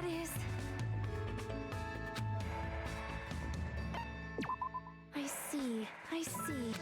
That is... I see.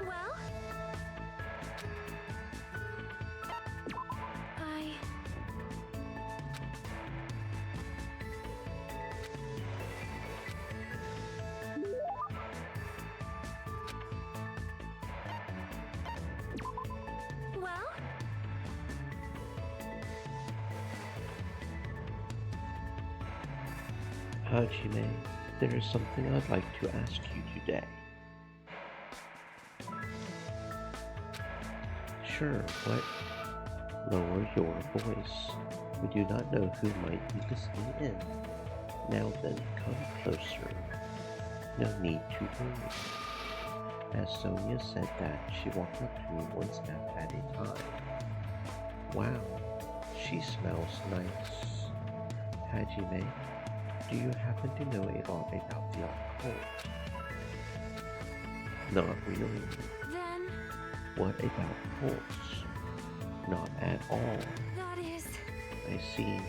Well? Well? Hajime, there is something I'd like to ask you today. Sure, what? Lower your voice. We do not know who might be listening in. Now then, come closer. No need to hurry. As Sonia said that, she walked up to me one step at a time. Wow, she smells nice. Hajime, do you happen to know a lot about the occult? Not really. Then... What about cults? Not at all. That is... I see.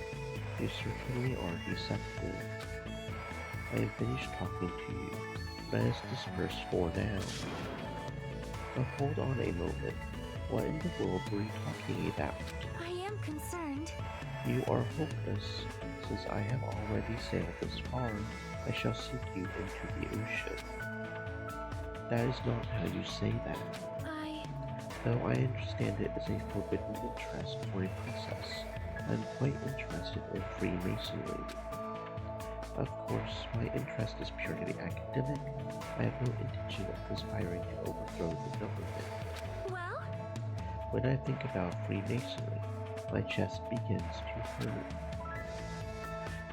You certainly are deceptive. I have finished talking to you. Let us disperse for now. But hold on a moment. What in the world were you talking about? I am concerned. You are hopeless. Since I have already sailed this far, I shall sink you into the ocean. That is not how you say that. Though I understand it is a forbidden interest for a princess, I am quite interested in Freemasonry. Of course, my interest is purely academic. I have no intention of conspiring to overthrow the government. Well? When I think about Freemasonry, my chest begins to hurt.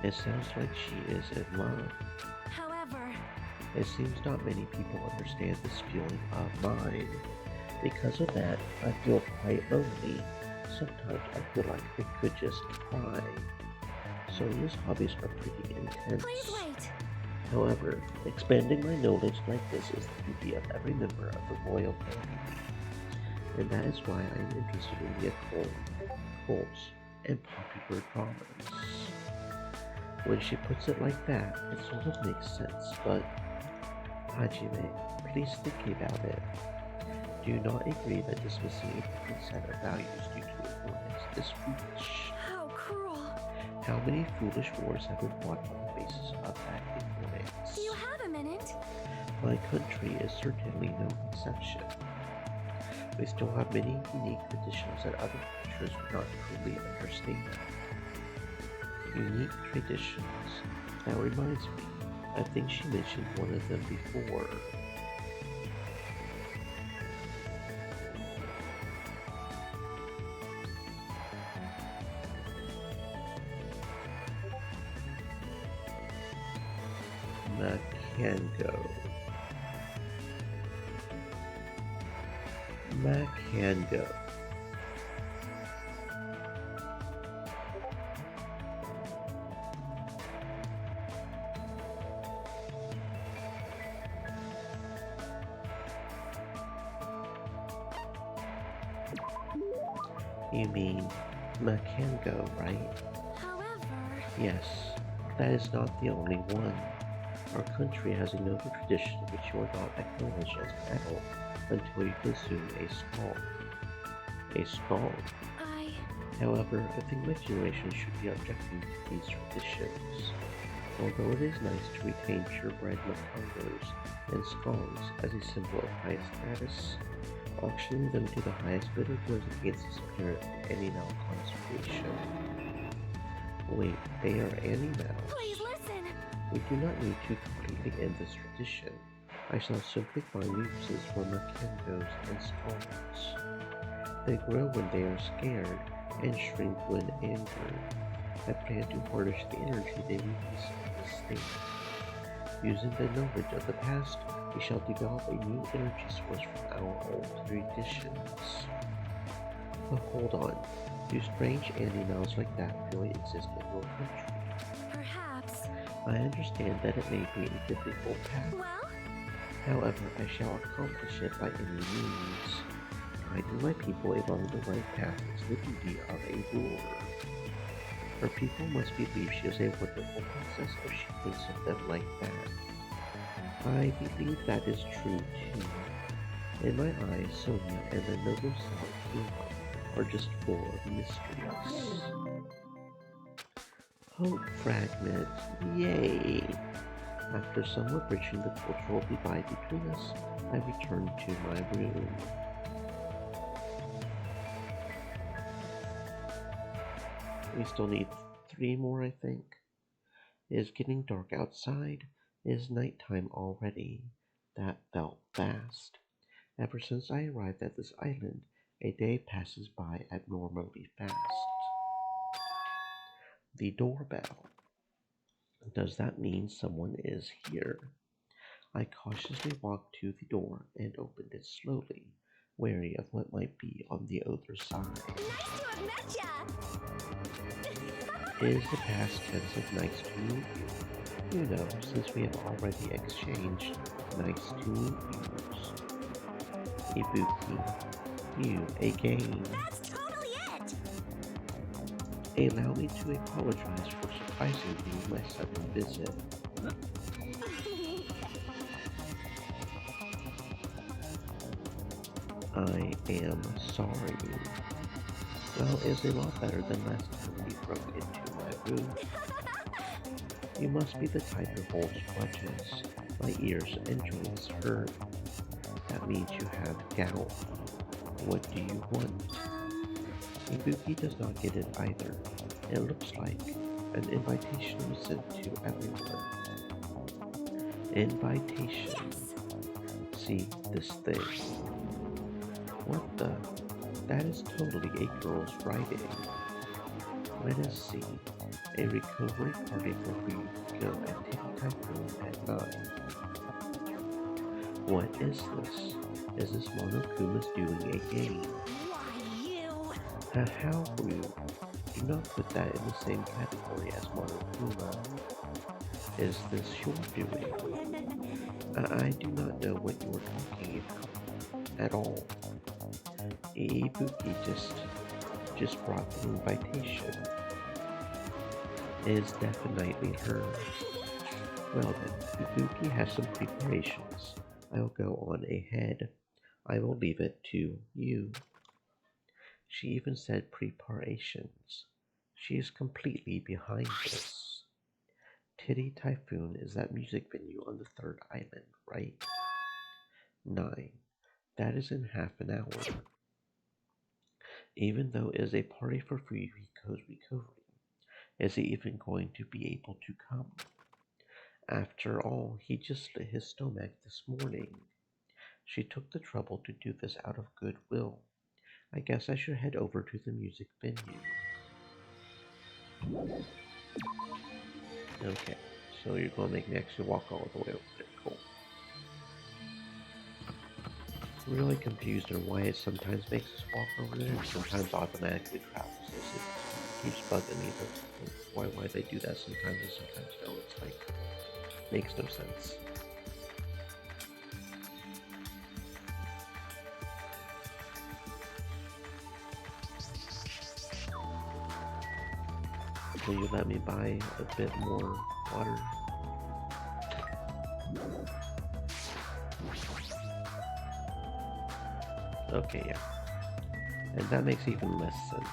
It sounds like she is in love. However... It seems not many people understand this feeling of mine. Because of that, I feel quite lonely. Sometimes I feel like I could just cry. Sonia's hobbies are pretty intense. Please wait! However, expanding my knowledge like this is the duty of every member of the royal family. And that is why I am interested in the occult, cults, and popular dramas. When she puts it like that, it sort of makes sense, but Hajime, please think about it. Do you not agree that dismissing a different set of values due to ignorance is foolish? How cruel! How many foolish wars have been fought on the My country is certainly no exception. We still have many unique traditions that other cultures would not truly understand. Unique traditions. That reminds me, I think she mentioned one of them before. Makango. Makango. You mean Makango, right? However, Yes, that is not the only one. Our country has a noble tradition which you are not acknowledged as an adult until you consume a skull. A skull. I... However, I think my generation should be objecting to these traditions. Although it is nice to retain purebred makongos and skulls as a symbol of high status, auctioning them to the highest bidder goes against the spirit of animal conservation. Wait, they are animals. Please listen! We do not need to completely end this tradition. I shall simply find uses for makengos and skulls. They grow when they are scared and shrink when angered. I plan to harness the energy they release in this state. Using the knowledge of the past, we shall develop a new energy source from our old traditions. But hold on, do strange animals like that really exist in your country? Perhaps. I understand that it may be a difficult path. Well? However, I shall accomplish it by any means. Guiding my people along the right path is the duty of a ruler. Her people must believe she is a wonderful princess if she thinks of them like that. I believe that is true too. In my eyes, Sonia and the noble South are just full of mysteries. Hope fragment, yay! After somewhat bridging the cultural divide between us, I returned to my room. We still need 3 more, I think. It is getting dark outside. It is nighttime already. That felt fast. Ever since I arrived at this island, a day passes by abnormally fast. The doorbell. Does that mean someone is here? I cautiously walked to the door and opened it slowly, wary of what might be on the other side. Nice to have met ya! Is the past tense of nice to meet you? You know, since we have already exchanged nice to meet yous. Ibuki, you again. That's totally it! Allow me to apologize for surprising you with my sudden visit. I am sorry. Well, it's a lot better than last time you broke into my room. You must be the type who holds grudges. My ears and joints hurt. That means you have gout. What do you want? Ibuki does not get it either. It looks like an invitation was sent to everyone. Invitation. See this thing. What the? That is totally a girl's writing. Let us see. A recovery party for Ryuko and Tiki Typhoon at 9. What is this? Is this Monokuma's doing a game? Why, you... How rude. Do not put that in the same category as Monokuma. Is this your doing? I do not know what you are talking about at all. Ibuki just brought the invitation. It is definitely hers. Well then, Ibuki has some preparations. I will go on ahead. I will leave it to you. She even said preparations. She is completely behind this. Titty Typhoon is that music venue on the 3rd island, right? 9. That is in half an hour. Even though it is a party for Fuyuhiko's recovery, is he even going to be able to come? After all, he just slit his stomach this morning. She took the trouble to do this out of goodwill. I guess I should head over to the music venue. Okay, so you're gonna make me actually walk all the way over there. Cool. Really confused on why it sometimes makes us walk over there and sometimes automatically travels us. It keeps bugging me that why they do that sometimes and sometimes no. It's like makes no sense. Will you let me buy a bit more water? Okay, yeah. And that makes even less sense.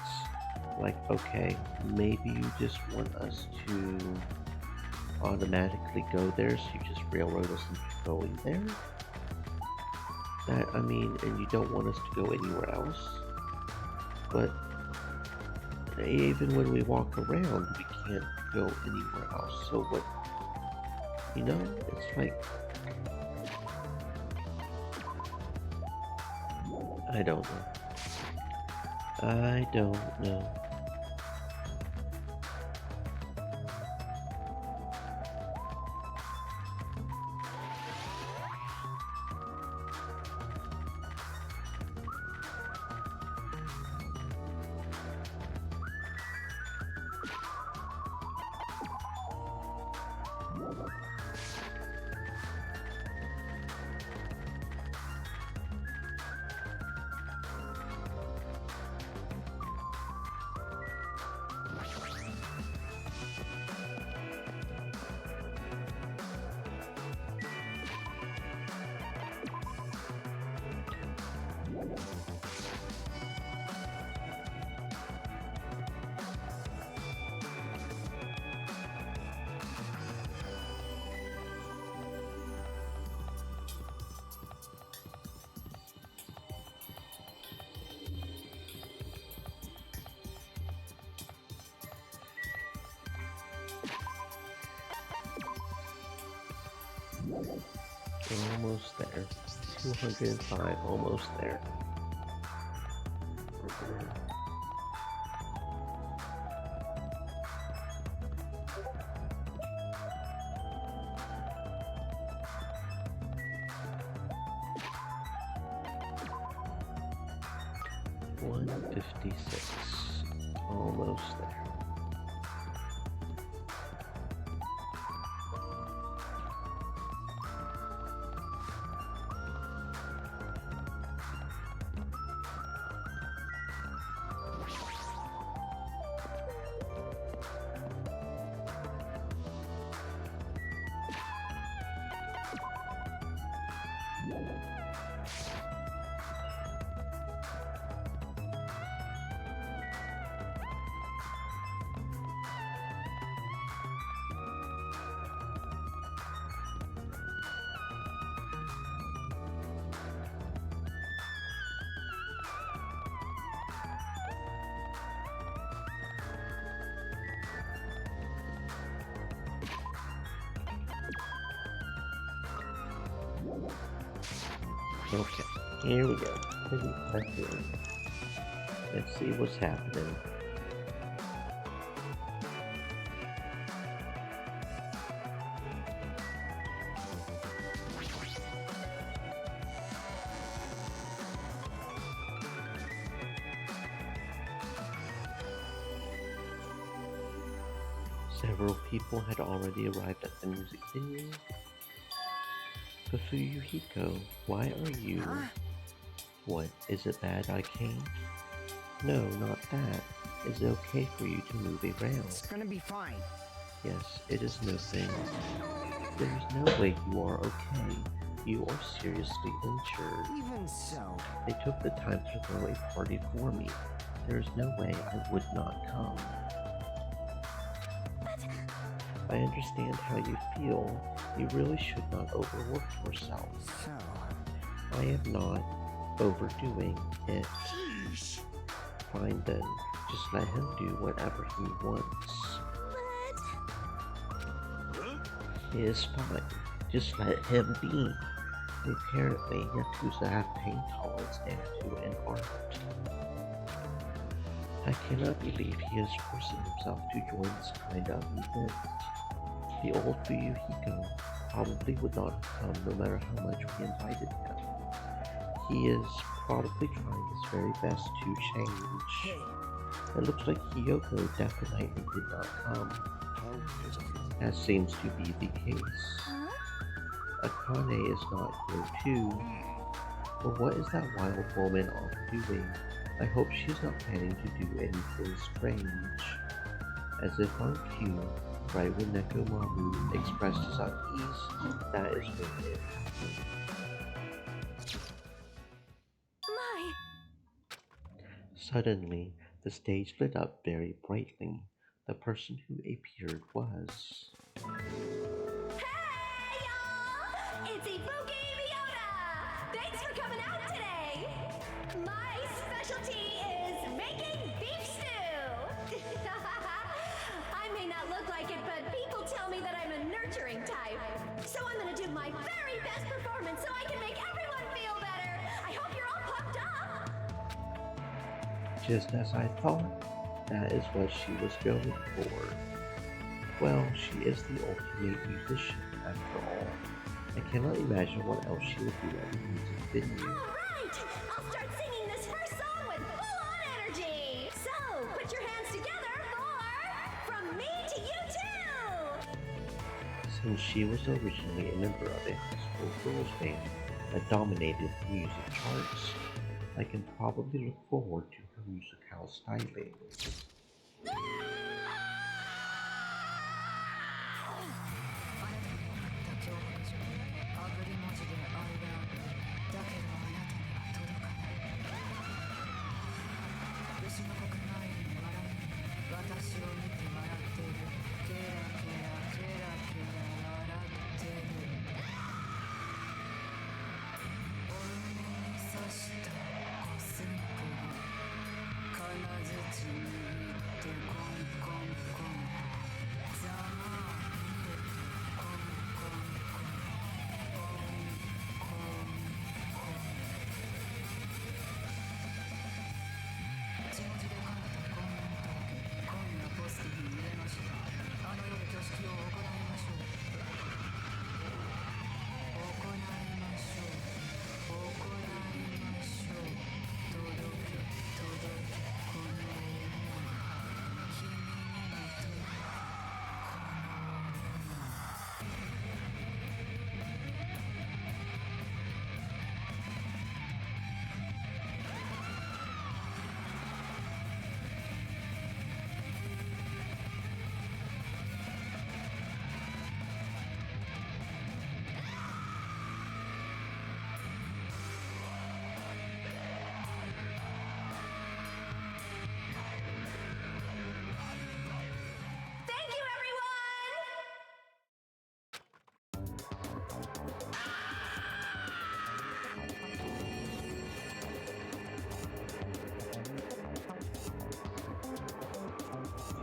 Like, okay, maybe you just want us to automatically go there, so you just railroad us into going there? That, I mean, and you don't want us to go anywhere else? But even when we walk around, we can't go anywhere else. So what, you know, it's like, I don't know. I don't know. Almost there. 205, almost there. $156. Almost there. Okay, here we go. Let's see what's happening. Several people had already arrived at the music venue. But Fuyuhiko, why are you... What, is it bad I came? No, not that. Is it okay for you to move around? It's gonna be fine. Yes, it is no thing. There's no way you are okay. You are seriously injured. Even so. They took the time to throw a party for me. There's no way I would not come. I understand how you feel. You really should not overwork yourself. So, I am not overdoing it. Fine then, just let him do whatever he wants. But... It is fine, just let him be. Apparently, Yakuza have pain tolerance and to an art. I cannot believe he is forcing himself to join this kind of event. The old Fuyuhiko probably would not have come no matter how much we invited him. He is probably trying his very best to change. It looks like Hiyoko definitely did not come. That seems to be the case. Akane is not here too. But what is that wild woman off doing? I hope she's not planning to do anything strange. As if on cue, right when Nekomaru expressed his unease, that is when it happened. My... Suddenly, the stage lit up very brightly. The person who appeared was... Hey, y'all! It's Ibuki Miota! Thanks for coming out today! My specialty is making beef stew! I may not look like it, but people tell me that I'm a nurturing type. So I'm gonna do my very best performance so I can make everyone feel better! I hope you're all pumped up! Just as I thought, that is what she was going for. Well, she is the ultimate musician, after all. I cannot imagine what else she would do at a music venue. Alright! I'll start singing this first song with full-on energy! So, put your hands together for... From me to you too! Since she was originally a member of a high school girls band that dominated the music charts, I can probably look forward to her musical styling. Thank you,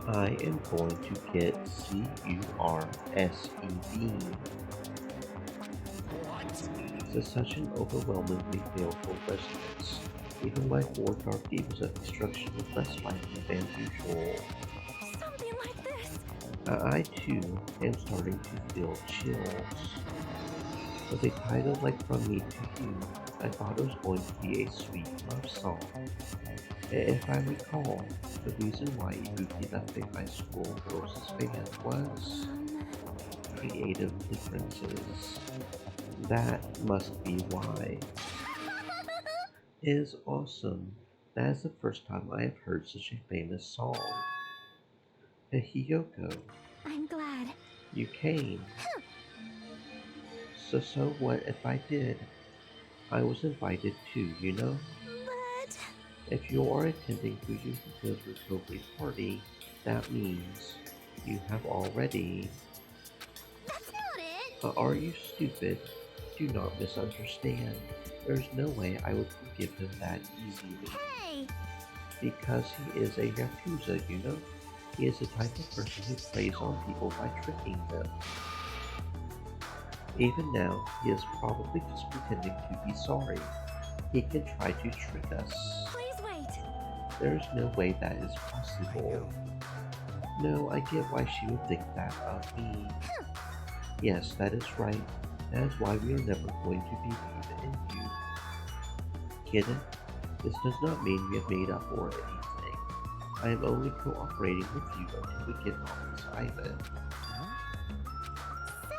I am going to get CURSED. This is such an overwhelmingly baleful resonance. Even my 4 Dark Evils of Destruction was less likely than usual. Something like this! I too am starting to feel chills. With a title like From Me to You, I thought it was going to be a sweet love song. If I recall, the reason why Ibuki left the high school girls' band was creative differences. That must be why. It is awesome. That is the first time I have heard such a famous song. Hiyoko, I'm glad. you came. So what if I did? I was invited too, you know? But... If you are attending Fujihiko's recovery party, that means you have already... That's not it! Are you stupid? Do not misunderstand. There's no way I would forgive him that easily. Hey! Because he is a Yakuza, you know? He is the type of person who preys on people by tricking them. Even now, he is probably just pretending to be sorry. He can try to trick us. Please wait. There's no way that is possible. No, I get why she would think that of me. Yes, that is right. That is why we are never going to believe in you. Get it? This does not mean we have made up or anything. I am only cooperating with you until we get off this island. So...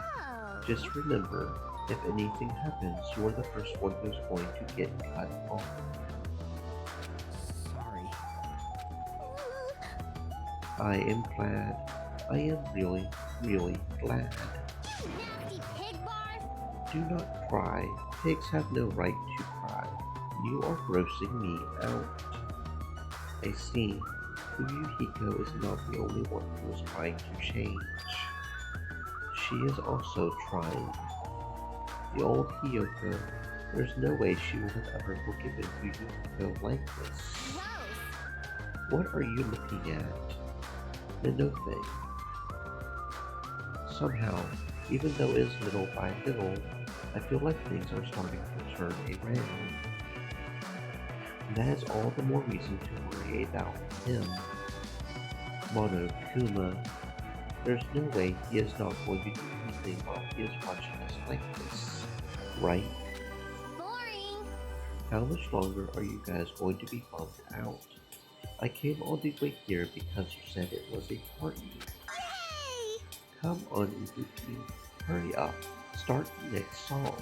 Just remember, if anything happens, you are the first one who's going to get cut off. Sorry. I am glad. I am really, really glad. Nasty pig barf! Do not cry. Pigs have no right to cry. You are grossing me out. I see. Fuyuhiko is not the only one who is trying to change. She is also trying. The old Hiyoko, there's no way she would have ever forgiven Fuyuhiko like this. Gross! What are you looking at? No thing. Somehow, even though it is little by little, I feel like things are starting to turn around. That is all the more reason to worry about him. Monokuma. There's no way he is not going to do anything while he is watching us like this, right? Boring! How much longer are you guys going to be bumped out? I came all the way here because you said it was a party. Yay! Come on, Ibuki. Hurry up. Start the next song.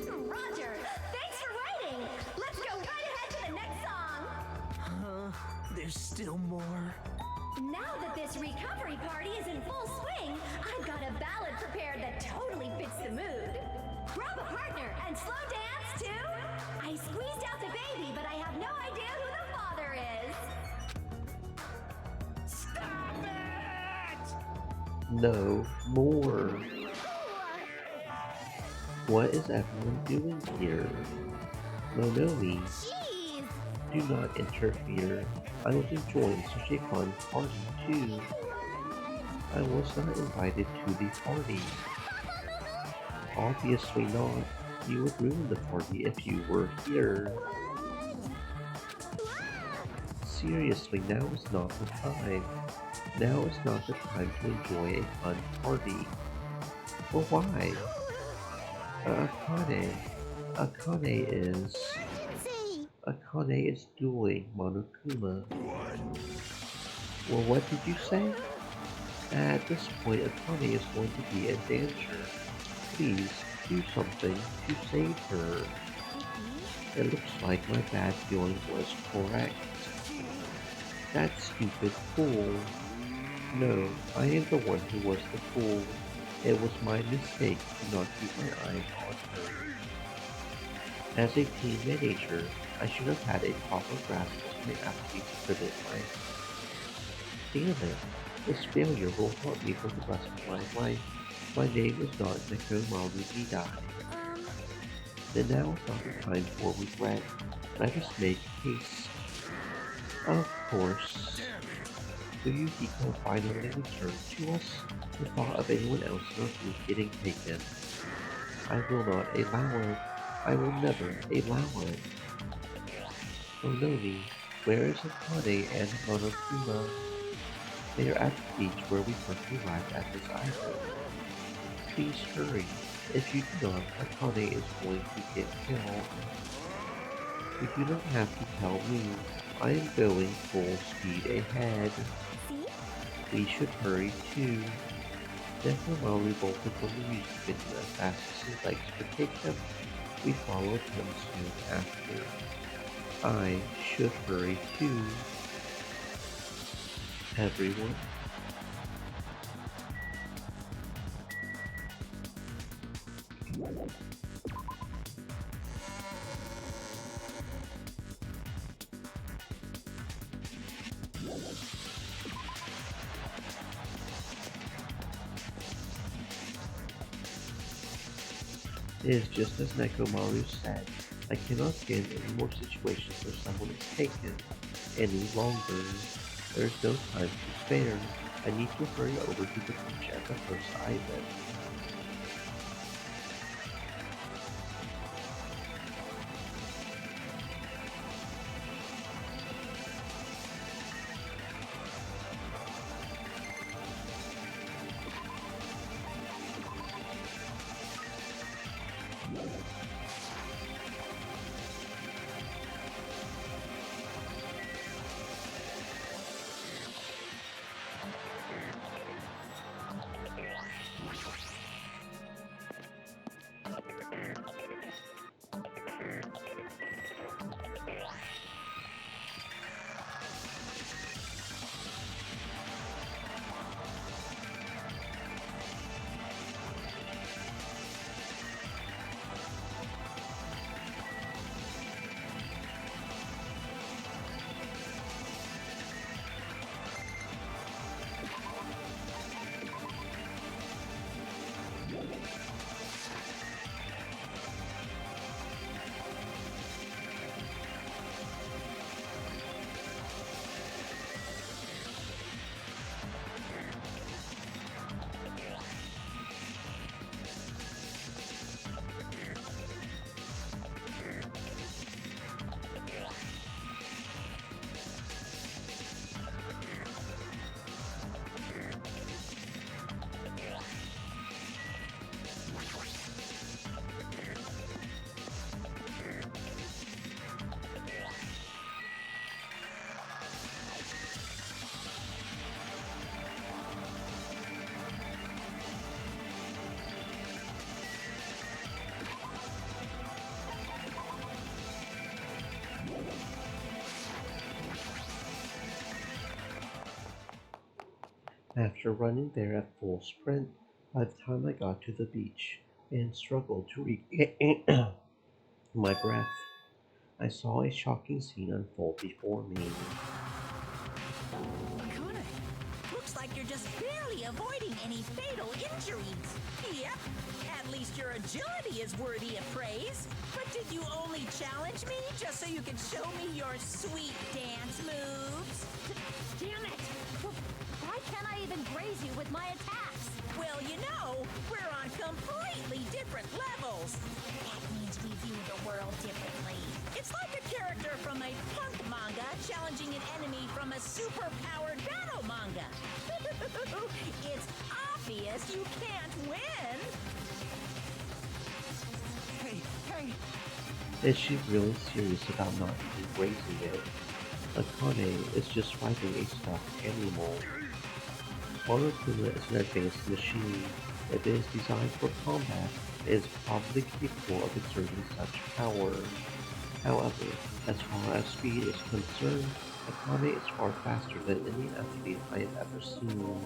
Roger! Thanks for waiting! Let's go right ahead to the next song! There's still more. Now that this recovery party is in full swing, I've got a ballad prepared that totally fits the mood. Grab a partner and slow dance too! I squeezed out the baby, but I have no idea who the father is! Stop it! No more. What is everyone doing here? Monomi, Jeez! do not interfere. I was enjoying such a fun party too. I was not invited to the party. Obviously not. You would ruin the party if you were here. Seriously, now is not the time. Now is not the time to enjoy a fun party. Well, why? Akane is... Fancy! Akane is dueling Monokuma. Well, what did you say? At this point, Akane is going to be in danger. Please, do something to save her. It looks like my bad feeling was correct. That stupid fool. No, I am the one who was the fool. It was my mistake to not keep my eye on her. As a team manager, I should have had a proper grasp of my athletes to prevent my... Damn it, this failure will haunt me for the rest of my life. My name is not Nekomaru Nidai. Then now is not the time for regret. Let us make haste. Of course. Fuyuhiko finally returned to us. The thought of anyone else in our group getting taken. I will not allow it. I will never allow it. Monomi, where is Akane and Monokuma? They are at the beach where we first arrived at this island. Please hurry. If you do not, Akane is going to get killed. You do not have to tell me. I am going full speed ahead. See? We should hurry too. Nekomaru bolted from the music video as fast as his legs could take him. We followed him soon after. I should hurry too. Everyone. It is just as Nekomaru said, I cannot stand any more situations where someone is taken any longer. There is no time to spare. I need to hurry over to the beach at the first island. After running there at full sprint, by the time I got to the beach and struggled to regain my breath, I saw a shocking scene unfold before me. Good. Looks like you're just barely avoiding any fatal injuries. Yep. At least your agility is worthy of praise. But did you only challenge me just so you could show me your sweet dance moves? Damn it! Why can't I even graze you with my attacks? Well, you know, we're on completely different levels. That means we view the world differently. It's like a character from a punk manga challenging an enemy from a super-powered battle manga. It's obvious you can't win. Hey! Is she really serious about not even grazing it? Akane is just fighting a stuffed animal. Monokuma is an advanced machine. If it is designed for combat, it is probably capable of exerting such power. However, as far as speed is concerned, Akane is far faster than any athlete I have ever seen.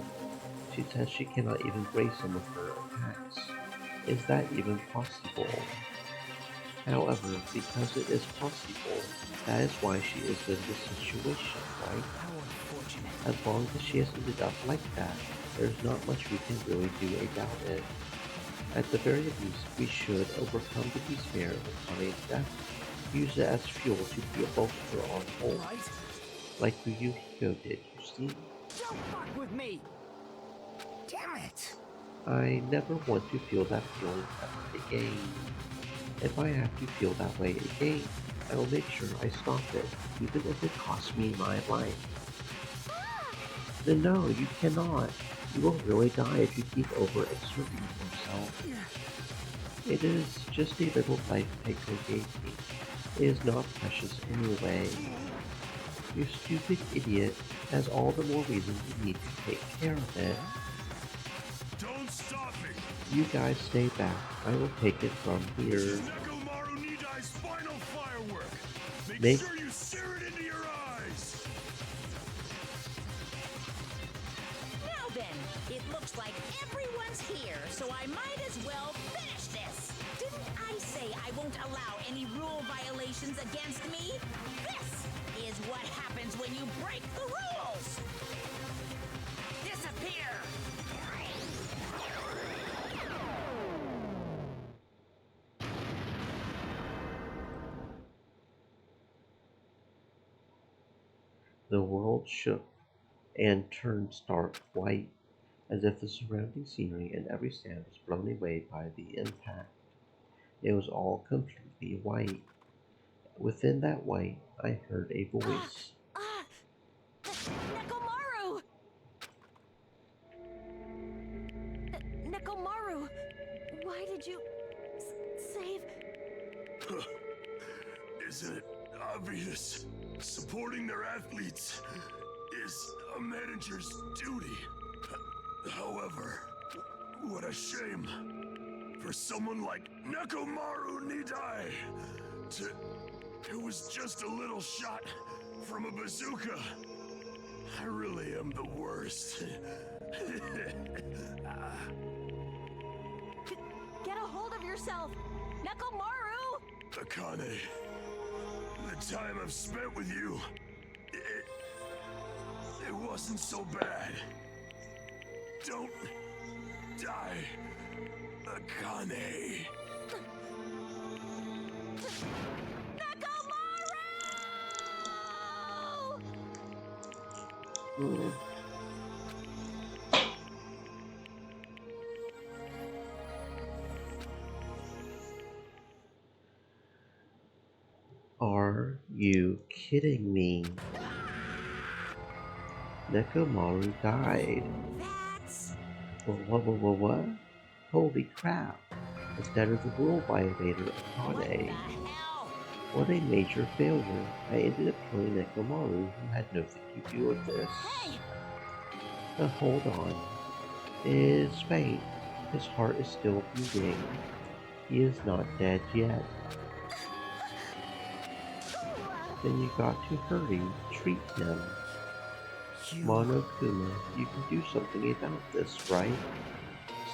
She says she cannot even graze some of her attacks. Is that even possible? However, because it is possible, that is why she is in this situation, right? How unfortunate. As long as she has ended up like that, there's not much we can really do about it. At the very least, we should overcome the despair of Kane's death, use it as fuel to feel bolster our hope, Right? like Ryuhiko did, you see? Don't fuck with me! Damn it! I never want to feel that feeling ever again. If I have to feel that way again, I will make sure I stop it, even if it costs me my life. Then no, you cannot. You will really die if you keep overexerting yourself. It is just a little life Keiko gave me. It is not precious anyway. You stupid idiot has all the more reason you need to take care of it. Don't stop me! You guys stay back. I will take it from here. Nekomaru Nidai's final firework! Make Make- sure you sear it into your eyes! Now then, it looks like everyone's here, so I might as well finish this. Didn't I say I won't allow any rule violations against me? This is what happens when you break the rules! Disappear! 「The world shook and turned stark white, as if the surrounding scenery and every sound was blown away by the impact. It was all completely white. Within that white, I heard a voice. Nekomaru! Nekomaru, why did you save? Isn't it obvious? Supporting their athletes is a manager's duty. However, what a shame for someone like Nekomaru Nidai it was just a little shot from a bazooka. I really am the worst. Get a hold of yourself! Nekomaru! Akane, the time I've spent with you, it wasn't so bad. Don't die, Akane. Nekomaru! Are you kidding me? Nekomaru died. That's... What? Holy crap! Instead of the rule violator Akane. hell? What a major failure. I ended up killing Nekomaru, who had nothing to do with this. Hey! Now hold on. It's fate. His heart is still beating. He is not dead yet. Then you got to hurry, treat him. Monokuma, you can do something about this, right?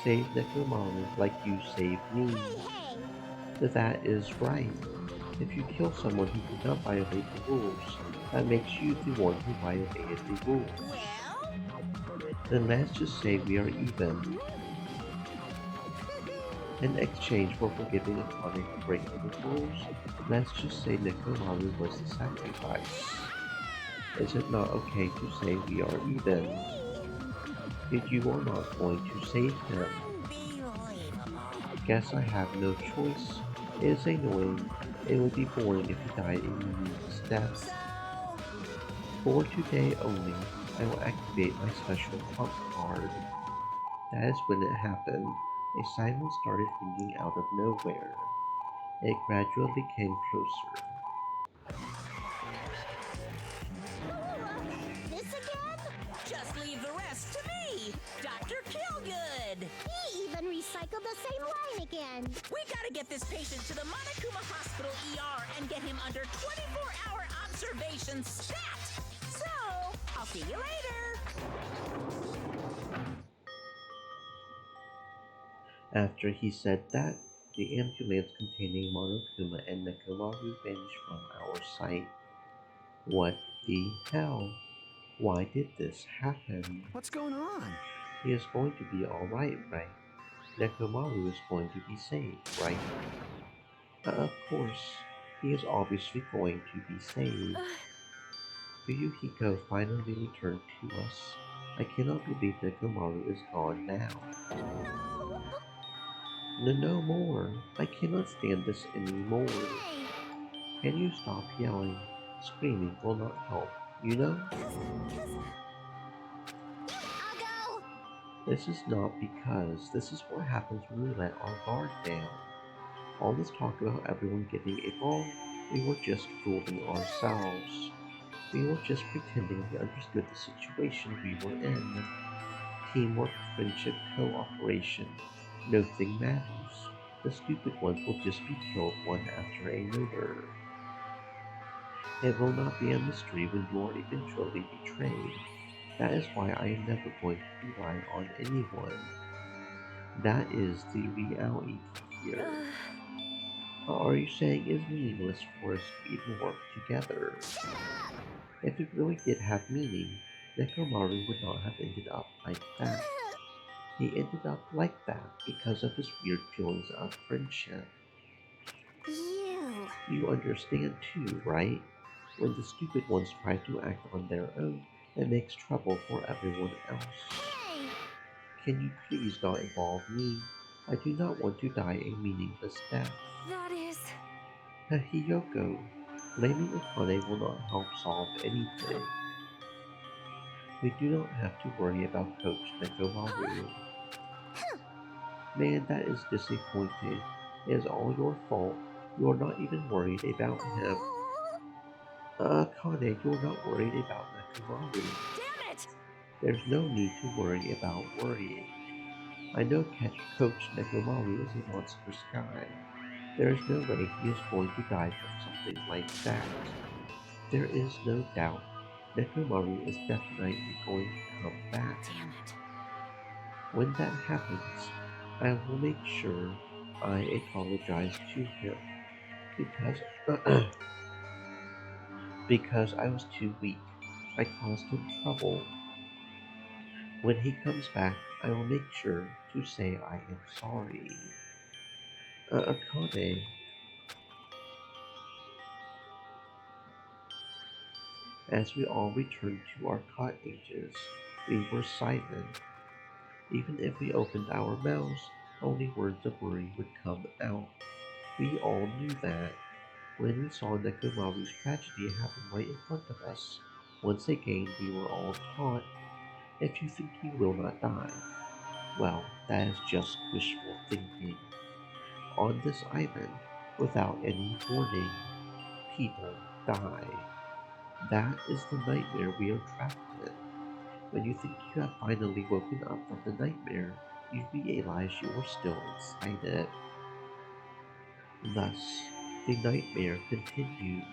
Save Nekomaru like you saved me. Hey! That is right. If you kill someone who did not violate the rules, that makes you the one who violated the rules. Well? Then let's just say we are even. In exchange for forgiving Akane for breaking the rules, let's just say Nekomaru was the sacrifice. Is it not okay to say we are even? If you are not going to save him, guess I have no choice. It is annoying. It would be boring if he died a meaningless death. For today only, I will activate my special punk card. That is when it happened. A siren started ringing out of nowhere. It gradually came closer. This again? Just leave the rest to me, Dr. Killgood. He even recycled the same line again. We gotta get this patient to the Monokuma Hospital ER and get him under 24-hour observation stat. So, I'll see you later. After he said that, the ambulance containing Monokuma and Nekomaru vanished from our sight. What the hell? Why did this happen? What's going on? He is going to be alright, right? Nekomaru is going to be saved, right? Of course, he is obviously going to be saved. Fuyuhiko finally returned to us. I cannot believe Nekomaru is gone now. No more. I cannot stand this anymore. Hey! Can you stop yelling? Screaming will not help, you know? I'll go! This is not because. This is what happens when we let our guard down. All this talk about everyone getting it wrong, we were just fooling ourselves. We were just pretending we understood the situation we were in. Teamwork, friendship, cooperation. Nothing matters. The stupid ones will just be killed one after another. It will not be a mystery when you are eventually betrayed. That is why I am never going to rely on anyone. That is the reality here. Are you saying it's meaningless for us to even work together? If it really did have meaning, Nekomaru would not have ended up like that. He ended up like that because of his weird feelings of friendship. You... You understand too, right? When the stupid ones try to act on their own, it makes trouble for everyone else. Hey! Can you please not involve me? I do not want to die a meaningless death. That is. Hiyoko, blaming Akane will not help solve anything. We do not have to worry about Coach Nekomaru. Man, that is disappointing. It is all your fault. You are not even worried about him. Akane, you're not worried about Nekomaru. Damn it! There's no need to worry about worrying. I know Coach Nekomaru is a monstrous guy. There is no way he is going to die from something like that. There is no doubt Nekomaru is definitely going to come back. Damn it. When that happens, I will make sure I apologize to him because because I was too weak. I caused him trouble. When he comes back, I will make sure to say I am sorry. Akane, as we all returned to our cottages, we were silent. Even if we opened our mouths, only words of worry would come out. We all knew that. When we saw Nekomaru's tragedy happen right in front of us, once again we were all taught, if you think you will not die, well, that is just wishful thinking. On this island, without any warning, people die. That is the nightmare we are trapped in. When you think you have finally woken up from the nightmare, you realize you are still inside it. Thus, the nightmare continues.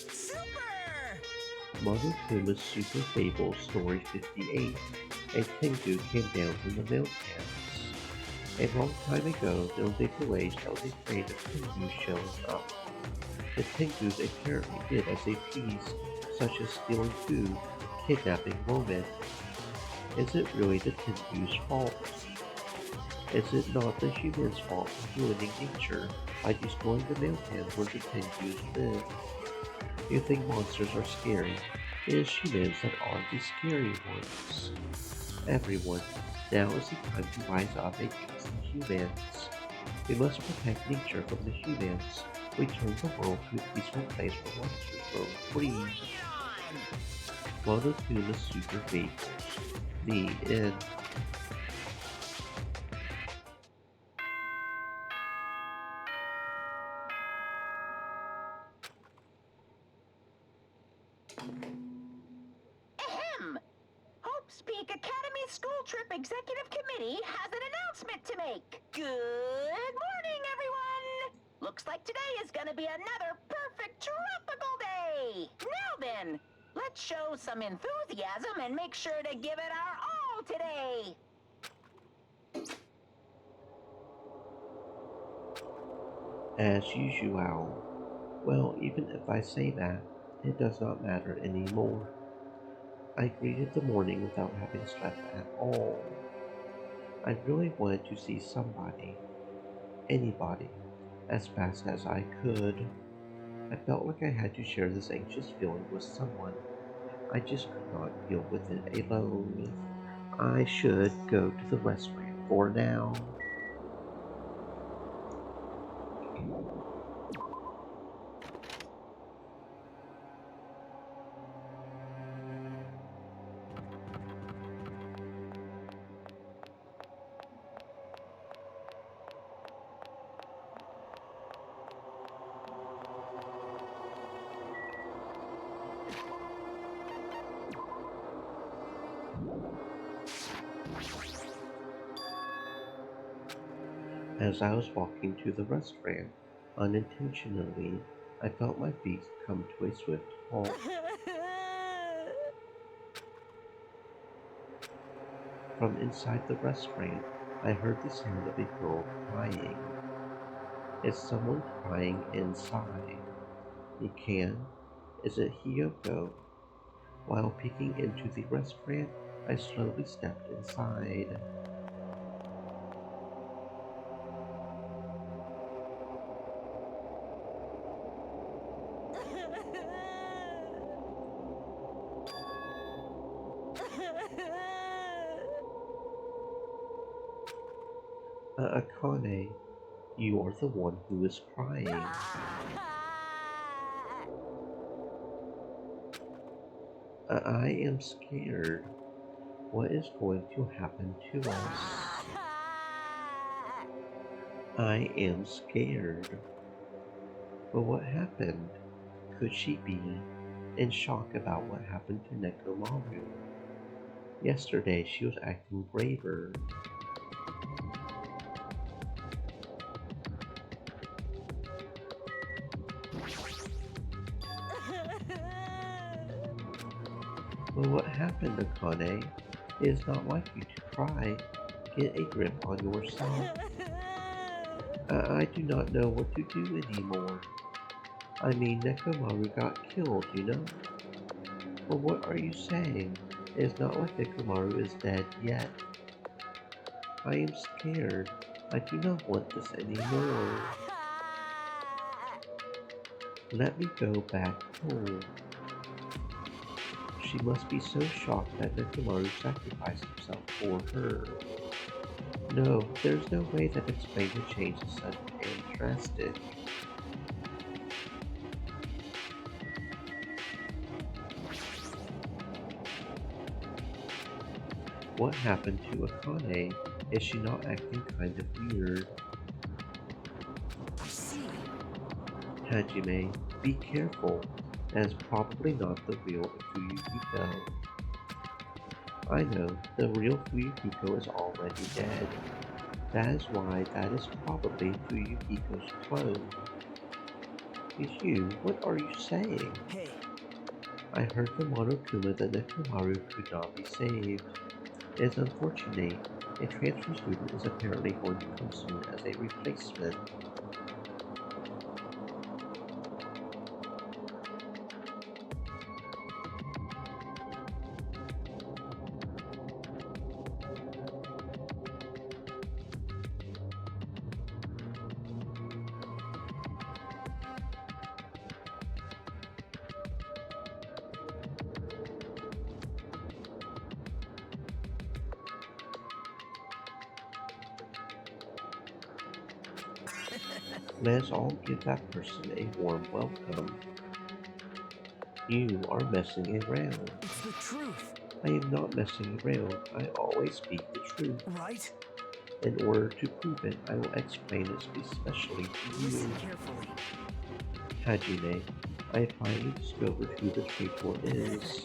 Super! Monokuma's Super Fable Story 58. A Tengu came down from the mountains. A long time ago, there was a village that was afraid of Tengus showing up. The Tengus apparently did as they pleased, such as stealing food, kidnapping women. Is it really the Tengu's fault? Is it not the humans' fault for ruining nature by destroying the mountains where the Tengus live? You think monsters are scary? It is humans that are the scary ones. Everyone, now is the time to rise up against the humans. We must protect nature from the humans. Return the world to a peaceful place where monsters roam free. Monokuma's Super Fables. The end. Ahem! Hope's Peak Academy School Trip Executive Committee has an announcement to make. Good morning, everyone! Looks like today is gonna be another perfect tropical day! Now then, let's show some enthusiasm and make sure to give it our all today! As usual. Well, even if I say that, it does not matter anymore. I greeted the morning without having slept at all. I really wanted to see somebody, anybody, as fast as I could. I felt like I had to share this anxious feeling with someone. I just could not deal with it alone. I should go to the restaurant for now. As I was walking to the restaurant, unintentionally, I felt my feet come to a swift halt. From inside the restaurant, I heard the sound of a girl crying. Is someone crying inside? Is it Hiyoko? While peeking into the restaurant, I slowly stepped inside. Akane, you are the one who is crying. I am scared. What is going to happen to us? I am scared. But what happened? Could she be in shock about what happened to Nekomaru? Yesterday she was acting braver. Well, what happened, Akane? It is not like you to cry. Get a grip on yourself. I do not know what to do anymore. I mean, Nekomaru got killed, you know? Well, what are you saying? It is not like Nekomaru is dead yet. I am scared. I do not want this anymore. Let me go back home. She must be so shocked that Nekomaru sacrificed himself for her. No, there's no way that explains a change is sudden and drastic. What happened to Akane? Is she not acting kind of weird? I see. Hajime, be careful. That is probably not the real Fuyuhiko. I know, the real Fuyuhiko is already dead. That is why that is probably Fuyuhiko's clone. You, what are you saying? Hey, I heard from Monokuma that Nekomaru could not be saved. It is unfortunate. A transfer student is apparently going to come soon as a replacement. Let us all give that person a warm welcome. You are messing around. it's the truth, I am not messing around. I always speak the truth. right? In order to prove it, I will explain it especially to you. Listen carefully. Hajime, I finally discovered who the traitor is.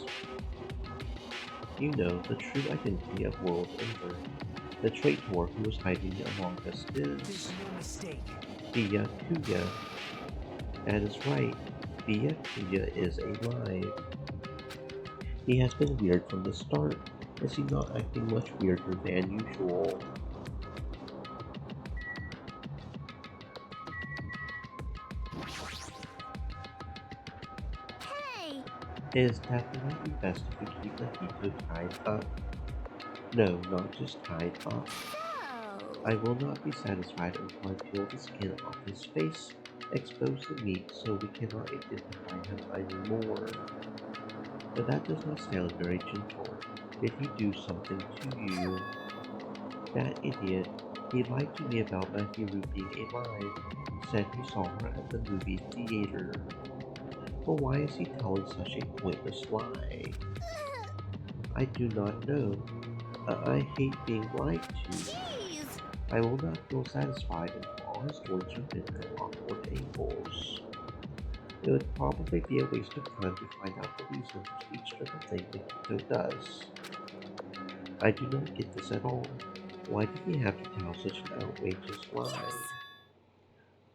You know, the true identity of World Ender. The traitor who was hiding among us There's is no mistake. Byakuya. That is right, Byakuya is alive. He has been weird from the start. Is he not acting much weirder than usual? Hey! It is definitely best if we keep the Hito tied up. No, not just tied up. So... I will not be satisfied until I peel the skin off his face, expose the meat so we cannot identify him anymore. But that does not sound very gentle. Did he do something to you? That idiot. He lied to me about Mahiru being alive. Said he saw her at the movie theater. But why is he telling such a pointless lie? I do not know. I hate being lied to. Jeez! I will not feel satisfied until all his stories are bent at awkward angles. It would probably be a waste of time to find out the reason for each different thing Nikito does. I do not get this at all. Why did he have to tell such an outrageous lie?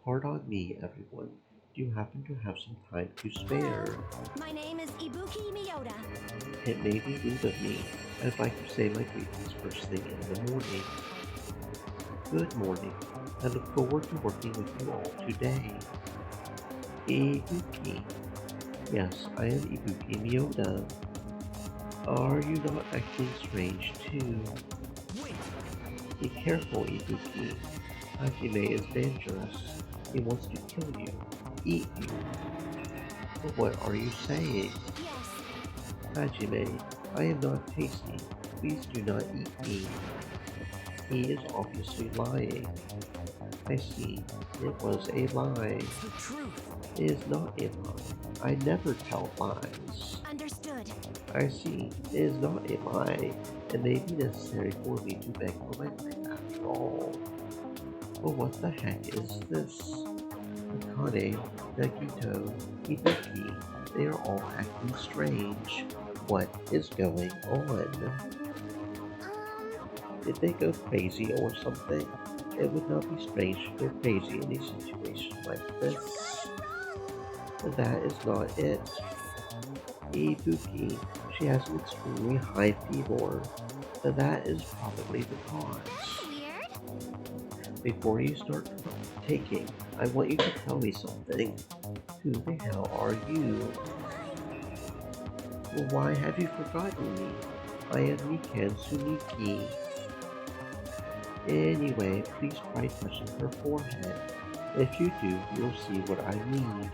Pardon me, everyone. Do you happen to have some time to spare? My name is Ibuki Miyota. It may be rude of me. I'd like to say my greetings first thing in the morning. Good morning. I look forward to working with you all today. Ibuki. Yes, I am Ibuki Miyota. Are you not acting strange too? Wait, Be careful, Ibuki. Hajime is dangerous. He wants to kill you, eat you. But what are you saying? Yes. Hajime, I am not tasty. Please do not eat me. He is obviously lying. I see. It was a lie. It's the truth. It is not a lie. I never tell lies. Understood. I see. It is not a lie. It may be necessary for me to beg for my life after all. But what the heck is this? Akane, Nagito, Hibiki, they are all acting strange. What is going on? Did they go crazy or something? It would not be strange to go crazy in a situation like this. That is not it. Ibuki, she has an extremely high fever. That is probably the cause. Weird. Before you start taking, I want you to tell me something. Who the hell are you? Well, why have you forgotten me? I am Mikan Sumiki. Anyway, please try touching her forehead. If you do, you'll see what I mean.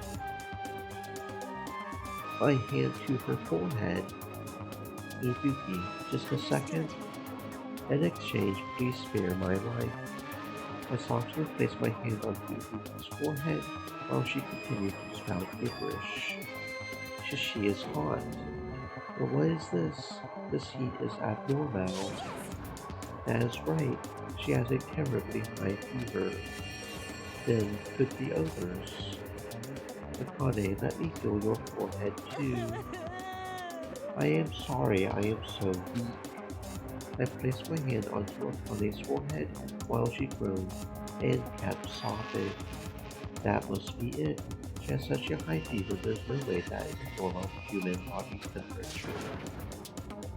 My hand to her forehead. Ibuki, just a second. In exchange, please spare my life. I softly placed my hand on Ibuki's forehead while she continued to spout gibberish. She is hot. But what is this? This heat is abnormal. That is right. She has a terribly high fever. Then could the others? Akane, let me feel your forehead too. I am sorry, I am so weak. I placed my hand onto Akane's forehead while she groaned and kept sobbing. That must be it. She has such a high fever, there's no way that is a normal human body temperature.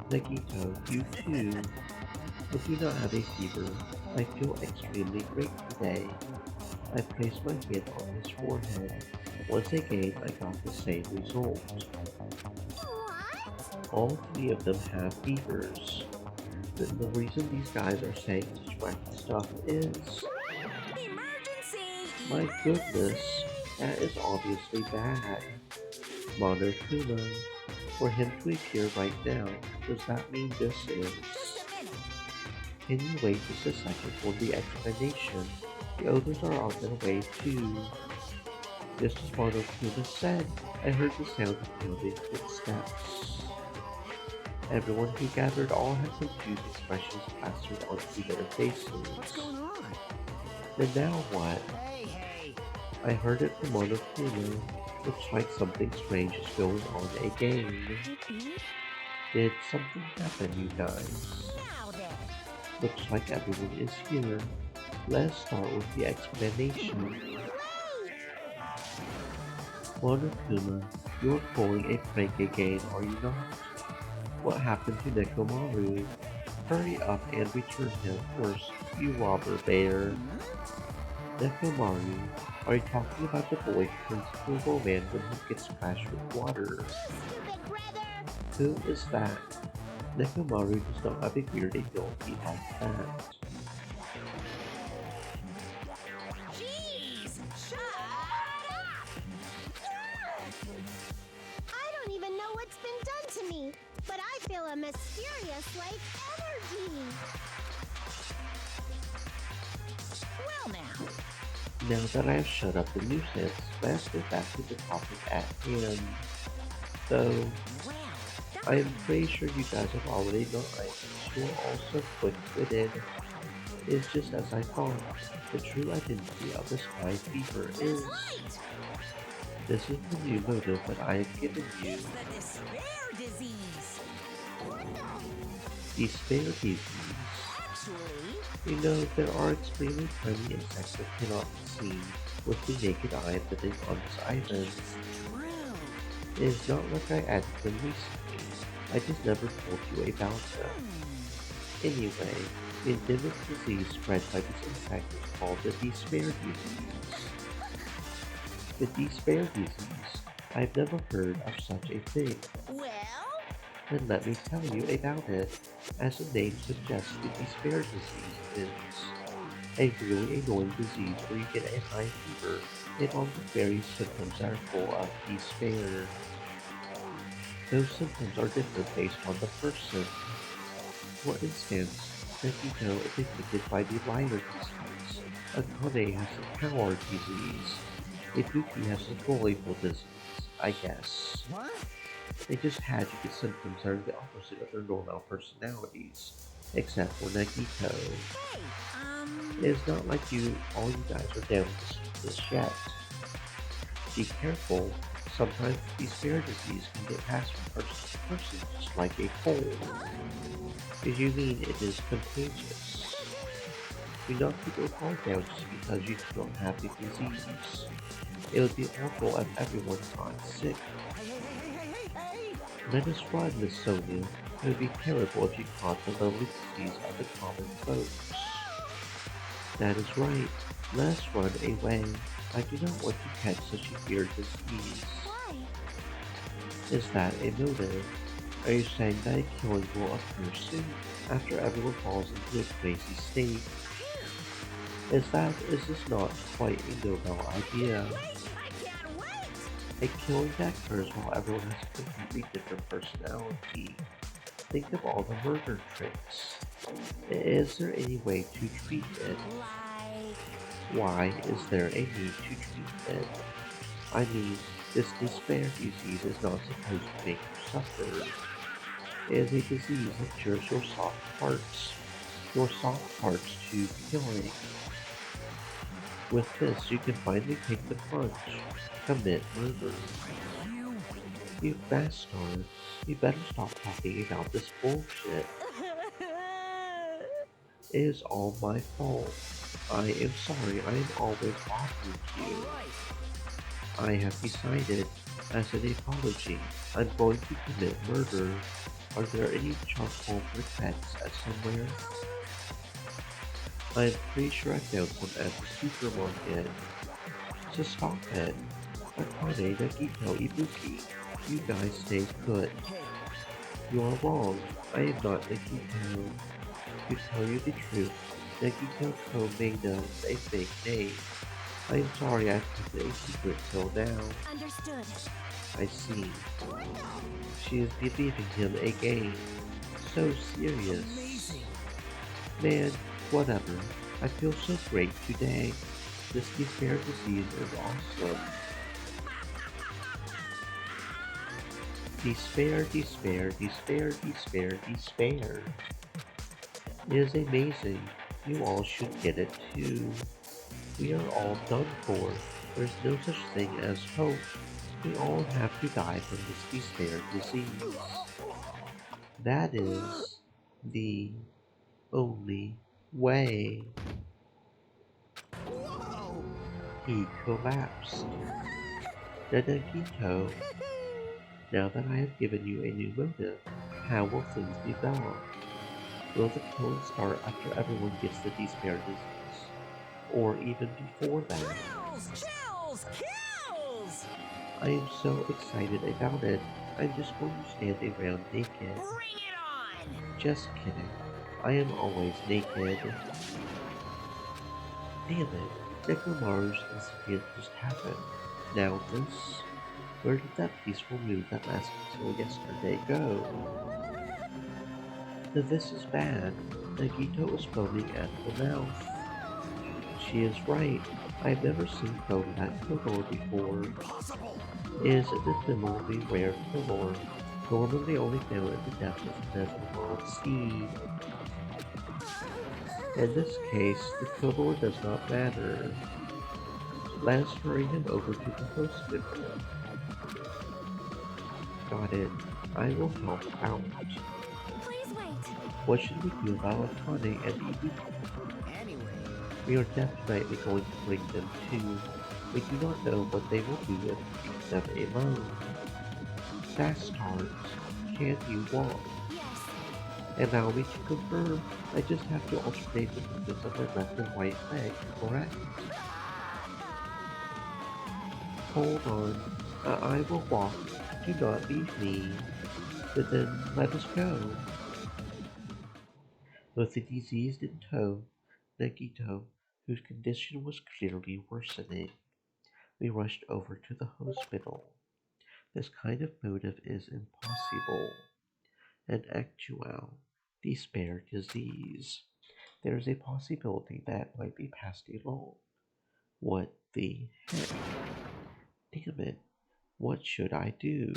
Nagito, you too. I do not have a fever. I feel extremely great today. I placed my hand on his forehead. Once again, I got the same result. What? All three of them have fevers. The reason these guys are saying such wacky stuff is... Emergency! My goodness, that is obviously bad. Monokuma, for him to appear right now, does that mean this is... Just a minute. Can you wait just a second for the explanation? The others are on their way too. Just as Monokuma said, I heard the sound of pounding footsteps. Everyone who gathered all had confused expressions plastered onto their faces. What's going on? And now what? Hey. I heard it from Monokuma. Looks like something strange is going on again. Did something happen, you guys? Now then. Looks like everyone is here. Let's start with the explanation. Monokuma, you're pulling a prank again, are you not? What happened to Nekomaru? Hurry up and return him first, you robber bear. Nekomaru, are you talking about the boy who turns into a man when he gets splashed with water? Stupid brother. Who is that? Nekomaru does not have a weird ability like that. Jeez! Shut up! I don't even know what's been done to me, but I feel a mysterious like energy. Well now. Now that I have shut up the nuisance, let's get back to the topic at hand. Though, Well, I am pretty sure you guys have already known you are also quick-witted. It's just as I thought. The true identity of this high fever is... This is the new motive that I have given you. the despair disease. Despair disease. Actually, You know, there are extremely tiny insects that cannot be seen with the naked eye living on this island. true. It is not like I added them recently. I just never told you about them. Anyway, the endemic disease spread by this insect is called the despair disease. The despair disease? I've never heard of such a thing. Well, Then let me tell you about it. As the name suggests, the despair disease is a really annoying disease where you get a high fever and all the various symptoms that are full of despair. Those symptoms are different based on the person. For instance, Nagito is afflicted by the lighter disease, Akane has the power disease, Ibuki has the volleyball disease, I guess. What? They just had to get symptoms that are the opposite of their normal personalities, except for Nagito. Hey, It's not like all you guys are down this yet. Be careful, sometimes the spare disease can get passed from person to person just like a cold. If you mean it is contagious. Do not put your guard down just because you do not have the disease. It would be awful if everyone got sick. Hey! Let us run, Miss Sonia. It would be terrible if you caught the lovely disease of the common folks. That is right. Let us run away. I do not want to catch such a weird disease. Why? Is that a motive? Are you saying that a killing will occur soon, after everyone falls into a crazy state? Is this not quite a noble idea? wait! I can't wait! A killing that occurs while everyone has a completely different personality. Think of all the murder tricks. Is there any way to treat it? Like... Why is there a need to treat it? I mean, this despair disease is not supposed to make you suffer. It is a disease that cures your soft parts to killing. With this, you can finally take the plunge, commit murder. You... You bastard, you better stop talking about this bullshit. It is all my fault. I am sorry I am always bothering you. Alright. I have decided, as an apology, I'm going to commit murder. Are there any charcoal briquettes at somewhere? I'm pretty sure I found some at the supermarket. So stop it. Akane, Nagito, Ibuki, you guys stay put. Hey, You are wrong. I am not Nagito. To tell you the truth, Nagito made us a fake name. I am sorry I kept it a secret till now. Understood. I see. She is believing him again. So serious. amazing. Man, whatever. I feel so great today. This despair disease is awesome. Despair, despair, despair, despair, despair. It is amazing. You all should get it too. We are all done for. There's no such thing as hope. We all have to die from this despair disease. That is the only way. Whoa! He collapsed. Nagito, now that I have given you a new motive, how will things develop? Will the killing start after everyone gets the despair disease? Or even before that? Chills! Chills! Kills! I am so excited about it. I'm just going to stand around naked. Bring it on! Just kidding. I am always naked. Damn it. Nekomaru's incident just happened. Now this? Where did that peaceful mood that lasted until yesterday go? This is bad. Nagito was foaming at the mouth. She is right. I've never seen foam that color before. Impossible! It is an ephemerally rare color, normally only found at the depths of the Nevermont Sea. In this case, the color does not matter. Let us hurry him over to the hospital. Got it. I will help out. Please wait. What should we do about Akane and Ibuki? Anyway, We are definitely going to bring them too. We do not know what they will do if we leave them alone. Bastards, can you walk? Yes. Allow me to confirm, I just have to alternate the movements of my left and right leg, correct? Hold on, I will walk. Do not leave me. But then let us go. With the diseased in tow, Nagito, whose condition was clearly worsening, we rushed over to the hospital. This kind of motive is impossible. An actual, despair disease. There is a possibility that might be passed along. What the heck? Damn it. What should I do?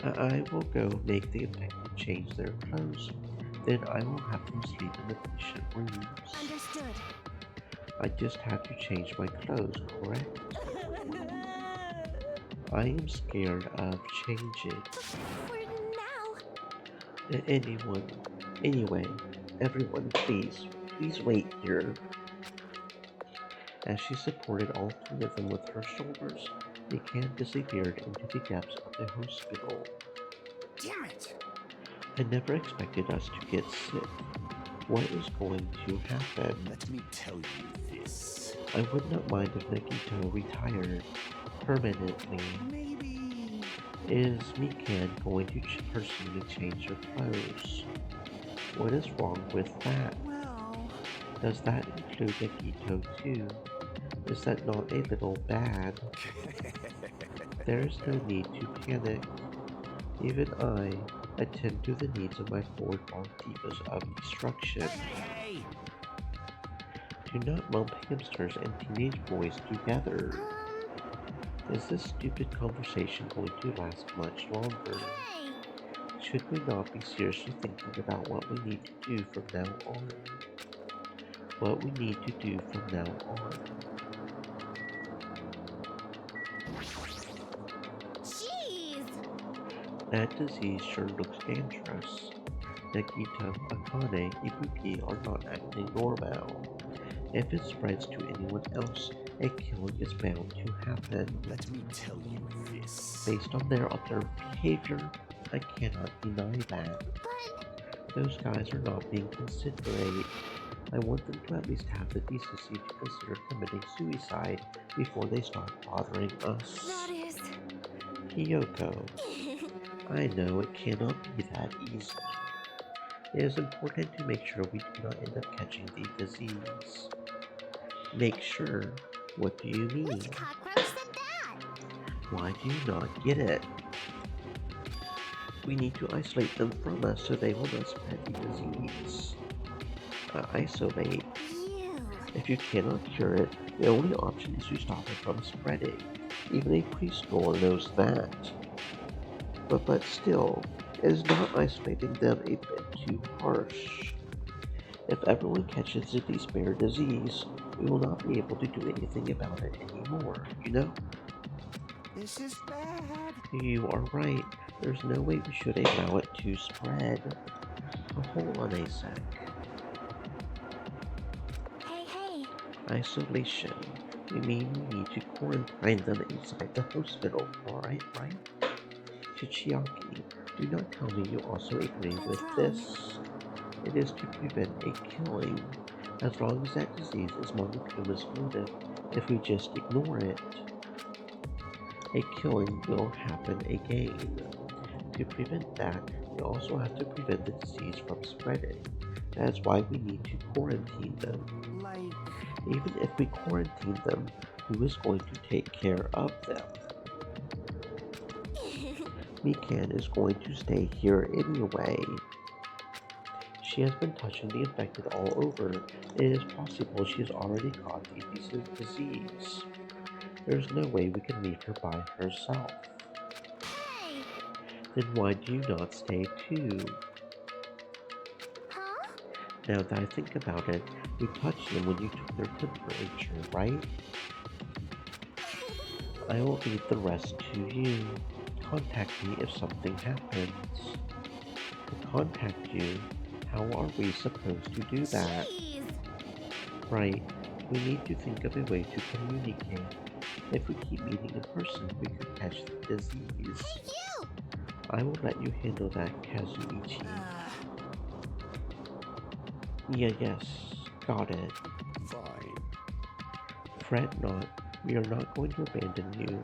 I will go make the infected change their clothes. Then I will have them sleep in the patient rooms. Understood. I just have to change my clothes, correct? I am scared of changing. For now. Anyway, everyone, please wait here. As she supported all three of them with her shoulders, the can disappeared into the depths of the hospital. Damn it! I never expected us to get sick. What is going to happen? Let me tell you this. I would not mind if Nagito retired permanently. Maybe. Is Mikan going to personally change her clothes? What is wrong with that? Well. Does that include Nagito too? Is that not a little bad? There is no need to panic. Even I attend to the needs of my four dark divas of destruction. Hey! Do not lump hamsters and teenage boys together. Is this stupid conversation going to last much longer? Hey! Should we not be seriously thinking about what we need to do from now on? What we need to do from now on. Jeez! That disease sure looks dangerous. Nagito, Akane, Ibuki are not acting normal. If it spreads to anyone else, a killing is bound to happen. Let me tell you this. Based on their observed behavior, I cannot deny that. But Those guys are not being considerate. I want them to at least have the decency to consider committing suicide before they start bothering us. that is... Kyoko, I know it cannot be that easy. It is important to make sure we do not end up catching the disease. Make sure? What do you mean? Which cockroach said that? Why do you not get it? We need to isolate them from us so they will not spread the disease. Isolate. You. If you cannot cure it, the only option is to stop it from spreading. Even a preschool knows that. But still, is not isolating them a bit too harsh? If everyone catches the despair disease, we will not be able to do anything about it anymore, you know? This is bad. You are right. There's no way we should allow it to spread. Hold on a sec. Hey. Isolation. You mean we need to quarantine them inside the hospital, alright, right? Chichiaki, do not tell me you also agree with this. It is to prevent a killing. As long as that disease is Monokuma's motive, if we just ignore it, a killing will happen again. To prevent that, we also have to prevent the disease from spreading. That is why we need to quarantine them. Like. Even if we quarantine them, who is going to take care of them? Mikan is going to stay here anyway. She has been touching the infected all over. It is possible she has already caught the disease. There's no way we can leave her by herself. Hey! Then why do you not stay too? Huh? Now that I think about it, you touched them when you took their temperature, right? I will leave the rest to you. Contact me if something happens. To contact you? How are we supposed to do that? Jeez! Right, we need to think of a way to communicate. If we keep meeting in person, we could catch the disease. Hey, you! I will let you handle that, Kazuichi. Yes, got it. Fine. Fret not, we are not going to abandon you.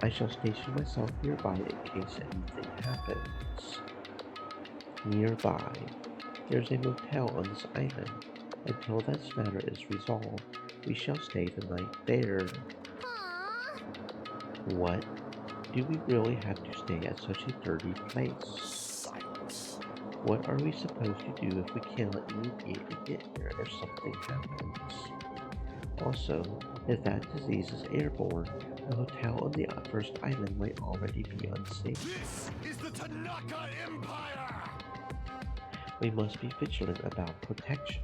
I shall station myself nearby in case anything happens. Nearby. There's a motel on this island. Until this matter is resolved, we shall stay the night there. Aww. What? Do we really have to stay at such a dirty place? Silence. What are we supposed to do if we cannot immediately get here if something happens? Also, if that disease is airborne, the hotel on the first island might already be unsafe. This is the Tanaka Empire! We must be vigilant about protection.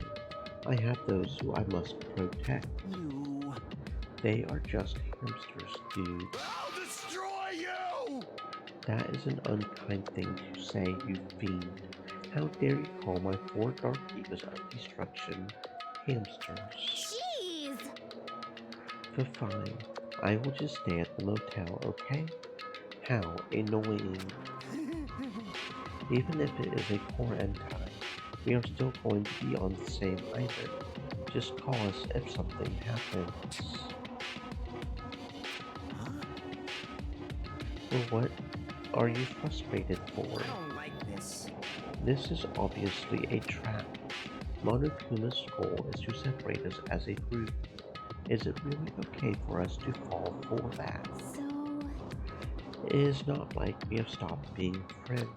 I have those who I must protect. You. They are just hamsters, dude. I'll destroy you! That is an unkind thing to say, you fiend. How dare you call my 4 dark divas of destruction hamsters? Jeez. Fine. I will just stay at the motel, okay? How annoying. Even if it is a quarantine, we are still going to be on the same island. Just call us if something happens. Well, what are you frustrated for? I don't like this. This is obviously a trap. Monokuma's goal is to separate us as a group. Is it really okay for us to fall for that? So, It is not like we have stopped being friends.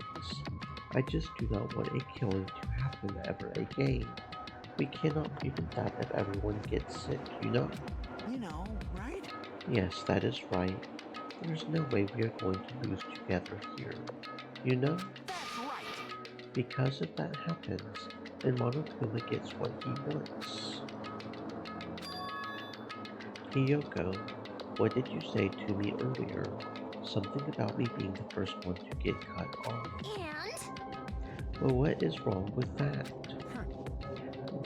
I just do not want a killing to happen ever again. We cannot prevent that if everyone gets sick, you know? You know, right? Yes, that is right. There's no way we are going to lose together here. You know? That's right. Because if that happens, then Monokuma gets what he wants. Hiyoko, what did you say to me earlier? Something about me being the first one to get cut off. and Well, what is wrong with that?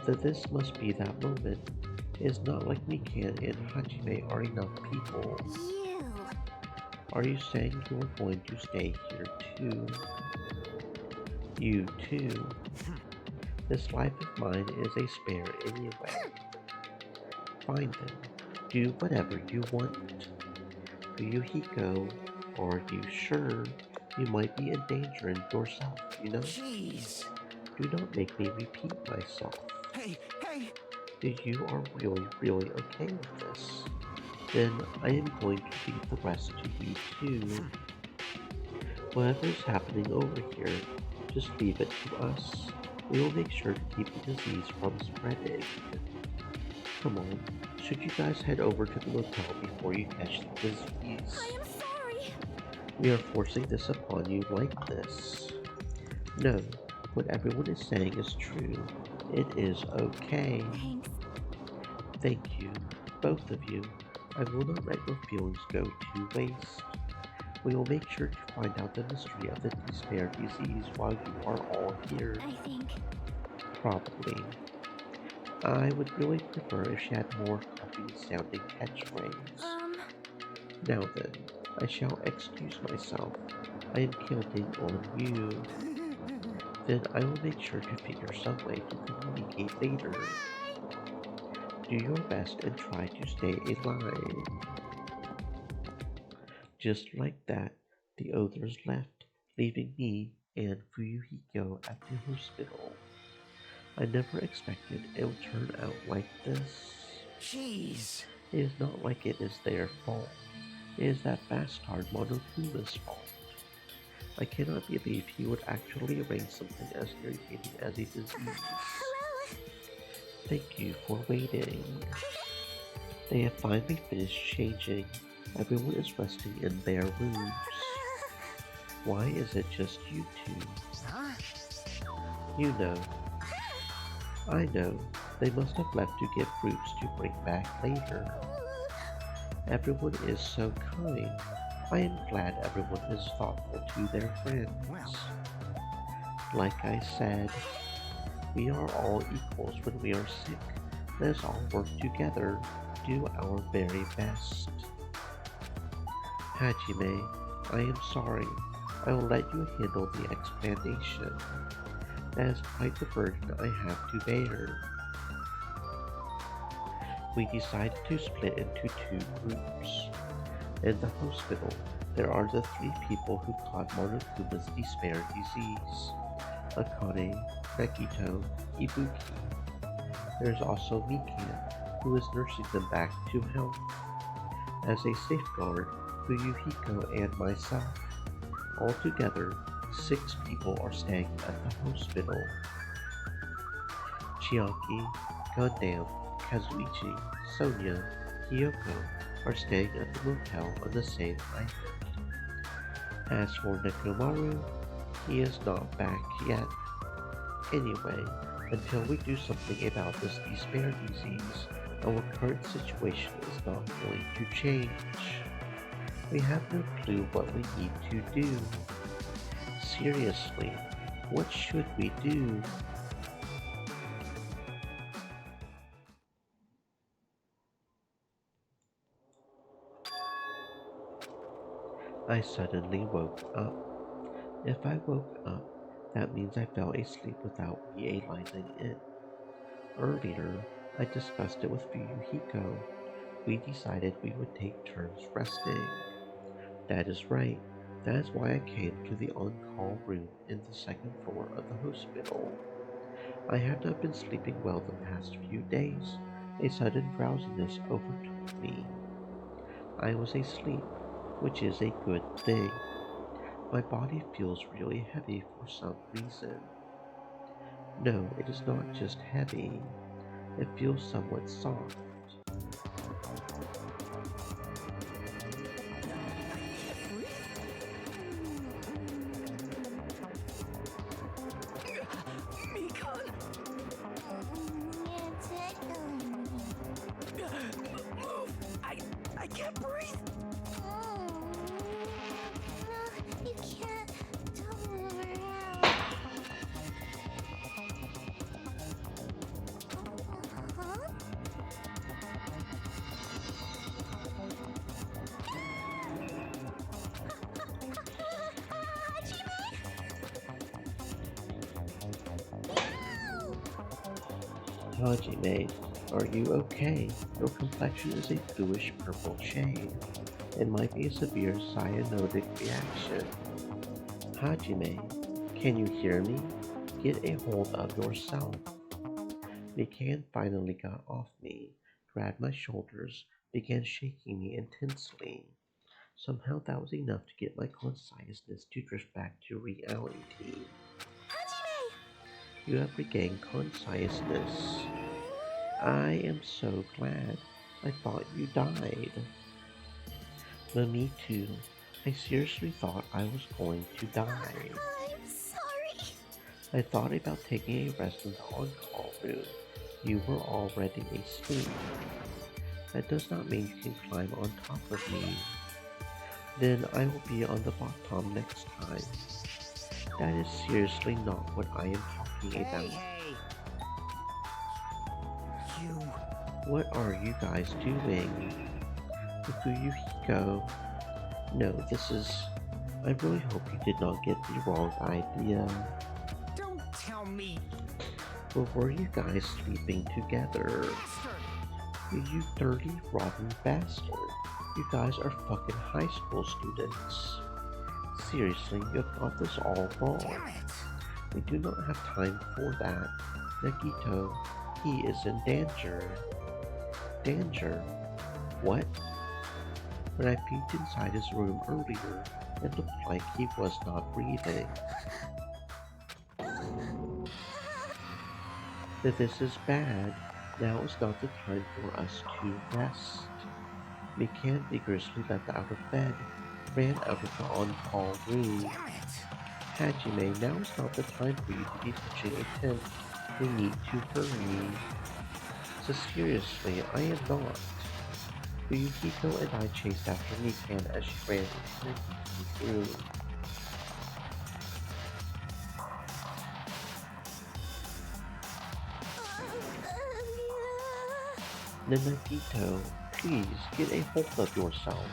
That this must be that moment. It is not like Mikan and Hajime are enough people. you. Are you saying you are going to stay here too? You too? This life of mine is a spare anyway. Fine then. Do whatever you want. Fuyuhiko, are you sure? You might be endangering yourself, you know? Jeez. Do not make me repeat myself. Hey, hey. If you are really okay with this, then I am going to leave the rest to you too. Whatever is happening over here, just leave it to us. We will make sure to keep the disease from spreading. Come on, should you guys head over to the motel before you catch the disease? I am sorry. We are forcing this upon you like this. No, what everyone is saying is true. It is okay. Thanks. Thank you, both of you. I will not let your feelings go to waste. We will make sure to find out the mystery of the despair disease while you are all here. I think. Probably. I would really prefer if she had more coffee-sounding catchphrase. Now then, I shall excuse myself. I am counting on you. Then I will make sure to figure some way to communicate later. Do your best and try to stay alive. Just like that, the others left, leaving me and Fuyuhiko at the hospital. I never expected it would turn out like this. Jeez. It is not like it is their fault. It is that bastard Monokuma's fault. I cannot believe he would actually arrange something as irritating as a disease. Hello. Thank you for waiting. They have finally finished changing. Everyone is resting in their rooms. Why is it just you two? Huh? You know. I know. They must have left to get fruits to bring back later. Everyone is so kind. I am glad everyone is thoughtful to their friends. Well. Like I said, we are all equals when we are sick. Let us all work together, do our very best. Hajime, I am sorry. I will let you handle the explanation. That is quite the burden I have to bear. We decided to split into 2 groups. In the hospital, there are the 3 people who caught Monokuma's despair disease. Akane, Nakito, Ibuki. There's also Mikan, who is nursing them back to health. As a safeguard, Fuyuhiko and myself. Altogether, 6 people are staying at the hospital. Chiaki, Gundam, Kazuichi, Sonia, Hiyoko are staying at the motel on the same island. As for Nekomaru, he is not back yet. Anyway, until we do something about this despair disease, our current situation is not going to change. We have no clue what we need to do. Seriously, what should we do? I suddenly woke up. If I woke up, that means I fell asleep without realizing it. Earlier, I discussed it with Fuyuhiko. We decided we would take turns resting. That is right. That is why I came to the on-call room in the second floor of the hospital. I had not been sleeping well the past few days. A sudden drowsiness overtook me. I was asleep, which is a good thing. My body feels really heavy for some reason. No, it is not just heavy. It feels somewhat soft. Mikan! Move! I can't breathe! No, you can't. Don't move around. Huh? Hajime, are you okay? Your complexion is a bluish purple shade. It might be a severe cyanotic reaction. Hajime, can you hear me? Get a hold of yourself. Mikan finally got off me, grabbed my shoulders, began shaking me intensely. Somehow that was enough to get my consciousness to drift back to reality. Hajime! You have regained consciousness. I am so glad. I thought you died. But me too. I seriously thought I was going to die. I'm sorry. I thought about taking a rest in the on-call room. You were already asleep. That does not mean you can climb on top of me. Then I will be on the bottom next time. That is seriously not what I am talking about. Hey! You... What are you guys doing? Fuyuhiko. No, this is... I really hope you did not get the wrong idea. Don't tell me! Or were you guys sleeping together? Bastard! You dirty, rotten bastard. You guys are fucking high school students. Seriously, you have got this all wrong. Damn it! We do not have time for that. Nagito, he is in danger. Danger? What? When I peeked inside his room earlier, it looked like he was not breathing. If this is bad, now is not the time for us to rest. Mikan vigorously leapt out of bed, ran out of the on-call room. Damn it! Hajime, now is not the time for you to be pitching a tent. We need to hurry. So seriously, I am not. Fuyuhiko and I chased after Mikan as she ran into Nagito's room. Nagito, please get a hold of yourself.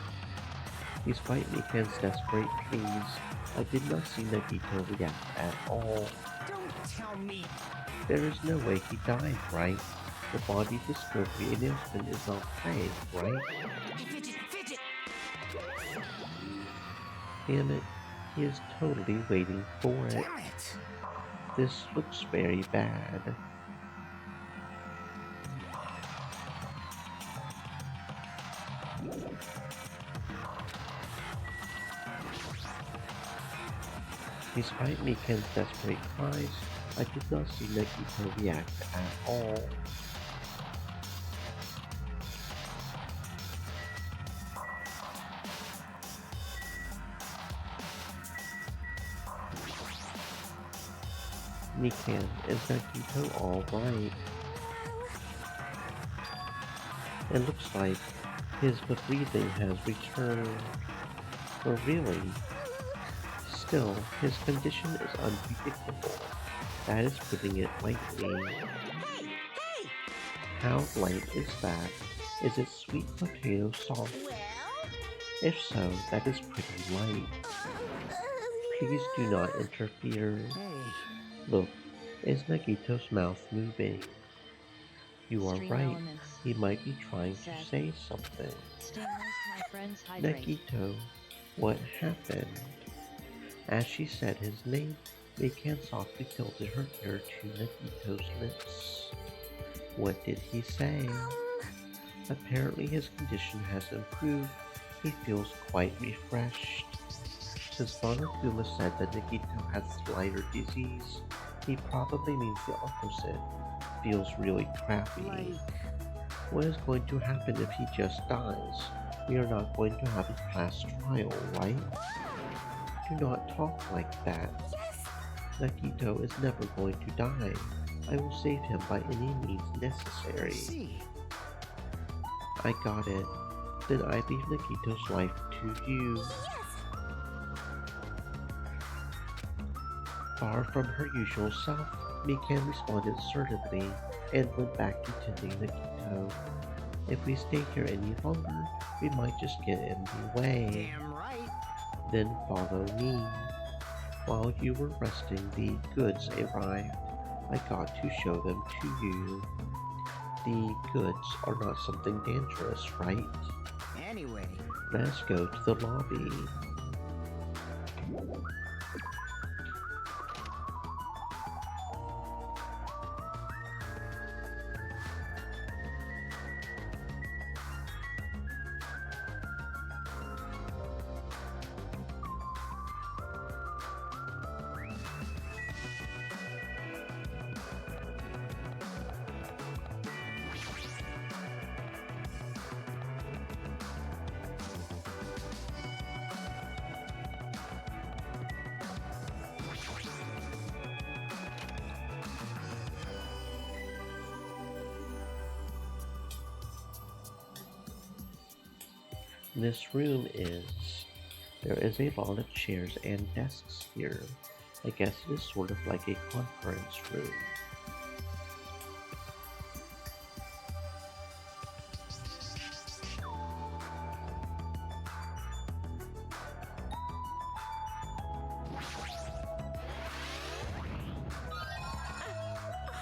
Despite Mikan's desperate pleas, I did not see Nagito react at all. Don't tell me! There is no way he died, right? The body discovery announcement is not playing, right? Fidget! Fidget! Damn it, he is totally waiting for it. Damn it! This looks very bad. Despite Mikan's desperate cries, I did not see Nagito react at all. Mikan, is Nagito alright? It looks like his breathing has returned. Or really? Still, his condition is unpredictable. That is putting it lightly. Hey! Hey! How light is that? Is it sweet potato sauce? Well? If so, that is pretty light. Please do not interfere. Hey. Look, is Nagito's mouth moving? You are Stream right. elements. He might be trying to Set. say something. Stay moist, my friends, hydrate. Nagito, what happened? As she said his name, Mikan softly tilted her ear to Nagito's lips. What did he say? Apparently his condition has improved. He feels quite refreshed. Since Monokuma said that Nagito has lighter disease, he probably means the opposite. Feels really crappy. What is going to happen if he just dies? We are not going to have a class trial, right? Do not talk like that. Nagito is never going to die. I will save him by any means necessary. See. I got it. Then I leave Nagito's life to you. Far from her usual self, Mikan responded assertively and went back to tending Nagito. If we stay here any longer, we might just get in the way. Damn right. Then follow me. While you were resting, the goods arrived. I got to show them to you. The goods are not something dangerous, right? Anyway. Let's go to the lobby. This room there is a lot of chairs and desks here. I guess it is sort of like a conference room.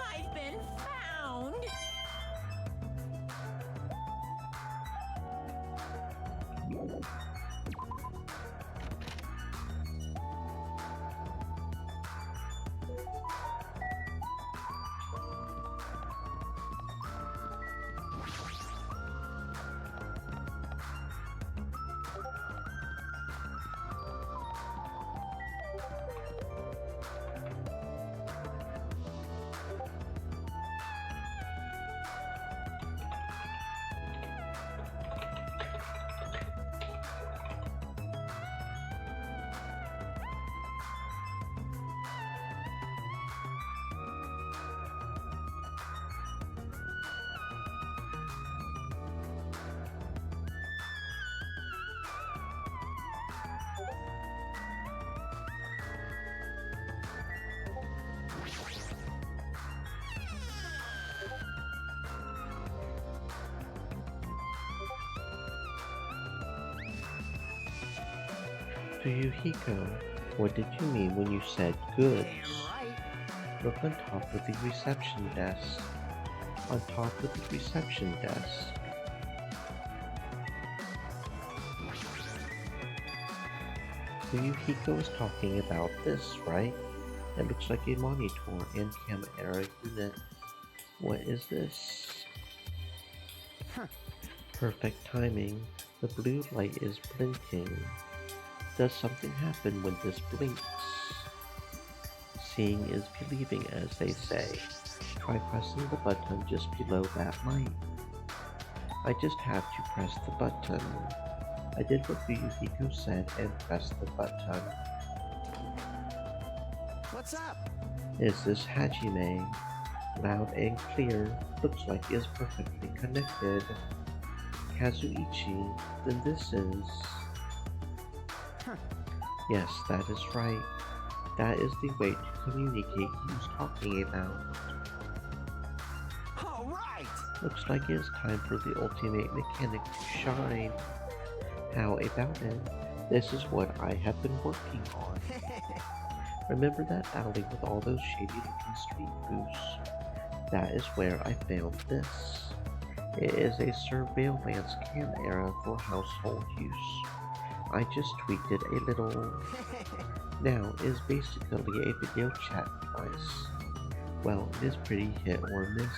I've been found. Fuyuhiko, what did you mean when you said goods? Damn right. Look on top of the reception desk. On top of the reception desk. Fuyuhiko is talking about this, right? It looks like a monitor and camera unit. What is this? Huh. Perfect timing. The blue light is blinking. Does something happen when this blinks? Seeing is believing, as they say. Try pressing the button just below that light. I just have to press the button. I did what Yukiko said and pressed the button. What's up? Is this Hajime? Loud and clear. Looks like he is perfectly connected. Kazuichi, then this is... Yes, that is right. That is the way to communicate he was talking about. Alright! Looks like it is time for the ultimate mechanic to shine. How about it? This is what I have been working on. Remember that alley with all those shady looking street booths? That is where I found this. It is a surveillance camera for household use. I just tweaked it a little. Now it is basically a video chat device. Well, it is pretty hit or miss.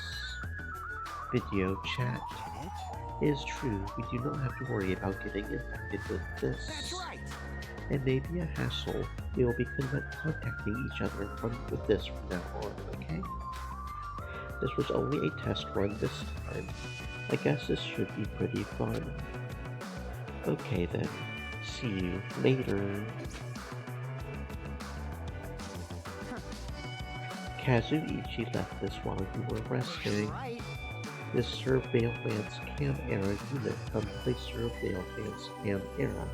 Video chat. It is true, we do not have to worry about getting infected with this. That's right! It may be a hassle. We will be contacting each other with this from now on, okay? This was only a test run this time. I guess this should be pretty fun. Okay then. See you later. Kazuichi left this while you were resting. Right. This surveillance cam era unit comes with a surveillance cam era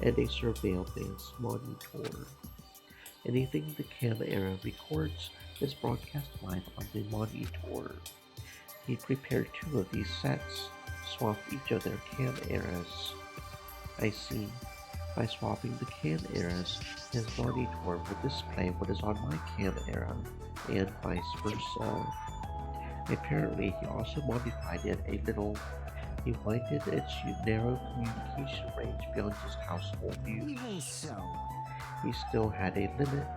and a surveillance monitor. Anything the cam era records is broadcast live on the monitor. He prepared 2 of these sets, swapped each of their cam eras. I see. By swapping the cam eras, his monitor will display what is on my cam era, and vice versa. Apparently, he also modified it a little. He widened its narrow communication range beyond his household use. Even so. He still had a limit.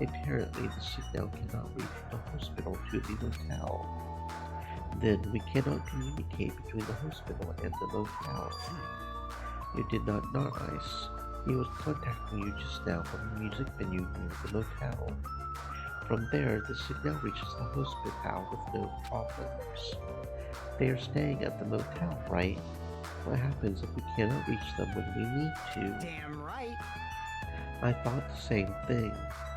Apparently, the signal cannot reach the hospital to the motel. Then we cannot communicate between the hospital and the motel. You did not know Ice. He was contacting you just now from the music venue near the motel. From there, the signal reaches the hospital with no problems. They are staying at the motel, right? What happens if we cannot reach them when we need to? Damn right! I thought the same thing.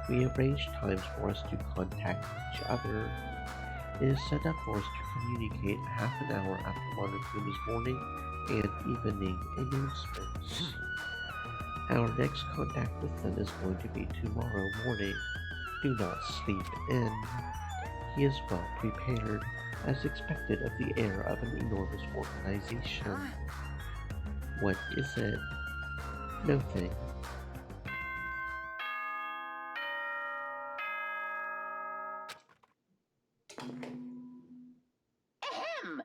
We arranged times for us to contact each other. It is set up for us to communicate half an hour after Monokuma's morning and evening announcements. Our next contact with them is going to be tomorrow morning. Do not sleep in. He is well prepared, as expected of the heir of an enormous organization. What is it? Nothing. Ahem!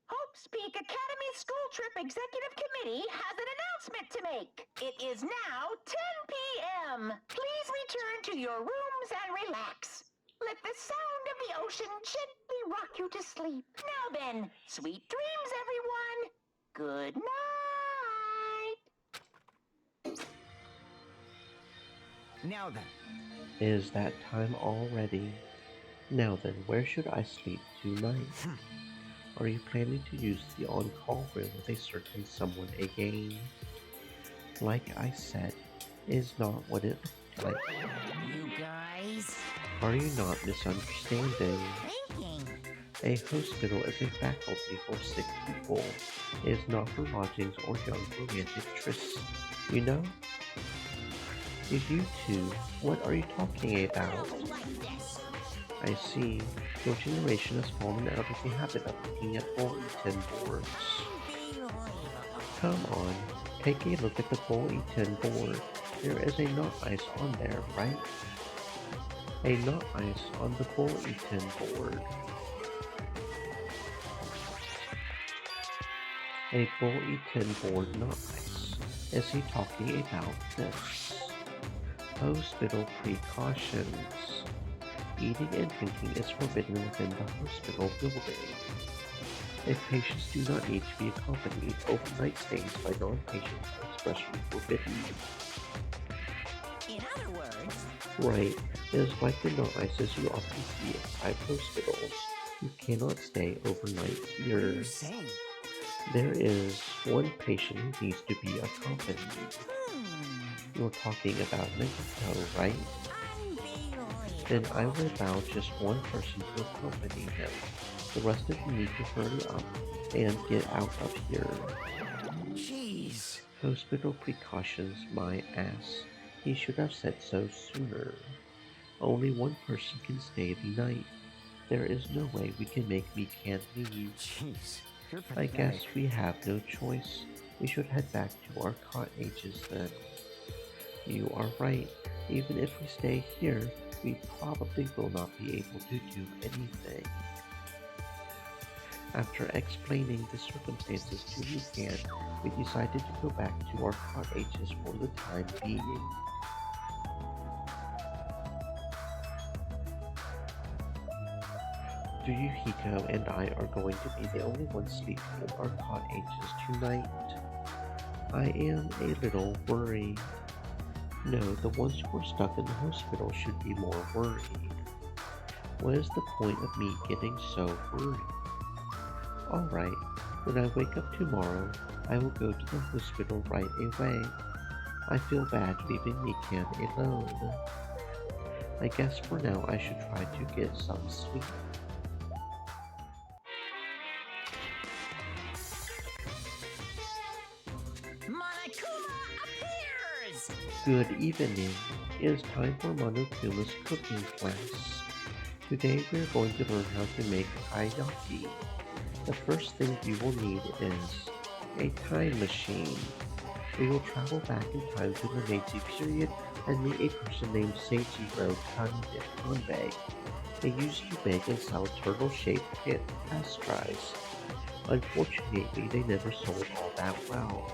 Hope's Peak Academy School Trip Executive Committee has an announcement to make. It is now 10 p.m. Please return to your rooms and relax. Let the sound of the ocean gently rock you to sleep. Now then, sweet dreams, everyone. Good night. Now then. Is that time already? Now then, where should I sleep tonight? Are you planning to use the on-call room with a certain someone again? Like I said, is not what it looked like. You guys? Are you not misunderstanding? Thinking. A hospital is a faculty for sick people. It is not for lodgings or young romantic trysts, you know? You two, what are you talking about? I see. Your generation has fallen out of the habit of looking at bulletin boards. Come on, take a look at the bulletin board. There is a not ice on there, right? A not ice on the bulletin board. A bulletin board not ice. Is he talking about this? Hospital precautions. Eating and drinking is forbidden within the hospital building. and patients do not need to be accompanied. Overnight stays by non-patients are expressly forbidden. In other words, Right, it is like the noises you often see inside hospitals. You cannot stay overnight What are here. you saying? There is one patient who needs to be accompanied. You're talking about Mexico, right? unbelievable. Then I will allow just one person to accompany him. The rest of you need to hurry up and get out of here. Jeez. Hospital precautions, my ass. He should have said so sooner. Only one person can stay the night. There is no way we can make Mikan leave. Jeez. You're I pathetic. guess we have no choice. We should head back to our cottages then. You are right. Even if we stay here, we probably will not be able to do anything. After explaining the circumstances to Mikan, we decided to go back to our cottages for the time being. Ryuhiko and I are going to be the only ones sleeping in our cottages tonight. I am a little worried. No, the ones who are stuck in the hospital should be more worried. What is the point of me getting so worried? Alright, when I wake up tomorrow, I will go to the hospital right away. I feel bad leaving Mikan alone. I guess for now I should try to get some sleep. Monokuma appears! Good evening. It is time for Monokuma's cooking class. Today we are going to learn how to make taiyaki. The first thing we will need is a time machine. We will travel back in time to the Meiji period and meet a person named Seijiro Kanbei. They used to bake and sell turtle-shaped pastries. Unfortunately, they never sold all that well.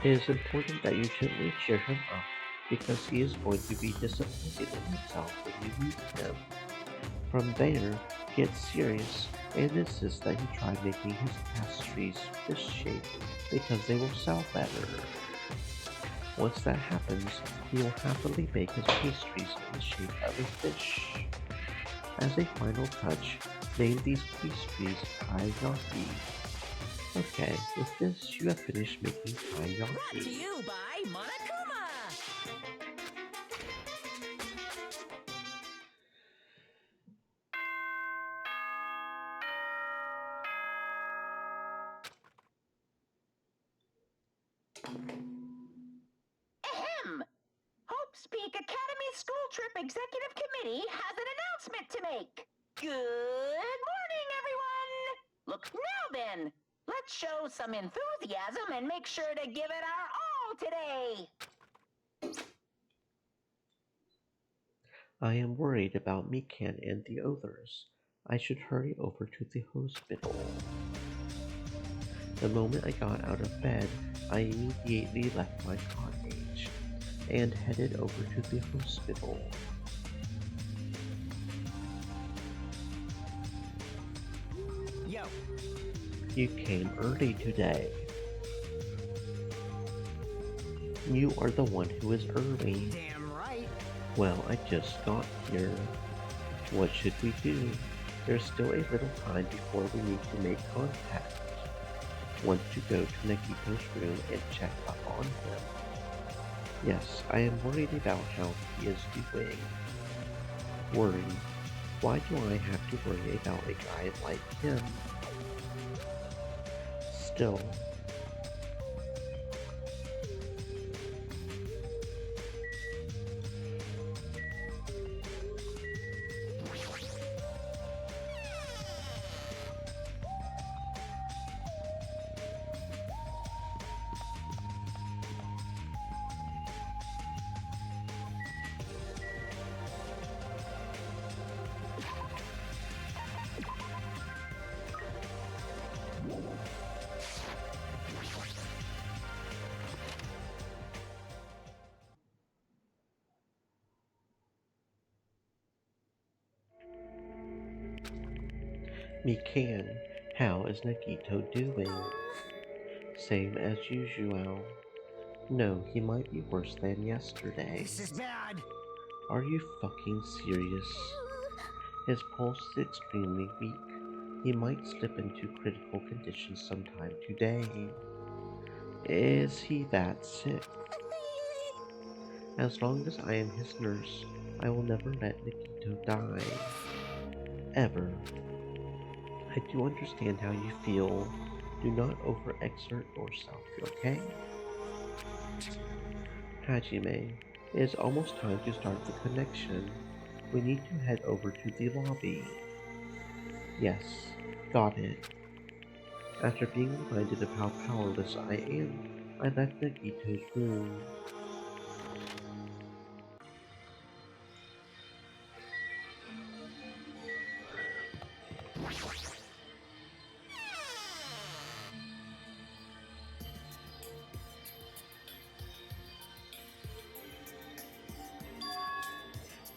It is important that you gently cheer him up because he is going to be disappointed in himself when you meet him. From there, get serious and insist that he try making his pastries fish-shaped because they will sell better. Once that happens, he will happily bake his pastries in the shape of a fish. As a final touch, name these pastries taiyaki. Okay, with this you have finished making Brought to taiyaki. you by Monokuma! Ahem! Hope's Peak Academy School Trip Executive Committee has an announcement to make. Good morning, everyone! Look now then, let's show some enthusiasm and make sure to give it our all today. I am worried about Mikan and the others. I should hurry over to the hospital. The moment I got out of bed, I immediately left my cottage and headed over to the hospital. Yo. You came early today. You are the one who is early. Damn right. Well, I just got here. What should we do? There's still a little time before we need to make contact. Want to go to Nagito's room and check up on him. Yes, I am worried about how he is doing. Worried? Why do I have to worry about a guy like him? Still, Mikan, how is Nagito doing? Same as usual. No, he might be worse than yesterday. This is bad. Are you fucking serious? His pulse is extremely weak. He might slip into critical condition sometime today. Is he that sick? As long as I am his nurse, I will never let Nikito die. Ever. I do understand how you feel. Do not overexert yourself, okay? Hajime, it is almost time to start the connection. We need to head over to the lobby. Yes, got it. After being reminded of how powerless I am, I left Nagito's room.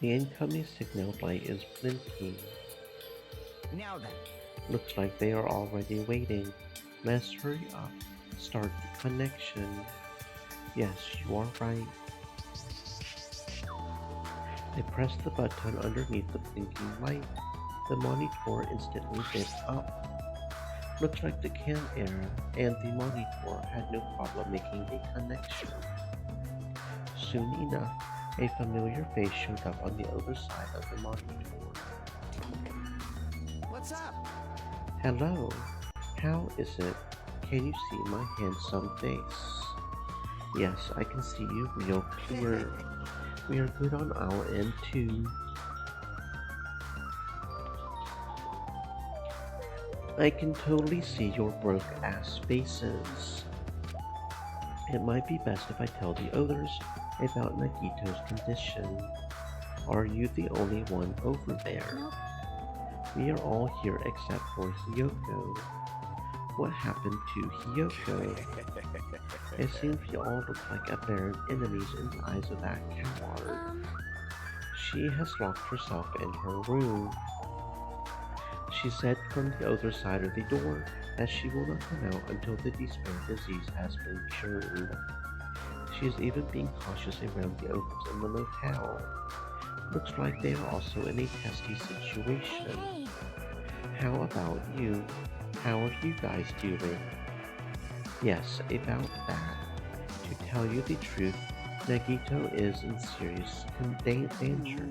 The incoming signal light is blinking. Now then. Looks like they are already waiting. Let's hurry up. Start the connection. Yes, you are right. I press the button underneath the blinking light. The monitor instantly lit up. Looks like the camera and the monitor had no problem making a connection. Soon enough, a familiar face showed up on the other side of the monitor. What's up? Hello, how is it? Can you see my handsome face? Yes, I can see you real clear. We are good on our end too. I can totally see your broke ass faces. It might be best if I tell the others about Nagito's condition. Are you the only one over there? Nope. We are all here except for Hiyoko. What happened to Hiyoko? It seems we all look like apparent enemies in the eyes of that coward. She has locked herself in her room. She said from the other side of the door that she will not come out until the despair disease has been cured. She is even being cautious around the others in the motel. Looks like they are also in a testy situation. Hey. How about you? How are you guys doing? Yes, about that. To tell you the truth, Nagito is in serious danger.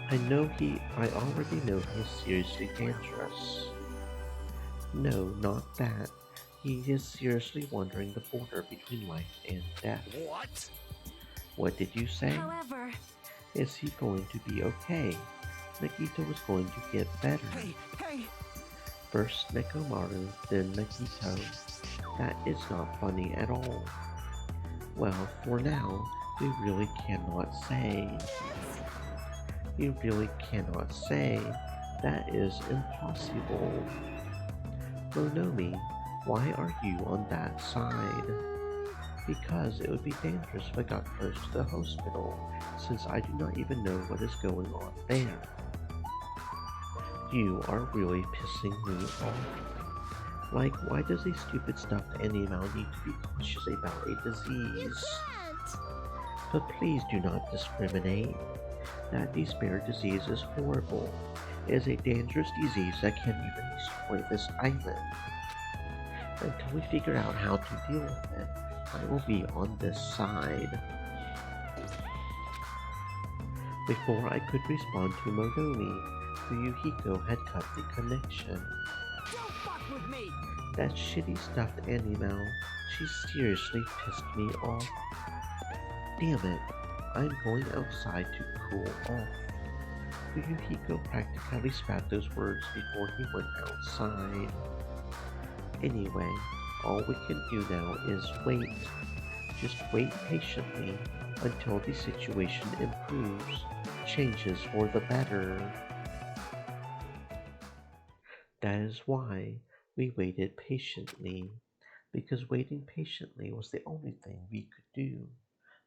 I already know he is seriously dangerous. No, not that. He is seriously wandering the border between life and death. What? What did you say? However, Is he going to be okay? Nagito is going to get better. Hey! First Nekomaru, then Nagito. That is not funny at all. Well, for now, we really cannot say. You really cannot say. That is impossible. Monomi, why are you on that side? Because it would be dangerous if I got close to the hospital, since I do not even know what is going on there. You are really pissing me off. Like, why does a stupid stuffed animal need to be cautious about a disease? But please do not discriminate. That despair disease is horrible. It is a dangerous disease that can even destroy this island. Until we figure out how to deal with it, I will be on this side. Before I could respond to Monomi, Fuyuhiko had cut the connection. Don't fuck with me! That shitty stuffed animal, she seriously pissed me off. Damn it, I'm going outside to cool off. Fuyuhiko practically spat those words before he went outside. Anyway, all we can do now is wait. Just wait patiently until the situation improves, changes for the better. That is why we waited patiently, because waiting patiently was the only thing we could do.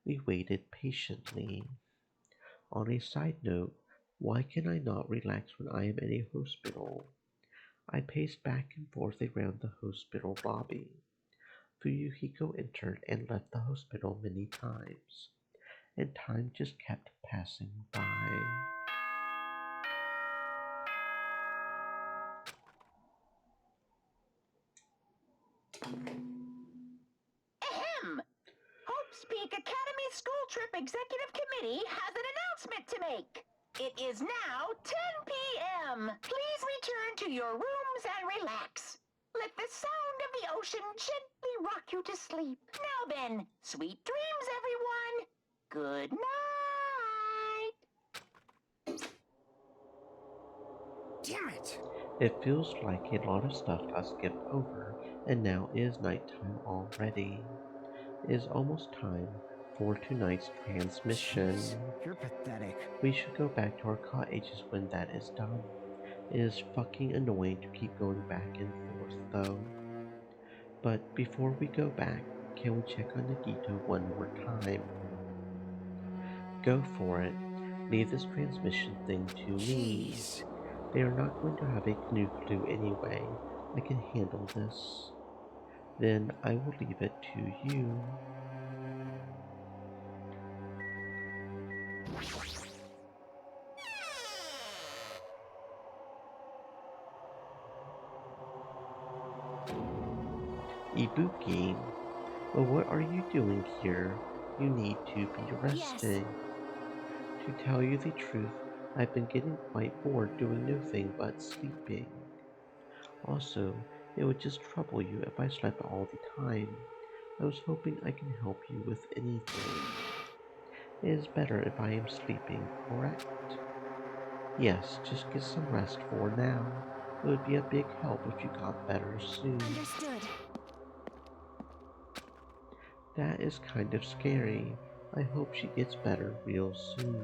We waited patiently. On a side note, Why can I not relax when I am in a hospital? I paced back and forth around the hospital lobby. Fuyuhiko entered and left the hospital many times, and time just kept passing by. Ahem! Hope's Peak Academy School Trip Executive Committee has an announcement to make. It is now 10 p.m. Please return to your rooms and relax. Let the sound of the ocean gently rock you to sleep. Now then, sweet dreams, everyone. Good night. Damn it! It feels like a lot of stuff got skipped over, and now it is nighttime already. It is almost time for tonight's transmission. Jeez, you're pathetic. We should go back to our cottages when that is done. It is fucking annoying to keep going back and forth, though. But before we go back, can we check on Nagito one more time? Go for it. Leave this transmission thing to me. Jeez. They are not going to have a clue anyway. I can handle this. Then I will leave it to you. Ibuki, well, what are you doing here? You need to be resting. To tell you the truth, I've been getting quite bored doing nothing but sleeping. Also, it would just trouble you if I slept all the time. I was hoping I can help you with anything. It is better if I am sleeping, correct? Yes, just get some rest for now. It would be a big help if you got better soon. Understood. That is kind of scary. I hope she gets better real soon.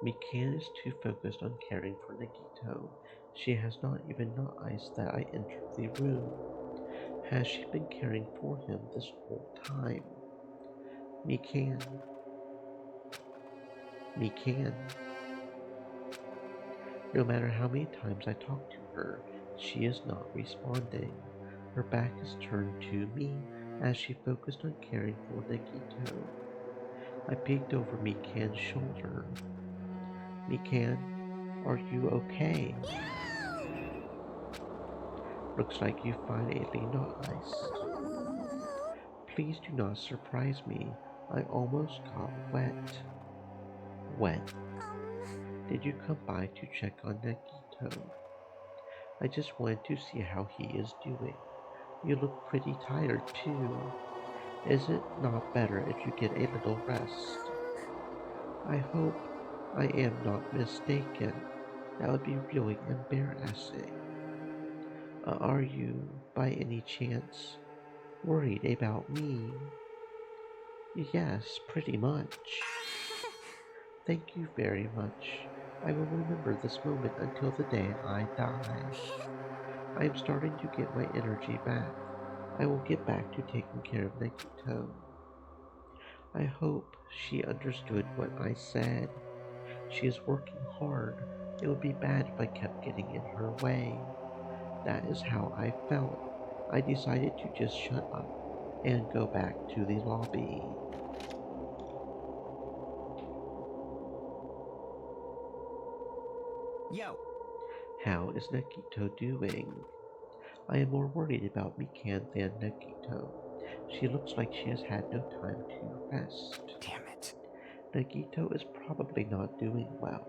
Mikan is too focused on caring for Nagito. She has not even noticed that I entered the room. Has she been caring for him this whole time? Mikan. Mikan. No matter how many times I talk to her, she is not responding. Her back is turned to me as she focused on caring for Nagito. I peeked over Mikan's shoulder. Mikan, are you okay? Looks like you finally noticed. Please do not surprise me. I almost got wet. Wet? Did you come by to check on Nagito? I just wanted to see how he is doing. You look pretty tired too. Is it not better if you get a little rest? I hope I am not mistaken. That would be really embarrassing. Are you, by any chance, worried about me? Yes, pretty much. Thank you very much. I will remember this moment until the day I die. I am starting to get my energy back. I will get back to taking care of Nagito. I hope she understood what I said. She is working hard. It would be bad if I kept getting in her way. That is how I felt. I decided to just shut up and go back to the lobby. Yo. How is Nagito doing? I am more worried about Mikan than Nagito. She looks like she has had no time to rest. Damn it. Nagito is probably not doing well.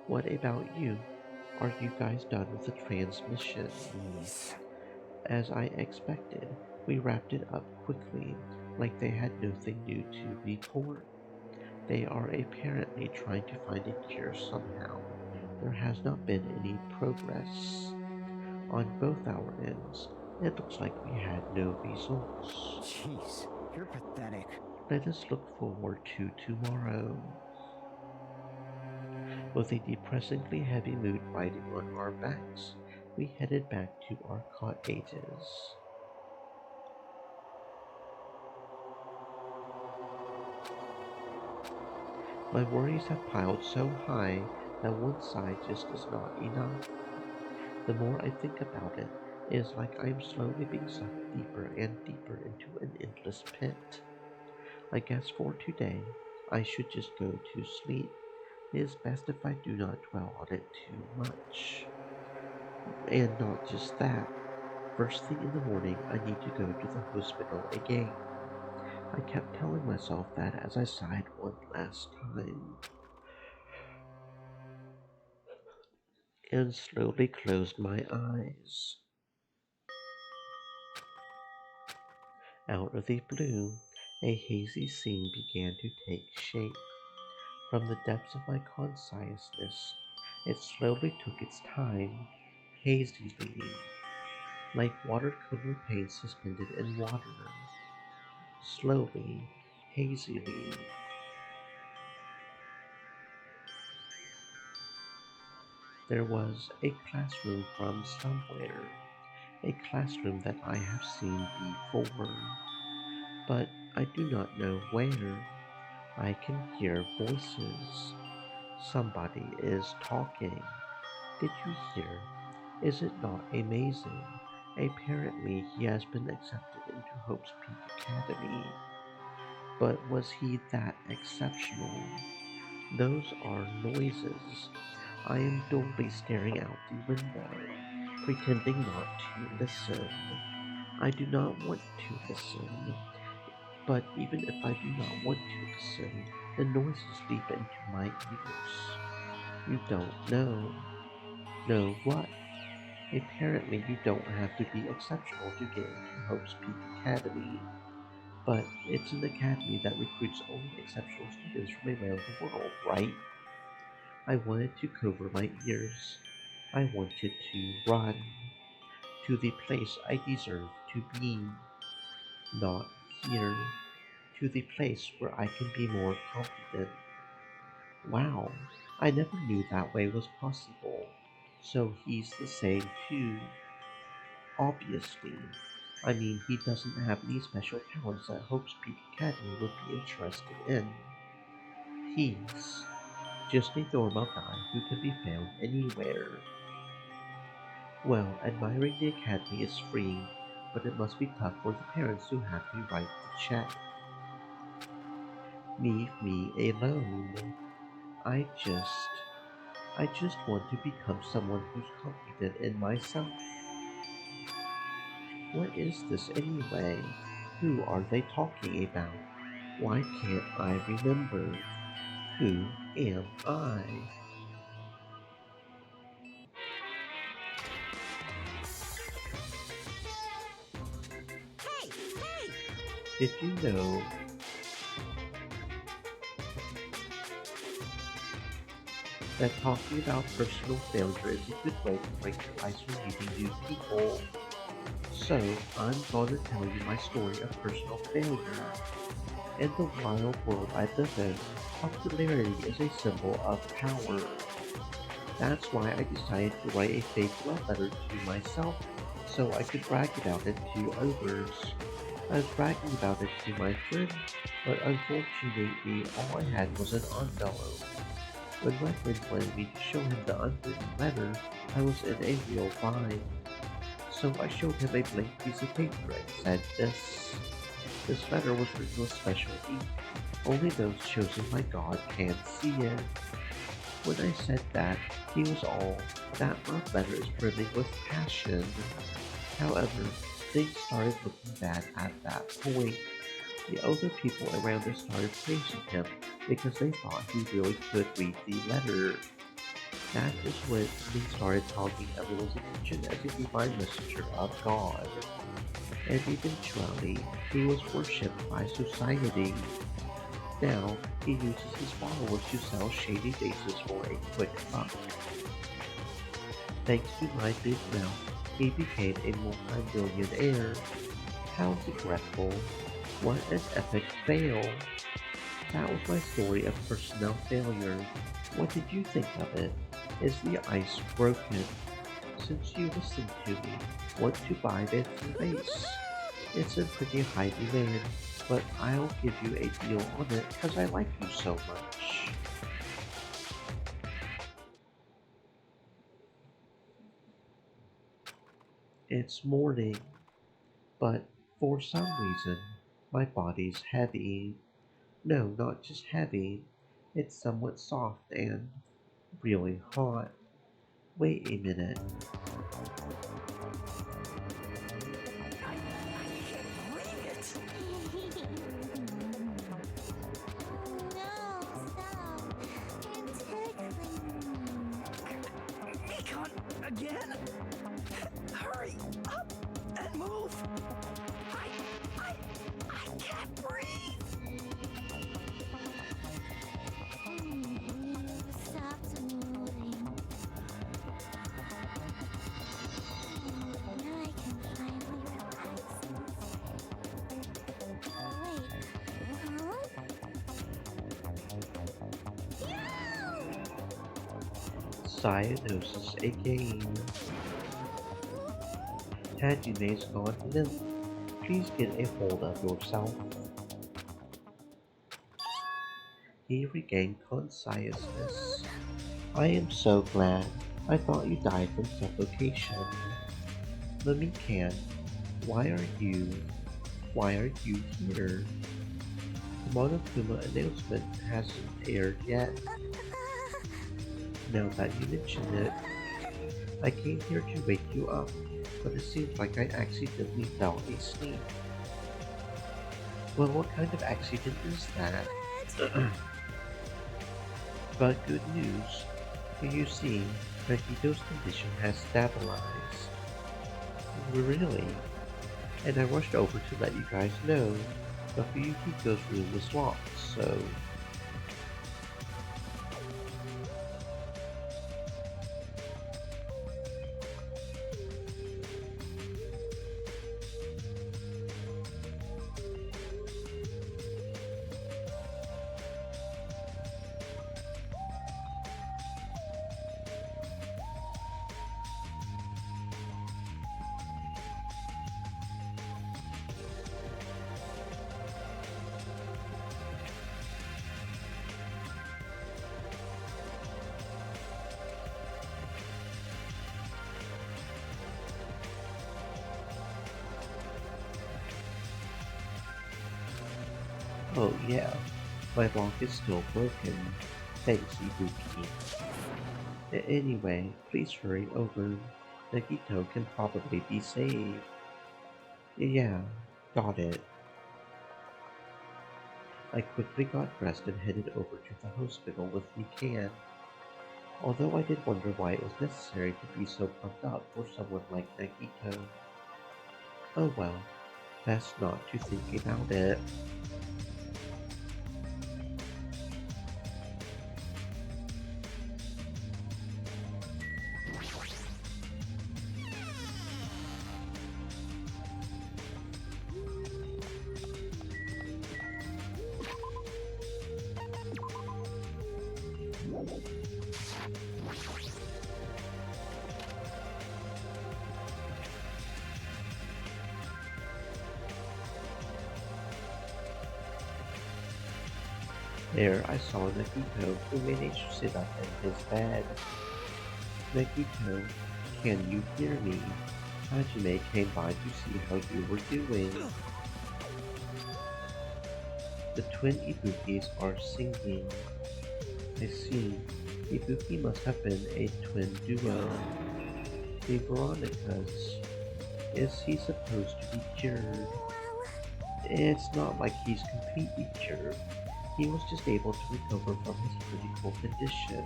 What about you? Are you guys done with the transmission? Jeez. As I expected, we wrapped it up quickly, like they had nothing new to report. They are apparently trying to find a cure somehow. There has not been any progress. On both our ends, it looks like we had no results. Jeez, you're pathetic. Let us look forward to tomorrow. With a depressingly heavy mood riding on our backs, we headed back to our cottages. My worries have piled so high that one side just is not enough. The more I think about it, it is like I am slowly being sucked deeper and deeper into an endless pit. I guess for today, I should just go to sleep. It is best if I do not dwell on it too much. And not just that. First thing in the morning, I need to go to the hospital again. I kept telling myself that as I sighed one last time, and slowly closed my eyes. Out of the blue, a hazy scene began to take shape. From the depths of my consciousness, it slowly took its time, hazily, like watercolor paint suspended in water. Slowly, hazily. There was a classroom from somewhere, a classroom that I have seen before, but I do not know where. I can hear voices. Somebody is talking. Did you hear? Is it not amazing? Apparently he has been accepted into Hope's Peak Academy. But was he that exceptional? Those are noises. I am dully staring out the window, pretending not to listen. I do not want to listen. But even if I do not want to listen, the noises leap into my ears. You don't know. Know what? Apparently you don't have to be exceptional to get into Hope's Peak Academy. But it's an academy that recruits only exceptional students from around the world, right? I wanted to cover my ears. I wanted to run to the place I deserve to be. Not here. To the place where I can be more confident. Wow, I never knew that way was possible. So he's the same too. Obviously. I mean, he doesn't have any special talents that Hope's Peak Academy would be interested in. He's just a normal guy who can be found anywhere. Well, admiring the Academy is freeing, but it must be tough for the parents who have to write the check. Leave me alone. I just want to become someone who's confident in myself. What is this anyway? Who are they talking about? Why can't I remember? Who am I? Hey, hey! Did you know that talking about personal failure is a good way to break the ice when meeting new people? So, I'm gonna tell you my story of personal failure. In the wild world I live in, popularity is a symbol of power. That's why I decided to write a fake love letter to myself, so I could brag about it to others. I was bragging about it to my friend, but unfortunately all I had was an envelope. When my friend wanted me to show him the unwritten letter, I was in a real bind. So I showed him a blank piece of paper and said this. This letter was written with special ink. Only those chosen by God can see it. When I said that, he was all, that love letter is brimming with passion. However, things started looking bad at that point. The other people around us started praising him because they thought he really could read the letter. That is when he started talking everyone's attention as a divine messenger of God. And eventually, he was worshipped by society. Now, he uses his followers to sell shady faces for a quick buck. Thanks to my big mouth, he became a multi-billionaire. How regretful. What an epic fail. That was my story of personnel failure. What did you think of it? Is the ice broken? Since you listened to me, want to buy it from base? It's in pretty high demand, but I'll give you a deal on it because I like you so much. It's morning, but for some reason, my body's heavy. No, not just heavy, it's somewhat soft and really hot. Wait a minute. I can't believe it. No, stop. It's tickling. Econ again? Hurry up and move. I, I, I can't breathe. Stop moving. Now I can finally relax. Cyanosis again. Hajime's gone limp. Please get a hold of yourself. He regained consciousness. I am so glad. I thought you died from suffocation. Mimikan, why are you here? The Monokuma announcement hasn't aired yet. Now that you mention it, I came here to wake you up, but it seems like I accidentally fell asleep. Well, what kind of accident is that? But good news. You see, Magito's condition has stabilized. Really? And I rushed over to let you guys know, but Yukiko's room was locked, so... Oh yeah, my lock is still broken. Thanks, Ibuki. Anyway, please hurry over. Nagito can probably be saved. Yeah, got it. I quickly got dressed and headed over to the hospital with Mikan. Although I did wonder why it was necessary to be so pumped up for someone like Nagito. Oh well, best not to think about it. There I saw Nagito, who managed to sit up in his bed. Nagito, can you hear me? Hajime came by to see how you were doing. The twin Ibukis are singing. I see. Ibuki must have been a twin duo. The Veronicas. Is he supposed to be cured? It's not like he's completely cured. He was just able to recover from his critical condition.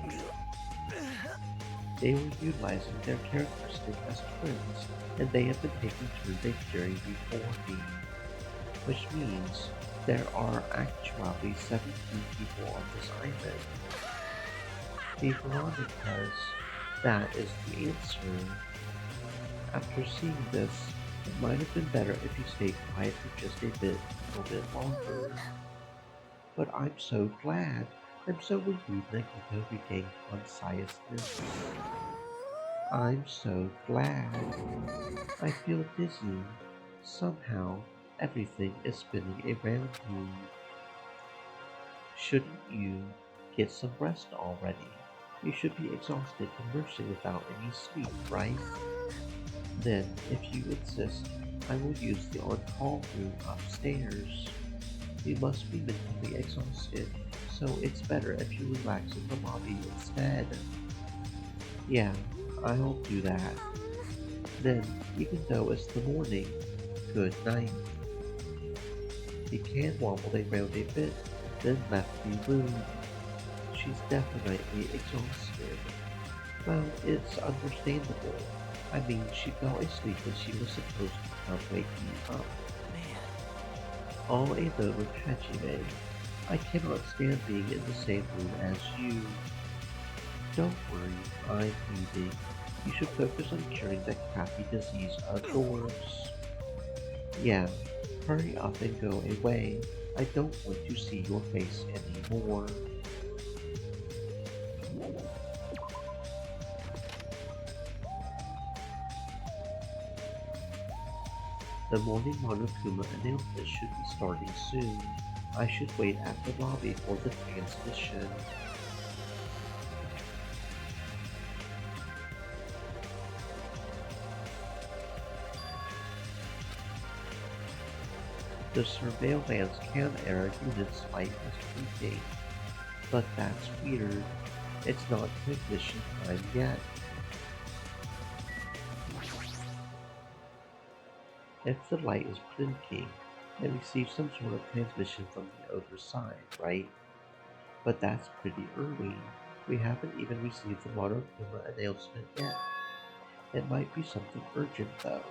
They were utilizing their characteristic as twins, and they have been taking turns appearing before me. Which means there are actually 17 people on this island. The Veronicas, that is the answer. After seeing this, it might have been better if you stayed quiet for just a little bit longer. But I'm so glad. I'm so relieved Nagito regained consciousness. I'm so glad. I feel dizzy. Somehow, everything is spinning around me. Shouldn't you get some rest already? You should be exhausted from nursing without any sleep, right? Then, if you insist, I will use the on-call room upstairs. You must be mentally exhausted, so it's better if you relax in the lobby instead. Yeah, I'll do that. Then, even though it's the morning, good night. He can wobbled around a bit, then left the room. She's definitely exhausted. Well, it's understandable. I mean, she fell asleep when she was supposed to come wake me up. All a load of Hajime. I cannot stand being in the same room as you. Don't worry, I'm leaving. You should focus on curing that crappy disease of yours. Yeah, hurry up and go away. I don't want to see your face anymore. The morning Monokuma announcement should be starting soon. I should wait at the lobby for the transmission. The surveillance camera unit's light is blinking. But that's weird. It's not transmission time yet. If the light is blinking, it receives some sort of transmission from the other side, right? But that's pretty early. We haven't even received the Monokuma announcement yet. It might be something urgent though.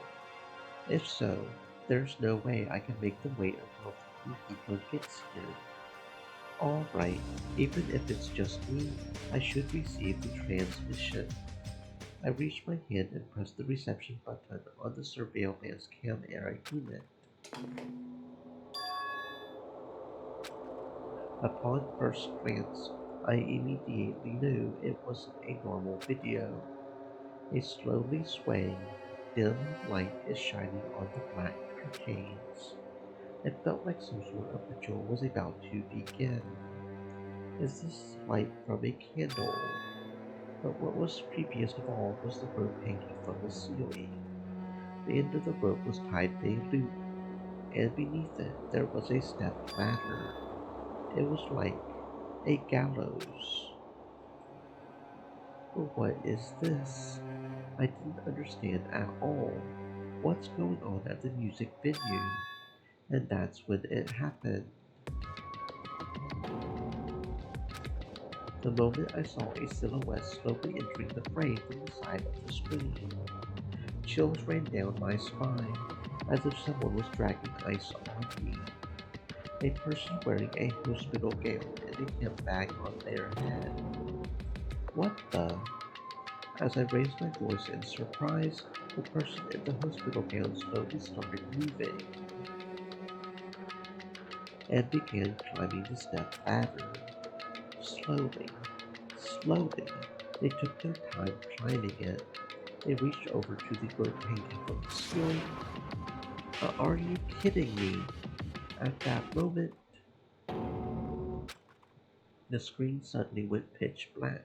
If so, there's no way I can make them wait until Yukiko gets here. Alright, even if it's just me, I should receive the transmission. I reach my hand and press the reception button on the surveillance camera unit. Upon first glance, I immediately knew it wasn't a normal video. A slowly swaying, dim light is shining on the black curtains. It felt like some sort of ritual was about to begin. Is this light from a candle? But what was creepiest of all was the rope hanging from the ceiling. The end of the rope was tied to a loop, and beneath it there was a stepped ladder. It was like a gallows. What is this? I didn't understand at all. What's going on at the music venue? And that's when it happened. The moment I saw a silhouette slowly entering the frame from the side of the screen, chills ran down my spine as if someone was dragging ice on me. A person wearing a hospital gown and a hemp bag on their head. What the? As I raised my voice in surprise, the person in the hospital gown slowly started moving and began climbing the step ladder. Slowly, slowly, they took their time climbing it. They reached over to the rope hanging from the ceiling. Are you kidding me? At that moment, the screen suddenly went pitch black,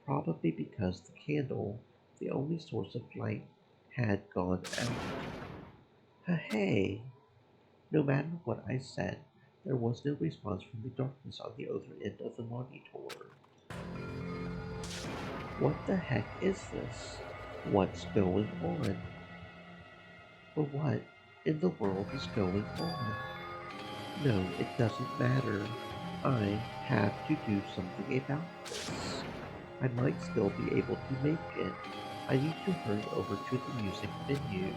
probably because the candle, the only source of light, had gone out. Hey! No matter what I said, there was no response from the darkness on the other end of the monitor. What the heck is this? What's going on? Or what in the world is going on? No, it doesn't matter. I have to do something about this. I might still be able to make it. I need to hurry over to the music venue.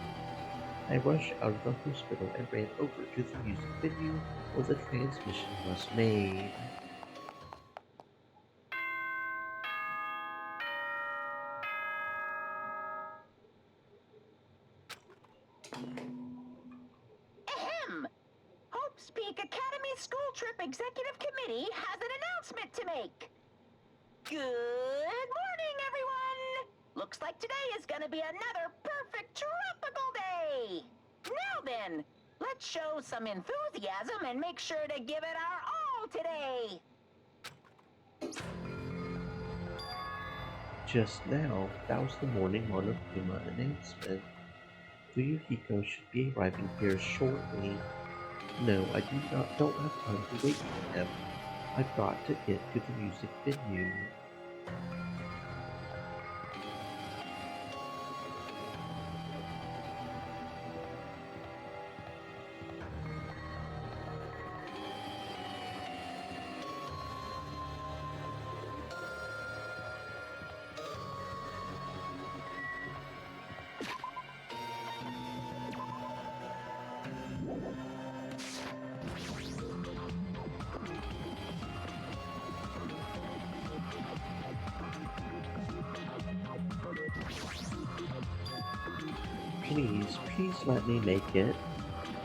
I rushed out of the hospital and ran over to the music venue where the transmission was made. Ahem! Hope's Peak Academy's school trip executive committee has an announcement to make. Good morning, everyone! Looks like today is gonna be another perfect tropical day! Now then, let's show some enthusiasm and make sure to give it our all today! Just now, that was the morning Monokuma announcement. Fuyuhiko should be arriving here shortly. No, I don't have time to wait for him. I've got to get to the music venue. Please let me make it.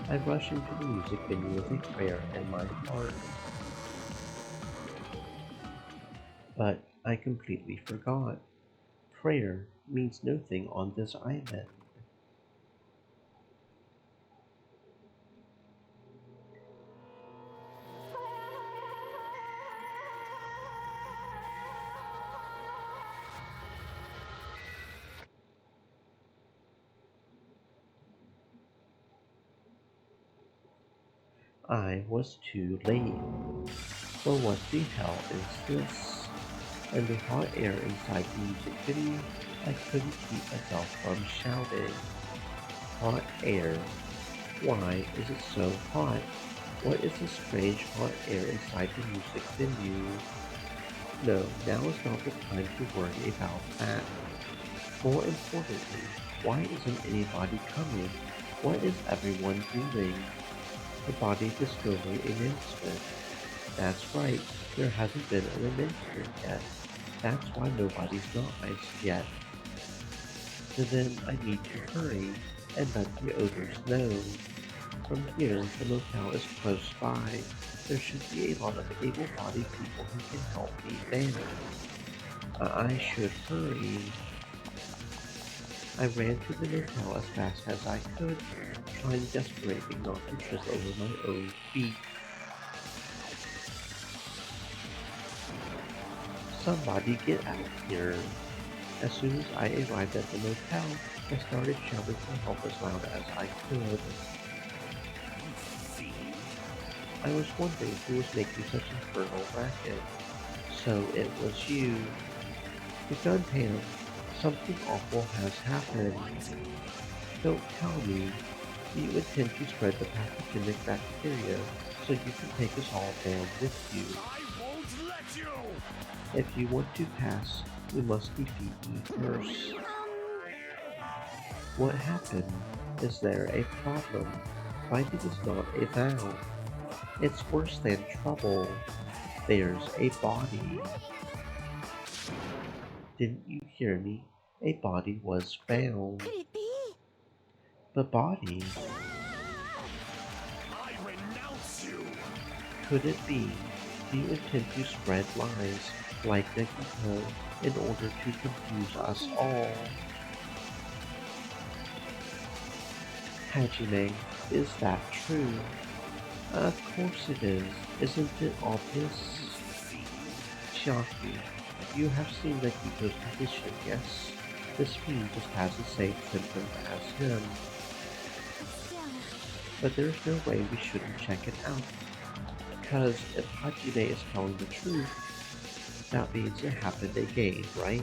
I rush into the music venue with a prayer in my heart. But I completely forgot. Prayer means nothing on this island. I was too late. Well, what the hell is this? In the hot air inside the music venue, I couldn't keep myself from shouting. Hot air? Why is it so hot? What is this strange hot air inside the music venue? No, now is not the time to worry about that. More importantly, why isn't anybody coming? What is everyone doing? The body discovery announcement. That's right, there hasn't been an announcement yet. That's why nobody's noticed yet. So then I need to hurry and let the others know. From here, the motel is close by. There should be a lot of able-bodied people who can help me there. I should hurry. I ran to the motel as fast as I could, trying desperately not to trip over my own feet. Somebody get out here. As soon as I arrived at the motel, I started shouting for help as loud as I could. I was wondering who was making such an infernal racket. So it was you. Gunpam, something awful has happened. Don't tell me. You intend to spread the pathogenic bacteria so you can take us all down with you. I won't let you! If you want to pass, you must defeat me first. What happened? Is there a problem? Fighting is not a vow. It's worse than trouble. There's a body. Didn't you hear me? A body was found. Could it be? The body? I renounce you! Could it be? Do you intend to spread lies like Nekiko in order to confuse us all? Hajime, is that true? Of course it is. Isn't it obvious? Chiaki, you have seen Nekiko's condition, yes? This fiend just has the same symptoms as him. But there's no way we shouldn't check it out. Because if Hajime is telling the truth, that means it happened again, right?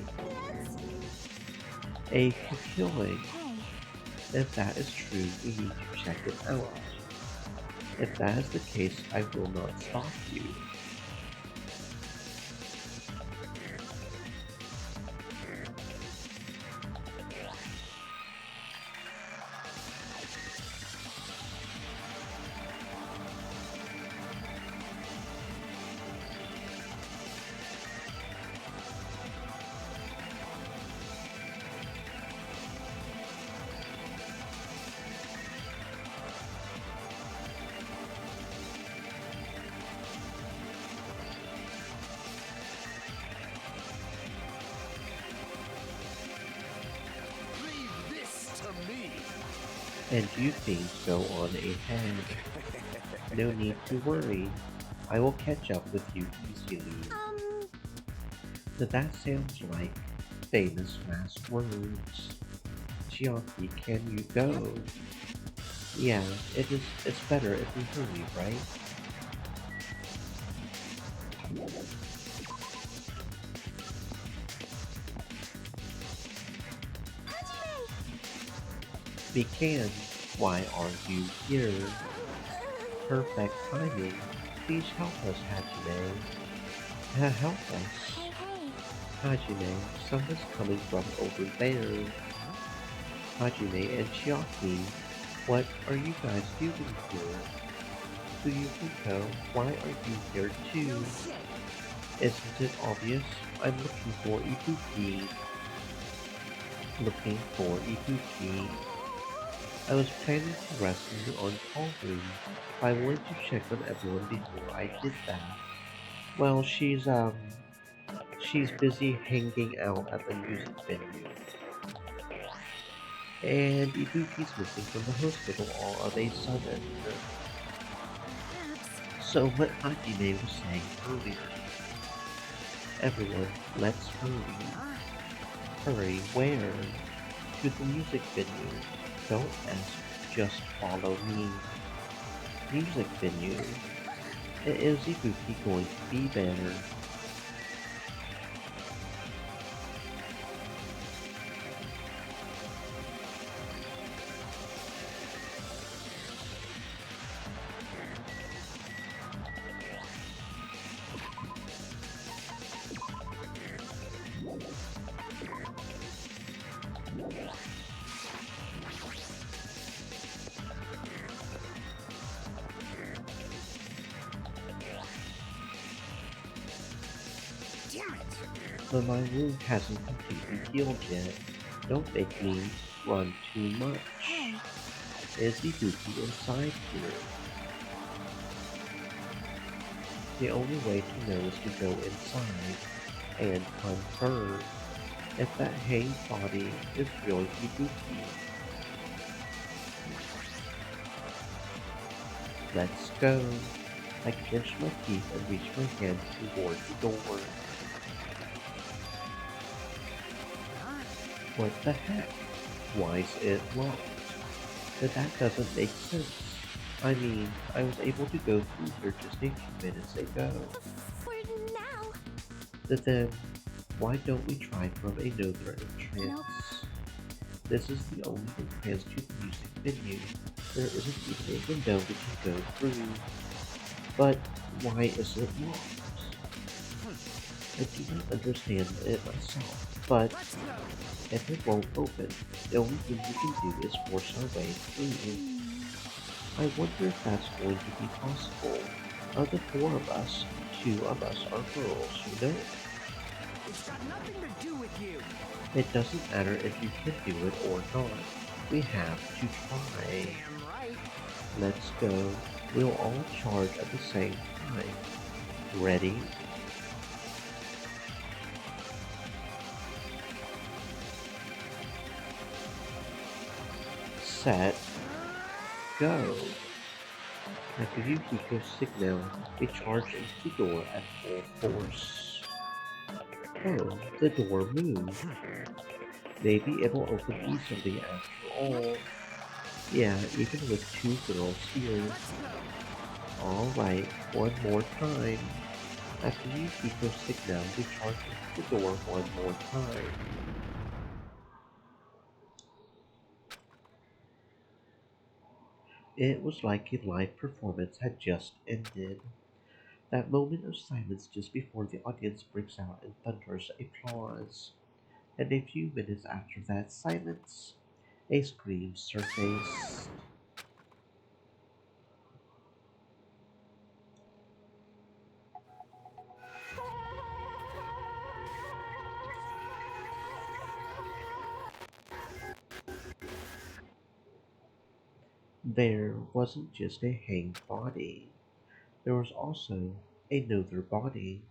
A killing. If that is true, we need to check it out. If that is the case, I will not stop you. And you things go on ahead. No need to worry. I will catch up with you easily. That sounds like famous last words. Chiaki, can you go? Yeah, it's better if we hurry, right? We can. Why are you here? Perfect timing. Please help us, Hajime. Help us. Hajime, someone's coming from over there. Hajime and Chiaki, what are you guys doing here? Fuyuhiko, why are you here too? Isn't it obvious? I'm looking for Ibuki. Looking for Ibuki. I was planning to rest in the on-call room. I wanted to check on everyone before I did that. Well, she's busy hanging out at the music venue. And Ibuki's missing from the hospital all of a sudden. So what Hajime was saying earlier. Everyone, let's hurry. Hurry where? To the music venue. Don't ask, just follow me. Music venue. Is Ibuki going to be there? Damn it! But my wound hasn't completely healed yet. Don't make me run too much. Is Ibuki inside here? The only way to know is to go inside and confirm if that hanged body is really Ibuki. Let's go. I clench my teeth and reach my hand toward the door. What the heck? Why is it locked? That doesn't make sense. I mean, I was able to go through here just a few minutes ago. For now. Then, why don't we try from another entrance? Nope. This is the only entrance to the music venue. There isn't even a window we can go through. But why is it locked? I do not understand it myself, but if it won't open, the only thing we can do is force our way through. I wonder if that's going to be possible. Of the four of us, two of us are girls, you know? It's got nothing to do with you. It doesn't matter if you can do it or not. We have to try. Damn right. Let's go. We'll all charge at the same time. Ready? Set. Go. After Yukiko's signal, we charge into the door at full force. Oh, the door moved. Maybe it will open easily after all. Yeah, even with two girls here. Alright, one more time. After Yukiko's signal, we charge into the door one more time. It was like a live performance had just ended. That moment of silence just before the audience breaks out in thunderous applause. And a few minutes after that silence, a scream surfaced. There wasn't just a hanged body. There was also another body,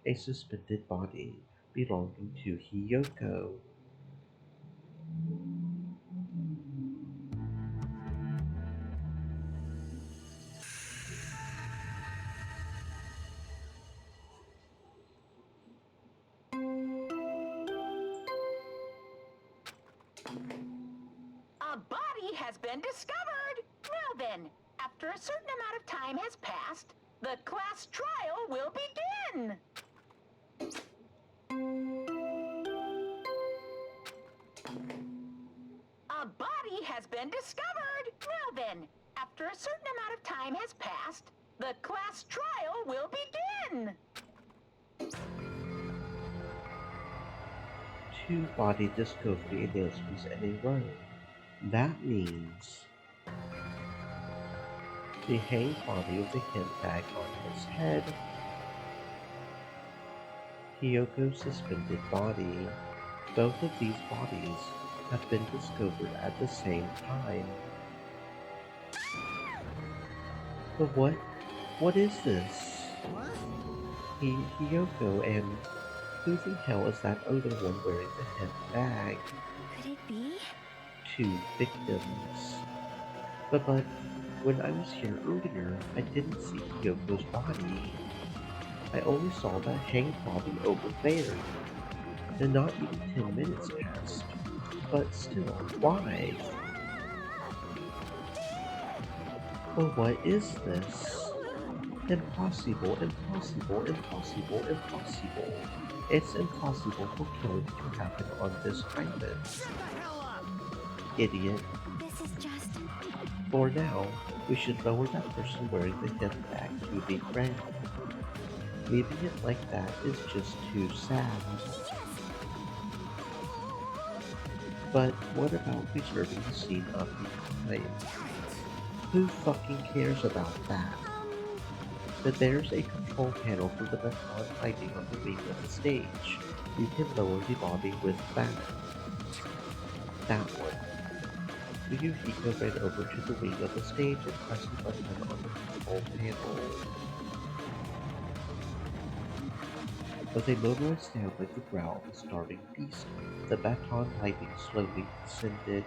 a suspended body belonging to Hiyoko. A body has been discovered! Now then, after a certain amount of time has passed, the class trial will begin! A body has been discovered! Now then, after a certain amount of time has passed, the class trial will begin! 2 body discovery announcements in a row. That means the hanged body with the hemp bag on his head, Hiyoko's suspended body. Both of these bodies have been discovered at the same time. But what is this? Hiyoko, and who the hell is that other one wearing the hemp bag? Could it be? 2 victims. But when I was here earlier, I didn't see Hiyoko's body. I only saw that hanged body over there. And not even 10 minutes passed. But still, why? But what is this? Impossible, impossible, impossible, impossible. It's impossible for killing to happen on this island. Idiot. This is just... For now, we should lower that person wearing the hemp bag to the ground. Leaving it like that is just too sad. But what about preserving the scene of the time? Who fucking cares about that? But there's a control panel for the baton lighting on the wing of the stage. You can lower the body with that. That one. Ryuhiko ran over to the wing of the stage and pressed the button on the control panel. With a motorized sound like the growl of a starving beast, the baton lighting slowly descended.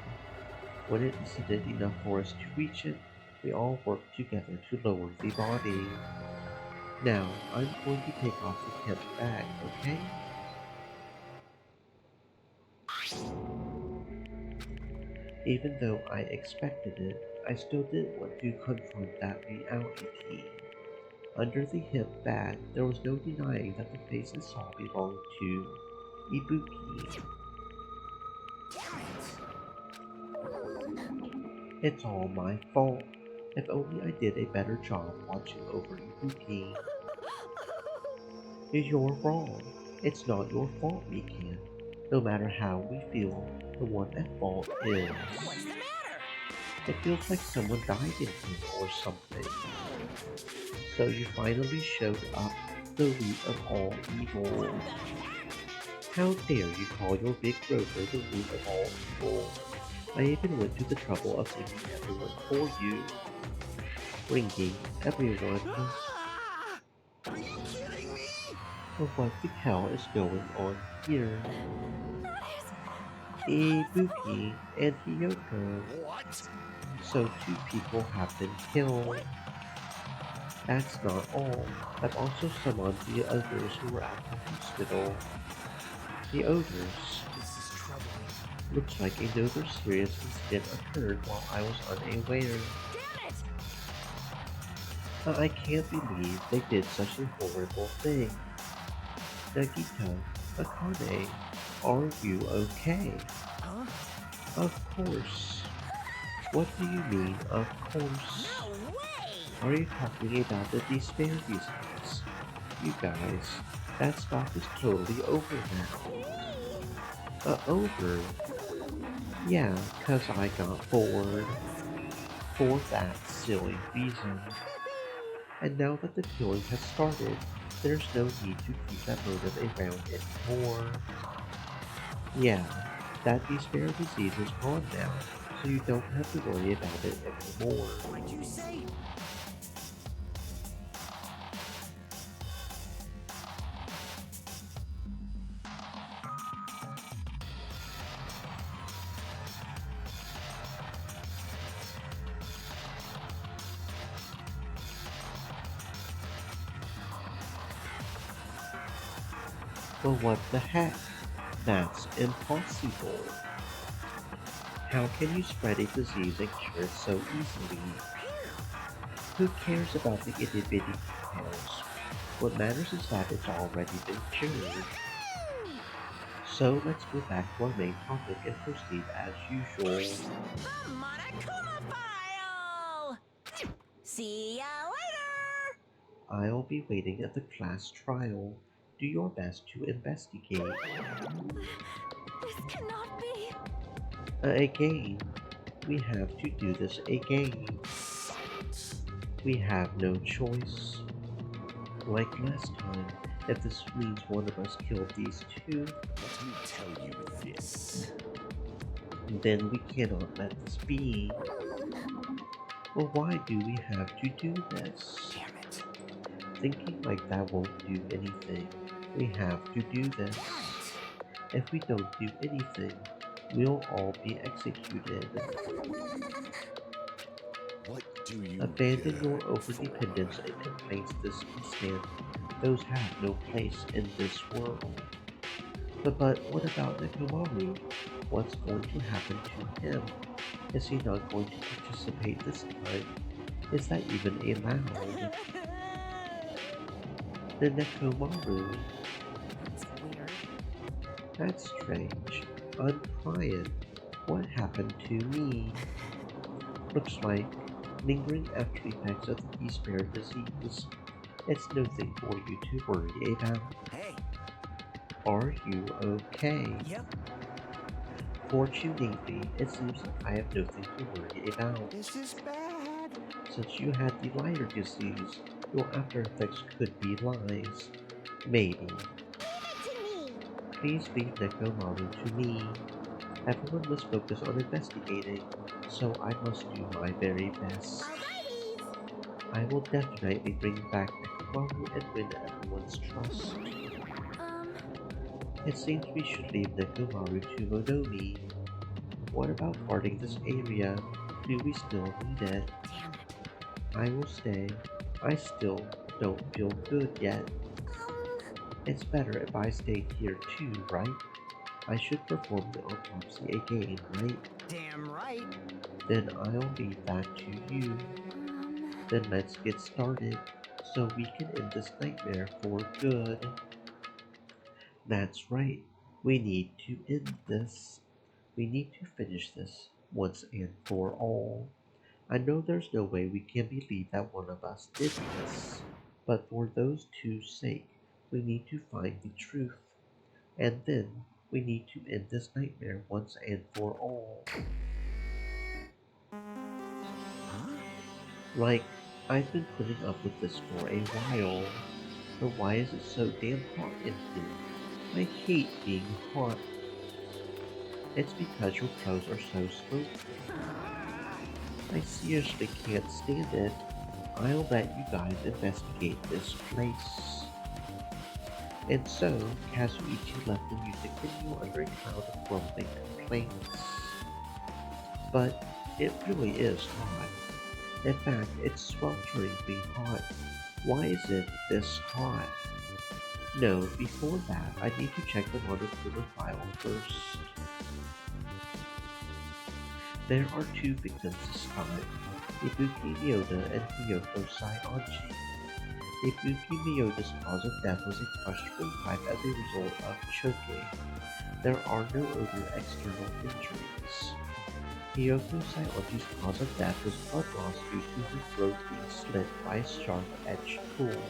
When it descended enough for us to reach it, we all worked together to lower the body. Now, I'm going to take off the hemp bag, okay? Even though I expected it, I still didn't want to confront that reality. Under the hemp bag, there was no denying that the face I saw belonged to Ibuki. It's all my fault. If only I did a better job watching over Ibuki. You're wrong. It's not your fault, Mikan. No matter how we feel, the one at fault is... What's the matter? It feels like someone died in here or something. So you finally showed up, the root of all evil. How dare you call your big rover the root of all evil? I even went to the trouble of ringing everyone for you. Ringing everyone. Are you kidding me? But what the hell is going on here? Ibuki and Hiyoko. What? So 2 people have been killed. That's not all. I've also summoned the others who were at the hospital. The others. This is troubling. Looks like another serious incident occurred while I was unaware. Damn it! I can't believe they did such a horrible thing. Nagita, Akane, are you okay? Huh? Of course. What do you mean, of course? No way! Are you talking about the disparity disease? You guys, that stuff is totally over now. Over? Yeah, 'cause I got bored. For that silly reason. And now that the killing has started, there's no need to keep that motive around anymore. Yeah, that despair disease is gone now, so you don't have to worry about it anymore. What'd you say? But what the heck? That's impossible. How can you spread a disease and cure it so easily? Who cares about the itty bitty details? What matters is that it's already been cured. So let's go back to our main topic and proceed as usual. The Monokuma file! See ya later! I'll be waiting at the class trial. Do your best to investigate. This cannot be. Again, we have to do this again. We have no choice. Like last time, if this means one of us killed these two, Let me tell you this. then we cannot let this be. Well, why do we have to do this? Damn it. Thinking like that won't do anything. We have to do this. If we don't do anything, we'll all be executed. What do you Abandon care your for? overdependence and complaints this instant. Those have no place in this world. But what about Nekomaru? What's going to happen to him? Is he not going to participate this time? Is that even allowed? The Nekomaru. That's weird. That's strange. I'm crying. What happened to me? Looks like lingering after effects of the Spirit disease. It's nothing for you to worry about. Hey, Are you okay? yep, Fortunately, it seems like I have nothing to worry about. this is bad. Since you had the lighter disease, your after effects could be lies. Maybe. Please leave Nekomaru to me. Everyone must focus on investigating, so I must do my very best. I will definitely bring back Nekomaru and win everyone's trust. It seems we should leave Nekomaru to Monomi. What about guarding this area? Do we still need it? Damn it. I will stay. I still don't feel good yet. It's better if I stay here too, right? I should perform the autopsy again, right? Damn right. Then I'll leave that to you. Then let's get started, so we can end this nightmare for good. That's right. We need to end this. We need to finish this once and for all. I know there's no way we can believe that one of us did this, but for those two's sake, we need to find the truth. And then we need to end this nightmare once and for all. Like, I've been putting up with this for a while, but why is it so damn hot in here? I hate being hot. It's because your clothes are so smoky. I seriously can't stand it. I'll let you guys investigate this place. And so, Kazuichi left the music venue under a cloud of grumbling complaints. But it really is hot. In fact, it's swelteringly hot. Why is it this hot? No, before that, I need to check the Monokuma file first. There are two victims this time, Ibuki Miyoda and Hiyoko Saionji. Ibuki Miyoda's cause of death was a questionable type as a result of choking. There are no other external injuries. Hiyoko Saionji's cause of death was blood loss due to her throat being slit by a sharp-edged tool.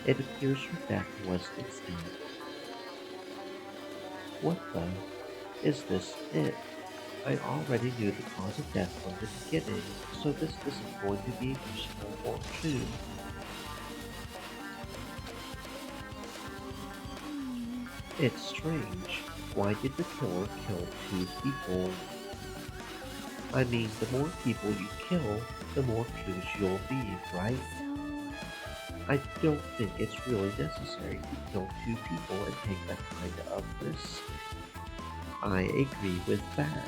It appears her death was instant. What the? Is this it? I already knew the cause of death from the beginning, so this isn't going to be useful or true. It's strange. Why did the killer kill two people? I mean, the more people you kill, the more clues you'll leave, right? I don't think it's really necessary to kill two people and take that kind of risk. I agree with that.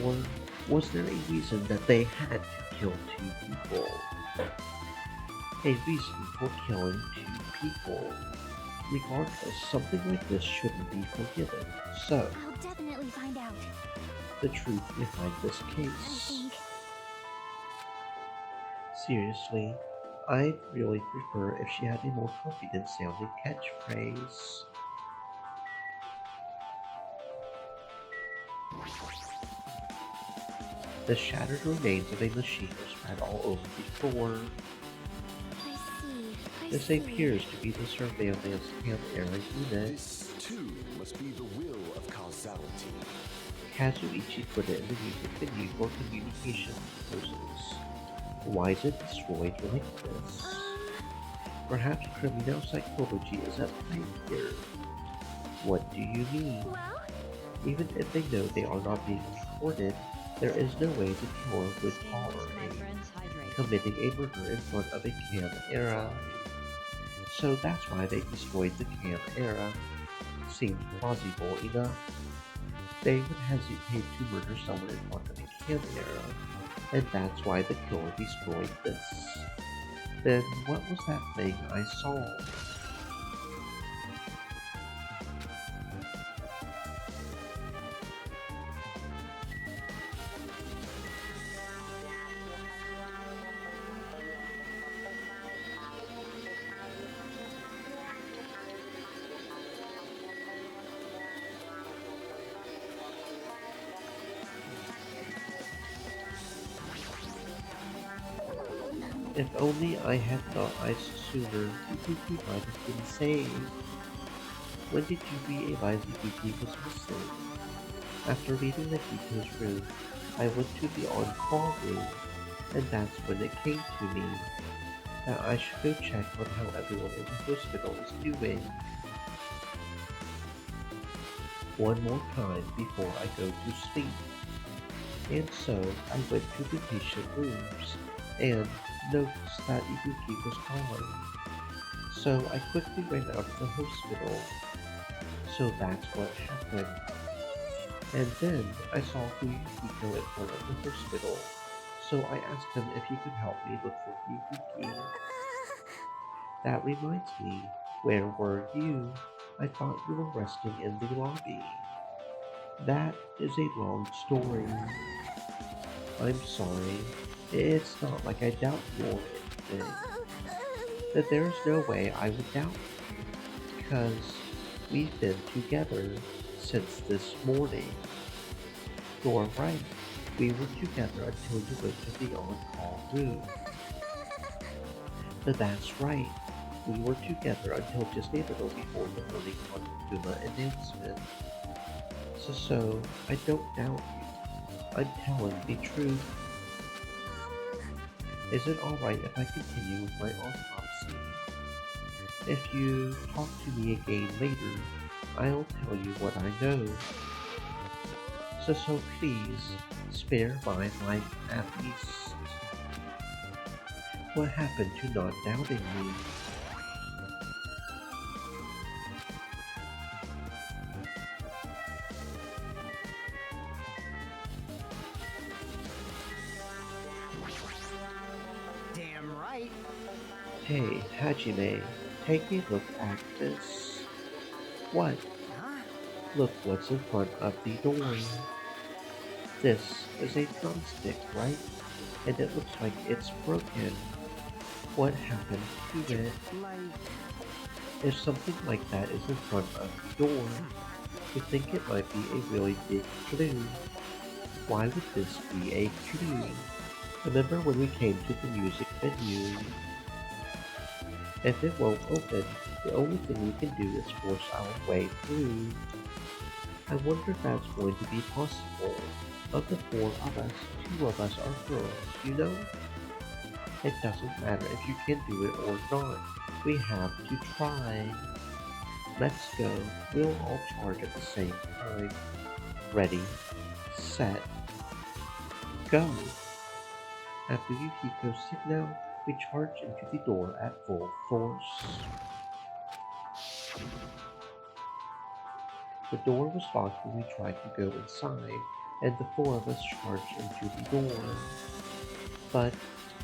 Or was there a reason that they had to kill two people? A reason for killing two people. Regardless, something like this shouldn't be forgiven, so I'll definitely find out. the truth behind this case. Seriously, I'd really prefer if she had a more confident sounding catchphrase. The shattered remains of a machine are spread all over the floor. This appears to be the surveillance camera unit. This, too, must be the will of causality. Kazuichi put it in the music venue for communication purposes. Why is it destroyed like this? Perhaps criminal psychology is at play here. What do you mean? Well, Even if they know they are not being recorded, there is no way the killer would My tolerate friends hydrate. committing a murder in front of a camera. So that's why they destroyed the camera. Seems plausible enough. They would hesitate to murder someone in front of a camera, and that's why the killer destroyed this. Then what was that thing I saw? If only I had thought I sooner, Yuki might have been saved. When did you realize Yuki was missing? After leaving the Kiko's room, I went to the on-call room, and that's when it came to me that I should go check on how everyone in the hospital is doing. One more time before I go to sleep. And so I went to the patient rooms and noticed that Ibuki was gone. So I quickly ran out of the hospital. So that's what happened. And then I saw Yukiko in front of the hospital. So I asked him if he could help me look for Ibuki. That reminds me, where were you? I thought you were resting in the lobby. That is a long story. I'm sorry. It's not like I doubt you or anything. That there's no way I would doubt you. Because we've been together since this morning. You're right. We were together until you went to the on-call room. But that's right. We were together until just a little before the morning Monokuma announcement. So I don't doubt you. I'm telling the truth. Is it alright if I continue with my autopsy? If you talk to me again later, I'll tell you what I know. So please, spare my life at least. What happened to not doubting me? Damn right. Hey, Hajime, take a look at this. What? Huh? Look what's in front of the door. This is a drumstick, right? And it looks like it's broken. What happened to it? Like, If something like that is in front of the door, you think it might be a really big clue. Why would this be a clue? Remember when we came to the music venue? If it won't open, the only thing we can do is force our way through. I wonder if that's going to be possible. Of the 4 of us, 2 of us are girls, you know? It doesn't matter if you can do it or not. We have to try. Let's go. We'll all charge at the same time. Ready, set, go. After Yukiko's signal, we charge into the door at full force. The door was locked when we tried to go inside, and the 4 of us charged into the door. But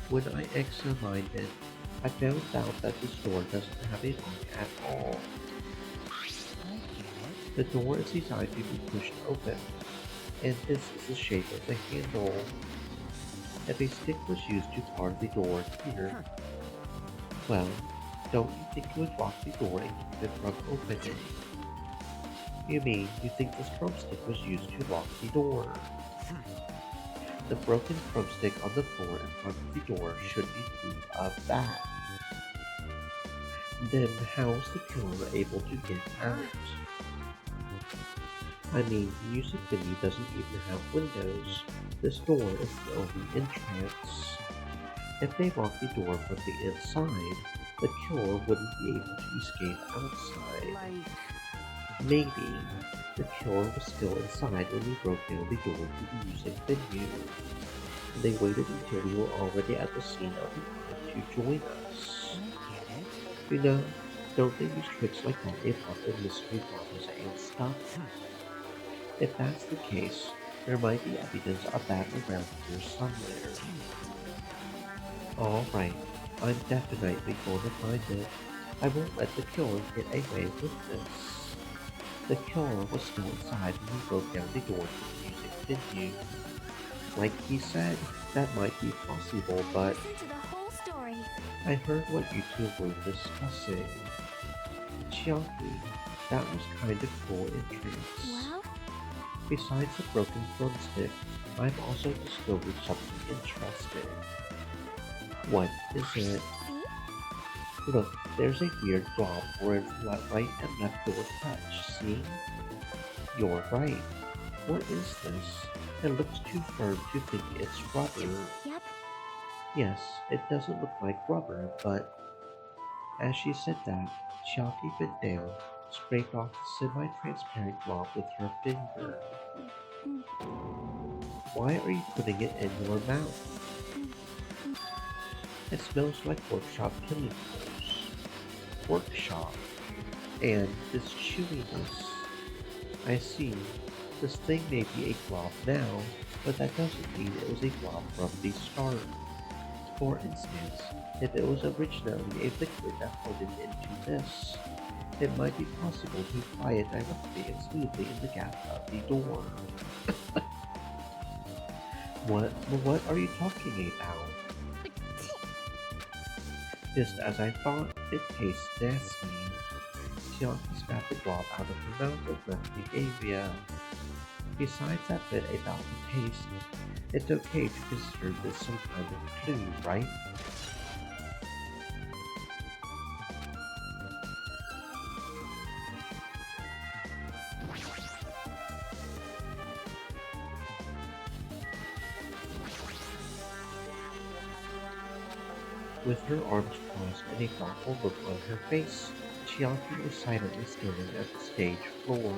when I examined it, I found out that this door doesn't have a lock at all. I get it. The door is designed to be pushed open. and this is the shape of the handle. If a stick was used to bar the door here, well, don't you think it would lock the door and keep it from opening? You mean you think this drumstick was used to lock the door? The broken drumstick on the floor in front of the door should be proof of that. Then how's the killer able to get out? I mean, the music venue doesn't even have windows. This door is the only entrance. If they lock the door from the inside, the killer wouldn't be able to escape outside. Maybe the killer was still inside when we broke down the door to the music venue. They waited until we were already at the scene of the crime to join us. You know, don't they use tricks like that in other mystery dramas and stuff? If that's the case, there might be evidence of that around here somewhere. Alright, I'm definitely going to find it. I won't let the killer get away with this. The killer was still inside when we broke down the door to the music venue. Like he said, that might be possible, but Listen to the whole story. I heard what you two were discussing. Chiaki, that was kind of cool entrance. Well, Besides the broken drumstick, I've also discovered something interesting. What is it? see? Look, there's a weird blob where the right and left door touch, see? You're right. What is this? It looks too firm to think it's rubber. Yep. Yes, it doesn't look like rubber, but... As she said that, Chiaki bent down, scraped off the semi-transparent blob with her finger. Why are you putting it in your mouth? It smells like workshop chemicals. Workshop. And this chewiness. I see. This thing may be a glob now, but that doesn't mean it was a glob from the start. For instance, if it was originally a liquid that floated into this, it might be possible to apply it directly and smoothly in the gap of the door. What are you talking about? Just as I thought, it tastes nasty. Chiaki spat the glob out of her mouth and left the area. Besides that bit about the taste, it's okay to consider this some kind of clue, right? With her arms crossed and a thoughtful look on her face, Chiaki was silently staring at the stage floor.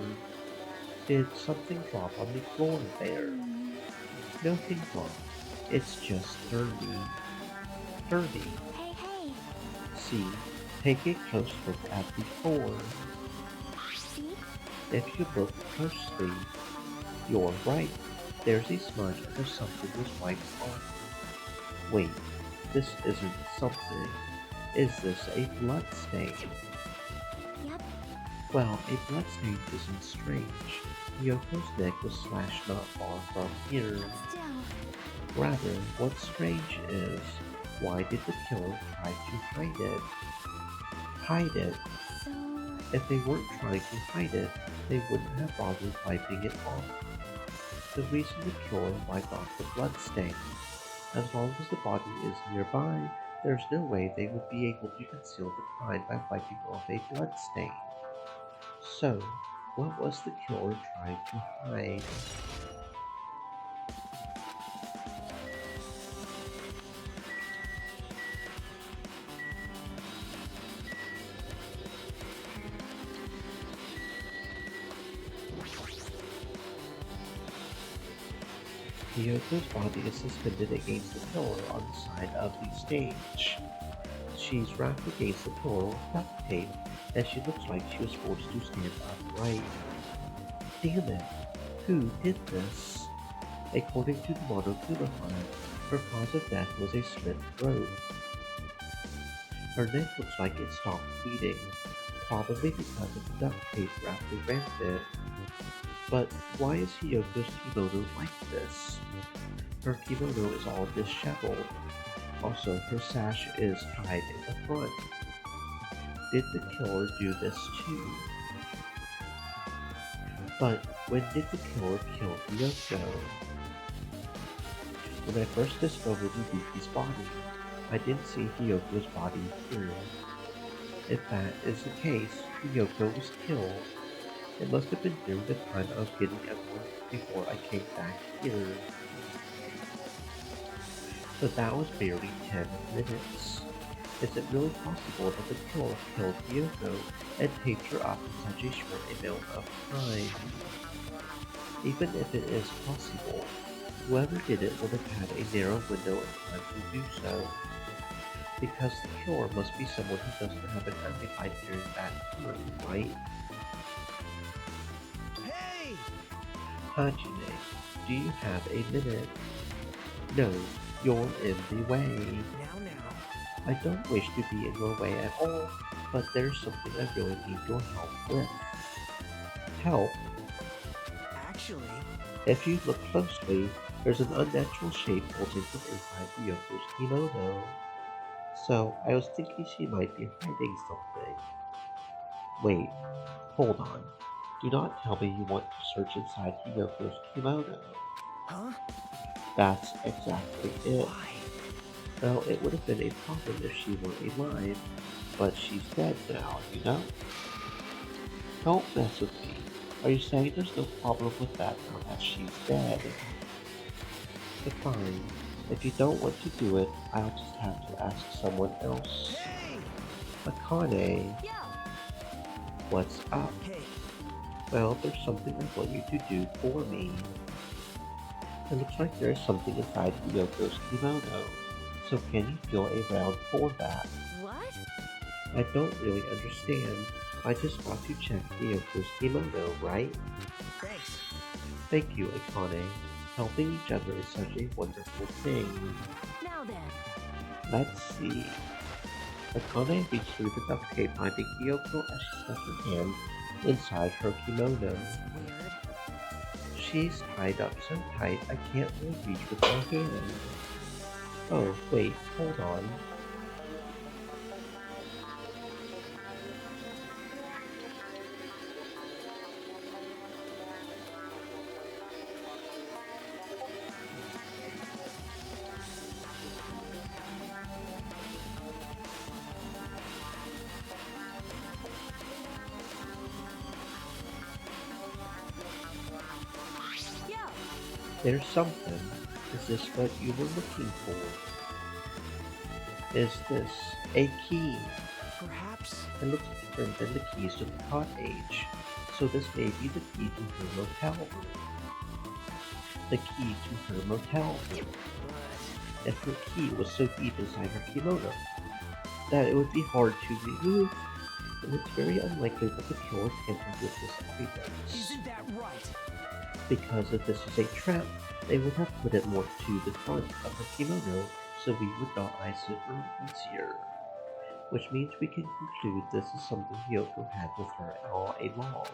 Did something drop on the floor there? Nothing dropped. It's just dirty. Dirty. Hey, hey. See, take a close look at the floor. See? If you look closely, you're right. There's a smudge as if something was wiped off. Wait, this isn't something. Is this a blood stain? Yep. Well, a blood stain isn't strange. Yoko's neck was slashed not far from here. Still. Rather, what's strange is, why did the killer try to hide it? Hide it? So, If they weren't trying to hide it, they wouldn't have bothered wiping it off. The reason the killer wiped off the blood stain. As long as the body is nearby, there's no way they would be able to conceal the crime by wiping off a blood stain. So, what was the killer trying to hide? Kyoko's body is suspended against the pillar on the side of the stage. She's wrapped against the pillar with duct tape, and she looks like she was forced to stand upright. Damn it! Who did this? According to the Monokuma file, her cause of death was a slit throat. Her neck looks like it stopped bleeding, probably because of the duct tape wrapped around it. But why is Hiyoko's kimono like this? Her kimono is all disheveled. Also, her sash is tied in the front. Did the killer do this too? But when did the killer kill Hiyoko? When I first discovered Yuki's body, I didn't see Hiyoko's body here. If that is the case, Hiyoko was killed. It must have been during the time I was getting everyone before I came back here. But that was barely 10 minutes. Is it really possible that the killer killed Hiyoko and taped her up in such a short amount of time? Even if it is possible, whoever did it would have had a narrow window of time to do so. Because the killer must be someone who doesn't have an alibi during that time, right? Hey! Hajime, do you have a minute? No, you're in the way. Now. I don't wish to be in your way at all, but there's something I really need your help with. Help? Actually, If you look closely, there's an unnatural shape bulging from inside Ryoko's kimono. So, I was thinking she might be hiding something. Wait, hold on. Do not tell me you want to search inside Hiyoko's kimono. huh? That's exactly it. Why? Well, it would have been a problem if she were alive, but she's dead now, you know? Don't mess with me. Are you saying there's no problem with that now that she's dead? Fine. If you don't want to do it, I'll just have to ask someone else. Hey! Akane, Yo! what's up? Hey, Well, there's something I want you to do for me. It looks like there's something inside Hiyoko's kimono. So can you feel around for that? What? I don't really understand. I just want to check Hiyoko's kimono, right? thanks. Thank you, Akane. Helping each other is such a wonderful thing. Now then. Let's see. Akane reached through the duct tape binding Hiyoko as she stuck her hand inside her kimono. Weird. She's tied up so tight I can't really reach with my hand. Oh, wait, hold on. Yo! There's something. Is this what you were looking for? Is this a key? Perhaps. It looks different than the keys to the cottage. So this may be the key to her motel room. The key to her motel room. But If her key was so deep inside her kimono that it would be hard to remove, then it's very unlikely that the killer tampered with this evidence. isn't that right? Because if this is a trap, they would have put it more to the front of her kimono so we would not ice it easier. Which means we can conclude this is something Hiyoko had with her all along.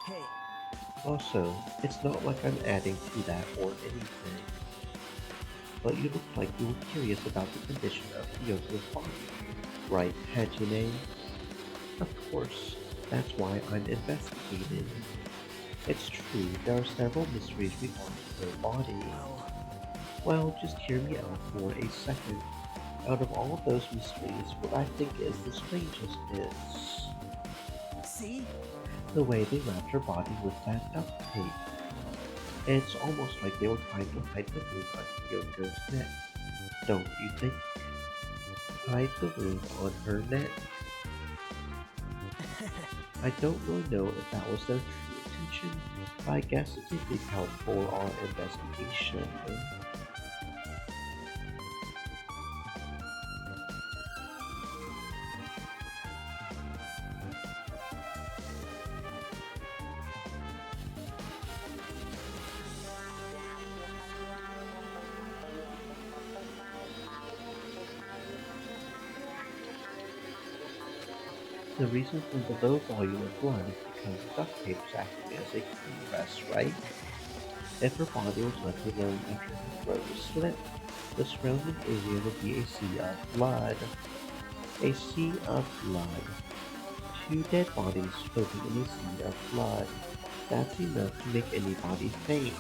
Hey, Also, it's not like I'm adding to that or anything. But you look like you were curious about the condition of Hiyoko's body, right, Hajime? Of course, that's why I'm investigating. It's true, there are several mysteries regarding her body. Well, just hear me out for a second. Out of all of those mysteries, what I think is the strangest is see? the way they wrapped her body with that duct tape. It's almost like they were trying to hide the wound on Hyoko's neck, don't you think? Hide the wound on her neck. I don't really know if that was their true intention, but I guess it did account for our investigation. The reason for the low volume of blood is because the duct tape is acting as a compress, right? If her body was left alone after her throat was slit, the surrounding area would be a sea of blood. A sea of blood. Two dead bodies floating in a sea of blood. That's enough to make anybody faint.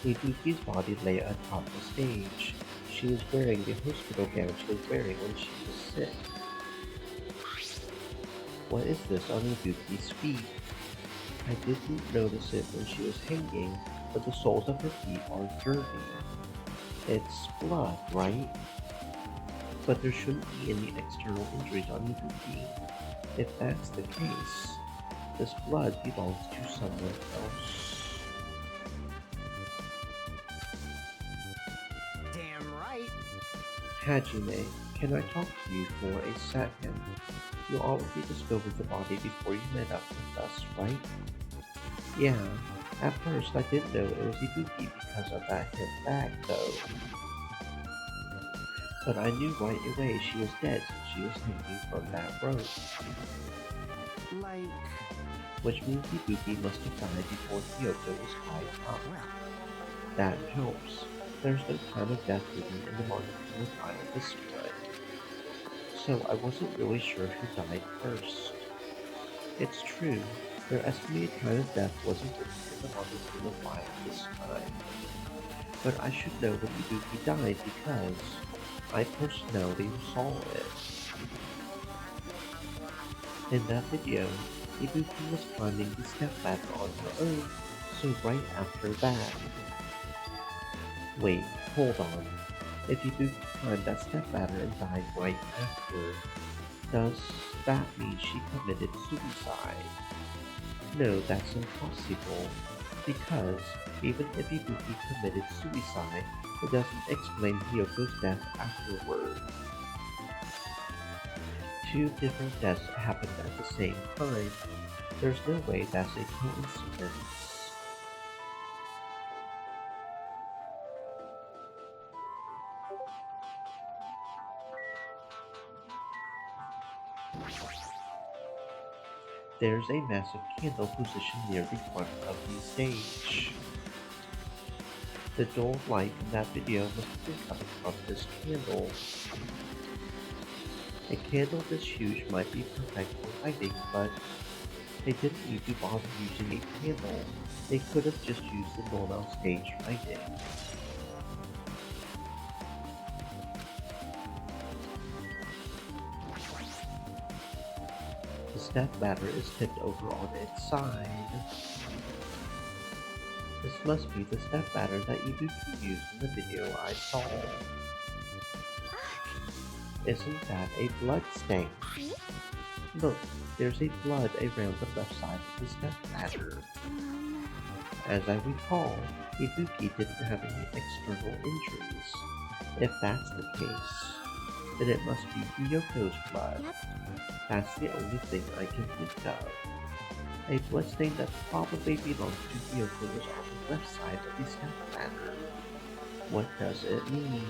Ibuki's body lay atop the stage. She was wearing the hospital gown she was wearing when she was sick. What is this on Ibuki's feet? I didn't notice it when she was hanging, but the soles of her feet are dirty. It's blood, right? But there shouldn't be any external injuries on Ibuki. If that's the case, this blood belongs to someone else. Damn right. Hajime, can I talk to you for a second? You already disposed of the body before you met up with us, right? Yeah, at first I didn't know it was Ibuki because of that hip bag, though. But I knew right away she was dead since she was hanging from that rope. Like, Which means Ibuki must have died before Kyoko was tied up. well, That helps. There's no time of death written in the manga from the file this time. So I wasn't really sure who died first. It's true, their estimated time of death wasn't written in the manga from the file this time. But I should know when Ibuki died because I personally saw it. In that video, Ibuki was climbing the step ladder on her own, so right after that. Wait, hold on. If Ibuki climbed that step ladder and died right after, does that mean she committed suicide? No, that's impossible, because even if Ibuki committed suicide, it doesn't explain Hyoko's death afterward. Two different deaths happened at the same time. There's no way that's a coincidence. There's a massive candle positioned near the front of the stage. The dull light in that video must have been coming from this candle. A candle this huge might be perfect for lighting, but they didn't need to bother using a candle. They could have just used the normal stage lighting. The step ladder is tipped over on its side. This must be the step ladder that Ibuki used in the video I saw. Isn't that a blood stain? Look, there's a blood around the left side of the step ladder. As I recall, Ibuki didn't have any external injuries. If that's the case, then it must be Ryoko's blood. That's the only thing I can think of. A bloodstain that probably belongs to Ryoko was on the left side of the step ladder. What does it mean?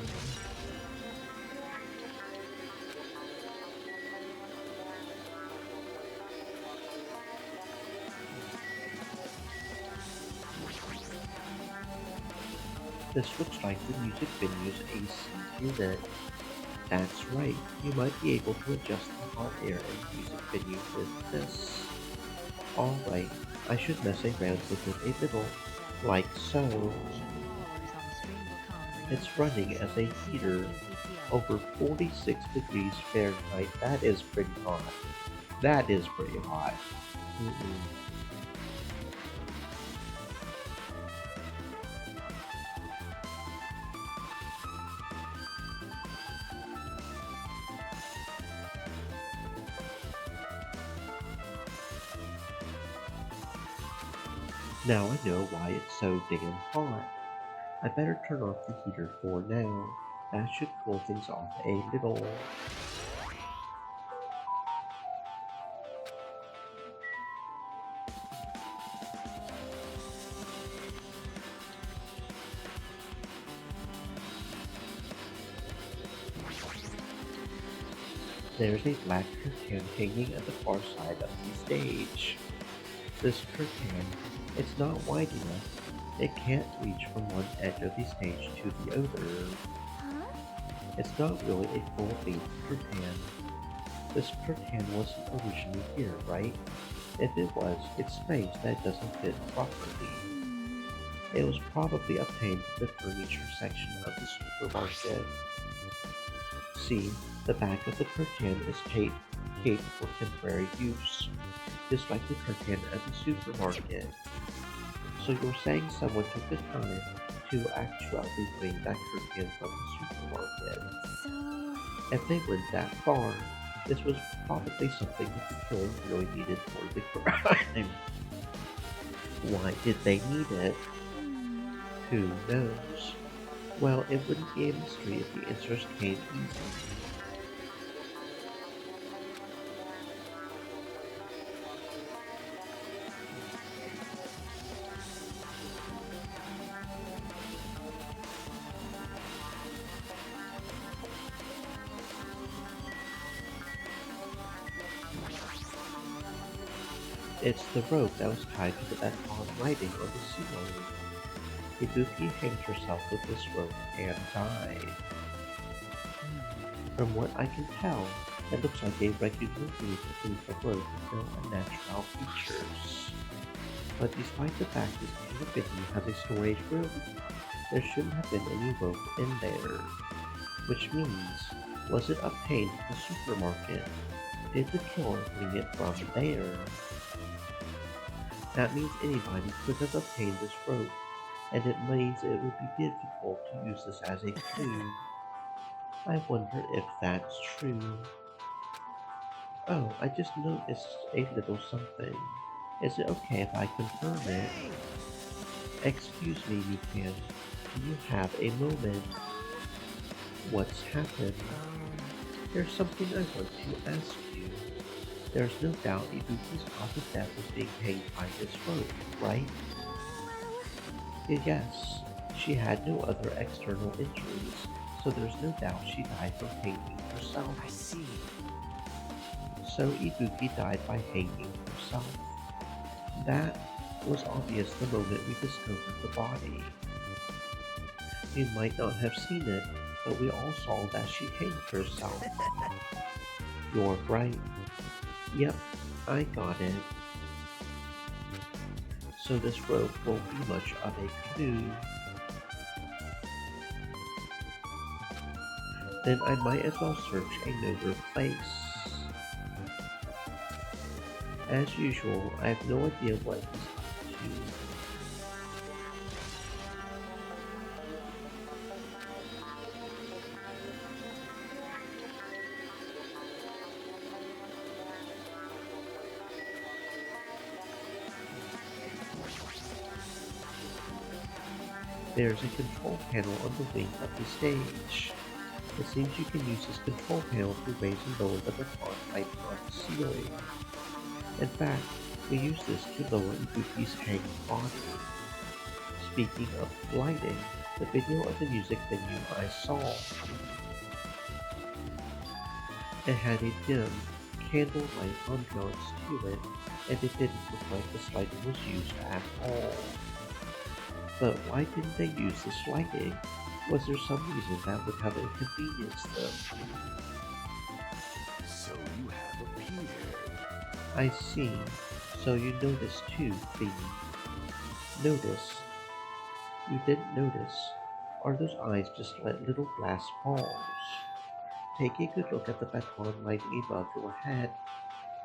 This looks like the music venue's AC unit. That's right, you might be able to adjust the hot air in the music venue with this. Alright, I should mess around with it a little, like so. It's running as a heater. Over 46 degrees Fahrenheit, that is pretty hot. That is pretty hot. Now I know why it's so damn hot. I better turn off the heater for now. That should cool things off a little. There's a black curtain hanging at the far side of the stage. This curtain, it's not wide enough. It can't reach from one edge of the stage to the other. It's not really a full-length curtain. This curtain wasn't originally here, right? If it was, it's strange that it doesn't fit properly. It was probably obtained from the furniture section of the supermarket. See, the back of the curtain is taped for temporary use, just like the curtain at the supermarket. So you're saying someone took the time to actually bring that curtain from the supermarket. So... If they went that far, this was probably something that the killer really needed for the crime. Why did they need it? Who knows? Well, it wouldn't be a mystery if the answers came easy. It's the rope that was tied to that on lighting on the ceiling. Ibuki hanged herself with this rope and died. From what I can tell, it looks like a regular loop of rope with no unnatural features. But despite the fact this particular venue has a storage room, there shouldn't have been any rope in there. Which means, was it obtained from the supermarket? Did the killer bring it from there? That means anybody could have obtained this rope, and it means it would be difficult to use this as a clue. I wonder if that's true. Oh, I just noticed a little something. Is it okay if I confirm it? Excuse me, Mikan. Do you have a moment? What's happened? There's something I want to ask you. There's no doubt Ibuki's cause of death was being hanged by this rope, right? Yes, she had no other external injuries, so there's no doubt she died from hanging herself. I see. So Ibuki died by hanging herself. That was obvious the moment we discovered the body. You might not have seen it, but we all saw that she hanged herself. You're right. Yep, I got it. So this rope won't be much of a clue. Then I might as well search another place. As usual, I have no idea what he's up to. There's a control panel on the wing of the stage. It seems you can use this control panel to raise and lower the baton height on the ceiling. In fact, we use this to lower Ibuki's hanging body. Speaking of lighting, the video of the music venue I saw, it had a dim candle light ambiance to it, and it didn't look like this lighting was used at all. But why didn't they use this lighting? Was there some reason that would have inconvenienced them? So you have appeared. I see. So you noticed too, Theme. Notice? You didn't notice? Are those eyes just like little glass balls? Take a good look at the baton lighting above your head.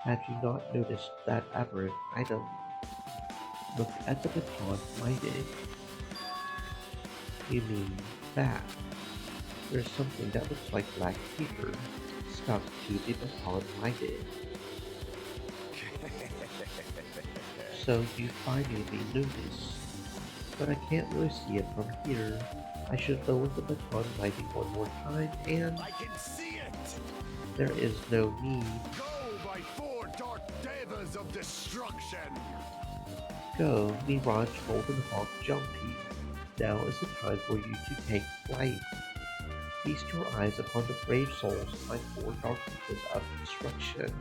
Have you not noticed that aberrant item? Look at the baton lighting. You mean that? There's something that looks like black paper stuck to the baton lighting. So you finally notice, but I can't really see it from here. I should lower the baton lighting one more time and I can see it! there is no need. Go by four dark devas of destruction! Go, Mirage Golden Hawk Jumpy. Now is the time for you to take flight. Feast your eyes upon the brave souls of my four dark devas of destruction.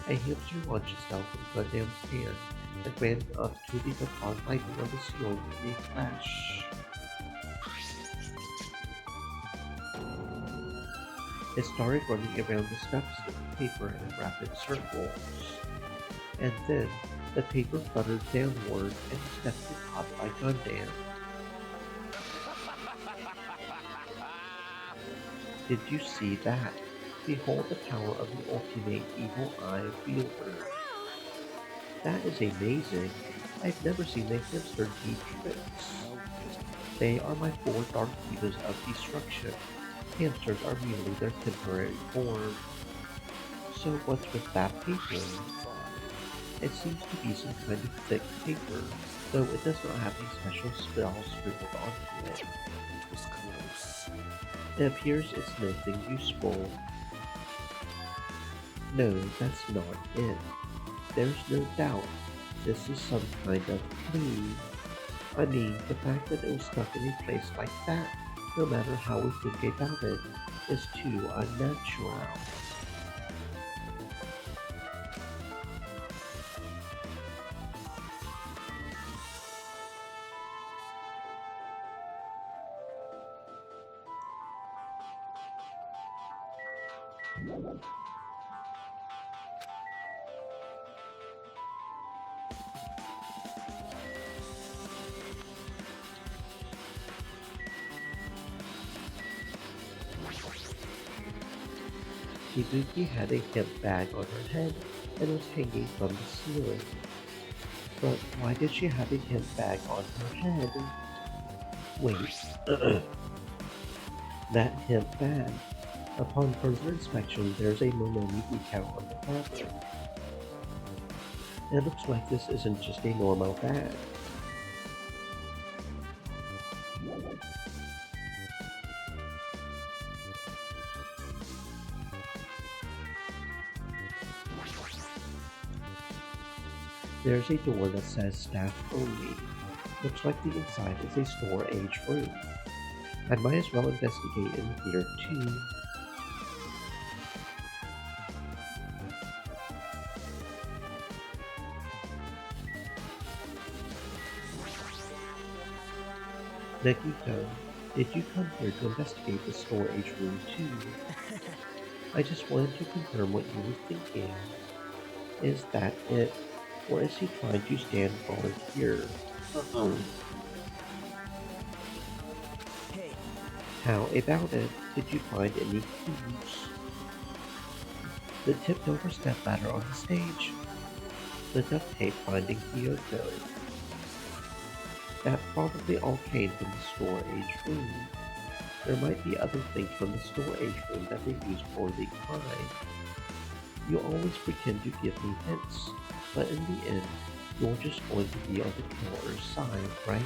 A hamster launched itself from Gundam's hand and ran up to the baton lighting on the ceiling in a flash. It started running around the steps of the paper in rapid circles. And then the paper fluttered downward and the steps were caught by Gundam. Did you see that? Behold the power of the ultimate evil eye wielder. That is amazing. I've never seen a hamster do tricks. They are my four dark devas of destruction. Hamsters are merely their temporary form. So what's with that paper? It seems to be some kind of thick paper, though it does not have a special spell scribbled onto it. It was close. It appears it's nothing useful. No, that's not it. There's no doubt this is some kind of clue. I mean, the fact that it was stuck in a place like that, no matter how we think about it, is too unnatural. Ibuki had a hemp bag on her head and was hanging from the ceiling. But why did she have a hemp bag on her head? Wait, that hemp bag. Upon further inspection, there's a Monomi decal on the fabric. It looks like this isn't just a normal bag. There's a door that says staff only. Looks like the inside is a store-age room. I might as well investigate in here too. Nagito, did you come here to investigate the store-age room too? I just wanted to confirm what you were thinking. Is that it? Or is he trying to stand guard here? Hey, How about it? Did you find any clues? The tipped over stepladder on the stage. The duct tape binding Kyoko. That probably all came from the store-age room. There might be other things from the store-age room that they used for the crime. You always pretend to give me hints, but in the end, you're just going to be on the killer's side, right?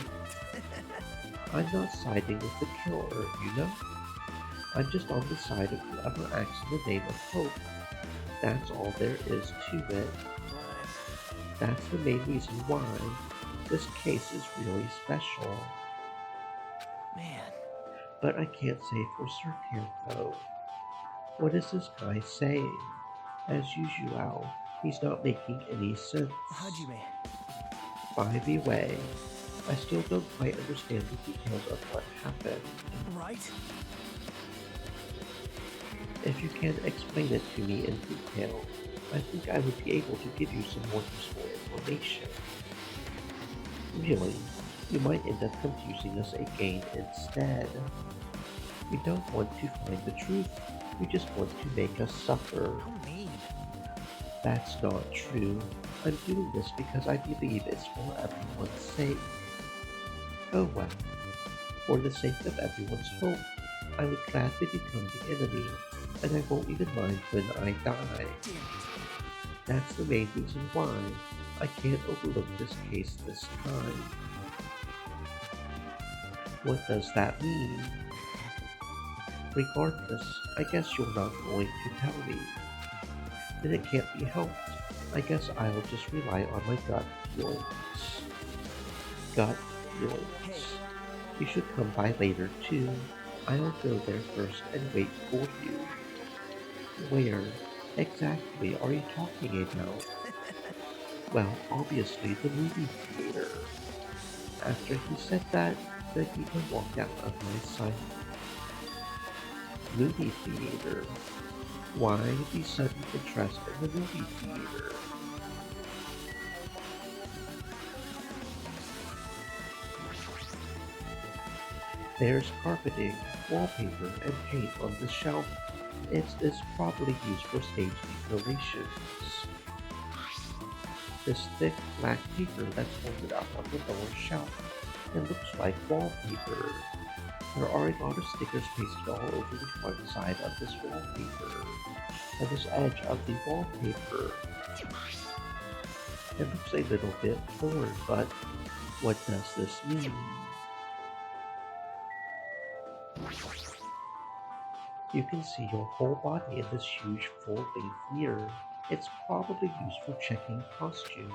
I'm not siding with the killer, you know? I'm just on the side of whoever acts in the name of hope. That's all there is to it. That's the main reason why this case is really special. man. But I can't say for certain, though. What is this guy saying? As usual, he's not making any sense. Hajime. By the way, I still don't quite understand the details of what happened. Right? If you can explain it to me in detail, I think I would be able to give you some more useful information. Really, you might end up confusing us again instead. We don't want to find the truth. You just want to make us suffer. How mean. That's not true. I'm doing this because I believe it's for everyone's sake. Oh well, for the sake of everyone's hope, I would gladly become the enemy, and I won't even mind when I die. That's the main reason why I can't overlook this case this time. What does that mean? Regardless, I guess you're not going to tell me. Then it can't be helped. I guess I'll just rely on my gut feelings. Gut feelings. You should come by later too. I'll go there first and wait for you. Where exactly are you talking about? Well, obviously the movie theater. After he said that, the demon walked out of my sight. Movie theater? Why the sudden interest in the movie theater? There's carpeting, wallpaper, and paint on the shelf. It is probably used for stage decorations. This thick black paper that's folded up on the lower shelf. It looks like wallpaper. There are a lot of stickers pasted all over the front side of this wallpaper, and this edge of the wallpaper. It looks a little bit torn, but what does this mean? You can see your whole body in this huge full-length mirror. It's probably used for checking costumes.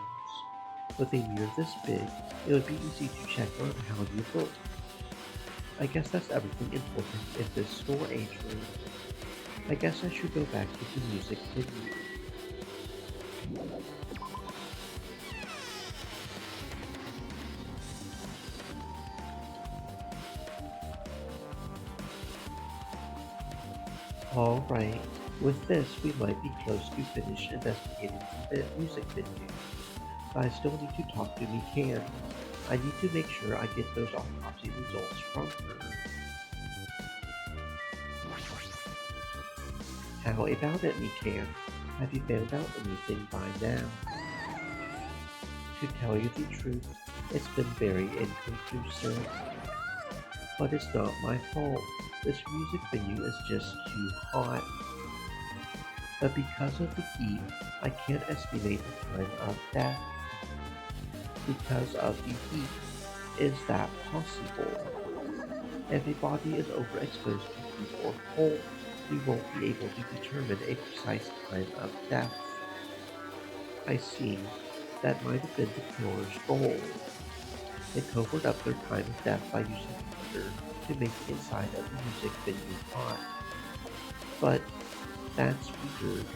With a mirror this big, it would be easy to check on how you look. I guess that's everything important in this storage room. I guess I should go back to the music venue. Alright, with this we might be close to finish investigating the music venue. But I still need to talk to Mikan. I need to make sure I get those autopsy results from her. How about it, Mikan? Have you found out anything by now? To tell you the truth, it's been very inconclusive. But it's not my fault. This music venue is just too hot. But because of the heat, I can't estimate the time of death. Because of the heat, is that possible? If a body is overexposed to heat or cold, we won't be able to determine a precise time of death. I see. That might have been the killer's goal. They covered up their time of death by using heater to make the inside of the music venue hot. But that's weird.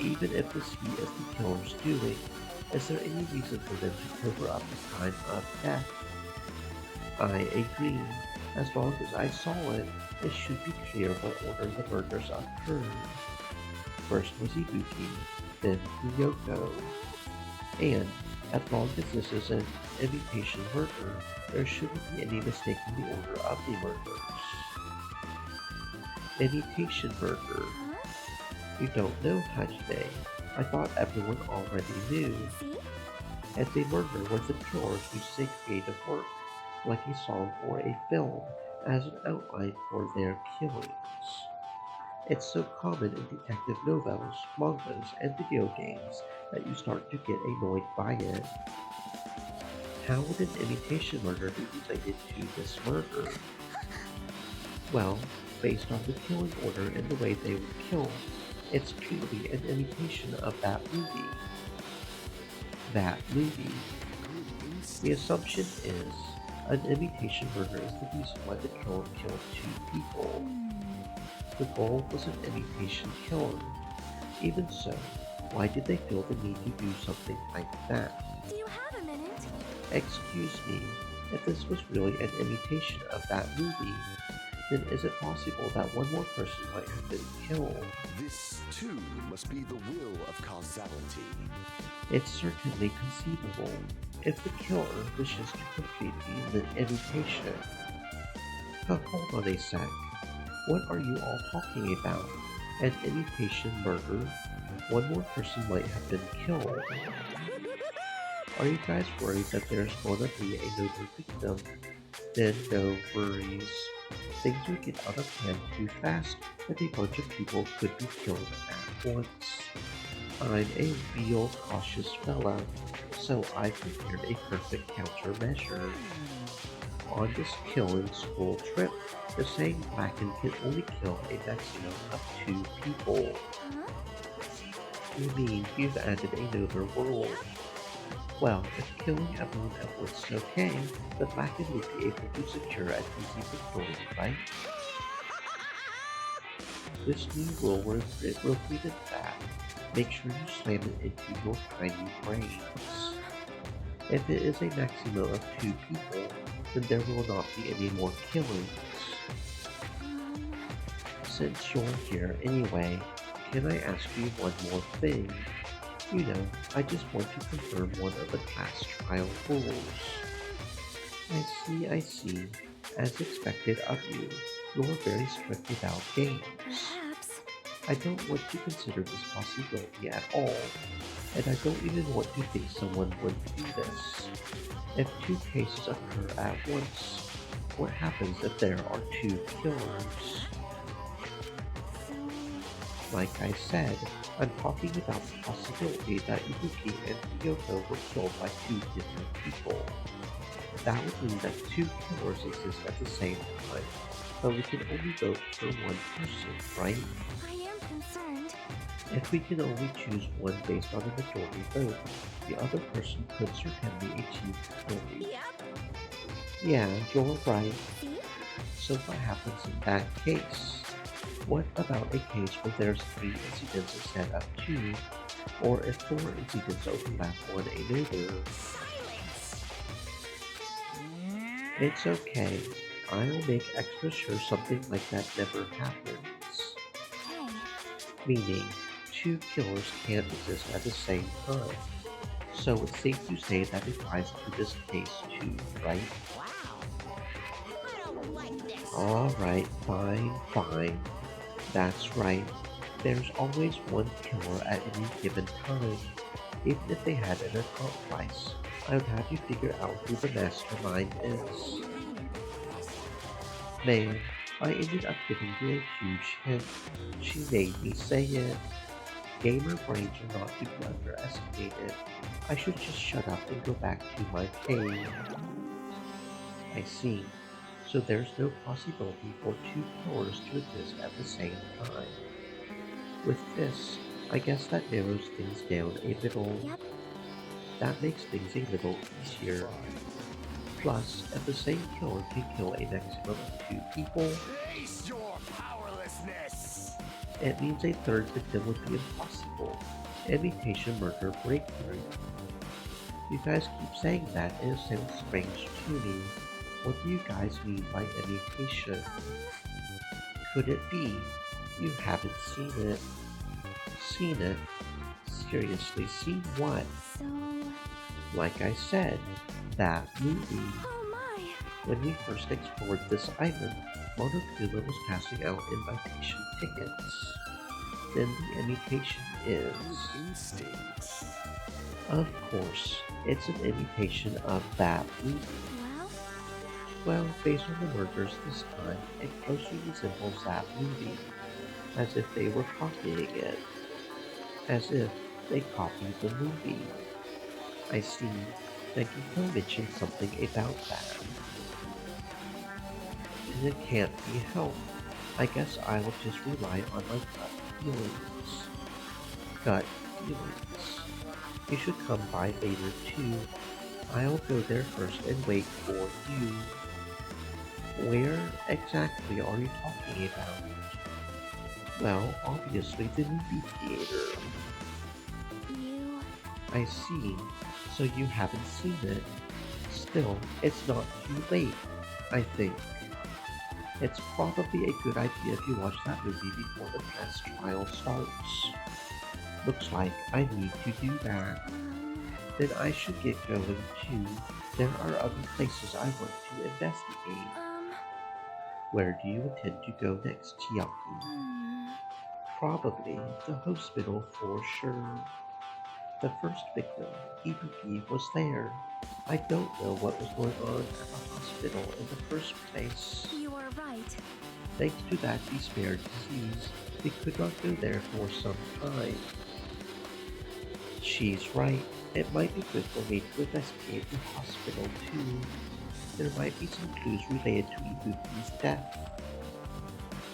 Even if this heat is the killer's doing, is there any reason for them to cover up the time of death? I agree. As long as I saw it, it should be clear what order the murders occurred. First was Ibuki, then Ryoko. And as long as this is an imitation murder, there shouldn't be any mistaking the order of the murders. Imitation murder. You don't know, Hajime. I thought everyone already knew. It's a murder where the killers use a creative work, like a song or a film, as an outline for their killings. It's so common in detective novels, mangas, and video games that you start to get annoyed by it. How would an imitation murder be related to this murder? Well, based on the killing order and the way they were killed, it's clearly an imitation of that movie. That movie. The assumption is an imitation murder is the reason why the killer killed two people. The goal was an imitation killer. Even so, why did they feel the need to do something like that? Do you have a minute? Excuse me, if this was really an imitation of that movie, then is it possible that one more person might have been killed? This, too, must be the will of causality. It's certainly conceivable if the killer wishes to complete the imitation. Hold on a sec. What are you all talking about? An imitation murder? One more person might have been killed. Are you guys worried that there's gonna be another victim? Then no worries. Things would get out of hand too fast if a bunch of people could be killed at once. I'm a real cautious fella, so I prepared a perfect countermeasure. On this killing school trip, the saying Kraken can only kill a maximum of 2 people. You mean you've added another rule? Well, if killing everyone at once is okay, the Kraken would be able to secure an easy victory, right? This new rule repeated that. Make sure you slam it into your tiny brains. If it is a maximum of 2 people, then there will not be any more killings. Since you're here anyway, can I ask you one more thing? You know, I just want to confirm one of the class trial rules. I see. As expected of you, you're very strict about games. Perhaps. I don't want to consider this possibility at all, and I don't even want to think someone would do this. If 2 cases occur at once, what happens if there are 2 killers? Like I said, I'm talking about the possibility that Ibuki and Kyoko were killed by 2 different people. That would mean that 2 killers exist at the same time, but we can only vote for one person, right? I am concerned. If we can only choose one based on a majority vote, the other person could certainly achieve victory. Yep. Yeah, you're right. See? So what happens in that case? What about a case where there's 3 incidents instead of 2, or if 4 incidents overlap one another? It's okay. I'll make extra sure something like that never happens. Hey. Meaning, 2 killers can't exist at the same time. So it's safe to say that it applies to this case too, right? Wow. I don't like this. Alright, fine. That's right. There's always one killer at any given time. Even if they had an accomplice, I would have you figure out who the mastermind is. Man, I ended up giving you a huge hint. She made me say it. Gamer brains are not to be underestimated. I should just shut up and go back to my cave. I see. So there's no possibility for 2 killers to exist at the same time. With this, I guess that narrows things down a little. Yep. That makes things a little easier. Plus, if the same killer can kill a maximum of 2 people, Face your powerlessness. it means a third victim would be impossible. Imitation murder breakthrough. You guys keep saying that and it sounds strange to me. What do you guys mean by imitation? Could it be you haven't seen it? Seen it? Seriously, seen what? So. Like I said, that movie. Oh my. When we first explored this island, Monokuma was passing out invitation tickets. Then the imitation is... Instincts. Of course, it's an imitation of that movie. Well, Well, based on the murders this time, it closely resembles that movie. As if they were copying it. As if they copied the movie. I see. Nagito mentioned something about that. And it can't be helped. I guess I will just rely on my gut feelings. Gut feelings. You should come by later too. I'll go there first and wait for you. Where exactly are you talking about? Well, obviously the movie theater. you. I see. So you haven't seen it. Still, it's not too late, I think. It's probably a good idea if you watch that movie before the test trial starts. Looks like I need to do that. Then I should get going too. There are other places I want to investigate. Where do you intend to go next, Chiaki? Probably the hospital for sure. The first victim, Ibuki, was there. I don't know what was going on at the hospital in the first place. You are right. Thanks to that despair disease, we could not go there for some time. She's right. It might be good for me to investigate the hospital too. There might be some clues related to Ibuki's death.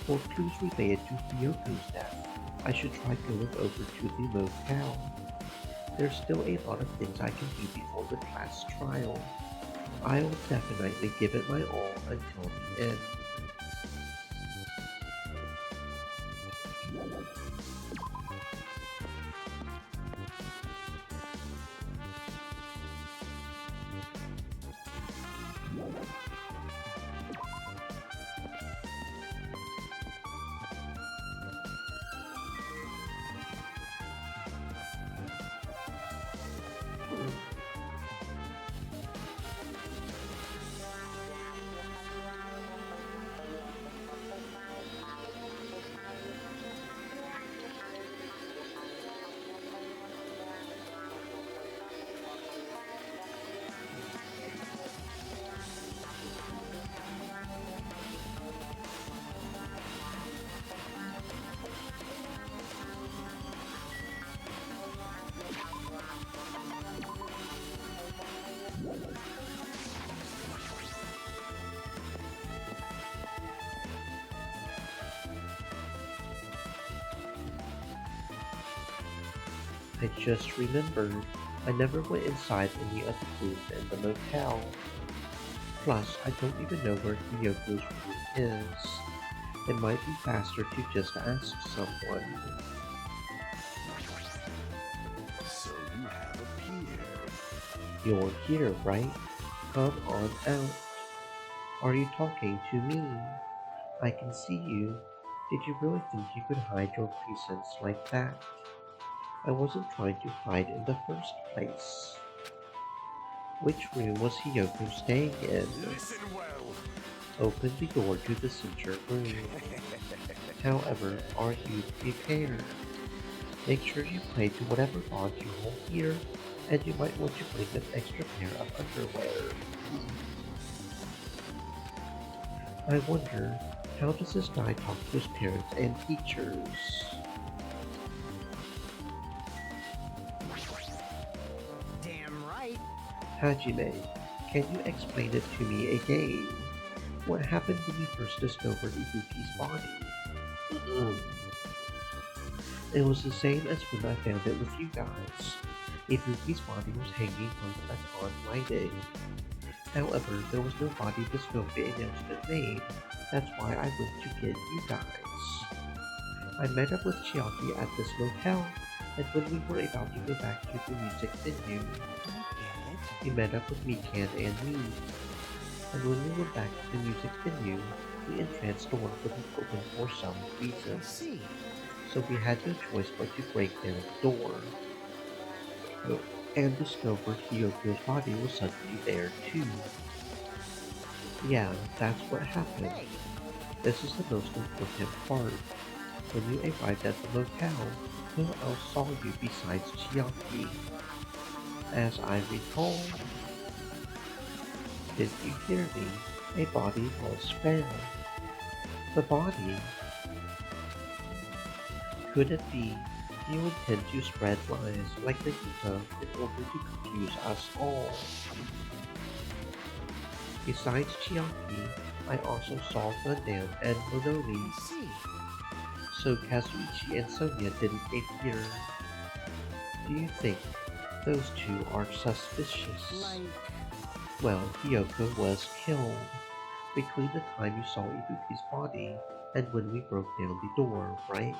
For clues related to Hyoko's death, I should try going over to the motel. There's still a lot of things I can do before the class trial. I'll definitely give it my all until the end. I just remembered I never went inside any of the rooms in the motel. Plus, I don't even know where Hyoko's room is. It might be faster to just ask someone. So you have appeared. You're here, right? Come on out. Are you talking to me? I can see you. Did you really think you could hide your presence like that? I wasn't trying to hide in the first place. Which room was Hiyoko staying in? Listen well. Open the door to the center room. However, are you prepared? Make sure you play to whatever bond you hold here, and you might want to bring an extra pair of underwear. I wonder, how does this guy talk to his parents and teachers? Damn right. Hajime, can you explain it to me again? What happened when you first discovered Ibuki's body? It was the same as when I found it with you guys. Ibuki's body was hanging from the baton lighting. However, there was no body discovery announcement made. That's why I went to get you guys. I met up with Chiaki at this motel, and when we were about to go back to the music venue, he met up with Mikan and me. And when we went back to the music venue, the entrance door wouldn't open for some reason. So we had no choice but to break down the door. And discovered Hyoko's body was suddenly there too. Yeah, that's what happened. This is the most important part. When you arrived at the motel, who else saw you besides Chiaki? As I recall, did you hear me? A body was found. The body? Could it be you intend to spread lies like Nikita in order to confuse us all? Besides Chiaki, I also saw Gundam and Monomi. So Kazuichi and Sonia didn't appear. Do you think those two are suspicious? Well, Hiyoko was killed between the time you saw Ibuki's body and when we broke down the door, right?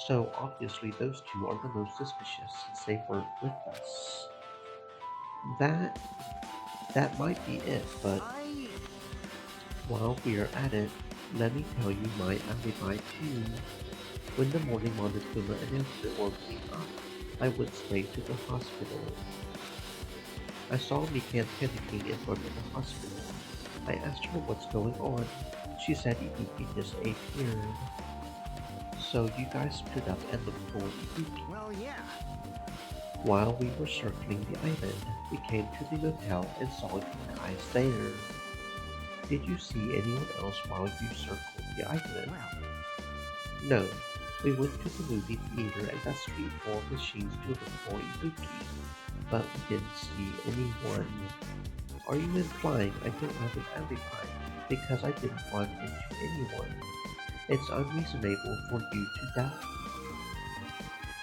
So obviously those two are the most suspicious since they weren't with us. That might be it, but while we're at it, let me tell you my alibi too. When the morning Monokuma announcement woke me up, I went straight to the hospital. I saw Mikan panicking in front of the hospital. I asked her what's going on. She said Ibuki just appeared. So you guys split up and looked for Ibuki. Well, yeah. While we were circling the island, we came to the hotel and saw you guys there. Did you see anyone else while you circled the island? Well, No. We went to the movie theater and got street for machines to look for Ibuki, but we didn't see anyone. Are you implying I don't have an alibi because I didn't run into anyone? It's unreasonable for you to doubt me.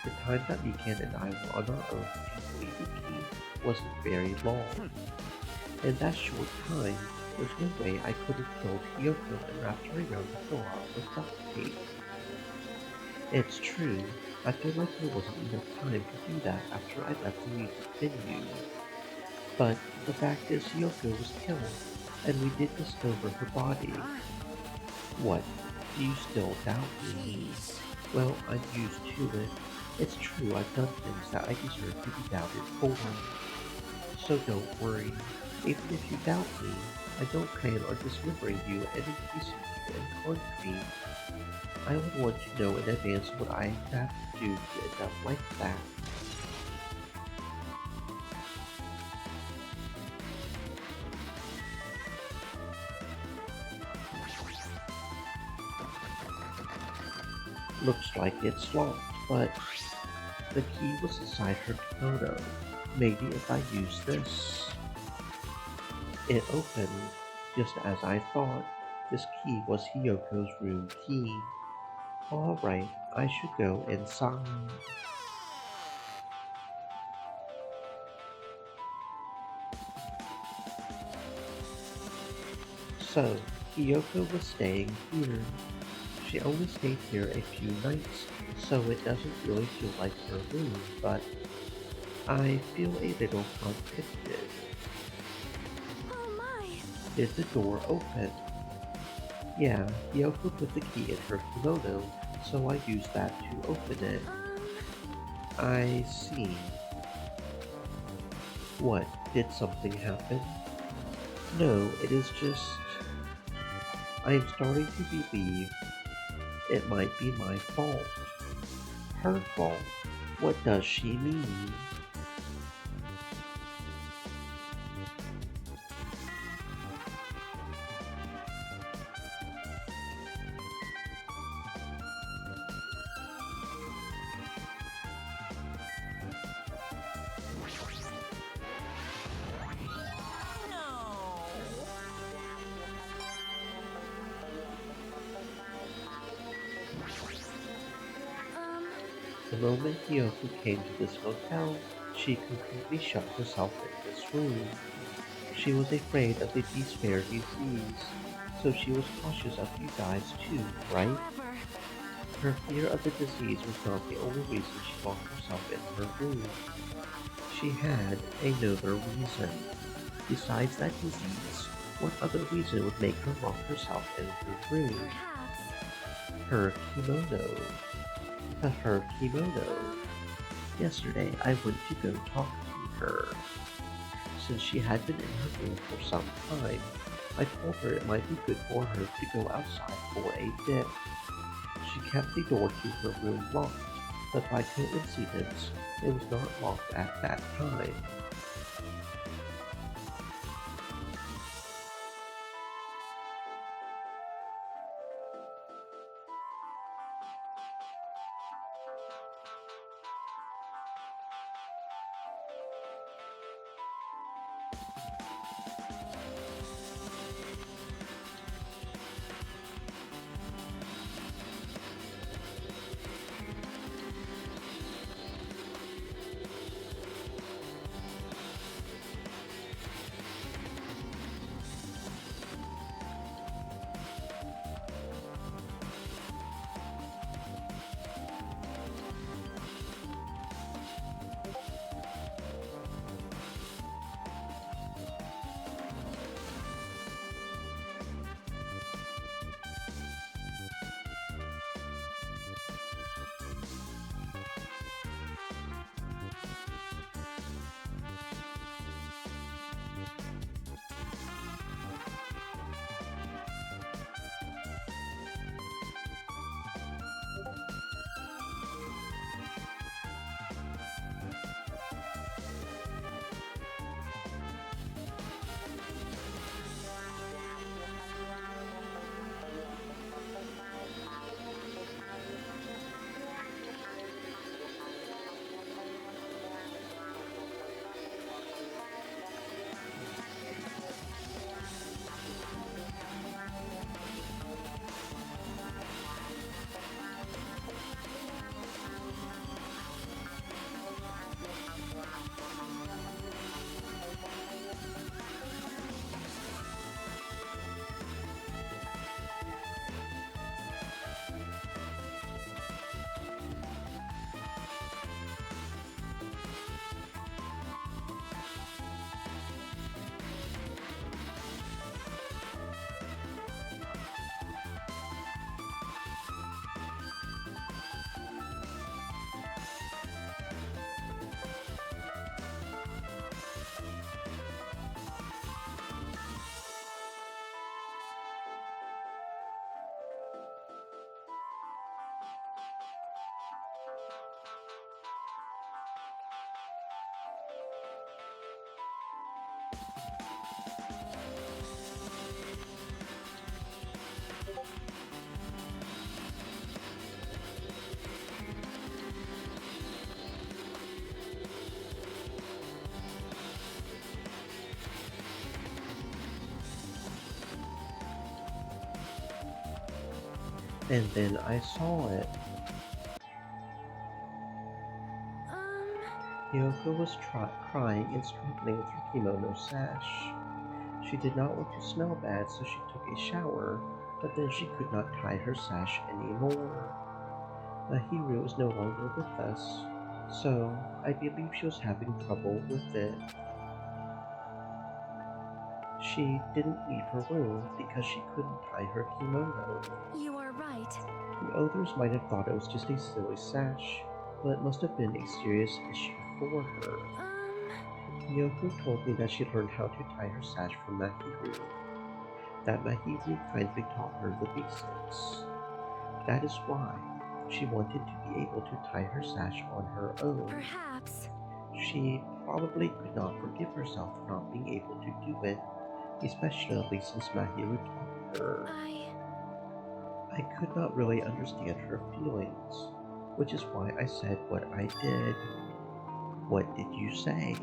The time that Mikan and I were on our own looking for Ibuki wasn't very long. In that short time, there's no way I could have killed Kyoko and wrapped her around the floor with duct tape. It's true, I feel like there wasn't enough time to do that after I left the music venue. But the fact is Kyoko was killed, and we did discover her body. What? Do you still doubt me? jeez. Well, I'm used to it. It's true I've done things that I deserve to be doubted for. So don't worry. Even if you doubt me, I don't plan on dismembering you and encasing you in concrete. I would want to know in advance what I have to do to end up like that. Looks like it's locked, but the key was inside her kimono. Maybe if I use this. It opened, just as I thought. This key was Hiyoko's room key. Alright, I should go inside. So, Hiyoko was staying here. She only stayed here a few nights, so it doesn't really feel like her room, but I feel a little conflicted. Oh my. Did the door open? Yeah, Hiyoko put the key in her kimono, so I used that to open it. I see. What, did something happen? No, it is just... I am starting to believe it might be my fault. Her fault? What does she mean? The moment Hiyoko came to this hotel, she completely shut herself in this room. She was afraid of the Beastfare disease, so she was cautious of you guys too, right? However, Her fear of the disease was not the only reason she locked herself in her room. She had another reason. Besides that disease, what other reason would make her lock herself in her room? perhaps. Her kimono. Her kimono. Yesterday, I went to go talk to her. Since she had been in her room for some time, I told her it might be good for her to go outside for a bit. She kept the door to her room locked, but by coincidence, it was not locked at that time. And then I saw it. Yoko was crying and struggling with her kimono sash. She did not want to smell bad, so she took a shower, but then she could not tie her sash anymore. Mahiru is no longer with us, so I believe she was having trouble with it. She didn't leave her room because she couldn't tie her kimono. You are right. The others might have thought it was just a silly sash, but it must have been a serious issue for her. Yoko told me that she learned how to tie her sash from Mahiru, that Mahiru kindly taught her the basics. That is why she wanted to be able to tie her sash on her own. Perhaps. She probably could not forgive herself for not being able to do it, especially since Mahiru taught her. I could not really understand her feelings, which is why I said what I did. What did you say?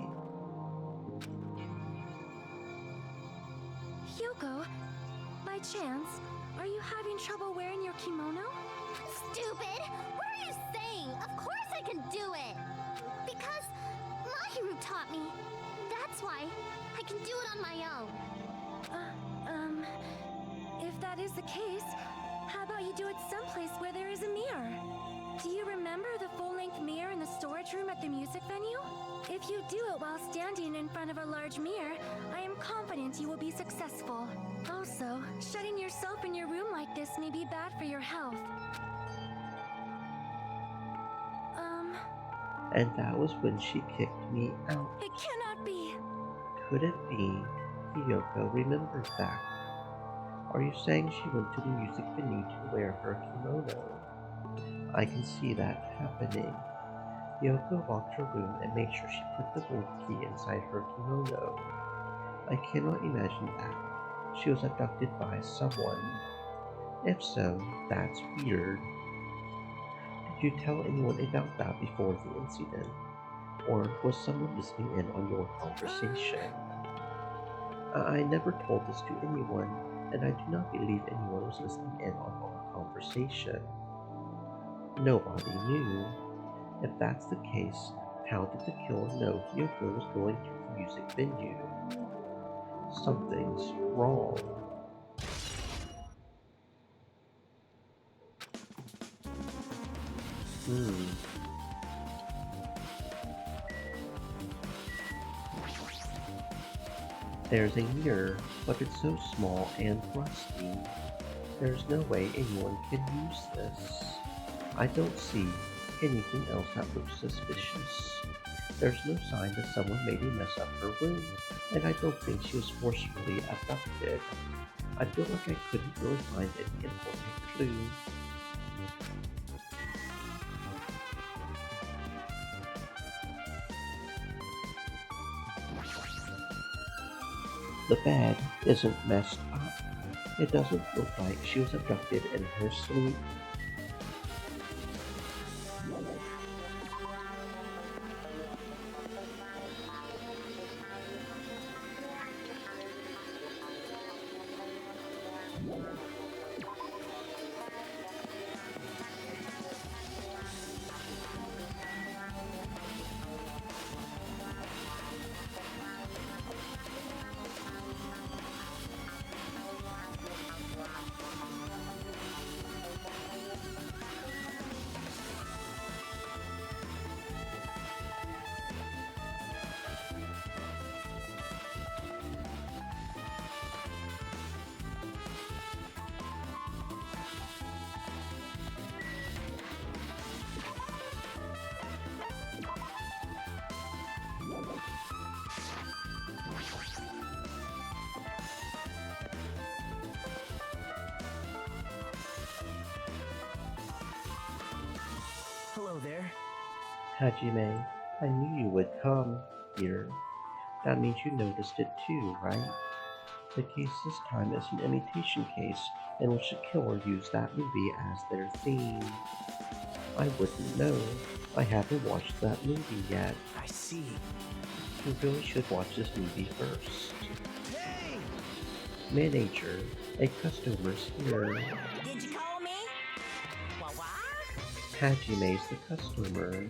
Hyuko, by chance, are you having trouble wearing your kimono? Stupid! What are you saying? Of course I can do it! Because Mahiru taught me. That's why I can do it on my own. If that is the case, how about you do it someplace where there is a mirror? Do you remember the full-length mirror in the storage room at the music venue? If you do it while standing in front of a large mirror, I am confident you will be successful. Also, shutting yourself in your room like this may be bad for your health. And that was when she kicked me out. It cannot be! Could it be Hiyoko remembered that? Are you saying she went to the music venue to wear her kimono? I can see that happening. Yoko locked her room and made sure she put the gold key inside her kimono. I cannot imagine that. She was abducted by someone. If so, that's weird. Did you tell anyone about that before the incident? Or was someone listening in on your conversation? I never told this to anyone, and I do not believe anyone was listening in on our conversation. Nobody knew. If that's the case, how did the killer know Hyoko was going to the music venue? Something's wrong. There's a mirror, but it's so small and rusty. There's no way anyone can use this. I don't see anything else that looks suspicious. There's no sign that someone made a mess up her room, and I don't think she was forcefully abducted. I feel like I couldn't really find any important clue. The bed isn't messed up. It doesn't look like she was abducted in her sleep. Hello there. Hajime, I knew you would come here. That means you noticed it too, right? The case this time is an imitation case in which the killer used that movie as their theme. I wouldn't know. I haven't watched that movie yet. I see. You really should watch this movie first. Hey! Manager, a customer's here. Did you call me? What? Hajime's the customer.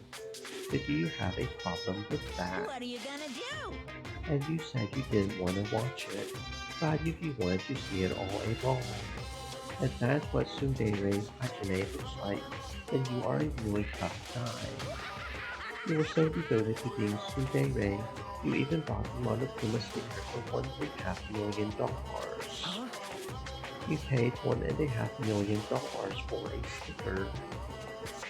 But do you have a problem with that? What are you gonna do? And you said you didn't want to watch it. But if you wanted to see it all along. If that's what Tsundere Hajime looks like, then you are a really tough guy. You were so devoted to being tsundere, you even bought the Monokuma sticker for $1.5 million. Huh? You paid $1.5 million for a sticker.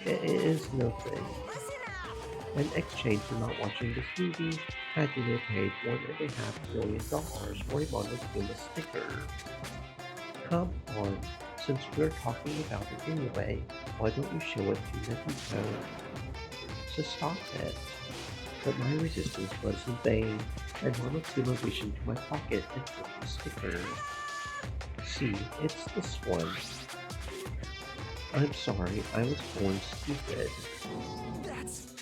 It is nothing. Listen up! In exchange for not watching this movie, Hajime paid $1.5 million for a Monokuma sticker. Come on, since we're talking about it anyway, why don't you show it to Nagito? So stop it. But my resistance was in vain, and Monokuma reached into my pocket and took the sticker. See, it's this one. I'm sorry, I was born stupid. That's...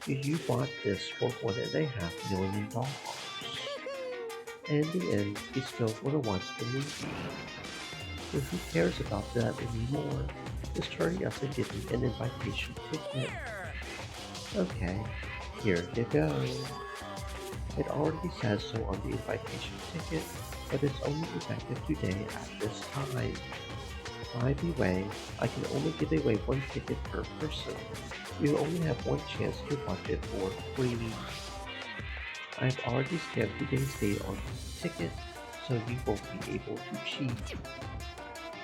You bought this for $1.5 million. In the end, you still want to watch the movie. But who cares about that anymore? Just hurry up and give me an invitation ticket. Here! Okay, here you go. It already says so on the invitation ticket, but it's only effective today at this time. By the way, I can only give away one ticket per person. You only have one chance to watch it for free. I've already stamped today's date on the ticket, so you won't be able to cheat.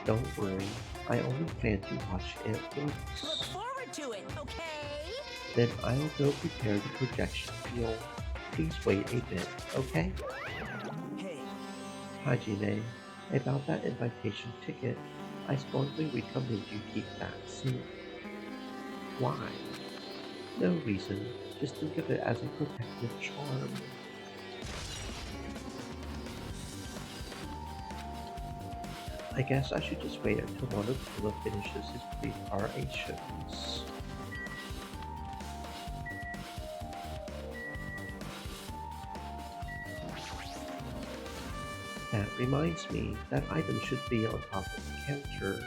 Don't worry, I only plan to watch it Look once. forward to it, okay? Then I'll go prepare the projection field. Please wait a bit, okay? Hey, Hajime, about that invitation ticket, I strongly recommend you keep that safe. Why? No reason, just think of it as a protective charm. I guess I should just wait until Monokuma finishes his preparations. That reminds me, that item should be on top of the counter.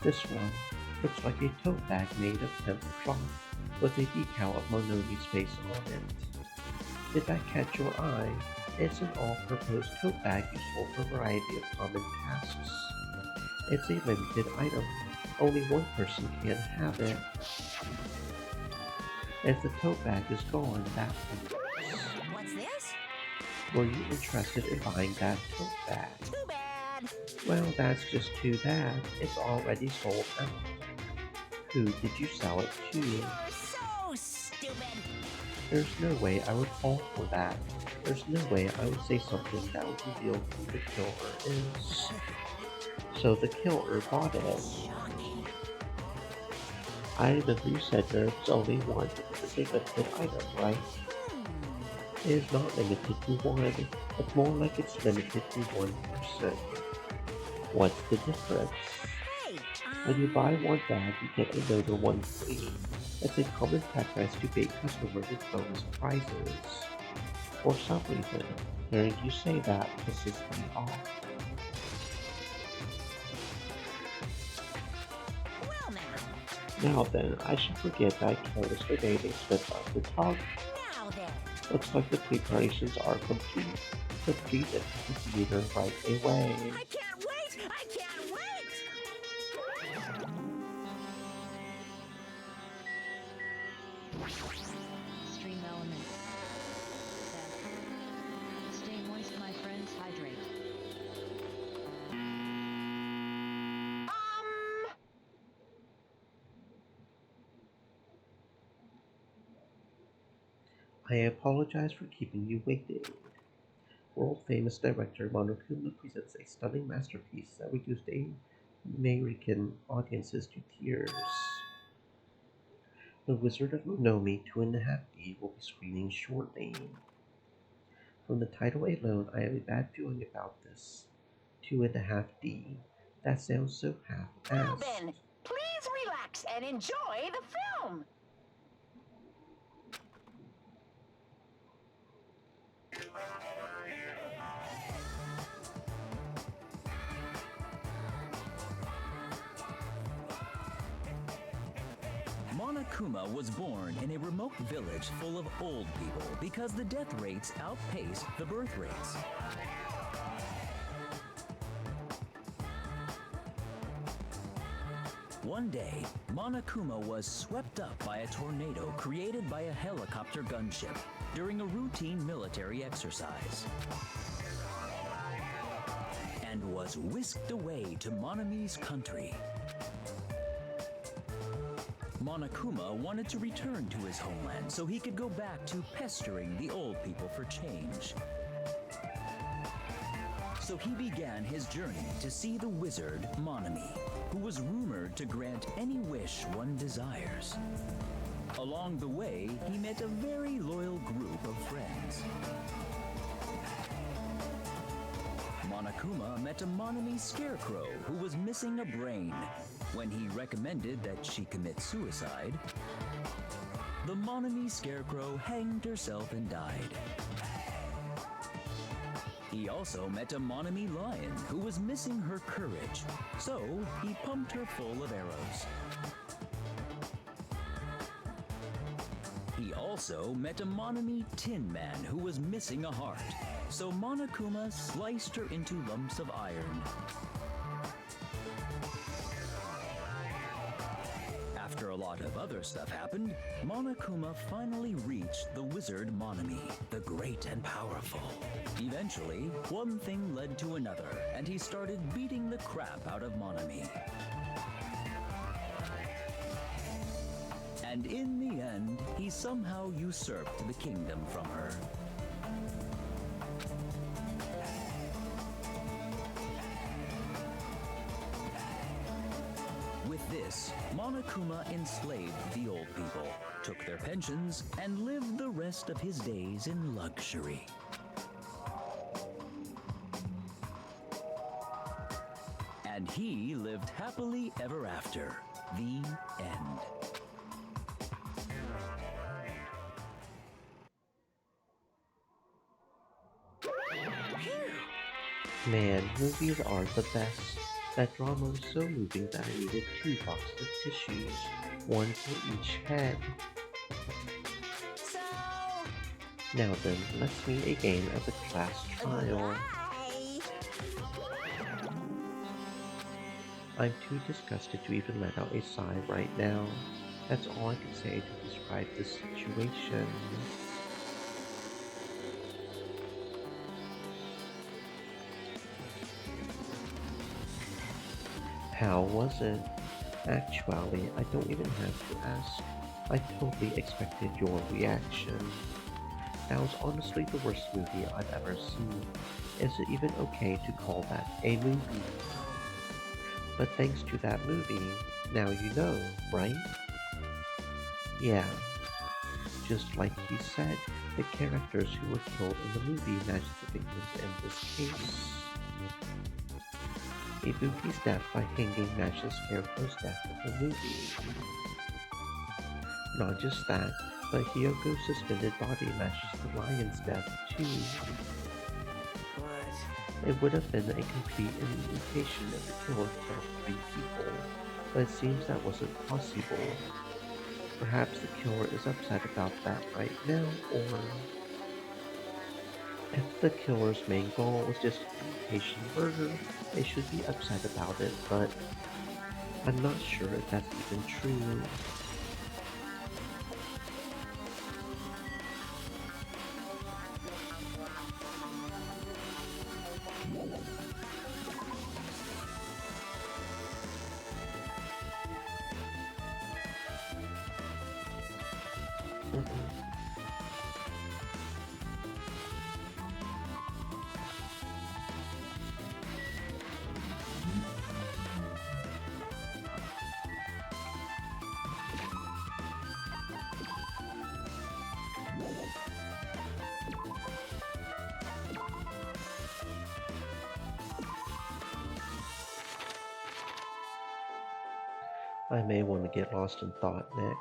This one looks like a tote bag made of hemp cloth with a decal of Monomi's face on it. Did that catch your eye? It's an all-purpose tote bag useful for a variety of common tasks. It's a limited item. Only one person can have it. If the tote bag is gone, that hurts. What's this? Were you interested in buying that tote bag? Too bad. Well, that's just too bad. It's already sold out. Who did you sell it to? You're so stupid. There's no way I would fall for that. There's no way I would say something that would reveal who the killer is. So the killer bought it. Shocking. I remember you said there was only one. It's a limited item, right? It is not limited to one. It's more like it's limited to one person. What's the difference? Hey, When you buy one bag, you get another one free. It's a common practice to bait customers with bonus prizes. For some reason, hearing you say that pisses me off. well now. Now then, I should forget that I careless the dating slip of the tongue. Now then. Looks like the preparations are complete. So please enter the theater right away. I can't wait! I can't wait! Stream elements. Set. Stay moist, my friends. Hydrate. I apologize for keeping you waiting. World-famous director Monokuma presents a stunning masterpiece that reduced American audiences to tears. The Wizard of Monomi 2.5D will be screening shortly. From the title alone, I have a bad feeling about this. 2.5D. That sounds so half-assed. Now then, please relax and enjoy the film. Monokuma was born in a remote village full of old people because the death rates outpaced the birth rates. One day, Monokuma was swept up by a tornado created by a helicopter gunship during a routine military exercise, and was whisked away to Monomi's country. Monokuma wanted to return to his homeland so he could go back to pestering the old people for change. So he began his journey to see the wizard Monomi, who was rumored to grant any wish one desires. Along the way, he met a very loyal group of friends. Monokuma met a Monomi scarecrow who was missing a brain. When he recommended that she commit suicide, the Monomi scarecrow hanged herself and died. He also met a Monomi lion who was missing her courage, so he pumped her full of arrows. He also met a Monomi tin man who was missing a heart, so Monokuma sliced her into lumps of iron. After a lot of other stuff happened, Monokuma finally reached the wizard Monomi, the great and powerful. Eventually, one thing led to another, and he started beating the crap out of Monomi. And in the end, he somehow usurped the kingdom from her. With this, Monokuma enslaved the old people, took their pensions, and lived the rest of his days in luxury. And he lived happily ever after. The end. Man, movies are the best. That drama was so moving that I needed 2 boxes of tissues, one for each head. So, Now then, let's meet a game at the class trial. hi. I'm too disgusted to even let out a sigh right now. That's all I can say to describe this situation. How was it? Actually, I don't even have to ask. I totally expected your reaction. That was honestly the worst movie I've ever seen. Is it even okay to call that a movie? But thanks to that movie, now you know, right? Yeah. Just like he said, the characters who were killed in the movie matched the victims in this case. Ibuki's death by hanging matched the Scarecrow's death in the movie. Not just that, but Hyoko's suspended body matches the lion's death too. What? It would have been a complete indication if the killer killed 3 people, but it seems that wasn't possible. Perhaps the killer is upset about that right now, or if the killer's main goal was just imitation murder, they should be upset about it, but I'm not sure if that's even true. I may want to get lost in thought next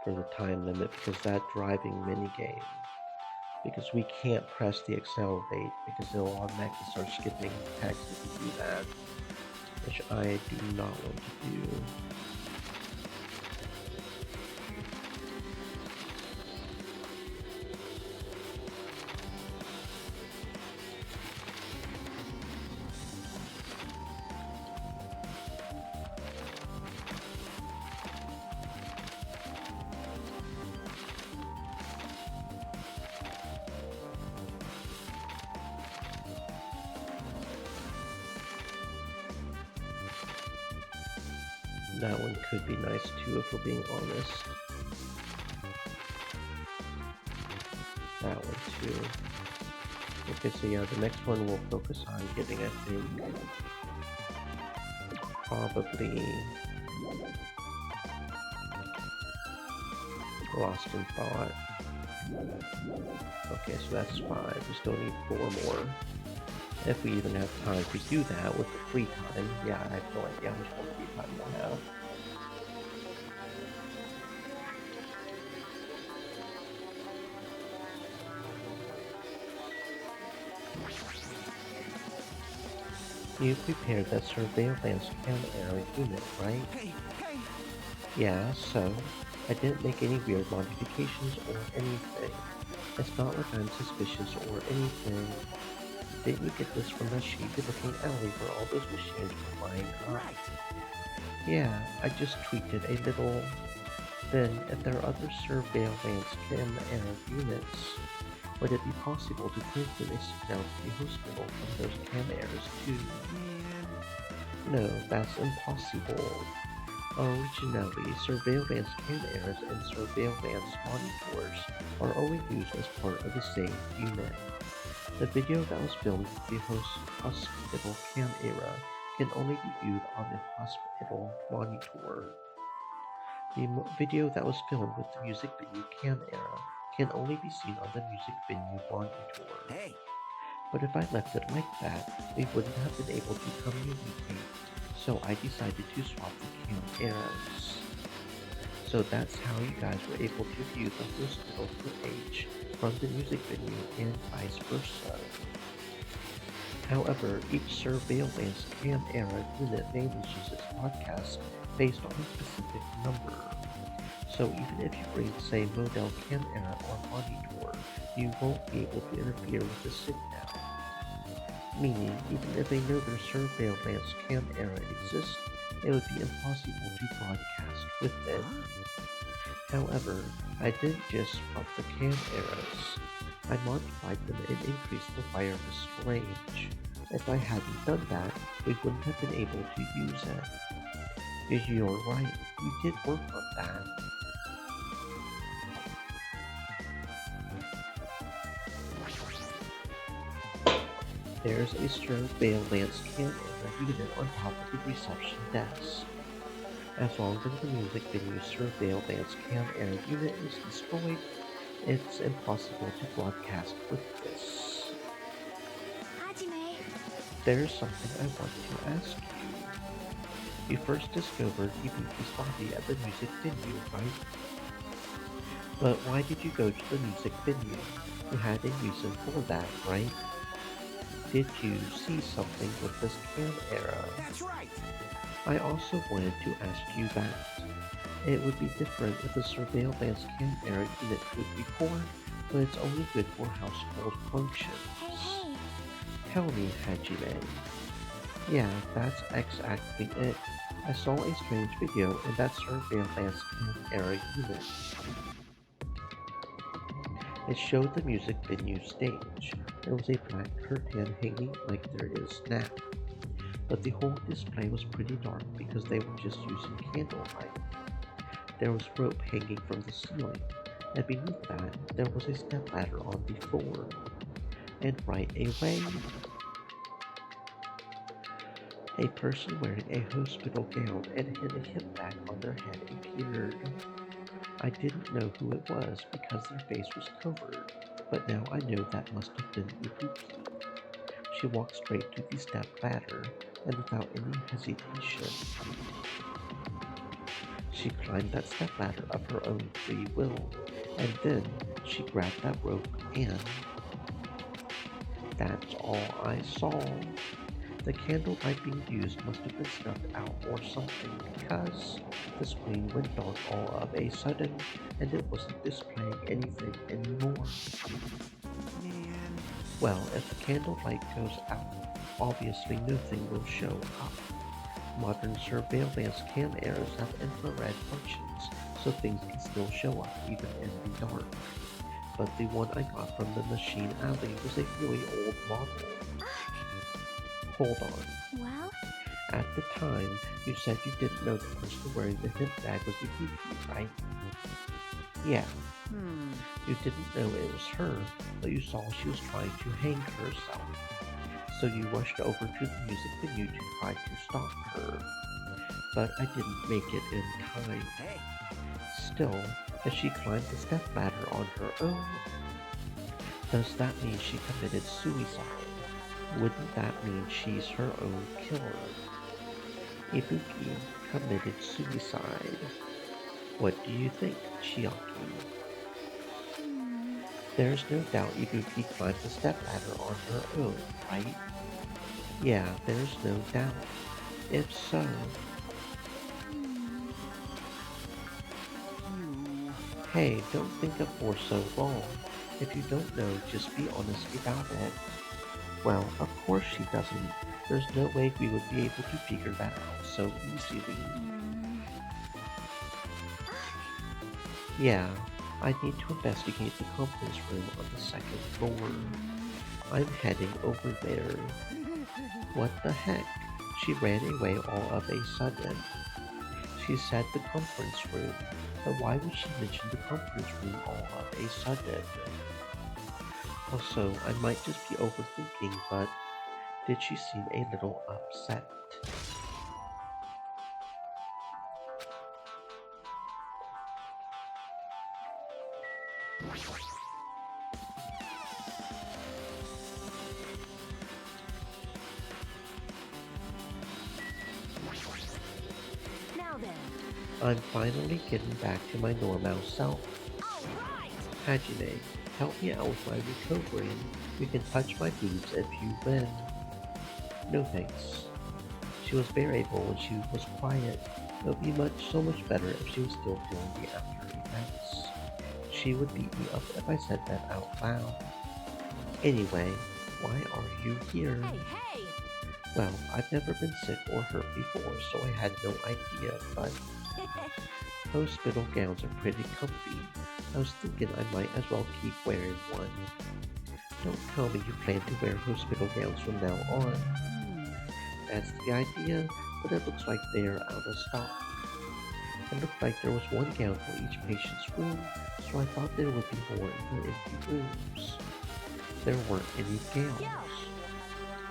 for the time limit because that driving minigame, because we can't press the accelerate because it'll automatically start skipping text if you do that, which I do not want to do. That one could be nice too if we're being honest. That one too. Okay, so yeah, the next one we'll focus on getting, I think, probably Lost in Thought. Okay, so that's 5. We still need 4 more. If we even have time to do that with the free time. Yeah, I have no idea how much more free time we'll have. You prepared that surveillance camera unit, right? Hey! Yeah, so I didn't make any weird modifications or anything. It's not like I'm suspicious or anything. Didn't you get this from a shady-looking alley where all those machines were lying up? Yeah, I just tweaked it a little. Then, if there are other surveillance camera units, would it be possible to transmit a signal to the hospital from those cameras too? No, that's impossible. Originally, surveillance cameras and surveillance monitors are always used as part of the same unit. The video that was filmed with the hospital camera can only be viewed on the hospital monitor. The video that was filmed with the music venue camera can only be seen on the music venue monitor. Hey! But if I left it like that, we wouldn't have been able to communicate, so I decided to swap the cameras. So that's how you guys were able to view the hospital footage from the music venue and vice versa. However, each surveillance camera unit manages its broadcast based on a specific number. So even if you bring the same model camera or monitor, you won't be able to interfere with the signal. Meaning, even if another surveillance camera exists, it would be impossible to broadcast with it. However, I didn't just swap the cameras. I modified them and increased the wireless range. If I hadn't done that, we wouldn't have been able to use it. You're right, we did work on that. There's a surveillance camera unit on top of the reception desk. As long as the music venue surveillance camera unit is destroyed, it's impossible to broadcast with this. Hajime. There's something I want to ask you. You first discovered Ibuki's body at the music venue, right? But why did you go to the music venue? You had a reason for that, right? Did you see something with this camera? That's right! I also wanted to ask you that. It would be different if the surveillance camera unit could record, but it's only good for household functions. Hey! Tell me, Hajime. Yeah, that's exactly it. I saw a strange video in that surveillance camera unit. It showed the music venue stage. There was a black curtain hanging like there is now. But the whole display was pretty dark because they were just using candlelight. There was rope hanging from the ceiling, and beneath that, there was a stepladder on the floor. And right away, a person wearing a hospital gown and had a hip bag on their head appeared. I didn't know who it was because their face was covered, but now I know that must have been Ibuki. She She walked straight to the step ladder, and without any hesitation, she climbed that step ladder of her own free will, and then she grabbed that rope and that's all I saw. The candlelight being used must have been snuffed out or something because the screen went dark all of a sudden and it wasn't displaying anything anymore. Man. Well, if the candlelight goes out, obviously nothing will show up. Modern surveillance cameras have infrared functions, so things can still show up even in the dark. But the one I got from the machine alley was a really old model. Hold on. Well, At the time, you said you didn't know the person wearing the hip bag was Ibuki, right? Yeah, you didn't know it was her, but you saw she was trying to hang herself. So you rushed over to the music venue to try to stop her. But I didn't make it in time. Hey. Still, as she climbed the step ladder on her own, does that mean she committed suicide? Wouldn't that mean she's her own killer? Ibuki committed suicide. What do you think, Chiaki? There's no doubt Ibuki climbed the step ladder on her own, right? Yeah, there's no doubt. If so... Hey, don't think it for so long. If you don't know, just be honest about it. Well, of course she doesn't. There's no way we would be able to figure that out so easily. Yeah, I need to investigate the conference room on the second floor. I'm heading over there. What the heck? She ran away all of a sudden. She said the conference room, but why would she mention the conference room all of a sudden? Also, I might just be overthinking, but did she seem a little upset? Now then. I'm finally getting back to my normal self. Alright! Hajime, help me out with my recovery. You can touch my boobs if you win. No thanks. She was variable when she was quiet. It would be so much better if she was still feeling the after effects. She would beat me up if I said that out loud. Anyway, why are you here? Hey! Well, I've never been sick or hurt before, so I had no idea, but hospital gowns are pretty comfy. I was thinking I might as well keep wearing one. Don't tell me you plan to wear hospital gowns from now on. That's the idea, but it looks like they're out of stock. It looked like there was one gown for each patient's room, so I thought there would be more in the empty rooms. There weren't any gowns.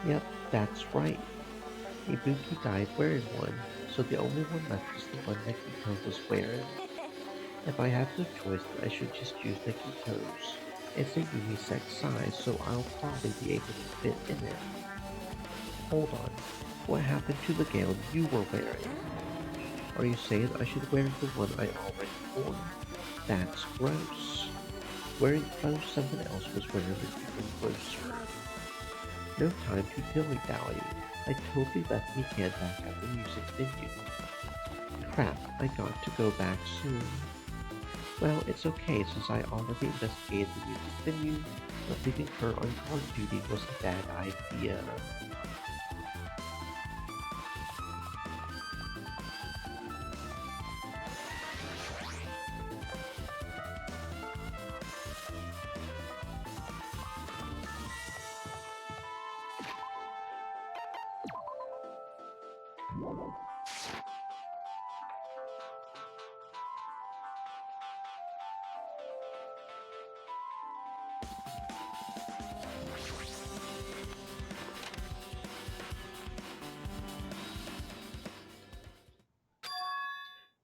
Yep, that's right. Ibuki died wearing one, so the only one left is the one Nekito was wearing. If I have no choice, then I should just use Nekito's. It's a unisex size, so I'll probably be able to fit in it. Hold on, what happened to the gown you were wearing? Are you saying I should wear the one I already wore? That's gross. Wearing clothes someone else was wearing is even grosser. No time to dilly-dally. I totally left Mikan back at the music venue. Crap, I got to go back soon. Well, it's okay since I already investigated the music venue, but leaving her on guard duty was a bad idea.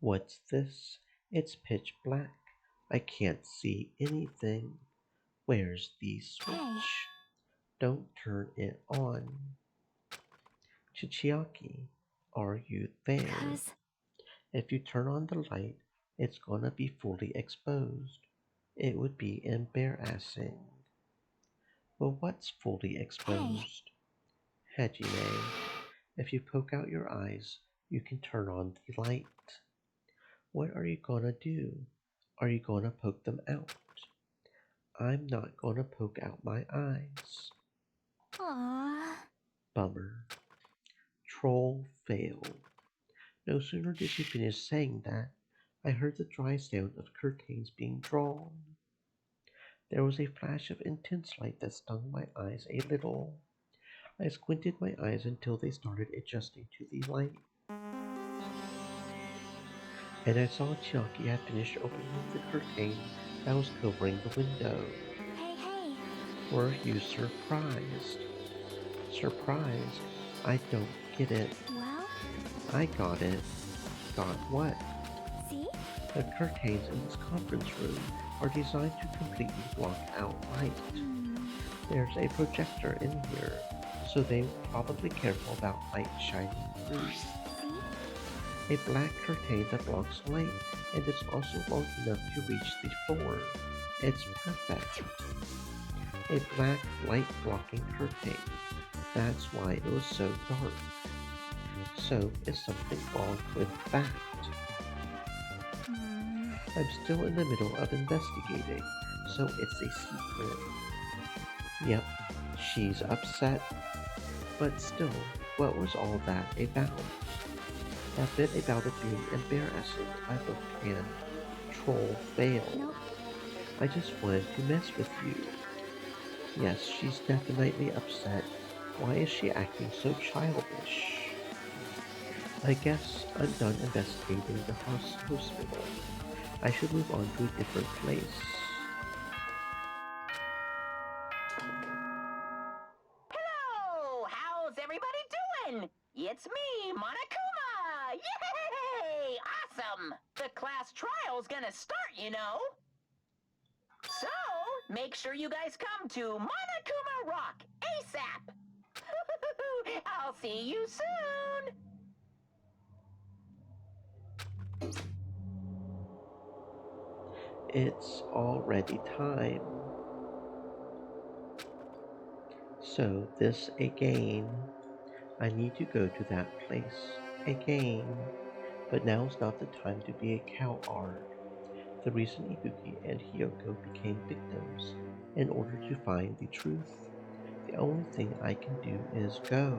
What's this? It's pitch black. I can't see anything. Where's the switch? Don't turn it on. Chichiaki, are you there? Because If you turn on the light, it's gonna be fully exposed. It would be embarrassing. Well, what's fully exposed? Hajime, if you poke out your eyes, you can turn on the light. What are you gonna do? Are you gonna poke them out? I'm not gonna poke out my eyes. Aww. Bummer. Troll fail. No sooner did she finish saying that, I heard the dry sound of curtains being drawn. There was a flash of intense light that stung my eyes a little. I squinted my eyes until they started adjusting to the light. And I saw Chiaki had finished opening the curtain that was covering the window. Hey. Were you surprised? Surprised? I don't get it. Well, I got it. Got what? see? The curtains in this conference room are designed to completely block out light. There's a projector in here, so they were probably careful about light shining through. See? A black curtain that blocks light, and it's also long enough to reach the floor. It's perfect. A black light blocking curtain. That's why it was so dark. So is something wrong with that? I'm still in the middle of investigating, so it's a secret. Yep, she's upset. But still, what was all that about? That bit about it being embarrassing, I looked and troll failed. Nope. I just wanted to mess with you. Yes, she's definitely upset. Why is she acting so childish? I guess I'm done investigating the hospital. I should move on to a different place. Hello! How's everybody doing? It's me, Monokuma! Yay! Awesome! The class trial's gonna start, you know. So, make sure you guys come to Monokuma Rock ASAP! I'll see you soon! It's already time. So this again. I need to go to that place again. But now's not the time to be a coward. The reason Ibuki and Hiyoko became victims in order to find the truth. The only thing I can do is go.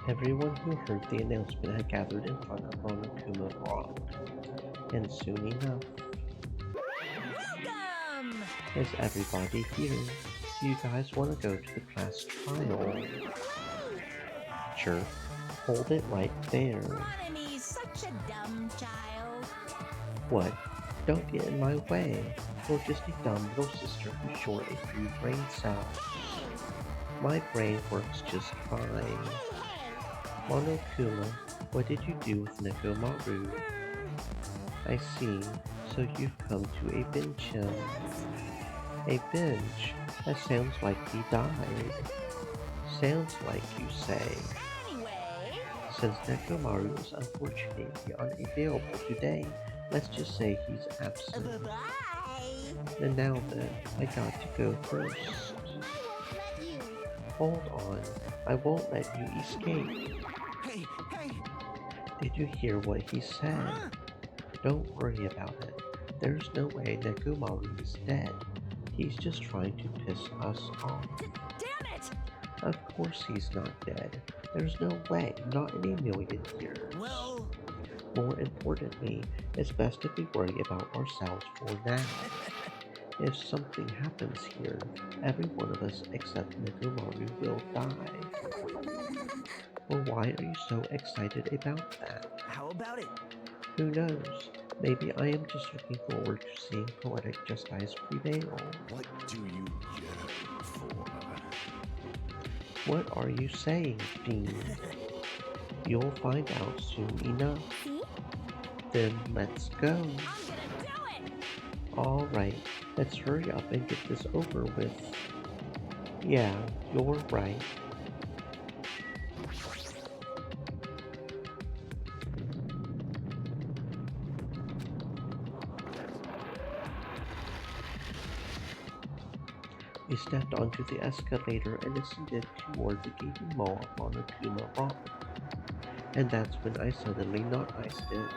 Everyone who heard the announcement had gathered in front of Monokuma Rock. And soon enough, Welcome! is everybody here? Do you guys want to go to the class trial? Sure. Hold it right there. Monomi's such a dumb child. What? Don't get in my way. You're just a dumb little sister who's short a few brain cells. My brain works just fine. Monokuma, what did you do with Nekomaru? I see, so you've come to a binge him. A binge? That sounds like he died. Sounds like you say. Anyway, Since Nekomaru is unfortunately unavailable today, let's just say he's absent. bye-bye. And now then, I got to go first. I won't let you. Hold on, I won't let you escape. Hey, hey! Did you hear what he said? Don't worry about it. There's no way Nekomaru is dead. He's just trying to piss us off. Damn it! Of course he's not dead. There's no way, not in a million years. Well, More importantly, it's best if we worry about ourselves for now. If something happens here, every one of us except Nekomaru will die. Well, why are you so excited about that? how about it? Who knows? Maybe I am just looking forward to seeing poetic justice prevail. What do you get it for? What are you saying, Fiend? You'll find out soon enough. See? Then let's go. I'm gonna do it! Alright, let's hurry up and get this over with. Yeah, you're right. We stepped onto the escalator and ascended toward the gaping maw of Monokuma Rock. And that's when I suddenly noticed it.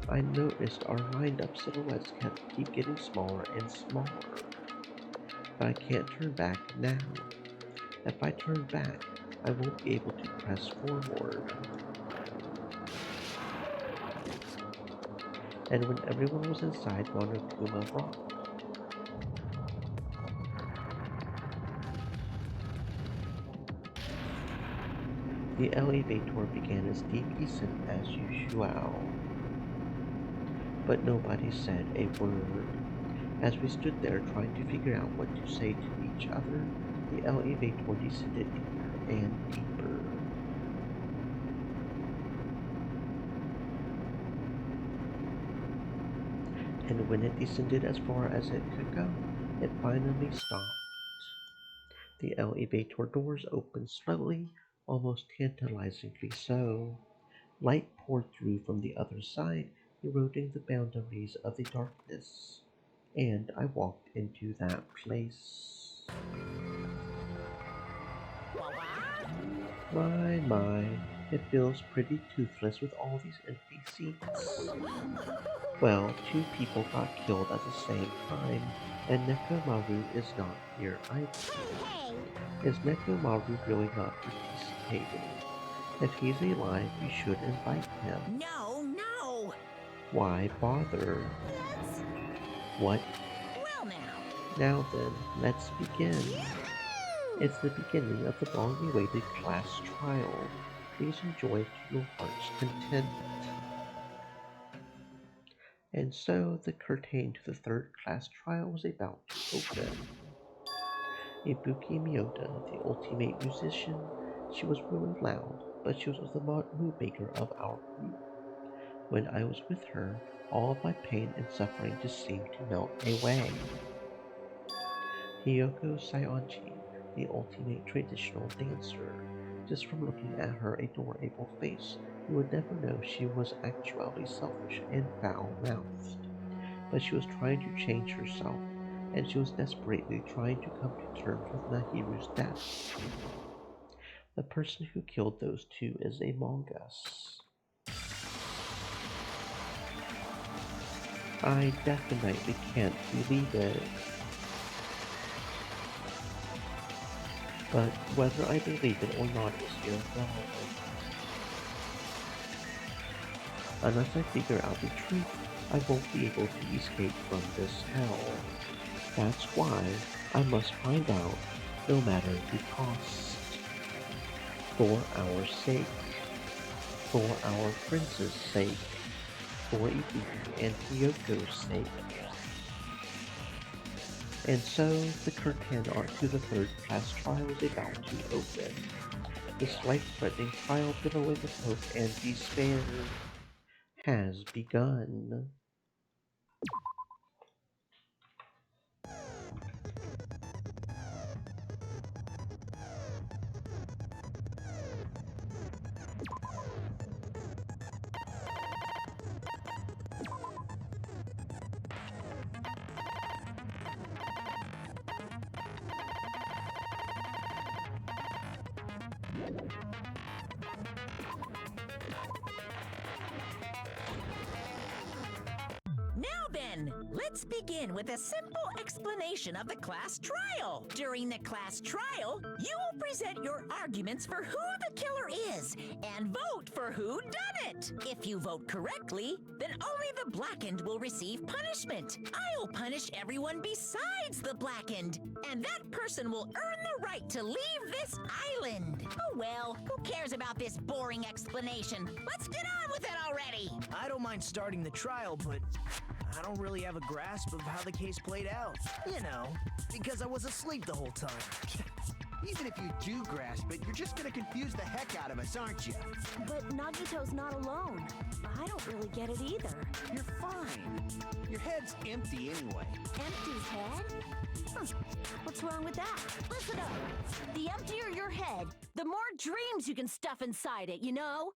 I noticed our lined-up silhouettes keep getting smaller and smaller. But I can't turn back now. If I turn back, I won't be able to press forward. And when everyone was inside Monokuma Rock, the elevator began its deep descent as usual. But nobody said a word. As we stood there trying to figure out what to say to each other, the elevator descended deeper and deeper. And when it descended as far as it could go, it finally stopped. The elevator doors opened slowly, almost tantalizingly so. Light poured through from the other side, eroding the boundaries of the darkness. And I walked into that place. My, it feels pretty toothless with all these empty seats. Well, 2 people got killed at the same time, and Nekomaru is not here either. Hey! Is Nekomaru really not participating? If he's alive, we should invite him. No, no! Why bother? What? Well now. Now then, let's begin. It's the beginning of the long-awaited class trial. Please enjoy to your heart's content. And so the curtain to the 3rd class trial was about to open. Ibuki Miyota, the ultimate musician, she was really loud, but she was the mood maker of our group. When I was with her, all of my pain and suffering just seemed to melt away. Hiyoko Saionchi, the ultimate traditional dancer. Just from looking at her adorable face, you would never know she was actually selfish and foul-mouthed. But she was trying to change herself, and she was desperately trying to come to terms with Nahiru's death. The person who killed those 2 is among us. I definitely can't believe it. But whether I believe it or not is irrelevant. Unless I figure out the truth, I won't be able to escape from this hell. That's why I must find out, no matter the cost. For our sake. For our prince's sake, for Ibuki and Hyoko's sake. And so, the curtain onto the third-class trial is about to open. This life-threatening trial billowing with hope and despair has begun. Now then, let's begin with a simple explanation of the class trial. During the class trial, you will present your arguments for who the killer is and vote for who done it. If you vote correctly, then only the blackened will receive punishment. I'll punish everyone besides the blackened, and that person will earn the right to leave this island. Oh well, who cares about this boring explanation? Let's get on with it already. I don't mind starting the trial, but I don't really have a grasp of how the case played out. You know, because I was asleep the whole time. Even if you do grasp it, you're just gonna confuse the heck out of us, aren't you? But Nagito's not alone. I don't really get it either. You're fine. Your head's empty anyway. Empty head? What's wrong with that? Listen up. The emptier your head, the more dreams you can stuff inside it, you know?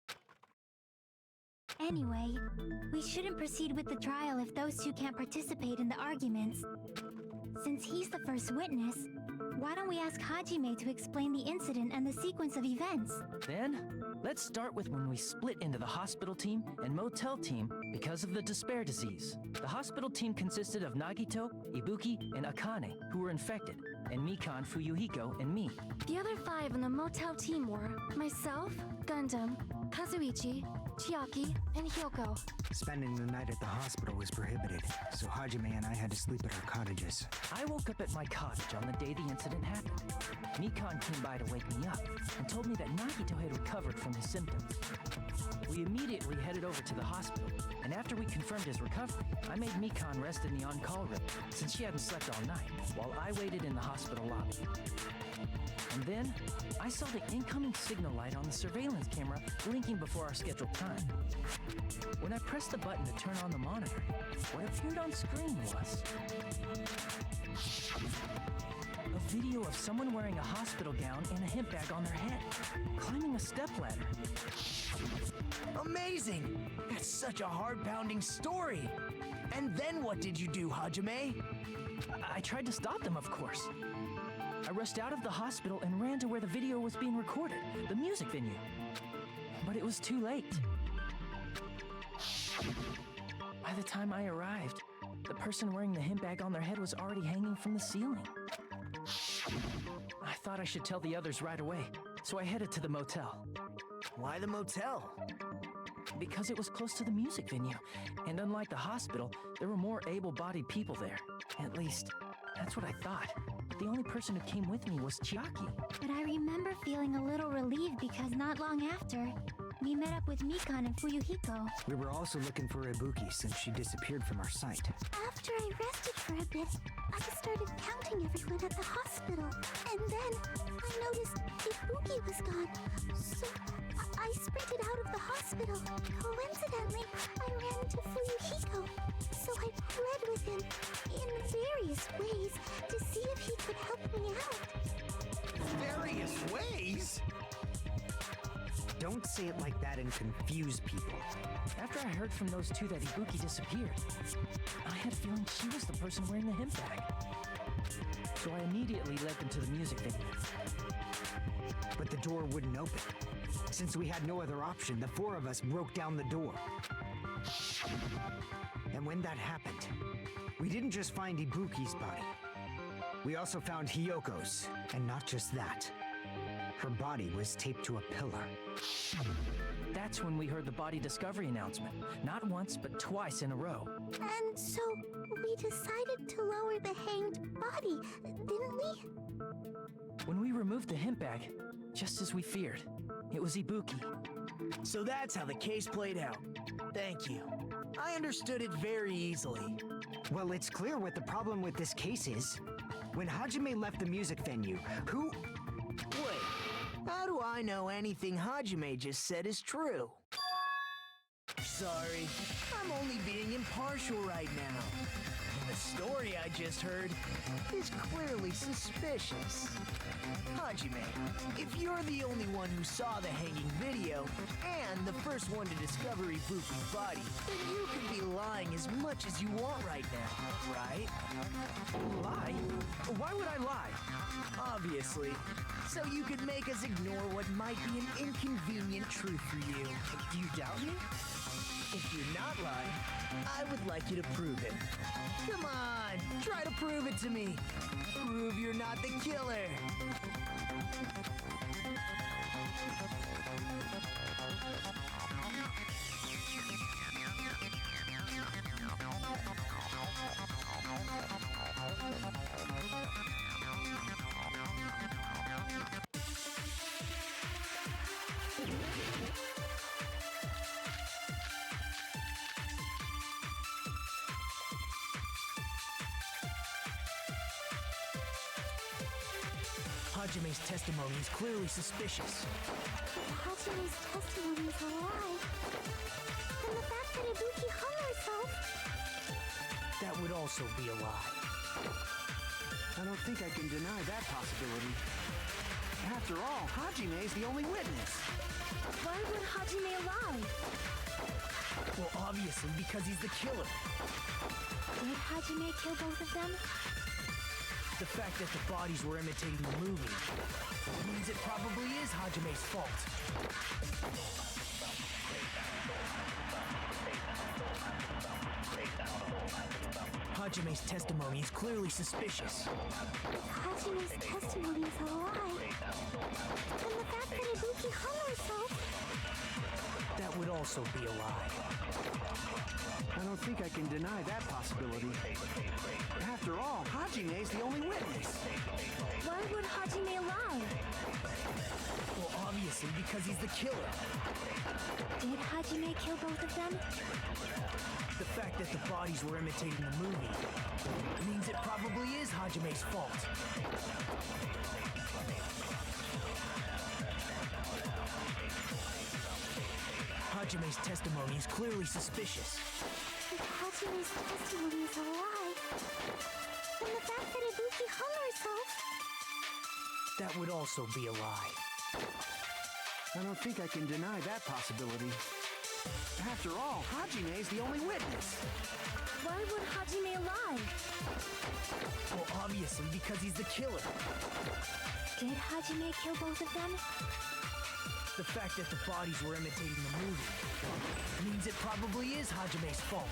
Anyway, we shouldn't proceed with the trial if those two can't participate in the arguments. Since he's the first witness, why don't we ask Hajime to explain the incident and the sequence of events? Then, let's start with when we split into the hospital team and motel team because of the despair disease. The hospital team consisted of Nagito, Ibuki, and Akane, who were infected, and Mikan, Fuyuhiko, and me. The other 5 in the motel team were myself, Gundam, Kazuichi, Chiaki, and Hyoko. Spending the night at the hospital was prohibited, so Hajime and I had to sleep at our cottages. I woke up at my cottage on the day the incident happened. Mikan came by to wake me up and told me that Nagito had recovered from his symptoms. We immediately headed over to the hospital, and after we confirmed his recovery, I made Mikan rest in the on-call room since she hadn't slept all night, while I waited in the hospital lobby. And then, I saw the incoming signal light on the surveillance camera blinking before our scheduled time. When I pressed the button to turn on the monitor, what appeared on screen was a video of someone wearing a hospital gown and a hemp bag on their head, climbing a stepladder. Amazing! That's such a heart-pounding story! And then what did you do, Hajime? I tried to stop them, of course. I rushed out of the hospital and ran to where the video was being recorded, the music venue. But it was too late. By the time I arrived, the person wearing the hemp bag on their head was already hanging from the ceiling. I thought I should tell the others right away, so I headed to the motel. Why the motel? Because it was close to the music venue, and unlike the hospital, there were more able-bodied people there. At least, that's what I thought. But the only person who came with me was Chiaki. But I remember feeling a little relieved because not long after, we met up with Mikan and Fuyuhiko. We were also looking for Ibuki since she disappeared from our sight. After I rested for a bit, I started counting everyone at the hospital. And then I noticed Ibuki was gone. So I sprinted out of the hospital. Coincidentally, I ran into Fuyuhiko. So I pled with him in various ways to see if he could help me out. Various ways? Don't say it like that and confuse people. After I heard from those two that Ibuki disappeared, I had a feeling she was the person wearing the hemp bag. So I immediately led them to the music venue. But the door wouldn't open. Since we had no other option, the 4 of us broke down the door. And when that happened, we didn't just find Ibuki's body. We also found Hyoko's, and not just that. Her body was taped to a pillar. That's when we heard the body discovery announcement. Not once, but twice in a row. And so we decided to lower the hanged body, didn't we? When we removed the hemp bag, just as we feared. It was Ibuki. So that's how the case played out. Thank you. I understood it very easily. Well, it's clear what the problem with this case is. When Hajime left the music venue, who... Wait, how do I know anything Hajime just said is true? Sorry, I'm only being impartial right now. And the story I just heard is clearly suspicious. Hajime, if you're the only one who saw the hanging video and the first one to discover Ibuki's body, then you could be lying as much as you want right now, right? Lie? Why would I lie? Obviously. So you could make us ignore what might be an inconvenient truth for you. Do you doubt me? If you're not lying, I would like you to prove it. Come on, try to prove it to me. Prove you're not the killer. Hajime's testimony is clearly suspicious. Hajime's testimony is a lie. And the fact that Ibuki hung herself... That would also be a lie. I don't think I can deny that possibility. After all, Hajime is the only witness. Why would Hajime lie? Well, obviously, because he's the killer. Did Hajime kill both of them? The fact that the bodies were imitating the movie means it probably is Hajime's fault. Hajime's testimony is clearly suspicious. Hajime's testimony is a lie. And the fact that Ibuki hung herself... That would also be a lie. I don't think I can deny that possibility. After all, Hajime is the only witness. Why would Hajime lie? Well, obviously, because he's the killer. Did Hajime kill both of them? The fact that the bodies were imitating the movie means it probably is Hajime's fault. Hajime's testimony is clearly suspicious. If Hajime's testimony is a lie, then the fact that Ibuki hung herself... That would also be a lie. I don't think I can deny that possibility. After all, Hajime is the only witness. Why would Hajime lie? Well, obviously, because he's the killer. Did Hajime kill both of them? The fact that the bodies were imitating the movie means it probably is Hajime's fault.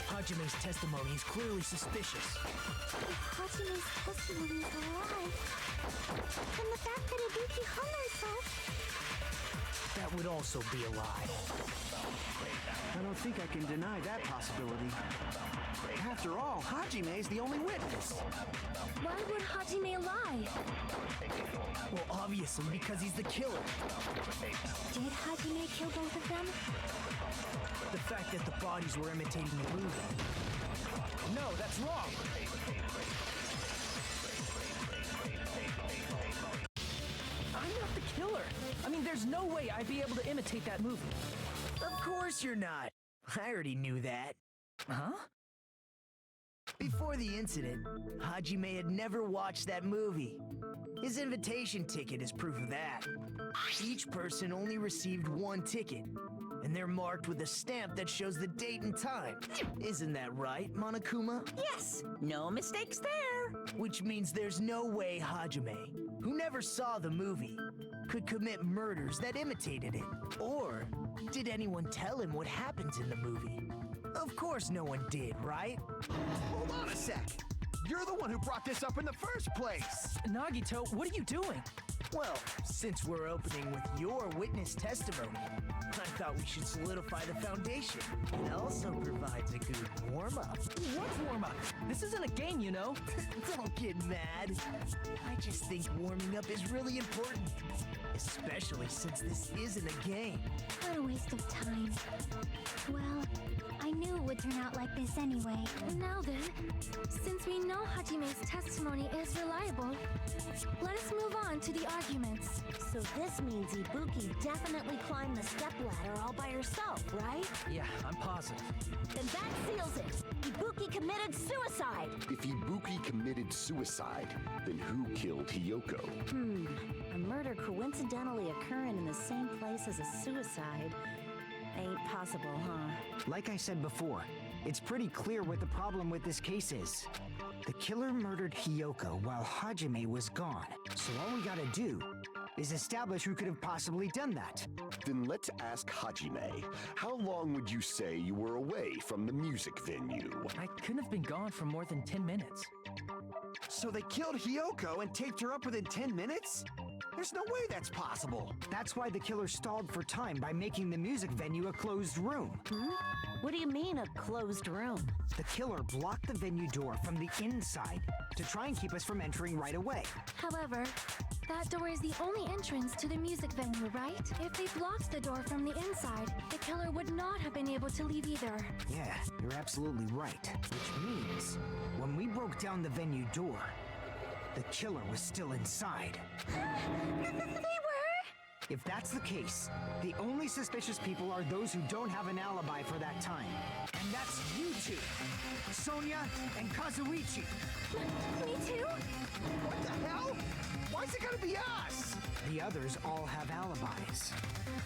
Hajime's testimony is clearly suspicious. If Hajime's testimony is a lie, then the fact that Ibuki hung herself... That would also be a lie. I don't think I can deny that possibility. After all, Hajime is the only witness. Why would Hajime lie? Well, obviously, because he's the killer. Did Hajime kill both of them? The fact that the bodies were imitating the movie. No, that's wrong. I'm not the killer. I mean, there's no way I'd be able to imitate that movie. Of course you're not. I already knew that. Huh? Before the incident, Hajime had never watched that movie. His invitation ticket is proof of that. Each person only received one ticket, and they're marked with a stamp that shows the date and time. Isn't that right, Monokuma? Yes, no mistakes there. Which means there's no way Hajime, who never saw the movie, could commit murders that imitated it. Or did anyone tell him what happens in the movie? Of course no one did, right? Hold on a sec. You're the one who brought this up in the first place. Nagito, what are you doing? Well, since we're opening with your witness testimony, I thought we should solidify the foundation. It also provides a good warm-up. What warm-up? This isn't a game, you know. Don't get mad. I just think warming up is really important. Especially since this isn't a game. What a waste of time. Well, I knew it would turn out like this anyway. Now then, since we know Hajime's testimony is reliable, let us move on to the arguments. So this means Ibuki definitely climbed the stepladder all by herself, right? Yeah, I'm positive. Then that seals it. Ibuki committed suicide. If Ibuki committed suicide, then who killed Hiyoko? A murder coincidentally occurring in the same place as a suicide ain't possible, huh? Like I said before, it's pretty clear what the problem with this case is. The killer murdered Hiyoko while Hajime was gone. So all we gotta do is establish who could have possibly done that. Then let's ask Hajime. How long would you say you were away from the music venue? I couldn't have been gone for more than 10 minutes. So they killed Hiyoko and taped her up within 10 minutes? There's no way that's possible. That's why the killer stalled for time by making the music venue a closed room. What do you mean, a closed room? The killer blocked the venue door from the inside to try and keep us from entering right away. However, that door is the only entrance to the music venue, right? If they blocked the door from the inside, the killer would not have been able to leave either. Yeah, you're absolutely right. Which means, when we broke down the venue door, the killer was still inside. They were? If that's the case, the only suspicious people are those who don't have an alibi for that time. And that's you two, Sonia and Kazuichi. Me too? What the hell? Why's it gotta be us? The others all have alibis.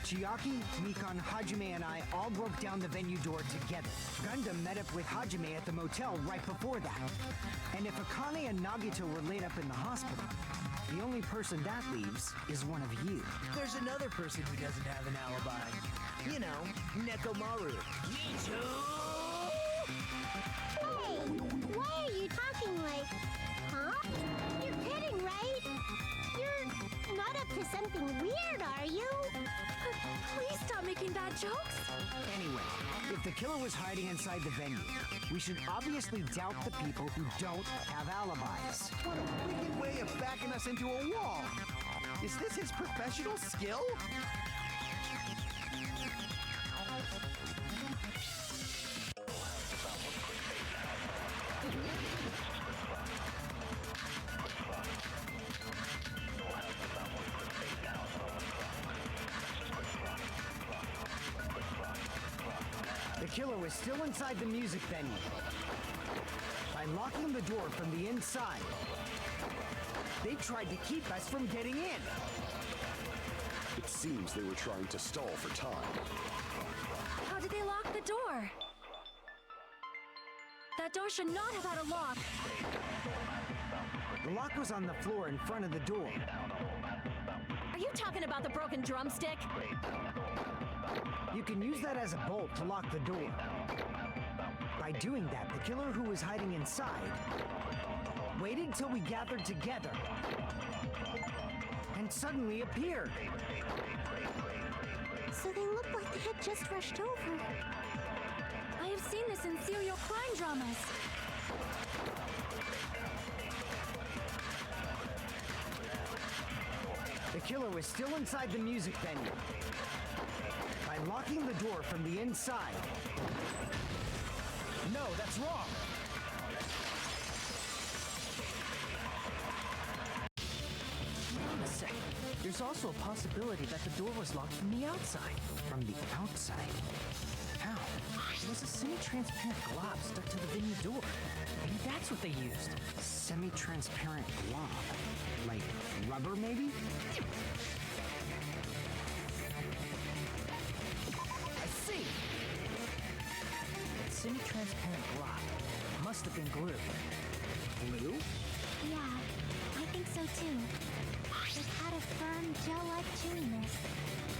Chiaki, Mikan, Hajime, and I all broke down the venue door together. Gundam met up with Hajime at the motel right before that. And if Akane and Nagito were laid up in the hospital, the only person that leaves is one of you. There's another person who doesn't have an alibi. You know, Nekomaru. Hey, why are you talking like... Huh? You're kidding, right? You're not up to something weird, are you? Please stop making bad jokes. Anyway, if the killer was hiding inside the venue, we should obviously doubt the people who don't have alibis. What a wicked way of backing us into a wall. Is this his professional skill? The killer was still inside the music venue. By locking the door from the inside, they tried to keep us from getting in. It seems they were trying to stall for time. How did they lock the door? That door should not have had a lock. The lock was on the floor in front of the door. Are you talking about the broken drumstick? You can use that as a bolt to lock the door. By doing that, the killer who was hiding inside waited till we gathered together and suddenly appeared. So they looked like they had just rushed over. I have seen this in serial crime dramas. The killer was still inside the music venue. By locking the door from the inside. No, that's wrong. Wait a second. There's also a possibility that the door was locked from the outside. From the outside? How? There was a semi-transparent glob stuck to the venue door. Maybe that's what they used. Semi-transparent glob? Like rubber, maybe? I see! That semi-transparent glob must have been glue. Glue? Yeah, I think so too. It had a firm, gel-like chewiness.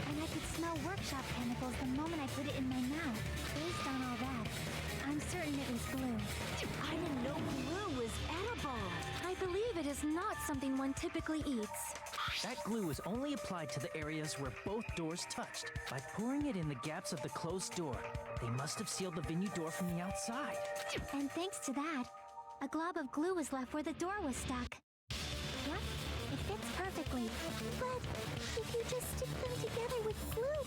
And I could smell workshop chemicals the moment I put it in my mouth. Based on all that, I'm certain it was glue. I didn't know glue was edible. I believe it is not something one typically eats. That glue was only applied to the areas where both doors touched. By pouring it in the gaps of the closed door, they must have sealed the venue door from the outside. And thanks to that, a glob of glue was left where the door was stuck. Yep, it fits perfectly. But if you just stick them together with glue,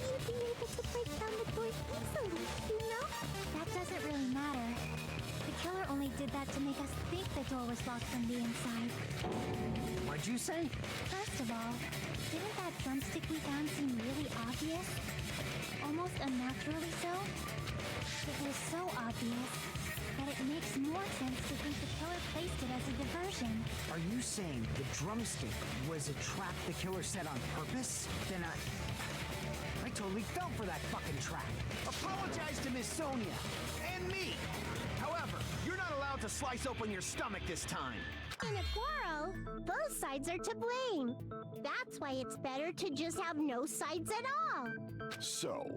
you'd be able to break down the door easily, you know? That doesn't really matter. The killer only did that to make us think the door was locked from the inside. What'd you say? First of all, didn't that drumstick we found seem really obvious? Almost unnaturally so? It was so obvious that it makes more sense to think the killer placed it as a diversion. Are you saying the drumstick was a trap the killer set on purpose? Then I totally fell for that fucking trap. Apologize to Miss Sonia and me. However, you're not allowed to slice open your stomach this time. In a quarrel, both sides are to blame. That's why it's better to just have no sides at all. So,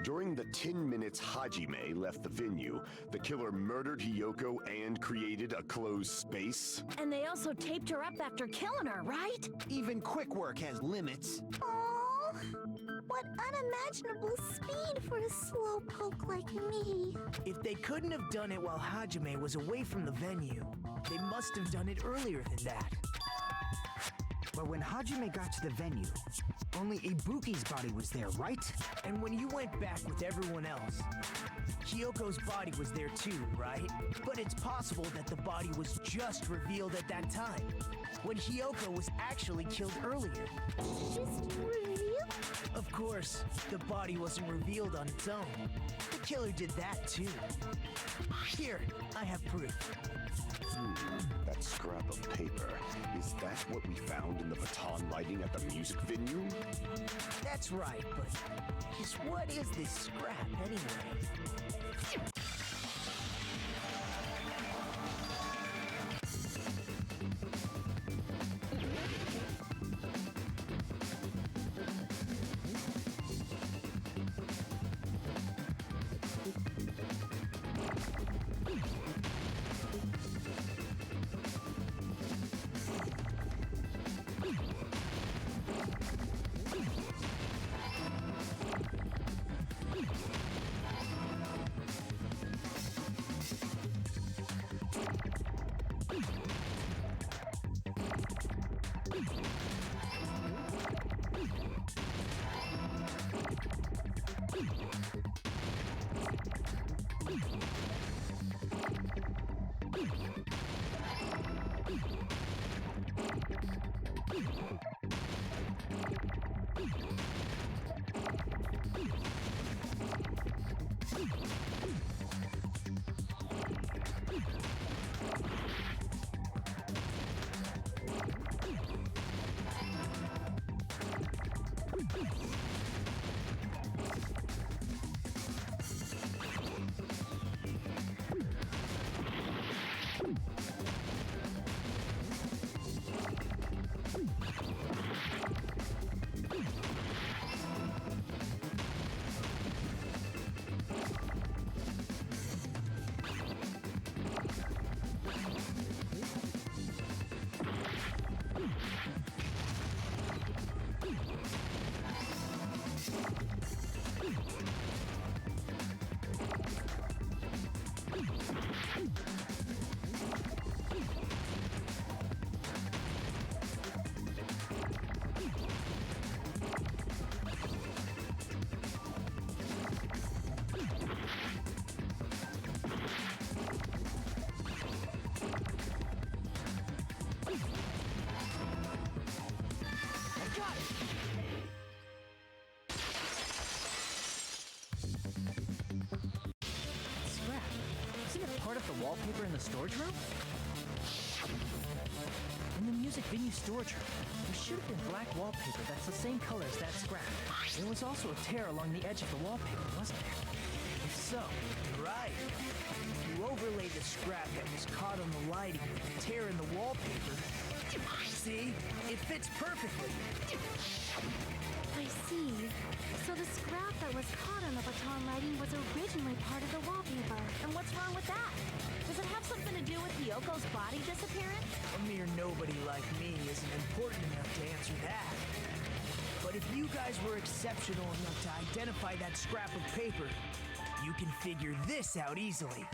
during the 10 minutes Hajime left the venue, the killer murdered Hiyoko and created a closed space? And they also taped her up after killing her, right? Even quick work has limits. Oh, what unimaginable speed for a slowpoke like me. If they couldn't have done it while Hajime was away from the venue, they must have done it earlier than that. But when Hajime got to the venue, only Ibuki's body was there, right? And when you went back with everyone else, Hiyoko's body was there too, right? But it's possible that the body was just revealed at that time, when Hiyoko was actually killed earlier. Just revealed? Of course, the body wasn't revealed on its own. The killer did that too. Here, I have proof. That scrap of paper. Is that what we found in the baton lighting at the music venue? That's right, but just what is this scrap anyway? Part of the wallpaper in the storage room? In the music venue storage room, there should have been black wallpaper that's the same color as that scrap. There was also a tear along the edge of the wallpaper, wasn't there? If so, right. You overlaid the scrap that was caught on the lighting with the tear in the wallpaper. See? It fits perfectly. I see. So the scrap that was caught on the baton lighting was originally part of the wallpaper. And what's wrong with that? Does it have something to do with Hyoko's body disappearance? A mere nobody like me isn't important enough to answer that. But if you guys were exceptional enough to identify that scrap of paper, you can figure this out easily.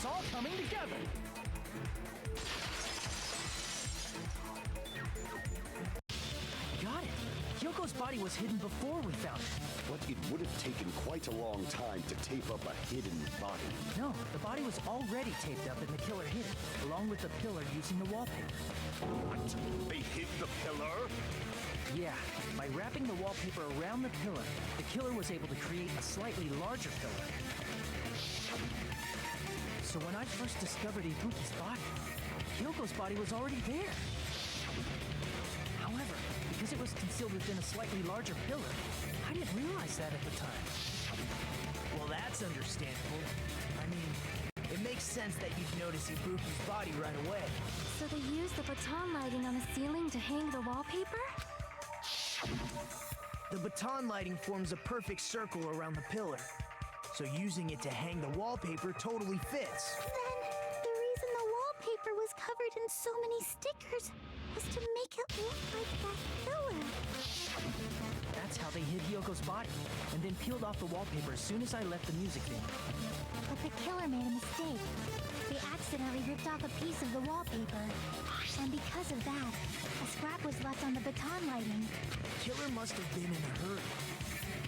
It's all coming together. Got it. Hyoko's body was hidden before we found it. But it would have taken quite a long time to tape up a hidden body. No, the body was already taped up and the killer hid it, along with the pillar using the wallpaper. What? They hid the pillar? Yeah, by wrapping the wallpaper around the pillar, the killer was able to create a slightly larger pillar. So when I first discovered Ibuki's body, Hyoko's body was already there. However, because it was concealed within a slightly larger pillar, I didn't realize that at the time. Well, that's understandable. I mean, it makes sense that you'd notice Ibuki's body right away. So they used the baton lighting on the ceiling to hang the wallpaper? The baton lighting forms a perfect circle around the pillar, so using it to hang the wallpaper totally fits. Then, the reason the wallpaper was covered in so many stickers was to make it look like that pillar. That's how they hid Hyoko's body, and then peeled off the wallpaper as soon as I left the music venue. But the killer made a mistake. They accidentally ripped off a piece of the wallpaper. And because of that, a scrap was left on the baton lighting. Killer must have been in a hurry.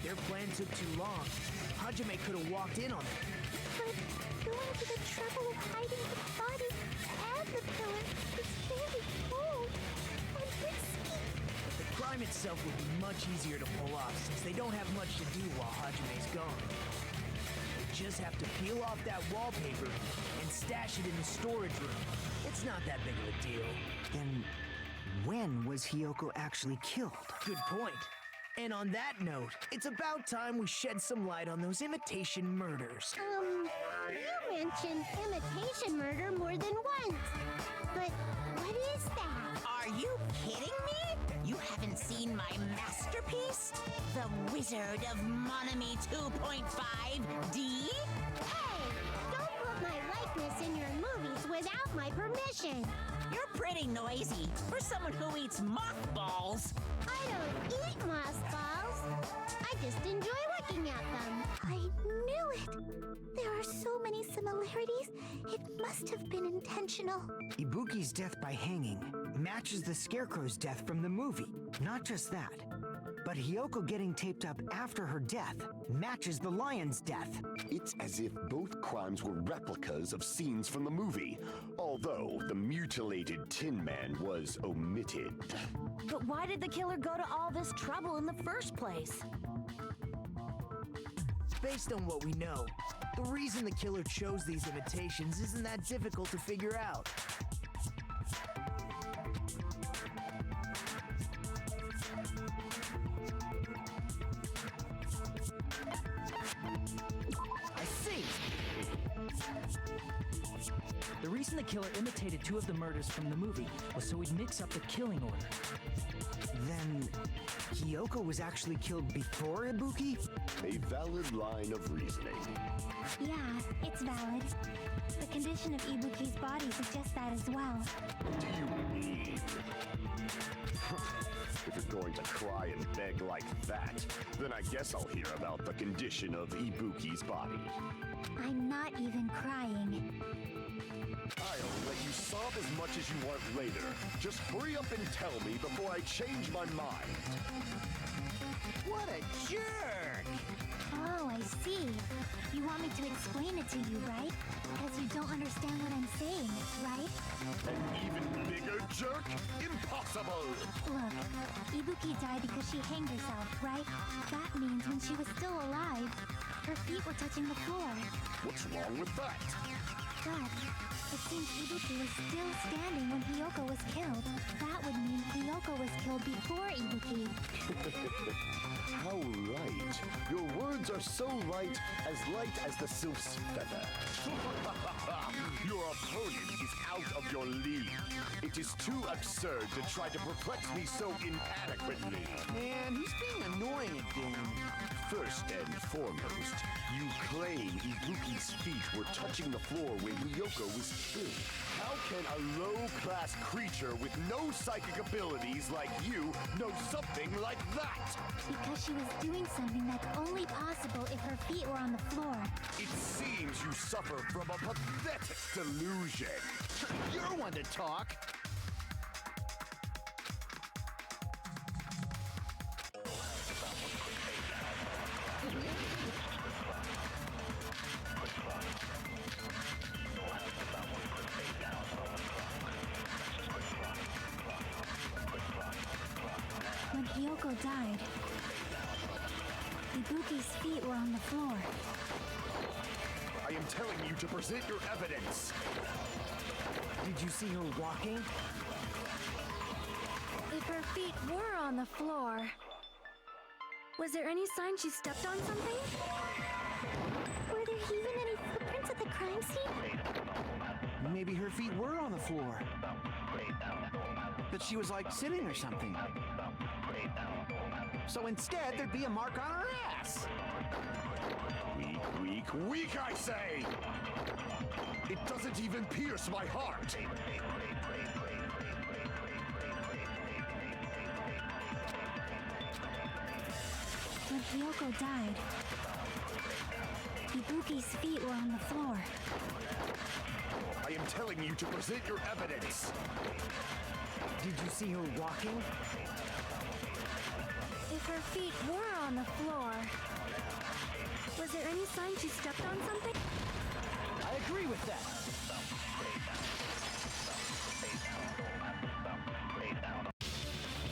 Their plan took too long. Hajime could have walked in on it. But going to the trouble of hiding the body and the pillar is very bold and risky. The crime itself would be much easier to pull off since they don't have much to do while Hajime's gone. They just have to peel off that wallpaper and stash it in the storage room. It's not that big of a deal. Then when was Hyoko actually killed? Good point. And on that note, it's about time we shed some light on those imitation murders. You mentioned imitation murder more than once. But what is that? Are you kidding me? You haven't seen my masterpiece? The Wizard of Monami 2.5D? Hey, don't put my likeness in your movies without my permission. You're pretty noisy for someone who eats mothballs. I don't eat mothballs. I just enjoy looking at them. I knew it. There are so many similarities. It must have been intentional. Ibuki's death by hanging matches the Scarecrow's death from the movie. Not just that, but Hiyoko getting taped up after her death matches the lion's death. It's as if both crimes were replicas of scenes from the movie, although the mutilated Tin Man was omitted. But why did the killer go to all this trouble in the first place? Based on what we know, the reason the killer chose these imitations isn't that difficult to figure out. I see! The reason the killer imitated two of the murders from the movie was so he'd mix up the killing order. Then Hiyoko was actually killed before Ibuki? A valid line of reasoning. Yeah, it's valid. The condition of Ibuki's body suggests that as well. Do you mean? If you're going to cry and beg like that, then I guess I'll hear about the condition of Ibuki's body. I'm not even crying. I'll let you sob as much as you want later. Just hurry up and tell me before I change my mind. What a jerk! Oh, I see. You want me to explain it to you, right? Because you don't understand what I'm saying, right? An even bigger jerk? Impossible! Look, Ibuki died because she hanged herself, right? That means when she was still alive, her feet were touching the floor. What's wrong with that? But it seems Ibuki was still standing when Hiyoko was killed. That would mean Hiyoko was killed before Ibuki. How light. Your words are so light as the sylph's feather. Your opponent is out of your league. It is too absurd to try to perplex me so inadequately. Man, he's being annoying again. First and foremost, you claim Ibuki's feet were touching the floor when Hiyoko was killed. How can a low-class creature with no psychic abilities like you know something like that? Because she was doing something that's only possible if her feet were on the floor. It seems you suffer from a pathetic delusion. You're one to talk. When Hiyoko died, Ibuki's feet were on the floor. I am telling you to present your evidence. Did you see her walking? If her feet were on the floor, was there any sign she stepped on something? Were there even any footprints at the crime scene? Maybe her feet were on the floor. But she was like sitting or something. So instead, there'd be a mark on her ass. Weak, I say! It doesn't even pierce my heart. When Hiyoko died, Ibuki's feet were on the floor. I am telling you to present your evidence. Did you see her walking? If her feet were on the floor, was there any sign she stepped on something? I agree with that.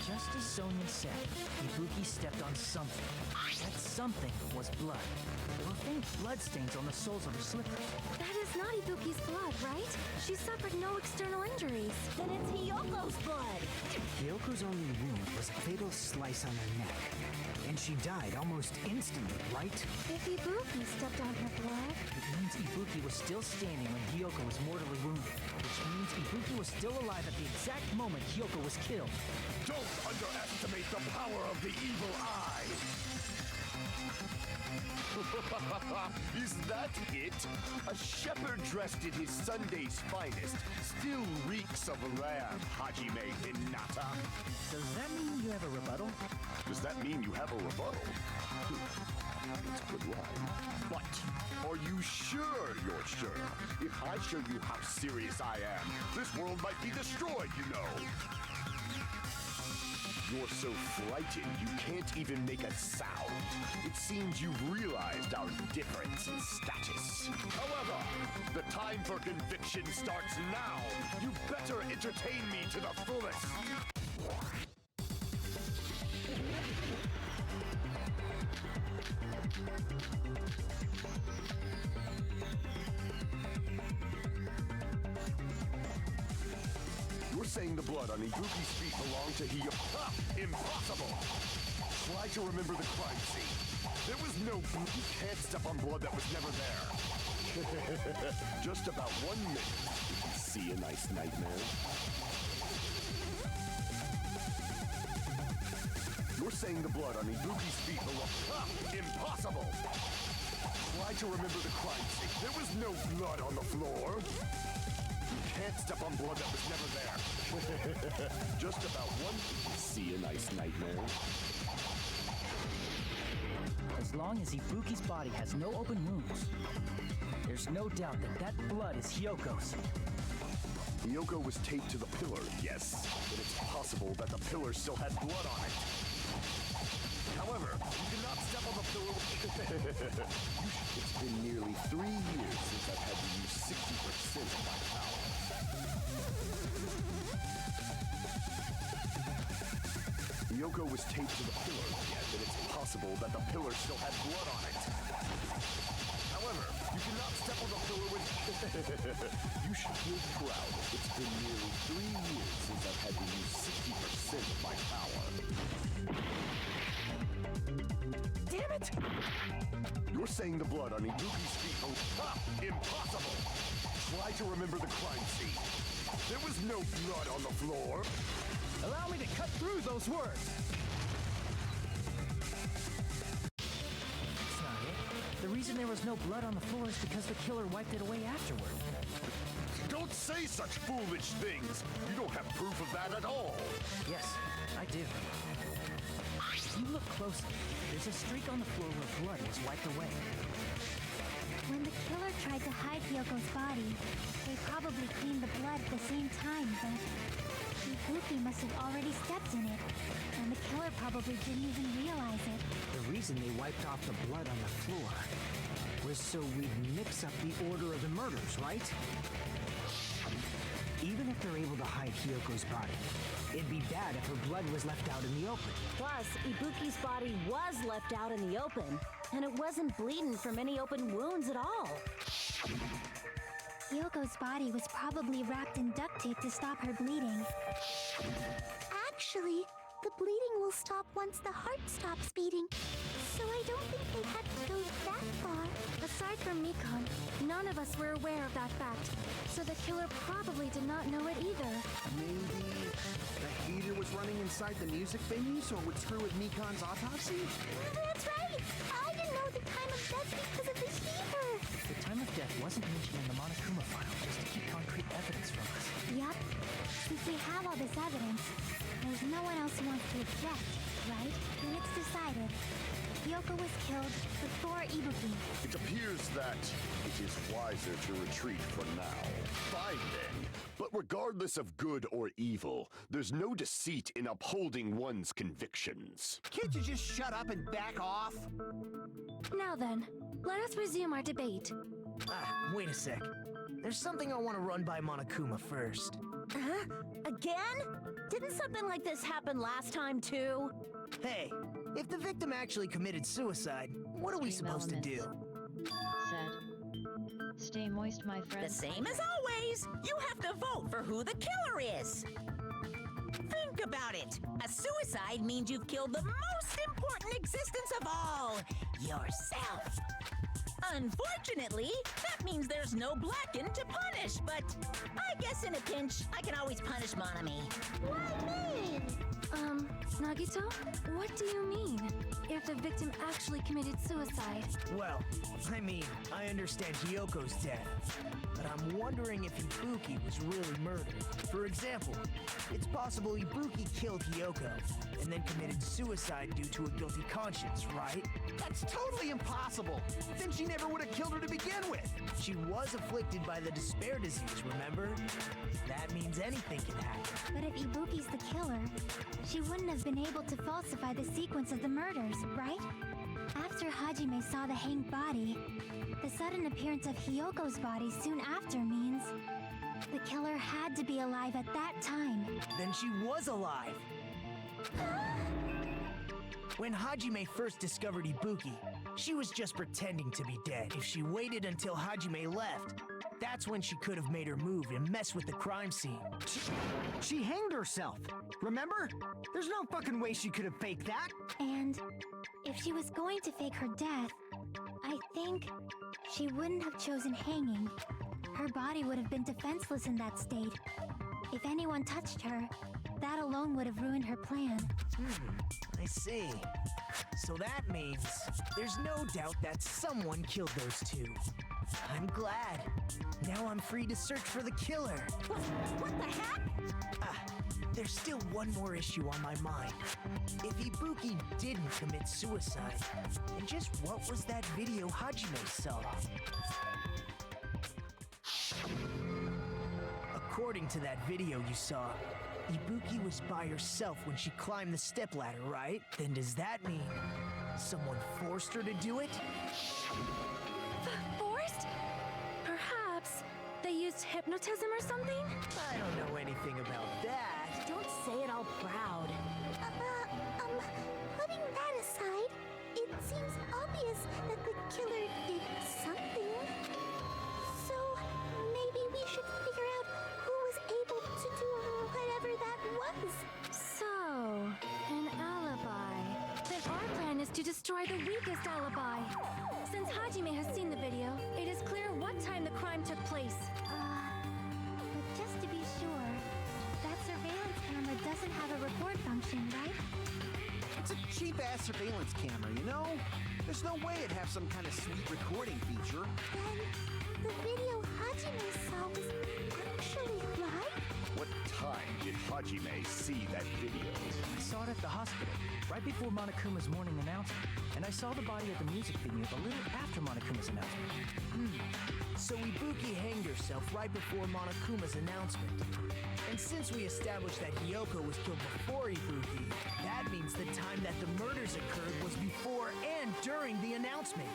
Just as Sonia said, Ibuki stepped on something. That something was blood. There were faint bloodstains on the soles of her slippers. That is not Ibuki's blood, right? She suffered no external injuries. Then it's Hyoko's blood. Hyoko's only wound was a fatal slice on her neck. And she died almost instantly, right? If Ibuki stepped on her blood... It means Ibuki was still standing when Hyoko was mortally wounded, which means Ibuki was still alive at the exact moment Hyoko was killed. Don't underestimate the power of the evil eye! Is that it? A shepherd dressed in his Sunday's finest still reeks of lamb, Hajime Hinata. Does that mean you have a rebuttal? Does that mean you have a rebuttal? It's a good line. But are you sure you're sure? If I show you how serious I am, this world might be destroyed, you know. You're so frightened you can't even make a sound. It seems you've realized our difference in status. However, the time for conviction starts now. You better entertain me to the fullest. You're saying the blood on Ibuki's feet belonged to Hyo... Ha! Impossible! Try to remember the crime scene. There was no... You can't step on blood that was never there. Just about 1 minute. See a nice nightmare? You're saying the blood on Ibuki's feet belonged... Ha! Impossible! Try to remember the crime scene. There was no blood on the floor. You can't step on blood that was never there. Just about 1... See a nice nightmare? As long as Ibuki's body has no open wounds, there's no doubt that that blood is Hyoko's. Hyoko was taped to the pillar, yes, but it's possible that the pillar still had blood on it. However, you cannot step on the pillar with... It's been nearly 3 years since I've had to use 60% of my power. Hyoko was taped to the pillar, yet that it's possible that the pillar still had blood on it. However, you cannot step on the pillar with... You should feel proud. It's been nearly 3 years since I've had to use 60% of my power. Damn it! You're saying the blood on Ibuki's feet... Ha! Impossible! Try to remember the crime scene. There was no blood on the floor. Allow me to cut through those words. That's not it. The reason there was no blood on the floor is because the killer wiped it away afterward. Don't say such foolish things. You don't have proof of that at all. Yes, I do. If you look closely, there's a streak on the floor where blood was wiped away. When the killer tried to hide Hyoko's body, they probably cleaned the blood at the same time, but Ibuki must have already stepped in it, and the killer probably didn't even realize it. The reason they wiped off the blood on the floor was so we'd mix up the order of the murders, right? Even if they're able to hide Hyoko's body, it'd be bad if her blood was left out in the open. Plus, Ibuki's body was left out in the open, and it wasn't bleeding from any open wounds at all. Hyoko's body was probably wrapped in duct tape to stop her bleeding. Actually, the bleeding will stop once the heart stops beating, so I don't think they had to go that far. Aside from Mikon, none of us were aware of that fact, so the killer probably did not know it either. Maybe the heater was running inside the music venue so it would screw with Mikon's autopsy? That's right! I didn't know the time of death because of the heater! The time of death wasn't mentioned in the Monokuma file just to keep concrete evidence from us. Yup. Since we have all this evidence, there's no one else who wants to object, right? Then it's decided. Hyoko was killed before Ibuki. It appears that it is wiser to retreat for now. Fine then. But regardless of good or evil, there's no deceit in upholding one's convictions. Can't you just shut up and back off? Now then, let us resume our debate. Wait a sec. There's something I want to run by Monokuma first. Huh? Again? Didn't something like this happen last time, too? Hey, if the victim actually committed suicide, what are we supposed to do? Said. Stay moist, my friend. The same as always. You have to vote for who the killer is. Think about it. A suicide means you've killed the most important existence of all, yourself. Unfortunately, that means there's no Blacken to punish, but I guess in a pinch, I can always punish Monami. Why me? Nagito, what do you mean? If the victim actually committed suicide? Well, I mean, I understand Hyoko's death, but I'm wondering if Ibuki was really murdered. For example, it's possible Ibuki killed Hyoko and then committed suicide due to a guilty conscience, right? That's totally impossible. Then she never would have killed her to begin with. She was afflicted by the despair disease, remember? That means anything can happen. But if Ibuki's the killer, she wouldn't have been able to falsify the sequence of the murders, right? After Hajime saw the hanged body, the sudden appearance of Hyoko's body soon after means the killer had to be alive at that time. Then she was alive. When Hajime first discovered Ibuki, she was just pretending to be dead. If she waited until Hajime left, that's when she could have made her move and mess with the crime scene. She hanged herself. Remember? There's no fucking way she could have faked that. And if she was going to fake her death, I think she wouldn't have chosen hanging. Her body would have been defenseless in that state. If anyone touched her, that alone would have ruined her plan. I see. So that means there's no doubt that someone killed those two. I'm glad. Now I'm free to search for the killer. What the heck? There's still one more issue on my mind. If Ibuki didn't commit suicide, then just what was that video Hajime saw? According to that video you saw, Ibuki was by herself when she climbed the stepladder, right? Then does that mean someone forced her to do it? Forced? Perhaps they used hypnotism or something? I don't know anything about that. Don't say it all proud. Putting that aside, it seems obvious that the killer did something. So maybe we should figure out who was able to do whatever that was. So, an alibi. Then our plan is to destroy the weakest alibi. Since Hajime has seen the video, it is clear what time the crime took place. But just to be sure, that surveillance camera doesn't have a record function, right? It's a cheap-ass surveillance camera, you know? There's no way it'd have some kind of sweet recording feature. Then the video Hajime saw was actually live? What time did Hajime see that video? I saw it at the hospital, right before Monokuma's morning announcement. And I saw the body at the music venue a little after Monokuma's announcement. So Ibuki hanged herself right before Monokuma's announcement. And since we established that Hyoko was killed before Ibuki, that means the time that the murders occurred was before and during the announcement.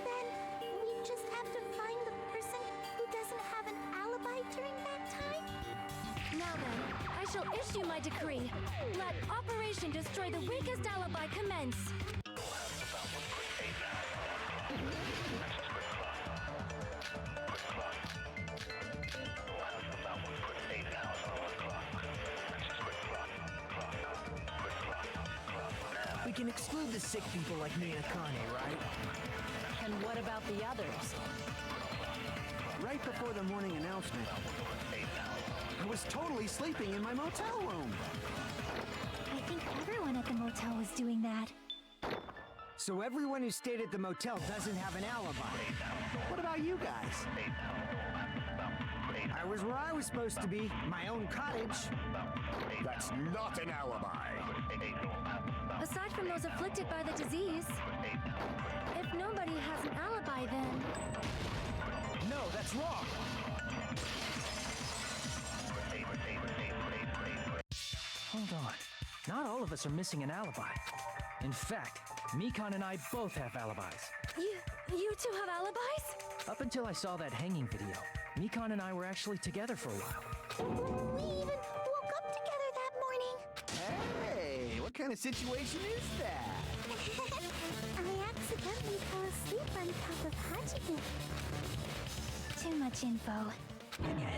Then we just have to find the person who doesn't have an alibi during that time? Now then, I shall issue my decree. Let Operation Destroy the Weakest Alibi commence. We can exclude the sick people like me and Akane, right? And what about the others? Right before the morning announcement, I was totally sleeping in my motel room. I think everyone at the motel was doing that. So everyone who stayed at the motel doesn't have an alibi. What about you guys? I was where I was supposed to be, my own cottage. That's not an alibi. Aside from those afflicted by the disease, if nobody has an alibi, then... No, that's wrong. Hold on. Not all of us are missing an alibi. In fact, Mikan and I both have alibis. You two have alibis? Up until I saw that hanging video, Mikan and I were actually together for a while. We even woke up together that morning. Hey, what kind of situation is that? I accidentally fell asleep on top of Hajime. much info.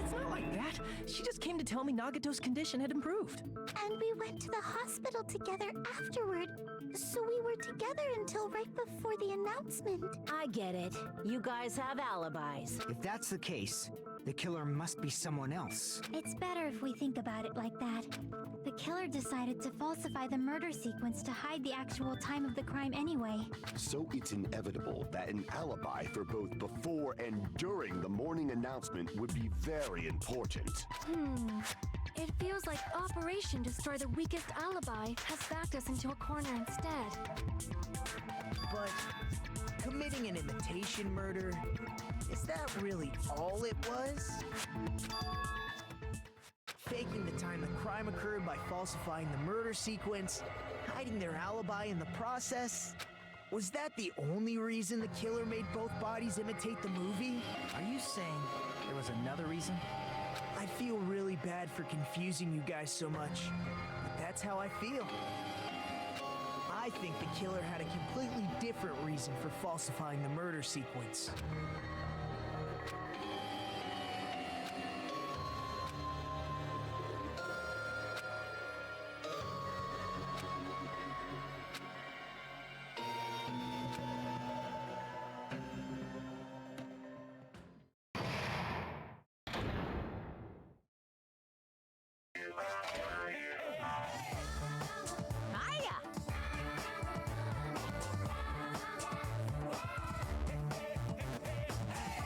It's not like that. She just came to tell me Nagato's condition had improved. And we went to the hospital together afterward. So we were together until right before the announcement. I get it. You guys have alibis. If that's the case, the killer must be someone else. It's better if we think about it like that. The killer decided to falsify the murder sequence to hide the actual time of the crime anyway. So it's inevitable that an alibi for both before and during the morning announcement would be very important. It feels like Operation Destroy the Weakest Alibi has backed us into a corner instead. But committing an imitation murder, is that really all it was? Faking the time the crime occurred by falsifying the murder sequence, hiding their alibi in the process? Was that the only reason the killer made both bodies imitate the movie? Are you saying there was another reason? I feel really bad for confusing you guys so much, but that's how I feel. I think the killer had a completely different reason for falsifying the murder sequence.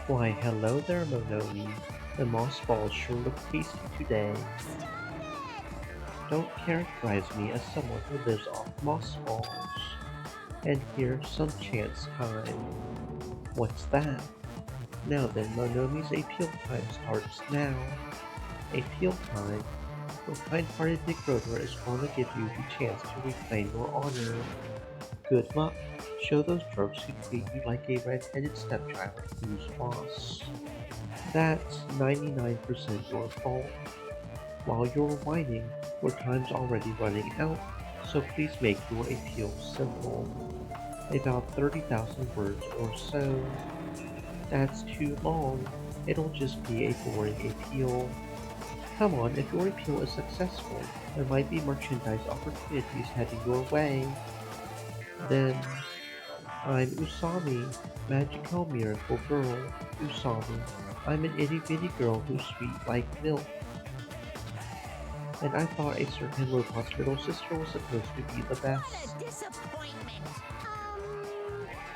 Why, hello there, Monomi. The moss balls sure look tasty today. Don't characterize me as someone who lives off moss balls. And here's some chance time. What's that? Now then, Monomi's appeal time starts now. Appeal time? Your kind-hearted Big Brother is going to give you the chance to reclaim your honor. Good luck. Show those jerks who treat you like a red-headed stepchild who's boss. That's 99% your fault. While you're whining, your time's already running out, so please make your appeal simple. About 30,000 words or so. That's too long. It'll just be a boring appeal. Come on, if your appeal is successful, there might be merchandise opportunities heading your way. Then, I'm Usami, magical miracle girl, Usami. I'm an itty-bitty girl who's sweet like milk. And I thought a certain robot's little sister was supposed to be the best. What a disappointment!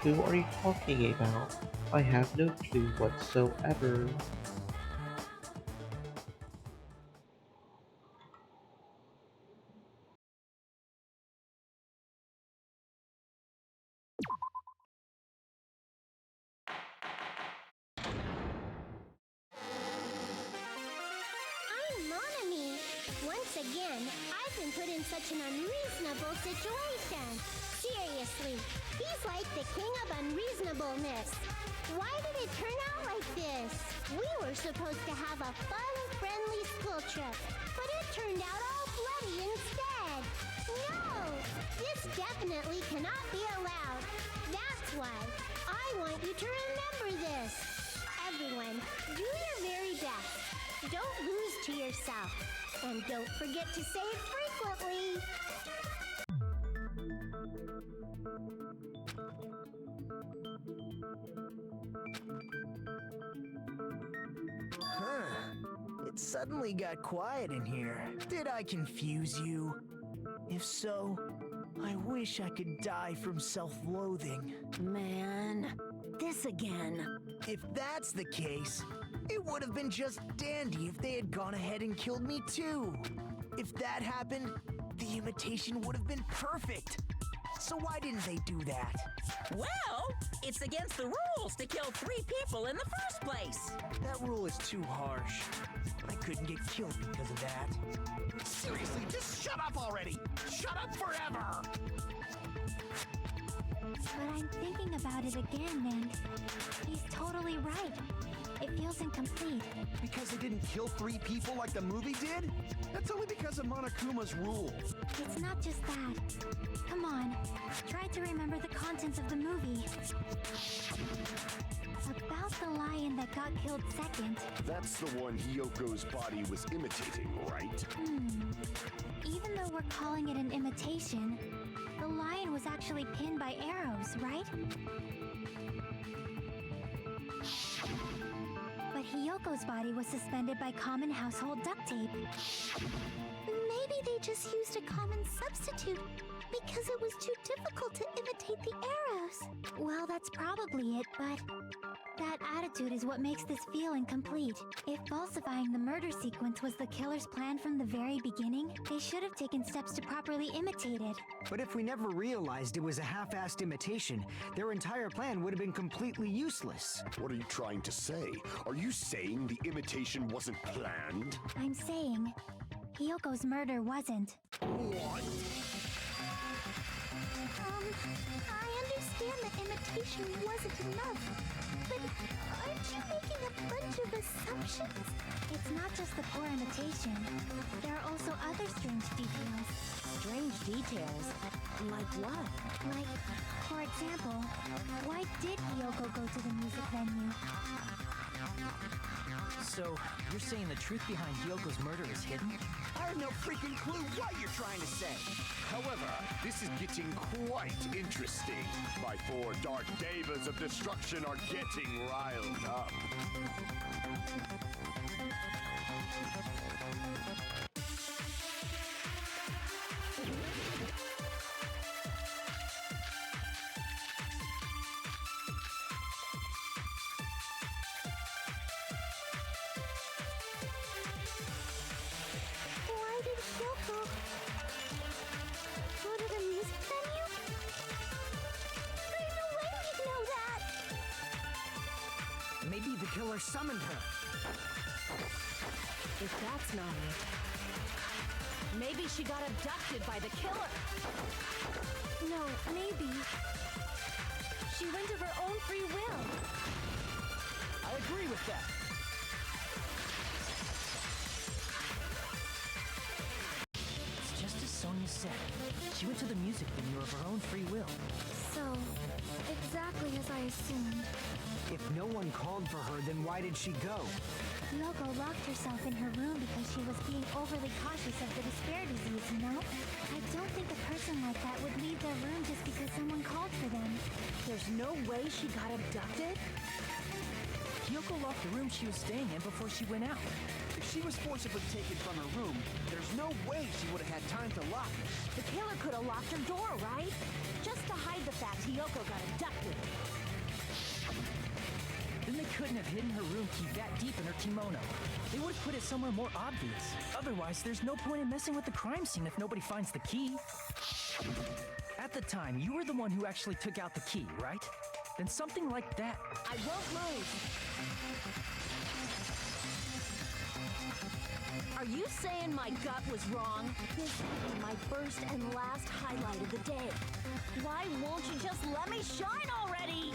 Who are you talking about? I have no clue whatsoever. Once again, I've been put in such an unreasonable situation. Seriously, he's like the king of unreasonableness. Why did it turn out like this? We were supposed to have a fun, friendly school trip, but it turned out all bloody instead. No! This definitely cannot be allowed. That's why I want you to remember this. Everyone, do your very best. Don't lose to yourself. And don't forget to save frequently. It suddenly got quiet in here. Did I confuse you? If so, I wish I could die from self-loathing. Man, this again. If that's the case, it would have been just dandy if they had gone ahead and killed me too. If that happened, the imitation would have been perfect. So why didn't they do that? Well, it's against the rules to kill 3 people in the first place. That rule is too harsh. I couldn't get killed because of that. Seriously, just shut up already! Shut up forever! But I'm thinking about it again, and he's totally right. It feels incomplete. Because they didn't kill 3 people like the movie did? That's only because of Monokuma's rule. It's not just that. Come on, try to remember the contents of the movie. About the lie in the that got killed second. That's the one Hyoko's body was imitating, right? Even though we're calling it an imitation, the lion was actually pinned by arrows, right? But Hyoko's body was suspended by common household duct tape. Maybe they just used a common substitute because it was too difficult to imitate the arrows. Well, that's probably it, but that attitude is what makes this feel incomplete. If falsifying the murder sequence was the killer's plan from the very beginning, they should have taken steps to properly imitate it. But if we never realized it was a half-assed imitation, their entire plan would have been completely useless. What are you trying to say? Are you saying the imitation wasn't planned? I'm saying Hyoko's murder wasn't. What? I understand that imitation wasn't enough, but aren't you making a bunch of assumptions? It's not just the poor imitation. There are also other strange details. Strange details? Like what? Like, for example, why did Hyoko go to the music venue? So, you're saying the truth behind Hyoko's murder is hidden? I have no freaking clue what you're trying to say. However, this is getting quite interesting. My 4 dark devas of destruction are getting riled up. Why did Hyoko go to the music venue? There's no way we'd know that! Maybe the killer summoned her. If that's not it, maybe she got abducted by the killer. No, maybe. She went of her own free will. I agree with that. It's just as Sonia said. She went to the music venue of her own free will. So, exactly as I assumed. If no one called for her, then why did she go? Hyoko locked herself in her room because she was being overly cautious of the despair disease, you know? I don't think a person like that would leave their room just because someone called for them. There's no way she got abducted? Hyoko locked the room she was staying in before she went out. If she was forcibly taken from her room, there's no way she would have had time to lock it. The killer could have locked her door, right? Just to hide the fact Hyoko got abducted. Then they couldn't have hidden her room key that deep in her kimono. They would have put it somewhere more obvious. Otherwise, there's no point in messing with the crime scene if nobody finds the key. At the time, you were the one who actually took out the key, right? Then something like that... I won't move. Are you saying my gut was wrong? This will be my first and last highlight of the day. Why won't you just let me shine already?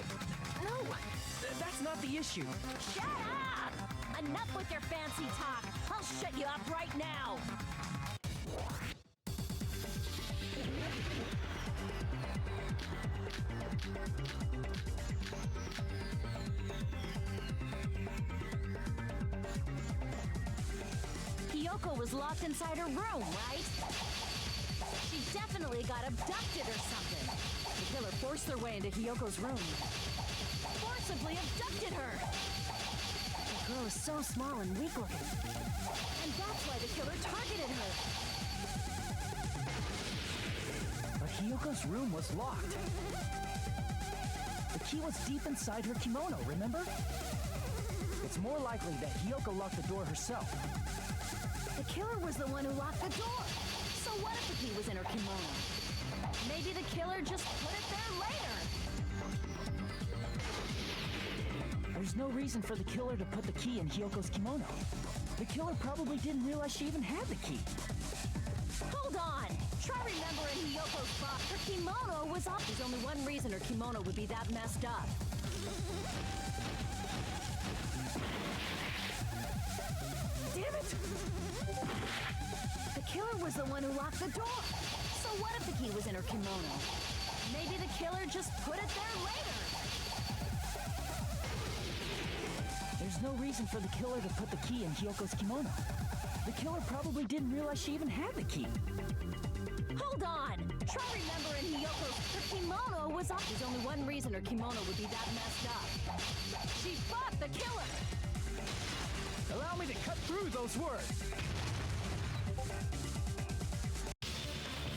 No, that's not the issue. Shut up! Enough with your fancy talk. I'll shut you up right now. Hyoko was locked inside her room, right? She definitely got abducted or something. The killer forced their way into Hyoko's room. Forcibly abducted her. The girl is so small and weak looking. And that's why the killer targeted her. But Hyoko's room was locked. The key was deep inside her kimono, remember? It's more likely that Hyoko locked the door herself. The killer was the one who locked the door. So what if the key was in her kimono? Maybe the killer just put it there later. There's no reason for the killer to put the key in Hyoko's kimono. The killer probably didn't realize she even had the key. Hold on! Try remembering Hyoko's box. Her kimono was off. There's only one reason her kimono would be that messed up. Damn it! The killer was the one who locked the door. So what if the key was in her kimono? Maybe the killer just put it there later. no reason for the killer to put the key in Hyoko's kimono. The killer probably didn't realize she even had the key. Hold on! Try remembering her kimono was off. There's only one reason her kimono would be that messed up. She fought the killer! Allow me to cut through those words.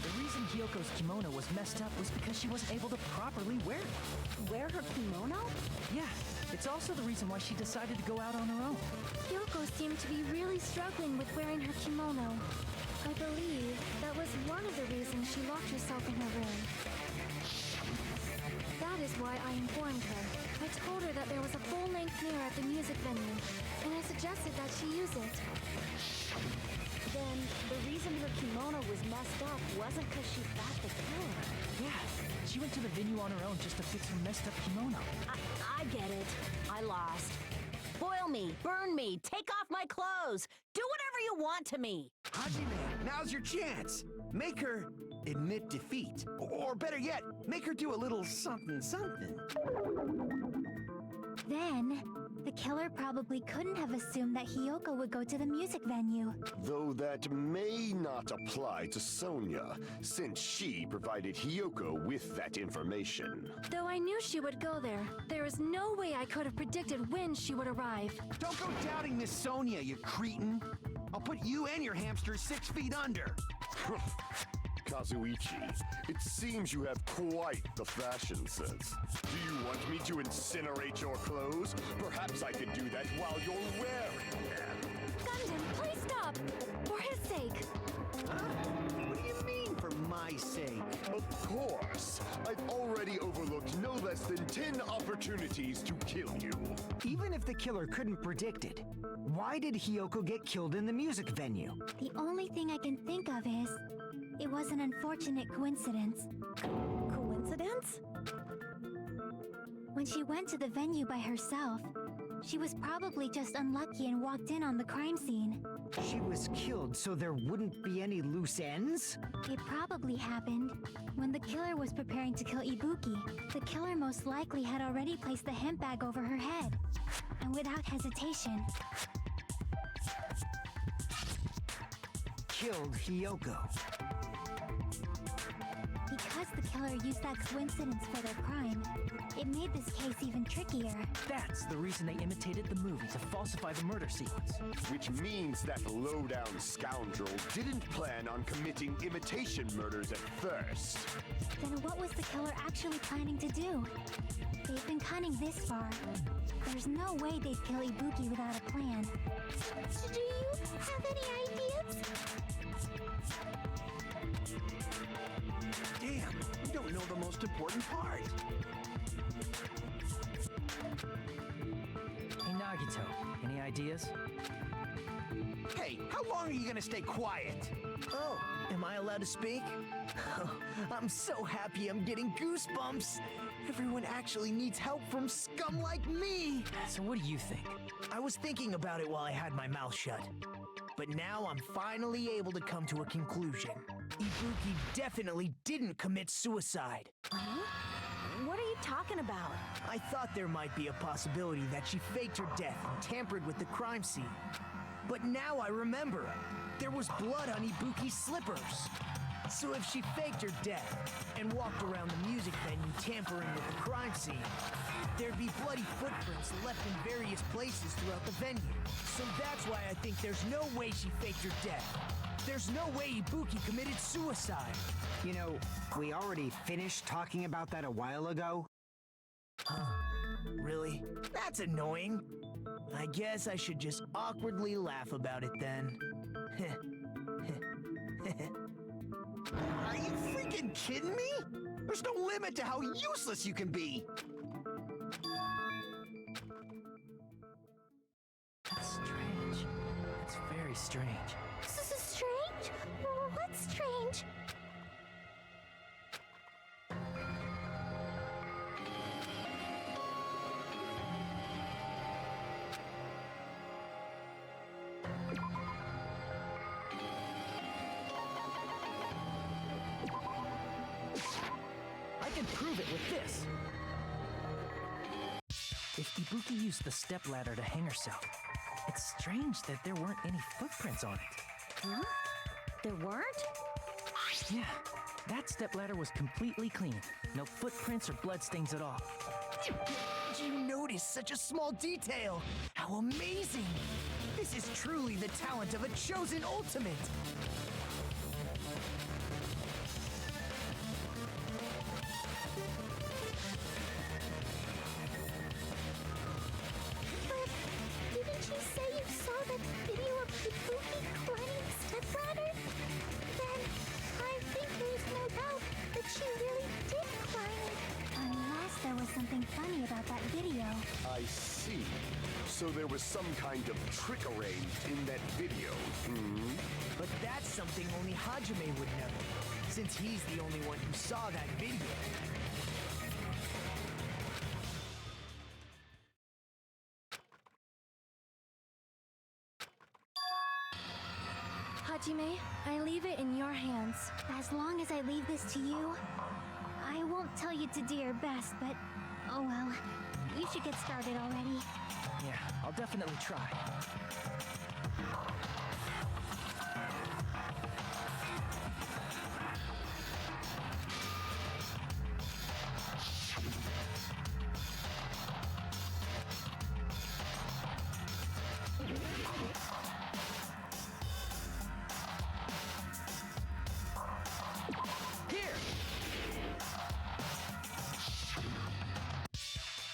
The reason Hyoko's kimono was messed up was because she wasn't able to properly wear it. Wear her kimono? Yeah, it's also the reason why she decided to go out on her own. Hyoko seemed to be really struggling with wearing her kimono. I believe that was one of the reasons she locked herself in her room. That is why I informed her. I told her that there was a full-length mirror at the music venue, and I suggested that she use it. Then, the reason her kimono was messed up wasn't because she fought the killer. Yeah, she went to the venue on her own just to fix her messed up kimono. I get it. I lost. Boil me, burn me, take off my clothes. Do whatever you want to me. Hajime, now's your chance. Make her admit defeat. Or better yet, make her do a little something. Then, the killer probably couldn't have assumed that Hyoko would go to the music venue. Though that may not apply to Sonia, since she provided Hyoko with that information. Though I knew she would go there, there is no way I could have predicted when she would arrive. Don't go doubting Miss Sonia, you cretin. I'll put you and your hamster 6 feet under. Kazuichi, it seems you have quite the fashion sense. Do you want me to incinerate your clothes? Perhaps I could do that while you're wearing them. Gundam, please stop! For his sake. What do you mean, for my sake? Of course. I've already overlooked no less than 10 opportunities to kill you. Even if the killer couldn't predict it, why did Hyoko get killed in the music venue? The only thing I can think of is, it was an unfortunate coincidence. Coincidence? When she went to the venue by herself, she was probably just unlucky and walked in on the crime scene. She was killed so there wouldn't be any loose ends? It probably happened when the killer was preparing to kill Ibuki. The killer most likely had already placed the hemp bag over her head, and without hesitation, killed Hyoko. Because the killer used that coincidence for their crime, it made this case even trickier. That's the reason they imitated the movie to falsify the murder sequence. Which means that low-down scoundrel didn't plan on committing imitation murders at first. Then what was the killer actually planning to do? They've been cunning this far. There's no way they'd kill Ibuki without a plan. Do you have any ideas? Damn, you don't know the most important part. Hey, Nagito, any ideas? Hey, how long are you gonna stay quiet? Oh, am I allowed to speak? I'm so happy I'm getting goosebumps. Everyone actually needs help from scum like me. So what do you think? I was thinking about it while I had my mouth shut. But now I'm finally able to come to a conclusion. Ibuki definitely didn't commit suicide. Huh? What are you talking about? I thought there might be a possibility that she faked her death and tampered with the crime scene. But now I remember, there was blood on Ibuki's slippers. So if she faked her death and walked around the music venue tampering with the crime scene, there'd be bloody footprints left in various places throughout the venue. So that's why I think there's no way she faked her death. There's no way Ibuki committed suicide. You know, we already finished talking about that a while ago. Huh? Really? That's annoying. I guess I should just awkwardly laugh about it then. Are you freaking kidding me? There's no limit to how useless you can be. That's strange. That's very strange. This is strange? What's strange? I can prove it with this. If Ibuki used the stepladder to hang herself, it's strange that there weren't any footprints on it. Huh? There weren't? Yeah, that stepladder was completely clean. No footprints or bloodstains at all. You noticed such a small detail! How amazing! This is truly the talent of a chosen ultimate! But didn't you say you saw that video of Ibuki climbing the stepladder? Then I think there's no doubt that she really did climb it. Unless there was something funny about that video. I see. So there was some kind of trick arranged in that video, hmm? But that's something only Hajime would know, since he's the only one who saw that video. Hajime, I leave it in your hands. As long as I leave this to you, I won't tell you to do your best, but oh well. You should get started already. Yeah, I'll definitely try. Here!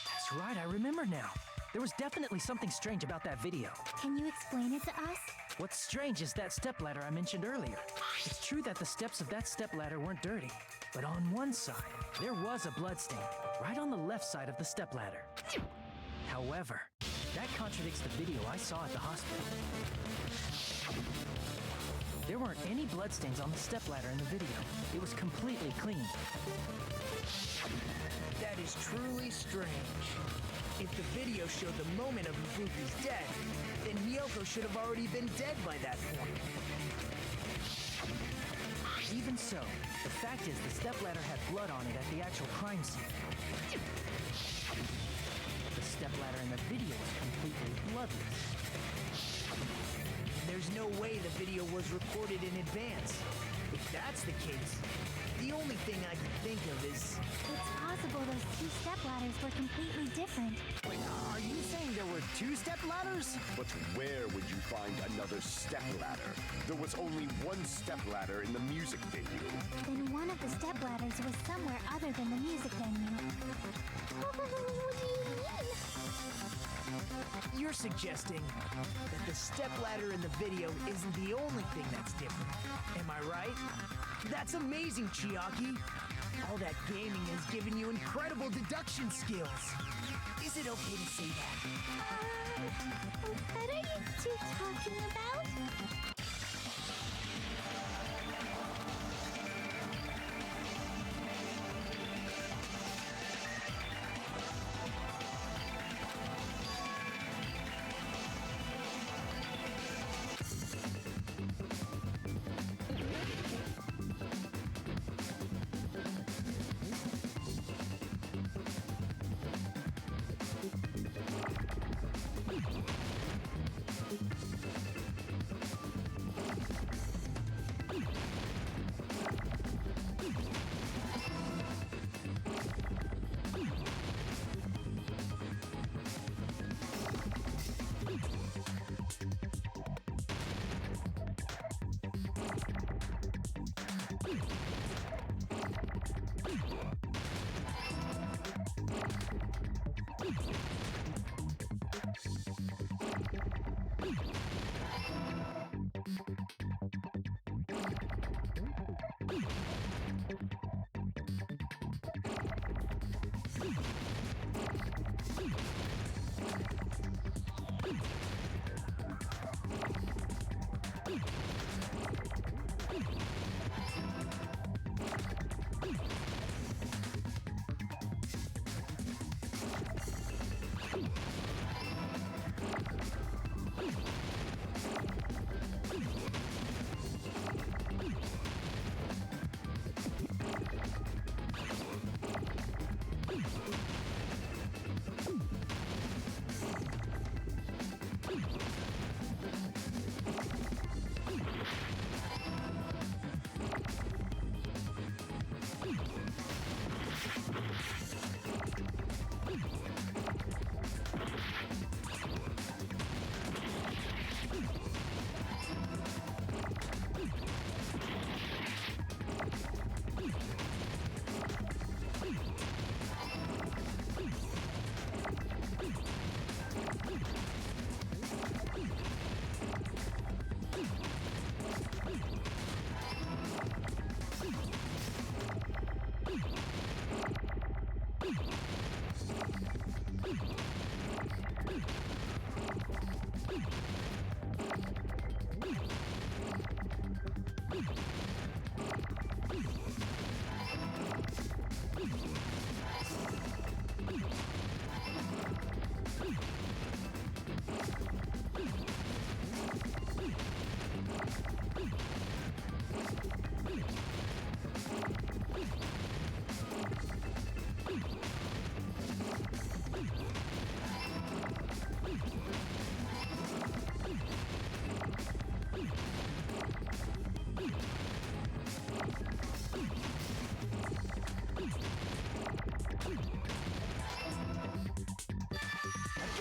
That's right, I remember now. There was definitely something strange about that video. Can you explain it to us? What's strange is that stepladder I mentioned earlier. It's true that the steps of that stepladder weren't dirty, but on one side, there was a bloodstain, right on the left side of the stepladder. However, that contradicts the video I saw at the hospital. There weren't any bloodstains on the stepladder in the video. It was completely clean. That is truly strange. If the video showed the moment of Ibuki's death, then Miyoko should have already been dead by that point. Even so, the fact is the stepladder had blood on it at the actual crime scene. The stepladder in the video was completely bloodless. There's no way the video was recorded in advance. If that's the case, the only thing I can think of is... It's possible those two stepladders were completely different. Wait, are you saying there were two stepladders? But where would you find another stepladder? There was only one stepladder in the music venue. Then one of the stepladders was somewhere other than the music venue. What do you mean? You're suggesting that the stepladder in the video isn't the only thing that's different. Am I right? That's amazing, Chiaki. All that gaming has given you incredible deduction skills. Is it okay to say that? What are you two talking about?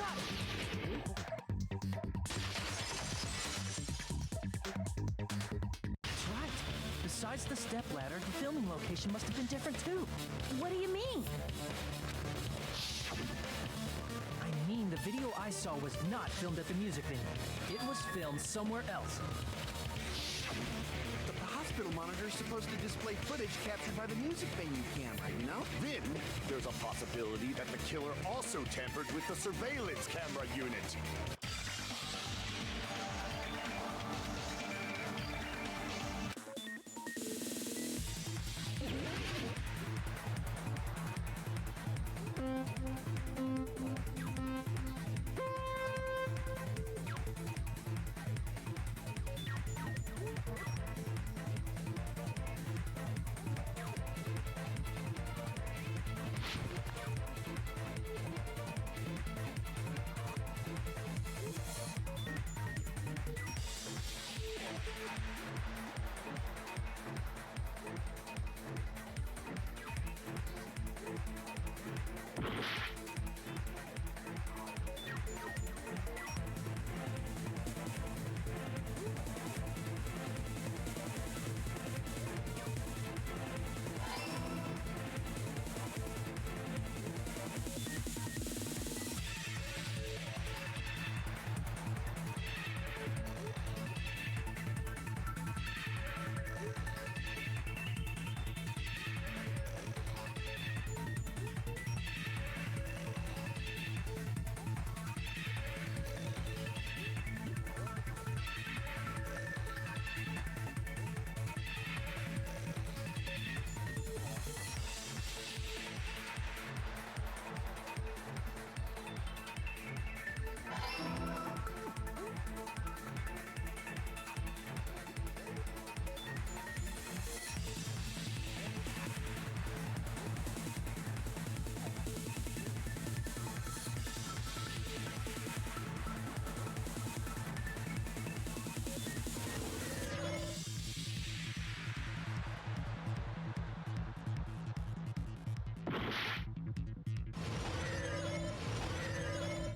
up! That's right. Besides the stepladder, the filming location must have been different too. What do you mean? I mean, the video I saw was not filmed at the music venue. It was filmed somewhere else. But the hospital monitor is supposed to display footage captured by the music venue camera, you know? Then, there's a possibility that the killer also tampered with the surveillance camera unit.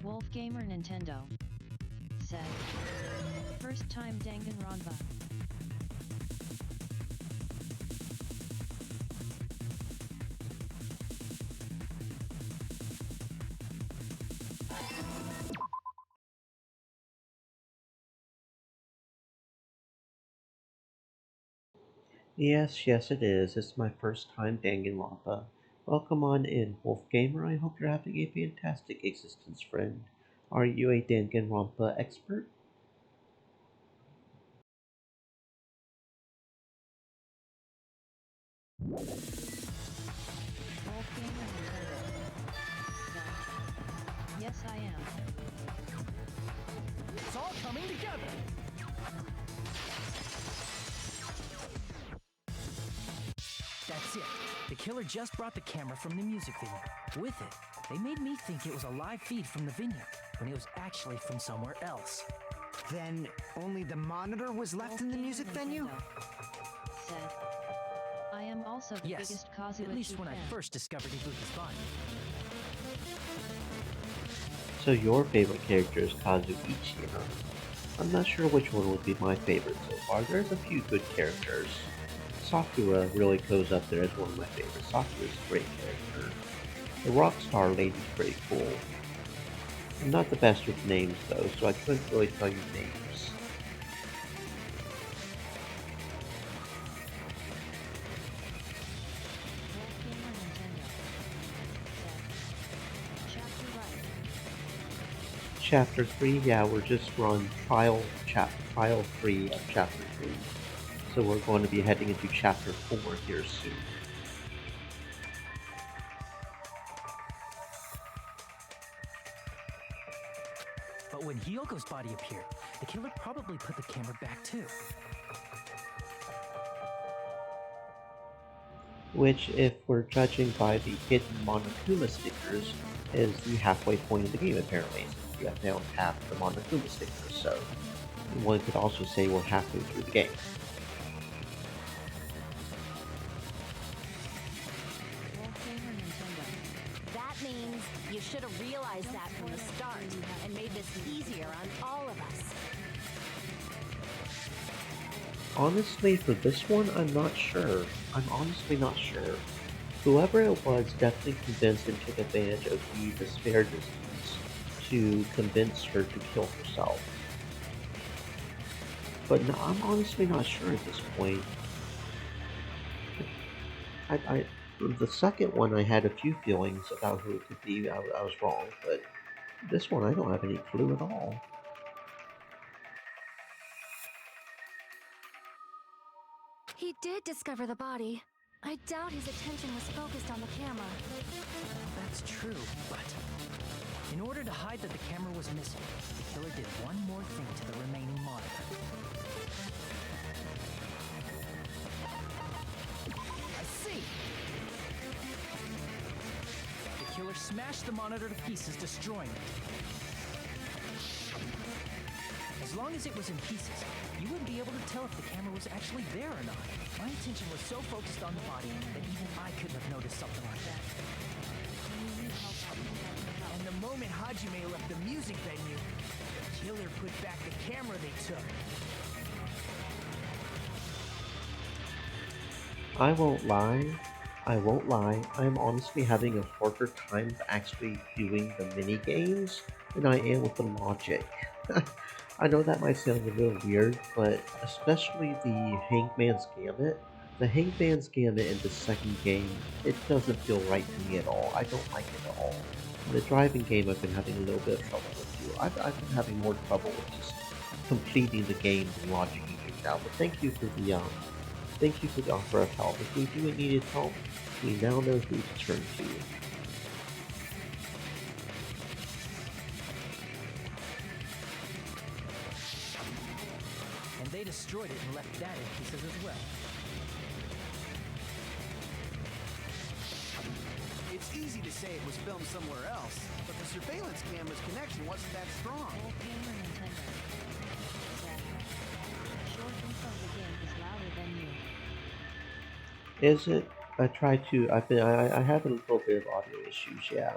Wolf Gamer Nintendo said, first time Danganronpa. Yes, yes it is. It's my first time Danganronpa. Welcome on in, Wolf Gamer. I hope you're having a fantastic existence, friend. Are you a Danganronpa expert? Wolf Gamer Nintendo said, yes I am. It's all coming together! That's it. The killer just brought the camera from the music venue. With it, they made me think it was a live feed from the venue, when it was actually from somewhere else. Then only the monitor was left in the music venue? Said, I am also the Yes, biggest Kazuha at least when I fan. first discovered Ibuki's body. So your favorite character is Kazuichi, huh? I'm not sure which one would be my favorite so far. There's a few good characters. Sakura really goes up there as one of my favorites. Sakura's a great character. The Rockstar Lady's pretty cool. I'm not the best with names though, so I couldn't really tell you names. Wolf Gamer Nintendo said, chapter right. Chapter 3, yeah, we're on trial 3 of Chapter 3. So we're going to be heading into Chapter 4 here soon. But when Hyoko's body appeared, the killer probably put the camera back too. Which, if we're judging by the hidden Monokuma stickers, is the halfway point of the game apparently. You have found half the Monokuma stickers, so one could also say we're halfway through the game. Wolf Gamer Nintendo. That means you should have realized realized that from the start and made this easier on all of us. Honestly, for this one, I'm not sure. I'm honestly not sure. Whoever it was definitely convinced and took advantage of the spare distance to convince her to kill herself. But no, I'm honestly not sure at this point. The second one, I had a few feelings about who it could be. I was wrong, but this one, I don't have any clue at all. He did discover the body. I doubt his attention was focused on the camera. That's true, but in order to hide that the camera was missing, the killer did one more thing to the remaining monitor. I see! The killer smashed the monitor to pieces, destroying it. As long as it was in pieces, you wouldn't be able to tell if the camera was actually there or not. My attention was so focused on the body that even I couldn't have noticed something like that. And the moment Hajime left the music venue, the killer put back the camera they took. I won't lie. I'm honestly having a harder time actually doing the mini games than I am with the logic. I know that might sound a little weird, but especially the Hangman's Gambit. The Hangman's Gambit in the second game, it doesn't feel right to me at all. I don't like it at all. In the driving game, I've been having a little bit of trouble with too. I've been having more trouble with just completing the game than logicking it out. But thank you for the offer of help. If we do needed help, we now know who to turn to. And they destroyed it and left that in pieces as well. It's easy to say it was filmed somewhere else, but the surveillance camera's connection wasn't that strong. Is it? I have a little bit of audio issues, yeah.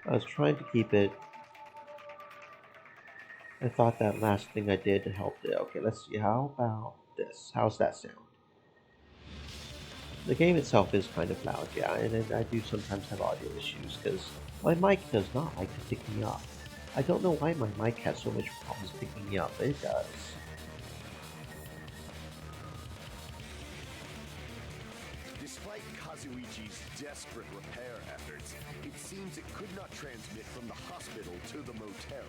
I was trying to keep it. I thought that last thing I did helped it. Okay, let's see. How about this? How's that sound? The game itself is kind of loud, yeah, and I do sometimes have audio issues because my mic does not like to pick me up. I don't know why my mic has so much problems picking me up, but it does. Despite Kazuichi's desperate repair efforts, it seems it could not transmit from the hospital to the motel.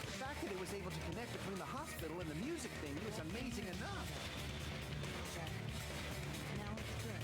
The fact that it was able to connect between the hospital and the music venue is amazing enough. Now it's good.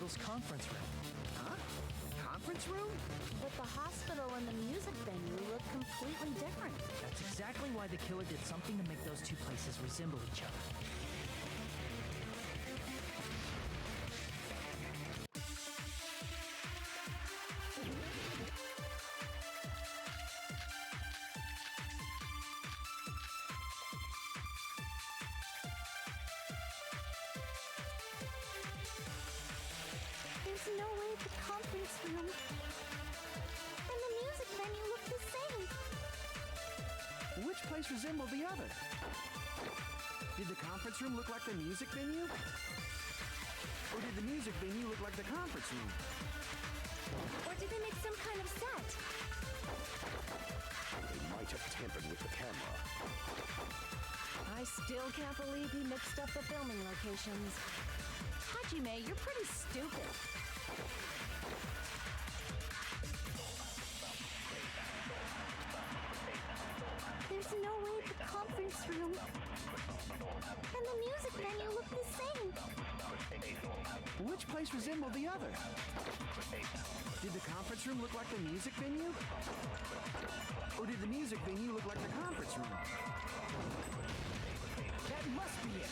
hospital's conference room. Huh? Conference room? But the hospital and the music venue look completely different. That's exactly why the killer did something to make those two places resemble each other. There's no way the conference room and the music venue look the same. Which place resembled the other? Did the conference room look like the music venue? Or did the music venue look like the conference room? Or did they make some kind of set? They might have tampered with the camera. I still can't believe he mixed up the filming locations. Hajime, you're pretty stupid. There's no way the conference room and the music venue look the same. Which place resembled the other? Did the conference room look like the music venue? Or did the music venue look like the conference room? That must be it!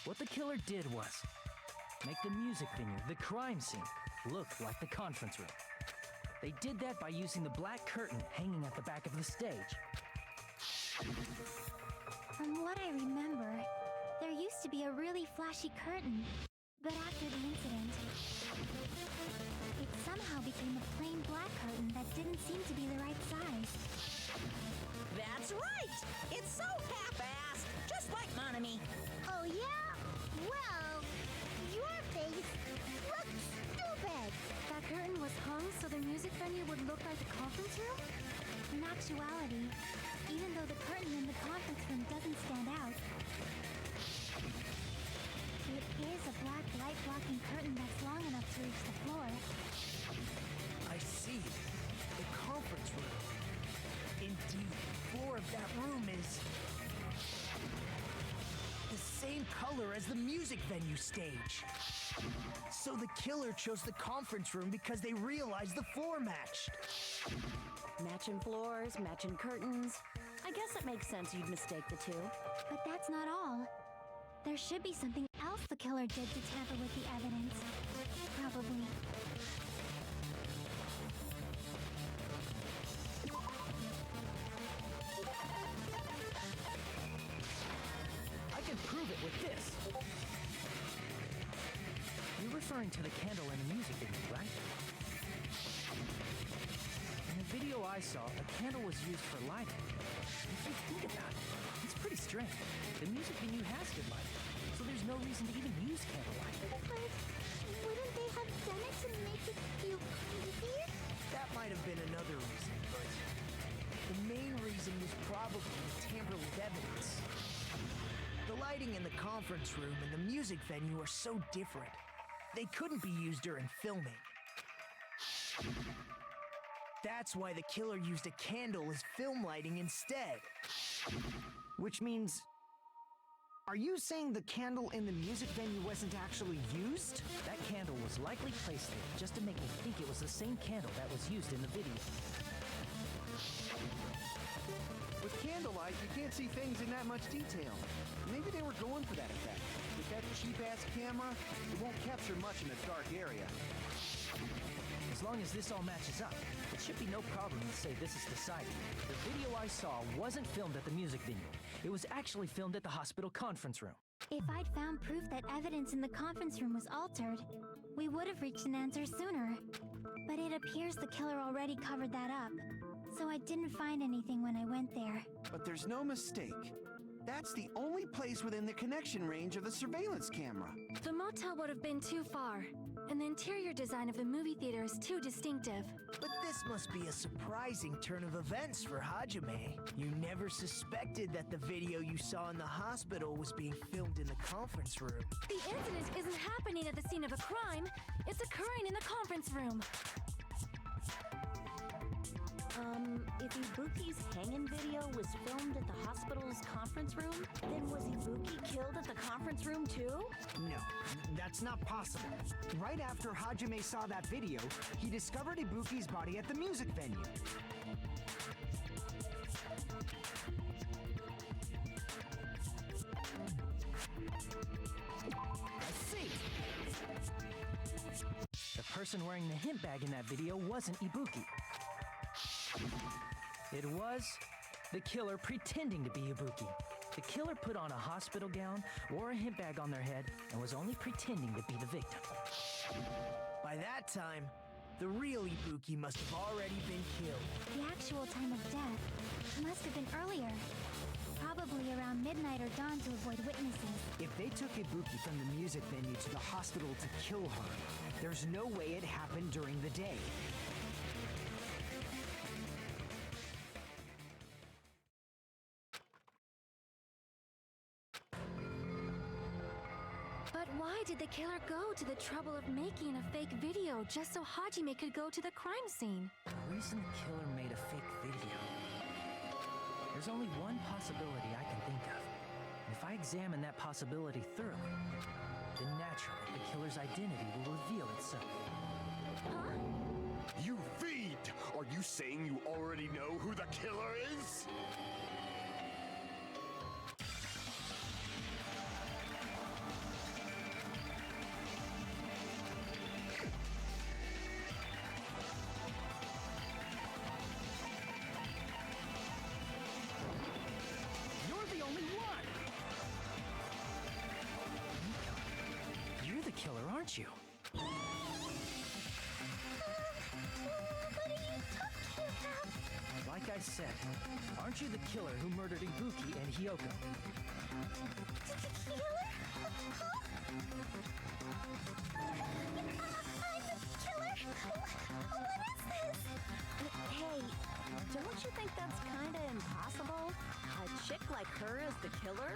What the killer did was make the music venue, the crime scene, look like the conference room. They did that by using the black curtain hanging at the back of the stage. From what I remember, there used to be a really flashy curtain. But after the incident, it somehow became a plain black curtain that didn't seem to be the right size. That's right! It's so half-assed, just like Monami. Oh yeah? Well, your face looks stupid! That curtain was hung so the music venue would look like the conference room? In actuality, even though the curtain in the conference room doesn't stand out, it is a black light-blocking curtain that's long enough to reach the floor. I see. The conference room. Indeed, the floor of that room is the same color as the music venue stage. So the killer chose the conference room because they realized the floor matched. Matching floors, matching curtains. I guess it makes sense you'd mistake the two. But that's not all. There should be something else the killer did to tamper with the evidence. Probably. I can prove it with this. You're referring to the candle in the music video, right? In the video I saw, a candle was used for lighting. If you think about it, it's pretty strange. The music venue has good lighting, so there's no reason to even use candlelight. But wouldn't they have done it to make it feel easier? That might have been another reason, but the main reason was probably to tamper with evidence. The lighting in the conference room and the music venue are so different. They couldn't be used during filming. That's why the killer used a candle as film lighting instead. Which means... Are you saying the candle in the music venue wasn't actually used? That candle was likely placed there just to make me think it was the same candle that was used in the video. With candlelight, you can't see things in that much detail. Maybe they were going for that effect. With that cheap-ass camera, it won't capture much in a dark area. As long as this all matches up, it should be no problem to say this is decided. The video I saw wasn't filmed at the music venue. It was actually filmed at the hospital conference room. If I'd found proof that evidence in the conference room was altered, we would have reached an answer sooner. But it appears the killer already covered that up, so I didn't find anything when I went there. But there's no mistake. That's the only place within the connection range of the surveillance camera. The motel would have been too far, and the interior design of the movie theater is too distinctive. But this must be a surprising turn of events for Hajime. You never suspected that the video you saw in the hospital was being filmed in the conference room. The incident isn't happening at the scene of a crime, it's occurring in the conference room. If Ibuki's hanging video was filmed at the hospital's conference room, then was Ibuki killed at the conference room too? No, that's not possible. Right after Hajime saw that video, he discovered Ibuki's body at the music venue. I see. The person wearing the hint bag in that video wasn't Ibuki. It was the killer pretending to be Ibuki. The killer put on a hospital gown, wore a hint bag on their head, and was only pretending to be the victim. By that time, the real Ibuki must have already been killed. The actual time of death must have been earlier. Probably around midnight or dawn to avoid witnesses. If they took Ibuki from the music venue to the hospital to kill her, there's no way it happened during the day. But why did the killer go to the trouble of making a fake video just so Hajime could go to the crime scene? The reason the killer made a fake video. There's only one possibility I can think of. And if I examine that possibility thoroughly, then naturally the killer's identity will reveal itself. Huh? You fiend! Are you saying you already know who the killer is? You're the only one! You're the killer, aren't you? What are you talking about? Like I said, aren't you the killer who murdered Ibuki and Hyoko? Killer? Huh? I'm the killer? What is this? Hey, don't you think that's kinda impossible? A chick like her as the killer?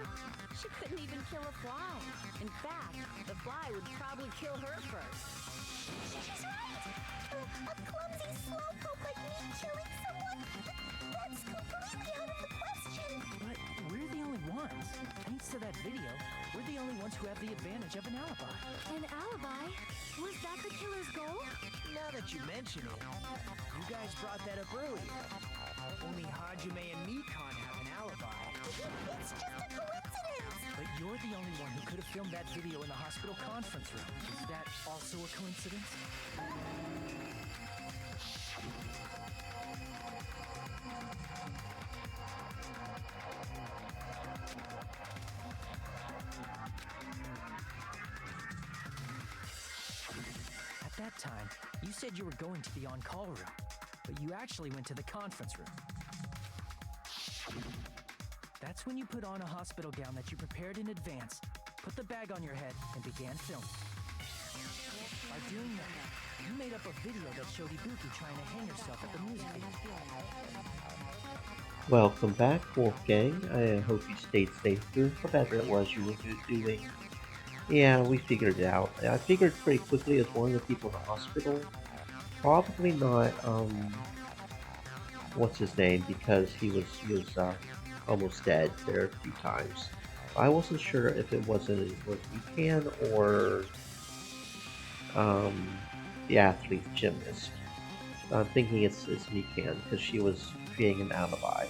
She couldn't even kill a fly. In fact, the fly would probably kill her first. She's right! A clumsy slowpoke like me killing someone? That's completely out of the question! But we're the only ones. Thanks to that video, we're the only ones who have the advantage of an alibi. An alibi? Was that the killer's goal? Now that you mention it, you guys brought that up earlier. Only Hajime and Mikan have an alibi. It's just a coincidence! But you're the only one who could have filmed that video in the hospital conference room. Is that also a coincidence? At that time, you said you were going to the on-call room, but you actually went to the conference room. That's when you put on a hospital gown that you prepared in advance, put the bag on your head, and began filming. By doing that, you made up a video that showed Ibuki trying to hang herself at the music venue. Welcome back, Wolfgang. I hope you stayed safe through whatever it was you were doing. Yeah, we figured it out. I figured pretty quickly as one of the people in the hospital. Probably not, what's his name, because he was almost dead there a few times. I wasn't sure if it was Mikan or the athlete gymnast. I'm thinking it's Mikan because she was creating an alibi.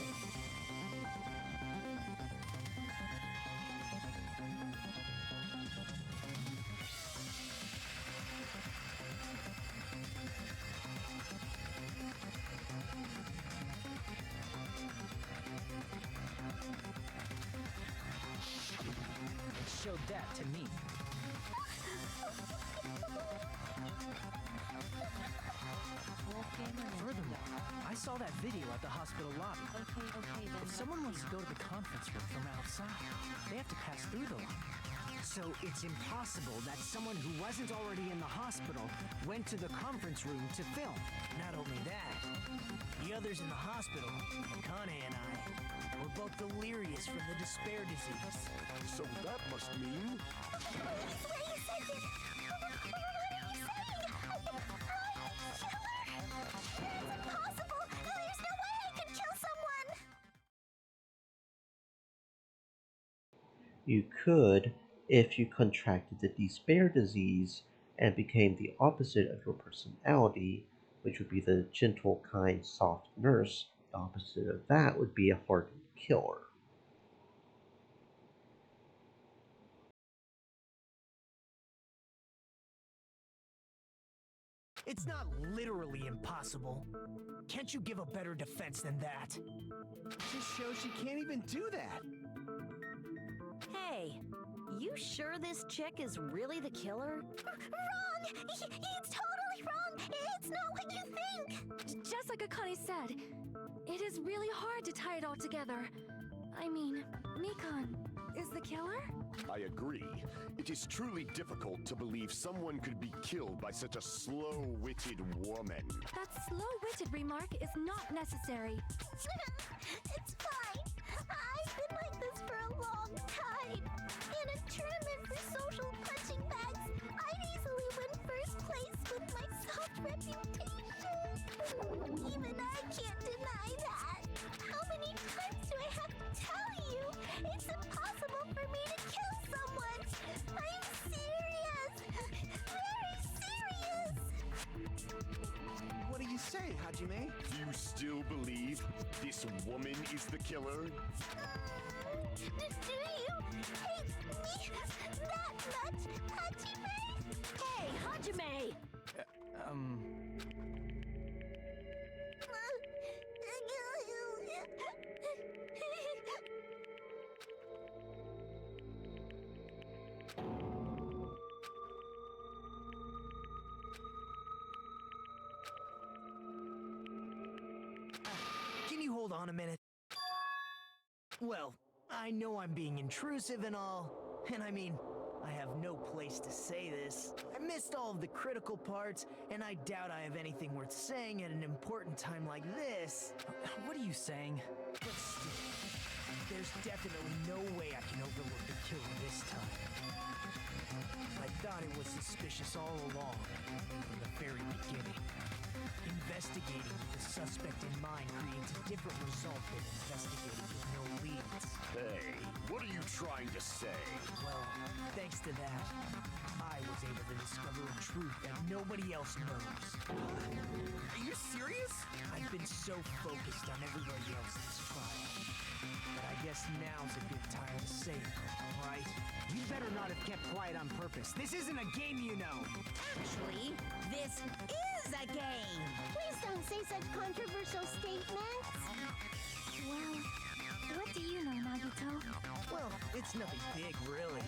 Showed that to me. Furthermore, I saw that video at the hospital lobby. Okay, then. If someone wants to go to the conference room from outside, they have to pass through the lobby. So it's impossible that someone who wasn't already in the hospital went to the conference room to film. Not only that, the others in the hospital, Akane and I, were both delirious from the despair disease. So that must mean... Please wait a second! What are you saying? It's impossible! There's no You could if you contracted the despair disease and became the opposite of your personality, which would be the gentle, kind, soft nurse. The opposite of that would be a hardened killer. It's not literally impossible. Can't you give a better defense than that? Just shows she can't even do that. Hey, you sure this chick is really the killer? Wrong! It's totally wrong! It's not what you think! Just like Akane said, it is really hard to tie it all together. I mean, Nikon is the killer? I agree. It is truly difficult to believe someone could be killed by such a slow-witted woman. That slow-witted remark is not necessary. It's fine. I've been like this for a long time. In a tournament for social punching bags, I'd easily win first place with my soft reputation. Even I can't deny that. How many times do I have to tell you? It's impossible for me to kill someone. I'm serious. Very serious. What do you say, Hajime? You still believe this woman is the killer? Do you hate me that much, Hajime? Hey, Hajime! Can you hold on a minute? Well, I know I'm being intrusive and all, and I mean, I have no place to say this. I missed all of the critical parts, and I doubt I have anything worth saying at an important time like this. What are you saying? But still, there's definitely no way I can overlook the killer this time. I thought it was suspicious all along, from the very beginning. Investigating with the suspect in mind creates a different result than investigating with no leads. Hey, what are you trying to say? Well, thanks to that, I was able to discover a truth that nobody else knows. Are you serious? I've been so focused on everybody else this trial, but I guess now's a good time to say it, right? You better not have kept quiet on purpose. This isn't a game, you know. Actually, this is a game. Please don't say such controversial statements. Well, what do you know, Nagito? Well, it's nothing big, really.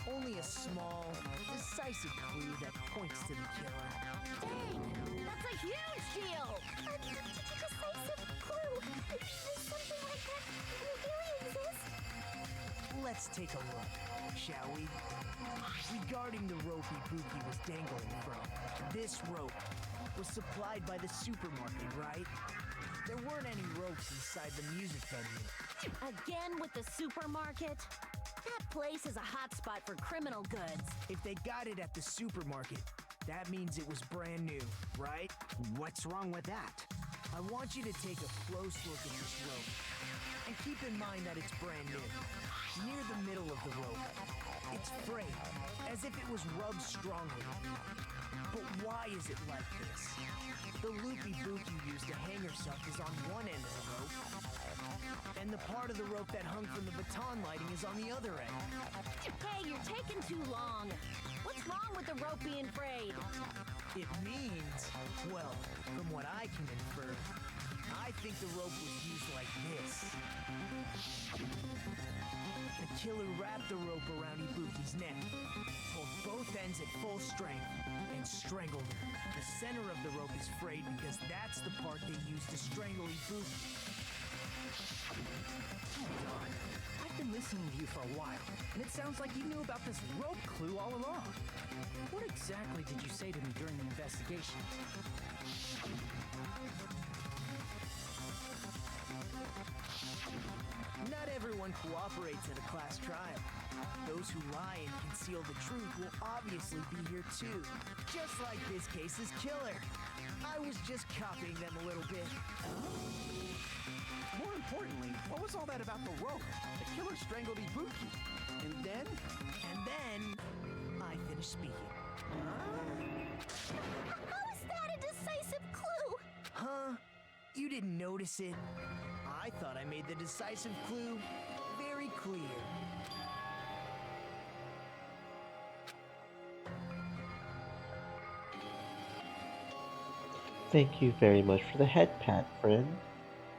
Only a small, decisive clue that points to the killer. Dang, that's a huge deal! A decisive clue. Does something like that really exist? Let's take a look, shall we? Regarding the rope Ibuki was dangling from, this rope was supplied by the supermarket, right? There weren't any ropes inside the music venue. Again with the supermarket? That place is a hotspot for criminal goods. If they got it at the supermarket, that means it was brand new, right? What's wrong with that? I want you to take a close look at this rope. And keep in mind that it's brand new. Near the middle of the rope, it's frayed, as if it was rubbed strongly. But why is it like this? The loop Ibuki used to hang herself is on one end of the rope, and the part of the rope that hung from the baton lighting is on the other end. Hey, you're taking too long. What's wrong with the rope being frayed? It means, well, from what I can infer, I think the rope was used like this. The killer wrapped the rope around Ibuki's neck, pulled both ends at full strength, and strangled her. The center of the rope is frayed because that's the part they used to strangle Ibuki. Don, I've been listening to you for a while, and it sounds like you knew about this rope clue all along. What exactly did you say to me during the investigation? Not everyone cooperates at a class trial. Those who lie and conceal the truth will obviously be here too. Just like this case's killer. I was just copying them a little bit. More importantly, what was all that about the rope? The killer strangled Ibuki. And then I finished speaking. How is that a decisive clue? Huh? You didn't notice it? I thought I made the decisive clue very clear. Thank you very much for the head pat, friend.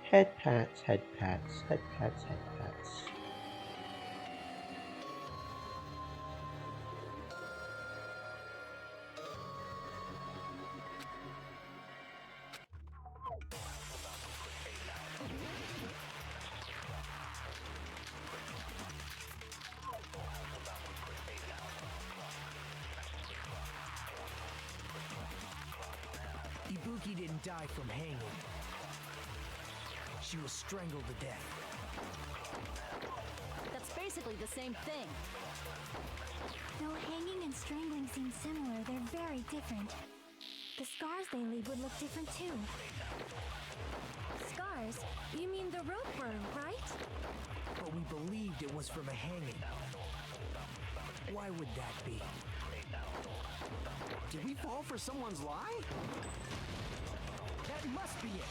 Head pats, head pats, head pats, head pats. Ibuki didn't die from hanging. She was strangled to death. That's basically the same thing. Though hanging and strangling seem similar, they're very different. The scars they leave would look different too. Scars? You mean the rope burn, right? But we believed it was from a hanging. Why would that be? Did we fall for someone's lie? That must be it!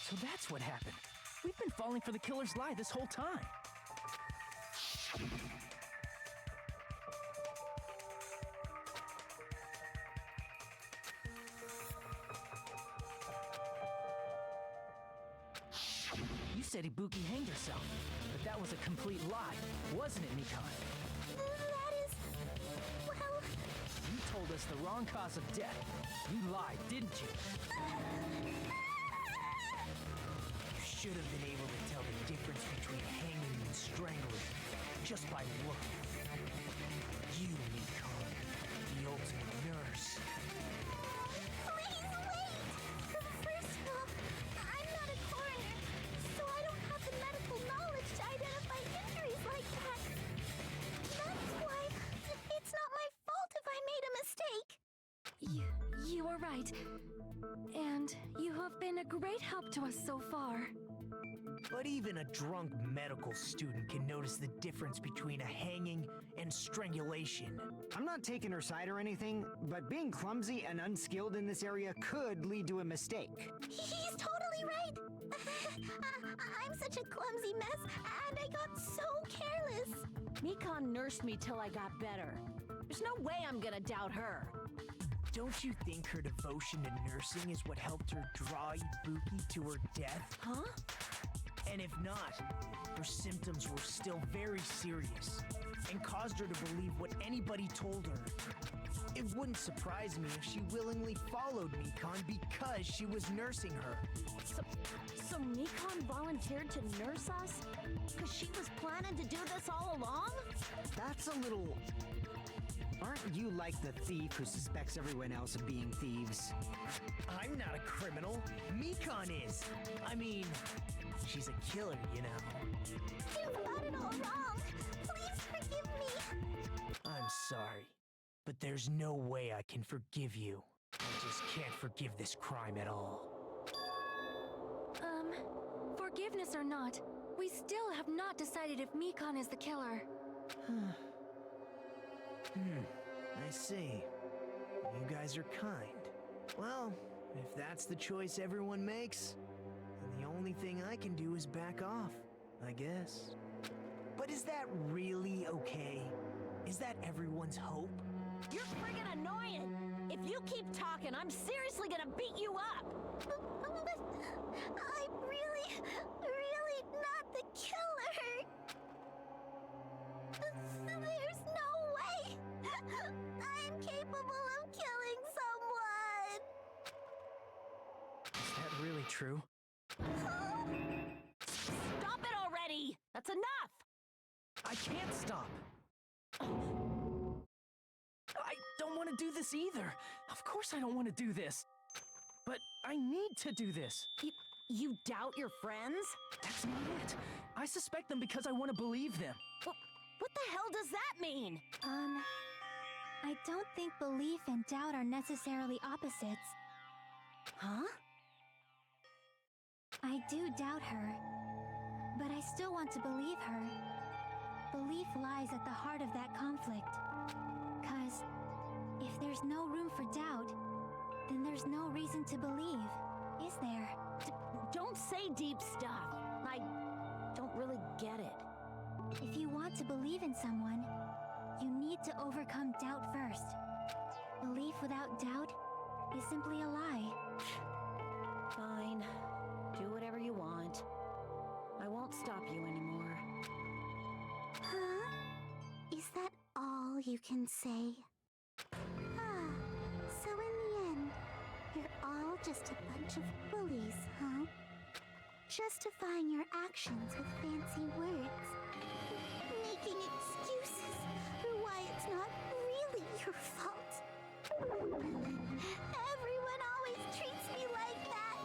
So that's what happened. We've been falling for the killer's lie this whole time. You said Ibuki hanged herself, but that was a complete lie, wasn't it, Mikan? That is... well... You told us the wrong cause of death. You lied, didn't you? You should have been able to tell the difference between hanging and strangling just by looking. You, Mikan, the ultimate nurse. Please wait! First of all, I'm not a coroner, so I don't have the medical knowledge to identify injuries like that. That's why it's not my fault if I made a mistake. You are right. And you have been a great help to us so far. But even a drunk medical student can notice the difference between a hanging and strangulation. I'm not taking her side or anything, but being clumsy and unskilled in this area could lead to a mistake. He's totally right. I'm such a clumsy mess, and I got so careless. Mikan nursed me till I got better. There's no way I'm gonna doubt her. Don't you think her devotion to nursing is what helped her draw Ibuki to her death? Huh? And if not, her symptoms were still very serious and caused her to believe what anybody told her. It wouldn't surprise me if she willingly followed Mikan because she was nursing her. So Mikan volunteered to nurse us? Because she was planning to do this all along? That's a little... Aren't you like the thief who suspects everyone else of being thieves? I'm not a criminal. Mikan is. I mean, she's a killer, you know. You've got it all wrong. Please forgive me. I'm sorry, but there's no way I can forgive you. I just can't forgive this crime at all. Forgiveness or not, we still have not decided if Mikan is the killer. I see. You guys are kind. Well, if that's the choice everyone makes, then the only thing I can do is back off, I guess. But is that really okay? Is that everyone's hope? You're friggin' annoying! If you keep talking, I'm seriously gonna beat you up! But I'm really not the killer. There's no way I'm capable of killing someone. Is that really true? Stop it already! That's enough! I can't stop. I don't want to do this either. Of course I don't want to do this. But I need to do this. You doubt your friends? That's not it. I suspect them because I want to believe them. What the hell does that mean? I don't think belief and doubt are necessarily opposites. Huh? I do doubt her, but I still want to believe her. Belief lies at the heart of that conflict. 'Cause if there's no room for doubt, then there's no reason to believe, is there? Don't say deep stuff. I don't really get it. If you want to believe in someone, you need to overcome doubt first. Belief without doubt is simply a lie. Fine. Do whatever you want. I won't stop you anymore. Huh? Is that all you can say? Ah, so in the end, you're all just a bunch of bullies, huh? Justifying your actions with fancy words. Making excuses for why it's not really your fault. Everyone always treats me like that.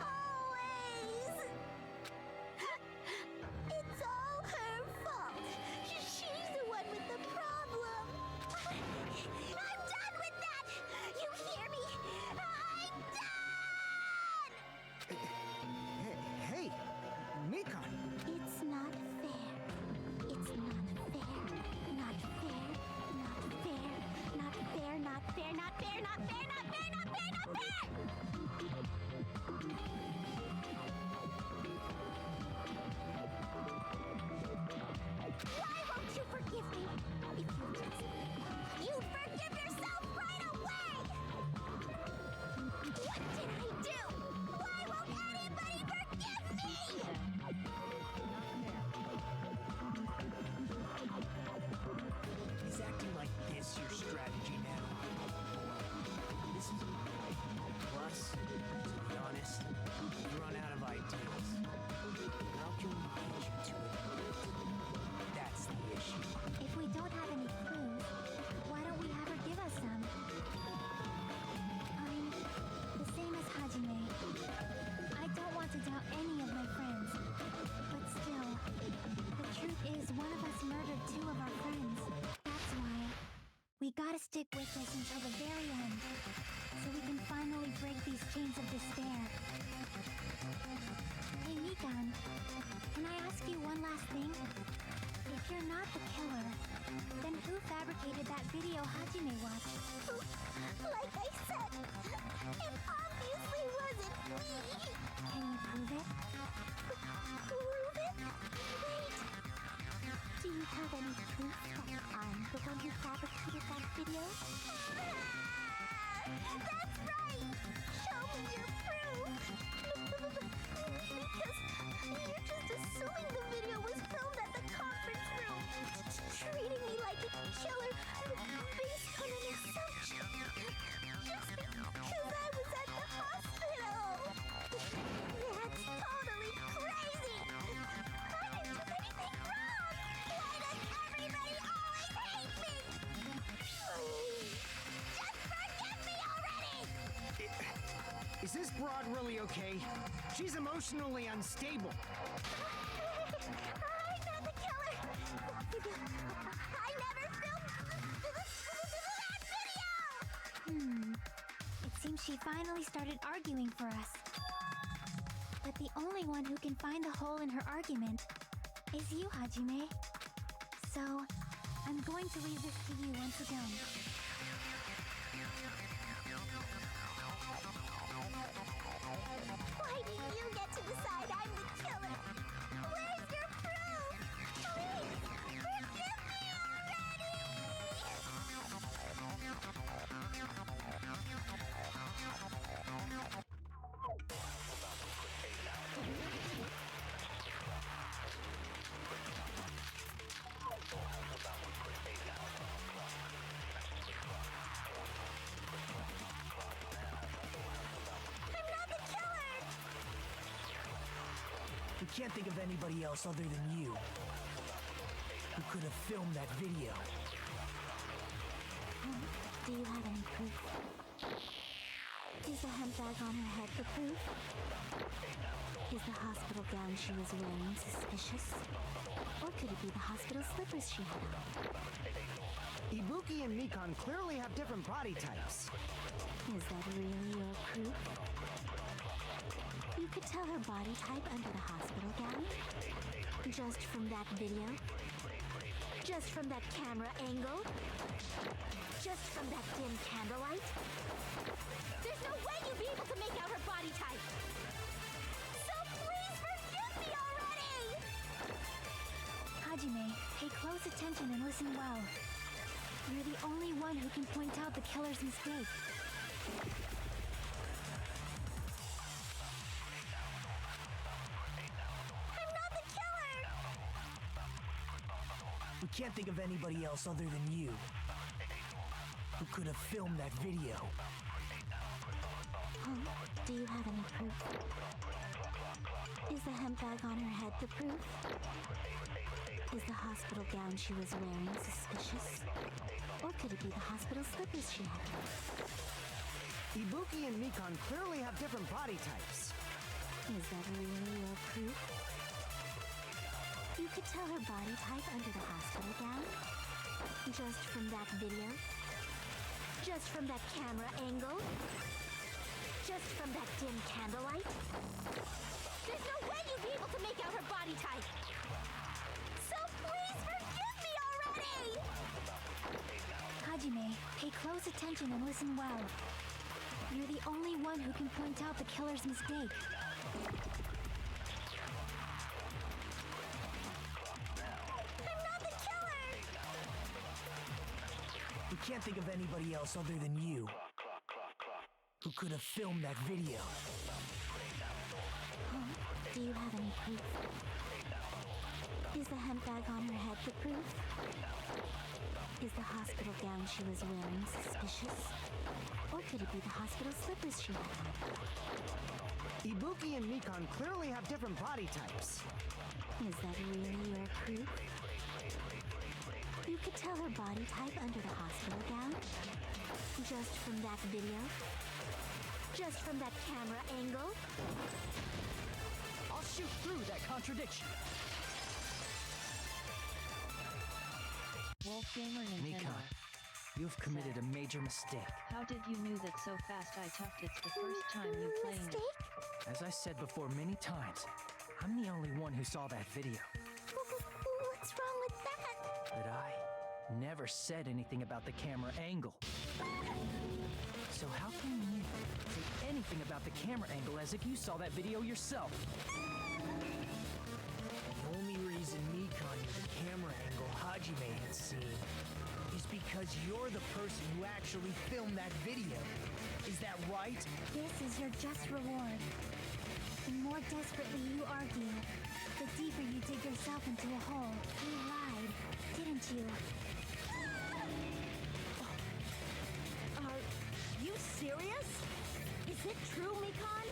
Always. It's all her fault. She's the one with the problem. I'm done with that. You hear me? I'm done. Hey, Mikan. It's not fair. It's not fair. Not fair. Not fair. Not fair. Not fair. Not fair. Not fair. Not fair. Not fair. Not fair. Why won't you forgive me? If you just... You'd forgive yourself right away! What did I do? Why won't anybody forgive me? Is acting like this your strategy now? Plus, to be honest, you run out of ideas. How can we get you to admit? That's the issue. If we don't have any clues, why don't we have her give us some? I'm the same as Hajime. I don't want to doubt any of my friends. But still, the truth is one of us murdered two of our friends. That's why we gotta stick with this until the very end, so we can finally break these chains of despair. Hey, Mikan, can I ask you one last thing? If you're not the killer, then who fabricated that video Hajime watched? Like I said, it obviously wasn't me! Can you prove it? Prove it? Wait! Do you have any proof that I'm the one who fabricated that video? That's right! Show me your proof! Because you're just assuming the video was filmed at the conference room, treating me like a killer based on an assumption. Just because I was at the hospital. That's totally crazy! I didn't do anything wrong! Why does everybody always hate me? Just forgive me already! Is this broad really okay? She's emotionally unstable. I'm not the killer! I never filmed that video! It seems she finally started arguing for us. But the only one who can find the hole in her argument is you, Hajime. So, I'm going to leave this to you once again. Why do you get to decide I'm the killer? Where's your proof? Please, forgive me already! We can't think of anybody else other than you who could have filmed that video. Do you have any proof? Is the handbag on her head the proof? Is the hospital gown she was wearing suspicious? Or could it be the hospital slippers she had on? Ibuki and Mikan clearly have different body types. Is that really your proof? You could tell her body type under the hospital gown. Just from that video. Just from that camera angle. Just from that dim candlelight. There's no way you'd be able to make out her body type. So please forgive me already! Hajime, pay close attention and listen well. You're the only one who can point out the killer's mistake. I'm not the killer! We can't think of anybody else other than you who could have filmed that video. Do you have any proof? Is the hemp bag on her head the proof? Is the hospital gown she was wearing suspicious? Or could it be the hospital slippers she had? Ibuki and Mikan clearly have different body types. Is that really your proof? You could tell her body type under the hospital gown? Just from that video? Just from that camera angle? Just from that dim candlelight? There's no way you'd be able to make out her body type. So please forgive me already! Hajime, pay close attention and listen well. You're the only one who can point out the killer's mistake. I'm not the killer! We can't think of anybody else other than you who could have filmed that video. Do you have any proof? Is the hemp bag on her head the proof? Is the hospital gown she was wearing suspicious? Or could it be the hospital slippers she had on? Ibuki and Mikan clearly have different body types. Is that really your proof? You could tell her body type under the hospital gown? Just from that video? Just from that camera angle? I'll shoot through that contradiction. Wolfgamer Nintendo. Mikan, you've committed a major mistake. How did you knew that so fast? I tucked it's the first time you playing it. As I said before many times, I'm the only one who saw that video. What's wrong with that? But I never said anything about the camera angle. So how can you say anything about the camera angle as if you saw that video yourself? The only reason Mikan knew the camera angle Hajime had seen is because you're the person who actually filmed that video. Is that right? This is your just reward. The more desperately you argue, the deeper you dig yourself into a hole. You lied, didn't you? Are you serious? Is it true, Mikan?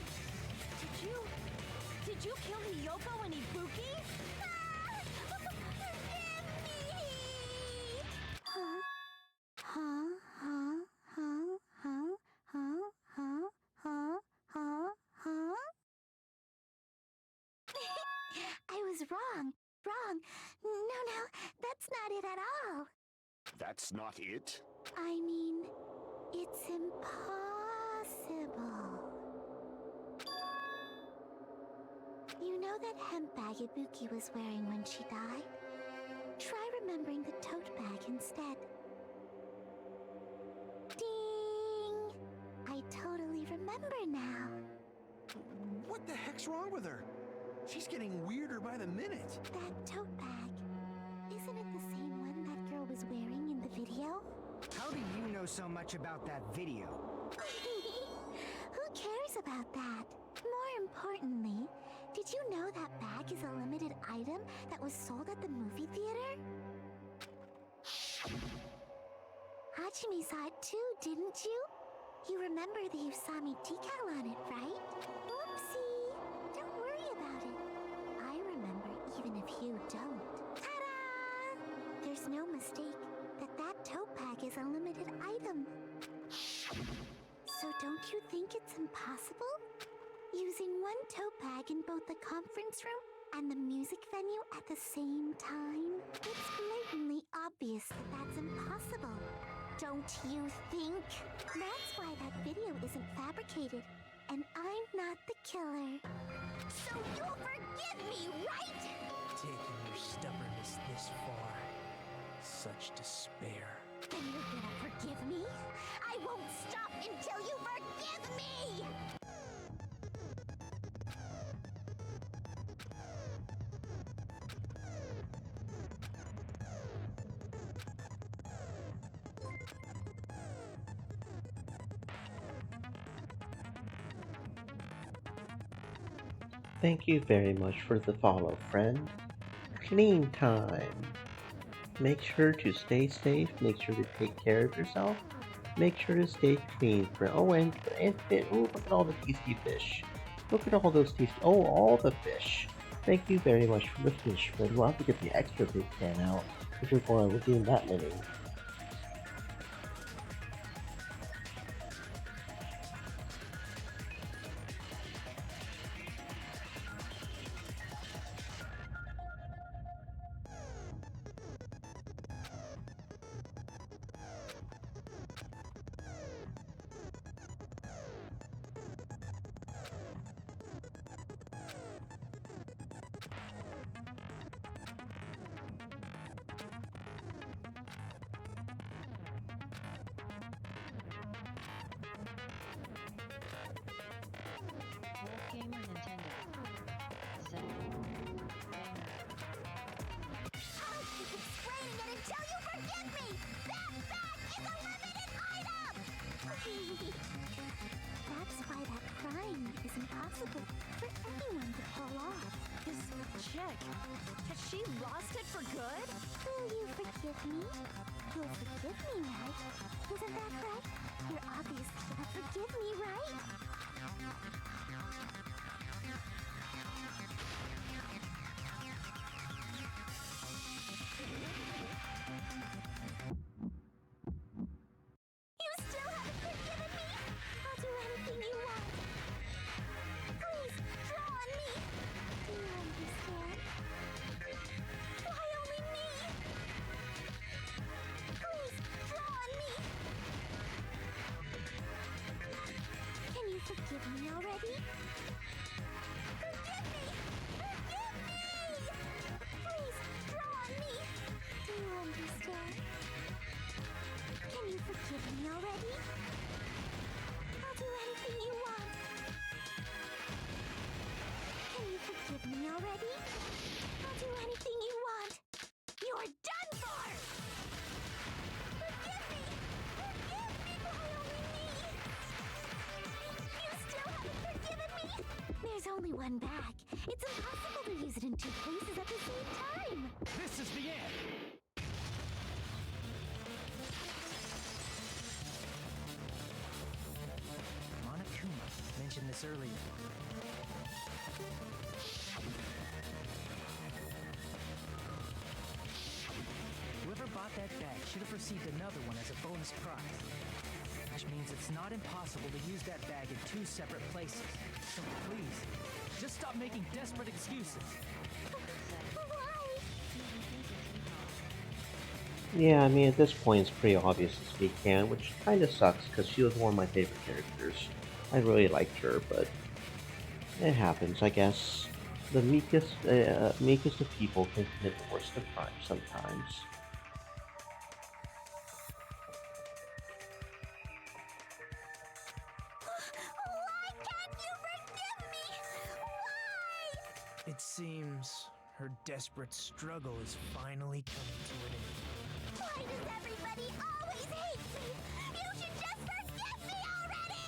Did you kill Hiyoko and Ibuki? I was wrong. No, that's not it at all. That's not it? I mean, it's impossible. You know that hemp bag Ibuki was wearing when she died? Try remembering the tote bag instead. Ding! I totally remember now. What the heck's wrong with her? She's getting weirder by the minute. That tote bag. Isn't it the same one that girl was wearing in the video? How do you know so much about that video? Who cares about that? More importantly, did you know that bag is a limited item that was sold at the movie theater? Hajime saw it too, didn't you? You remember the Usami decal on it, right? Whoopsie! Don't worry about it. I remember even if you don't. Ta-da! There's no mistake that tote bag is a limited item. So don't you think it's impossible? Using one tote bag in both the conference room and the music venue at the same time? It's blatantly obvious that that's impossible. Don't you think? That's why that video isn't fabricated. and I'm not the killer. So you'll forgive me, right? Taking your stubbornness this far. Such despair. Then you're gonna forgive me? I won't stop until you forgive me! Thank you very much for the follow, friend. Clean time. Make sure to stay safe, make sure to take care of yourself, make sure to stay clean, friend. Oh, and oh, look at all the tasty fish. Look at all those tasty, oh, all the fish. Thank you very much for the fish, friend. We'll have to get the extra big can out if you're going to redeem that many. Gamer Nintendo. I'll keep explaining it until you forgive me! That bag is a limited item! That's why that crime is impossible for anyone to pull off. This chick, has she lost it for good? Will you forgive me? You'll forgive me, right? Isn't that right? You're obviously gonna forgive me, right? You still haven't forgiven me? I'll do anything you want. Please, draw on me. Do you understand? Why only me? Please, draw on me. Can you forgive me already? Forgive me! Forgive me! Please, draw on me. Do you understand? Can you forgive me already? I'll do anything you want. Can you forgive me already? I'll do anything you want. You're done for! Forgive me! Forgive me! Why only me? You still haven't forgiven me? There's only one bag. It's impossible to use it in two places at the same time. This is the end! Monokuma mentioned this earlier. Whoever bought that bag should have received another one as a bonus prize. Which means it's not impossible to use that bag in two separate places. So please, just stop making desperate excuses. Yeah, I mean, at this point it's pretty obvious it's Mikan, which kind of sucks because she was one of my favorite characters. I really liked her, but it happens, I guess. The meekest of people can commit the worst of crimes sometimes. Why can't you forgive me? Why? It seems her desperate struggle is finally coming to an end. Why does everybody always hate me? You should just forgive me already!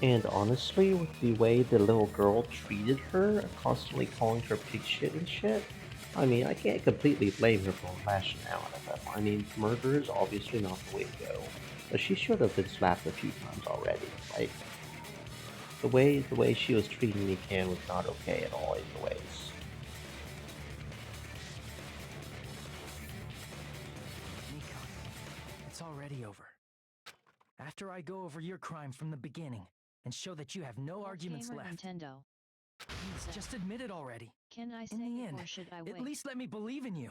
And honestly, with the way the little girl treated her, constantly calling her pig shit and shit, I mean, I can't completely blame her for lashing out at them. I mean, murder is obviously not the way to go, but she should have been slapped a few times already. Like, the way she was treating Mikan was not okay at all, either ways. Nikon, it's already over. After I go over your crime from the beginning and show that you have no arguments Gamer left, Nintendo. please just admit it already. Can I say In the it end, or should I wait? at least let me believe in you.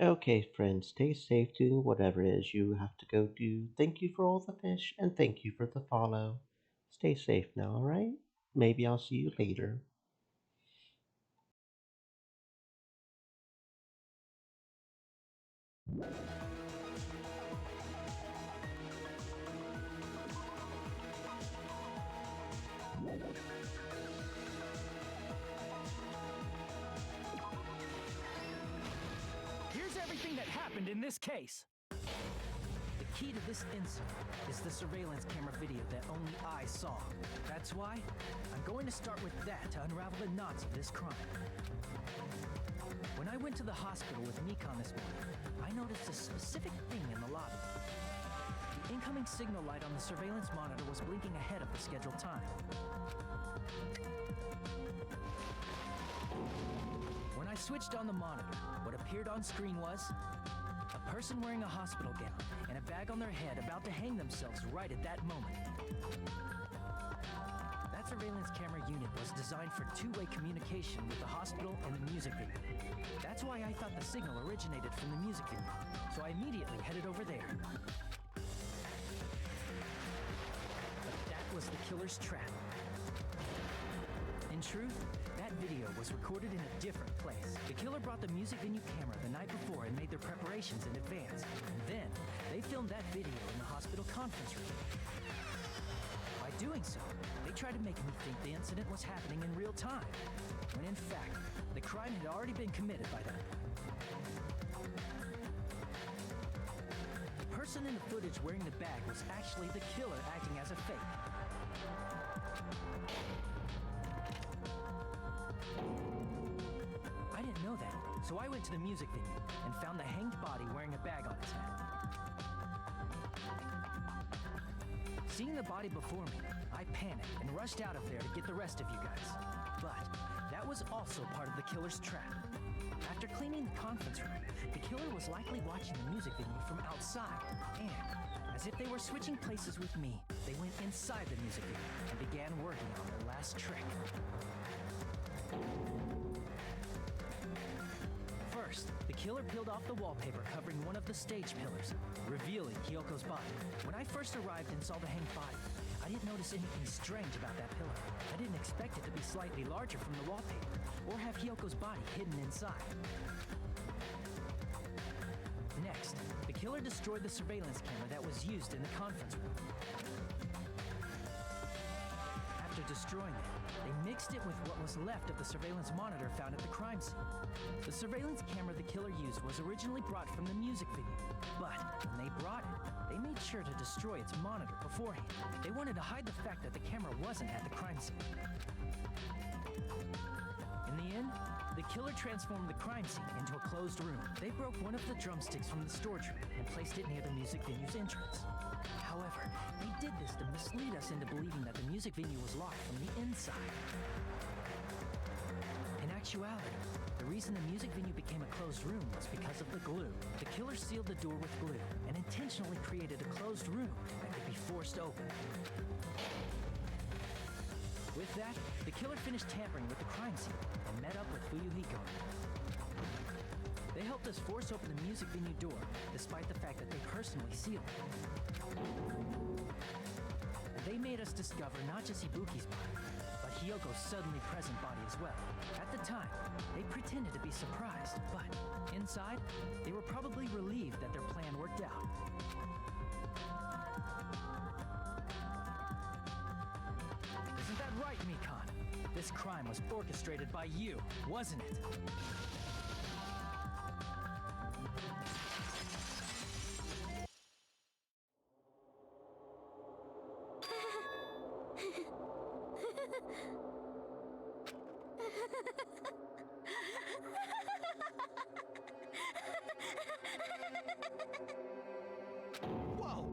Okay, friends, stay safe doing whatever it is you have to go do. Thank you for all the fish and thank you for the follow. Stay safe now, alright? Maybe I'll see you later. Here's everything that happened in this case. The key to this incident is the surveillance camera video that only I saw. That's why I'm going to start with that to unravel the knots of this crime. When I went to the hospital with Mikon this morning, I noticed a specific thing in the lobby. The incoming signal light on the surveillance monitor was blinking ahead of the scheduled time. When I switched on the monitor, what appeared on screen was a person wearing a hospital gown and a bag on their head about to hang themselves right at that moment. That surveillance camera unit was designed for two-way communication with the hospital and the music video. That's why I thought the signal originated from the music video, so I immediately headed over there. But that was the killer's trap. In truth, that video was recorded in a different place. The killer brought the music venue camera the night before and made their preparations in advance. And then, they filmed that video in the hospital conference room. By doing so, they tried to make me think the incident was happening in real time, when in fact, the crime had already been committed by that point. The person in the footage wearing the bag was actually the killer acting as a fake. I didn't know that, so I went to the music venue and found the hanged body wearing a bag on its head. Seeing the body before me, I panicked and rushed out of there to get the rest of you guys. But that was also part of the killer's trap. After cleaning the conference room, the killer was likely watching the music venue from outside, and as if they were switching places with me, they went inside the music venue and began working on their last trick. First, the killer peeled off the wallpaper covering one of the stage pillars, revealing Hyoko's body. When I first arrived and saw the hanged body, I didn't notice anything strange about that pillar. I didn't expect it to be slightly larger from the wallpaper, or have Hyoko's body hidden inside. Next, the killer destroyed the surveillance camera that was used in the conference room. After destroying it, they mixed it with what was left of the surveillance monitor found at the crime scene. The surveillance camera the killer used was originally brought from the music video, but when they brought it, they made sure to destroy its monitor beforehand. They wanted to hide the fact that the camera wasn't at the crime scene. In the end, the killer transformed the crime scene into a closed room. They broke one of the drumsticks from the storage room and placed it near the music venue's entrance. However, they did this to mislead us into believing that the music venue was locked from the inside. In actuality, the reason the music venue became a closed room was because of the glue. The killer sealed the door with glue and intentionally created a closed room that could be forced open. With that, the killer finished tampering with the crime scene and met up with Fuyuhiko. They helped us force open the music venue door, despite the fact that they personally sealed it. They made us discover not just Ibuki's body, but Hyoko's suddenly present body as well. At the time, they pretended to be surprised, but inside, they were probably relieved that their plan worked out. Isn't that right, Mikon? This crime was orchestrated by you, wasn't it? Whoa!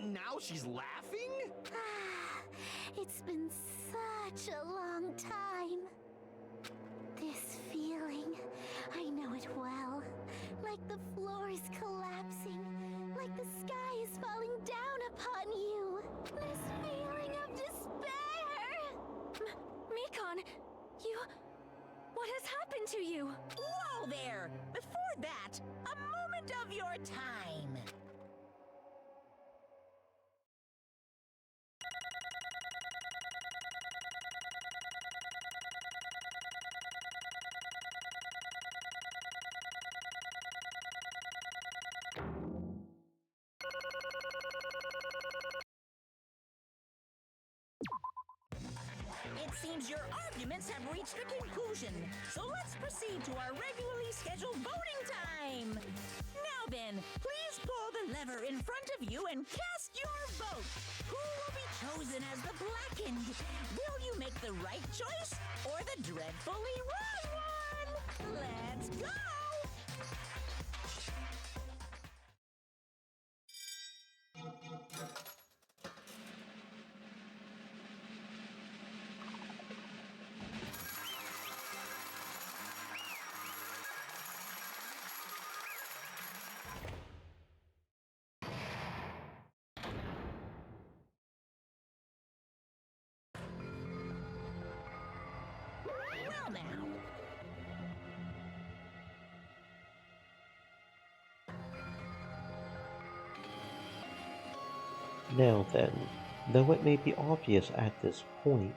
Now she's laughing? It's been such a long time. This feeling, I know it well. Like the floor is collapsing, like the sky is falling down upon you. This feeling of despair. Mikon, you... What has happened to you? Whoa there! Before that, a It seems your arguments have reached a conclusion, so let's proceed to our regularly scheduled voting time. Now then, please pull the lever in front of you and cast your vote. Who will be chosen as the blackened? Will you make the right choice or the dreadfully wrong one? Let's go! Well now. Now then, though it may be obvious at this point,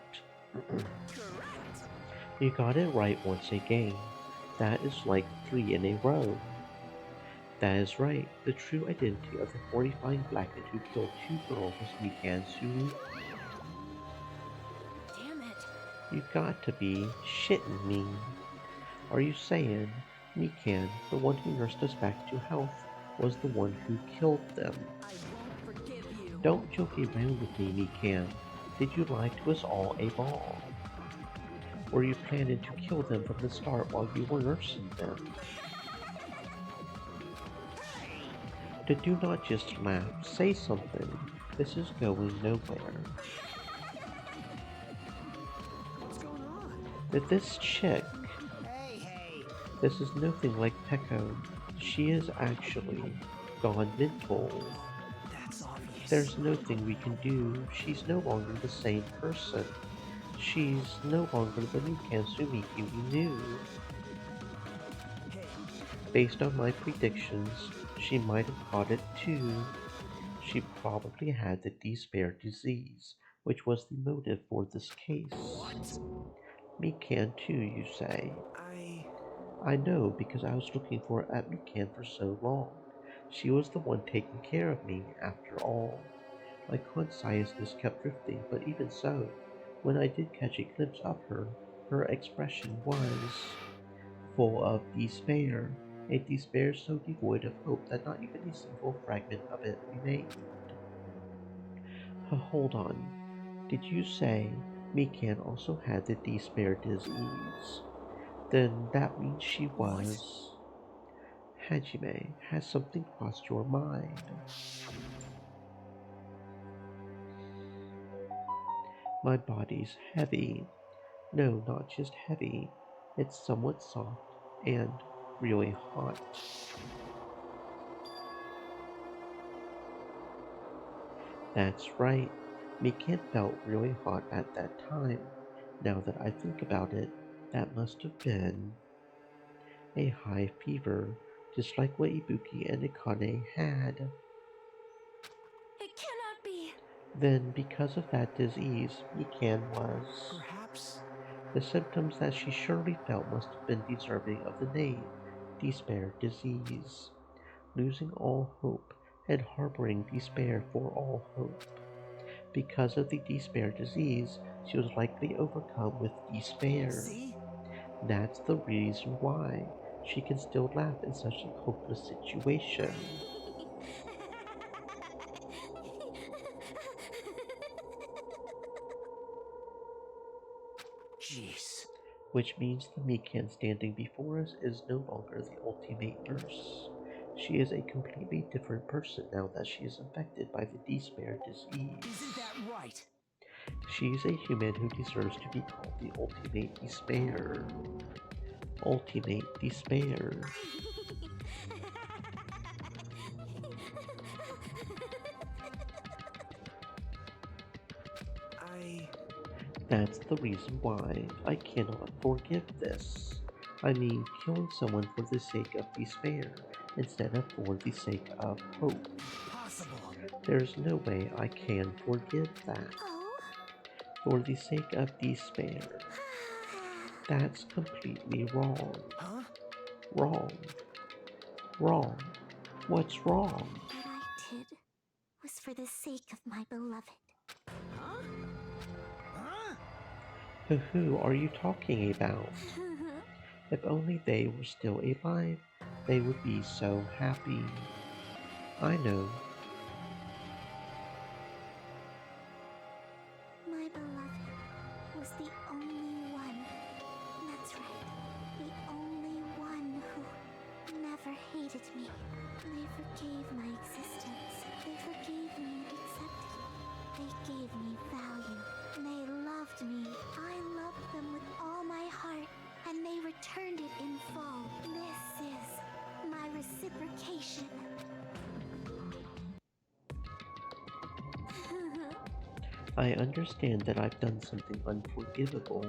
you got it right once again. That is like 3 in a row. That is right. The true identity of the horrifying blackhead who killed 2 girls was Mikan Sumi. Damn it. You got to be shitting me. Are you saying Mikan, the one who nursed us back to health, was the one who killed them? I won't forgive you. Don't joke around with me, Mikan. Did you lie to us all along? Were you planning to kill them from the start while you were nursing them? Do not just laugh. Say something. This is going nowhere. What's going on? That this chick, Hey. this is nothing like Peko. She is actually gone mental. That's obvious. There's nothing we can do. She's no longer the same person. She's no longer the Mikan Sumiki we knew. Based on my predictions, she might have caught it too. She probably had the despair disease, which was the motive for this case. What? Mikan too, you say? I know, because I was looking for Mikan for so long. She was the one taking care of me, after all. My consciousness kept drifting, but even so, when I did catch a glimpse of her, her expression was full of despair, a despair so devoid of hope that not even a single fragment of it remained. Hold on. Did you say Mikan also had the despair disease? Then that means she was... Hajime, has something crossed your mind? My body's heavy. No, not just heavy. It's somewhat soft and really hot. That's right. Mikan felt really hot at that time. Now that I think about it, that must have been a high fever, just like what Ibuki and Akane had. It cannot be. Then, because of that disease, Mikan was... Perhaps. The symptoms that she surely felt must have been deserving of the name, despair disease. Losing all hope and harboring despair for all hope. Because of the despair disease, she was likely overcome with despair. See? That's the reason why she can still laugh in such a hopeless situation. Jeez. Which means the Mikan standing before us is no longer the ultimate nurse. She is a completely different person now that she is infected by the despair disease. Isn't that right? She's a human who deserves to be called the ultimate despair. Ultimate despair. That's the reason why I cannot forgive this. I mean, killing someone for the sake of despair instead of for the sake of hope. Possible. There's no way I can forgive that. For the sake of despair. That's completely wrong. Huh? Wrong. Wrong. What's wrong? What I did was for the sake of my beloved. Huh? Huh? Who are you talking about? If only they were still alive, they would be so happy. I know. My beloved was the only one. That's right. The only one who never hated me. They forgave my existence. They forgave me and accepted me. They gave me value. They loved me. I loved them with all my heart, and they returned it in full. This is my reciprocation. I understand that I've done something unforgivable,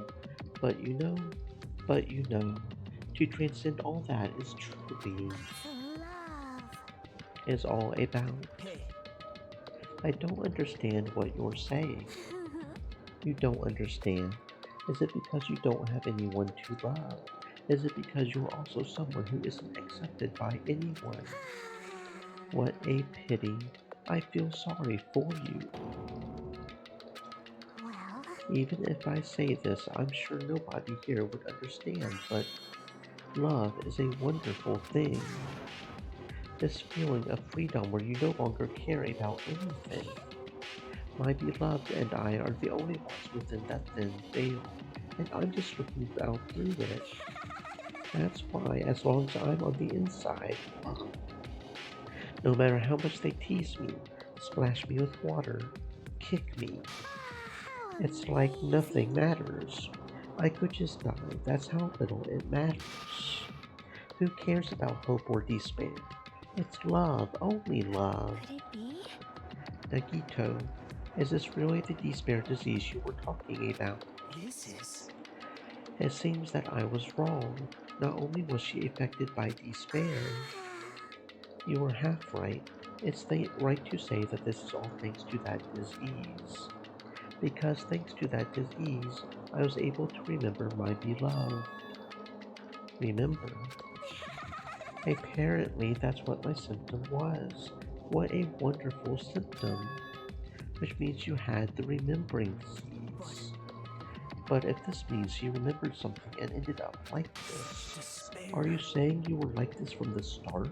but you know, to transcend all that is truly is all about. I don't understand what you're saying. You don't understand. Is it because you don't have anyone to love? Is it because you're also someone who isn't accepted by anyone? What a pity. I feel sorry for you. Even if I say this, I'm sure nobody here would understand, but love is a wonderful thing. This feeling of freedom where you no longer care about anything. My beloved and I are the only ones within that thin veil, and I'm just looking out through it. That's why, as long as I'm on the inside, no matter how much they tease me, splash me with water, kick me, it's like nothing matters. I could just die, that's how little it matters. Who cares about hope or despair? It's love, only love. Could it be? Nagito, is this really the despair disease you were talking about? This is. It seems that I was wrong. Not only was she affected by despair, you were half right. It's right to say that this is all thanks to that disease. Because thanks to that disease, I was able to remember my beloved. Remember? Apparently, that's what my symptom was. What a wonderful symptom. Which means you had the remembering disease. But if this means you remembered something and ended up like this, are you saying you were like this from the start?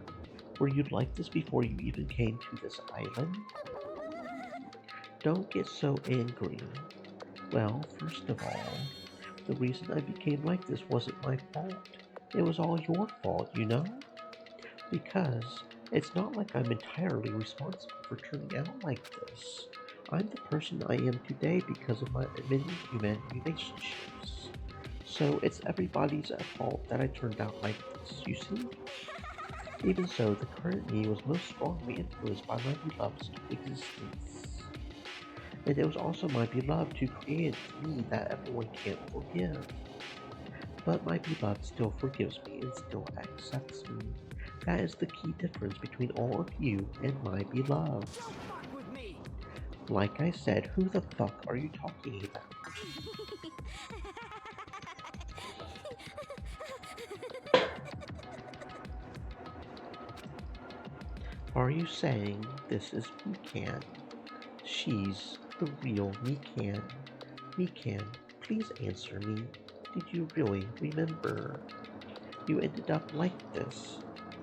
Were you like this before you even came to this island? Don't get so angry. Well, first of all, the reason I became like this wasn't my fault. It was all your fault, you know? Because it's not like I'm entirely responsible for turning out like this. I'm the person I am today because of my many human relationships. So it's everybody's fault that I turned out like this, you see? Even so, the current me was most strongly influenced by my beloved's existence. And it was also my beloved who created me that everyone can't forgive. But my beloved still forgives me and still accepts me. That is the key difference between all of you and my beloved. Like I said, who the fuck are you talking about? Are you saying this is Mikan? She's the real Mikan. Mikan, please answer me. Did you really remember? You ended up like this,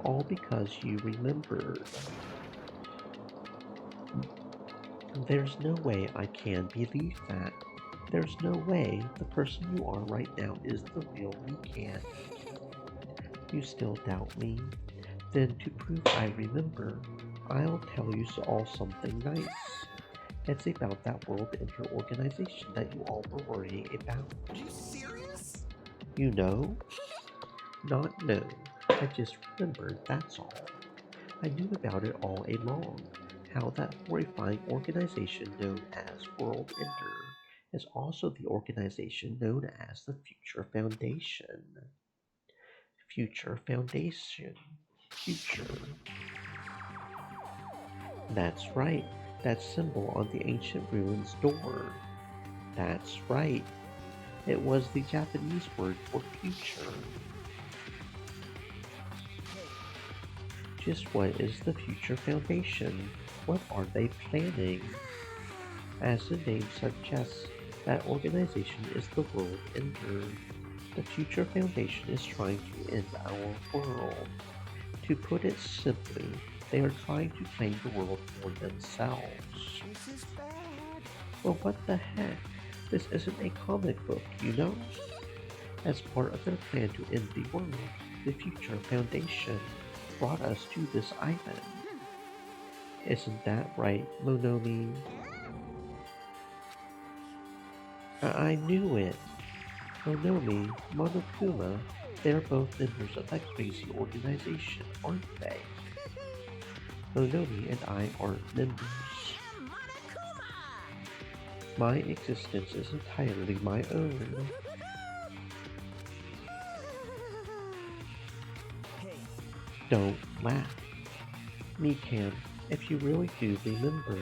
all because you remembered. There's no way I can believe that. There's no way the person you are right now is the real Mikan. You still doubt me? Then to prove I remember, I'll tell you all something nice. It's about that World Inter-organization that you all were worrying about. Are you serious? You know? Not know. I just remembered, that's all. I knew about it all along. How that horrifying organization known as World Ender is also the organization known as the Future Foundation. Future Foundation. Future. That's right. That symbol on the ancient ruins door. That's right. It was the Japanese word for future. Just what is the Future Foundation? What are they planning? As the name suggests, That organization is the World Ender. The Future Foundation is trying to end our world. To put it simply, they are trying to claim the world for themselves. This is bad. Well, what the heck? This isn't a comic book, you know? As part of their plan to end the world, the Future Foundation brought us to this island. Isn't that right, Monomi? I knew it. Monomi, Monokuma, they're both members of that crazy organization, aren't they? Monomi and I aren't members. My existence is entirely my own. Don't laugh. Mikan, if you really do remember,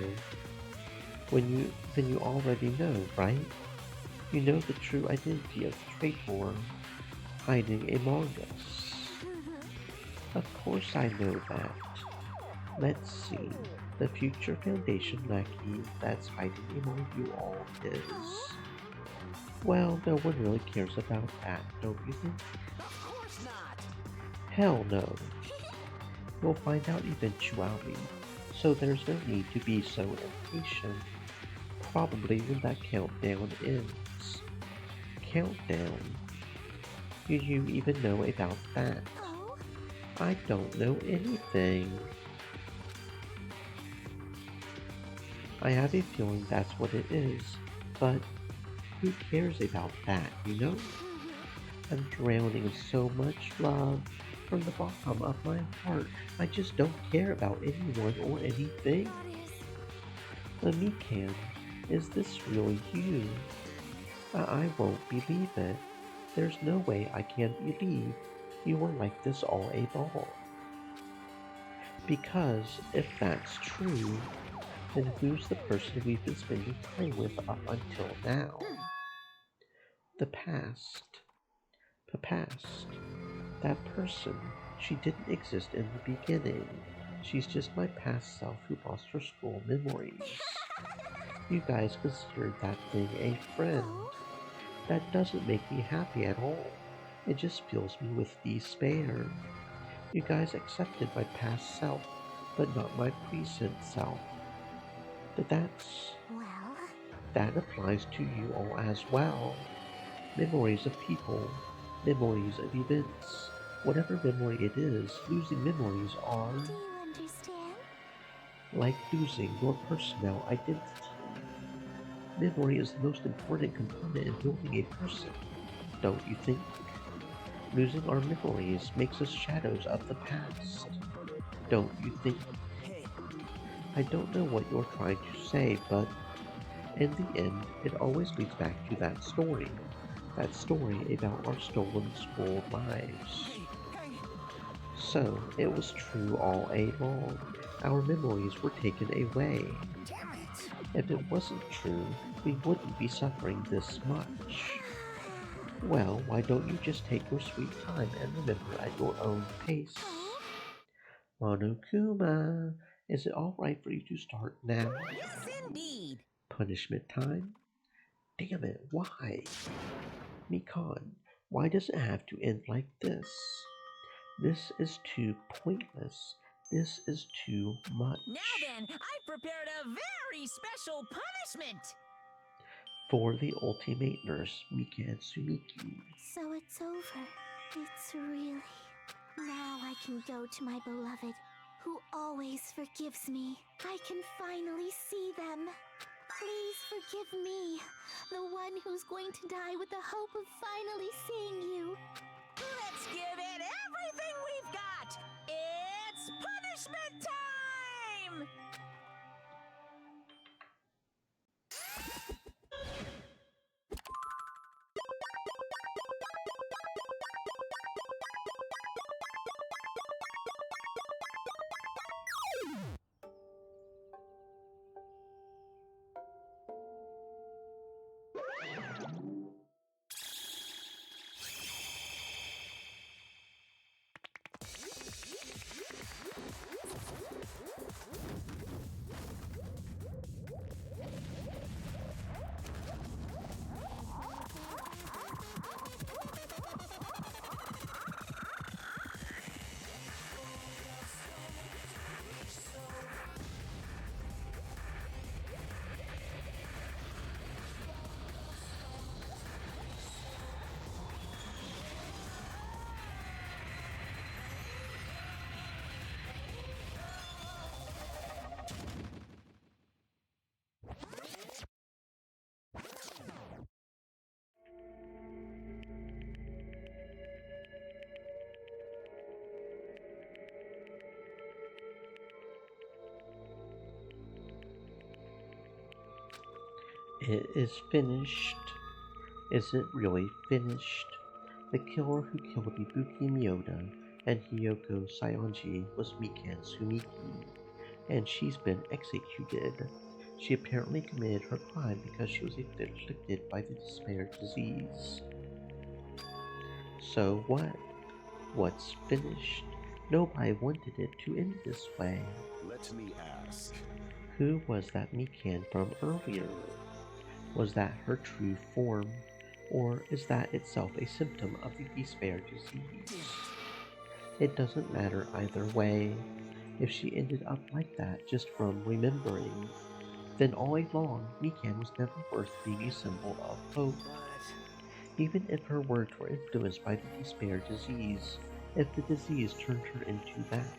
then you already know, right? You know the true identity of the traitor hiding among us. Of course I know that. Let's see. The Future Foundation lackey that's hiding among you all is... Well, no one really cares about that, don't you think? Of course not. Hell no. We'll find out eventually, so there's no need to be so impatient. Probably when that countdown ends. Countdown? Do you even know about that? I don't know anything. I have a feeling that's what it is, but who cares about that, you know? I'm drowning in so much love from the bottom of my heart. I just don't care about anyone or anything. But Mikan, is this really you? I won't believe it. There's no way I can believe you were like this all along. Because if that's true, then who's the person we've been spending time with up until now? The past. The past. That person. She didn't exist in the beginning. She's just my past self who lost her school memories. You guys considered that thing a friend. That doesn't make me happy at all. It just fills me with despair. You guys accepted my past self, but not my present self. But that applies to you all as well. Memories of people, memories of events. Whatever memory it is, losing memories are... Do you understand? Like losing your personal identity. Memory is the most important component in building a person, don't you think? Losing our memories makes us shadows of the past, don't you think? I don't know what you're trying to say, but in the end, it always leads back to that story. That story about our stolen school lives. So, it was true all along. Our memories were taken away. If it wasn't true, we wouldn't be suffering this much. Well, why don't you just take your sweet time and remember at your own pace? Monokuma, is it alright for you to start now? Yes, indeed. Punishment time? Damn it, why? Mikan, why does it have to end like this? This is too pointless. This is too much. Now then, I've prepared a very special punishment. For the ultimate nurse, Mikan Sumiki. So it's over. It's really... Now I can go to my beloved, who always forgives me. I can finally see them. Please forgive me, the one who's going to die with the hope of finally seeing you. Let's give it everything we've got. It's punishment time! It is finished. Is it really finished? The killer who killed Ibuki Miyoda and Hiyoko Saionji was Mikan Sumiki, and she's been executed. She apparently committed her crime because she was afflicted by the despair disease. So what? What's finished? Nobody wanted it to end this way. Let me ask. Who was that Mikan from earlier? Was that her true form? Or is that itself a symptom of the despair disease? It doesn't matter either way. If she ended up like that just from remembering, then all along Mikan was never worth being a symbol of hope. Even if her words were influenced by the despair disease, if the disease turned her into that.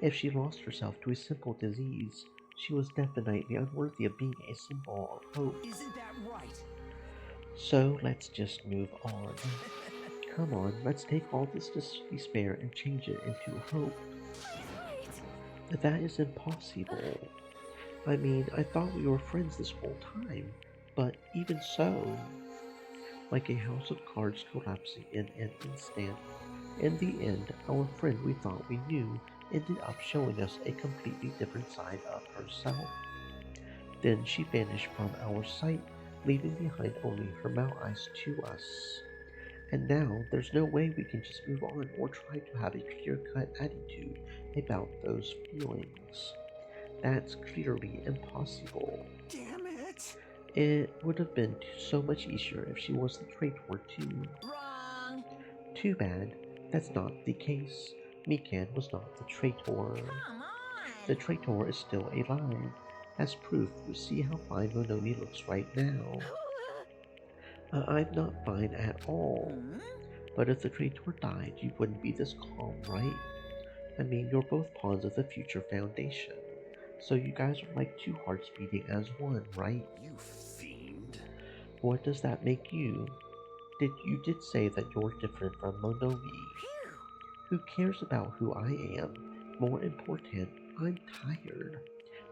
If she lost herself to a simple disease, she was definitely unworthy of being a symbol of hope. Isn't that right? So let's just move on. Come on, let's take all this despair and change it into hope. That is impossible. I mean, I thought we were friends this whole time, but even so, like a house of cards collapsing in an instant, in the end, our friend we thought we knew ended up showing us a completely different side of herself. Then she vanished from our sight, leaving behind only her mouth eyes to us. And now there's no way we can just move on or try to have a clear-cut attitude about those feelings. That's clearly impossible. Damn it! It would have been so much easier if she was the traitor too. Wrong. Too bad. That's not the case. Mikan was not the traitor. Come on. The traitor is still alive. As proof, you see how fine Monomi looks right now. I'm not fine at all. But if the traitor died, you wouldn't be this calm, right? I mean, you're both pawns of the future foundation. So you guys are like two hearts beating as one, right? You fiend. What does that make you? You did say that you're different from Monomi. Who cares about who I am? More important, I'm tired.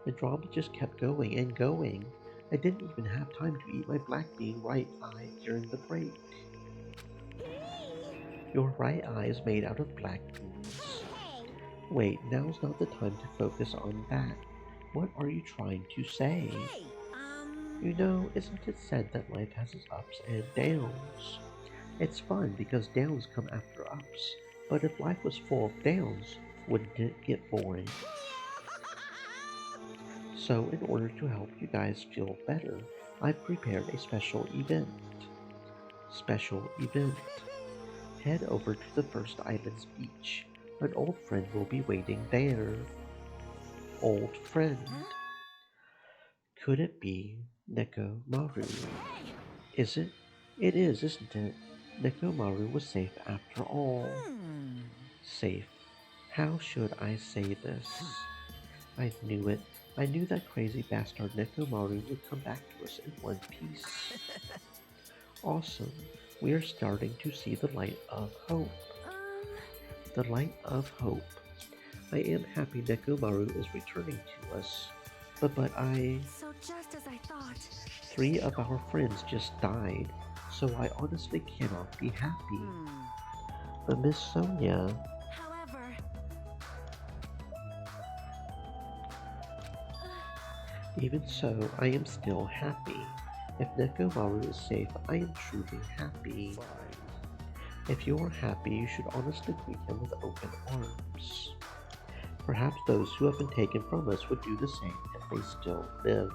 The drama just kept going and going. I didn't even have time to eat my black bean right eye during the break. Your right eye is made out of black beans. Wait, now's not the time to focus on that. What are you trying to say? You know, isn't it said that life has its ups and downs? It's fun because downs come after ups, but if life was full of downs, wouldn't it get boring? So in order to help you guys feel better, I've prepared a special event. Special event. Head over to the First Island's beach. An old friend will be waiting there. Old friend. Could it be Nekomaru? Is it? It is, isn't it? Nekomaru was safe after all. Safe. How should I say this? I knew it. I knew that crazy bastard Nekomaru would come back to us in one piece. Awesome. We are starting to see the light of hope. The light of hope. I am happy Nekomaru is returning to us. But I... So just as I thought. 3 of our friends just died, so I honestly cannot be happy. But Miss Sonia... However... Even so, I am still happy. If Nekomaru is safe, I am truly happy. If you are happy, you should honestly greet him with open arms. Perhaps those who have been taken from us would do the same if they still live.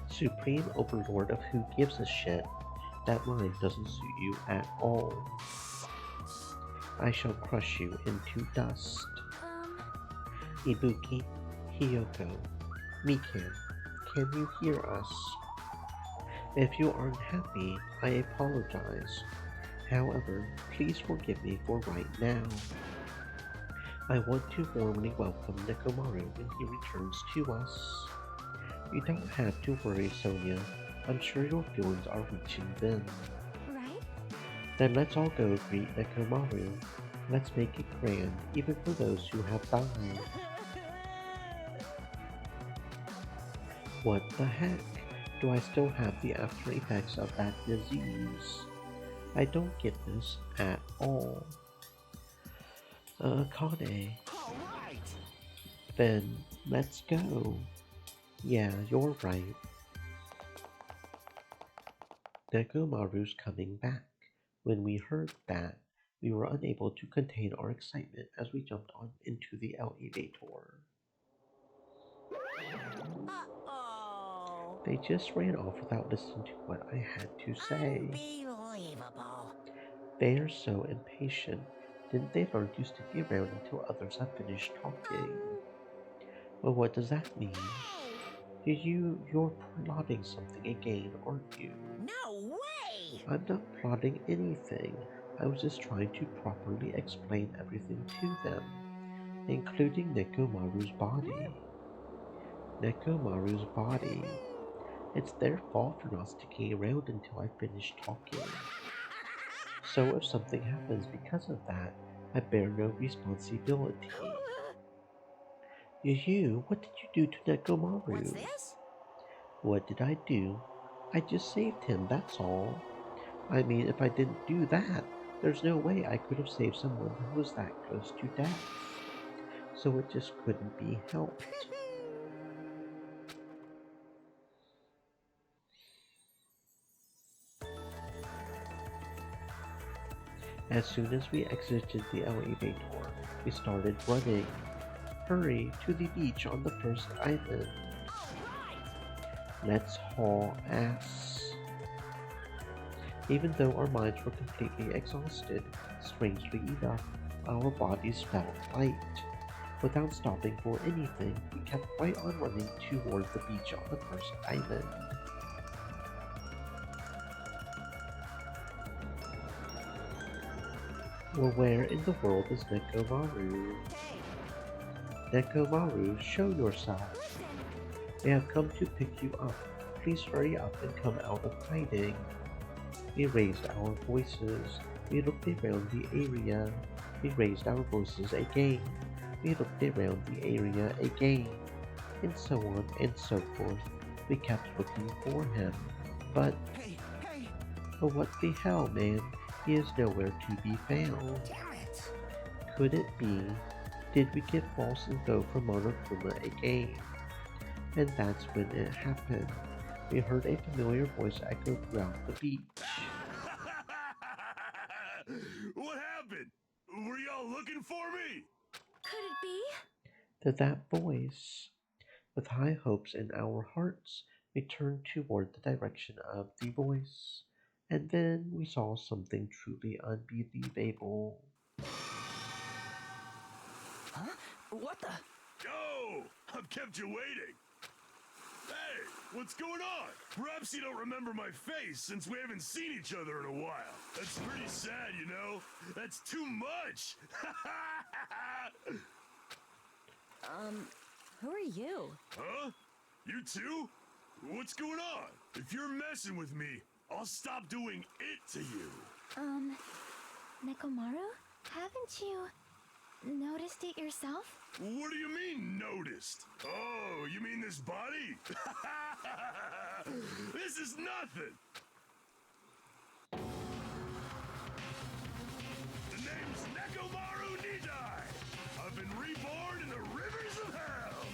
Supreme Overlord of Who Gives a Shit. That line doesn't suit you at all. I shall crush you into dust. Ibuki, Hiyoko, Mikan, can you hear us? If you aren't happy, I apologize. However, please forgive me for right now. I want to warmly welcome Nekomaru when he returns to us. You don't have to worry, Sonia. I'm sure your feelings are reaching them. Right? Then let's all go greet Nekomaru. Let's make it grand, even for those who have died. What the heck? Do I still have the after effects of that disease? I don't get this at all. Kane. Alright! Then let's go. Yeah, you're right. Nekomaru's coming back. When we heard that, we were unable to contain our excitement as we jumped on into the elevator. Uh-oh. They just ran off without listening to what I had to say. Unbelievable. They are so impatient. Didn't they learn to stick around until others have finished talking? Well, what does that mean? You're plotting something again, aren't you? No way! I'm not plotting anything. I was just trying to properly explain everything to them, including Nekomaru's body. Nekomaru's body. It's their fault for not sticking around until I finish talking. So if something happens because of that, I bear no responsibility. What did you do to Nekomaru? What's this? What did I do? I just saved him, that's all. I mean, if I didn't do that, there's no way I could have saved someone who was that close to death. So it just couldn't be helped. As soon as we exited the elevator, we started running. Hurry to the beach on the first island. Let's haul ass. Even though our minds were completely exhausted, strangely enough, our bodies felt light. Without stopping for anything, we kept right on running toward the beach on the first island. Well, where in the world is Nekomaru? Nekomaru, show yourself. They have come to pick you up. Please hurry up and come out of hiding. We raised our voices. We looked around the area. We raised our voices again. We looked around the area again. And so on and so forth. We kept looking for him. But... Hey! Oh, what the hell, man? He is nowhere to be found. Damn it! Could it be? Did we get false info from Monokuma again? And that's when it happened. We heard a familiar voice echo throughout the beach. What happened? Were y'all looking for me? Could it be? To that voice. With high hopes in our hearts, we turned toward the direction of the voice. And then we saw something truly unbelievable. Huh? What the? Oh, I've kept you waiting. Hey, what's going on? Perhaps you don't remember my face since we haven't seen each other in a while. That's pretty sad, you know? That's too much. Who are you? Huh? You too? What's going on? If you're messing with me, I'll stop doing it to you. Nekomaru? Haven't you noticed it yourself? What do you mean, noticed? Oh, you mean this body? This is nothing! The name's Nekomaru Nidai! I've been reborn in the rivers of hell!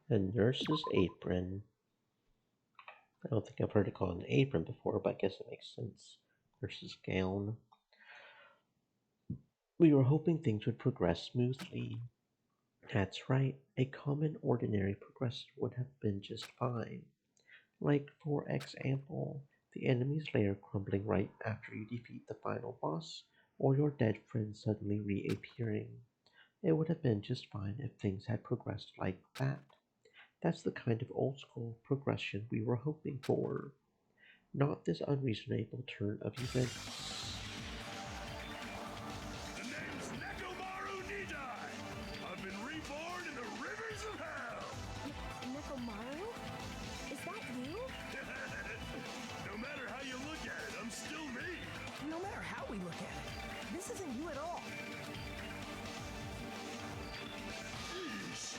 A nurse's apron. I don't think I've heard it called an apron before, but I guess it makes sense. Nurse's gown. We were hoping things would progress smoothly. That's right, a common ordinary progressor would have been just fine. Like, for example, the enemy's lair crumbling right after you defeat the final boss, or your dead friend suddenly reappearing. It would have been just fine if things had progressed like that. That's the kind of old school progression we were hoping for, not this unreasonable turn of events. The name's Nekomaru Nidai. I've been reborn in the rivers of hell. Nekomaru? Is that you? No matter how you look at it, I'm still me. No matter how we look at it, this isn't you at all. Yeesh.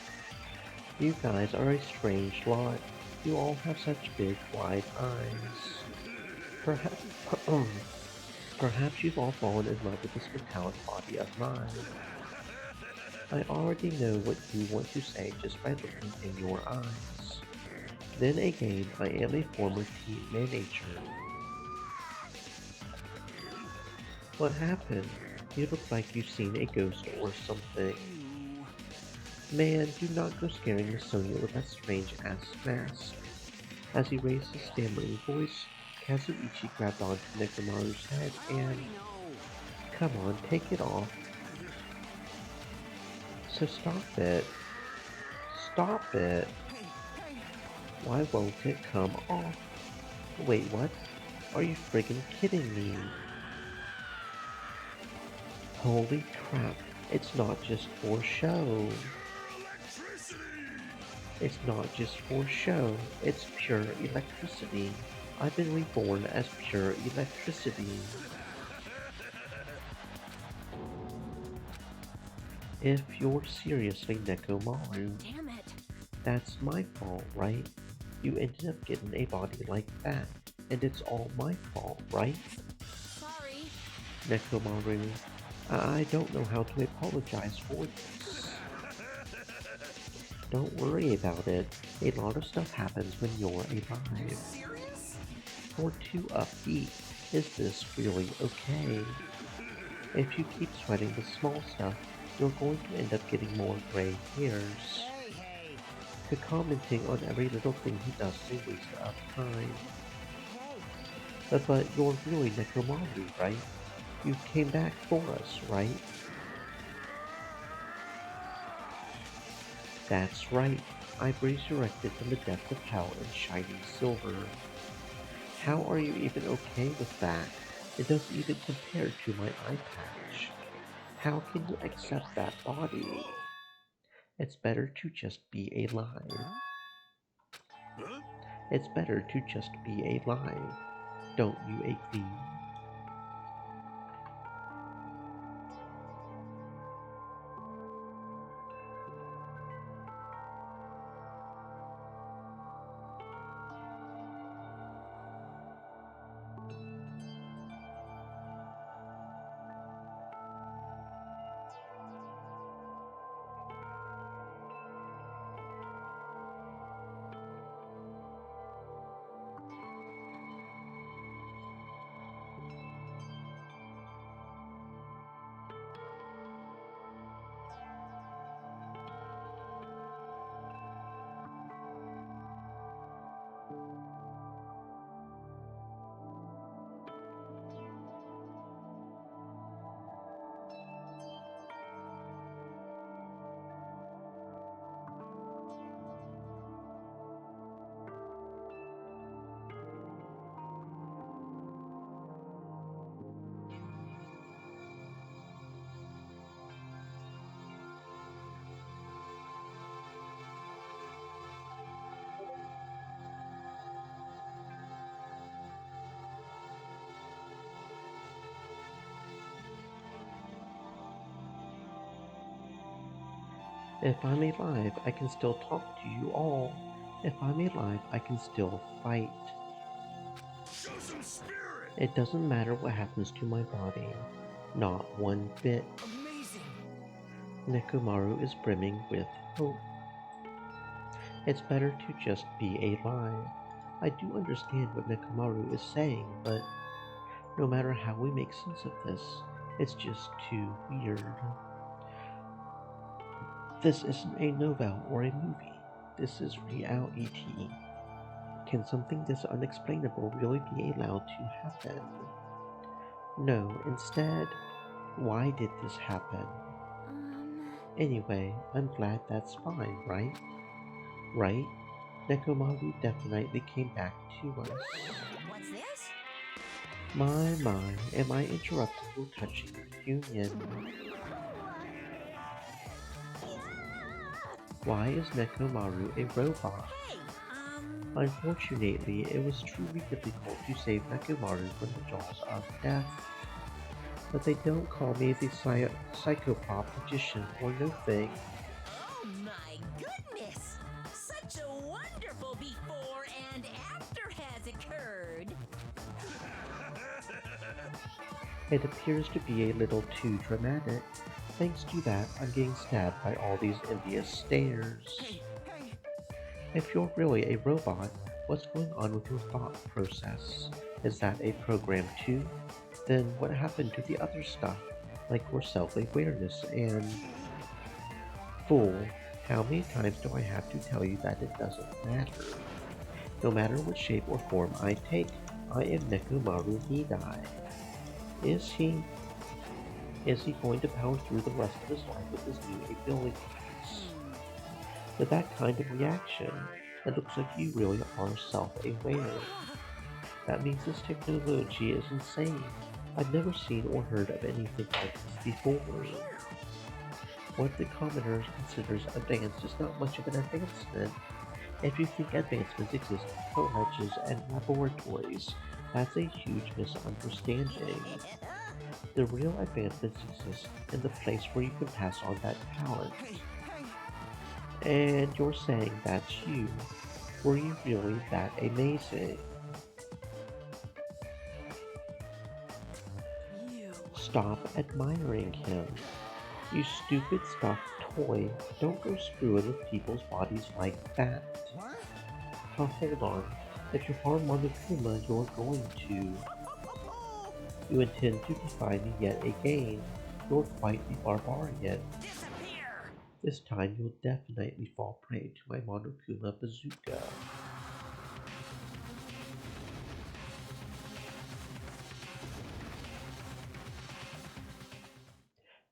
You guys are a strange lot. You all have such big, wide eyes. Perhaps, perhaps you've all fallen in love with this metallic body of mine. I already know what you want to say just by looking in your eyes. Then again, I am a former team manager. What happened? You look like you've seen a ghost or something. Man, do not go scaring Miss Sonia with that strange-ass mask. As he raised his stammering voice, Kazuichi grabbed onto Nekomaru's head and... Come on, take it off. So stop it. Stop it. Why won't it come off? Wait, what? Are you friggin' kidding me? Holy crap, it's not just for show. It's not just for show, it's pure electricity. I've been reborn as pure electricity. If you're seriously Nekomaru, Damn it. that's my fault, right? You ended up getting a body like that, and it's all my fault, right? Sorry. Nekomaru, I don't know how to apologize for this. Don't worry about it. A lot of stuff happens when you're alive. You're too upbeat. Is this really okay? If you keep sweating the small stuff, you're going to end up getting more gray hairs. To commenting on every little thing he does is a waste of time. But you're really Nekomaru, right? You came back for us, right? That's right. I've resurrected from the depth of hell in shining silver. How are you even okay with that? It doesn't even compare to my eye patch. How can you accept that body? It's better to just be alive. It's better to just be alive. Don't you agree? If I'm alive, I can still talk to you all. If I'm alive, I can still fight. Show some spirit. It doesn't matter what happens to my body. Not one bit. Amazing. Nekomaru is brimming with hope. It's better to just be a lie. I do understand what Nekomaru is saying, but no matter how we make sense of this, it's just too weird. This isn't a novel or a movie. This is reality. Can something this unexplainable really be allowed to happen? No, instead, why did this happen? Anyway, I'm glad that's fine, right? Right? Nekomaru definitely came back to us. What's this? My, am I interrupting your touching union? Why is Nekomaru a robot? Unfortunately, it was truly difficult to save Nekomaru from the jaws of death. But they don't call me the psychopath magician for nothing. Oh my goodness! Such a wonderful before and after has occurred. It appears to be a little too dramatic. Thanks to that, I'm getting stabbed by all these envious stares. If you're really a robot, what's going on with your thought process? Is that a program too? Then what happened to the other stuff, like your self-awareness and... Fool, how many times do I have to tell you that it doesn't matter? No matter what shape or form I take, I am Nekomaru Hidai. Is he going to power through the rest of his life with his new abilities? With that kind of reaction, it looks like you really are self-aware. That means this technology is insane. I've never seen or heard of anything like this before. What the commoner considers advanced is not much of an advancement. If you think advancements exist in colleges and laboratories, that's a huge misunderstanding. The real advancements exist in the place where you can pass on that talent. And you're saying that's you. Were you really that amazing? Stop admiring him. You stupid stuffed toy, don't go screwing with people's bodies like that. Oh, hold on. If you harm Monokuma, you're going to. You intend to defy me yet again. You're quite the barbarian. This time you'll definitely fall prey to my Monokuma bazooka.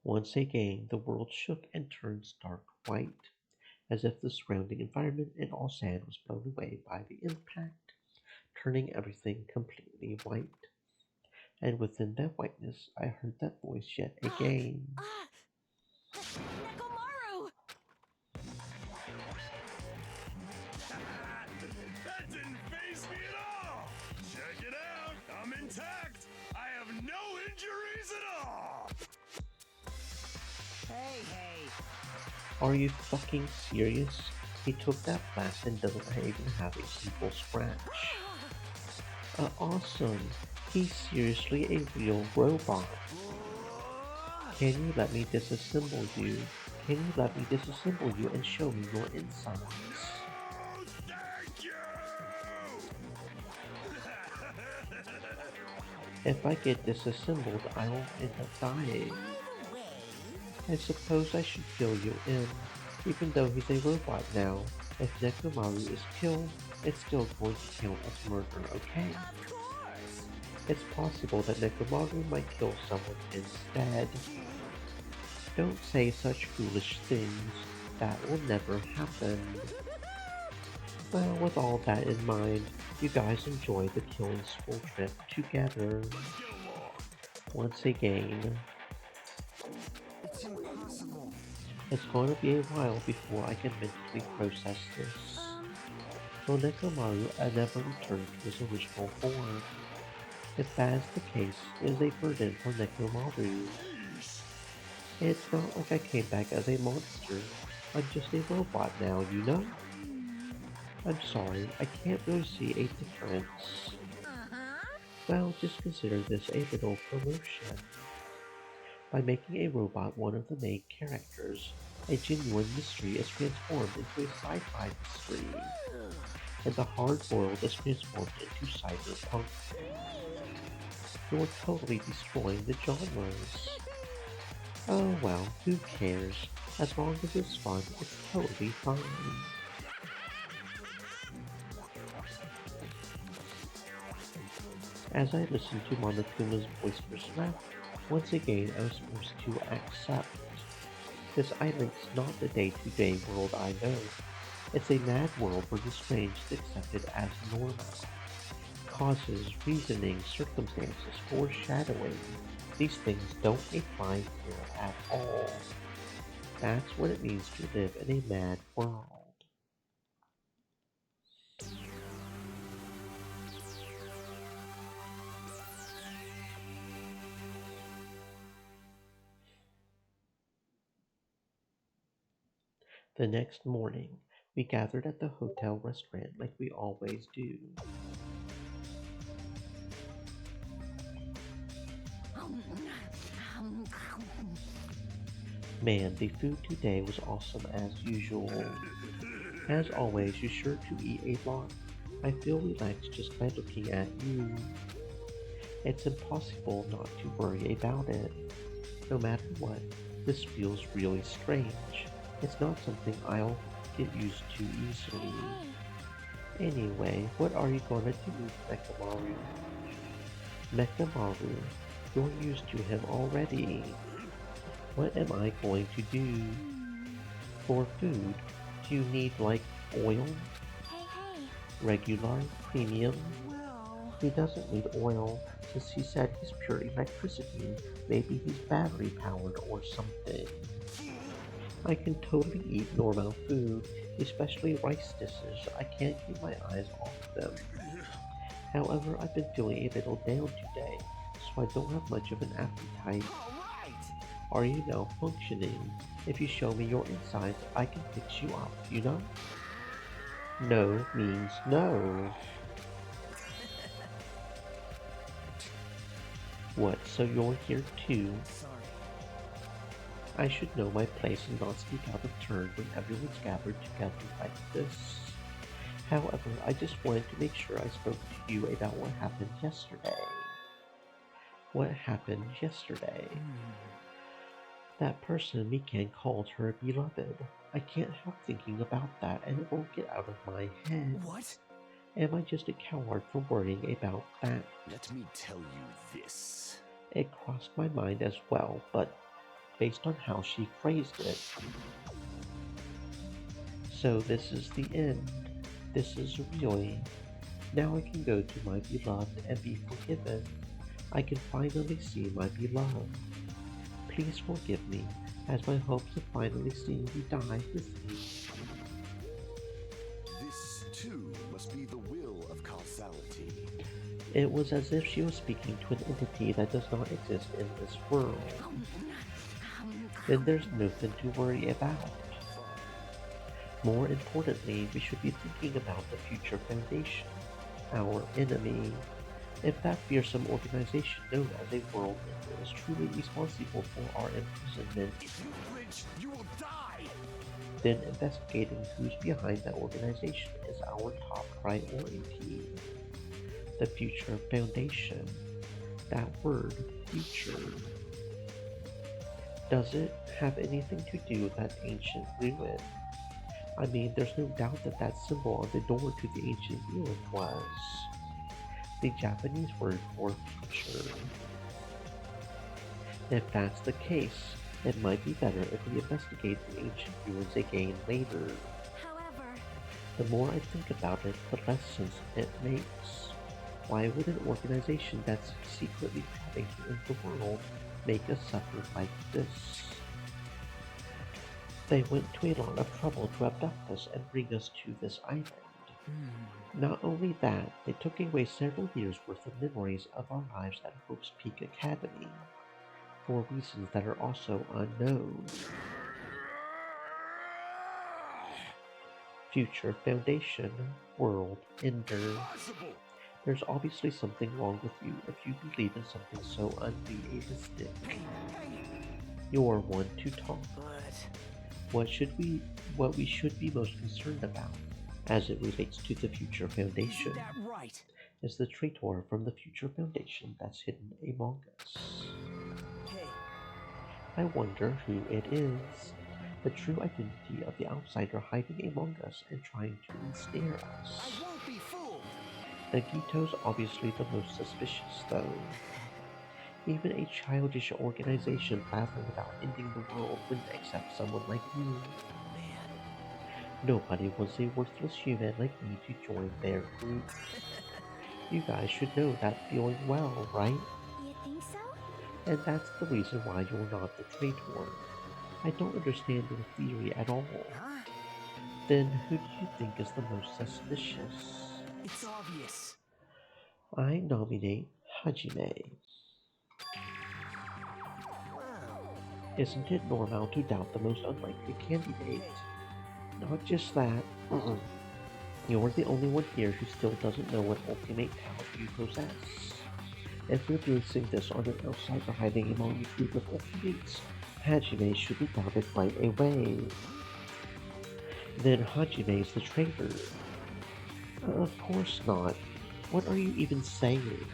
Once again, the world shook and turned stark white, as if the surrounding environment and all sand was blown away by the impact, turning everything completely white. And within that whiteness, I heard that voice yet again. Nekomaru! That didn't faze me at all! Check it out! I'm intact! I have no injuries at all! Hey. Are you fucking serious? He took that blast and doesn't even have a simple scratch. Awesome. He's seriously a real robot. Can you let me disassemble you? Can you let me disassemble you and show me your insides? Thank you! If I get disassembled, I will end up dying. I suppose I should fill you in. Even though he's a robot now, if Nekomaru is killed, it's still going to count as murder, okay? It's possible that Nekomaru might kill someone instead. Don't say such foolish things. That will never happen. Well, with all that in mind, you guys enjoy the killing school trip together. Once again. It's impossible. It's going to be a while before I can mentally process this. Will Nekomaru never return to his original form? If that is the case, it is a burden for Nekomaru. It's not like I came back as a monster. I'm just a robot now, you know? I'm sorry, I can't really see a difference. Well, just consider this a little promotion. By making a robot one of the main characters, A genuine mystery is transformed into a sci-fi mystery, and the hard world is transformed into cyberpunk. You're totally destroying the genres. Oh well, who cares? As long as it's fun, it's totally fine. As I listened to Monokuma's boisterous rap, once again I was forced to accept. This island's not the day-to-day world I know. It's a mad world where the strange is accepted as normal. Causes, reasoning, circumstances, foreshadowing. These things don't apply here at all. That's what it means to live in a mad world. The next morning, we gathered at the hotel restaurant like we always do. Man, the food today was awesome as usual. As always, you're sure to eat a lot. I feel relaxed just by looking at you. It's impossible not to worry about it. No matter what, this feels really strange. It's not something I'll get used to easily. Anyway, what are you gonna do, Mekamaru? Mekamaru, you're used to him already. What am I going to do? For food, do you need like oil? Regular? Premium? He doesn't need oil, since he said he's pure electricity. Maybe he's battery powered or something. I can totally eat normal food, especially rice dishes. I can't keep my eyes off them. However, I've been feeling a little down today, so I don't have much of an appetite. Are you now functioning? If you show me your insides, I can fix you up, you know? No means no. What, so you're here too? I should know my place and not speak out of turn when everyone's gathered together like this. However, I just wanted to make sure I spoke to you about what happened yesterday. What happened yesterday? That person Mikan called her beloved. I can't help thinking about that and it won't get out of my head. What? Am I just a coward for worrying about that? Let me tell you this. It crossed my mind as well, but based on how she phrased it. So this is the end. This is really. Now I can go to my beloved and be forgiven. I can finally see my beloved. Please forgive me, as my hopes of finally seeing you die with me. This, too, must be the will of causality. It was as if she was speaking to an entity that does not exist in this world. Then there's nothing to worry about. More importantly, we should be thinking about the future Foundation, our enemy. If that fearsome organization known as a world ender is truly responsible for our imprisonment, If you flinch, you will die! then investigating who's behind that organization is our top priority. The future Foundation. That word, future. Does it have anything to do with that ancient ruin? I mean, there's no doubt that that symbol on the door to the ancient ruin was the Japanese word for future. If that's the case, it might be better if we investigate the ancient ruins again later. However, The more I think about it, the less sense it makes. Why would an organization that's secretly plotting to end the world make us suffer like this? They went to a lot of trouble to abduct us and bring us to this island. Not only that, they took away several years' worth of memories of our lives at Hope's Peak Academy, for reasons that are also unknown. Future Foundation, World Ender. There's obviously something wrong with you if you believe in something so unrealistic. You're one to talk. what we should be most concerned about, as it relates to the Future Foundation, Is that right? is the traitor from the Future Foundation that's hidden among us. Hey, I wonder who it is. The true identity of the outsider hiding among us and trying to ensnare us. I won't be fooled. Nagito's obviously the most suspicious, though. Even a childish organization battling about ending the world wouldn't accept someone like you. Man, Nobody wants a worthless human like me to join their group. You guys should know that feeling well, right? You think so? And that's the reason why you're not the traitor. I don't understand your theory at all. huh? Then who do you think is the most suspicious? It's obvious. I nominate Hajime. Wow. Isn't it normal to doubt the most unlikely candidate? Not just that. You're the only one here who still doesn't know what ultimate power you possess. If you're basing this on an outsider hiding among a group of ultimates, Hajime should be doubted right away. Then Hajime's the traitor. Of course not. What are you even saying?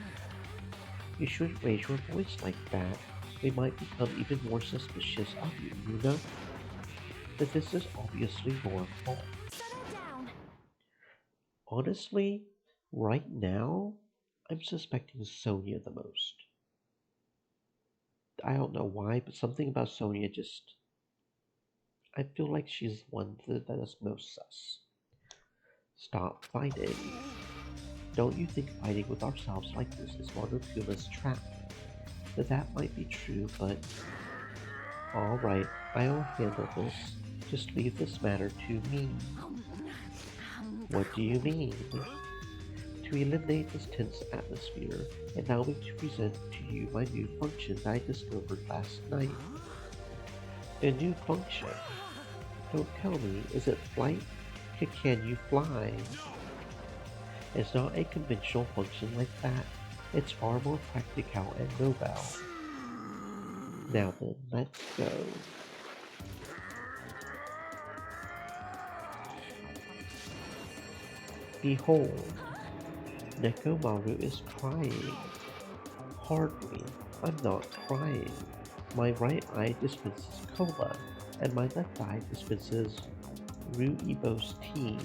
You shouldn't raise your voice like that. They might become even more suspicious of you, you know? But this is obviously your fault. Settle down. Honestly, right now, I'm suspecting Sonia the most. I don't know why, but something about Sonia just... I feel like she's the one that is most sus. Stop fighting. Don't you think fighting with ourselves like this is Monokuma's trap? That might be true, but... Alright, I'll handle this. Just leave this matter to me. What do you mean? To eliminate this tense atmosphere, allow me to present to you my new function that I discovered last night. A new function? Don't tell me, is it flight? Can you fly? It's not a conventional function like that. It's far more practical and mobile. Now then, let's go. Behold, Nekomaru is crying. Hardly, I'm not crying. My right eye dispenses cola, and my left eye dispenses Rooibos tea.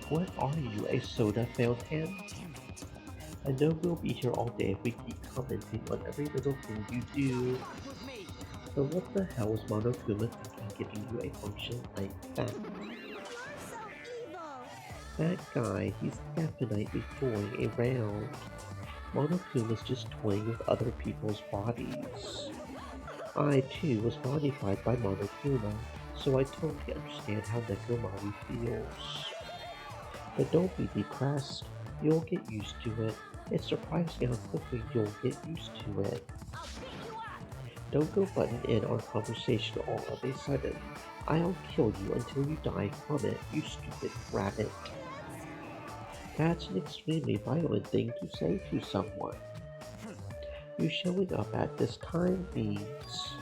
What are you, a soda fountain? I know we'll be here all day if we keep commenting on every little thing you do. But what the hell is Monokuma thinking giving you a function like that? That guy, he's definitely toying around. Monokuma's just toying with other people's bodies. I too was modified by Monokuma, so I totally understand how Nekomaru feels. But don't be depressed, you'll get used to it. It's surprising how quickly you'll get used to it. Don't go butting in our conversation all of a sudden. I'll kill you until you die from it, you stupid rabbit. That's an extremely violent thing to say to someone. You showing up at this time means...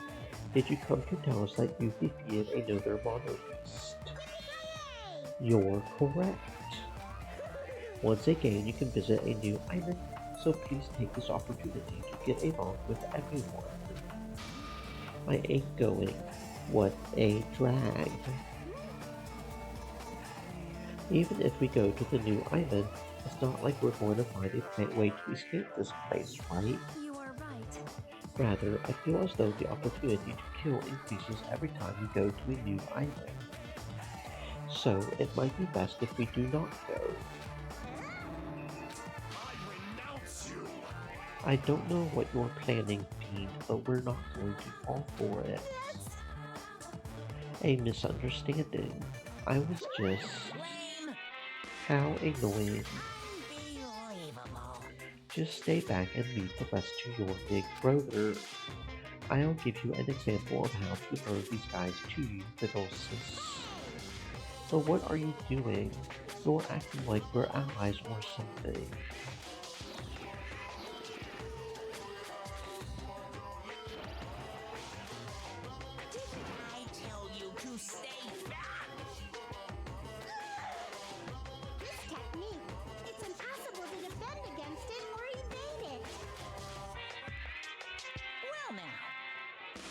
Did you come to tell us that you defeated another monobeast? You're correct. Once again, you can visit a new island, so please take this opportunity to get along with everyone. I ain't going. What a drag. Even if we go to the new island, it's not like we're going to find a way to escape this place, right? You are right. Rather, I feel as though the opportunity to kill increases every time we go to a new island. So, it might be best if we do not go. I don't know what you're planning, Fiend, but we're not going to fall for it. A misunderstanding. I was just... How annoying. Just stay back and leave the rest to your big brother. I'll give you an example of how to lure these guys to you, little sis. So what are you doing? You're acting like we're allies or something.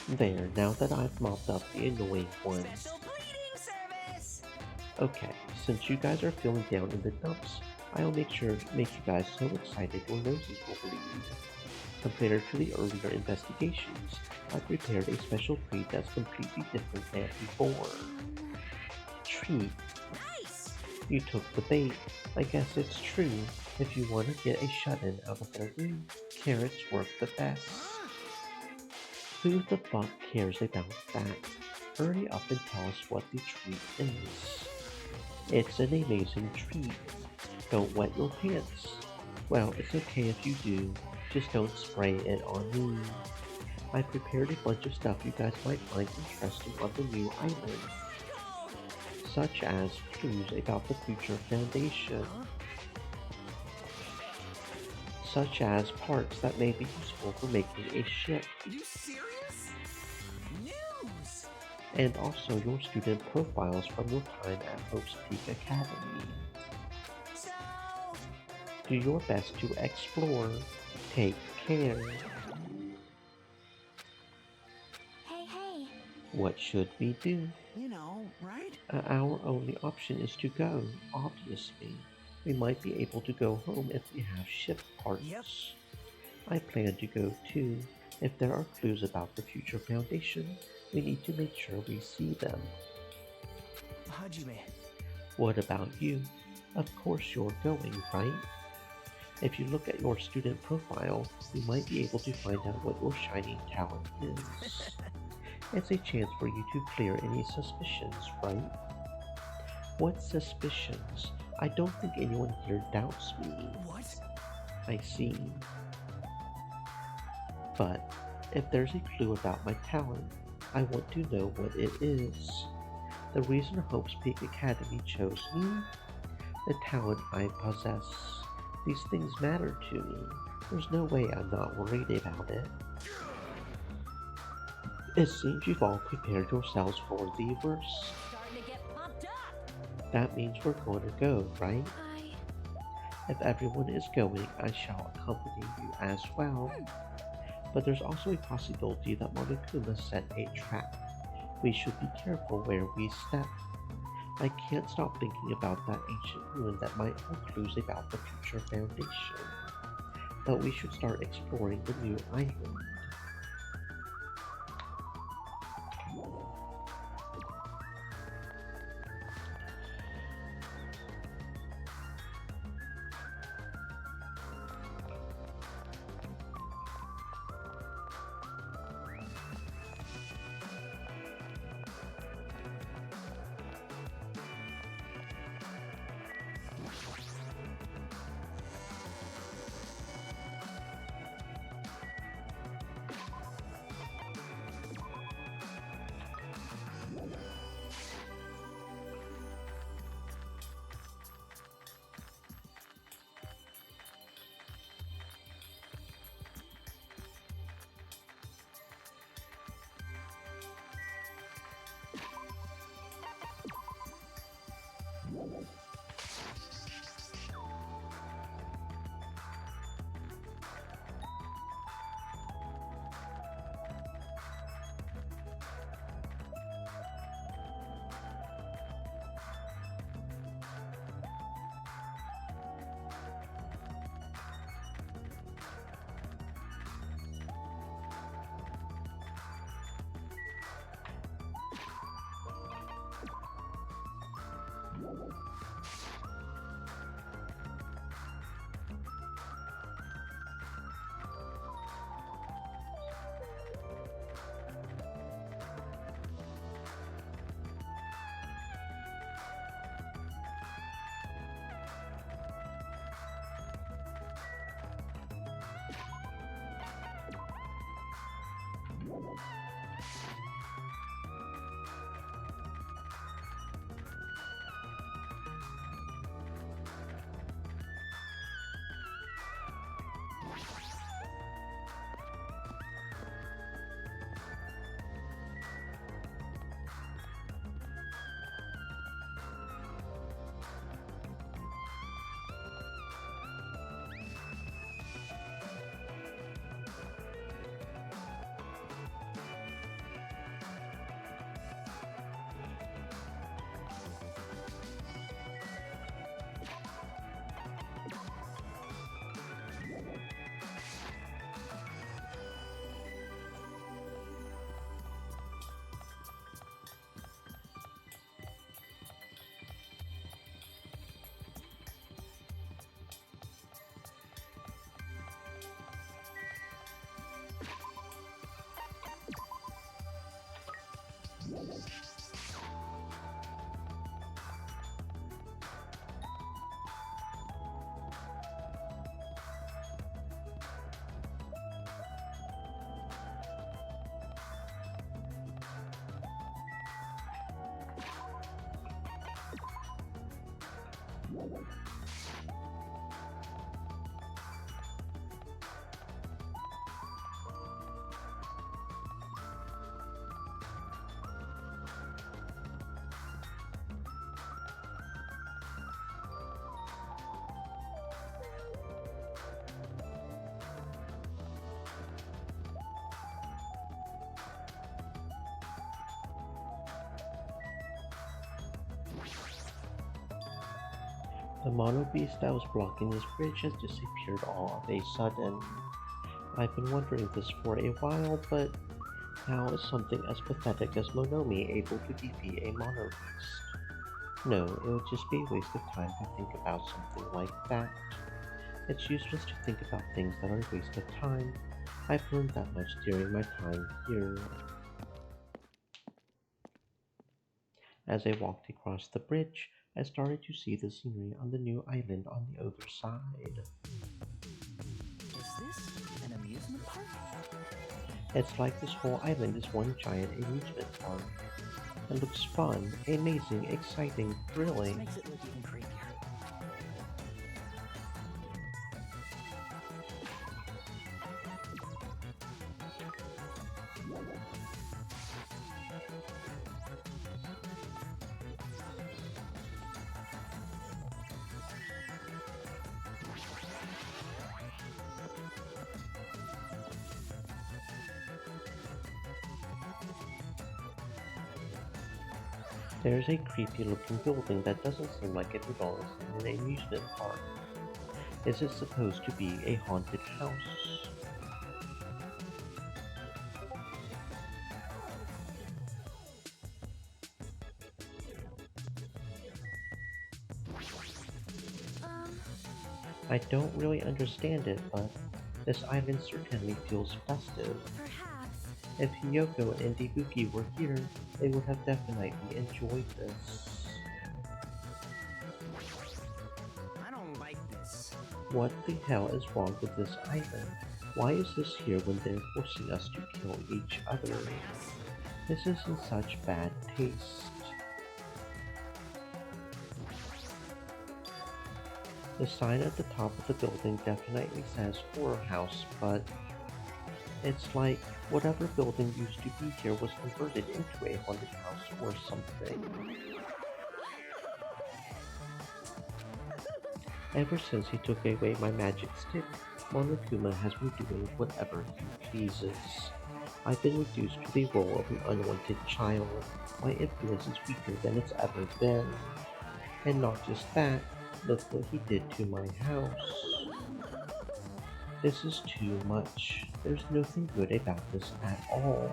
There, now that I've mopped up the annoying ones. Special bleeding service! Okay, since you guys are feeling down in the dumps, I'll make you guys so excited your noses will bleed. Compared to the earlier investigations, I prepared a special treat that's completely different than before. Treat. Nice! You took the bait. I guess it's true. If you want to get a shut-in out of their room, carrots work the best. Who the fuck cares about that? Hurry up and tell us what the treat is. It's an amazing treat. Don't wet your pants. Well, it's okay if you do. Just don't spray it on me. I prepared a bunch of stuff you guys might find interesting on the new island. Such as clues about the future foundation. Such as parts that may be useful for making a ship. You serious? News! And also your student profiles from your time at Hope's Peak Academy. So... Do your best to explore. Take care. Hey. What should we do? You know, right? Our only option is to go, obviously. We might be able to go home if we have ship parts. Yep. I plan to go too. If there are clues about the future foundation, we need to make sure we see them. Hajime. What about you? Of course you're going, right? If you look at your student profile, you might be able to find out what your shining talent is. It's a chance for you to clear any suspicions, right? What suspicions? I don't think anyone here doubts me. What? I see. But if there's a clue about my talent, I want to know what it is. The reason Hope's Peak Academy chose me? The talent I possess. These things matter to me. There's no way I'm not worried about it. It seems you've all prepared yourselves for the worst. Starting to get pumped up! That means we're going to go, right? If everyone is going, I shall accompany you as well. But there's also a possibility that Monokuma set a trap. We should be careful where we step. I can't stop thinking about that ancient ruin that might hold clues about the future foundation. But we should start exploring the new island. The mono beast that was blocking this bridge has disappeared all of a sudden. I've been wondering this for a while, but how is something as pathetic as Monomi able to defeat a mono beast? No, it would just be a waste of time to think about something like that. It's useless to think about things that are a waste of time. I've learned that much during my time here. As I walked across the bridge, I started to see the scenery on the new island on the other side. Is this an amusement park? It's like this whole island is one giant amusement park. It looks fun, amazing, exciting, thrilling. This makes it look even creepier. There's a creepy looking building that doesn't seem like it belongs in an amusement park. Is it supposed to be a haunted house? I don't really understand it, but this island certainly feels festive. Perhaps. If Hiyoko and Ibuki were here, they would have definitely enjoyed this. I don't like this. What the hell is wrong with this island? Why is this here when they're forcing us to kill each other? This is in such bad taste. The sign at the top of the building definitely says horror house, but it's like whatever building used to be here was converted into a haunted house or something. Ever since he took away my magic stick, Monokuma has been doing whatever he pleases. I've been reduced to the role of an unwanted child. My influence is weaker than it's ever been. And not just that, look what he did to my house. This is too much. There's nothing good about this at all.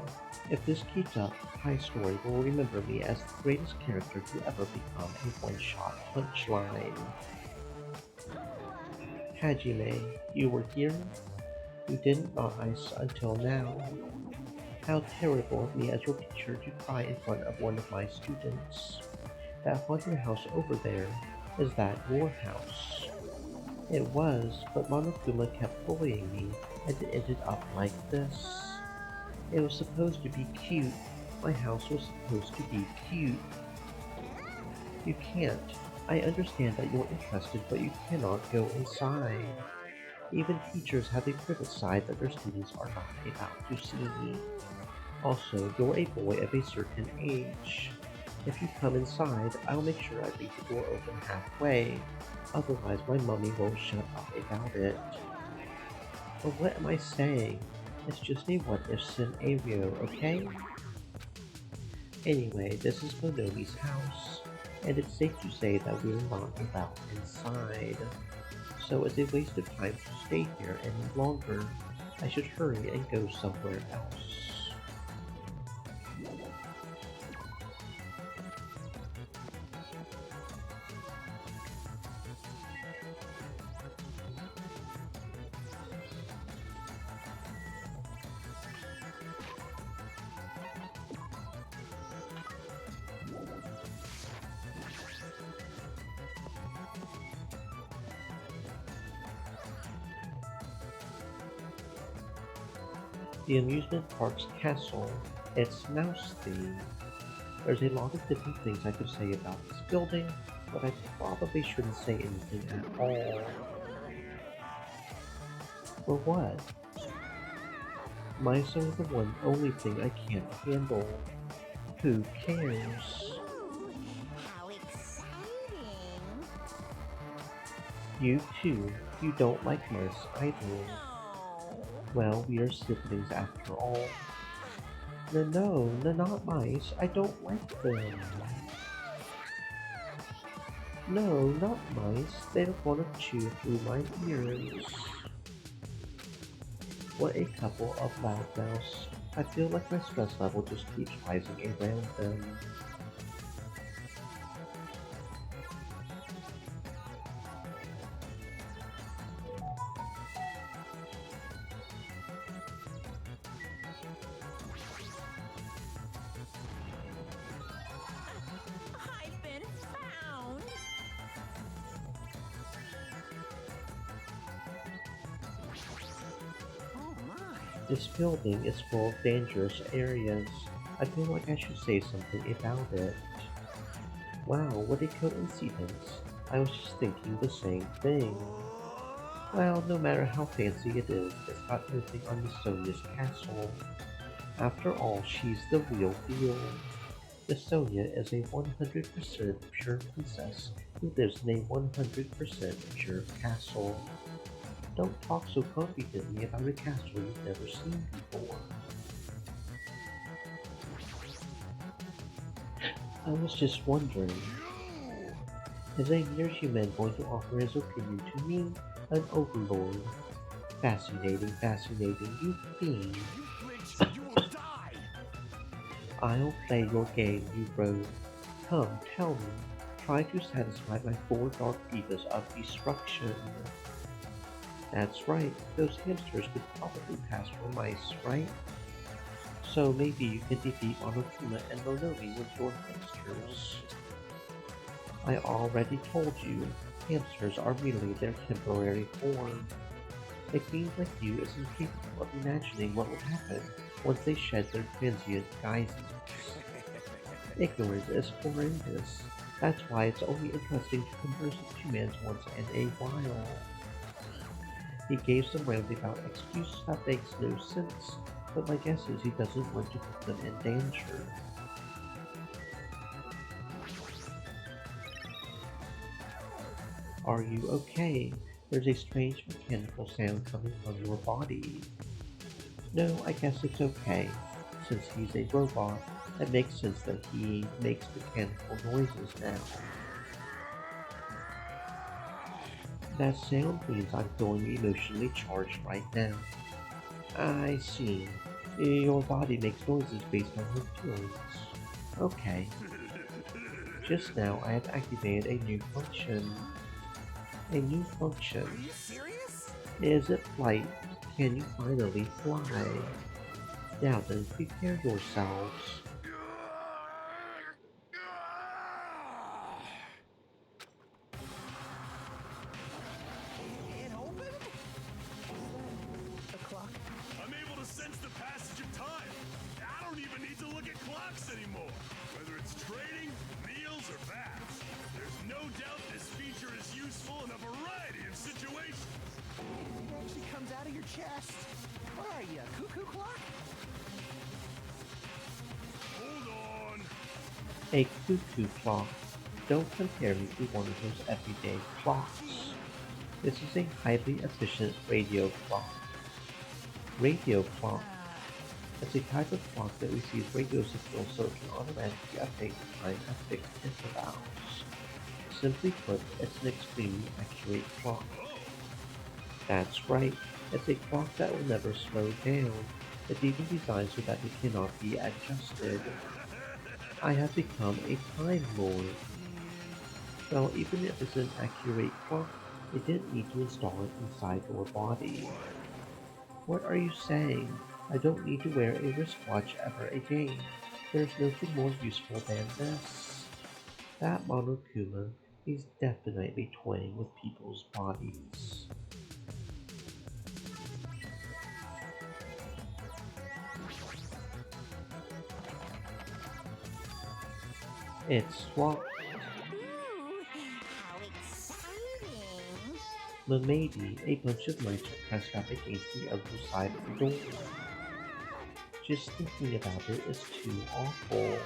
If this keeps up, High Story will remember me as the greatest character to ever become a one-shot punchline. Hajime, you were here? You didn't know us until now. How terrible of me as your teacher to cry in front of one of my students. That haunted house over there, is that your house? It was, but Monokuma kept bullying me, and it ended up like this. It was supposed to be cute. My house was supposed to be cute. You can't. I understand that you're interested, but you cannot go inside. Even teachers have a private side that their students are not allowed to see. Also, you're a boy of a certain age. If you come inside, I'll make sure I leave the door open halfway. Otherwise, my mummy won't shut up about it. But what am I saying? It's just a what-if scenario, okay? Anyway, this is Monomi's house, and it's safe to say that we're not allowed inside. So it's a waste of time to stay here any longer. I should hurry and go somewhere else. The amusement park's castle, it's mouse themed. There's a lot of different things I could say about this building, but I probably shouldn't say anything at all. For what? Mice are the only thing I can't handle. Who cares? How exciting! You too. You don't like mice either. Well, we are siblings after all. No, not mice. I don't like them. No, not mice. They're gonna chew through my ears. What a couple of loudmouths. I feel like my stress level just keeps rising around them. I've been found. Oh my. This building is full of dangerous areas. I feel like I should say something about it. Wow, what a coincidence. I was just thinking the same thing. Well, no matter how fancy it is, it's got nothing on Miss Sonia's castle. After all, she's the real deal. Miss Sonia is a 100% pure princess who lives in a 100% pure castle. Don't talk so confidently about a castle you've never seen before. I was just wondering, is a mere human going to offer his opinion to me, an overlord? Fascinating, fascinating, you fiend. You flinch, you will die! I'll play your game, you rogue. Come, tell me. Try to satisfy my four dark divas of destruction. That's right, those hamsters could probably pass for mice, right? So maybe you can defeat Monokuma and Monomi with your hamsters. I already told you, hamsters are merely their temporary form. A fiend like you is incapable of imagining what would happen once they shed their transient guises. Ignorance is horrendous. That's why it's only interesting to converse with humans once in a while. He gave some roundabout excuse that makes no sense, but my guess is he doesn't want to put them in danger. Are you okay? There's a strange mechanical sound coming from your body. No, I guess it's okay. Since he's a robot, it makes sense that he makes mechanical noises now. That sound means I'm feeling emotionally charged right now. I see. Your body makes noises based on your feelings. Okay. Just now I have activated a new function. A new function. Are you serious? Is it flight? Can you finally fly? Now then, prepare yourselves. It opened? A clock? I'm able to sense the passage of time. I don't even need to look at clocks anymore. Whether it's training, meals, or baths, there's no doubt this feature is useful in a variety of situations. It actually comes out of your chest. What are you, cuckoo clock? Hold on. A cuckoo clock. Don't compare me to one of those everyday clocks. This is a highly efficient radio clock. Radio clock. It's a type of clock that receives radio signals so it can automatically update the time at fixed intervals. Simply put, it's an extremely accurate clock. That's right, it's a clock that will never slow down. It's even designed so that it cannot be adjusted. I have become a Time Lord. Well, even if it's an accurate clock, it didn't need to install it inside your body. What are you saying? I don't need to wear a wristwatch ever again. There's nothing more useful than this. That Monokuma is definitely toying with people's bodies. It's swapped. Ooh, how exciting. But maybe a bunch of mice are pressed up against the other side of the door. Just thinking about it is too awful.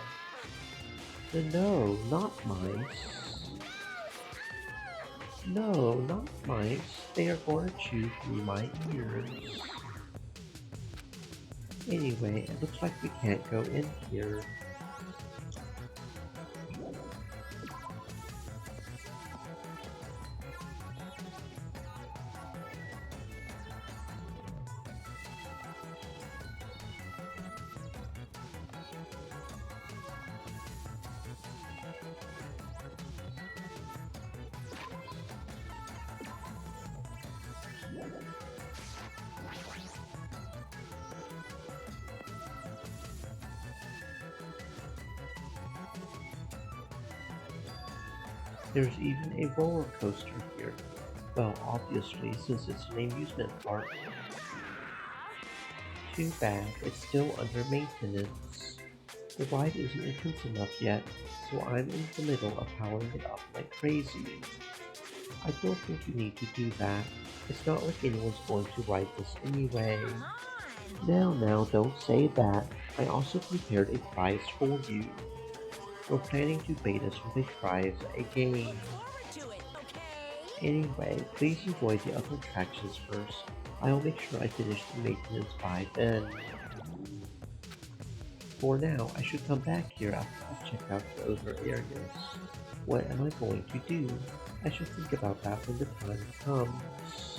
No, not mice. No, not mice. They are going to chew through my ears. Anyway, it looks like we can't go in here. There's even a roller coaster here. Well, obviously, since it's an amusement park. Too bad, it's still under maintenance. The ride isn't intense enough yet, so I'm in the middle of powering it up like crazy. I don't think you need to do that. It's not like anyone's going to ride this anyway. Now, don't say that. I also prepared a prize for you. We're planning to bait us with a prize, a game. Anyway, please enjoy the other attractions first. I'll make sure I finish the maintenance by then. For now, I should come back here after I've checked out the other areas. What am I going to do? I should think about that when the time comes.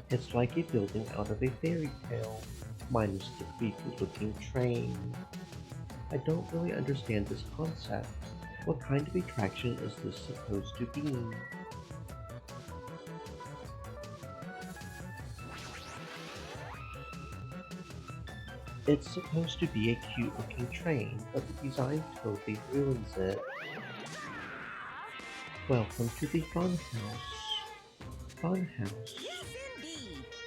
It's like a building out of a fairy tale, minus the creepy looking train. I don't really understand this concept. What kind of attraction is this supposed to be? It's supposed to be a cute looking train, but the design totally ruins it. Welcome to the funhouse. Funhouse.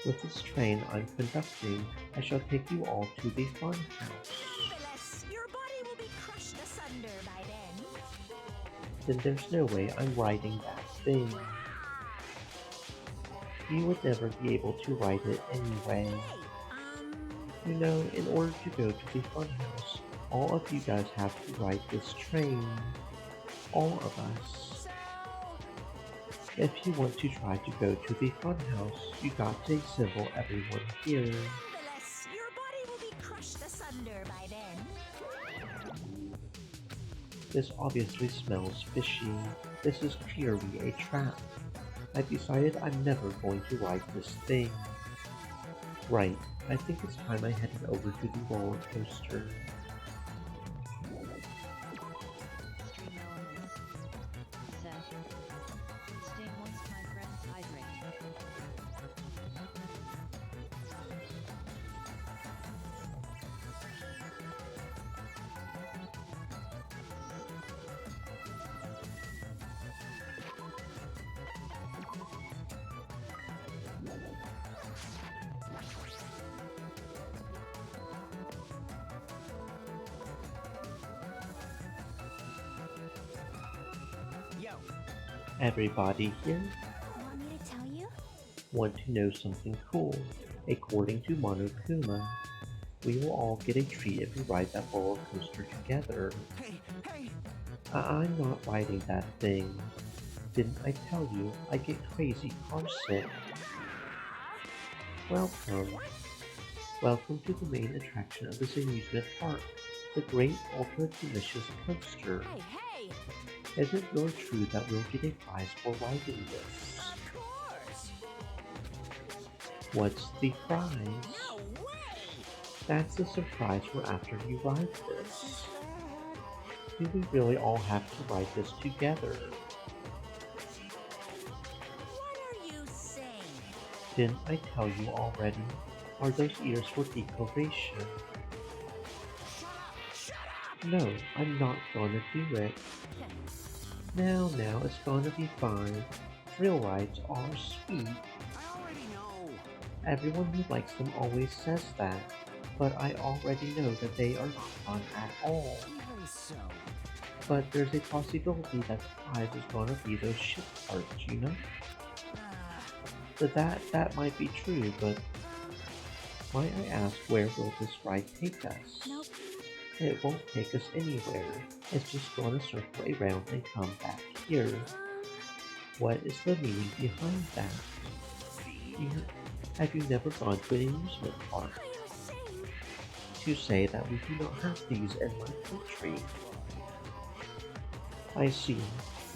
With this train I'm conducting, I shall take you all to the funhouse. Your body will be crushed asunder by then. Then there's no way I'm riding that thing. You would never be able to ride it anyway. You know, in order to go to the funhouse, all of you guys have to ride this train. All of us. If you want to try to go to the funhouse, you got to assemble everyone here. Your body will be crushed asunder by then. This obviously smells fishy. This is clearly a trap. I decided I'm never going to ride this thing. Right, I think it's time I headed over to the roller coaster. Everybody here? Want me to tell you? Want to know something cool? According to Monokuma, we will all get a treat if we ride that roller coaster together. Hey! I'm not riding that thing. Didn't I tell you I get crazy car sick? Welcome. Welcome to the main attraction of this amusement park, the Great Ultra Delicious Coaster. Hey! Is it really true that we'll get a prize for riding this? Of course! What's the prize? No way! That's the surprise for after you ride this. Do we really all have to ride this together? What are you saying? Didn't I tell you already? Are those ears for decoration? Shut up! No, I'm not gonna do it. Now, it's gonna be fine. Thrill rides are sweet. I already know. Everyone who likes them always says that, but I already know that they are not fun at all. Even so. But there's a possibility that the prize is gonna be those ship parts, you know? But that might be true, but Might I ask, where will this ride take us? Nope. It won't take us anywhere. It's just going to circle around and come back here. What is the meaning behind that? Have you never gone to an amusement park? I am ashamed. To say that we do not have these in my country. I see.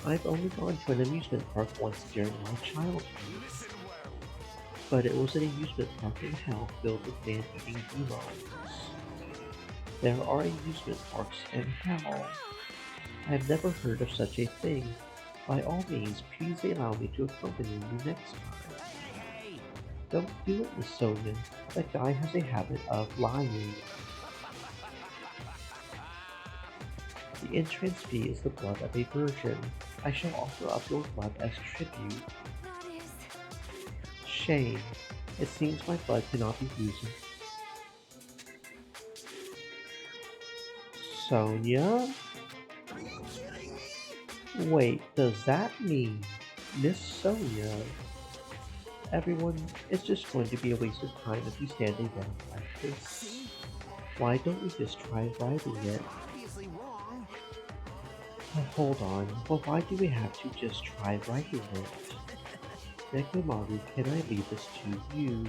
I've only gone to an amusement park once during my childhood. But it was an amusement park in hell filled with man-eating demons. There are amusement parks in hell. I've never heard of such a thing. By all means, please allow me to accompany you next time. Don't do it, Miss Sonia. That guy has a habit of lying. The entrance fee is the blood of a virgin. I shall offer up your blood as tribute. That is... Shame. It seems my blood cannot be used. Sonia? Are you kidding me? Wait, does that mean Miss Sonia? Everyone, it's just going to be a waste of time if you stand around like this. Why don't we just try riding it? Obviously wrong. Oh, hold on, well why do we have to just try riding it? Nekomaru, can I leave this to you?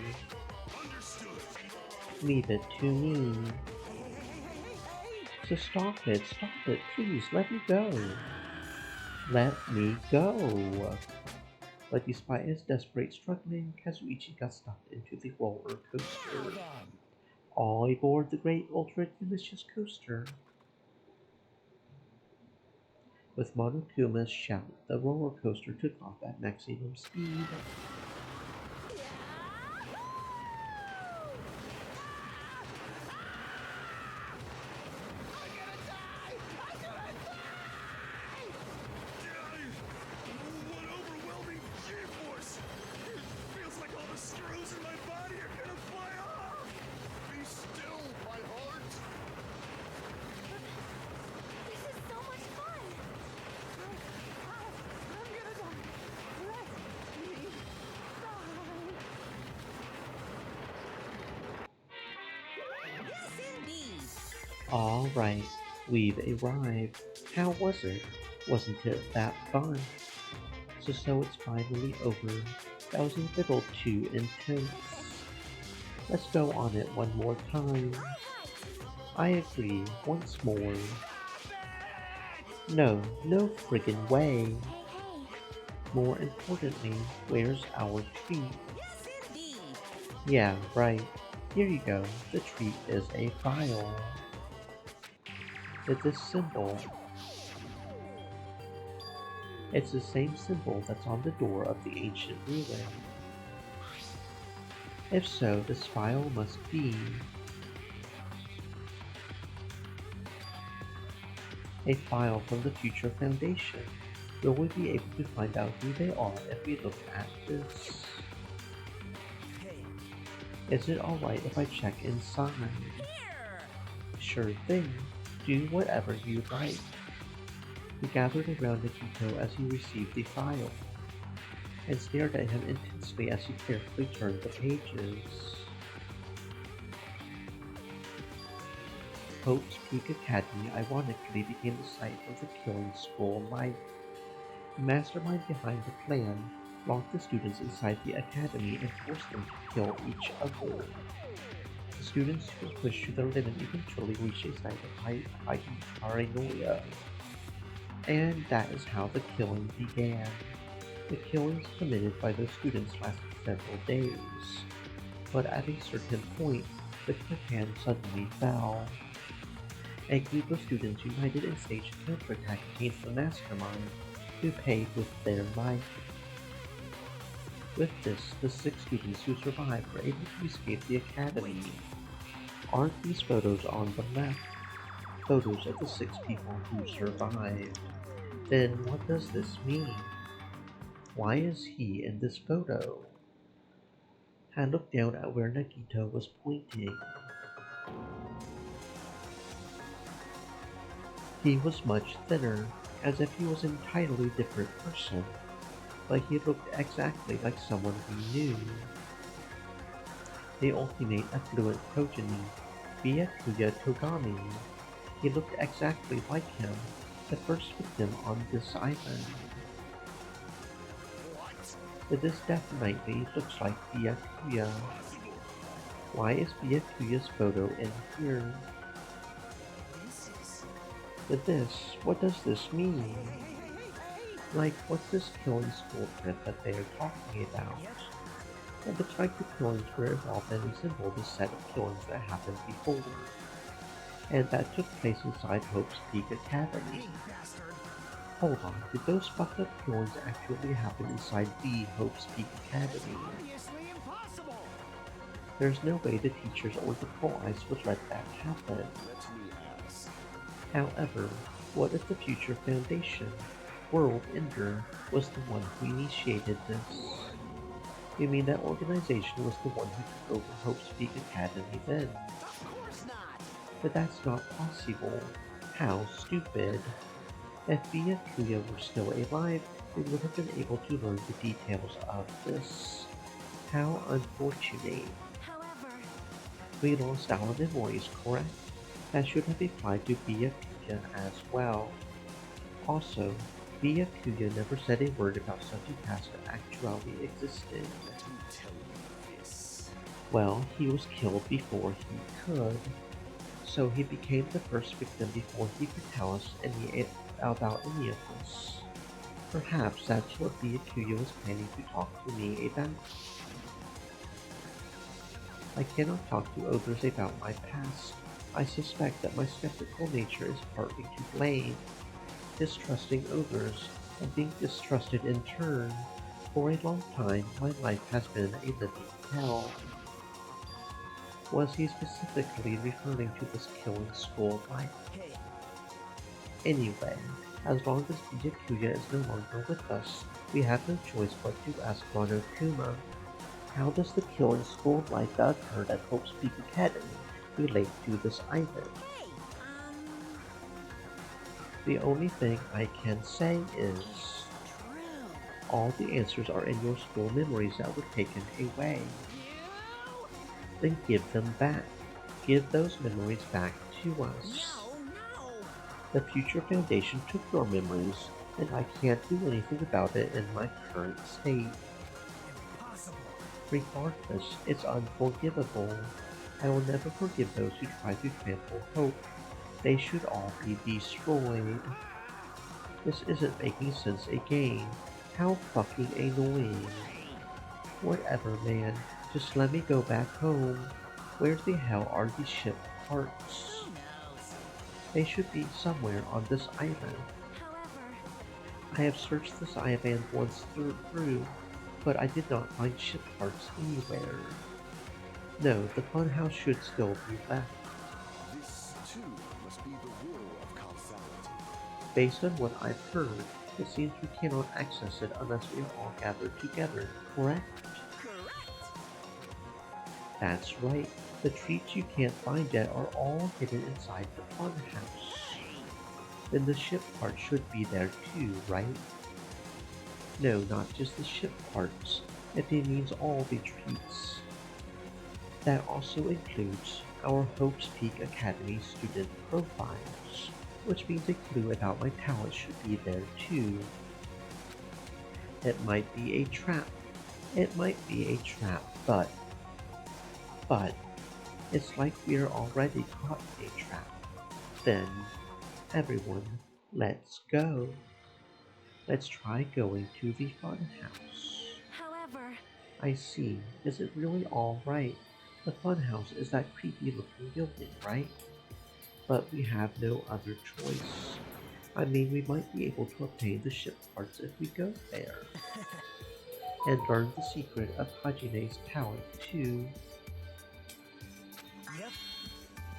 Understood. Leave it to me. So stop it, please, let me go. Let me go. But despite his desperate struggling, Kazuichi got stuffed into the roller coaster. All aboard the great ultra delicious coaster. With Monokuma's shout, the roller coaster took off at maximum speed. What overwhelming G-force! It feels like all the screws in my body are gonna fly off! Be still, my heart! This is so much fun! I'm gonna die. Let me die. Yes, indeed. Alright, we've arrived. How was it? Wasn't it that fun? So it's finally over. That was a little too intense. Let's go on it one more time. I agree, once more. No friggin' way. Hey, More importantly, where's our treat? Yes, indeed. Yeah, right. Here you go. The treat is a file. With this symbol. It's the same symbol that's on the door of the ancient relay. If so, this file must be a file from the Future Foundation. Will we be able to find out who they are if we look at this? Is it alright if I check inside? Here. Sure thing. Do whatever you like. He gathered around Nikito as he received the file, and stared at him intensely as he carefully turned the pages. Hope's Peak Academy ironically became the site of the killing school life. The mastermind behind the plan locked the students inside the academy and forced them to kill each other. The students who were pushed to their limit eventually reached a state of heightened paranoia. And that is how the killing began. The killings committed by those students lasted several days, but at a certain point, the plan suddenly fell. A group of students united and staged a counterattack against the mastermind, who paid with their life. With this, the 6 students who survived were able to escape the academy. Aren't these photos on the left photos of the 6 people who survived? Then what does this mean? Why is he in this photo? I looked down at where Nagito was pointing. He was much thinner, as if he was an entirely different person, but he looked exactly like someone we knew. the ultimate affluent progeny, Byakuya Togami. He looked exactly like him, the first victim on this island. This definitely looks like Byakuya. Why is Byakuya's photo in here? What does this mean? Like, what's this killing school trip that they are talking about? It looks like the killings were involved and resemble the set of killings that happened before, and that took place inside Hope's Peak Academy. Hold on, did those fucked up killings actually happen inside the Hope's Peak Academy? There's no way the teachers or the pro-ice would let that happen. However, what if the future Foundation, World Ender, was the one who initiated this? You mean that organization was the one who took over Hope's Peak Academy then? Of course not! But that's not possible. How stupid. If Byakuya were still alive, we would have been able to learn the details of this. How unfortunate. However, We lost our memories, correct? That should have applied to Byakuya as well. Also, Byakuya never said a word about such a task actually existed. Let me tell you this. Well, he was killed before he could. So he became the first victim before he could tell us about any of this. Perhaps that's what Byakuya was planning to talk to me about. I cannot talk to ogres about my past. I suspect that my skeptical nature is partly to blame. Distrusting ogres, and being distrusted in turn. For a long time, my life has been a living hell. Was he specifically referring to this killing school life? Anyway, as long as Byakuya is no longer with us, we have no choice but to ask Monokuma. How does the killing school life that occurred at Hope's Peak Academy relate to this island? The only thing I can say is, all the answers are in your school memories that were taken away. Then give them back. Give those memories back to us. The Future Foundation took your memories, and I can't do anything about it in my current state. Regardless, it's unforgivable. I will never forgive those who try to trample hope. They should all be destroyed. This isn't making sense again. How fucking annoying. Whatever, man. Just let me go back home. Where the hell are these ship parts? They should be somewhere on this island. I have searched this island once through, but I did not find ship parts anywhere. No, the funhouse should still be left. This, too, must be the will of causality. Based on what I've heard, it seems we cannot access it unless we are all gathered together, correct? That's right. The treats you can't find yet are all hidden inside the funhouse. Then the ship part should be there too, right? No, not just the ship parts. It means all the treats. That also includes our Hope's Peak Academy student profiles, which means a clue about my talent should be there too. It might be a trap. It might be a trap, but it's like we're already caught in a trap. Then, everyone, let's go. Let's try going to the funhouse. however, I see. Is it really alright? The funhouse is that creepy looking building, right? But we have no other choice. I mean, we might be able to obtain the ship parts if we go there. And learn the secret of Hajime's talent too. Yep.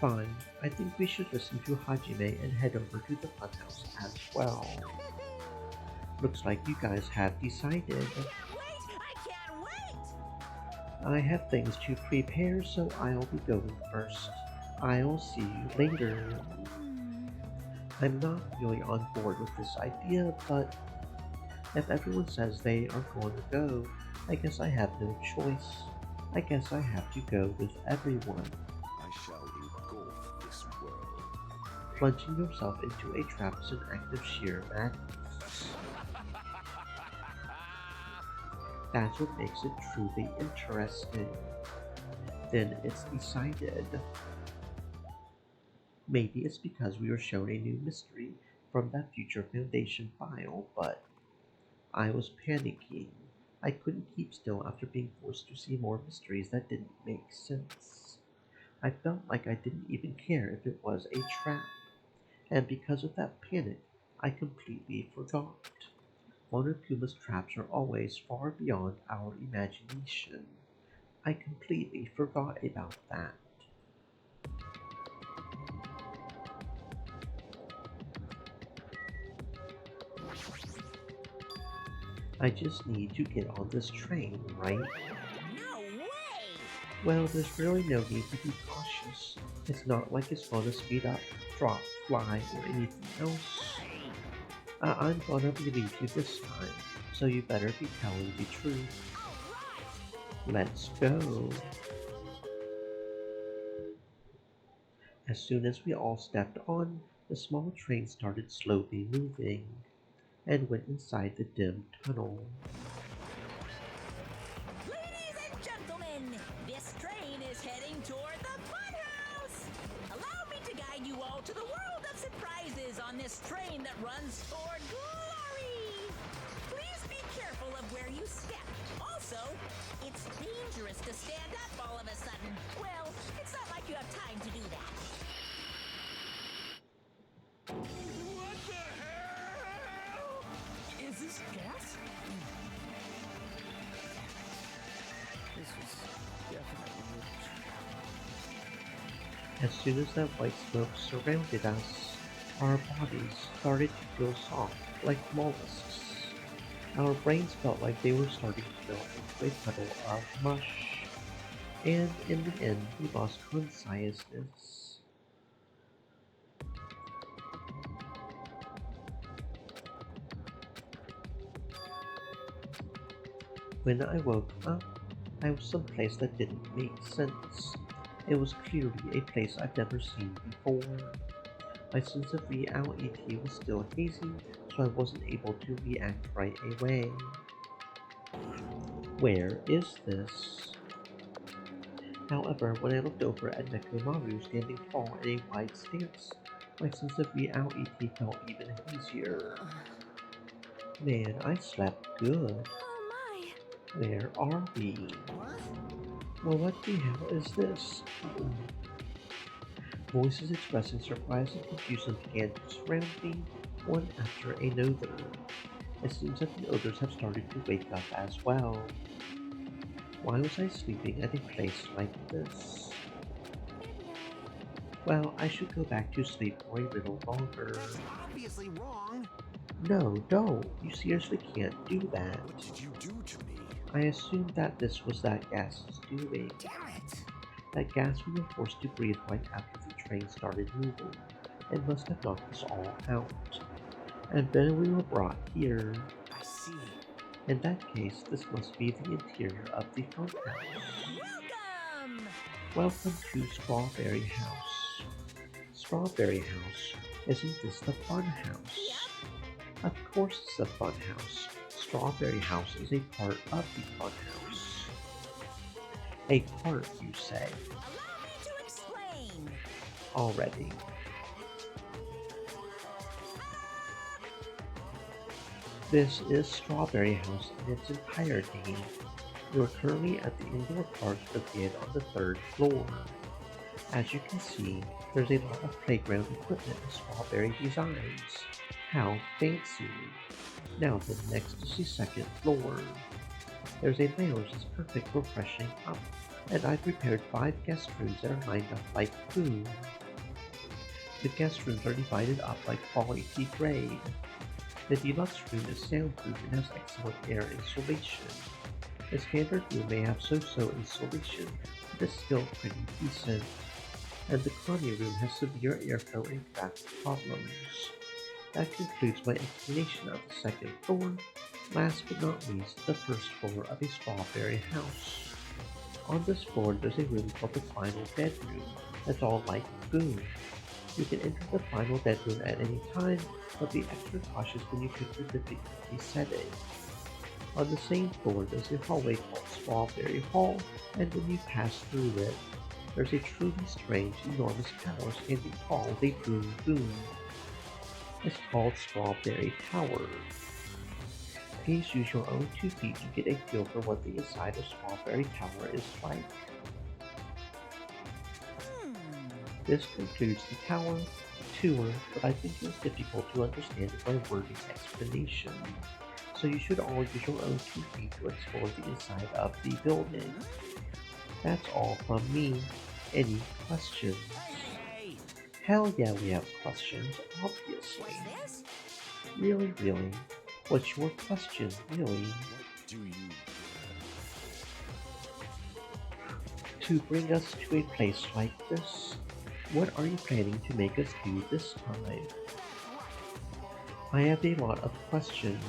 Fine, I think we should listen to Hajime and head over to the funhouse as well. Looks like you guys have decided. Wait! I can't wait! I have things to prepare, so I'll be going first. I'll see you later. I'm not really on board with this idea, but if everyone says they are going to go, I guess I have no choice. I guess I have to go with everyone. I shall engulf this world. Plunging yourself into a trap is an act of sheer madness. That's what makes it truly interesting. Then it's decided. Maybe it's because we were shown a new mystery from that Future Foundation file, but I was panicking. I couldn't keep still after being forced to see more mysteries that didn't make sense. I felt like I didn't even care if it was a trap, and because of that panic, I completely forgot. Monokuma's traps are always far beyond our imagination. I completely forgot about that. I just need to get on this train, right? No way! Well, there's really no need to be cautious. It's not like it's gonna speed up, drop, fly, or anything else. I'm gonna believe you this time, so you better be telling the truth. Let's go. As soon as we all stepped on, the small train started slowly moving and went inside the dim tunnel. Ladies and gentlemen, this train is heading toward the funhouse! Allow me to guide you all to the world of surprises on this train that runs toward glory! Please be careful of where you step. Also, it's dangerous to stand up all of a sudden. Well, it's not like you have time to do that. What the hell? Is this gas? This was definitely As soon as that white smoke surrounded us, our bodies started to feel soft like mollusks. Our brains felt like they were starting to melt into a puddle of mush. And in the end, we lost consciousness. When I woke up, I was someplace that didn't make sense. It was clearly a place I've never seen before. My sense of reality was still hazy, so I wasn't able to react right away. Where is this? However, when I looked over at Nekomaru standing tall in a wide stance, my sense of reality felt even hazier. Man, I slept good. Oh my! Where are we? Well, what the hell is this? Voices expressing surprise and confusion began to surround me, one after another. It seems that the others have started to wake up as well. Why was I sleeping at a place like this? Well, I should go back to sleep for a little longer. That's obviously wrong. No, don't. You seriously can't do that. What did you do to me? I assumed that this was that gas's doing. Damn it! That gas we were forced to breathe right after the train started moving. It must have knocked us all out. And then we were brought here. I see. In that case, this must be the interior of the funhouse. Welcome! Welcome to Strawberry House. Strawberry House, isn't this the fun house? Of course it's the fun house. Strawberry House is a part of the fun house. A part, you say? Allow me to explain. Already. This is Strawberry House in its entirety. You are currently at the indoor part located on the 3rd floor. As you can see, there's a lot of playground equipment with strawberry designs. How fancy! Now then, next is the 2nd floor. There's a lounge that's perfect for freshening up, and I've prepared 5 guest rooms that are lined up like food. The guest rooms are divided up like quality grade. The deluxe room is soundproof and has excellent air insulation. The standard room may have so-so insulation, but is still pretty decent. And the Connie room has severe airflow and crack problems. That concludes my explanation of the 2nd floor. Last but not least, the 1st floor of a strawberry house. On this floor, there's a room called the final bedroom. That's all like boom. You can enter the final bedroom at any time, but be extra cautious when you pick the difficulty setting. On the same floor, there's a hallway called Strawberry Hall, and when you pass through it, there's a truly strange, enormous tower standing tall with a boom boom. It's called Strawberry Tower. Please use your own 2 feet to get a feel for what the inside of Strawberry Tower is like. This concludes the tower tour, but I think it was difficult to understand by wordy explanation. So you should all use your own 2 feet to explore the inside of the building. That's all from me. Any questions? Hell yeah, we have questions, obviously. Really? What's your question, really? Do you? To bring us to a place like this, what are you planning to make us do this time? I have a lot of questions,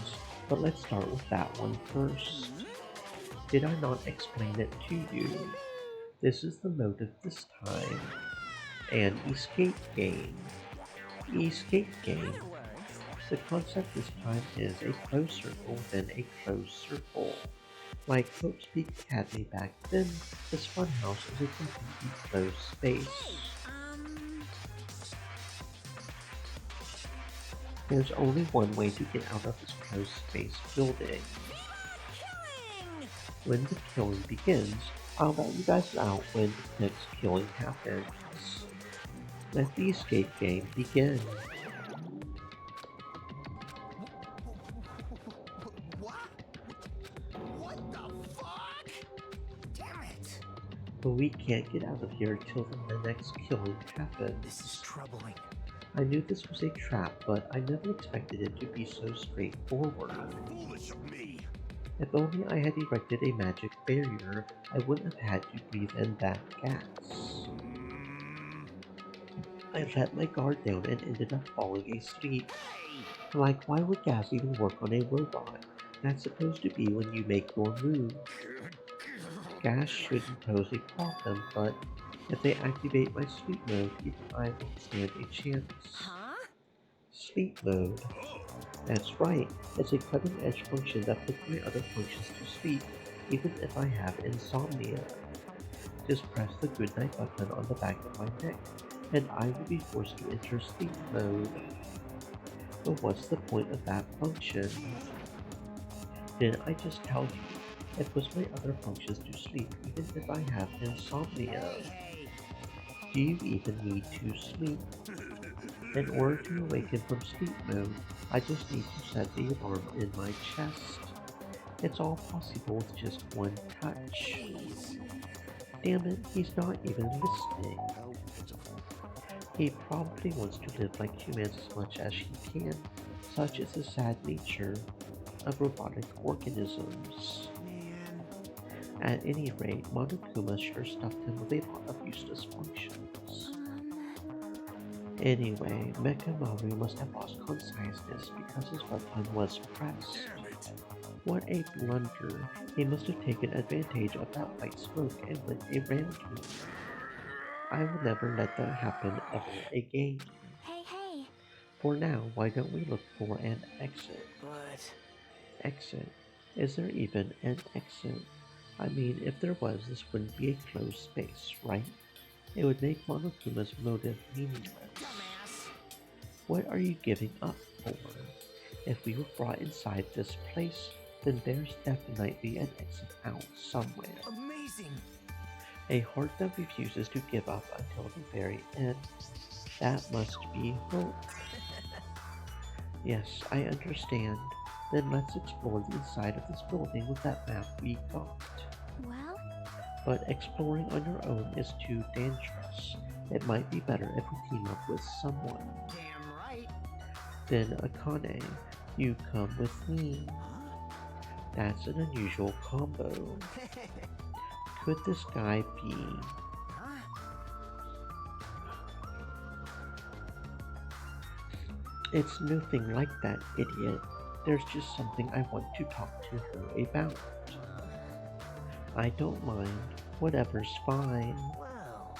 but let's start with that one first. Did I not explain it to you? This is the motive this time. An escape game. Escape game. The concept this time is a closed circle within a closed circle. Like Hope Speak Academy back then, this funhouse is a completely closed space. There's only one way to get out of this closed space building. When the killing begins, I'll let you guys out when the next killing happens. Let the escape game begin. What the fuck? Damn it! But we can't get out of here till the next killing happens. This is troubling. I knew this was a trap, but I never expected it to be so straightforward. Foolish of me. If only I had erected a magic barrier, I wouldn't have had to breathe in that gas. I let my guard down and ended up falling asleep. Like, why would gas even work on a robot? That's supposed to be when you make your move. Gas shouldn't pose a problem, but if they activate my sleep mode, even I won't stand a chance. Sleep mode. That's right, it's a cutting-edge function that puts my other functions to sleep, even if I have insomnia. Just press the goodnight button on the back of my neck, and I will be forced to enter sleep mode. But what's the point of that function? Didn't I just tell you? It puts my other functions to sleep even if I have insomnia. Do you even need to sleep? In order to awaken from sleep mode, I just need to set the alarm in my chest. It's all possible with just one touch. Damn it, he's not even listening. He probably wants to live like humans as much as he can. Such is the sad nature of robotic organisms. At any rate, Monokuma sure stuffed him with a lot of useless functions. Anyway, Mecha Maru must have lost consciousness because his button was pressed. What a blunder. He must have taken advantage of that white smoke and went around me. I will never let that happen ever again. Hey. For now, why don't we look for an exit? But... Exit? Is there even an exit? I mean, if there was, this wouldn't be a closed space, right? It would make Monokuma's motive meaningless. What are you giving up for? If we were brought inside this place, then there's definitely an exit out somewhere. Amazing! A heart that refuses to give up until the very end. That must be hope. Yes, I understand. Then let's explore the inside of this building with that map we got. Well? But exploring on your own is too dangerous. It might be better if we team up with someone. Damn right! Then Akane, you come with me. That's an unusual combo. Could this guy be? It's nothing like that, idiot. There's just something I want to talk to her about. I don't mind. Whatever's fine. Well,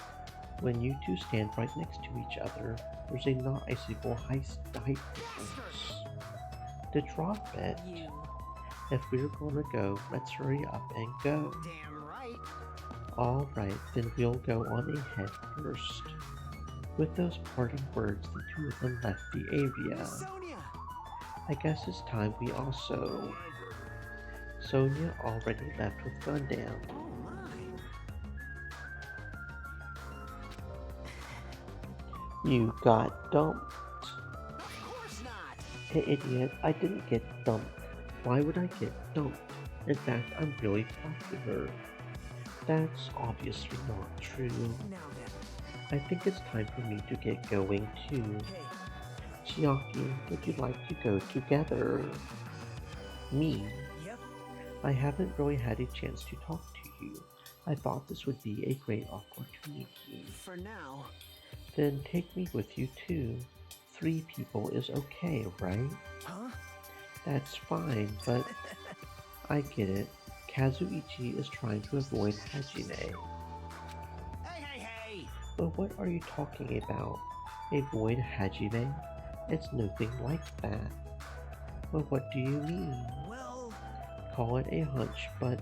When you two stand right next to each other, there's a noticeable height difference. To drop it, you. if we're gonna go, let's hurry up and go. Damn right. Alright, then we'll go on ahead first. With those parting words, the two of them left the area. Sonia! I guess it's time we also... Sonia already left with Gundam. Oh my. You got dumped. Of course not! Hey idiot, I didn't get dumped. Why would I get dumped? In fact, I'm really popular. That's obviously not true. Now then. I think it's time for me to get going too. Hey, Chiaki, would you like to go together? Me? yep. I haven't really had a chance to talk to you. I thought this would be a great opportunity. For now. Then take me with you too. 3 people is okay, right? Huh? That's fine, but I get it. Kazuichi is trying to avoid Hajime. Hey! But what are you talking about? Avoid Hajime? It's nothing like that. Well, what do you mean? Well, Call it a hunch, but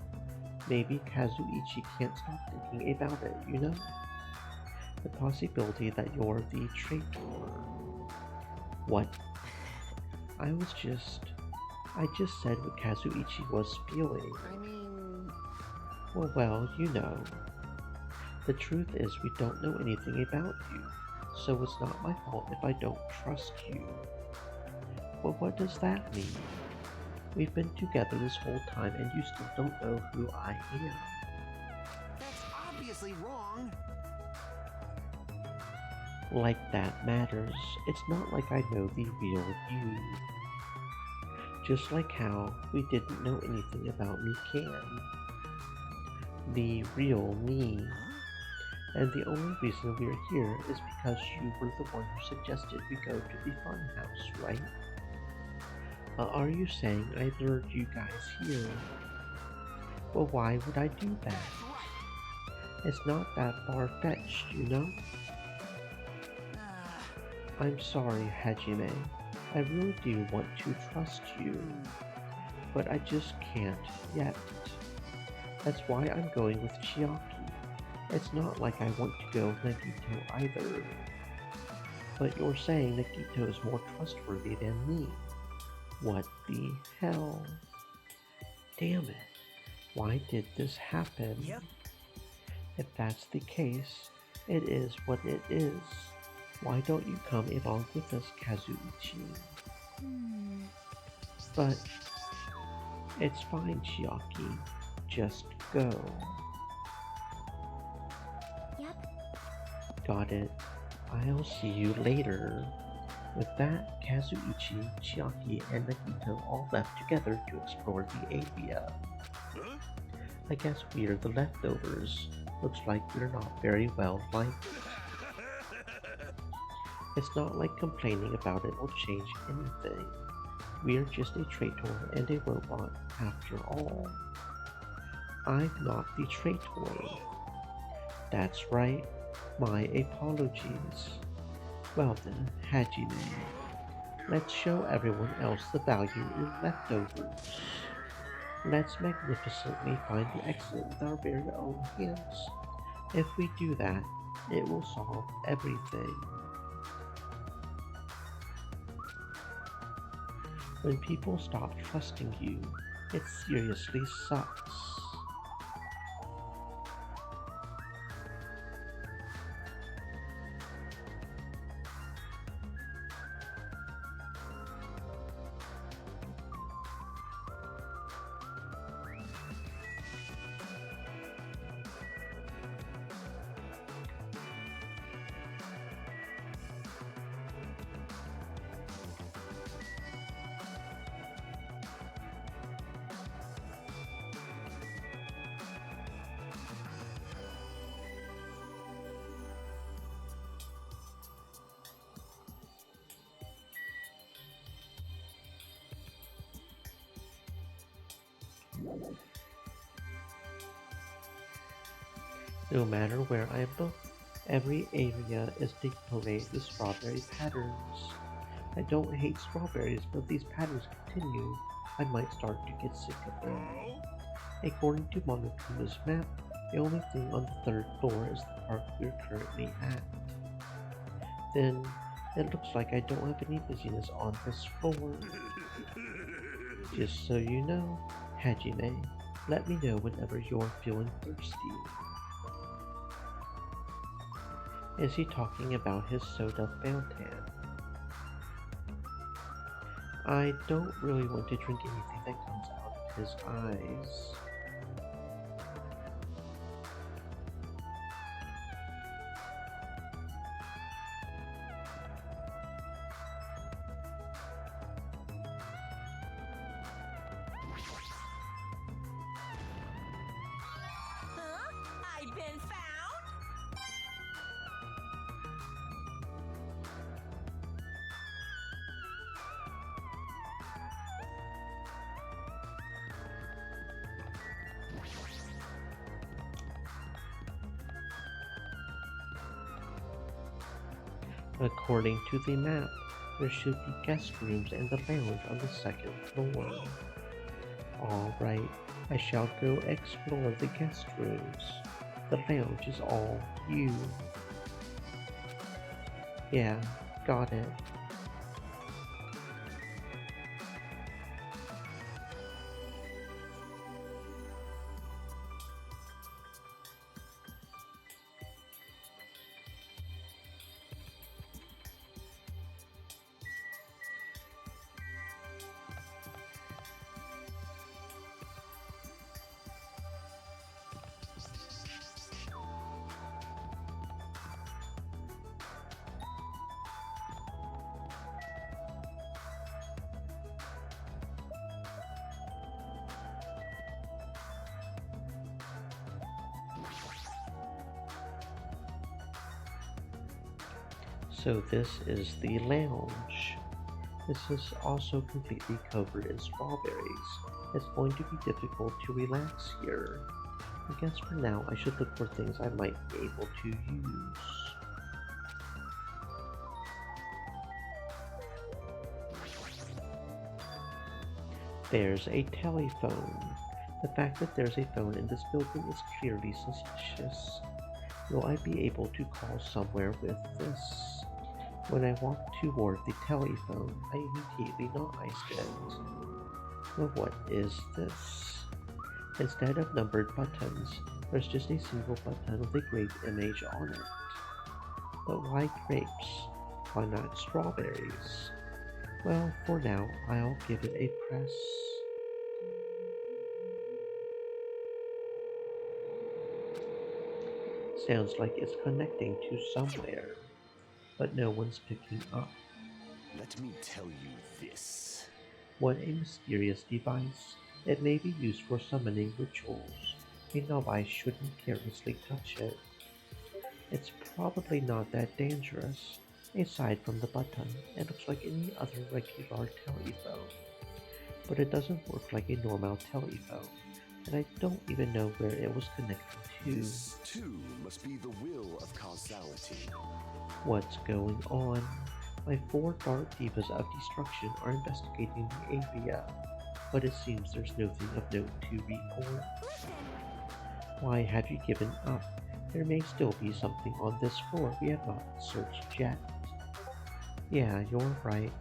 maybe Kazuichi can't stop thinking about it, you know? The possibility that you're the traitor. What? I just said what Kazuichi was feeling. I mean... Well, you know. The truth is we don't know anything about you, so it's not my fault if I don't trust you. Well, what does that mean? We've been together this whole time and you still don't know who I am. That's obviously wrong. Like that matters. It's not like I know the real you. Just like how we didn't know anything about Mikan. The real me. And the only reason we're here is because you were the one who suggested we go to the funhouse, right? Are you saying I lured you guys here? Well, why would I do that? It's not that far-fetched, you know? I'm sorry, Hajime. I really do want to trust you, but I just can't yet. That's why I'm going with Chiaki. It's not like I want to go with Nagito either. But you're saying Nagito is more trustworthy than me. What the hell? Damn it. Why did this happen? yep. If that's the case, it is what it is. Why don't you come along with us, Kazuichi? But it's fine, Chiaki. Just go. Yep. Got it. I'll see you later. With that, Kazuichi, Chiaki, and Nagito all left together to explore the area. Huh? I guess we're the leftovers. Looks like we're not very well liked. It's not like complaining about it will change anything. We're just a traitor and a robot after all. I'm not the traitor. That's right. My apologies. Well then, Hajime, let's show everyone else the value in leftovers. Let's magnificently find the exit with our very own hands. If we do that, it will solve everything. When people stop trusting you, it seriously sucks. No matter where I look, every area is decorated with strawberry patterns. I don't hate strawberries, but if these patterns continue, I might start to get sick of them. According to Monokuma's map, the only thing on the third floor is the park we're currently at. Then, it looks like I don't have any busyness on this floor. Just so you know, Hajime, let me know whenever you're feeling thirsty. Is he talking about his soda fountain? I don't really want to drink anything that comes out of his eyes. Huh? I've been found? According to the map, there should be guest rooms and the lounge on the second floor. Alright, I shall go explore the guest rooms. The lounge is all you. Yeah, got it. So this is the lounge. This is also completely covered in strawberries. It's going to be difficult to relax here. I guess for now I should look for things I might be able to use. There's a telephone. The fact that there's a phone in this building is clearly suspicious. Will I be able to call somewhere with this? When I walk toward the telephone, I immediately noticed it. Well, what is this? Instead of numbered buttons, there's just a single button with a grape image on it. But why grapes? Why not strawberries? Well, for now, I'll give it a press. Sounds like it's connecting to somewhere, but no one's picking up. Let me tell you this. What a mysterious device. It may be used for summoning rituals. A novice shouldn't carelessly touch it. It's probably not that dangerous. Aside from the button, it looks like any other regular telephone. But it doesn't work like a normal telephone, and I don't even know where it was connected to. This, too, must be the will of causality. What's going on? My 4 dark divas of destruction are investigating the area, but it seems there's nothing of note to report. Why have you given up? There may still be something on this floor we have not searched yet. Yeah, you're right.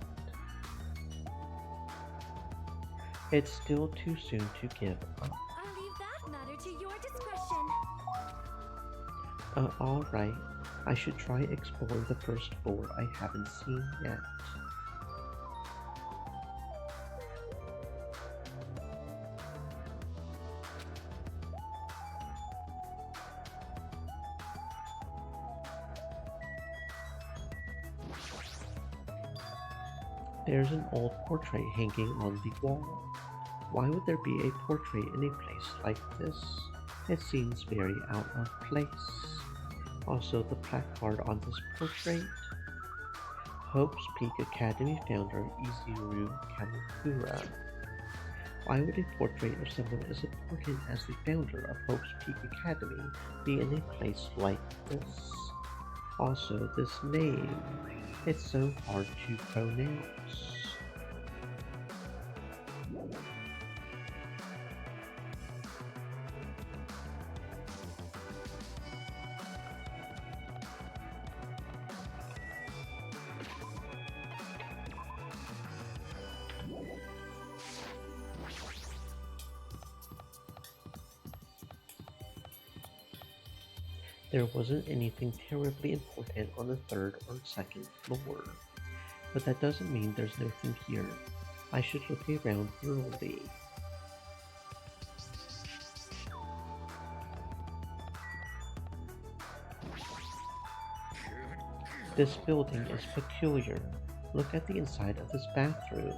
It's still too soon to give up. I'll leave that matter to your discretion. Alright. I should try exploring the first floor I haven't seen yet. There's an old portrait hanging on the wall. Why would there be a portrait in a place like this? It seems very out of place. Also, the placard on this portrait. Hope's Peak Academy founder Izuru Kamikura. Why would a portrait of someone as important as the founder of Hope's Peak Academy be in a place like this? Also, this name, it's so hard to pronounce. There wasn't anything terribly important on the third or second floor, but that doesn't mean there's nothing here. I should look around thoroughly. This building is peculiar. Look at the inside of this bathroom.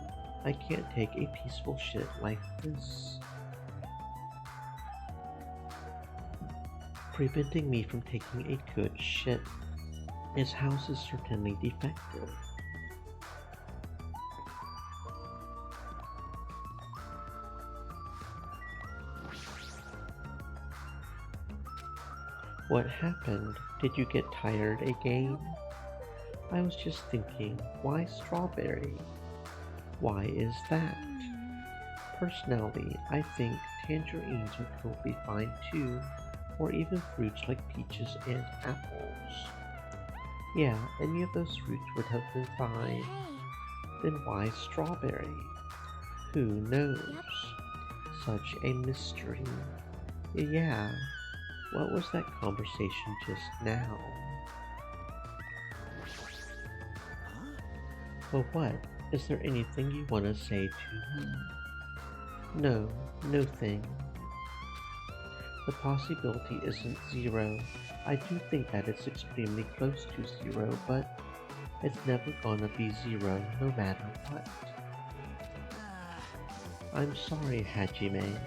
I can't take a peaceful shit like this. Preventing me from taking a good shit. His house is certainly defective. What happened? Did you get tired again? I was just thinking, why strawberry? Why is that? Personally, I think tangerines are totally fine too, or even fruits like peaches and apples. Yeah, any of those fruits would have been fine. Then why strawberry? Who knows? Such a mystery. Yeah, what was that conversation just now? Well, what? Is there anything you want to say to me? No, no thing. The possibility isn't zero. I do think that it's extremely close to zero, but it's never gonna be zero no matter what. I'm sorry, Hajime.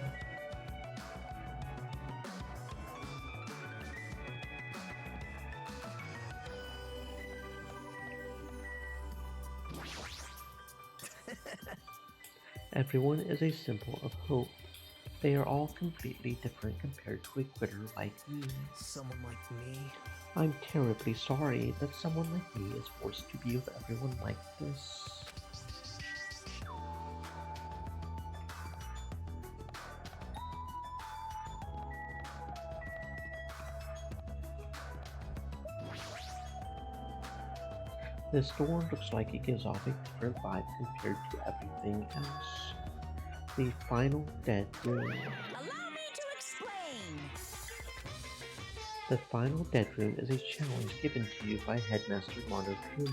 Everyone is a symbol of hope. They are all completely different compared to a quitter like me. Someone like me? I'm terribly sorry that someone like me is forced to be with everyone like this. This door looks like it gives off a different vibe compared to everything else. The final dead room. Allow me to explain. The final dead room is a challenge given to you by Headmaster Monokuma.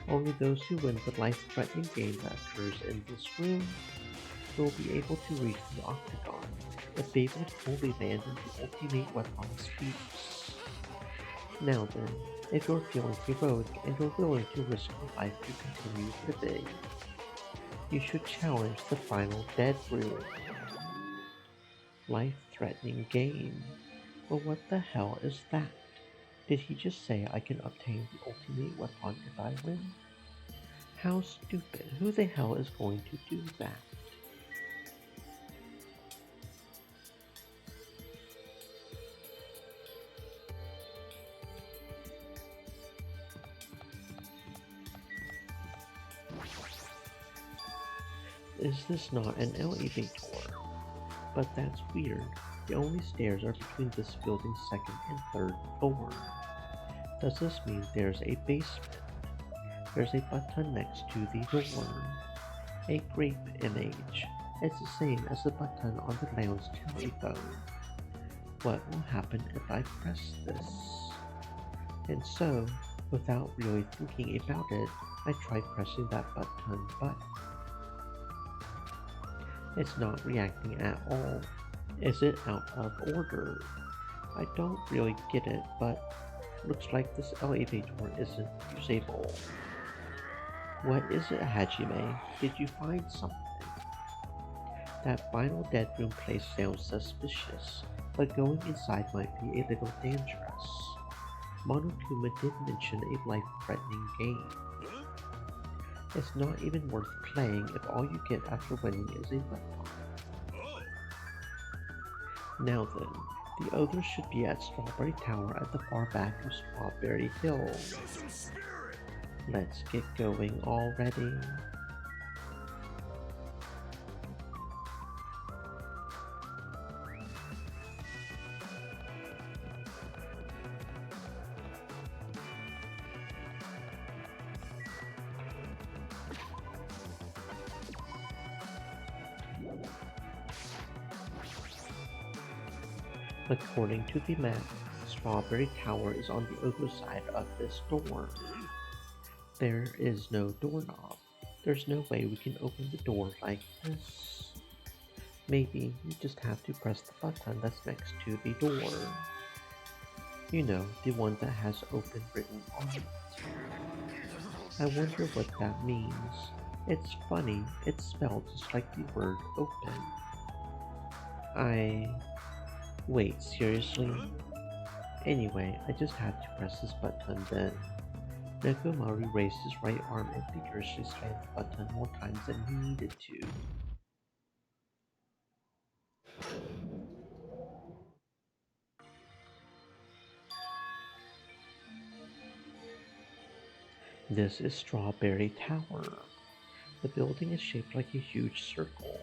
Only those who win the life-threatening game that occurs in this room will be able to reach the octagon if able to fully land in the ultimate weapon speaks. Now then, if you're feeling heroic and you're willing to risk your life to continue living, you should challenge the final dead room. Life-threatening game. But what the hell is that? Did he just say I can obtain the ultimate weapon if I win? How stupid. Who the hell is going to do that? Is this not an elevator? But that's weird. The only stairs are between this building's second and third floor. Does this mean there's a basement? There's a button next to the door. A grape image. It's the same as the button on the lounge telephone. What will happen if I press this? And so, without really thinking about it, I tried pressing that button, but it's not reacting at all. Is it out of order? I don't really get it, but looks like this elevator isn't usable. What is it, Hajime? Did you find something? That final dead room place sounds suspicious, but going inside might be a little dangerous. Monokuma did mention a life-threatening game. It's not even worth playing if all you get after winning is a laptop. Now then, the others should be at Strawberry Tower at the far back of Strawberry Hill. Let's get going already. According to the map, Strawberry Tower is on the other side of this door. There is no doorknob. There's no way we can open the door like this. Maybe you just have to press the button that's next to the door. You know, the one that has open written on it. I wonder what that means. It's funny, it's spelled just like the word open. Wait, seriously? Anyway, I just had to press this button then. Nekomaru raised his right arm and vigorously slammed the button more times than he needed to. This is Strawberry Tower. The building is shaped like a huge circle.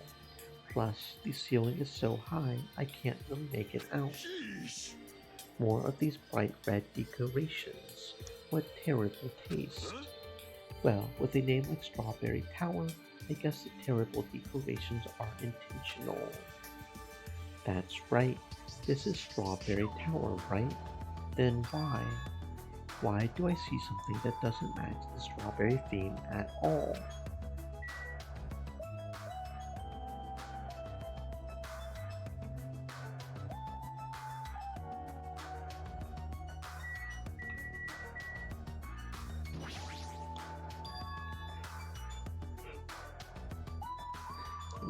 Plus, the ceiling is so high, I can't really make it out. More of these bright red decorations. What terrible taste. Well, with a name like Strawberry Tower, I guess the terrible decorations are intentional. That's right, this is Strawberry Tower, right? Then why? Why do I see something that doesn't match the strawberry theme at all?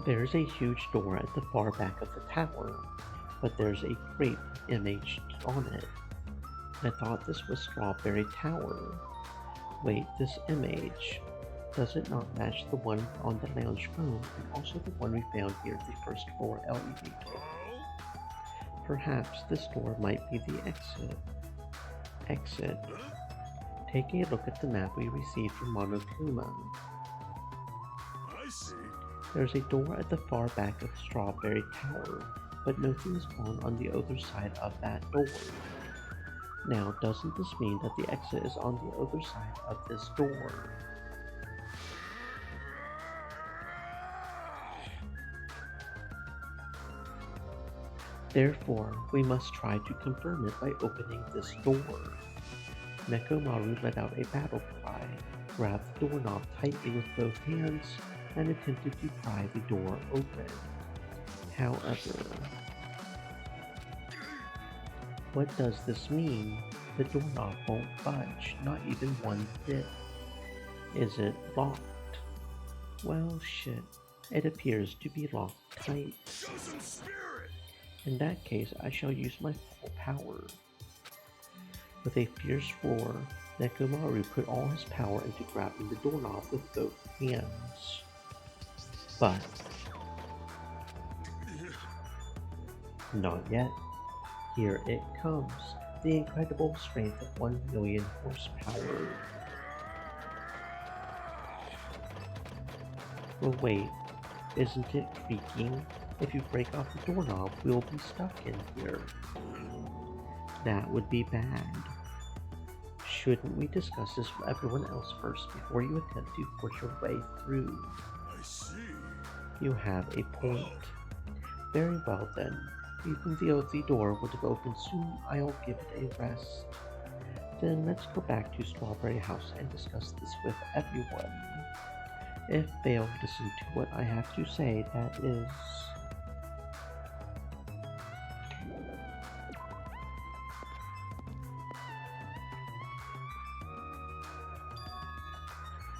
There's a huge door at the far back of the tower, but there's a grape image on it. I thought this was Strawberry Tower. Wait, this image, does it not match the one on the lounge phone and also the one we found near the first floor elevator? Perhaps this door might be the exit. Take a look at the map we received from Monokuma. I see. There's a door at the far back of Strawberry Tower, but nothing is found on the other side of that door. Now, doesn't this mean that the exit is on the other side of this door? Therefore, we must try to confirm it by opening this door. Nekomaru let out a battle cry, grabbed the doorknob tightly with both hands, and attempted to pry the door open. However, what does this mean? The doorknob won't budge, not even one bit. Is it locked? Well, shit. It appears to be locked tight. In that case, I shall use my full power. With a fierce roar, Nekomaru put all his power into grabbing the doorknob with both hands. But not yet. Here it comes, the incredible strength of 1 million horsepower. Well, wait, isn't it creaking? If you break off the doorknob, we'll be stuck in here. That would be bad. Shouldn't we discuss this with everyone else first before you attempt to push your way through? I see. You have a point. Very well then. Even though the door would have opened soon, I'll give it a rest. Then let's go back to Strawberry House and discuss this with everyone. If they'll listen to what I have to say, that is.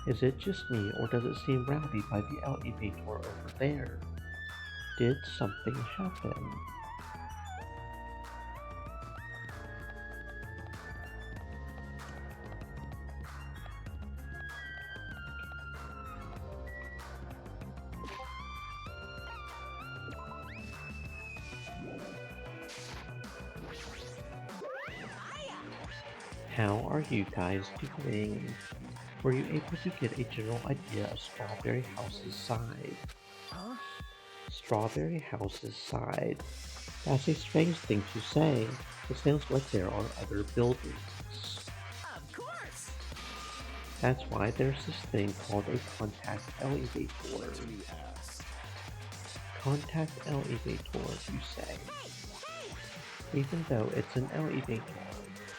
Is it just me, or does it seem rowdy by the elevator over there? Did something happen? How are you guys doing? Were you able to get a general idea of Strawberry House's side? Huh? Strawberry House's side. That's a strange thing to say. It sounds like there are other buildings. Of course! That's why there's this thing called a contact elevator. Contact elevator, you say? Even though it's an elevator,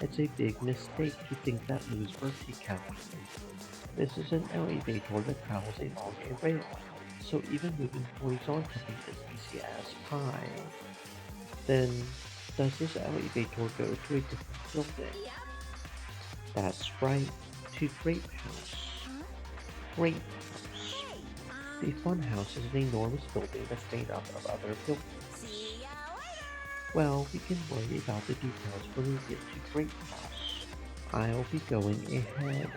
it's a big mistake to think that moves vertically. This is an elevator that travels along a rail, so even moving horizontally is easy as pie. Then, does this elevator go to a different building? That's right, to Grape House. Grape House. The Fun House is an enormous building that's made up of other buildings. Well, we can worry about the details when we get to Grape House. I'll be going ahead.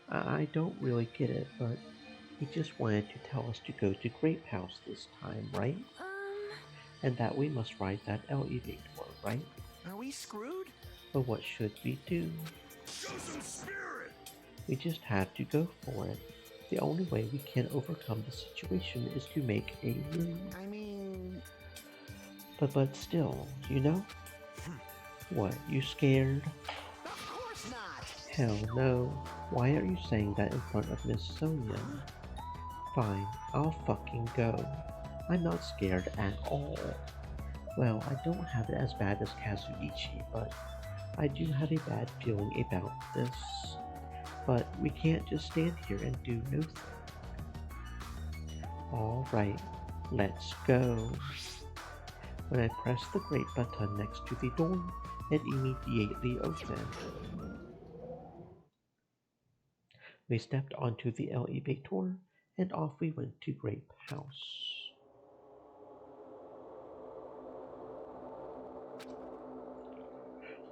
I don't really get it, but he just wanted to tell us to go to Grape House this time, right? And that we must ride that elevator, right? Are we screwed? But what should we do? Show some spirit! We just have to go for it. The only way we can overcome the situation is to make a move. I mean... But still, you know? What, you scared? Of course not! Hell no. Why are you saying that in front of Miss Sonia? Fine, I'll fucking go. I'm not scared at all. Well, I don't have it as bad as Kazuichi, but I do have a bad feeling about this. But we can't just stand here and do nothing. Alright, let's go. When I press the great button next to the door, it immediately opened. We stepped onto the elevator, and off we went to Grape House.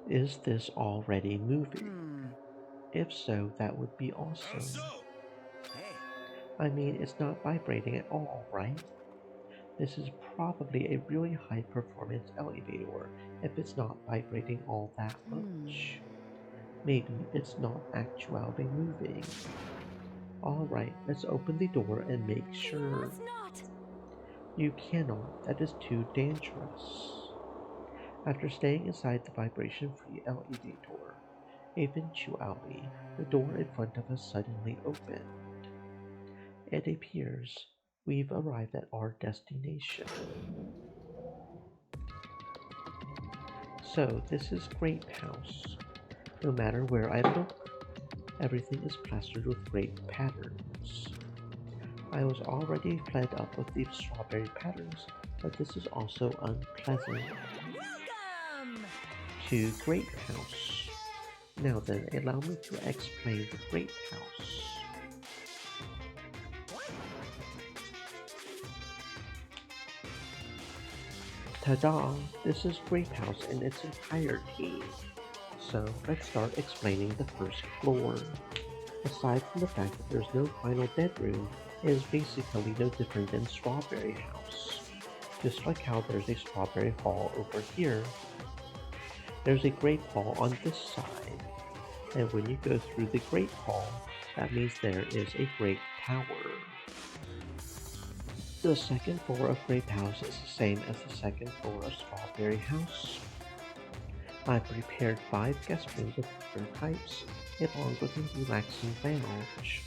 Is this already moving? If so, that would be awesome. Hey, I mean, it's not vibrating at all, right? This is probably a really high performance elevator if it's not vibrating all that much. Maybe it's not actually moving. Alright, let's open the door and make sure. You cannot, that is too dangerous. After staying inside the vibration-free elevator, eventually, the door in front of us suddenly opened. It appears we've arrived at our destination. So, this is Grape House. No matter where I look, everything is plastered with grape patterns. I was already fed up with the strawberry patterns, but this is also unpleasant. Welcome! To Grape House. Now then, allow me to explain the Grape House. Ta-da! This is Grape House in its entirety. So, let's start explaining the first floor. Aside from the fact that there's no final bedroom, it is basically no different than Strawberry House. Just like how there's a Strawberry Hall over here, there's a Grape Hall on this side. And when you go through the Grape Hall, that means there is a Grape Tower. The second floor of Grape House is the same as the second floor of Strawberry House. I've prepared 5 guest rooms of different types, along with a relaxing lounge.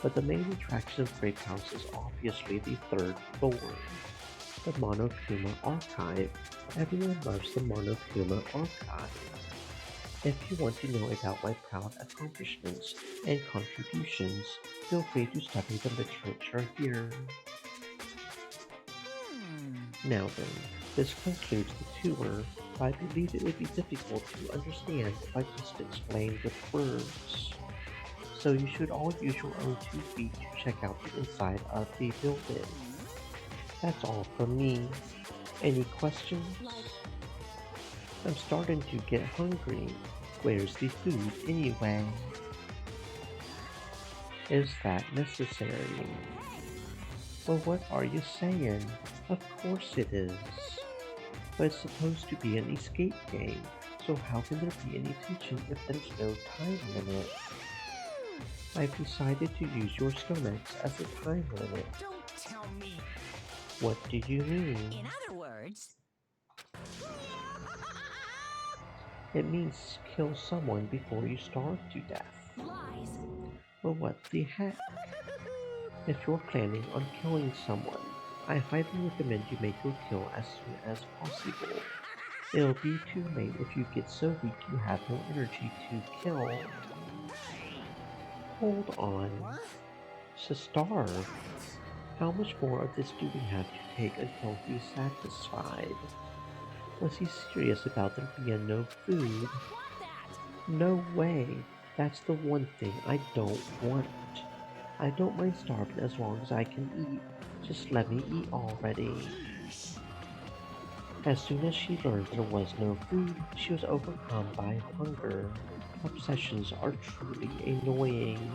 But the main attraction of Grape House is obviously the third floor, the Monokuma Archive. Everyone loves the Monokuma Archive. If you want to know about my proud accomplishments and contributions, feel free to study the literature here. Now then, this concludes the tour, but I believe it would be difficult to understand if I just explained with words. So you should all use your own 2 feet to check out the inside of the building. That's all from me. Any questions? I'm starting to get hungry. Where's the food anyway? Is that necessary? Well, what are you saying? Of course it is. But it's supposed to be an escape game, So how can there be any teaching if there's no time limit? I've decided to use your stomachs as a time limit. Don't tell me. What do you mean? In other words, It means kill someone before you starve to death. lies. Well, what the heck? If you're planning on killing someone, I highly recommend you make your kill as soon as possible. It'll be too late if you get so weak you have no energy to kill. Hold on. To starve? How much more of this do we have to take until he's satisfied? Was he serious about there being no food? No way. That's the one thing I don't want. I don't mind starving as long as I can eat. Just let me eat already. As soon as she learned there was no food, she was overcome by hunger. Obsessions are truly annoying.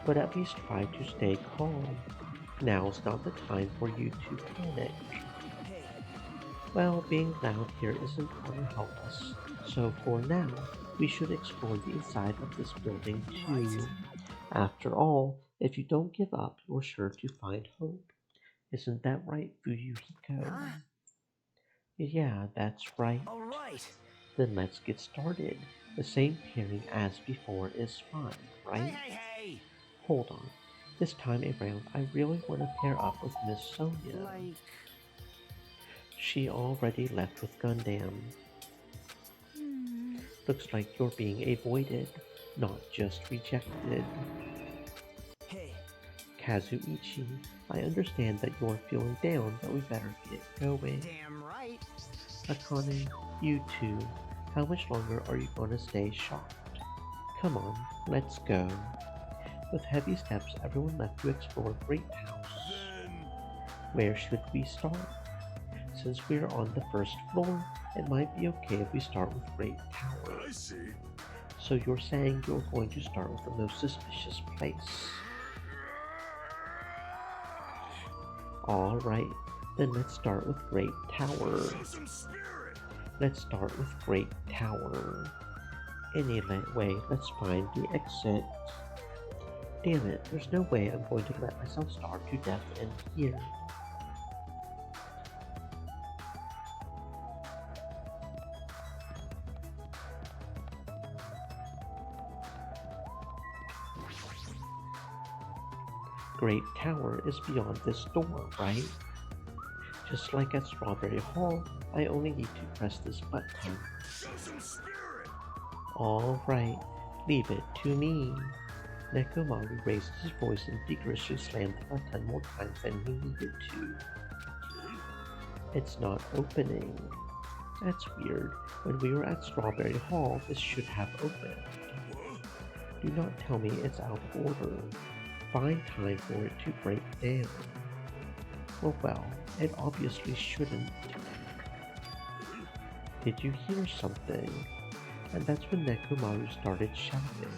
But at least try to stay calm. Now's not the time for you to panic. Well, being loud here isn't going to help us, so for now, we should explore the inside of this building too. After all, if you don't give up, you're sure to find hope. Isn't that right, Fuyuhiko? Huh? Yeah, that's right. All right. Then let's get started. The same pairing as before is fine, right? Hey! Hold on. This time around, I really want to pair up with Miss Sonia. Like... She already left with Gundam. Looks like you're being avoided, not just rejected. Hey. Kazuichi, I understand that you're feeling down, but we better get going. Damn right. Akane, you too. How much longer are you going to stay shocked? Come on, let's go. With heavy steps, everyone left to explore Great House. Where should we start? Since we're on the first floor, it might be okay if we start with Great Tower. I see. So you're saying you're going to start with the most suspicious place? Alright, then let's start with Great Tower. Show some spirit. Let's start with Great Tower. Anyway, let's find the exit. Damn it, there's no way I'm going to let myself starve to death in here. Great Tower is beyond this door, right? Just like at Strawberry Hall, I only need to press this button. Show some spirit. Alright, leave it to me. Nekomaru raised his voice and vigorously slammed the button more times than he needed to. It's not opening. That's weird. When we were at Strawberry Hall, this should have opened. Do not tell me it's out of order. Find time for it to break down. Well, it obviously shouldn't. Did you hear something? And that's when Nekomaru started shouting.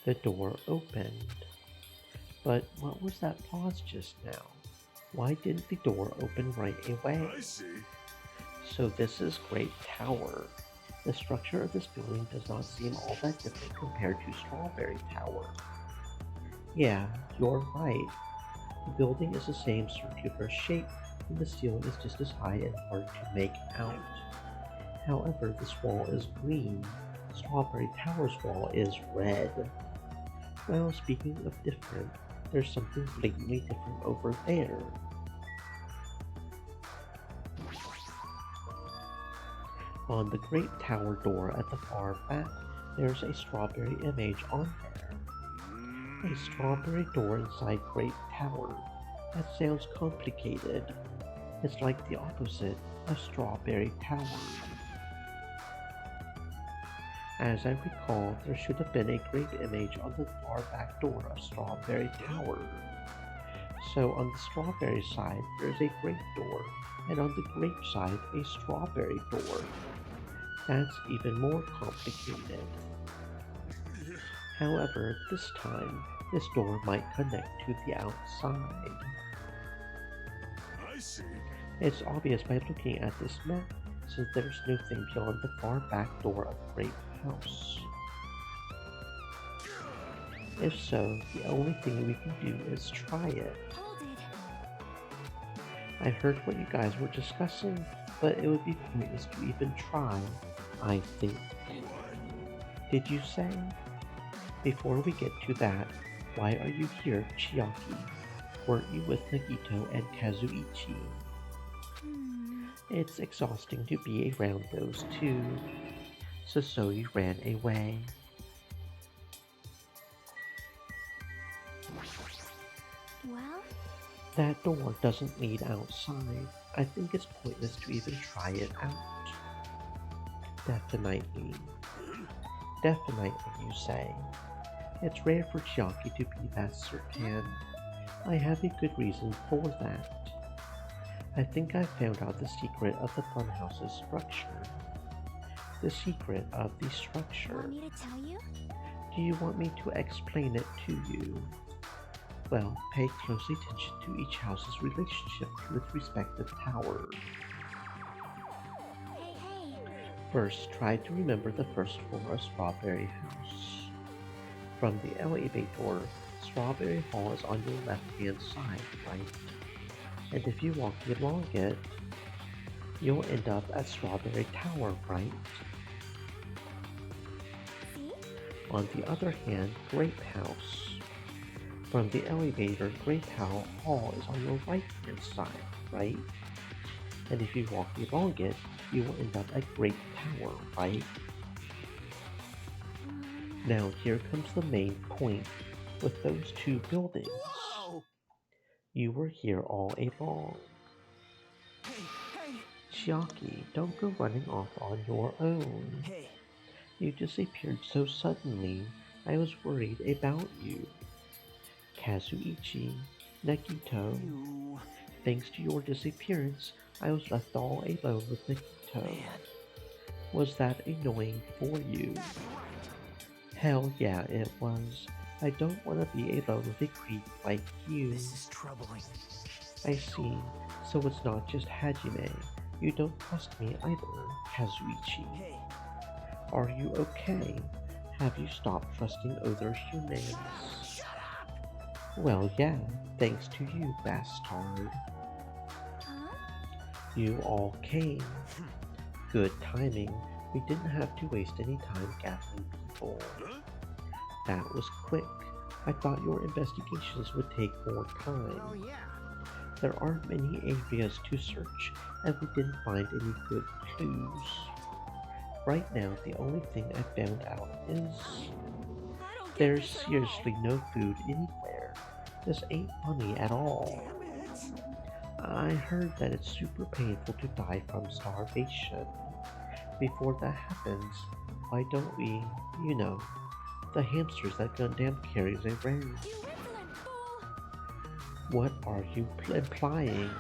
The door opened. But what was that pause just now? Why didn't the door open right away? I see. So this is Great Tower. The structure of this building does not seem all that different compared to Strawberry Tower. Yeah, you're right. The building is the same circular shape, and the ceiling is just as high and hard to make out. However, this wall is green. Strawberry Tower's wall is red. Well, speaking of different, there's something blatantly different over there. On the Great Tower door at the far back, there's a strawberry image on there. A strawberry door inside Great Tower. That sounds complicated. It's like the opposite of Strawberry Tower. As I recall, there should have been a grape image on the far back door of Strawberry Tower. So on the strawberry side, there's a grape door, and on the grape side, a strawberry door. That's even more complicated. However, this time, This door might connect to the outside. I see. It's obvious by looking at this map, since there's nothing beyond the far back door of the Great House. If so, the only thing we can do is try it. Hold it. I heard what you guys were discussing, but it would be pointless to even try, I think. Did you say? Before we get to that, why are you here, Chiaki? Weren't you with Nagito and Kazuichi? It's exhausting to be around those two. So you ran away. Well? That door doesn't lead outside. I think it's pointless to even try it out. Definitely. Definitely, you say. It's rare for Chiaki to be that certain. I have a good reason for that. I think I found out the secret of the funhouse's structure. The secret of the structure. Want me to tell you? Do you want me to explain it to you? Well, pay close attention to each house's relationship with respective tower. Hey. First, try to remember the first floor of Strawberry House. From the elevator, Strawberry Hall is on your left-hand side, right? And if you walk along it, you'll end up at Strawberry Tower, right? See? On the other hand, Grape House. From the elevator, Grape Hall is on your right-hand side, right? And if you walk along it, you will end up at Grape Tower, right? Now here comes the main point with those two buildings. Whoa! You were here all along. Hey! Chiaki, don't go running off on your own. Hey! You disappeared so suddenly, I was worried about you. Kazuichi, Nagito. Thanks to your disappearance, I was left all alone with Nagito. Man. Was that annoying for you? Hell yeah, it was. I don't want to be alone with a creep like you. This is troubling. I see. So it's not just Hajime. You don't trust me either, Kazuichi. Hey. Are you okay? Have you stopped trusting other humans? Shut up! Well, yeah, thanks to you, bastard. Huh? You all came. Good timing. We didn't have to waste any time gathering people. That was quick. I thought your investigations would take more time. Oh, yeah. There aren't many areas to search, and we didn't find any good clues. Right now, the only thing I found out is there's seriously no food anywhere. This ain't funny at all. I heard that it's super painful to die from starvation. Before that happens, why don't we, you know, the hamsters that Gundam carries around? What are you implying?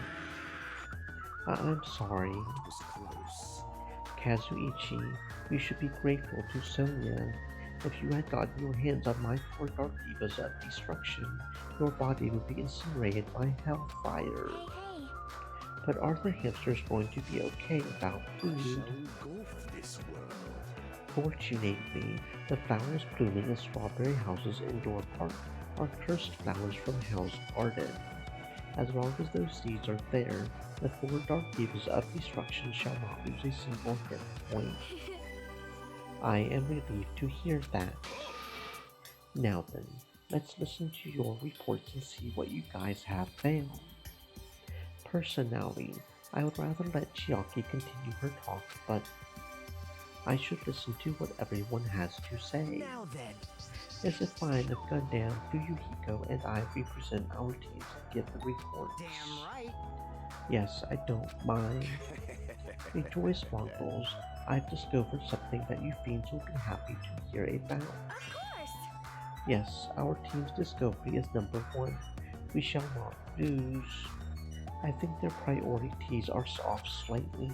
I'm sorry. It was close. Kazuichi, you should be grateful to Sonia. If you had gotten your hands on my 4 Dark Divas of Destruction, your body would be incinerated by hellfire. Hey. But are the hamsters going to be okay without food? Shall we go for this world? Fortunately, the flowers blooming in Strawberry House's indoor park are cursed flowers from Hell's Garden. As long as those seeds are there, the 4 Dark Divas of Destruction shall not lose a single hit point. I am relieved to hear that. Now then, let's listen to your reports and see what you guys have found. Personally, I would rather let Chiaki continue her talk, but I should listen to what everyone has to say. Now then. Is it fine if Gundam, Fuyuhiko, and I represent our teams and give the reports? Damn right. Yes, I don't mind. Rejoice, Mongols. I've discovered something that you fiends will be happy to hear about. Of course. Yes, our team's discovery is number 1. We shall not lose. I think their priorities are off slightly.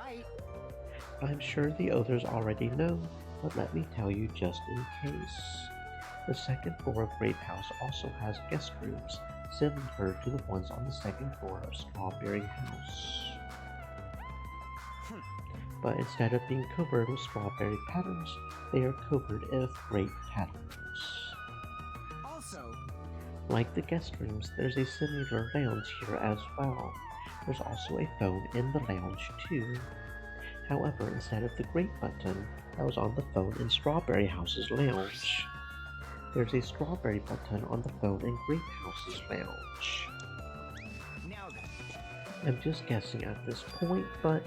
right. I'm sure the others already know, but let me tell you just in case. The second floor of Grape House also has guest rooms, similar to the ones on the second floor of Strawberry House. But instead of being covered with strawberry patterns, they are covered with grape patterns. Also, like the guest rooms, there's a similar lounge here as well. There's also a phone in the lounge too. However, instead of the grape button that was on the phone in Strawberry House's lounge, there's a strawberry button on the phone in Grape House's lounge. now then. I'm just guessing at this point, but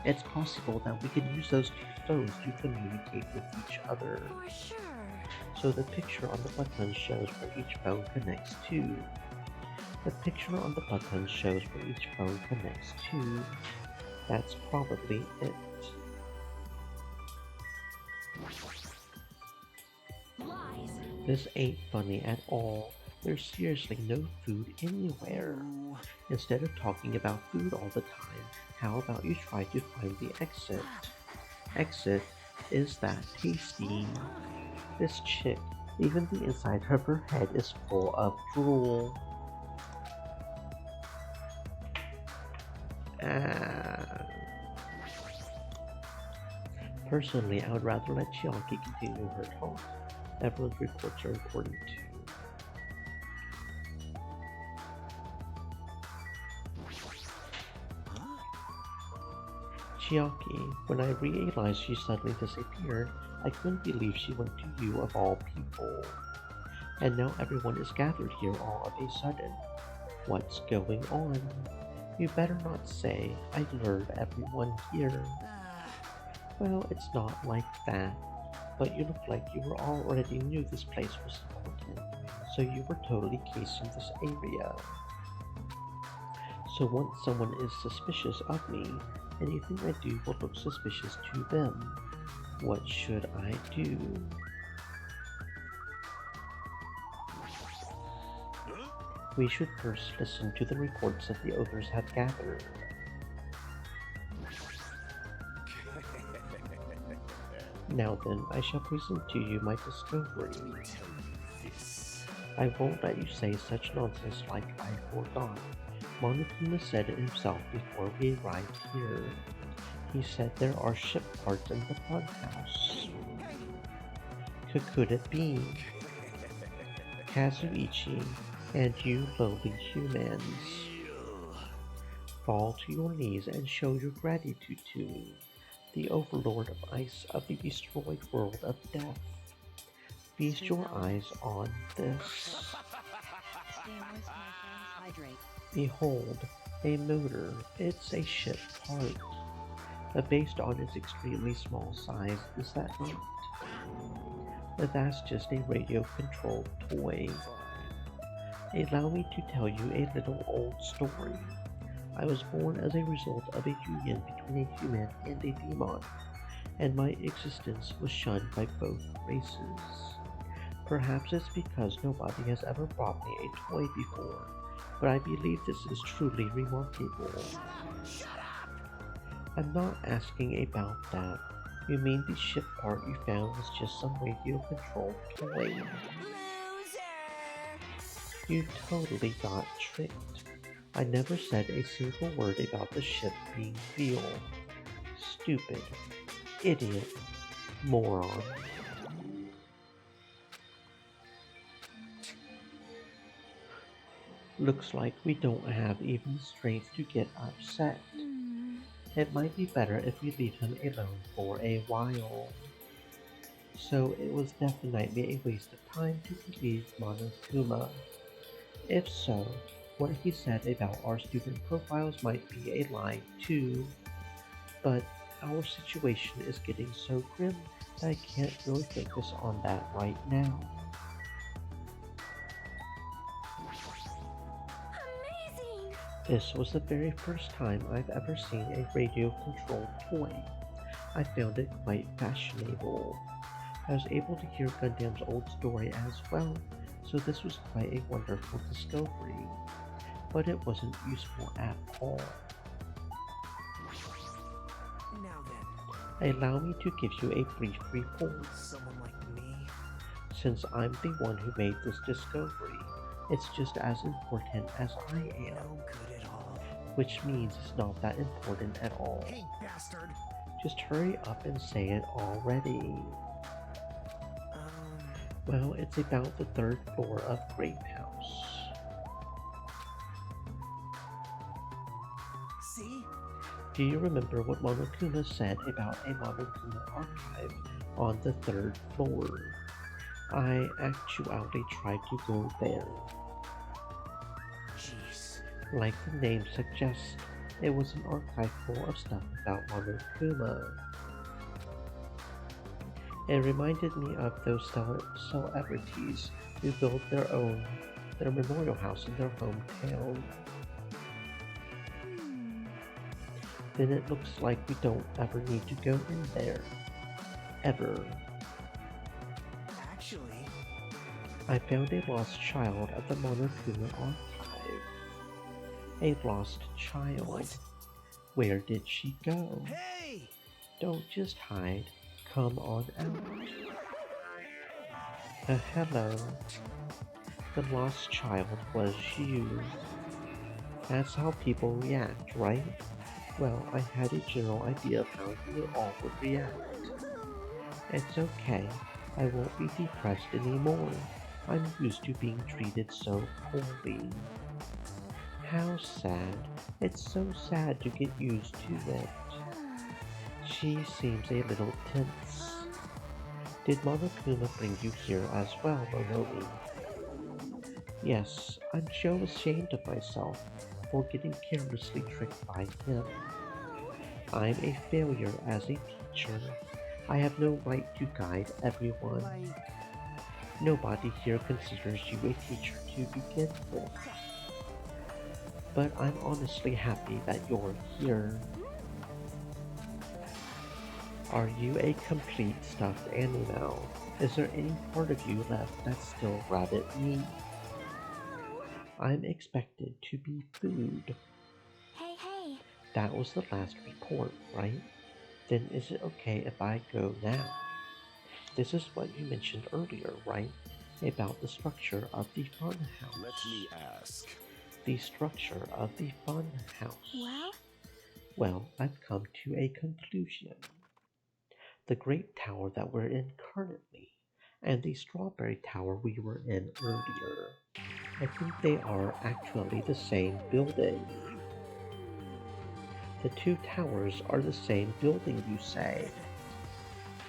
it's possible that we could use those two phones to communicate with each other. For sure. So the picture on the button shows where each phone connects to. The picture on the button shows where each phone connects to. That's probably it. Lies. This ain't funny at all. There's seriously no food anywhere. Instead of talking about food all the time, how about you try to find the exit? Exit is that tasty. This chick, even the inside of her head is full of drool. Personally, I would rather let Chiaki continue her talk. Everyone's reports are important too. Chiaki, when I realized she suddenly disappeared, I couldn't believe she went to you of all people. And now everyone is gathered here all of a sudden. What's going on? You better not say I lured everyone here. Well, it's not like that, but you look like you were already knew this place was important, so you were totally casing this area. So once someone is suspicious of me, anything I do will look suspicious to them. What should I do? We should first listen to the reports that the others have gathered. Now then, I shall present to you my discovery. I won't let you say such nonsense like I forgot. Monokuma said it himself before we arrived here. He said there are ship parts in the bunkhouse. Could it be? Kazuichi and you lowly humans. Fall to your knees and show your gratitude to me, the overlord of ice of the destroyed world of death. Feast your eyes on this. Behold, a motor. It's a ship part. But based on its extremely small size, is that not? But that's just a radio-controlled toy. Allow me to tell you a little old story. I was born as a result of a union between a human and a demon, and my existence was shunned by both races. Perhaps it's because nobody has ever brought me a toy before, but I believe this is truly remarkable. Shut up! I'm not asking about that. You mean the ship part you found was just some radio-controlled toy? You totally got tricked. I never said a single word about the ship being real. Stupid. Idiot. Moron. Looks like we don't have even the strength to get upset. It might be better if we leave him alone for a while. So it was definitely a waste of time to believe Monokuma. If so, what he said about our student profiles might be a lie too. But our situation is getting so grim that I can't really focus on that right now. Amazing! This was the very first time I've ever seen a radio-controlled toy. I found it quite fashionable. I was able to hear Gundam's old story as well, so this was quite a wonderful discovery. But it wasn't useful at all. Allow me to give you a brief report. Someone like me? Since I'm the one who made this discovery, it's just as important as I am. No good at all. Which means it's not that important at all. Hey, bastard! Just hurry up and say it already. Well, it's about the 3rd floor of Grape House. See? Do you remember what Monokuma said about a Monokuma archive on the 3rd floor? I actually tried to go there. Jeez. Like the name suggests, it was an archive full of stuff about Monokuma. It reminded me of those celebrities who built their memorial house in their hometown. Then it looks like we don't ever need to go in there. Ever. Actually, I found a lost child at the Monokuma archive. A lost child. What? Where did she go? hey! Don't just hide. Come on out. Hello. The lost child was you. That's how people react, right? Well, I had a general idea of how you all would react. It's okay. I won't be depressed anymore. I'm used to being treated so poorly. How sad. It's so sad to get used to it. She seems a little tense. Did Monokuma bring you here as well, Monomi? Yes, I'm so ashamed of myself for getting carelessly tricked by him. I'm a failure as a teacher. I have no right to guide everyone. Nobody here considers you a teacher to begin with. But I'm honestly happy that you're here. Are you a complete stuffed animal? Is there any part of you left that's still rabbit meat? I'm expected to be food. Hey. That was the last report, right? Then is it okay if I go now? This is what you mentioned earlier, right? About the structure of the fun house. Let me ask. The structure of the fun house. Well? Well, I've come to a conclusion. The Great Tower that we're in currently, and the Strawberry Tower we were in earlier. I think they are actually the same building. The two towers are the same building, you say?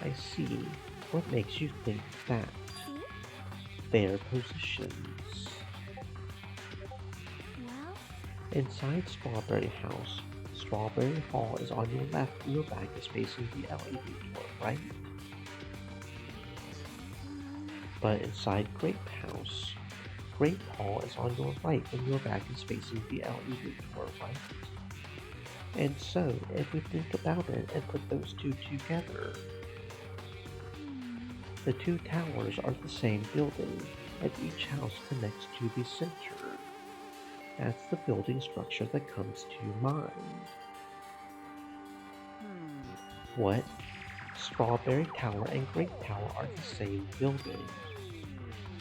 I see. What makes you think that? Their positions. Well? Inside Strawberry House, Strawberry Hall is on your left and your back is facing the LED door, right? But inside Grape House, Grape Hall is on your right and your back is facing the LED door, right? And so, if we think about it and put those two together, the two towers are the same building, and each house connects to the center. That's the building structure that comes to mind. What? Strawberry Tower and Grape Tower are the same building.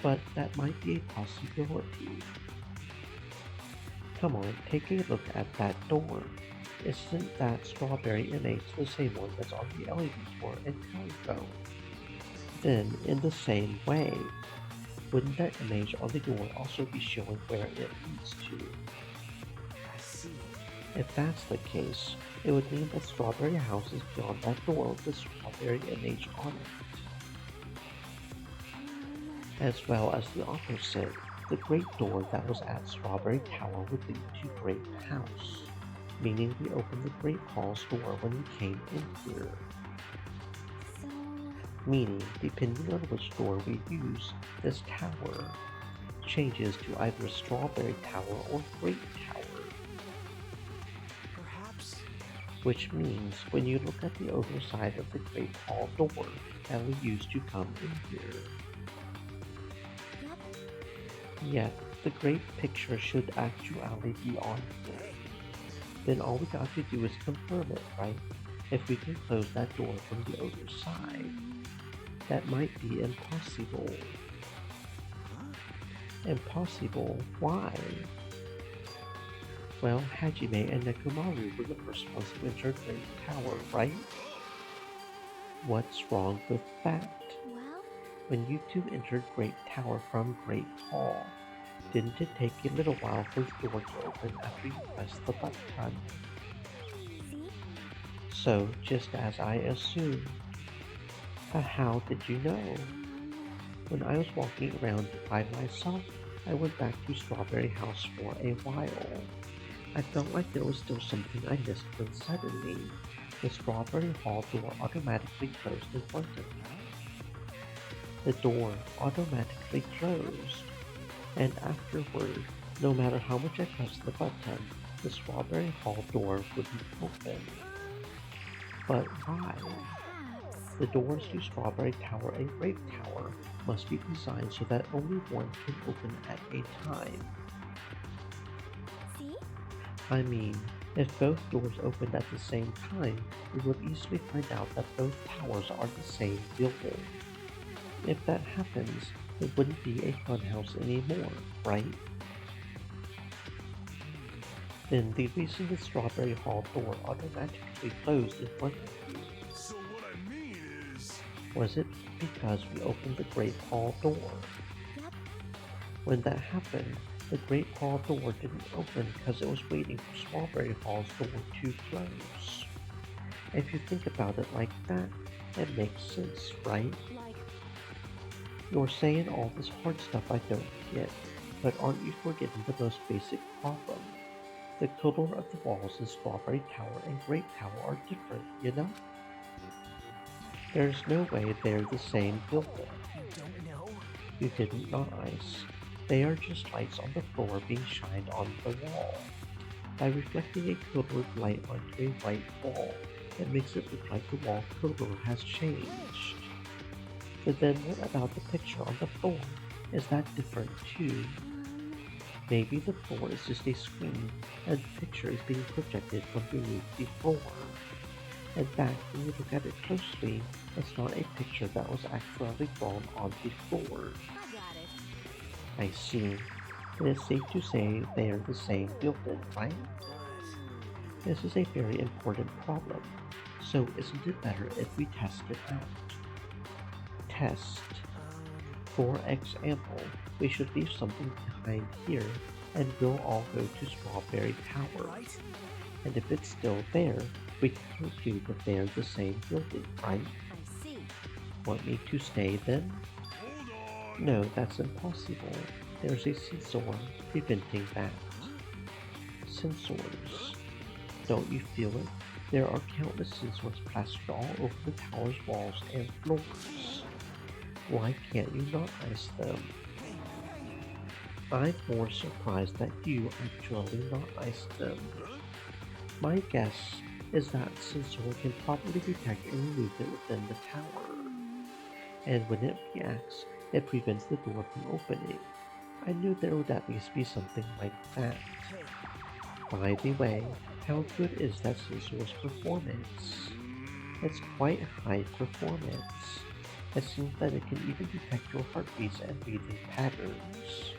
But that might be a possibility. Come on, take a look at that door. Isn't that strawberry image the same one that's on the LED door and telephone? Then, in the same way, wouldn't that image on the door also be showing where it leads to? I see. If that's the case, it would mean that Strawberry House is beyond that door with the strawberry image on it. As well as the opposite, the Great Door that was at Strawberry Tower would lead to Grape House, meaning we opened the Grape Hall's door when we came in here. So... Meaning, depending on which door we use, this tower changes to either Strawberry Tower or Grape Tower. Perhaps. Which means, when you look at the overside of the Grape Hall door that we used to come in here, yet the great picture should actually be on here. Then all we got to do is confirm it, right? if we can close that door from the other side. That might be impossible. Impossible? Why? Well, Hajime and Nekomaru were the first ones to enter Great Tower, right? What's wrong with that? Well, When you two entered Great Tower from Great Hall, didn't it take a little while for the door to open after you pressed the button? see? So, just as I assumed. How did you know? When I was walking around by myself, I went back to Strawberry House for a while. I felt like there was still something I missed when suddenly the Strawberry Hall door automatically closed in front of me. The door automatically closed, and afterward, no matter how much I pressed the button, the Strawberry Hall door wouldn't open. But why? The doors to Strawberry Tower and Grape Tower must be designed so that only one can open at a time. See? I mean, if both doors opened at the same time, we would easily find out that both towers are the same building. If that happens, it wouldn't be a funhouse anymore, right? Then the reason the Strawberry Hall door automatically closed in front of you, So what I mean is... was it because we opened the Great Hall door? Yep. When that happened, the Great Hall door didn't open because it was waiting for Strawberry Hall's door to close. If you think about it like that, it makes sense, right? Like, You're saying all this hard stuff I don't get, but aren't you forgetting the most basic problem? The color of the walls in Strawberry Tower and Grape Tower are different, you know? There's no way they're the same building. You don't know? You didn't not ice. They are just lights on the floor being shined on the wall. By reflecting a colored light onto a white wall, it makes it look like the wall color has changed. But then what about the picture on the floor? Is that different too? Maybe the floor is just a screen and the picture is being projected from beneath the floor. In fact, when you look at it closely, it's not a picture that was actually drawn on the floor. I got it. I see. It is safe to say they are the same building, right? This is a very important problem. So isn't it better if we test it out? Test. For example, we should leave something behind here and we'll all go to Strawberry Tower. Right? And if it's still there, we can conclude that they're the same building, right? I see. Want me to stay then? Hold on! No, that's impossible. There's a sensor preventing that. Sensors. Don't you feel it? There are countless sensors plastered all over the tower's walls and floors. Why can't you not ice them? I'm more surprised that you actually not iced them. My guess is that sensor can probably detect any movement within the tower. And when it reacts, it prevents the door from opening. I knew there would at least be something like that. By the way, how good is that sensor's performance? It's quite high performance. It seems that it can even detect your heartbeats and breathing patterns.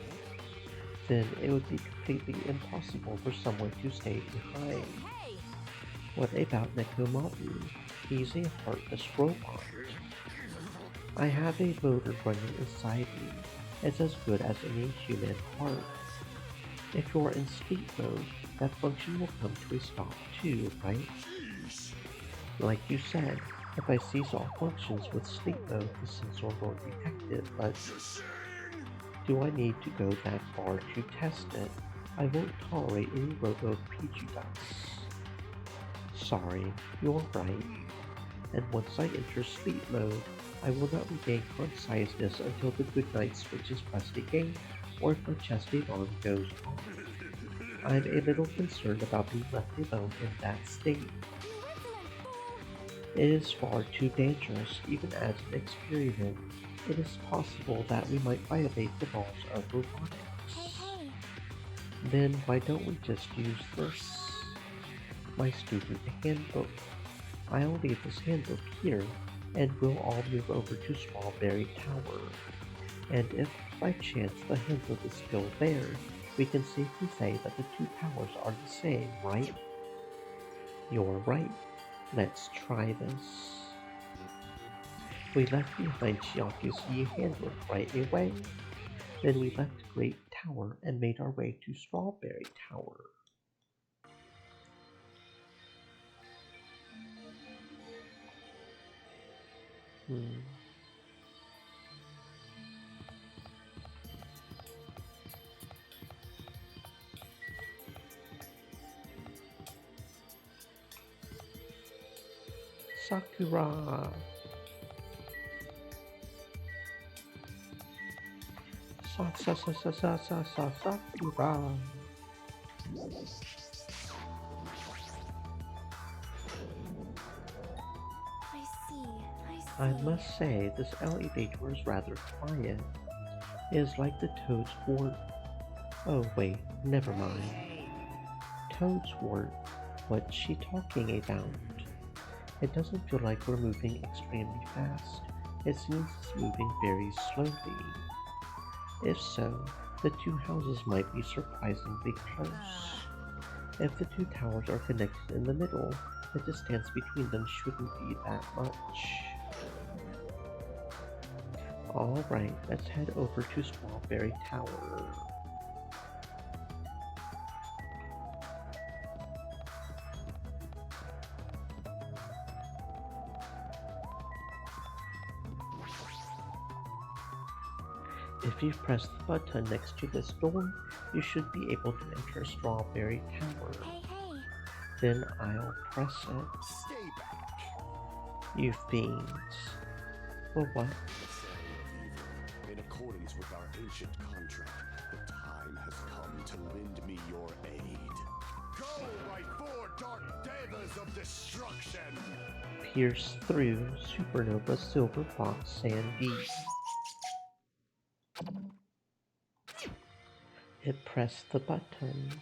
Then it would be completely impossible for someone to stay behind. Hey! What about Nekomaru? He's a heartless robot. I have a motor running inside me. It's as good as any human heart. If you're in sleep mode, that function will come to a stop too, right? Like you said, if I cease all functions with sleep mode, the sensor won't detect it, but do I need to go that far to test it? I won't tolerate any robo prejudice. Sorry, you're right. And once I enter sleep mode, I will not regain consciousness until the goodnight switch is pressed again, or if my chest alarm goes on. I'm a little concerned about being left alone in that state. It is far too dangerous, even as an experiment. It is possible that we might violate the laws of robotics. Then why don't we just use this? My student handbook. I'll leave this handbook here, and we'll all move over to Strawberry Tower. And if by chance the handbook is still there, we can safely say that the two towers are the same, right? You're right. Let's try this. We left behind Chiaki's handbook right away. Then we left Great Tower and made our way to Strawberry Tower. Sakura. Sakura. I must say, this elevator is rather quiet. It is like the Toad's Wart. Oh wait, never mind. Toad's Wart? What's she talking about? It doesn't feel like we're moving extremely fast. It seems it's moving very slowly. If so, the two houses might be surprisingly close. If the two towers are connected in the middle, the distance between them shouldn't be that much. Alright, let's head over to Strawberry Tower. If you press the button next to this door, you should be able to enter Strawberry Tower. Hey. Then I'll press it. Stay back. You fiends. For what? In accordance with our ancient contract, the time has come to lend me your aid. Go, my four dark devas of destruction! Pierce through Supernova Silver Fox Sandy. It pressed the button.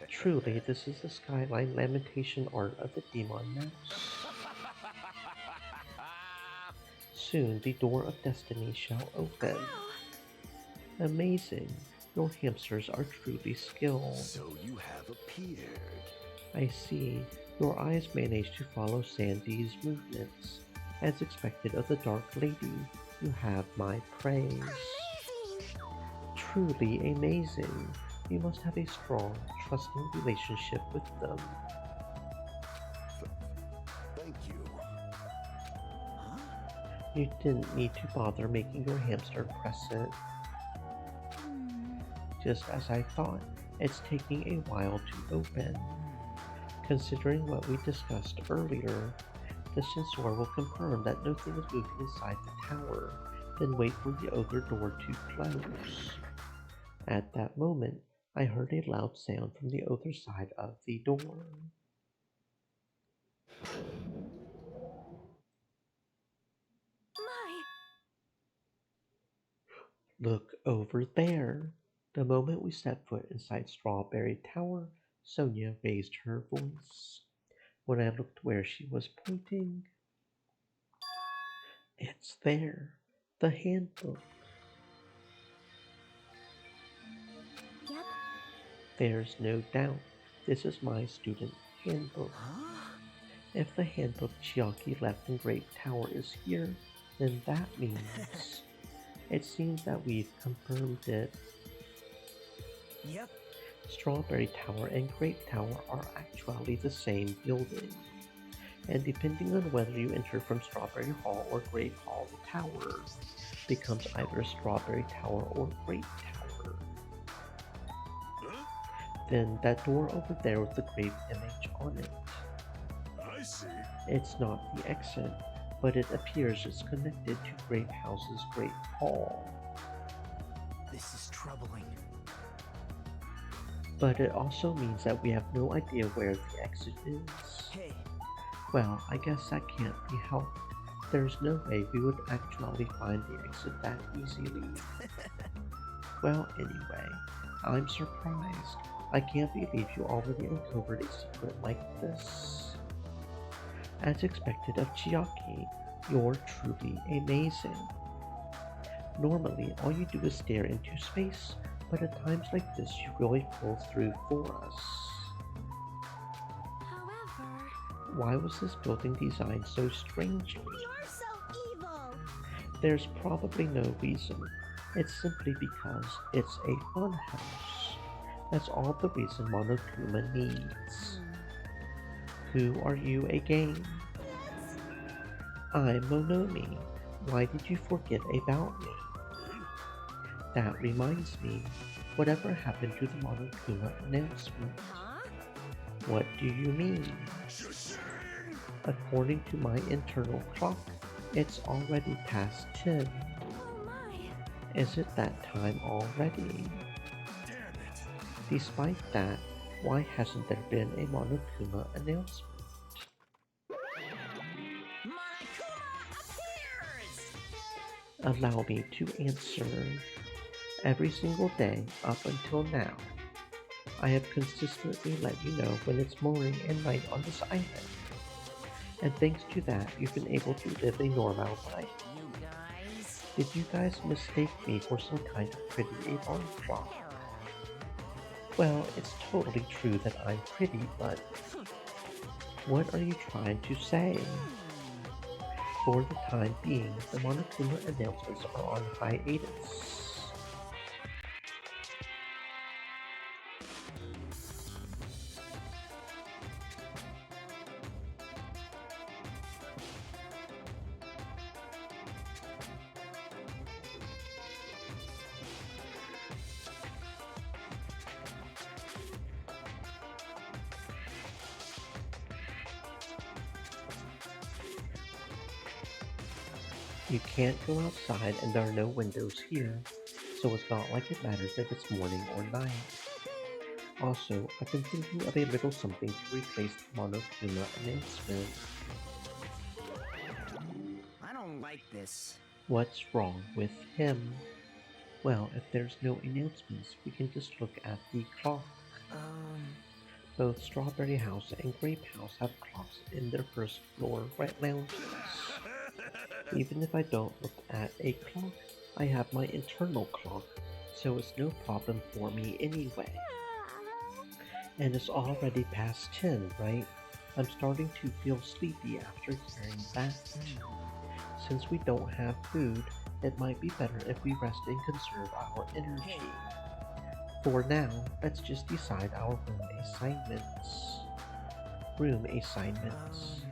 Truly, this is the Skyline Lamentation art of the Demon Mouse. Soon the door of destiny shall open. Amazing. Your hamsters are truly skilled. So you have appeared. I see. Your eyes managed to follow Sandy's movements. As expected of the Dark Lady, you have my praise. Truly amazing. You must have a strong, trusting relationship with them. Thank you. You didn't need to bother making your hamster press it. Just as I thought, it's taking a while to open. Considering what we discussed earlier, the sensor will confirm that nothing is moving inside the tower, then wait for the other door to close. At that moment, I heard a loud sound from the other side of the door. Look over there. The moment we stepped foot inside Strawberry Tower, Sonia raised her voice. When I looked where she was pointing, it's there, the handbook. Yep. There's no doubt this is my student handbook. If the handbook Chiaki left in Great Tower is here, then that means it seems that we've confirmed it. Yep. Strawberry Tower and Great Tower are actually the same building. And depending on whether you enter from Strawberry Hall or Great Hall, the tower becomes either Strawberry Tower or Great Tower. Then that door over there with the grave image on it. I see. It's not the exit, but it appears it's connected to Great House's Great Hall. This is troubling. But it also means that we have no idea where the exit is. Hey. Well, I guess that can't be helped. There's no way we would actually find the exit that easily. Well, anyway, I'm surprised. I can't believe you already uncovered a secret like this. As expected of Chiaki, you're truly amazing. Normally, all you do is stare into space, but at times like this, you really pull through for us. However, Why was this building designed so strangely? You're so evil! There's probably no reason. It's simply because it's a fun house. That's all the reason Monokuma needs. Who are you again? I'm Monomi. Why did you forget about me? That reminds me, whatever happened to the Monokuma announcement? What do you mean? According to my internal clock, it's already past 10. oh my. Is it that time already? Despite that, why hasn't there been a Monokuma announcement? Allow me to answer. Every single day up until now, I have consistently let you know when it's morning and night on this island. And thanks to that, you've been able to live a normal life. Did you guys mistake me for some kind of pretty alarm clock? Well, it's totally true that I'm pretty, but what are you trying to say? For the time being, the Monokuma announcements are on hiatus. You can't go outside and there are no windows here, so it's not like it matters if it's morning or night. Also, I've been thinking of a little something to replace the Monokuma announcement. I don't like this. What's wrong with him? Well, if there's no announcements, we can just look at the clock. Both Strawberry House and Grape House have clocks in their first floor lounges. Even if I don't look at a clock, I have my internal clock, so it's no problem for me anyway. And it's already past 10, right? I'm starting to feel sleepy after hearing that. Since we don't have food, it might be better if we rest and conserve our energy. For now, let's just decide our room assignments.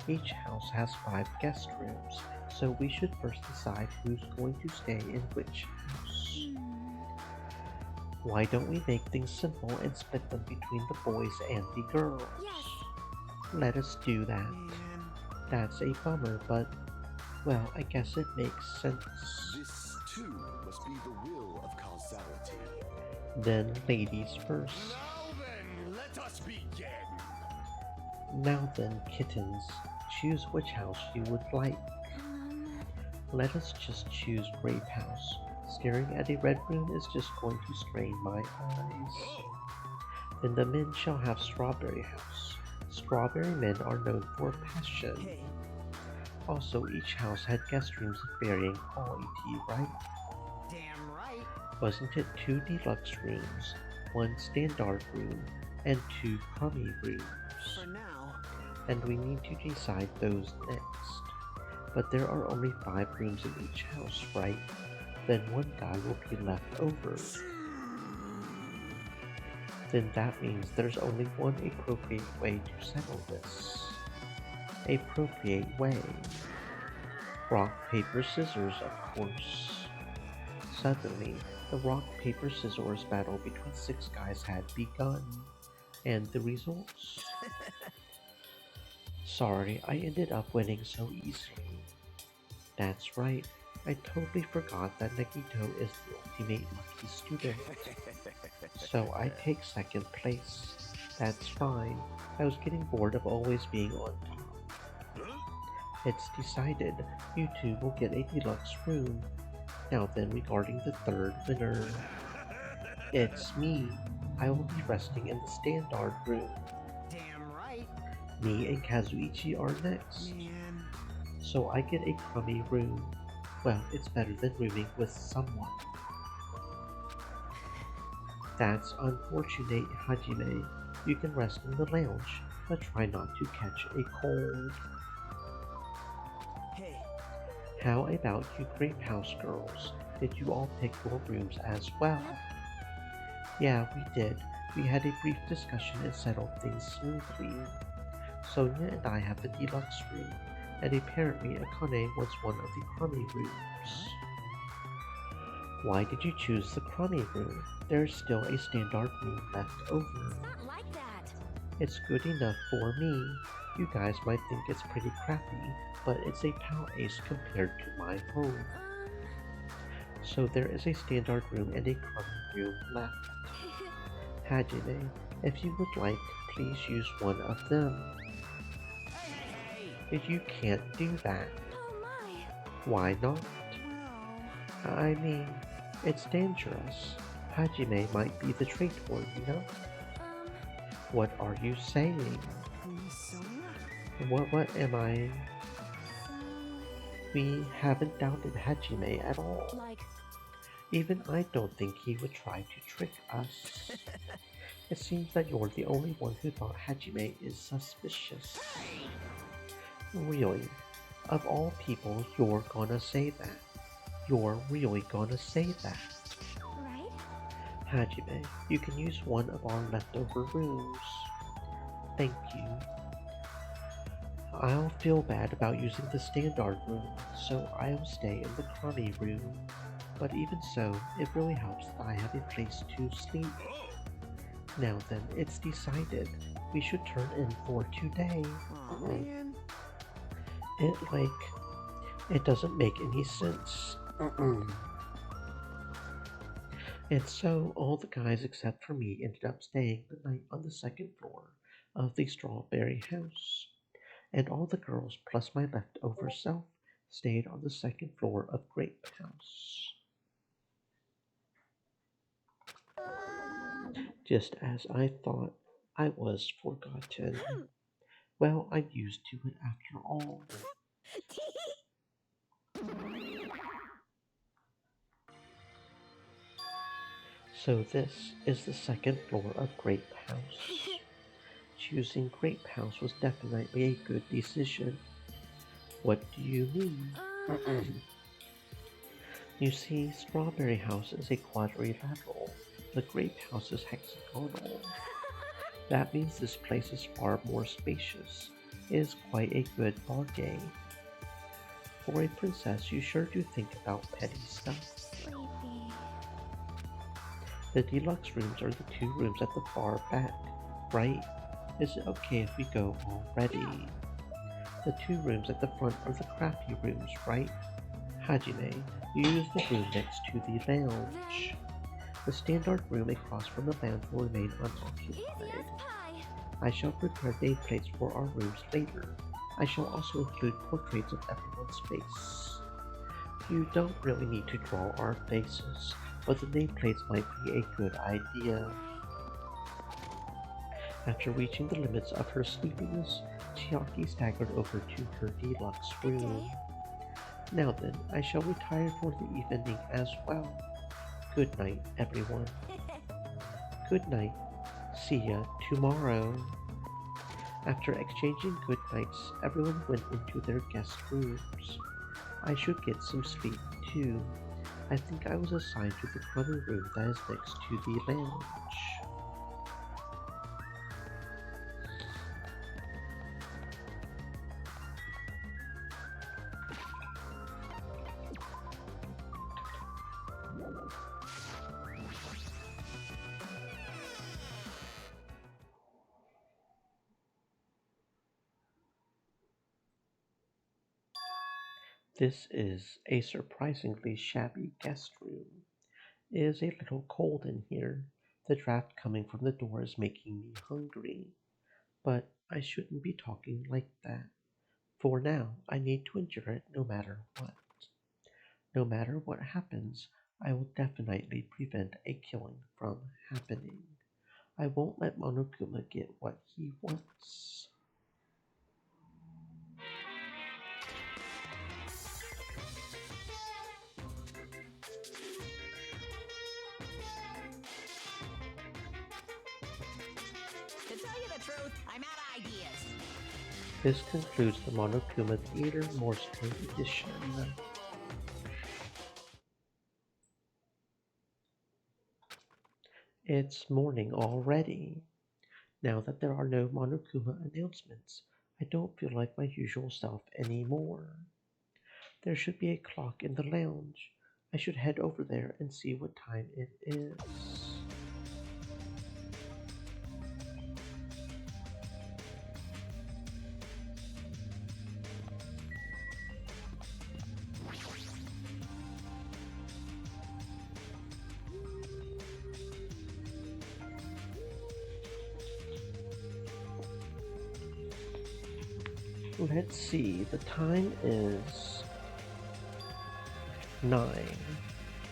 Each house has 5 guest rooms, so we should first decide who's going to stay in which house. Why don't we make things simple and split them between the boys and the girls? Yes. Let us do that. That's a bummer, but, well, I guess it makes sense. This, too, must be the will of causality. Then ladies first. Now then, let us begin. Now then, kittens, choose which house you would like. Let us just choose Grape House. Staring at a red room is just going to strain my eyes. Then the men shall have Strawberry House. Strawberry men are known for passion. Also, each house had guest rooms of varying quality, right? Damn right. Wasn't it 2 deluxe rooms, 1 standard room, and 2 crummy rooms? For now. And we need to decide those next. But there are only 5 rooms in each house, right? Then 1 guy will be left over. Then that means there's only one appropriate way to settle this. Appropriate way. Rock, paper, scissors, of course. Suddenly, the rock, paper, scissors battle between 6 guys had begun. And the results? Sorry, I ended up winning so easily. That's right, I totally forgot that Nagito is the ultimate lucky student. So I take 2nd place. That's fine, I was getting bored of always being on top. It's decided, you 2 will get a deluxe room. Now then, regarding the 3rd winner. It's me. I will be resting in the standard room. Damn right. Me and Kazuichi are next. Man. So I get a crummy room. Well, it's better than rooming with someone. That's unfortunate, Hajime. You can rest in the lounge, but try not to catch a cold. Hey, How about you Grape House girls? Did you all pick your rooms as well? Yeah, we did. We had a brief discussion and settled things smoothly. Sonia and I have the deluxe room, and apparently Akane wants one of the crummy rooms. Why did you choose the crummy room? There's still a standard room left over. It's not like that. It's good enough for me. You guys might think it's pretty crappy, but it's a power ace compared to my home. So there is a standard room and a crummy room left. Hajime, if you would like, please use one of them. If you can't do that, Oh my. why not? I mean, it's dangerous. Hajime might be the traitor, you know? What are you saying? What am I? We haven't doubted Hajime at all. Like, Even I don't think he would try to trick us. It seems that you're the only one who thought Hajime is suspicious. Really, of all people, you're gonna say that. You're really gonna say that. right? Hajime, you can use one of our leftover rooms. Thank you. I'll feel bad about using the standard room, so I'll stay in the crummy room. But even so, it really helps that I have a place to sleep. Now then, it's decided. We should turn in for today. Oh, man. It doesn't make any sense. And so, all the guys except for me ended up staying the night on the second floor of the Strawberry House. And all the girls plus my leftover self stayed on the second floor of Grape House. Just as I thought, I was forgotten. Well, I'm used to it after all. So this is the second floor of Grape House. Choosing Grape House was definitely a good decision. What do you mean? You see, Strawberry House is a quadrilateral. The Grape House is hexagonal. That means this place is far more spacious. It is quite a good bargain. For a princess, you sure do think about petty stuff. The deluxe rooms are the two rooms at the far back, right? Is it okay if we go already? The two rooms at the front are the crappy rooms, right? Hajime, you use the room next to the lounge. The standard room across from the lounge will remain unoccupied. I shall prepare nameplates for our rooms later. I shall also include portraits of everyone's face. You don't really need to draw our faces, but the nameplates might be a good idea. After reaching the limits of her sleepiness, Chiaki staggered over to her deluxe room. Now then, I shall retire for the evening as well. Good night, everyone. Good night. See ya tomorrow. After exchanging good nights, everyone went into their guest rooms. I should get some sleep too. I think I was assigned to the crummy room that is next to the lounge. This is a surprisingly shabby guest room. It is a little cold in here. The draft coming from the door is making me hungry. But I shouldn't be talking like that. For now, I need to endure it no matter what. No matter what happens, I will definitely prevent a killing from happening. I won't let Monokuma get what he wants. truth, I'm out of ideas. This concludes the Monokuma Theater Morse Code Edition. It's morning already. Now that there are no Monokuma announcements, I don't feel like my usual self anymore. There should be a clock in the lounge. I should head over there and see what time it is. Let's see, the time is 9.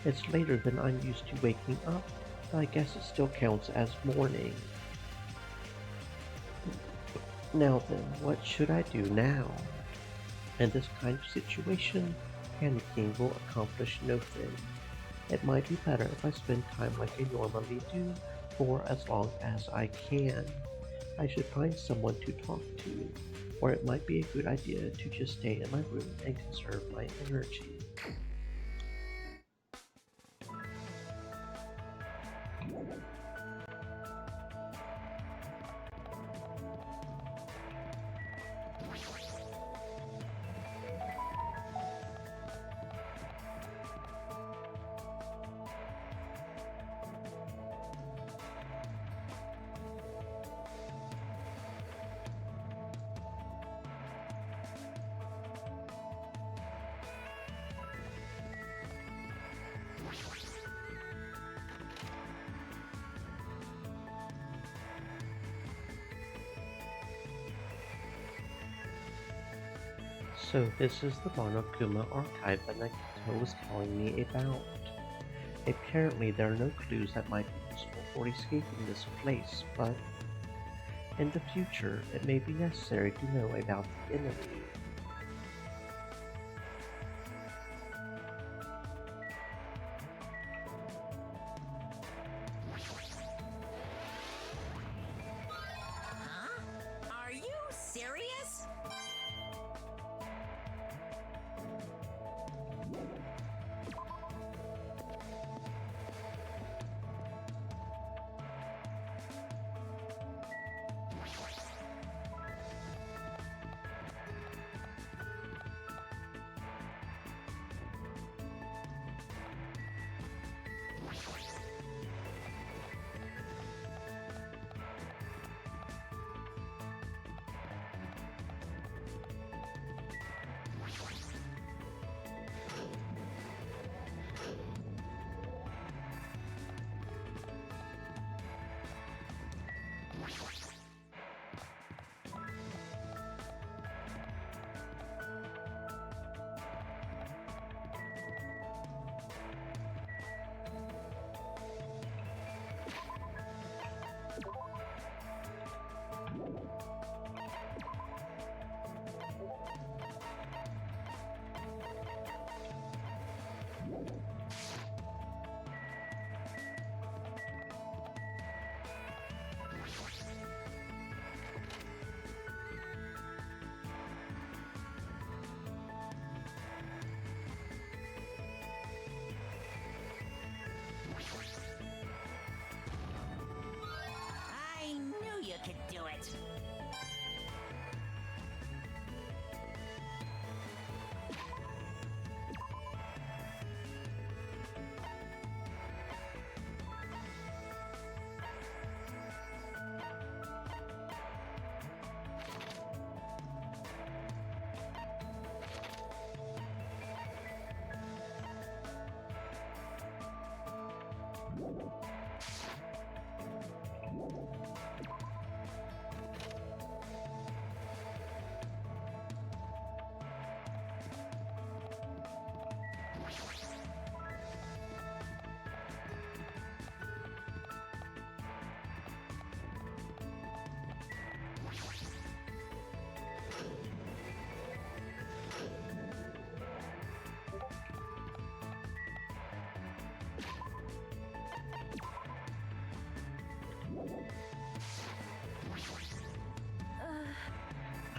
It's later than I'm used to waking up, but I guess it still counts as morning. Now then, what should I do now? In this kind of situation, panicking will accomplish no thing. It might be better if I spend time like I normally do for as long as I can. I should find someone to talk to, or it might be a good idea to just stay in my room and conserve my energy. So this is the Monokuma archive that Nakito was telling me about. Apparently there are no clues that might be useful for escaping this place, but in the future it may be necessary to know about the enemy. Huh? Are you serious? I knew you could do it.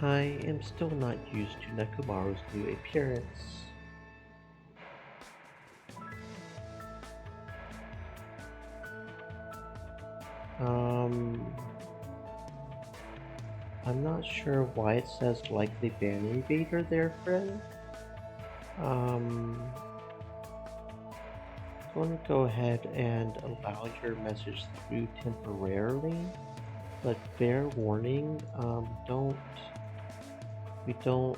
I am still not used to Nekomaru's new appearance. I'm not sure why it says likely ban invader there, friend. I'm going to go ahead and allow your message through temporarily, but fair warning, we don't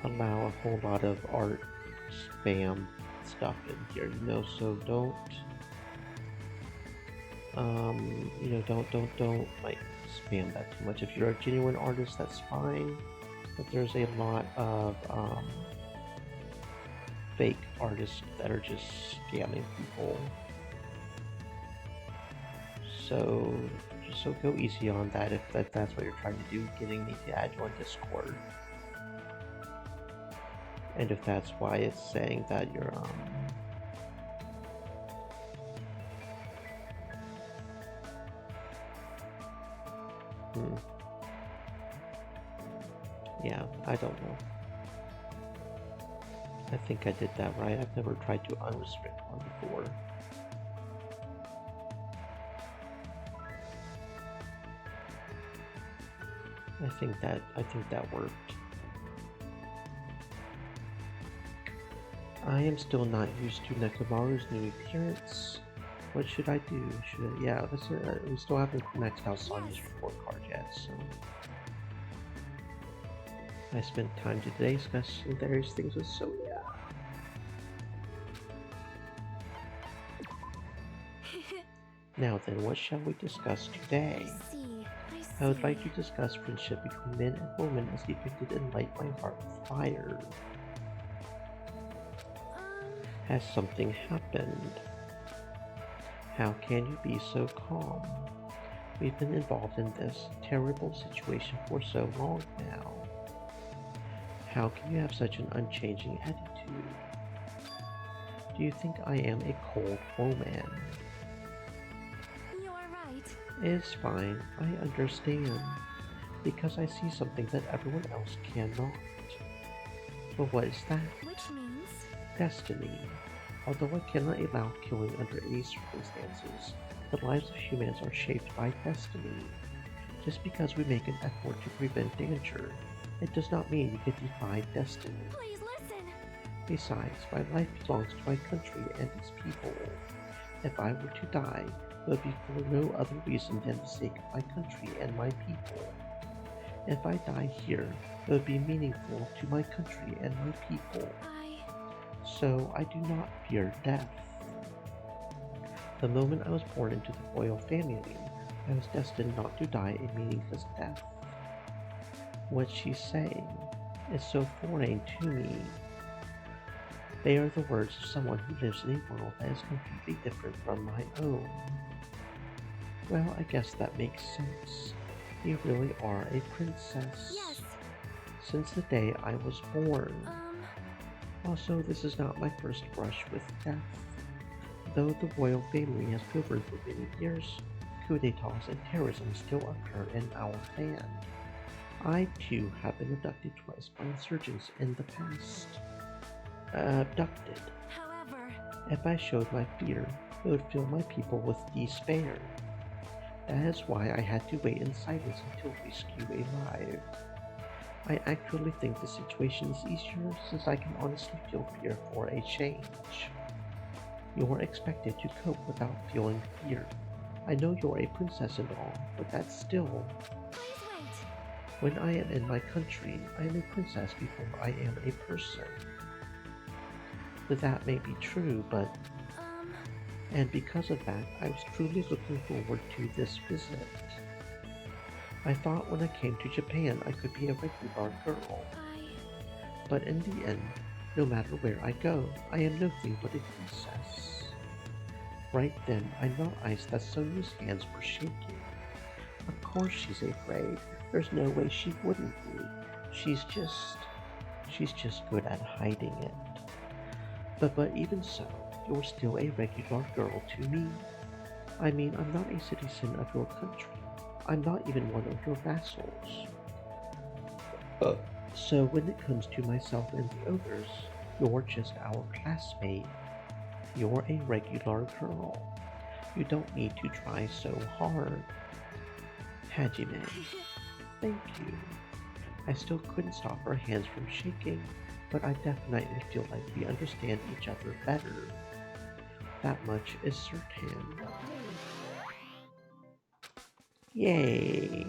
allow a whole lot of art spam stuff in here, you know, so don't don't like spam that too much. If you're a genuine artist, that's fine, but there's a lot of fake artists that are just scamming people. So go easy on that if that's what you're trying to do, getting me to add you on Discord. And if that's why it's saying that you're yeah, I don't know. I think I did that right. I've never tried to unrestrict one before. I think that worked. I am still not used to Nekomaru's new appearance. What should I do? Yeah, we still haven't maxed out Sonya's report card yet, so... I spent time today discussing various things with Sonia. Now then, what shall we discuss today? I would like to discuss friendship between men and women as depicted in Light My Heart with Fire. Has something happened? How can you be so calm? We've been involved in this terrible situation for so long now. How can you have such an unchanging attitude? Do you think I am a cold woman? You are right. It's fine, I understand. Because I see something that everyone else cannot. But what is that? Which means? Destiny. Although I cannot allow killing under any circumstances, the lives of humans are shaped by destiny. Just because we make an effort to prevent danger, it does not mean we can defy destiny. Please listen. Besides, my life belongs to my country and its people. If I were to die, it would be for no other reason than the sake of my country and my people. If I die here, it would be meaningful to my country and my people. So I do not fear death. The moment I was born into the royal family, I was destined not to die a meaningless death. What she's saying is so foreign to me. They are the words of someone who lives in a world that is completely different from my own. Well, I guess that makes sense. You really are a princess. Yes. Since the day I was born. Also, this is not my first brush with death. Though the royal family has governed for many years, coups d'etats and terrorism still occur in our land. I, too, have been abducted twice by insurgents in the past. Abducted. However, if I showed my fear, it would fill my people with despair. That is why I had to wait in silence until rescue arrived. I actually think the situation is easier since I can honestly feel fear for a change. You are expected to cope without feeling fear. I know you're a princess and all, but that's still... Please wait. When I am in my country, I am a princess before I am a person. That may be true, but... And because of that, I was truly looking forward to this visit. I thought when I came to Japan I could be a regular girl. But in the end, no matter where I go, I am nothing but a princess. Right then, I realized that Sonia's hands were shaking. Of course she's afraid. There's no way she wouldn't be. She's just good at hiding it. But even so, you're still a regular girl to me. I mean, I'm not a citizen of your country. I'm not even one of your vassals. So when it comes to myself and the others, you're just our classmate. You're a regular girl. You don't need to try so hard. Hajime. Thank you. I still couldn't stop her hands from shaking, but I definitely feel like we understand each other better. That much is certain. Yay!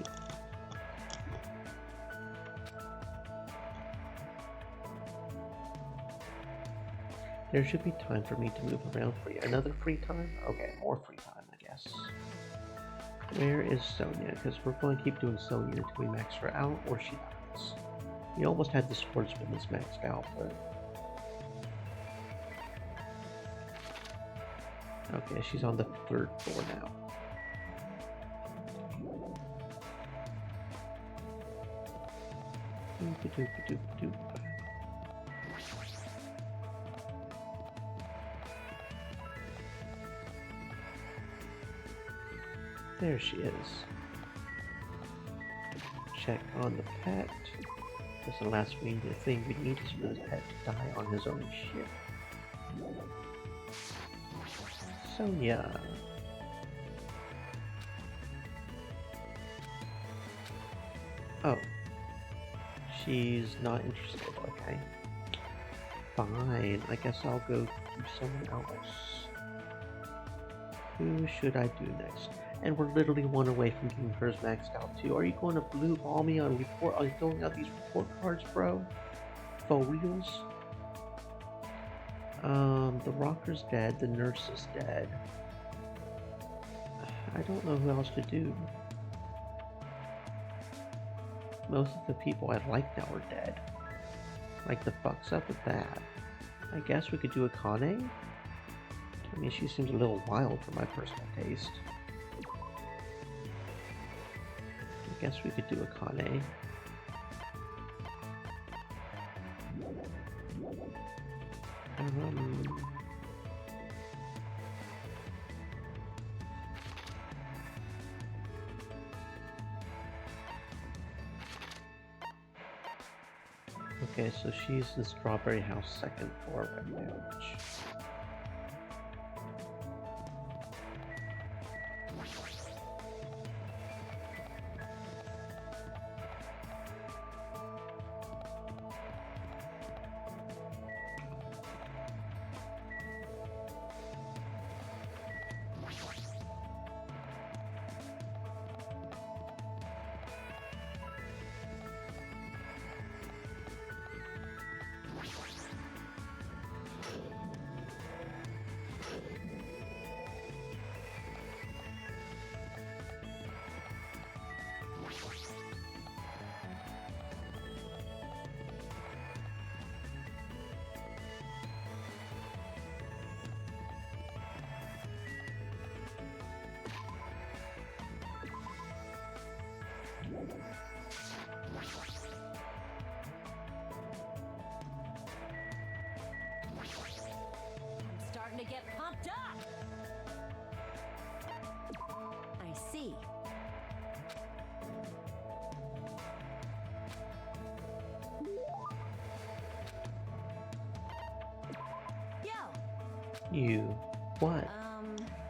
There should be time for me to move around for you. Another free time? Okay, more free time, I guess. Where is Sonia? Because we're going to keep doing Sonia until we max her out or she dies. We almost had the swordsman's maxed out, but... Okay, she's on the 3rd floor now. Doop-a-doop-a-doop-a-doop. There she is. Check on the pet. Because the last thing we need is for the pet to die on his own ship. Sonia. Oh. She's not interested, okay. Fine, I guess I'll go do someone else. Who should I do next? And we're literally one away from getting hers maxed out too. Are you going to blue ball me on report? Are you filling out these report cards, bro? For reals? The rocker's dead. The nurse is dead. I don't know who else to do. Most of the people I like now are dead. Like, the fuck's up with that? I guess we could do Akane? I mean, she seems a little wild for my personal taste. I guess we could do Akane. Okay, so she's the Strawberry House 2nd floor refuge. I'm starting to get pumped up. I see. Yo. You. What?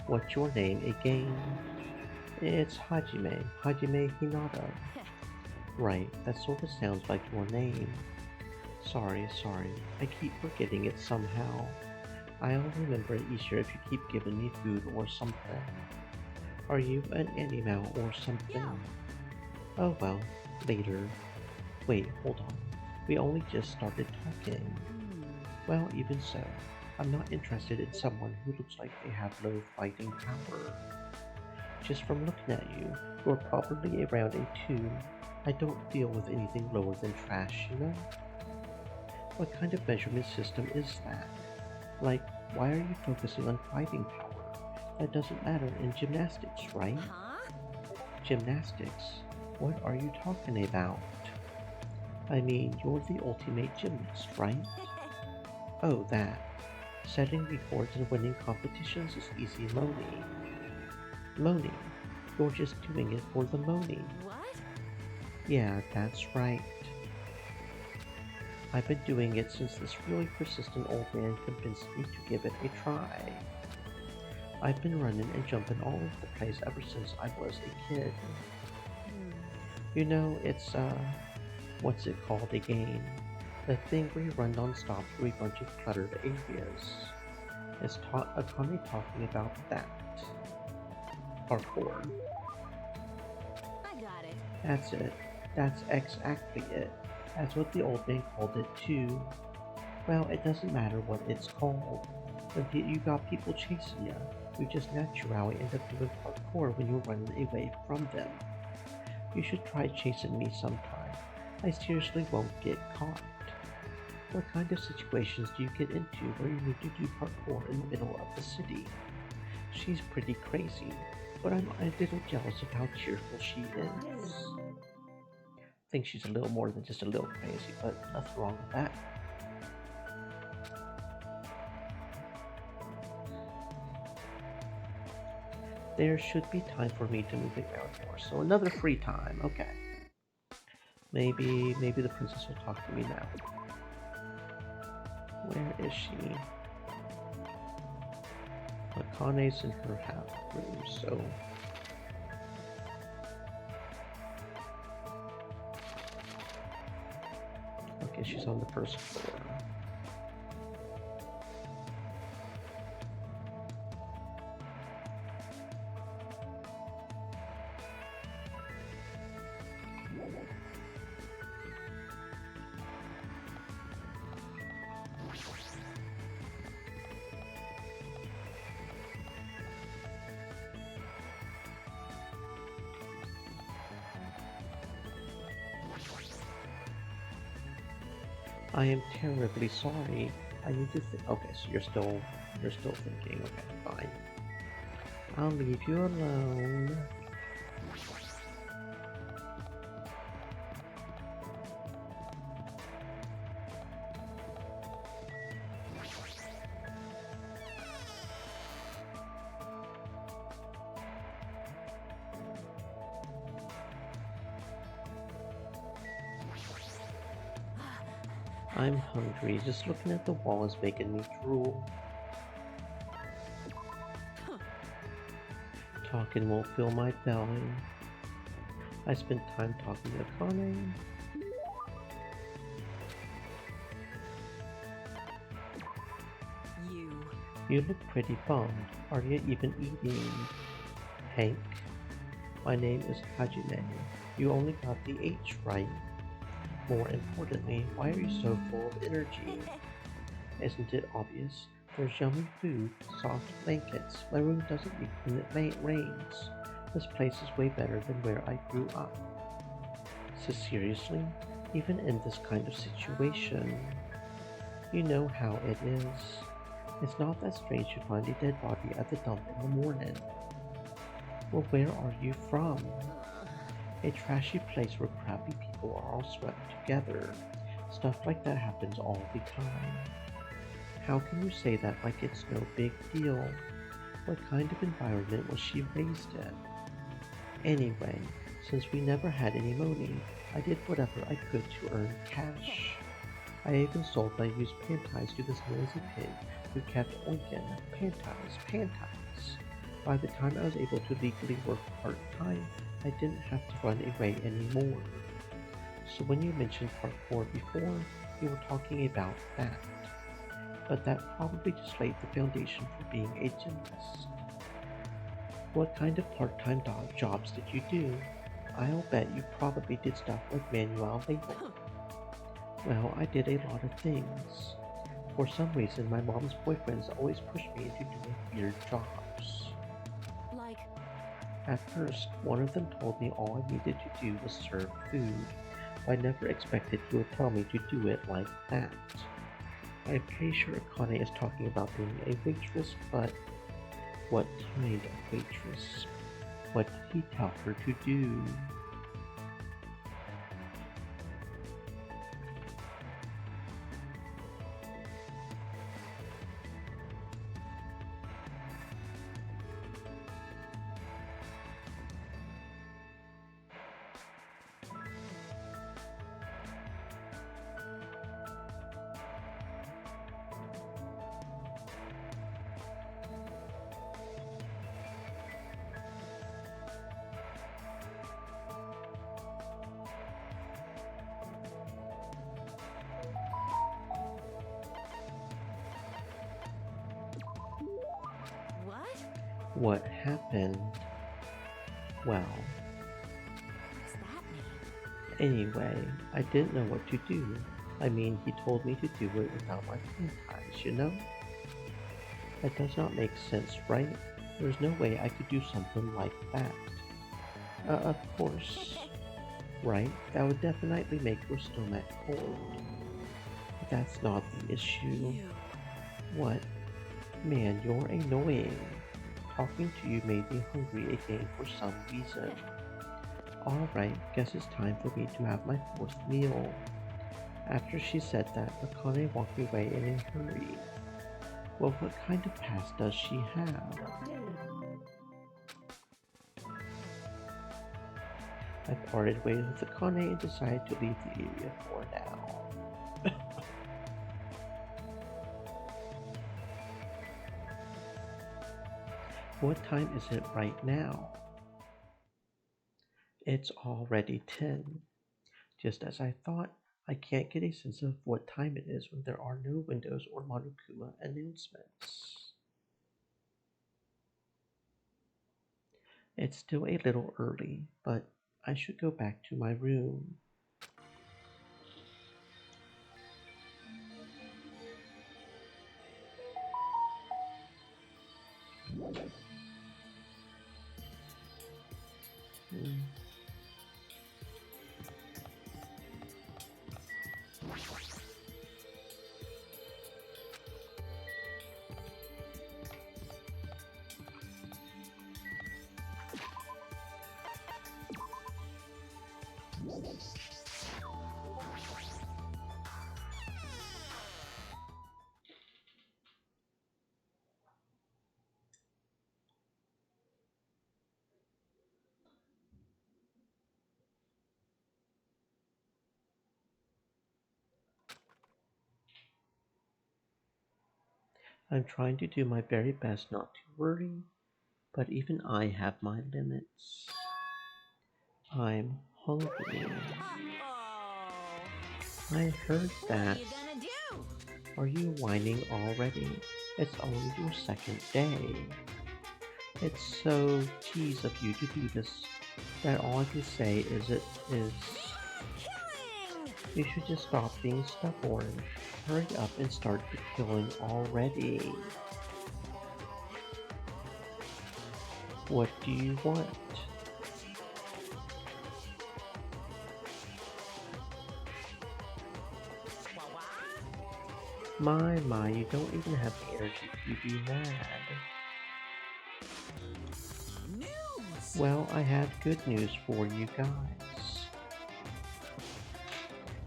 What's your name again? It's Hajime. Hajime Hinata. Right, that sort of sounds like your name. Sorry. I keep forgetting it somehow. I'll remember it easier if you keep giving me food or something. Are you an animal or something? Yeah. Oh well, later. Wait, hold on. We only just started talking. Well, even so, I'm not interested in someone who looks like they have low fighting power. Just from looking at you, you're probably around a 2. I don't deal with anything lower than trash, you know? What kind of measurement system is that? Like, why are you focusing on fighting power? That doesn't matter in gymnastics, right? Huh? Gymnastics? What are you talking about? I mean, you're the ultimate gymnast, right? Oh, that. Setting records and winning competitions is easy money. Money? You're just doing it for the money. What? Yeah, that's right. I've been doing it since this really persistent old man convinced me to give it a try. I've been running and jumping all over the place ever since I was a kid. You know, it's, what's it called again? The thing where you run non-stop through a bunch of cluttered areas. It's Akane talking about that. Parkour. I got it. That's it. That's exactly it. That's what the old man called it too. Well, it doesn't matter what it's called. When you got people chasing you, you just naturally end up doing parkour when you're running away from them. You should try chasing me sometime. I seriously won't get caught. What kind of situations do you get into where you need to do parkour in the middle of the city? She's pretty crazy, but I'm a little jealous of how cheerful she is. I think she's a little more than just a little crazy, but nothing wrong with that. There should be time for me to move around more, so another free time, okay. Maybe the princess will talk to me now. Where is she? Akane's in her half room, so... Okay, she's on the first floor. I am terribly sorry. I need to think. Okay, so you're still thinking. Okay, fine. I'll leave you alone. I'm hungry. Just looking at the wall is making me drool. Talking won't fill my belly. I spent time talking to Akane. You look pretty bummed. Are you even eating? Hank? My name is Hajime. You only got the H right. More importantly, why are you so full of energy? Isn't it obvious? There's yummy food, soft blankets. My room doesn't leak when it rains. This place is way better than where I grew up. So seriously, even in this kind of situation, you know how it is. It's not that strange to find a dead body at the dump in the morning. Well, where are you from? A trashy place where crappy people are all swept together. Stuff like that happens all the time. How can you say that like it's no big deal? What kind of environment was she raised in? Anyway, since we never had any money, I did whatever I could to earn cash. I even sold my used panties to this noisy pig who kept oinking, panties. By the time I was able to legally work part-time, I didn't have to run away anymore. So when you mentioned parkour before, you were talking about that. But that probably just laid the foundation for being a gymnast. What kind of part-time jobs did you do? I'll bet you probably did stuff like manual labor. Well, I did a lot of things. For some reason, my mom's boyfriends always pushed me into doing weird jobs. Like? At first, one of them told me all I needed to do was serve food. I never expected he would tell me to do it like that. I'm pretty sure Akane is talking about being a waitress, but what kind of waitress? What did he tell her to do? What happened? Well, What's that mean? anyway, I didn't know what to do. I mean, he told me to do it without my phone ties, you know? That does not make sense, right? There's no way I could do something like that. Of course. Right? That would definitely make your stomach cold. But that's not the issue. What? Man, you're annoying. Talking to you made me hungry again for some reason. Alright, guess it's time for me to have my 4th meal. After she said that, Akane walked away in a hurry. Well, what kind of past does she have? I parted ways with Akane and decided to leave the area for now. What time is it right now? It's already 10. Just as I thought, I can't get a sense of what time it is when there are no windows or Monokuma announcements. It's still a little early, but I should go back to my room. I'm trying to do my very best not to worry, but even I have my limits. I'm hungry. I heard that. What are you gonna do? Are you whining already? It's only your 2nd day. It's so cheese of you to do this that all I can say is Killing! you should just stop being stubborn. Hurry up and start the killing already. What do you want? My, you don't even have the energy to be mad. News! Well, I have good news for you guys.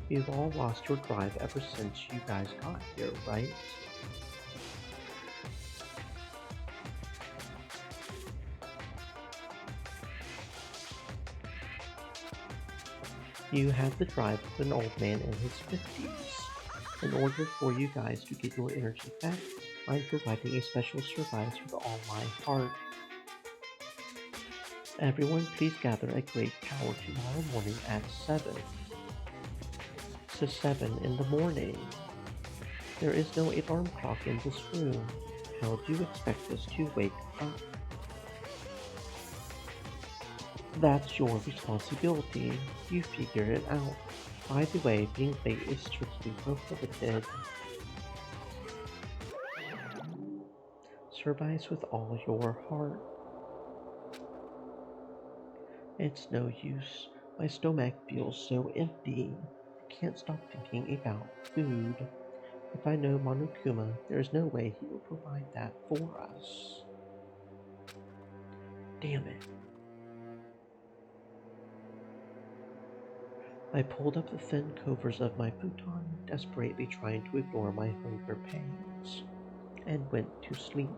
You've all lost your drive ever since you guys got here, right? You have the drive of an old man in his 50s. In order for you guys to get your energy back, I'm providing a special service with all my heart. Everyone please gather at Great Tower tomorrow morning at 7. So 7 in the morning. There is no alarm clock in this room. How do you expect us to wake up? That's your responsibility. You figure it out. By the way, being late is strictly prohibited. Service with all your heart. It's no use. My stomach feels so empty. I can't stop thinking about food. If I know Monokuma, there's no way he will provide that for us. Damn it. I pulled up the thin covers of my futon, desperately trying to ignore my hunger pangs, and went to sleep.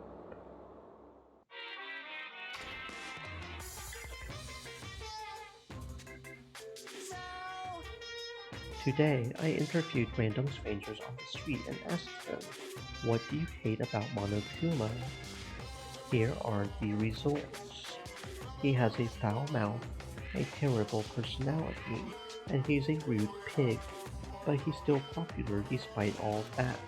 Today, I interviewed random strangers on the street and asked them, what do you hate about Monokuma? Here are the results. He has a foul mouth, a terrible personality, and he's a rude pig, but he's still popular despite all that.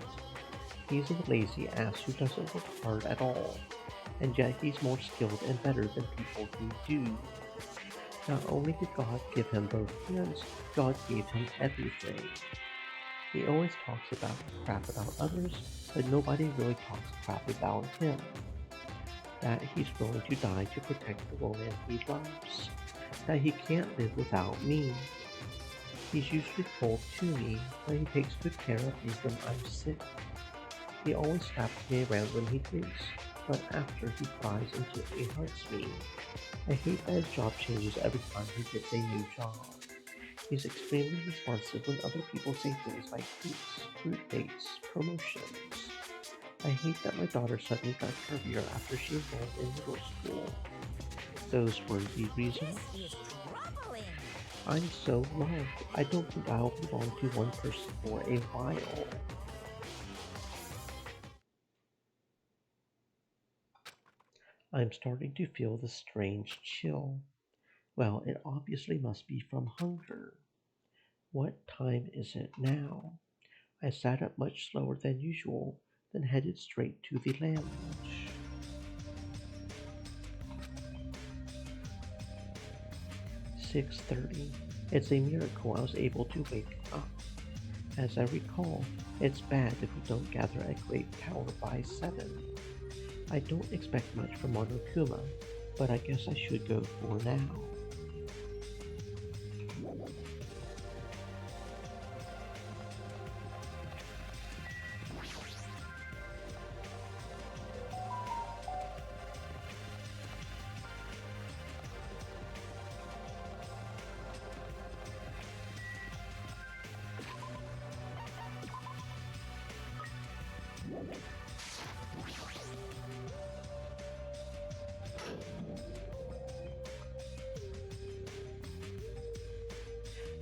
He's a lazy ass who doesn't work hard at all. and yet he's more skilled and better than people who do. Not only did God give him both hands, God gave him everything. He always talks about crap about others, but nobody really talks crap about him. That he's willing to die to protect the woman he loves. That he can't live without me. He's usually cold to me, but he takes good care of me when I'm sick. He always slaps me around when he drinks, but after he cries until he hugs me. I hate that his job changes every time he gets a new job. He's extremely responsive when other people say things like dates, fruit dates, promotions. I hate that my daughter suddenly got a career after she enrolled in middle school. Those were the reasons. I'm so loved. I don't think I'll belong to one person for a while. I'm starting to feel the strange chill. Well, it obviously must be from hunger. What time is it now? I sat up much slower than usual, then headed straight to the lounge. 6:30. It's a miracle I was able to wake up. As I recall, it's bad if we don't gather at Great Tower by 7. I don't expect much from Monokuma, but I guess I should go for now.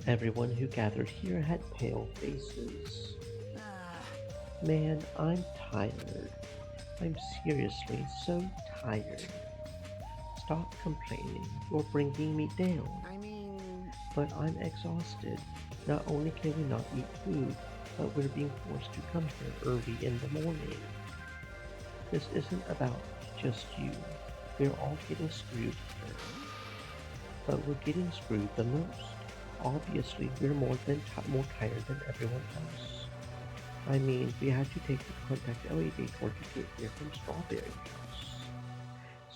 Everyone who gathered here had pale faces. Man, I'm tired. I'm seriously so tired. Stop complaining. You're bringing me down. But I'm exhausted. Not only can we not eat food, but we're being forced to come here early in the morning. This isn't about just you. We're all getting screwed here. But we're getting screwed the most. Obviously, we're more tired than everyone else. I mean, we had to take the contact elevator to get here from Strawberry House.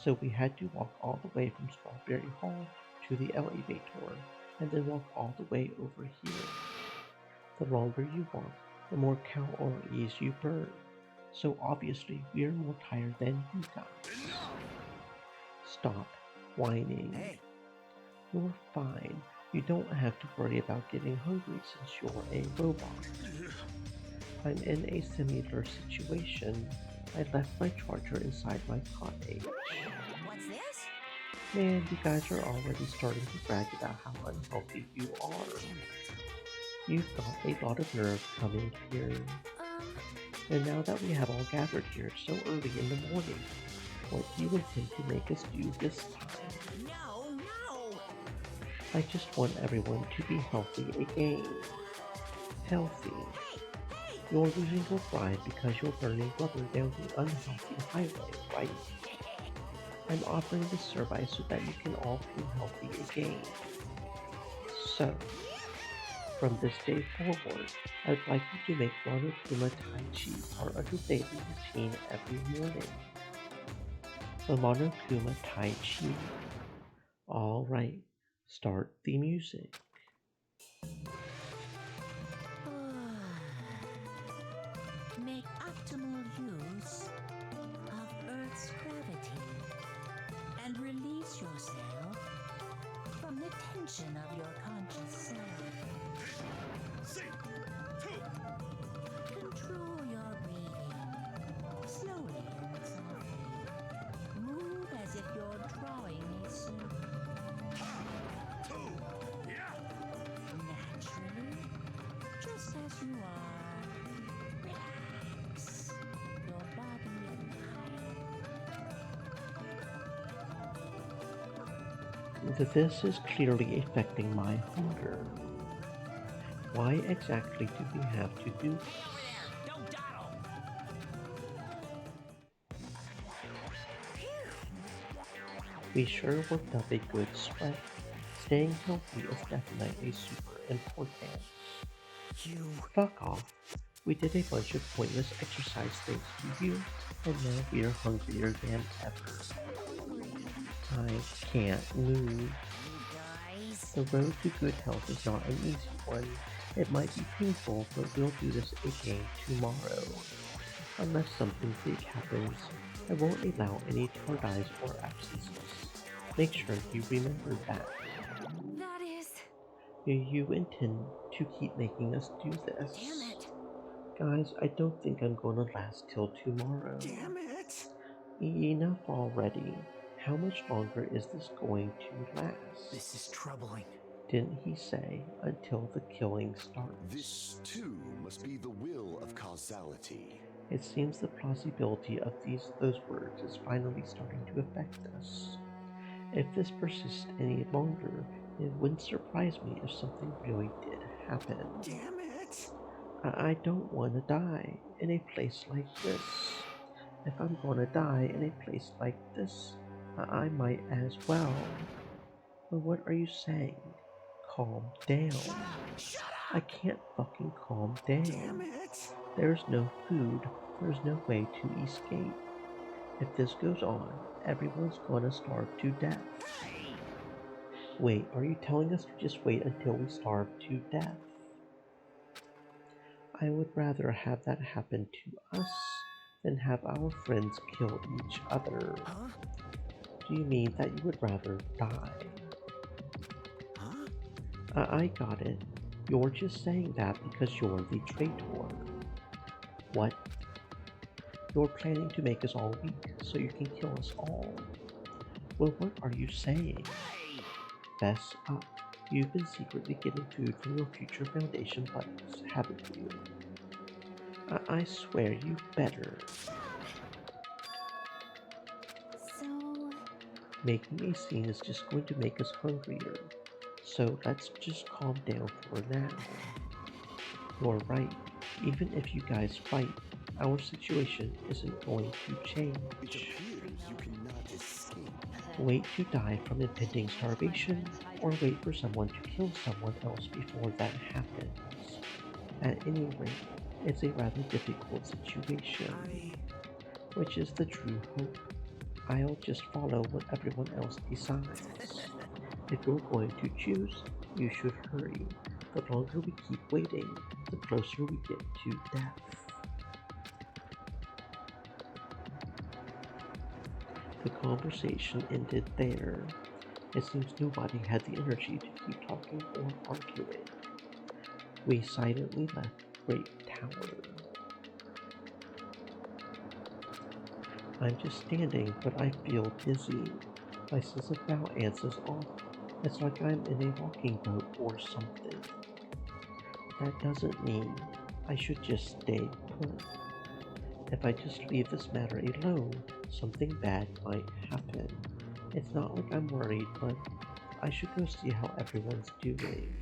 So we had to walk all the way from Strawberry Hall to the elevator, and then walk all the way over here. The longer you walk, the more calories you burn. So obviously, we're more tired than you guys. Stop whining. Hey. You're fine. You don't have to worry about getting hungry since you're a robot. I'm in a similar situation. I left my charger inside my cottage. What's this? Man, you guys are already starting to brag about how unhealthy you are. You've got a lot of nerve coming here. And now that we have all gathered here so early in the morning, what do you intend to make us do this time? No! I just want everyone to be healthy again. Healthy. You're losing your pride because you're burning rubber down the unhealthy highway, right? I'm offering this service so that you can all feel healthy again. So, from this day forward, I'd like you to make Monokuma Tai Chi part of your daily routine every morning. The Monokuma Tai Chi. Alright, start the music. Make optimal use of Earth's gravity and release yourself from the tension of your conscious self. Control your breathing slowly and softly. Move as if you're drawing a circle. Naturally, just as you are. Relax your body and mind. This is clearly affecting my hunger. Why exactly do we have to do this? Phew! We sure worked up a good sweat. Staying healthy is definitely super important. You... Fuck off. We did a bunch of pointless exercise thanks to you, and now we are hungrier than ever. I can't move. The road to good health is not an easy one. It might be painful, but we'll do this again tomorrow. Unless something big happens, I won't allow any ties or absences. Make sure you remember that. That is... You intend to keep making us do this. Damn it. Guys, I don't think I'm gonna last till tomorrow. Damn it! Enough already. How much longer is this going to last? This is troubling. Didn't he say until the killing starts? This, too, must be the will of causality. It seems the plausibility of those words is finally starting to affect us. If this persists any longer, it wouldn't surprise me if something really did happen. Damn it! I don't want to die in a place like this. If I'm gonna die in a place like this, I might as well. But what are you saying? Calm down. Shut up! I can't fucking calm down. Damn it! There's no food. There's no way to escape. If this goes on, everyone's gonna starve to death. Wait, are you telling us to just wait until we starve to death? I would rather have that happen to us than have our friends kill each other. Huh? Do you mean that you would rather die? Huh? I got it. You're just saying that because you're the traitor. What? You're planning to make us all weak so you can kill us all. Well, what are you saying? Fess up. You've been secretly getting food from your future Foundation buddies, haven't you? I swear you better. So... Making a scene is just going to make us hungrier. So let's just calm down for now. You're right. Even if you guys fight, our situation isn't going to change. It appears you cannot escape. Wait to die from impending starvation, or wait for someone to kill someone else before that happens. At any rate, it's a rather difficult situation. Which is the true hope. I'll just follow what everyone else decides. If you're going to choose, you should hurry. The longer we keep waiting, the closer we get to death. The conversation ended there. It seems nobody had the energy to keep talking or arguing. We silently left Great Tower. I'm just standing, but I feel dizzy. My sense of balance is off. It's like I'm in a walking boat or something. That doesn't mean I should just stay put. If I just leave this matter alone, something bad might happen. It's not like I'm worried, but I should go see how everyone's doing.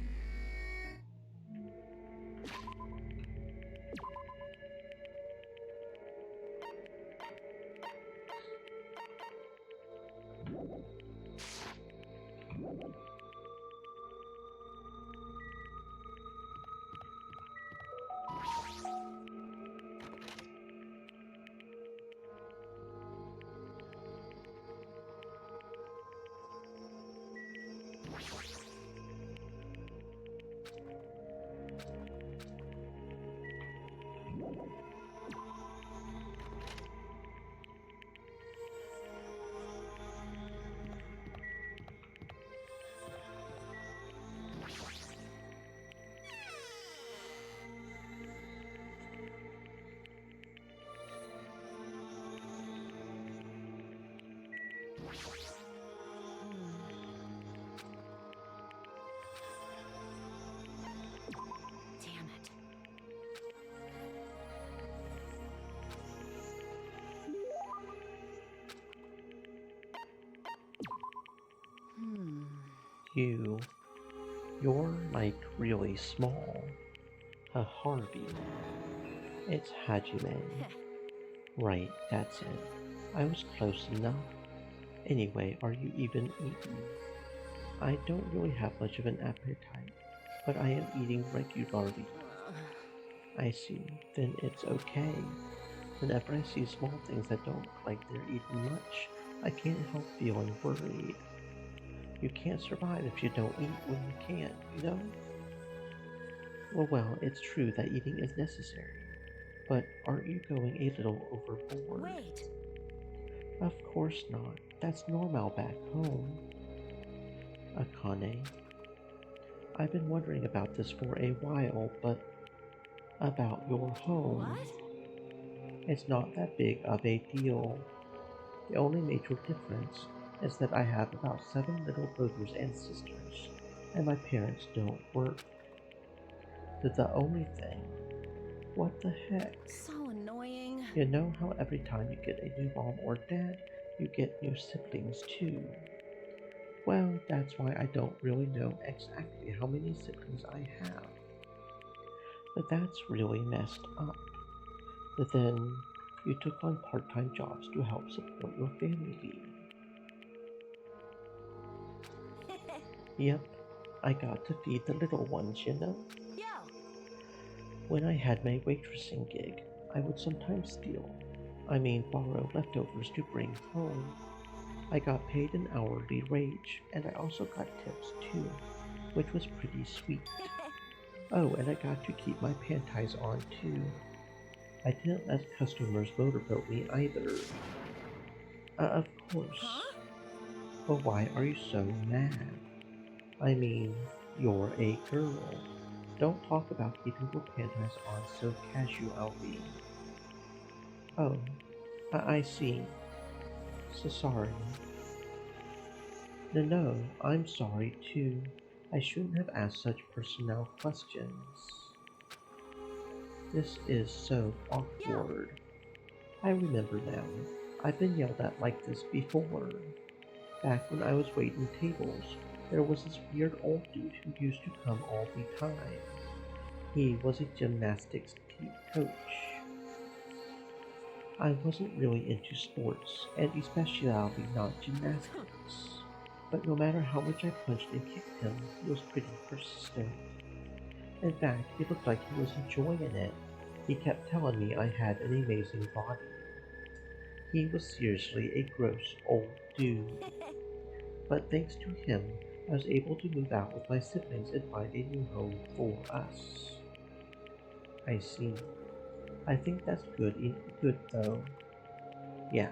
You're like really small. A Harvey. It's Hajime. Right, that's it. I was close enough. Anyway, are you even eating? I don't really have much of an appetite, but I am eating regularly. I see. Then it's okay. Whenever I see small things that don't look like they're eating much, I can't help feeling worried. You can't survive if you don't eat when you can, you know? Well, it's true that eating is necessary, but aren't you going a little overboard? Wait. Of course not. That's normal back home. Akane, I've been wondering about this for a while, but about your home. What? It's not that big of a deal. The only major difference is that I have about 7 little brothers and sisters, and my parents don't work. That's the only thing. What the heck? So annoying. You know how every time you get a new mom or dad, you get new siblings too? Well, that's why I don't really know exactly how many siblings I have. But that's really messed up. But then you took on part-time jobs to help support your family. Yep, I got to feed the little ones, you know? Yo. When I had my waitressing gig, I would sometimes borrow leftovers to bring home. I got paid an hourly wage, and I also got tips too, which was pretty sweet. Oh, and I got to keep my panties on too. I didn't let customers motorboat me either. Of course. Huh? Well, why are you so mad? I mean, you're a girl. Don't talk about keeping your panties on so casually. Oh, I see. So sorry. No, I'm sorry too. I shouldn't have asked such personal questions. This is so awkward. I remember now. I've been yelled at like this before. Back when I was waiting tables, there was this weird old dude who used to come all the time. He was a gymnastics coach. I wasn't really into sports, and especially not gymnastics. But no matter how much I punched and kicked him, he was pretty persistent. In fact, it looked like he was enjoying it. He kept telling me I had an amazing body. He was seriously a gross old dude. But thanks to him, I was able to move out with my siblings and find a new home for us. I see. I think that's good though. Yeah.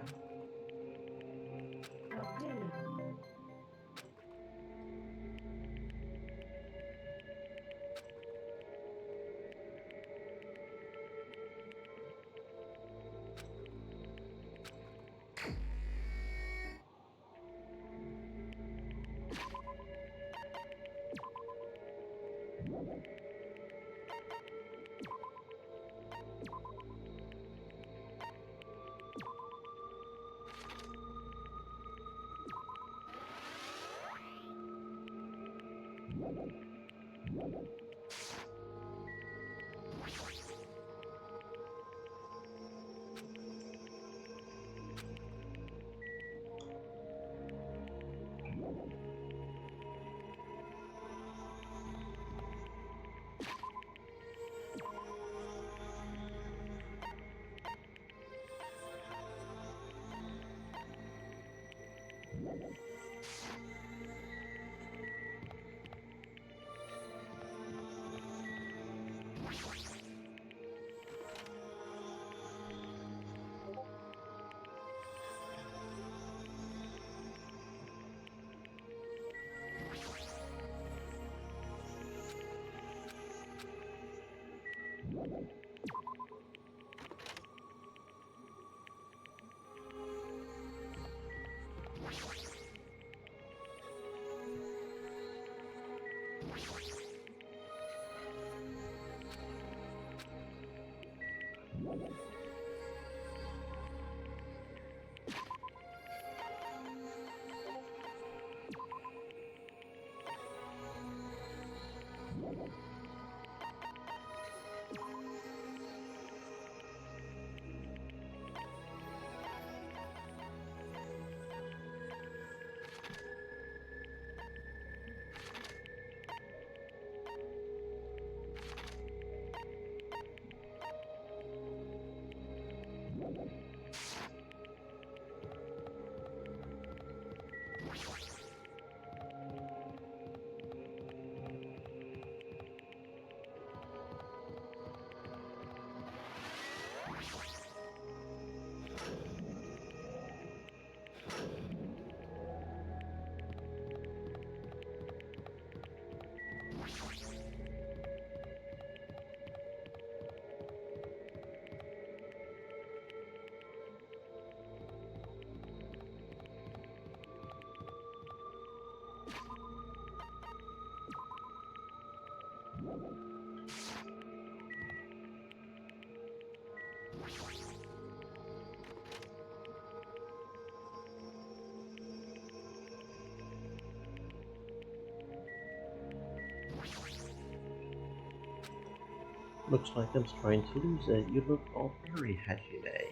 Looks like I'm trying to lose it. You look all very Hajime.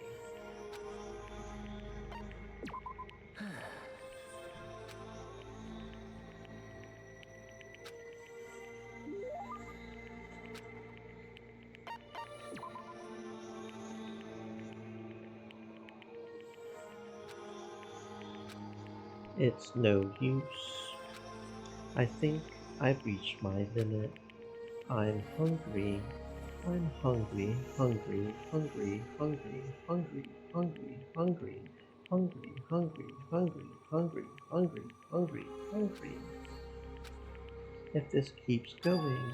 It's no use. I think I've reached my limit. I'm hungry. I'm hungry, hungry, hungry, hungry, hungry, hungry, hungry, hungry, hungry, hungry, hungry, hungry, hungry, hungry. If this keeps going,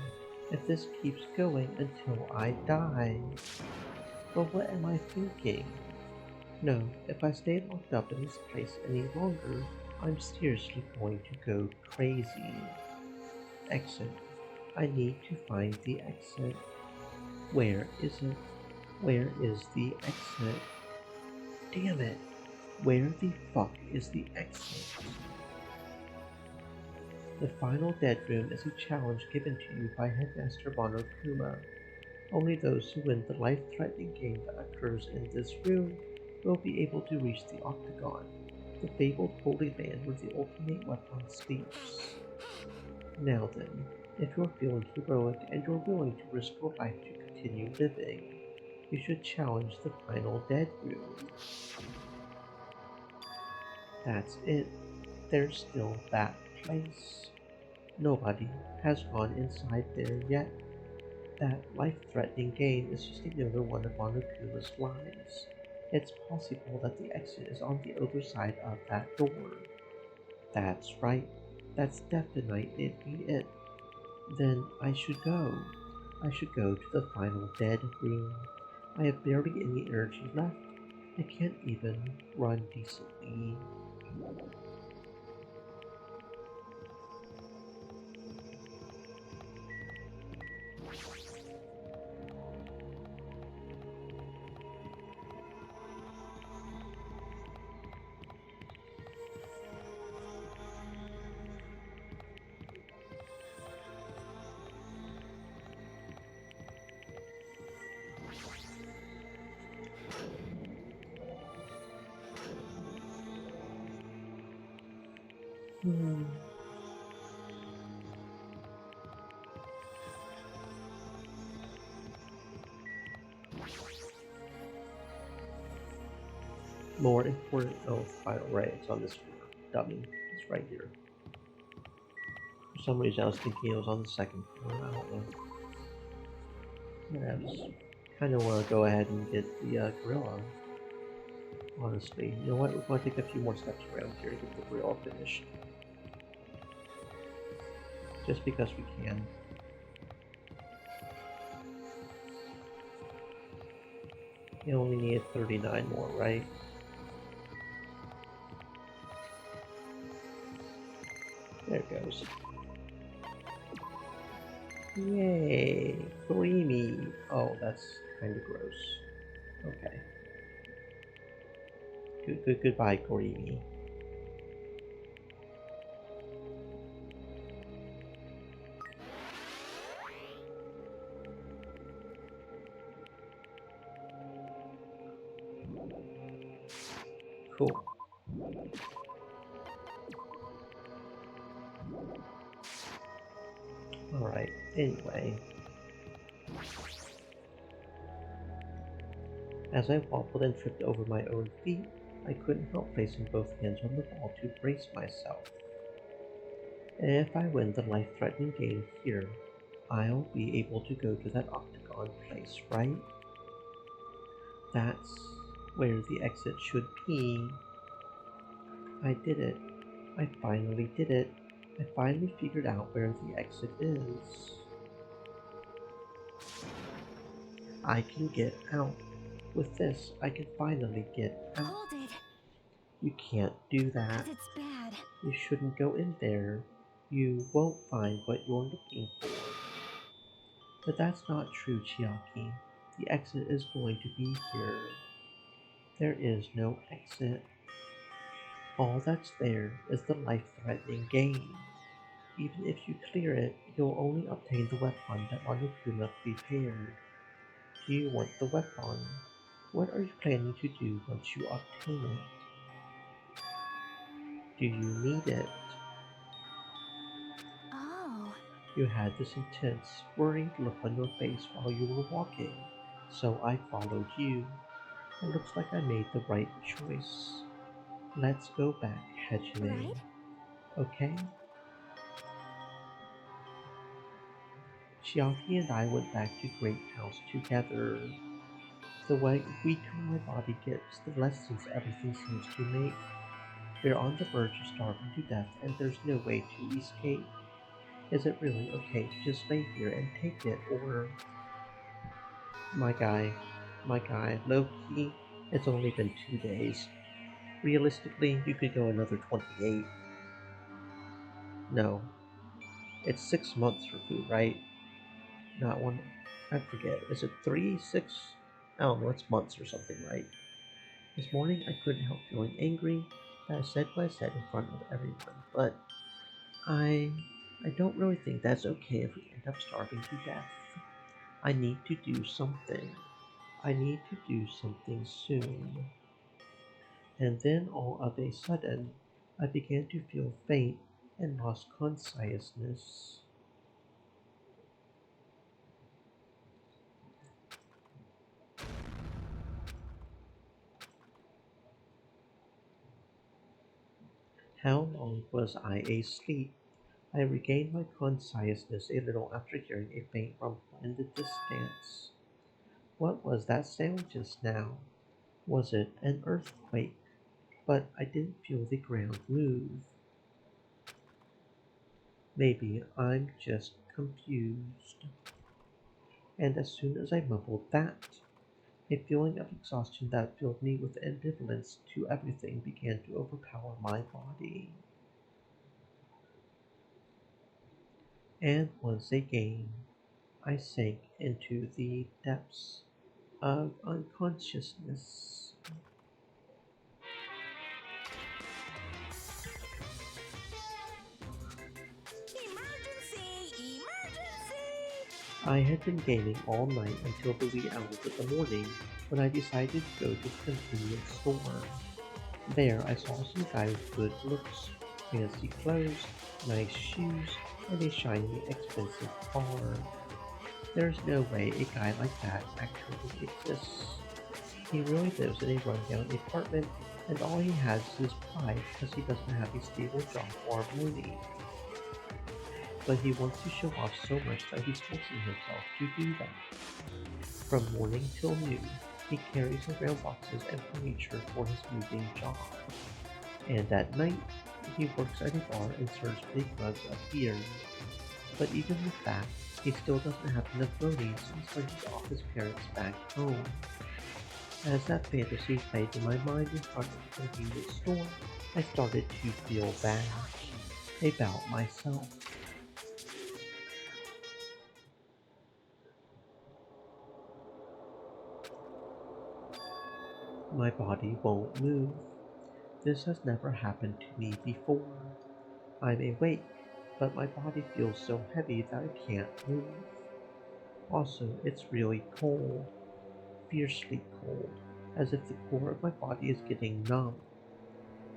if this keeps going until I die. But what am I thinking? No, if I stay locked up in this place any longer, I'm seriously going to go crazy. Exit. I need to find the exit. Where is it? Where is the exit? Damn it! Where the fuck is the exit? The final dead room is a challenge given to you by Headmaster Monokuma. Only those who win the life-threatening game that occurs in this room will be able to reach the Octagon, the fabled holy land where the ultimate weapon sleeps. Now then, if you're feeling heroic and you're willing to risk your life to continue living, you should challenge the final dead room. That's it. There's still that place. Nobody has gone inside there yet. That life-threatening game is just another one of Monokuma's lies. It's possible that the exit is on the other side of that door. That's right. That's definitely it. Then I should go. I should go to the final dead room. I have barely any energy left. I can't even run decently. More important. Oh, final right. It's on this floor. Dummy. It's right here. For some reason, I was thinking it was on the second floor. I don't know. Yeah, I just kind of want to go ahead and get the gorilla. Honestly, you know what? We're going to take a few more steps around here to get the gorilla finished. Just because we can. You only need 39 more, right? There it goes. Yay! Creamy! Oh, that's kind of gross. Okay. Goodbye, Creamy. Cool. Alright, anyway. As I wobbled and tripped over my own feet, I couldn't help placing both hands on the wall to brace myself. If I win the life-threatening game here, I'll be able to go to that octagon place, right? That's where the exit should be. I did it. I finally did it. I finally figured out where the exit is. I can get out. With this, I can finally get out. Hold it. You can't do that. It's bad. You shouldn't go in there. You won't find what you're looking for. But that's not true, Chiaki. The exit is going to be here. There is no exit. All that's there is the life-threatening game. Even if you clear it, you'll only obtain the weapon that Monokuma prepared. Do you want the weapon? What are you planning to do once you obtain it? Do you need it? Oh. You had this intense, worried look on your face while you were walking, so I followed you. It looks like I made the right choice. Let's go back, Hajime. Right? Okay? Chiaki and I went back to Great House together. The weaker my body gets, the less sense everything seems to make. We're on the verge of starving to death, and there's no way to escape. Is it really okay to just lay here and take it, or... My guy, low-key, it's only been 2 days. Realistically, you could go another 28. No, it's 6 months for food, right? Not one, I forget. Is it 3, 6? I don't know, it's months or something, right? This morning I couldn't help feeling angry that I said what I said in front of everyone, but I don't really think that's okay if we end up starving to death. I need to do something. I need to do something soon. And then all of a sudden, I began to feel faint and lost consciousness. How long was I asleep? I regained my consciousness a little after hearing a faint rumble in the distance. What was that sound just now? Was it an earthquake? But I didn't feel the ground move. Maybe I'm just confused. And as soon as I mumbled that, a feeling of exhaustion that filled me with ambivalence to everything began to overpower my body. And once again, I sank into the depths of unconsciousness. Emergency! Emergency! I had been gaming all night until the wee hours of the morning when I decided to go to the convenience store. There I saw some guy with good looks, fancy clothes, nice shoes, and a shiny, expensive car. There's no way a guy like that actually exists. He really lives in a rundown apartment, and all he has is his pride because he doesn't have a stable job or money. But he wants to show off so much that he's forcing himself to do that. From morning till noon, he carries around boxes and furniture for his moving job. And at night, he works at a bar and serves big mugs of beer. But even with that, he still doesn't have enough money since when he's off his parents back home. As that fantasy played in my mind in front of the convenience store, I started to feel bad about myself. My body won't move. This has never happened to me before. I'm awake, but my body feels so heavy that I can't move. Also, it's really cold, fiercely cold, as if the core of my body is getting numb.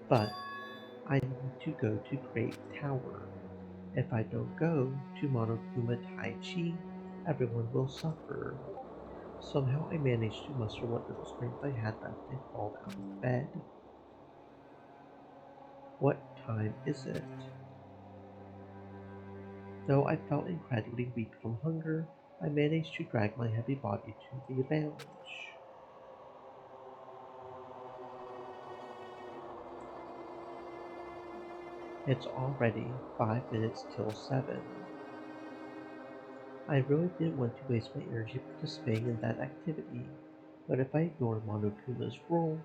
But I need to go to Great Tower. If I don't go to Monokuma Tai Chi, everyone will suffer. Somehow I managed to muster what little strength I had left and crawled out of bed. What time is it? Though I felt incredibly weak from hunger, I managed to drag my heavy body to the lounge. It's already 5 minutes till 7. I really didn't want to waste my energy participating in that activity, but if I ignore Monokuma's rule,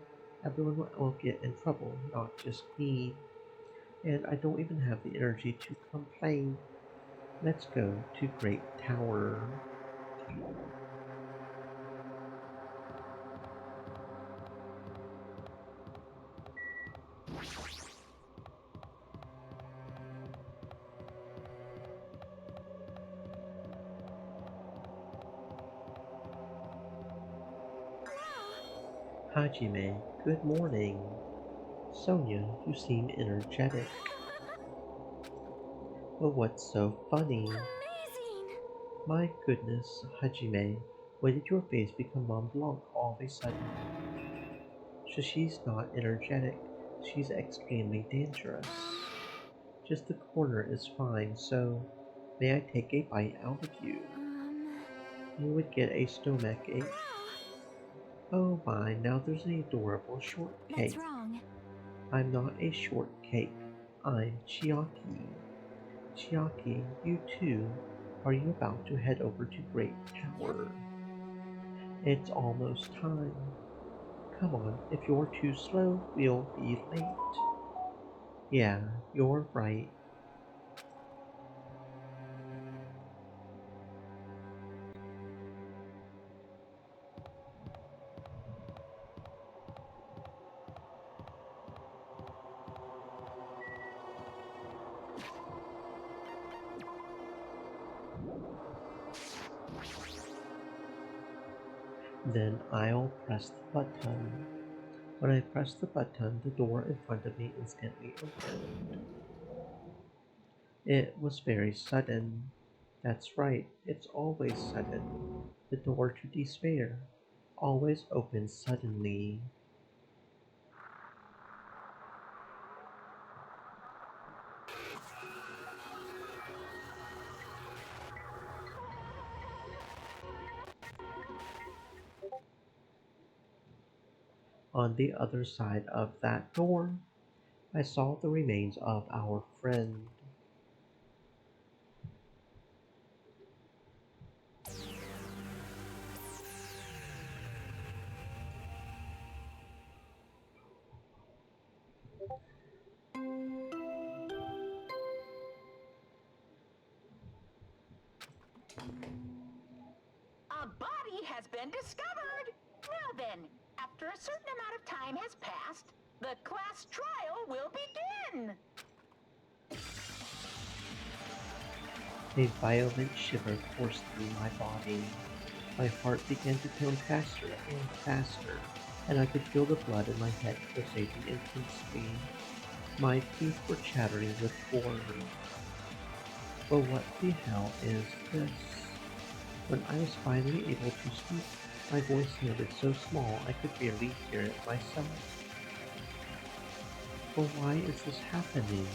everyone will get in trouble, not just me. And I don't even have the energy to complain. Let's go to Great Tower. Hajime, good morning. Sonia, you seem energetic. But what's so funny? Amazing! My goodness, Hajime, when did your face become Mont Blanc all of a sudden? So she's not energetic, she's extremely dangerous. Just the corner is fine, so may I take a bite out of you? You would get a stomach ache. Oh my, now there's an adorable shortcake. That's wrong. I'm not a shortcake, I'm Chiaki. Chiaki, you too, are you about to head over to Great Tower? It's almost time. Come on, if you're too slow, we'll be late. Yeah, you're right. Then I'll press the button. When I press the button, the door in front of me instantly opened. It was very sudden. That's right, it's always sudden. The door to despair always opens suddenly. On the other side of that door, I saw the remains of our friend. A body has been discovered! Now then, after a certain amount of time has passed, the class trial will begin! A violent shiver coursed through my body. My heart began to pound faster and faster, and I could feel the blood in my head pulsating intensely. My teeth were chattering with horror. But what the hell is this? When I was finally able to speak, my voice sounded so small I could barely hear it myself. But why is this happening?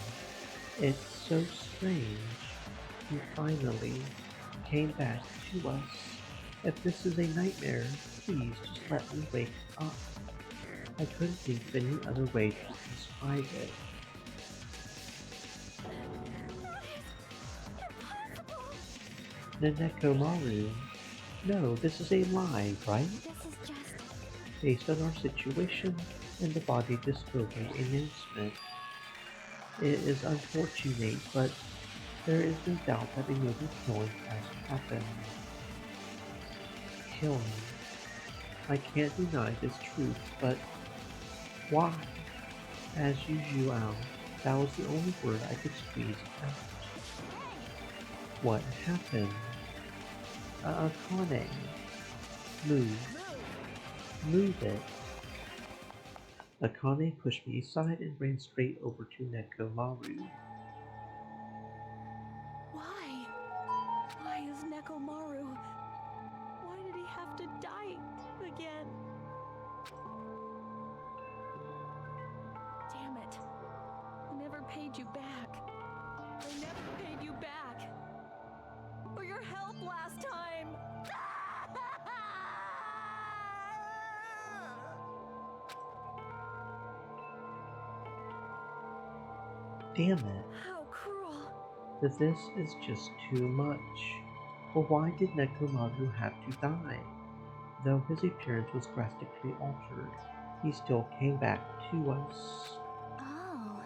It's so strange. He finally came back to us. If this is a nightmare, please just let me wake up. I couldn't think of any other way to describe it. Nenekomaru. No, this is a lie, right? This is just... Based on our situation and the body discovery announcement. It is unfortunate, but there is no doubt that another killing has happened. Killing. I can't deny this truth, but why? As usual, that was the only word I could squeeze out. What happened? Akane. Move. Move it. Akane pushed me aside and ran straight over to Nekomaru. Why? Why is Nekomaru? Why did he have to die again? Damn it. I never paid you back. I never paid you back. For your help last time. Damn it. How cruel. This is just too much. But why did Nekomaru have to die? Though his appearance was drastically altered, he still came back to us. Oh.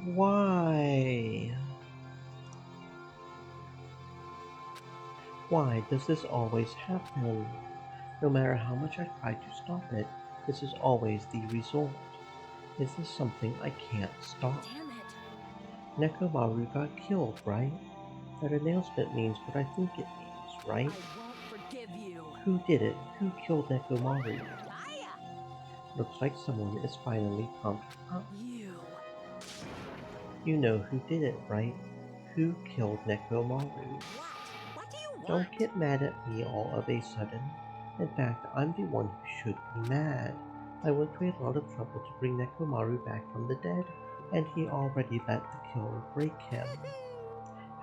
Why? Why does this always happen? No matter how much I try to stop it, this is always the result. Is this something I can't stop? Damn it. Nekomaru got killed, right? That announcement means what I think it means, right? I won't forgive you. Who did it? Who killed Nekomaru? Aya! Looks like someone is finally pumped up. You. You know who did it, right? Who killed Nekomaru? What do you want? Don't get mad at me all of a sudden. In fact, I'm the one who should be mad. I went to a lot of trouble to bring Nekomaru back from the dead, and he already let the killer break him.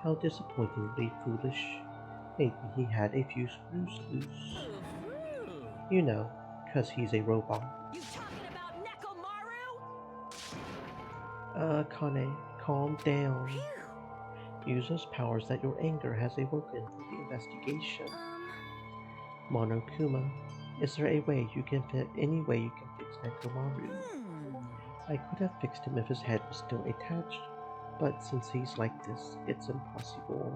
How disappointingly foolish. Maybe he had a few screws loose. You know, 'cause he's a robot. You talking about Nekomaru? Kane, calm down. Use those powers that your anger has awoken for the investigation. Monokuma, is there any way you can fix Nekomaru? I could have fixed him if his head was still attached, but since he's like this, it's impossible.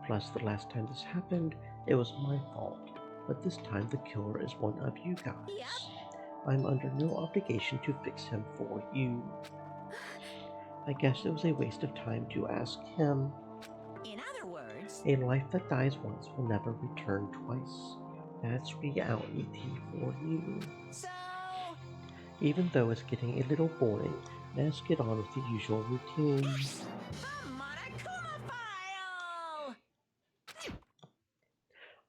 Plus, the last time this happened, it was my fault, but this time the killer is one of you guys. I'm under no obligation to fix him for you. I guess it was a waste of time to ask him. In other words, A life that dies once will never return twice. That's reality for you. so Even though it's getting a little boring, let's get on with the usual routine. the Monokuma file!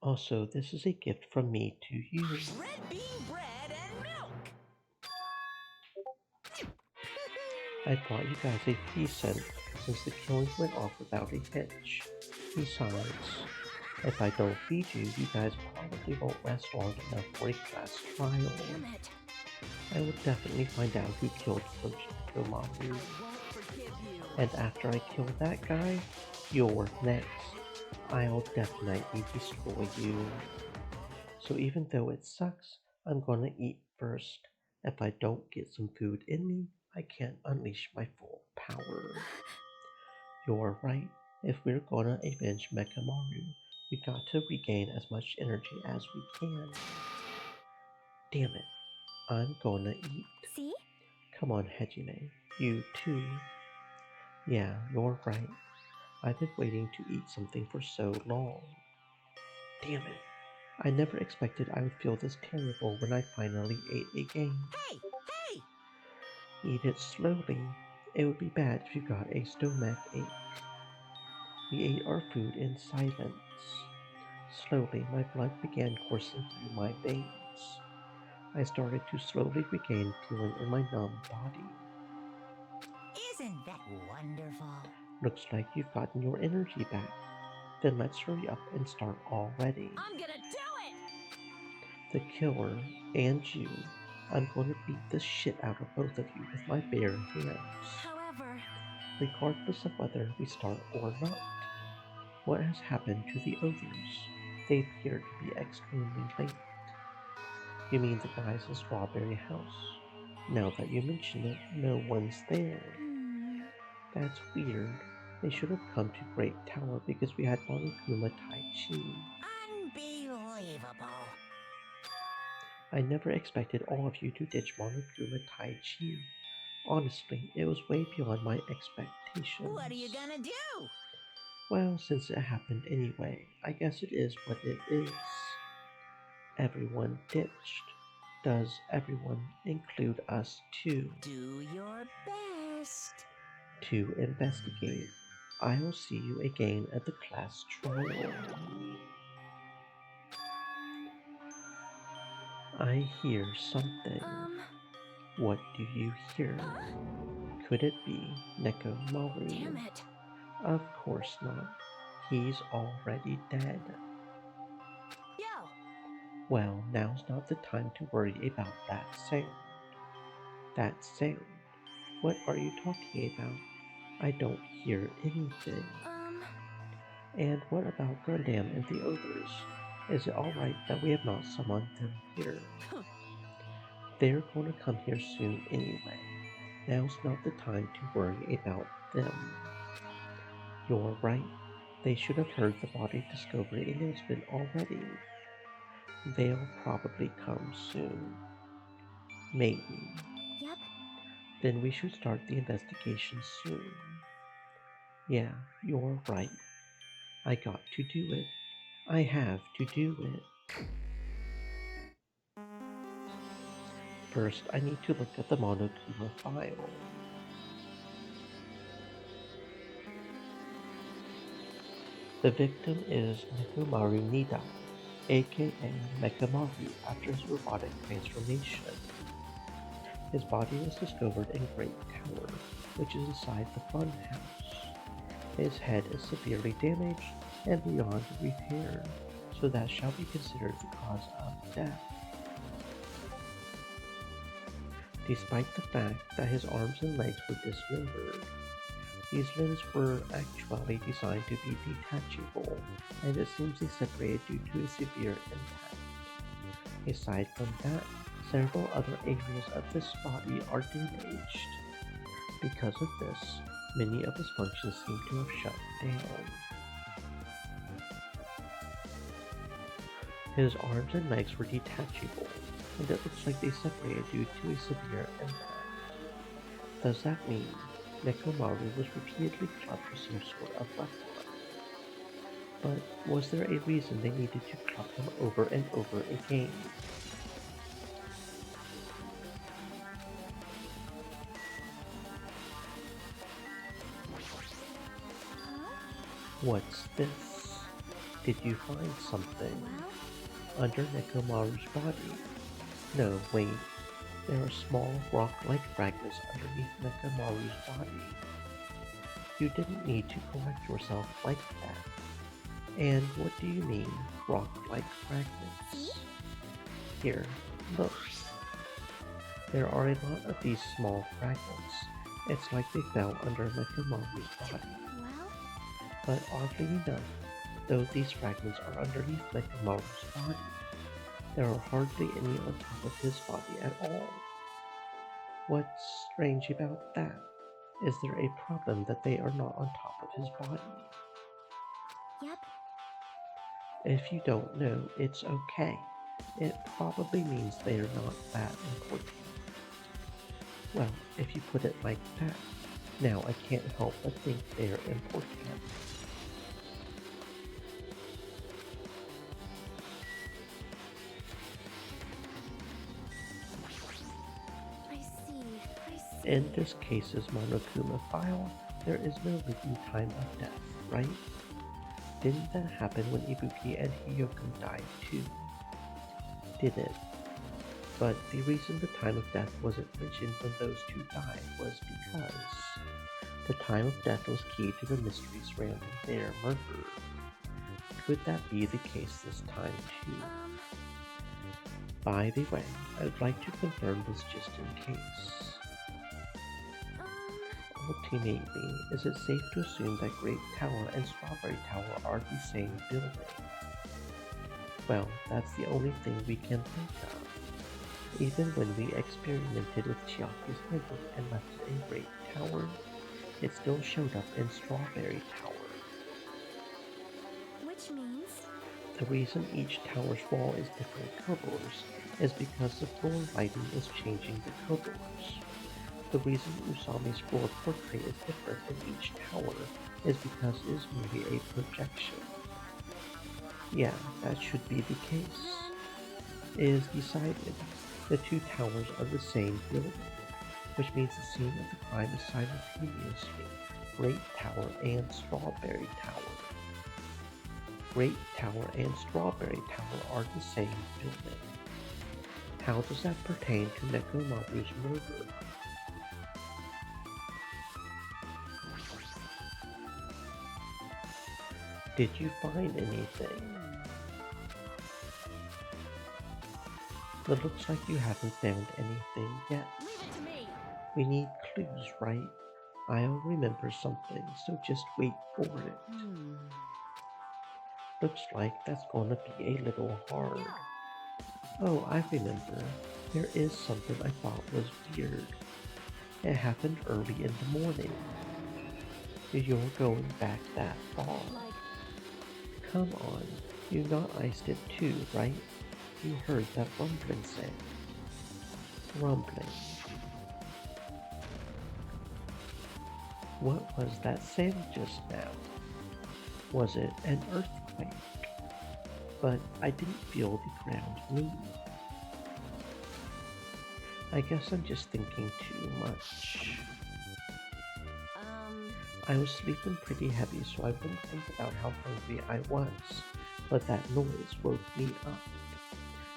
Also, this is a gift from me to you. Red bean bread and milk! I brought you guys a decent since the killing went off without a hitch. Besides, if I don't feed you, you guys probably won't last long enough for a class trial. Damn it. I will definitely find out who killed Coach Nekomaru. I won't forgive you. And after I kill that guy, you're next. I'll definitely destroy you. So even though it sucks, I'm gonna eat first. If I don't get some food in me, I can't unleash my full power. You're right. If we're gonna avenge Mekamaru, we got to regain as much energy as we can. Damn it. I'm gonna eat. See? Come on, Hejime. You too. Yeah, you're right. I've been waiting to eat something for so long. Damn it. I never expected I would feel this terrible when I finally ate again. Hey! Hey! Eat it slowly. It would be bad if you got a stomach ache. We ate our food in silence. Slowly, my blood began coursing through my veins. I started to slowly regain feeling in my numb body. Isn't that wonderful? Looks like you've gotten your energy back. Then let's hurry up and start already. I'm gonna do it! The killer and you. I'm going to beat the shit out of both of you with my bare hands. However, Regardless of whether we start or not. What has happened to the others? They appear to be extremely late. You mean the guys in Strawberry House? Now that you mention it, no one's there. That's weird. They should have come to Great Tower because we had Monokuma Tai Chi. Unbelievable. I never expected all of you to ditch Monokuma Tai Chi. Honestly, it was way beyond my expectations. What are you gonna do? Well, since it happened anyway, I guess it is what it is. Everyone ditched. Does everyone include us too? Do your best. To investigate. I'll see you again at the class trial. I hear something. What do you hear? Could it be Nekomaru? damn it. Of course not. He's already dead. Yo, Well, now's not the time to worry about that sound. That sound? What are you talking about? I don't hear anything. And what about Gundam and the others? Is it alright that we have not summoned them here? They're going to come here soon anyway. Now's not the time to worry about them. You're right. They should have heard the body discovery announcement already. They'll probably come soon. Maybe. Yep. Then we should start the investigation soon. Yeah, you're right. I got to do it. I have to do it. First, I need to look at the Monokuma file. The victim is Nekomaru Nida, aka Mekamaru, after his robotic transformation. His body was discovered in Great Tower, which is inside the fun house. His head is severely damaged and beyond repair, so that shall be considered the cause of death. Despite the fact that his arms and legs were dismembered, these limbs were actually designed to be detachable, and it seems they separated due to a severe impact. Aside from that, several other areas of this body are damaged. Because of this, many of his functions seem to have shut down. His arms and legs were detachable, and it looks like they separated due to a severe impact. Does that mean Nekomaru was repeatedly clubbed for some sort of weapon? But was there a reason they needed to club him over and over again? What's this? Did you find something? Under Nekomaru's body? No, wait. There are small rock-like fragments underneath Nekomaru's body. You didn't need to correct yourself like that. And what do you mean, rock-like fragments? Here, look. There are a lot of these small fragments. It's like they fell under Nekomaru's body. But oddly enough, though these fragments are underneath Nekomaru's body, there are hardly any on top of his body at all. What's strange about that? Is there a problem that they are not on top of his body? Yep. If you don't know, it's okay. It probably means they are not that important. Well, if you put it like that, now I can't help but think they're important. In this case's Monokuma file, there is no written time of death, right? Didn't that happen when Ibuki and Hiyoko died too? Did it? But the reason the time of death wasn't mentioned when those two died was because the time of death was key to the mystery surrounding their murder. Could that be the case this time too? By the way, I would like to confirm this just in case. Ultimately, is it safe to assume that Great Tower and Strawberry Tower are the same building? Well, that's the only thing we can think of. Even when we experimented with Chiaki's method and left it in Great Tower, it still showed up in Strawberry Tower. Which means? The reason each tower's wall is different colors is because the floor lighting is changing the colors. The reason Usami's floor portrait is different in each tower is because it is merely a projection. Yeah, that should be the case. It is decided. The two towers are the same building, which means the scene of the crime is simultaneously Great Tower and Strawberry Tower. Great Tower and Strawberry Tower are the same building. How does that pertain to Nekomaru's murder? Did you find anything? It looks like you haven't found anything yet. Leave it to me. We need clues, right? I'll remember something, so just wait for it. Looks like that's gonna be a little hard. Oh, I remember. There is something I thought was weird. It happened early in the morning. You're going back that far. Come on, you not iced it too, right? You heard that rumbling sound. Rumbling. What was that sound just now? Was it an earthquake? But I didn't feel the ground move. I guess I'm just thinking too much. I was sleeping pretty heavy, so I wouldn't think about how hungry I was, but that noise woke me up.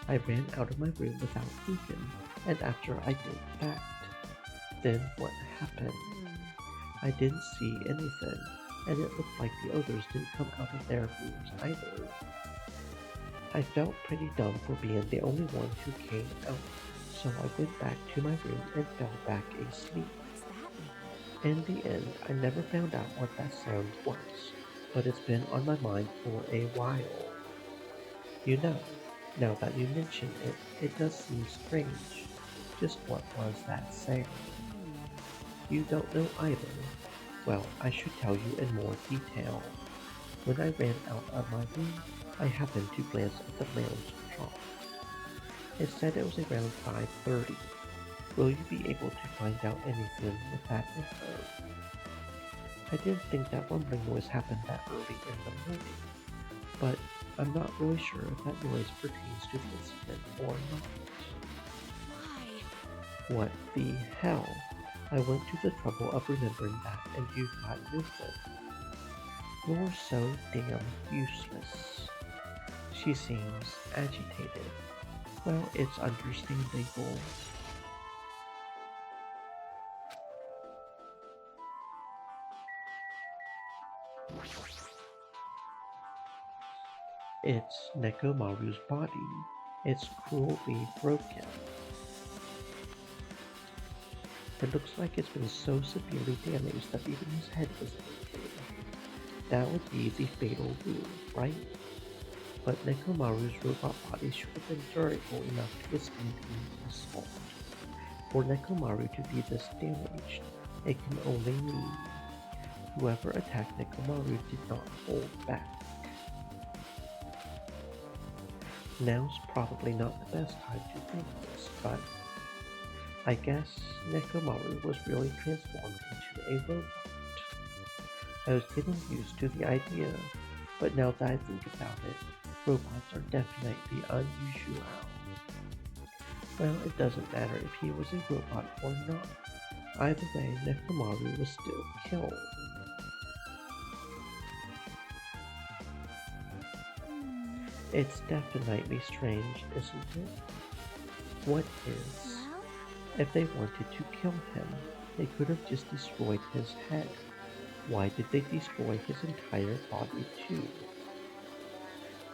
I ran out of my room without thinking, and after I did that, then what happened? I didn't see anything, and it looked like the others didn't come out of their rooms either. I felt pretty dumb for being the only one who came out, so I went back to my room and fell back asleep. In the end, I never found out what that sound was, but it's been on my mind for a while. You know, now that you mention it, it does seem strange. Just what was that sound? You don't know either. Well, I should tell you in more detail. When I ran out of my room, I happened to glance at the lounge clock. It said it was around 5:30. Will you be able to find out anything with that info? I didn't think that rumbling noise happened that early in the morning, but I'm not really sure if that noise pertains to the incident or not. Why? What the hell? I went to the trouble of remembering that and you got nothing. You're so damn useless. She seems agitated. Well, it's understandable. It's Nekomaru's body. It's cruelly broken. It looks like it's been so severely damaged that even his head isn't okay. That would be the fatal wound, right? But Nekomaru's robot body should have been durable enough to withstand an assault. For Nekomaru to be this damaged, it can only mean whoever attacked Nekomaru did not hold back. Now's probably not the best time to think this, but I guess Nekomaru was really transformed into a robot. I was getting used to the idea, but now that I think about it, robots are definitely unusual. Well, it doesn't matter if he was a robot or not. Either way, Nekomaru was still killed. It's definitely strange, isn't it? What is? If they wanted to kill him, they could have just destroyed his head. Why did they destroy his entire body too?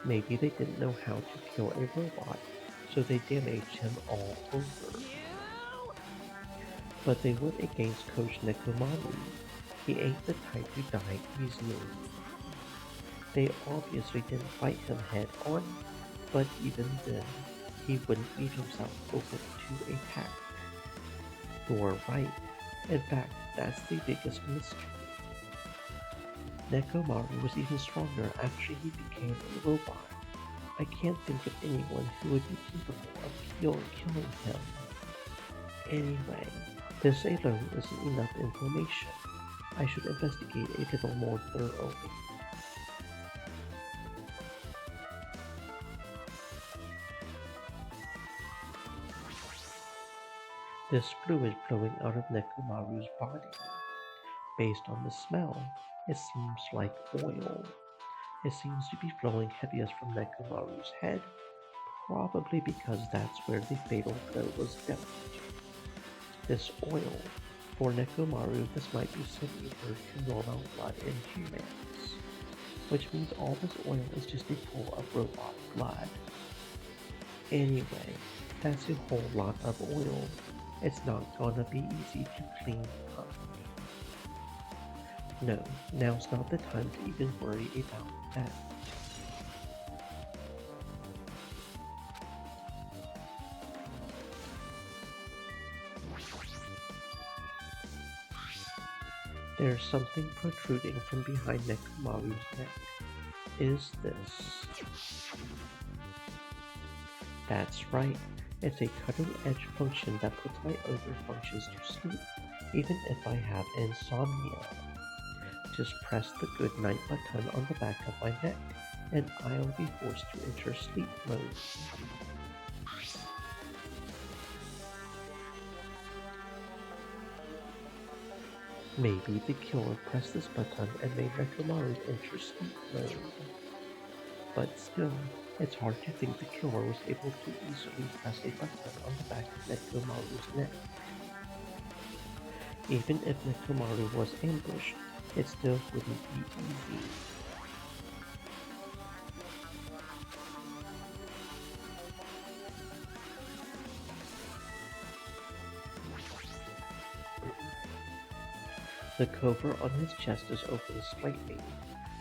Maybe they didn't know how to kill a robot, so they damaged him all over. But they went against Coach Nekomaru. He ain't the type to die easily. They obviously didn't fight him head on, but even then, he wouldn't leave himself open to attack. You're right. In fact, that's the biggest mystery. Nekomaru was even stronger after he became a robot. I can't think of anyone who would be capable of killing him. Anyway, this alone isn't enough information. I should investigate a little more thoroughly. This fluid flowing out of Nekomaru's body. Based on the smell, it seems like oil. It seems to be flowing heaviest from Nekomaru's head, probably because that's where the fatal blow was dealt. This oil, for Nekomaru, this might be similar to normal blood in humans, which means all this oil is just a pool of robot blood. Anyway, that's a whole lot of oil. It's not gonna be easy to clean up. No, now's not the time to even worry about that. There's something protruding from behind Nekomaru's neck. Is this? That's right. It's a cutting-edge function that puts my ogre functions to sleep, even if I have insomnia. Just press the good night button on the back of my neck, and I'll be forced to enter sleep mode. Maybe the killer pressed this button and made Nekomaru enter sleep mode. But still, it's hard to think the killer was able to easily press a button on the back of Nekomaru's neck. Even if Nekomaru was ambushed, it still wouldn't be easy. The cover on his chest is open slightly,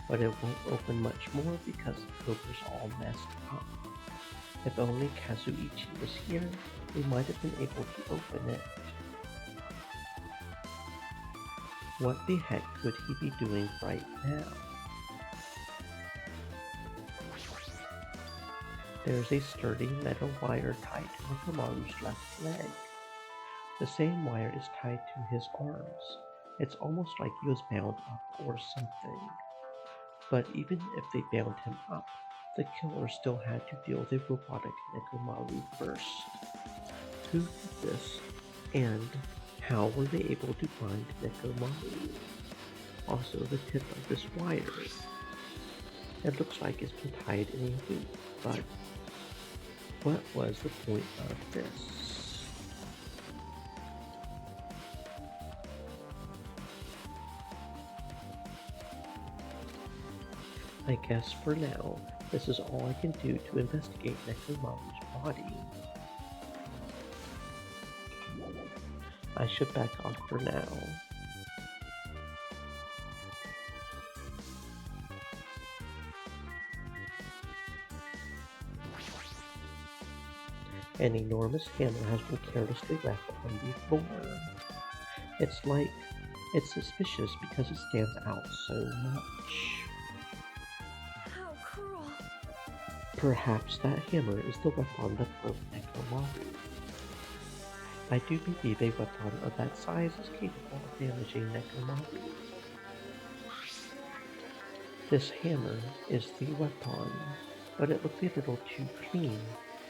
but it won't open much more because the cover's all messed up. If only Kazuichi was here, we might have been able to open it. What the heck could he be doing right now? There's a sturdy metal wire tied to Nekomaru's left leg. The same wire is tied to his arms. It's almost like he was bound up or something. But even if they bound him up, the killer still had to deal with a robotic Nekomaru first. Who did this? And how were they able to find Nekomaru? Also, the tip of this wire. It looks like it's been tied in a loop, but what was the point of this? I guess for now, this is all I can do to investigate Nekomaru's body. I should back off for now. An enormous hammer has been carelessly left on the floor. It's suspicious because it stands out so much. How cruel. Perhaps that hammer is the weapon that broke Nekomaru. I do believe a weapon of that size is capable of damaging Nekomaru. This hammer is the weapon, but it looks a little too clean.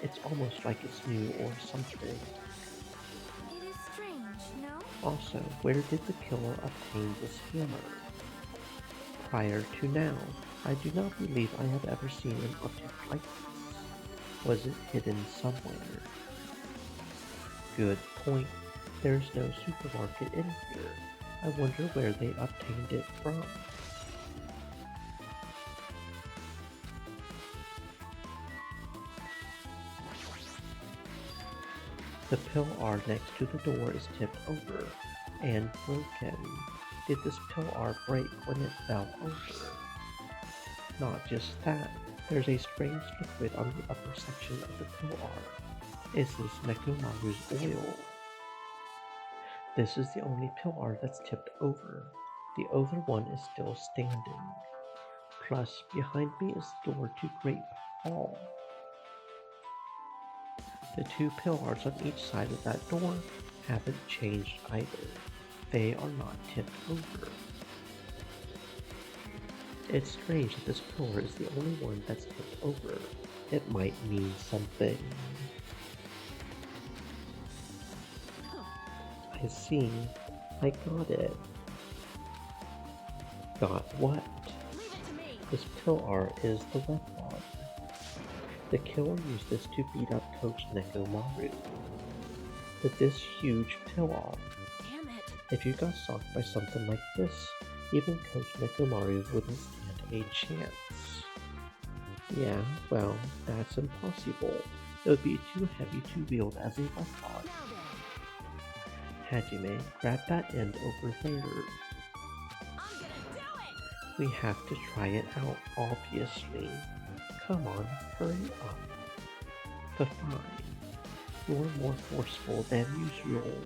It's almost like it's new or something. It is strange, no? Also, where did the killer obtain this hammer? Prior to now, I do not believe I have ever seen an object like this. Was it hidden somewhere? Good point. There's no supermarket in here. I wonder where they obtained it from. The pillar next to the door is tipped over and broken. Did this pillar break when it fell over? Not just that, there's a strange liquid on the upper section of the pillar. Is this Nekomaru's oil? This is the only pillar that's tipped over. The other one is still standing. Plus, behind me is the door to Grape Hall. The two pillars on each side of that door haven't changed either. They are not tipped over. It's strange that this pillar is the only one that's tipped over. It might mean something. I see. I got it. Got what? This pillar is the weapon. The killer used this to beat up Coach Nekomaru. But this huge pillar. Damn it. If you got socked by something like this, even Coach Nekomaru wouldn't stand a chance. Yeah, well, that's impossible. It would be too heavy to wield as a weapon. Hajime, grab that end over there. We have to try it out, obviously. Come on, hurry up. But fine. You're more forceful than usual.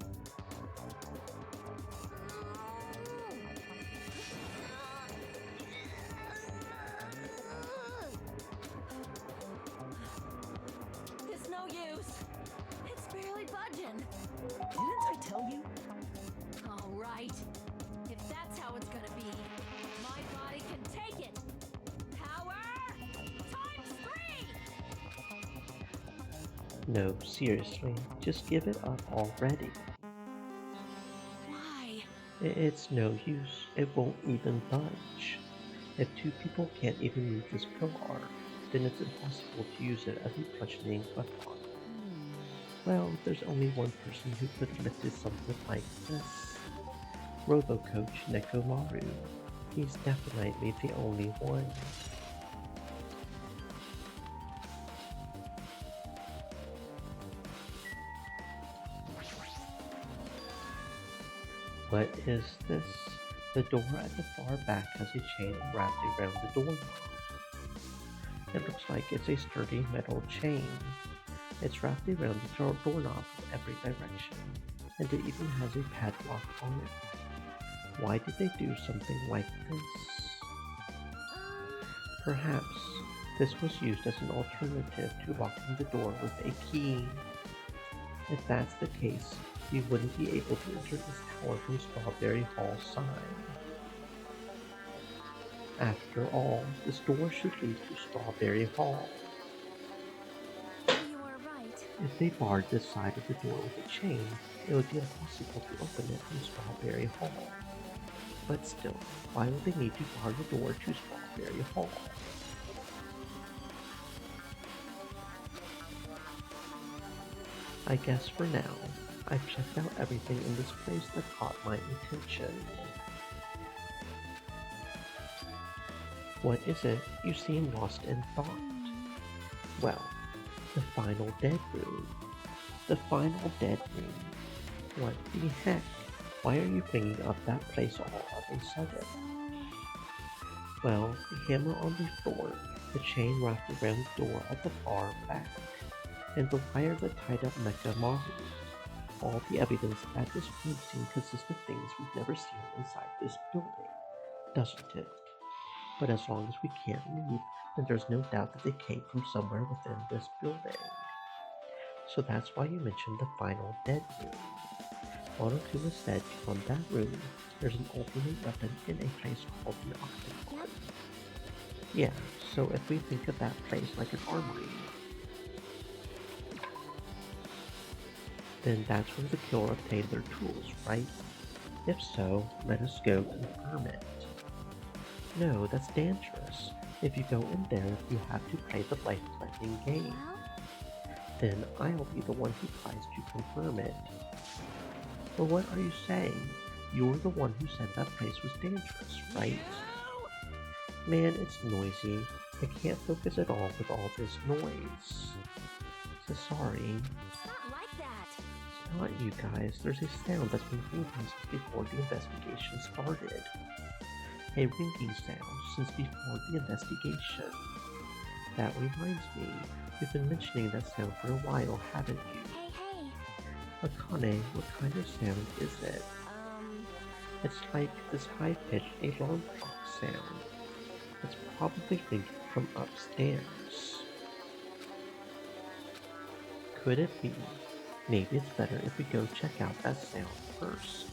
No, seriously, just give it up already. Why? It's no use, it won't even budge. If two people can't even move this crowbar, then it's impossible to use it as a bludgeoning weapon. Well, there's only one person who could have lifted something like this. Robo-Coach Nekomaru. He's definitely the only one. What is this? The door at the far back has a chain wrapped around the doorknob. It looks like it's a sturdy metal chain. It's wrapped around the doorknob in every direction, and it even has a padlock on it. Why did they do something like this? Perhaps this was used as an alternative to locking the door with a key. If that's the case, you wouldn't be able to enter this tower from Strawberry Hall's side. After all, this door should lead to Strawberry Hall. You are right. If they barred this side of the door with a chain, it would be impossible to open it from Strawberry Hall. But still, why would they need to bar the door to Strawberry Hall? I guess for now, I've checked out everything in this place that caught my attention. What is it? You seem lost in thought. Well, the final dead room. The final dead room. What the heck? Why are you bringing up that place all of a sudden? Well, the hammer on the floor, the chain wrapped around the door at the far back, and the wire that tied up Mecha Maru. All the evidence at this crime scene consists of things we've never seen inside this building, doesn't it? But as long as we can't leave, then there's no doubt that they came from somewhere within this building. So that's why you mentioned the final dead room. Monokuma said beyond that room, there's an ultimate weapon in a place called the Octagon. Yeah, so if we think of that place like an armory, then that's where the killer obtained their tools, right? If so, let us go confirm it. No, that's dangerous. If you go in there, you have to play the life-threatening game. Then I'll be the one who tries to confirm it. But what are you saying? You're the one who said that place was dangerous, right? Man, it's noisy. I can't focus at all with all this noise. So sorry. It's not like that. It's not you guys. There's a sound that's been ringing since before the investigation started. A ringing sound since before the investigation. That reminds me, you've been mentioning that sound for a while, haven't you? Hey. Akane, what kind of sound is it? It's like this high-pitched alarm clock sound. It's probably ringing from upstairs. Could it be? Maybe it's better if we go check out that sound first.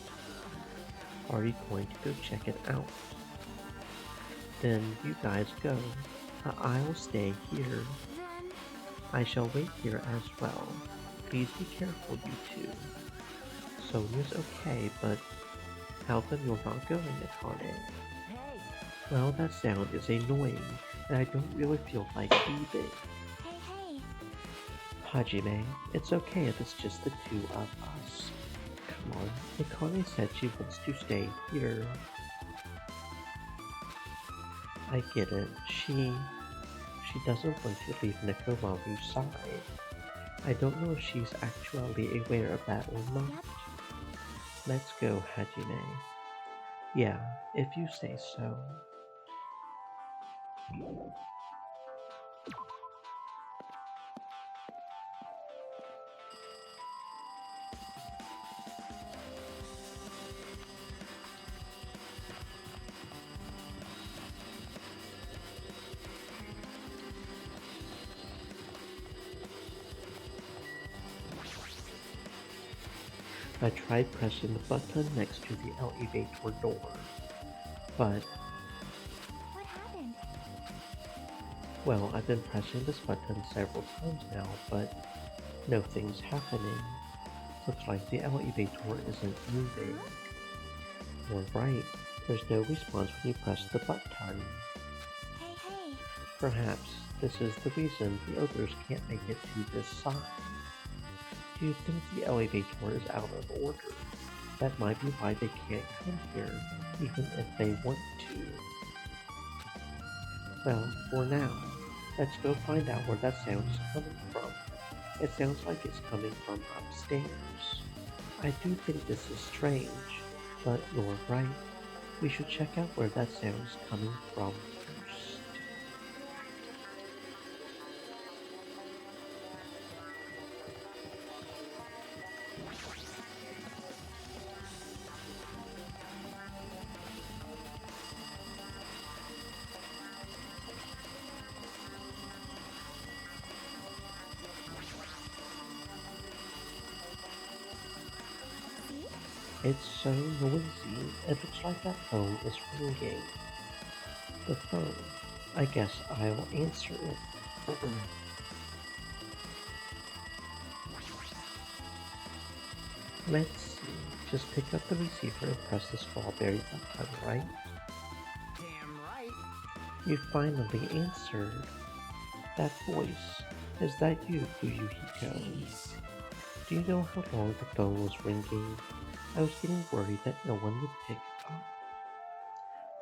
Are you going to go check it out? Then you guys go. I'll stay here. I shall wait here as well. Please be careful, you two. Sonia's okay, but how come you're not going, Akane? Hey. Well, that sound is annoying, and I don't really feel like leaving. Hey. Hajime, it's okay if it's just the two of us. Come on, Akane said she wants to stay here. I get it. She doesn't want to leave Nekomaru's side. I don't know if she's actually aware of that or not. Yep. Let's go, Hajime. Yeah, if you say so. I tried pressing the button next to the elevator door, but... What happened? Well, I've been pressing this button several times now, but Nothing's happening. Looks like the elevator isn't moving. You're right. There's no response when you press the button. Hey. Perhaps this is the reason the others can't make it to this side. Do you think the elevator is out of order? That might be why they can't come here, even if they want to. Well, for now, let's go find out where that sound is coming from. It sounds like it's coming from upstairs. I do think this is strange, but you're right. We should check out where that sound is coming from first. It's so noisy, it looks like that phone is ringing. The phone. I guess I'll answer it. Let's see. Just pick up the receiver and press the strawberry button, right? Damn right. You finally answered. That voice. Is that you, Fuyuhiko? Do you know how long the phone was ringing? I was getting worried that no one would pick up.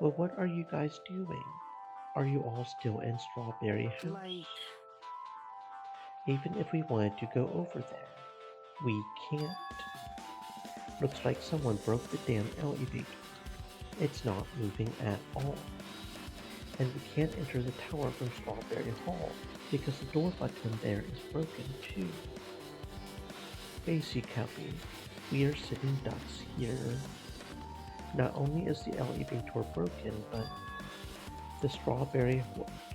Well, what are you guys doing? Are you all still in Strawberry House? Even if we wanted to go over there, we can't. Looks like someone broke the damn elevator. It's not moving at all. And we can't enter the tower from Strawberry Hall because the door button there is broken too. Basically, we are sitting ducks here. Not only is the elevator broken, but the Strawberry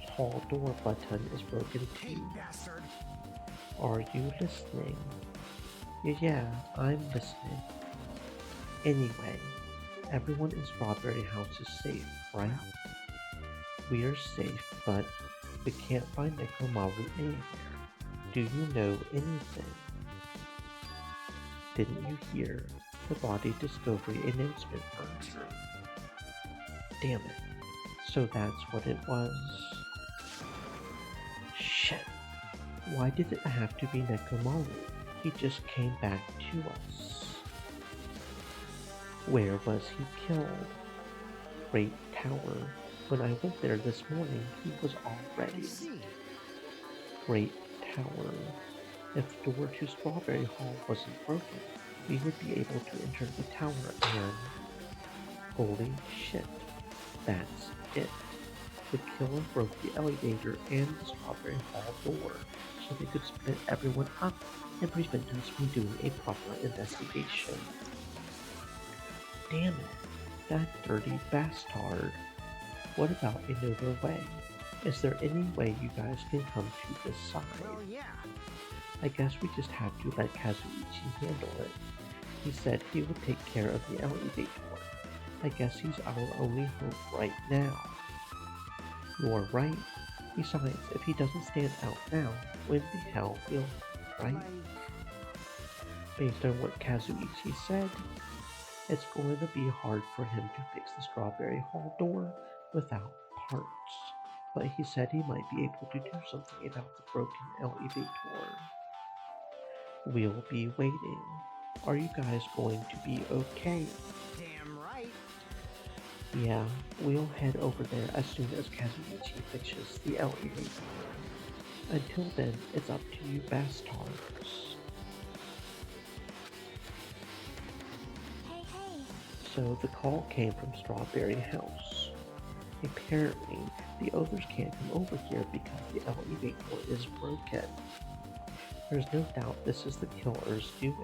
Hall door button is broken too. Are you listening? Yeah, I'm listening. Anyway, everyone in Strawberry House is safe, right? We are safe, but we can't find Nekomaru anywhere. Do you know anything? Didn't you hear the body discovery announcement earlier? Damn it. So that's what it was. Shit. Why did it have to be Nekomaru? He just came back to us. Where was he killed? Great Tower. When I went there this morning, he was already. Great Tower. If the door to Strawberry Hall wasn't broken, we would be able to enter the tower and... Holy shit. That's it. The killer broke the elevator and the Strawberry Hall door so they could split everyone up and prevent us from doing a proper investigation. Damn it. That dirty bastard. What about another way? Is there any way you guys can come to this side? Well, yeah. I guess we just have to let Kazuichi handle it. He said he would take care of the elevator. I guess he's our only hope right now. You're right. Besides, if he doesn't stand out now, when the hell will he, right? Based on what Kazuichi said, it's going to be hard for him to fix the Strawberry Hall door without parts. But he said he might be able to do something about the broken elevator. We'll be waiting. Are you guys going to be okay? Damn right. Yeah, we'll head over there as soon as Kazuichi fixes the elevator. Until then, it's up to you bastards. Hey. So the call came from Strawberry House. Apparently, the others can't come over here because the elevator is broken. There's no doubt this is the killer's doing.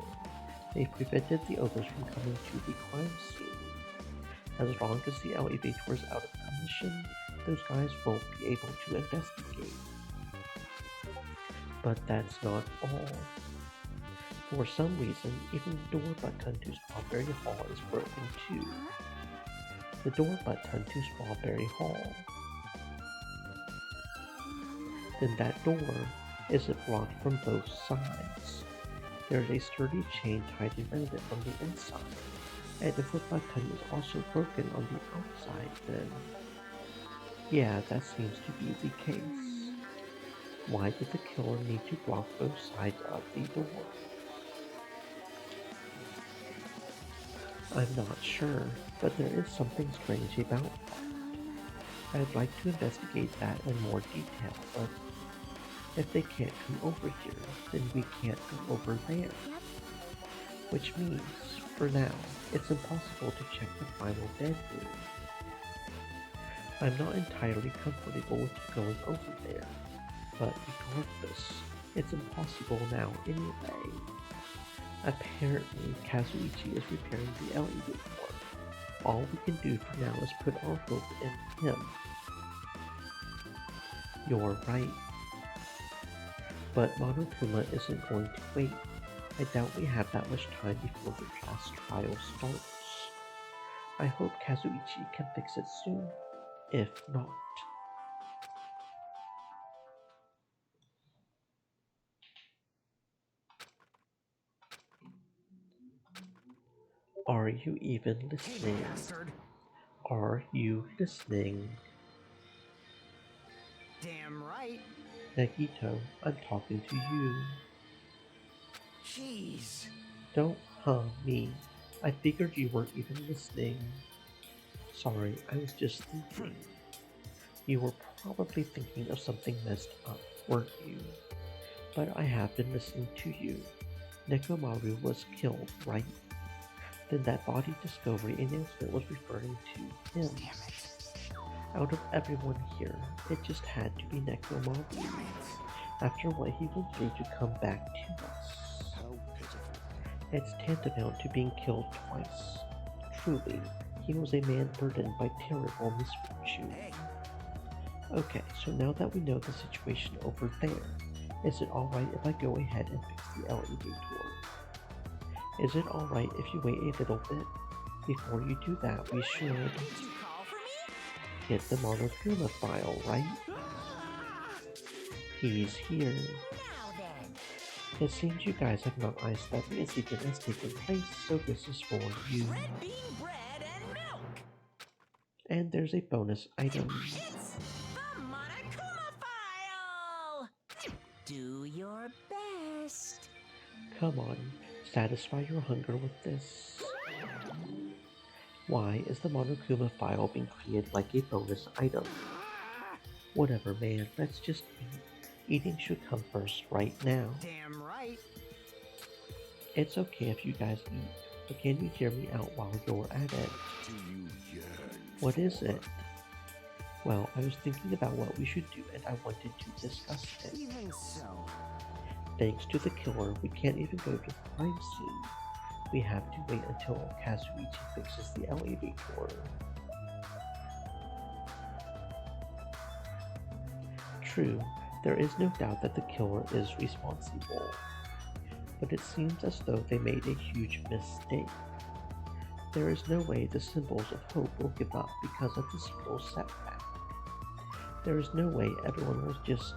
They prevented the others from coming to the crime scene. As long as the elevator is out of commission, those guys won't be able to investigate. But that's not all. For some reason, even the door button to Strawberry Hall is broken too. The door button to Strawberry Hall. Then that door is it blocked from both sides? There is a sturdy chain tied around it from the inside, and if the button is also broken on the outside, then... Yeah, that seems to be the case. Why did the killer need to block both sides of the door? I'm not sure, but there is something strange about that. I'd like to investigate that in more detail, but if they can't come over here, then we can't go over there. Which means, for now, it's impossible to check the final dead room. I'm not entirely comfortable with you going over there, but regardless, it's impossible now anyway. Apparently, Kazuichi is repairing the LED door. All we can do for now is put our hope in him. You're right. But Monokuma isn't going to wait. I doubt we have that much time before the class trial starts. I hope Kazuichi can fix it soon. If not... Are you even listening? Hey, bastard! Are you listening? Damn right. Nagito, I'm talking to you. Jeez. Don't me. I figured you weren't even listening. Sorry, I was just thinking. You were probably thinking of something messed up, weren't you? But I have been listening to you. Nekomaru was killed, right? Then that body discovery announcement was referring to him. Damn it. Out of everyone here, it just had to be Nekomaru. After what he went through to come back to us. How pitiful. It's tantamount to being killed twice. Truly, he was a man burdened by terrible misfortune. Okay, so now that we know the situation over there, is it alright if I go ahead and fix the LED door? Is it alright if you wait a little bit? Before you do that, we should... Get the Monokuma file, right? He's here. It seems you guys have not eyes that the incident has taken place, so this is for you. Red bean bread and milk. And there's a bonus item. It's the Monokuma file. Do your best. Come on, satisfy your hunger with this. Why is the Monokuma file being treated like a bonus item? Whatever, man, let's just eat. Eating should come first right now. Damn right. It's okay if you guys eat, but can you hear me out while you're at it? Do you yearn? What is it? Well, I was thinking about what we should do and I wanted to discuss it. Even so. Thanks to the killer, we can't even go to the crime scene. We have to wait until Kazuichi fixes the LED door. True, there is no doubt that the killer is responsible, but it seems as though they made a huge mistake. There is no way the symbols of hope will give up because of this little setback. There is no way everyone will just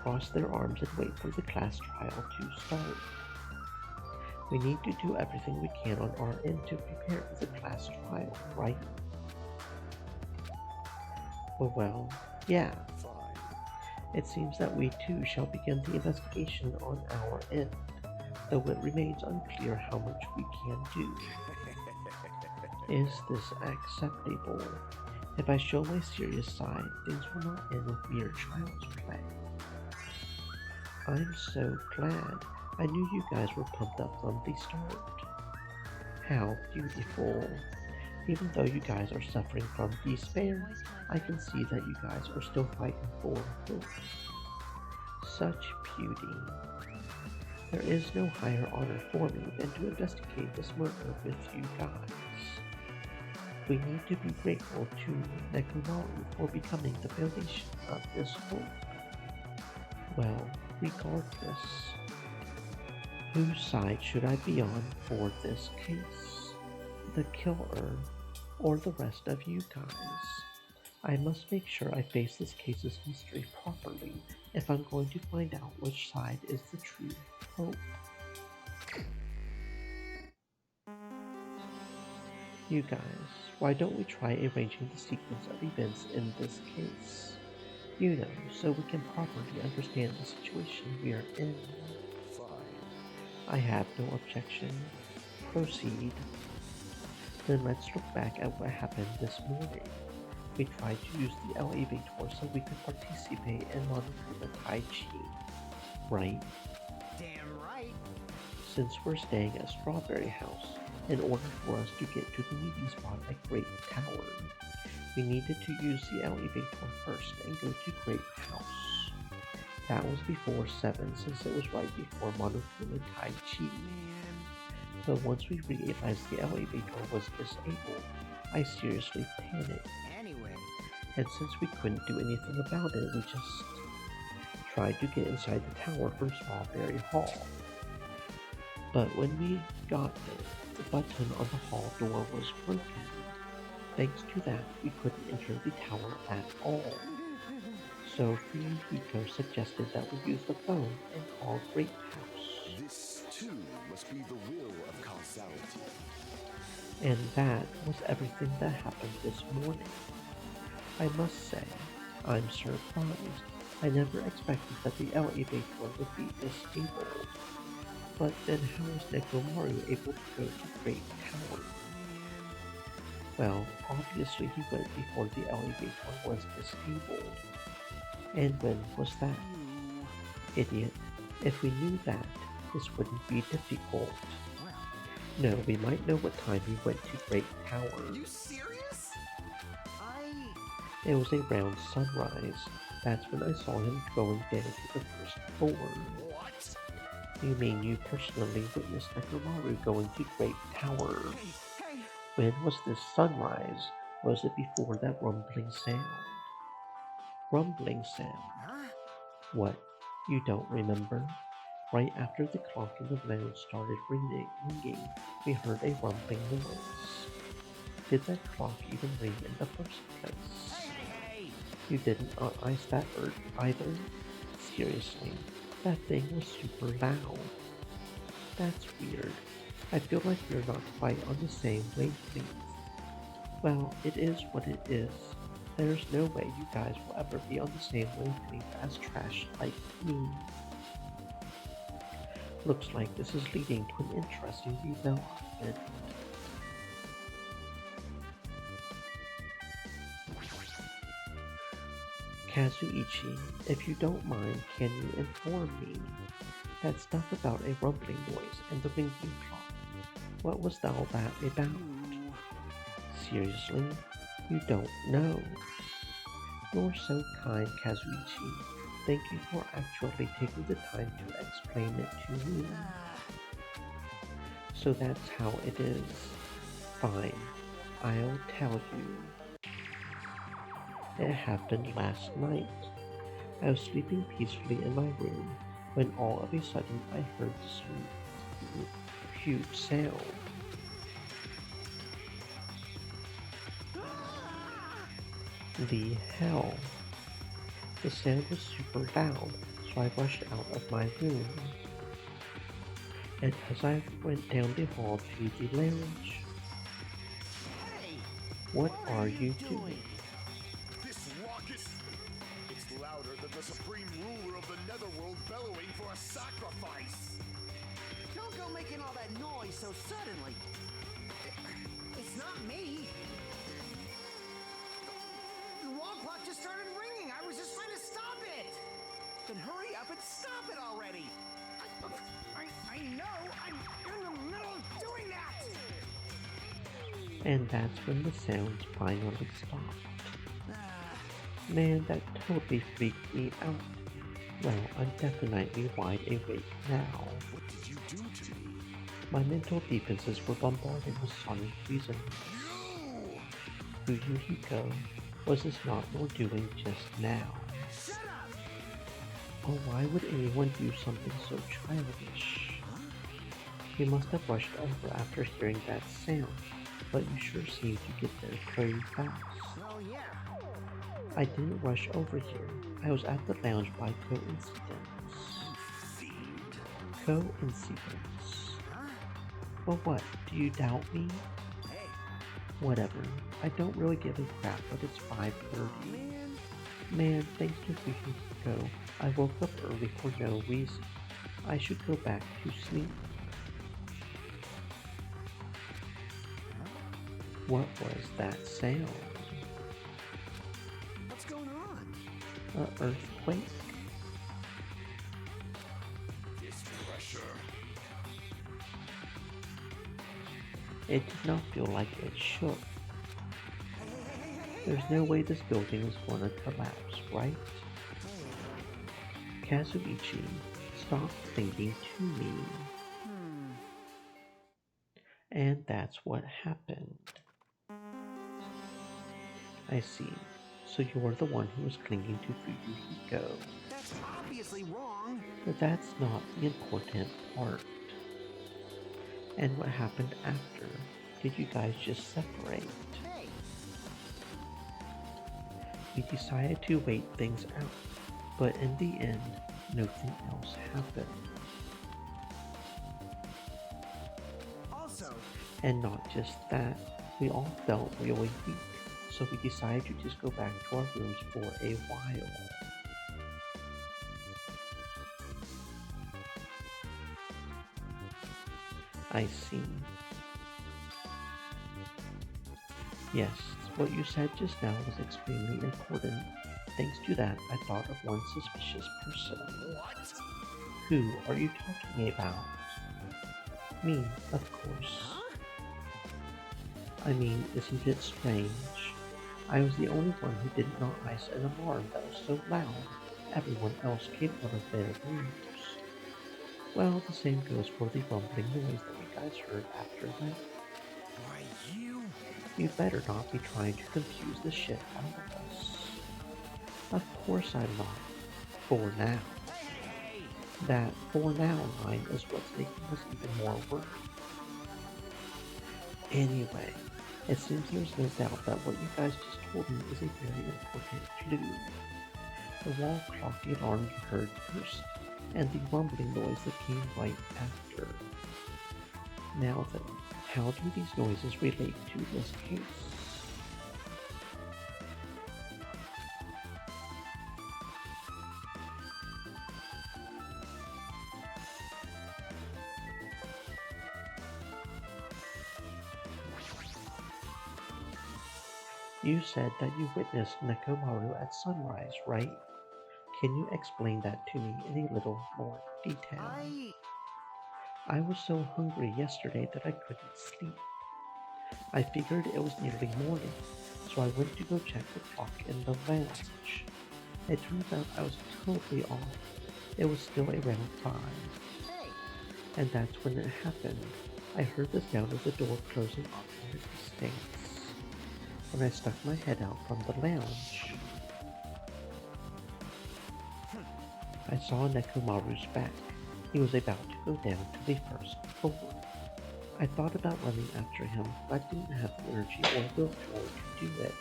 cross their arms and wait for the class trial to start. We need to do everything we can on our end to prepare for the class trial, right? Well, yeah. It seems that we too shall begin the investigation on our end, though it remains unclear how much we can do. Is this acceptable? If I show my serious side, things will not end with mere child's play. I'm so glad. I knew you guys were pumped up from the start. How beautiful. Even though you guys are suffering from despair, I can see that you guys are still fighting for hope. Such beauty. There is no higher honor for me than to investigate this murder with you guys. We need to be grateful to Nekomaru for becoming the foundation of this hope. Well, regardless, whose side should I be on for this case? The killer, or the rest of you guys? I must make sure I face this case's history properly if I'm going to find out which side is the true hope. You guys, why don't we try arranging the sequence of events in this case? You know, so we can properly understand the situation we are in. Fine. I have no objection. Proceed. Then let's look back at what happened this morning. We tried to use the elevator so we could participate in Monokuma Tai Chi. Right? Damn right. Since we're staying at Strawberry House, in order for us to get to the meeting spot at Great Tower, we needed to use the elevator first and go to Great House. That was before 7 since it was right before Monokuma Tai Chi. But once we realized the elevator was disabled, I seriously panicked. Anyway. And since we couldn't do anything about it, we just tried to get inside the tower from Strawberry Hall. But when we got there, the button on the hall door was broken. Thanks to that, we couldn't enter the tower at all. So Fuyuhiko suggested that we use the phone and call Great House. This, too, must be the will of causality. And that was everything that happened this morning. I must say, I'm surprised. I never expected that the elevator would be disabled. But then how was Nekomaru able to go to Great Tower? Well, obviously he went before the elevator was disabled. And when was that? Idiot. If we knew that, this wouldn't be difficult. No, we might know what time he went to Great Tower. Are you serious? It was around sunrise. That's when I saw him going down to the first floor. What? You mean you personally witnessed Nekomaru going to Great Tower? Hey! When was this sunrise? Was it before that rumbling sound? Rumbling sound? Huh? What? You don't remember? Right after the clock in the lounge started ringing, we heard a rumbling noise. Did that clock even ring in the first place? Hey! You didn't ice that bird either? Seriously, that thing was super loud. That's weird. I feel like we're not quite on the same wavelength. Well, it is what it is. There's no way you guys will ever be on the same wavelength as trash like me. Looks like this is leading to an interesting development. Kazuichi, if you don't mind, can you inform me? That stuff about a rumbling noise and the winking clock. What was all that about? Seriously? You don't know? You're so kind, Kazuichi. Thank you for actually taking the time to explain it to me. So that's how it is. Fine. I'll tell you. It happened last night. I was sleeping peacefully in my room when all of a sudden I heard this huge sound. The hell? The sound was super loud, so I rushed out of my room. And as I went down the hall to the lounge, what are you doing? This raucous... It's louder than the supreme ruler of the netherworld bellowing for a sacrifice. Don't go making all that noise so suddenly. It's not me. The wall clock just started ringing. I was just trying to stop it. Then hurry up and stop it already! I know. I'm in the middle of doing that. And that's when the sounds finally stopped. Man, that totally freaked me out. Well, I'm definitely wide awake now. What did you do to me? My mental defenses were bombarded with sonic reason. Fuyuhiko, was this not your doing just now? Shut up! Oh, why would anyone do something so childish? You must have rushed over after hearing that sound, but you sure seem to get there pretty fast. Well, yeah. I didn't rush over here. I was at the lounge by coincidence. Coincidence. Well, what? Do you doubt me? Whatever. I don't really give a crap, but it's 5:30. Man, thanks to Fujiko, I woke up early for no reason. I should go back to sleep. What was that sound? What's going on? An earthquake? This pressure. It did not feel like it shook. There's no way this building is going to collapse, right? Kazuichi, stop thinking to me. And that's what happened. I see. So you're the one who was clinging to Fuyuhiko. That's obviously wrong. But that's not the important part. And what happened after? Did you guys just separate? We decided to wait things out, but in the end, nothing else happened. Also, and not just that, we all felt really weak, so we decided to just go back to our rooms for a while. I see. Yes, what you said just now was extremely important. Thanks to that, I thought of one suspicious person. What? Who are you talking about? Me, of course. I mean, isn't it strange? I was the only one who did not ice an alarm that was so loud, everyone else came out of their rooms. Well, the same goes for the rumbling noise that you guys heard after that. Why, you? You better not be trying to confuse the shit out of us. Of course I'm not. For now. That "for now" line is what's making us even more worried. Anyway, it seems there's no doubt that what you guys just told me is a very important clue. The wall clock alarm you heard first, and the rumbling noise that came right after. Now then, how do these noises relate to this case? You said that you witnessed Nekomaru at sunrise, right? Can you explain that to me in a little more detail? I was so hungry yesterday that I couldn't sleep. I figured it was nearly morning, so I went to go check the clock in the lounge. It turns out I was totally off. It was still around 5. And that's when it happened. I heard the sound of the door closing off in the distance. When I stuck my head out from the lounge, I saw Nekomaru's back. He was about to go down to the first floor. I thought about running after him, but I didn't have the energy or willpower to do it.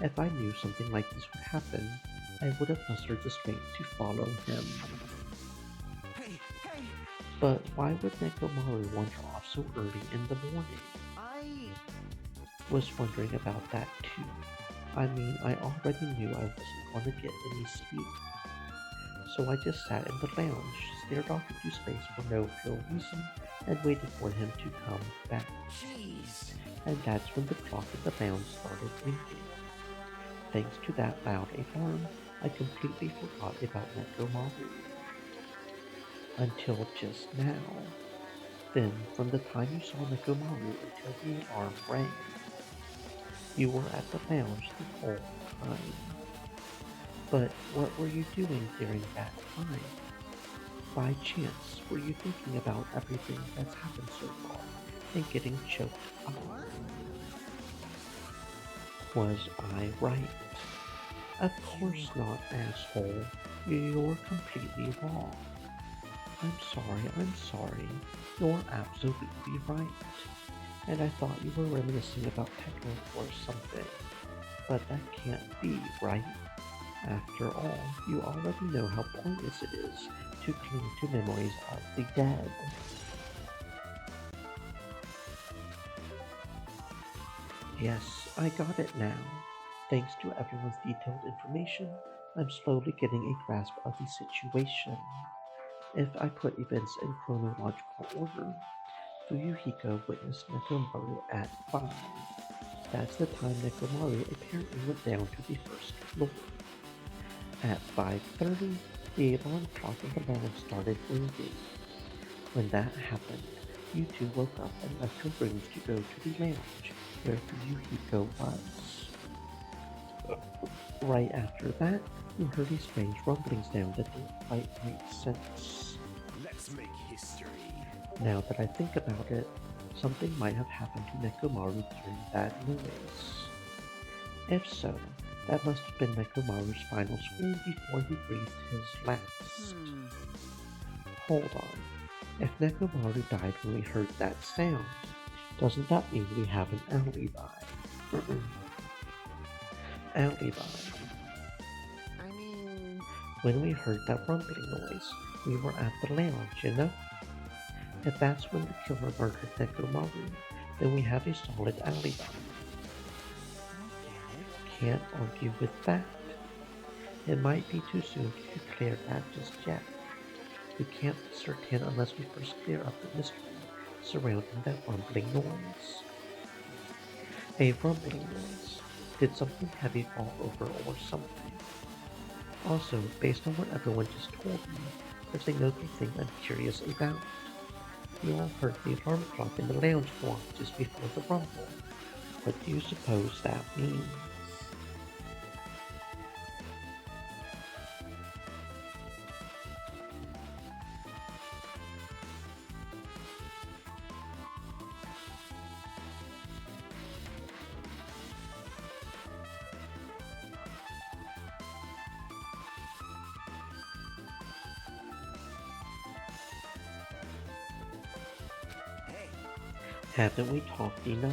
If I knew something like this would happen, I would have mustered the strength to follow him. Hey! But why would Nekomaru wander off so early in the morning? I was wondering about that too. I mean, I already knew I wasn't going to get any sleep. So I just sat in the lounge, stared off into space for no real reason, and waited for him to come back. Jeez. And that's when the clock in the lounge started ringing. Thanks to that loud alarm, I completely forgot about Nekomaru. Until just now. Then, from the time you saw Nekomaru until the alarm rang, you were at the lounge the whole time. But what were you doing during that time? By chance, were you thinking about everything that's happened so far and getting choked up? Was I right? Of course not, asshole. You're completely wrong. I'm sorry. You're absolutely right. And I thought you were reminiscing about Techno or something. But that can't be, right? After all, you already know how pointless it is to cling to memories of the dead. Yes, I got it now. Thanks to everyone's detailed information, I'm slowly getting a grasp of the situation. If I put events in chronological order, Fuyuhiko witnessed Nekomaru at 5. That's the time Nekomaru apparently went down to the first floor. At 5:30, the alarm clock in the lounge started ringing. When that happened, you two woke up and left your rooms to go to the lounge where Fuyuhiko was. Right after that, you heard a strange rumbling sound that didn't quite make sense. Let's make history. Now that I think about it, something might have happened to Nekomaru during that noise. If so, that must have been Nekomaru's final scream before he breathed his last. Hold on. If Nekomaru died when we heard that sound, doesn't that mean we have an alibi? Alibi. I mean... When we heard that rumbling noise, we were at the lounge, you know? If that's when the killer murdered Nekomaru, then we have a solid alibi. Can't argue with that. It might be too soon to declare that just yet. We can't be certain unless we first clear up the mystery surrounding that rumbling noise. A rumbling noise. Did something heavy fall over or something? Also, based on what everyone just told me, there's another thing I'm curious about. You all heard the alarm clock in the lounge go off just before the rumble. What do you suppose that means? Haven't we talked enough?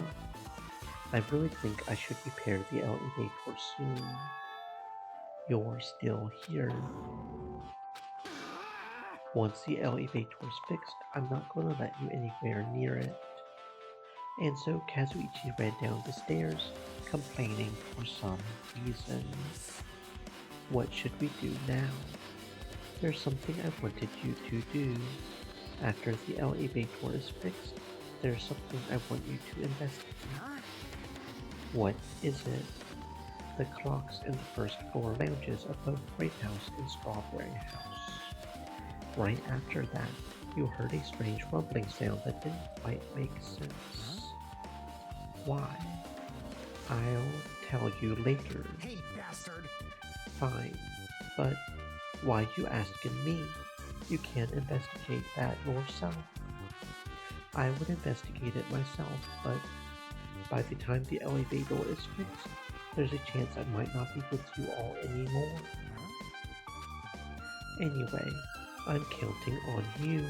I really think I should repair the elevator soon. You're still here. Once the elevator's fixed, I'm not going to let you anywhere near it. And so Kazuichi ran down the stairs, complaining for some reason. What should we do now? There's something I wanted you to do. After the elevator is fixed, there's something I want you to investigate. What is it? The clocks in the first floor lounges of both Great House and Strawberry House. Right after that, you heard a strange rumbling sound that didn't quite make sense. Why? I'll tell you later. Hey, bastard! Fine, but why you asking me? You can't investigate that yourself. I would investigate it myself, but by the time the elevator is fixed, there's a chance I might not be with you all anymore. Anyway, I'm counting on you.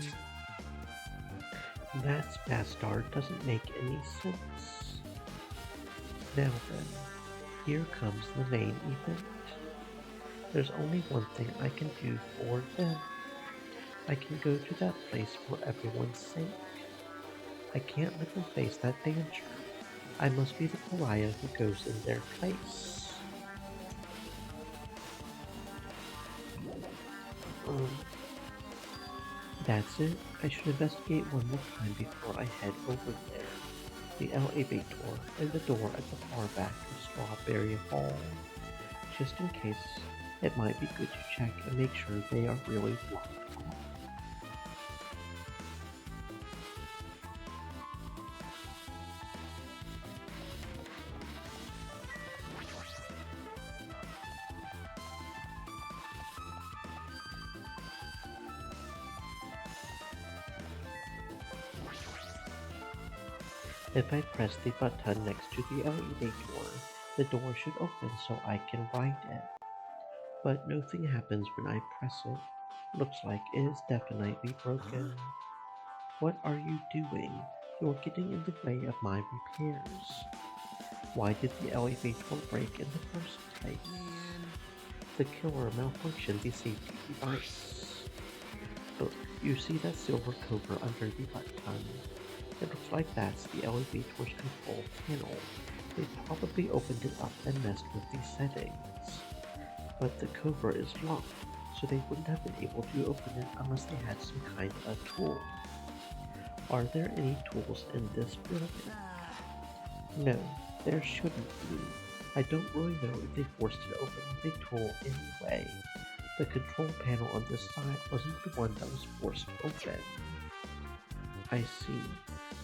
That bastard doesn't make any sense. Now then, here comes the main event. There's only one thing I can do for them. I can go to that place for everyone's sake. I can't let them face that danger. I must be the pariah who goes in their place. That's it. I should investigate one more time before I head over there. The elevator and the door at the far back of Strawberry Hall. Just in case, it might be good to check and make sure they are really locked. If I press the button next to the elevator, the door should open so I can ride it. But nothing happens when I press it. Looks like it is definitely broken. What are you doing? You're getting in the way of my repairs. Why did the elevator break in the first place? The killer malfunctioned the safety device. Look, you see that silver cover under the button? It looks like that's the elevator's control panel. They probably opened it up and messed with the settings. But the cover is locked, so they wouldn't have been able to open it unless they had some kind of tool. Are there any tools in this building? No, there shouldn't be. I don't really know if they forced it open with a tool anyway. The control panel on this side wasn't the one that was forced open. I see.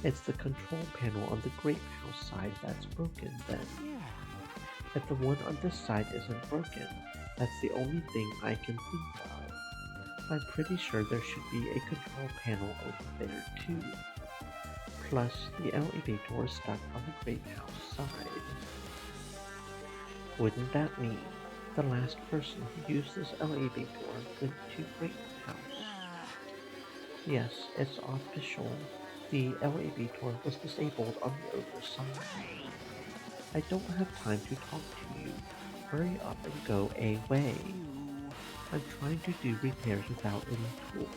It's the control panel on the grape house side that's broken then. If the one on this side isn't broken, that's the only thing I can think of. I'm pretty sure there should be a control panel over there too. Plus, the elevator is stuck on the grape house side. Wouldn't that mean the last person who used this elevator went to grape house? Yes, it's official. The elevator was disabled on the other side. I don't have time to talk to you. Hurry up and go away. I'm trying to do repairs without any tools.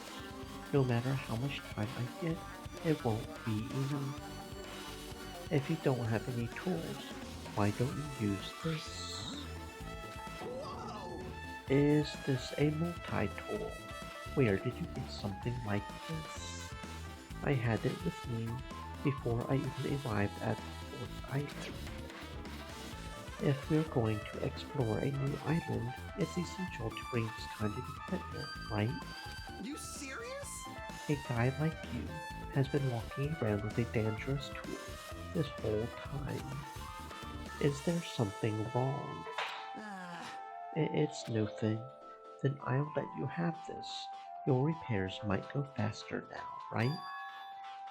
No matter how much time I get, it won't be enough. If you don't have any tools, why don't you use this? Is this a multi-tool? Where did you get something like this? I had it with me before I even arrived at the fourth island. If we're going to explore a new island, it's essential to bring this kind of equipment, right? You serious? A guy like you has been walking around with a dangerous tool this whole time. Is there something wrong? It's no thing. Then I'll let you have this. Your repairs might go faster now, right?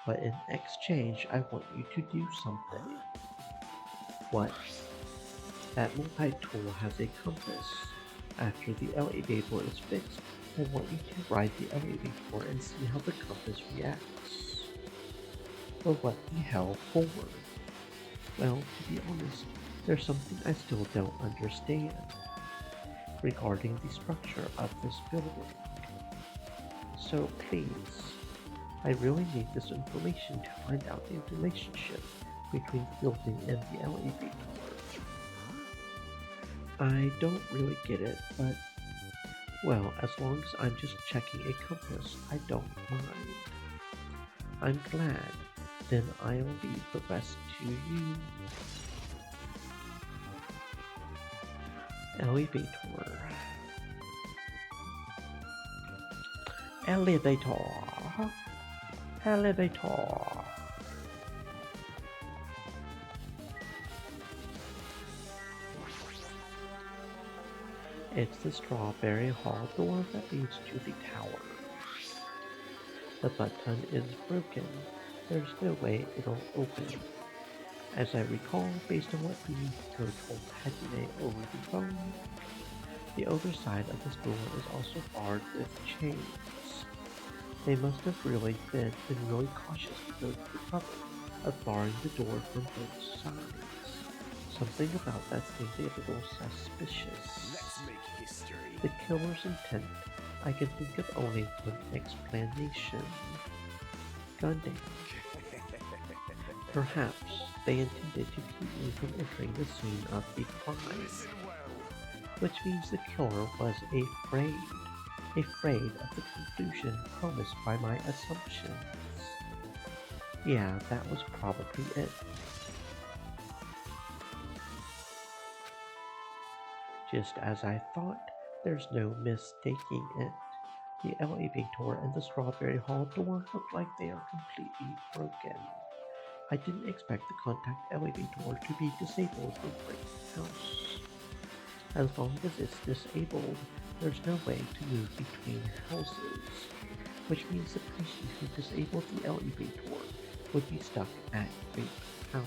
But in exchange, I want you to do something. What? That multi-tool has a compass. After the elevator is fixed, I want you to ride the elevator and see how the compass reacts. But what the hell for? Well, to be honest, there's something I still don't understand regarding the structure of this building. So please, I really need this information to find out the relationship between the building and the elevator. I don't really get it, but, well, as long as I'm just checking a compass, I don't mind. I'm glad. Then I'll leave the rest to you. Elevator. Elevator. Elevator. It's the strawberry hall door that leads to the tower. The button is broken. There's no way it'll open. As I recall, based on what Fumiko told Hajime over the phone, the other side of this door is also barred with chains. They must have really been really cautious to go to the trouble of barring the door from both sides. Something about that seems a little suspicious. Let's make history. The killer's intent, I can think of only one explanation. Gundam. Perhaps they intended to keep me from entering the scene of the crime. Which means the killer was afraid of the conclusion promised by my assumptions. Yeah, that was probably it. Just as I thought, there's no mistaking it. The elevator and the strawberry hall door look like they are completely broken. I didn't expect the contact elevator to be disabled for Grape House. As long as it's disabled, there's no way to move between houses, which means the person who disabled the elevator would be stuck at Grape House.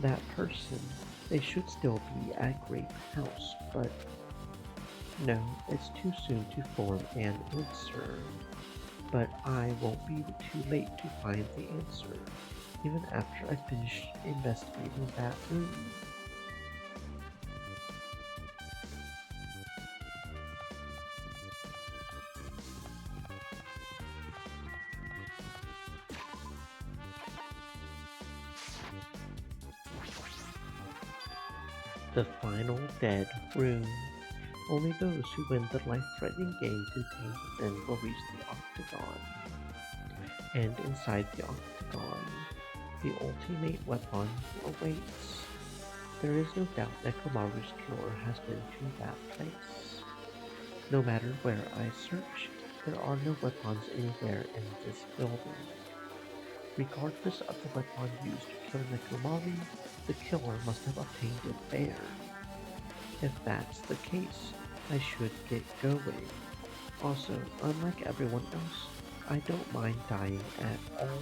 That person, they should still be at Grape House, but no, it's too soon to form an answer. But I won't be too late to find the answer. even after I finished investigating that room. The final dead room. Only those who win the life-threatening game contained within will reach the octagon. And inside the octagon, the ultimate weapon awaits. There is no doubt that Komaru's killer has been to that place. No matter where I search, there are no weapons anywhere in this building. Regardless of the weapon used to kill Nekomaru, the killer must have obtained it there. If that's the case, I should get going. Also, unlike everyone else, I don't mind dying at all.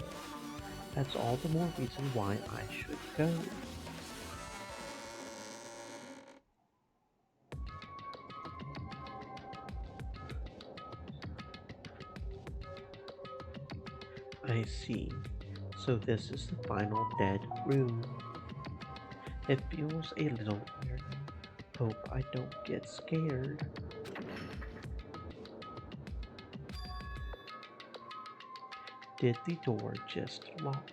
That's all the more reason why I should go. I see. So this is the final dead room. It feels a little eerie. Hope I don't get scared. Did the door just lock?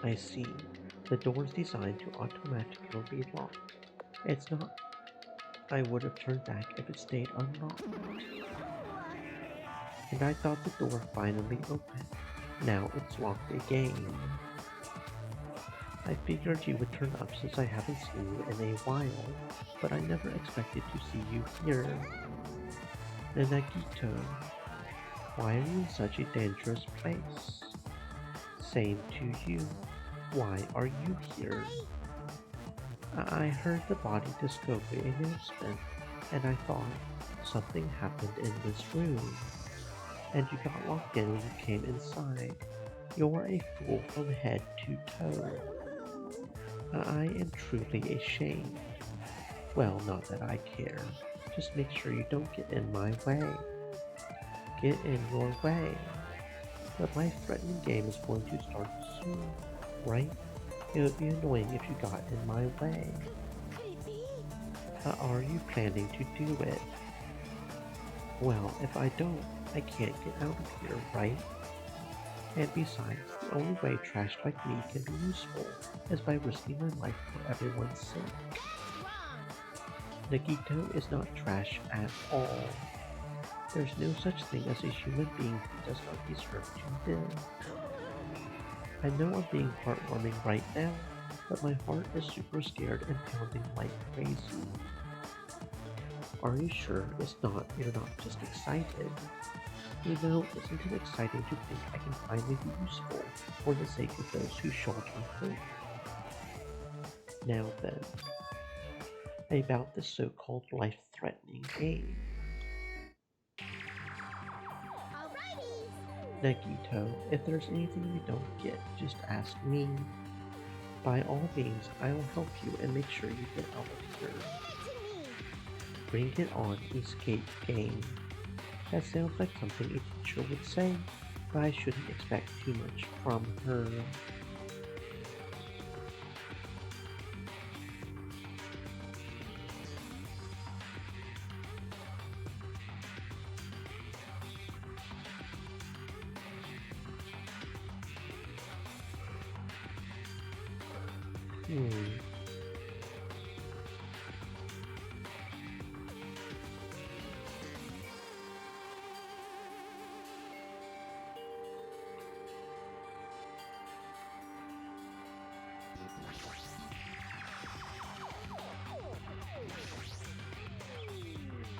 I see. The door is designed to automatically relock. It's not. I would have turned back if it stayed unlocked. And I thought the door finally opened. Now it's locked again. I figured you would turn up since I haven't seen you in a while, but I never expected to see you here. Nanagito, why are you in such a dangerous place? Same to you. Why are you here? I heard the body discovery announcement, and I thought something happened in this room. And you got locked in when you came inside. You're a fool from head to toe. I am truly ashamed. Well, not that I care. Just make sure you don't get in my way. Get in your way. The life-threatening game is going to start soon, right? It would be annoying if you got in my way. How are you planning to do it? Well, if I don't, I can't get out of here, right? And besides, the only way trash like me can be useful is by risking my life for everyone's sake. Nagito is not trash at all. There's no such thing as a human being who does not deserve to live. I know I'm being heartwarming right now, but my heart is super scared and pounding like crazy. Are you sure you're not just excited? You know, isn't it exciting to think I can finally be useful for the sake of those who shelter hope? Now then, about the so-called life-threatening game. Nagito, if there's anything you don't get, just ask me. By all means, I will help you and make sure you get out of here. Bring it on, escape game. That sounds like something a teacher would say, but I shouldn't expect too much from her.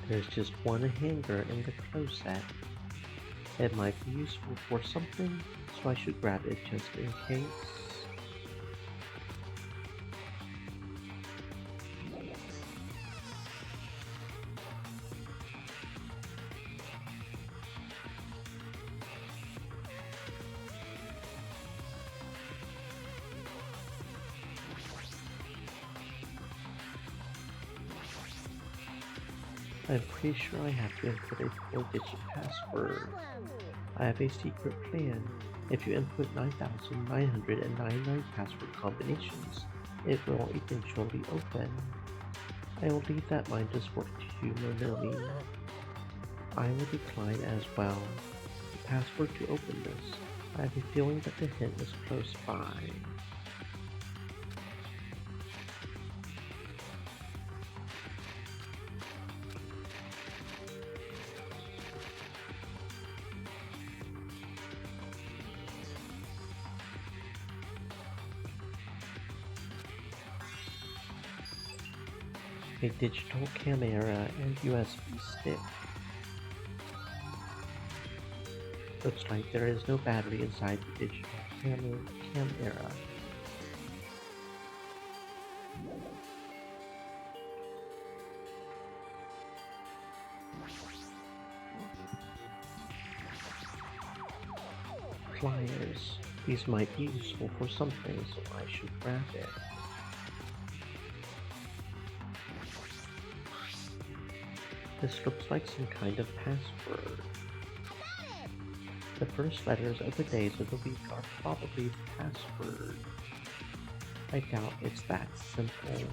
There's just one hanger in the closet. It might be useful for something, so I should grab it just in case. I'm pretty sure I have to input a 4-digit password. I have a secret plan, If you input 9,999 password combinations, it will eventually open. I will leave that mindless work to you, Monami. I will decline as well. The password to open this. I have a feeling that the hint is close by. A digital camera and USB stick. Looks like there is no battery inside the digital camera. Pliers. These might be useful for something, so I should grab it. This looks like some kind of password. The first letters of the days of the week are probably the password. I doubt it's that simple.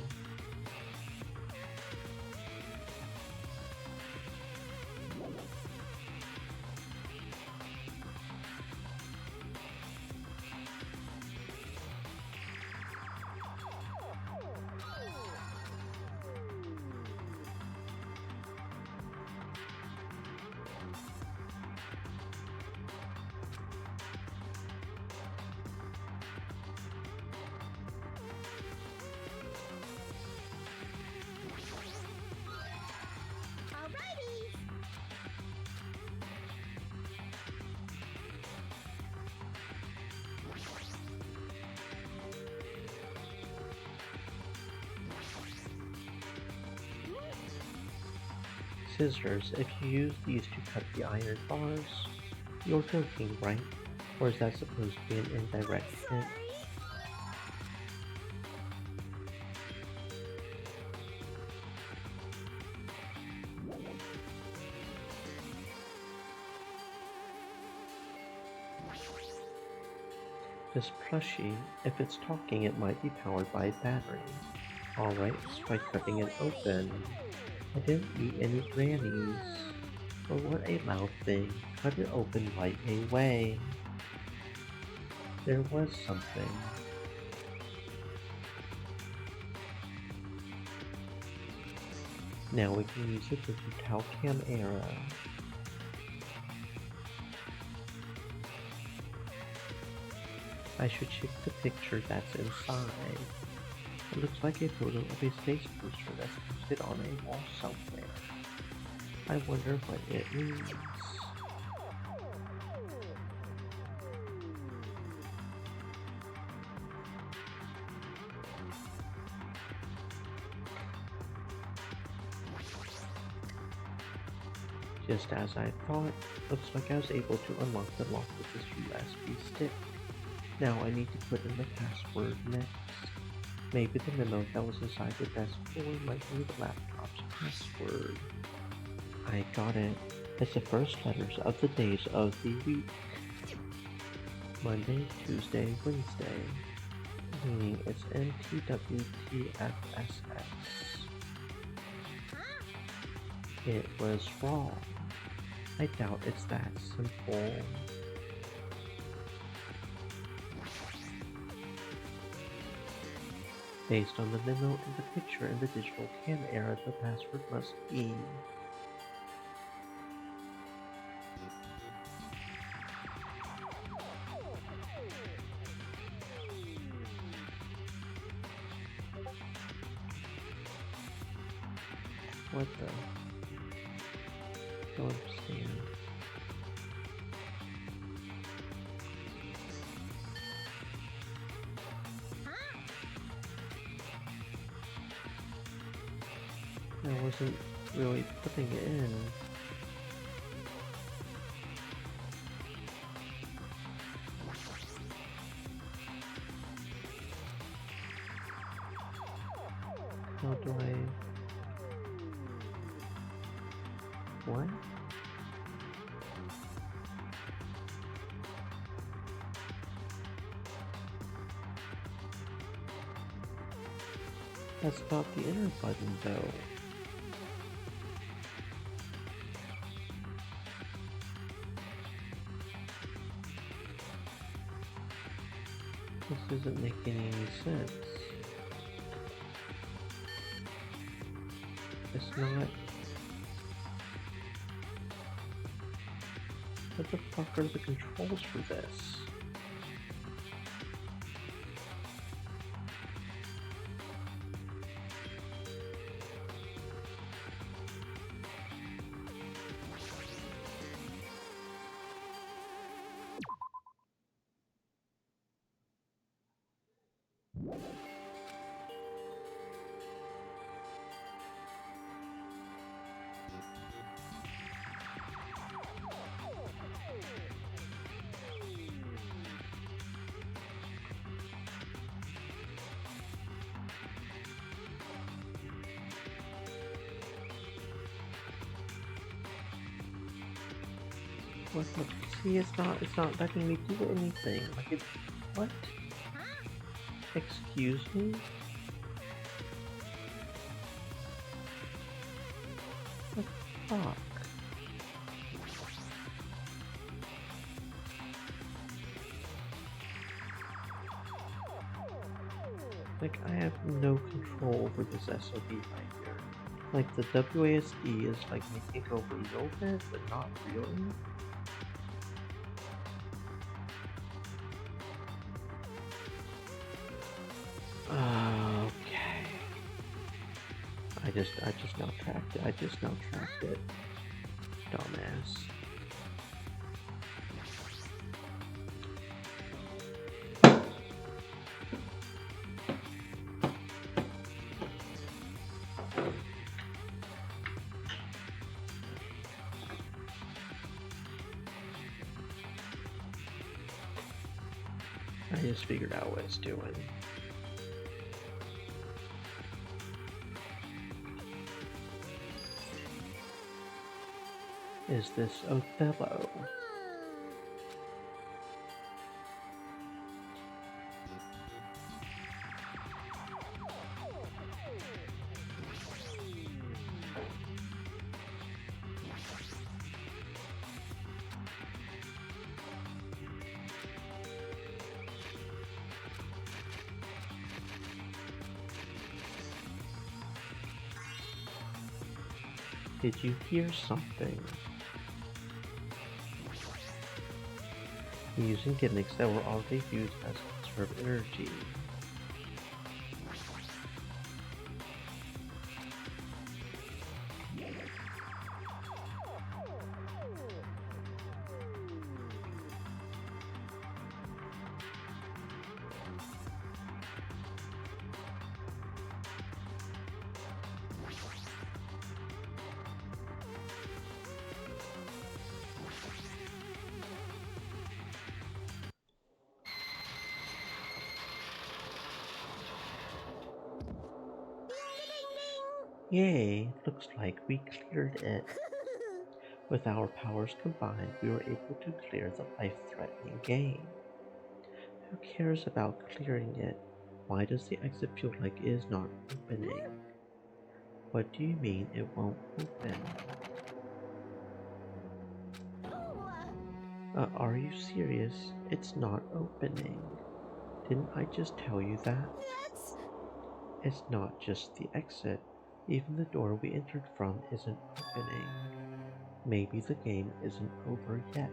Scissors, if you use these to cut the iron bars, you're joking, right? Or is that supposed to be an indirect hint? This plushie, if it's talking, it might be powered by a battery. Alright, let's try cutting it open. I didn't eat any grannies. But what a loud thing. Cut it open right away. There was something. Now we can use it with the Talcam era. I should check the picture that's inside. It looks like a photo of a space booster that's posted on a wall somewhere. I wonder what it means. Just as I thought, looks like I was able to unlock the lock with this USB stick. Now I need to put in the password next. Maybe the memo that was inside the desk drawer might be the laptop's password. I got it. It's the first letters of the days of the week. Monday, Tuesday, Wednesday. Meaning it's MTWTFSS. It was wrong. I doubt it's that simple. Based on the memo and the picture in the digital cam era, the password must be what the? Don't understand. I wasn't really putting it in. How do I... What? That's not the enter button, though. This isn't making any sense. It's not. What the fuck are the controls for this? What the? See, it's not letting me do anything. Like it, what? Excuse me? What the fuck? Like, I have no control over this SOB right here. Like, the WASD is like making it go real bit, but not really. Okay. I just now tracked it. I just now tracked it. Dumbass. I just figured out what it's doing. Is this Othello? Did you hear something? Using gimmicks that were already used as conserve energy. Yay, looks like we cleared it. With our powers combined, we were able to clear the life-threatening game. Who cares about clearing it? Why does the exit feel like it is not opening? What do you mean it won't open? Are you serious? It's not opening. Didn't I just tell you that? It's not just the exit. Even the door we entered from isn't opening. Maybe the game isn't over yet.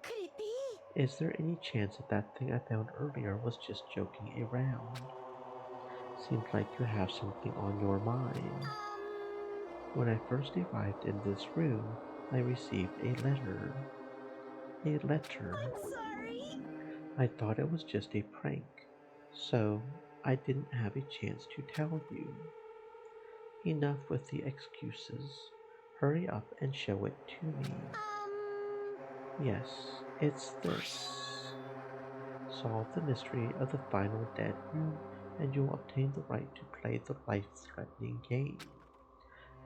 Could it be? Is there any chance that that thing I found earlier was just joking around? Seems like you have something on your mind. When I first arrived in this room, I received a letter. A letter. I'm sorry. I thought it was just a prank, so I didn't have a chance to tell you. Enough with the excuses. Hurry up and show it to me. Yes, it's this. Solve the mystery of the final dead room, and you'll obtain the right to play the life-threatening game.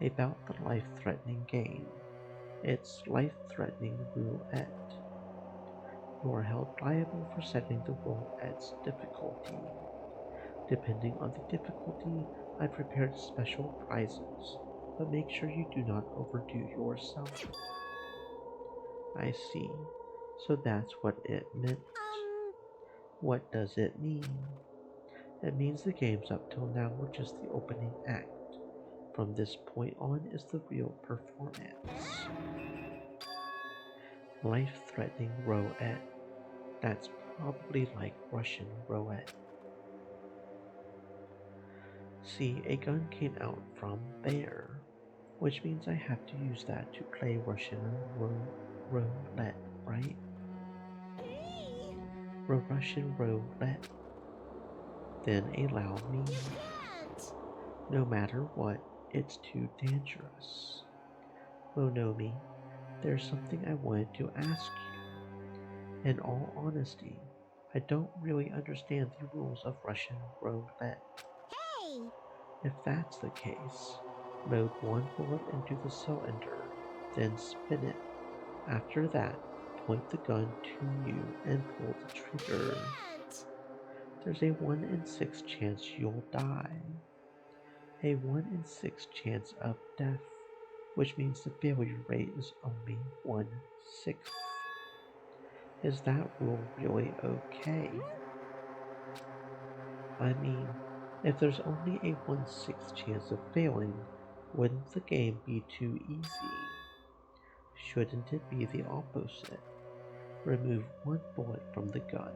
About the life-threatening game. It's life-threatening roulette. You are held liable for setting the roulette's difficulty. Depending on the difficulty, I prepared special prizes, but make sure you do not overdo yourself. I see. So that's what it meant. What does it mean? It means the games up till now were just the opening act. From this point on is the real performance. Life-threatening roulette. That's probably like Russian roulette. See, a gun came out from there, which means I have to use that to play Russian roulette, right? Russian roulette. Then allow me. No matter what, it's too dangerous. Monomi, there's something I wanted to ask you. In all honesty, I don't really understand the rules of Russian roulette. Hey! If that's the case, load one bullet into the cylinder, then spin it. After that, point the gun to you and pull the trigger. There's a 1 in 6 chance you'll die. A 1 in 6 chance of death, which means the failure rate is only 1/6. Is that rule really okay? I mean, if there's only a 1/6 chance of failing, wouldn't the game be too easy? Shouldn't it be the opposite? Remove one bullet from the gun,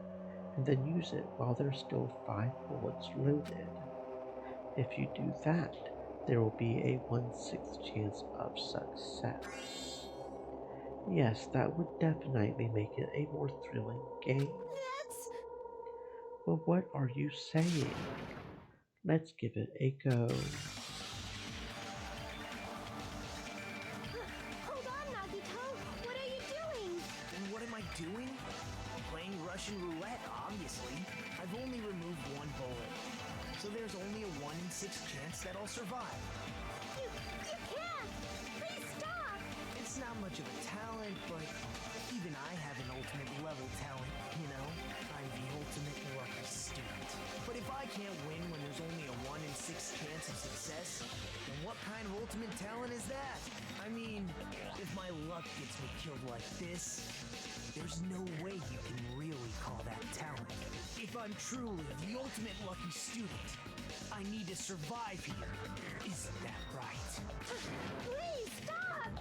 and then use it while there's still 5 bullets loaded. If you do that, there will be a 1/6 chance of success. Yes, that would definitely make it a more thrilling game. Well, what are you saying? Let's give it a go. Hold on, Nagito. What are you doing? And what am I doing? Playing Russian roulette, obviously. I've only removed one bullet. So there's only a 1 in 6 chance that I'll survive. You can't! Please stop! It's not much of a talent, but even I have an ultimate level talent, you know? I'm the ultimate lucky student. But if I can't win when there's only a 1 in 6 chance of success, then what kind of ultimate talent is that? I mean, if my luck gets me killed like this, there's no way you can really call that talent. If I'm truly the ultimate lucky student, I need to survive here. Isn't that right? Please stop!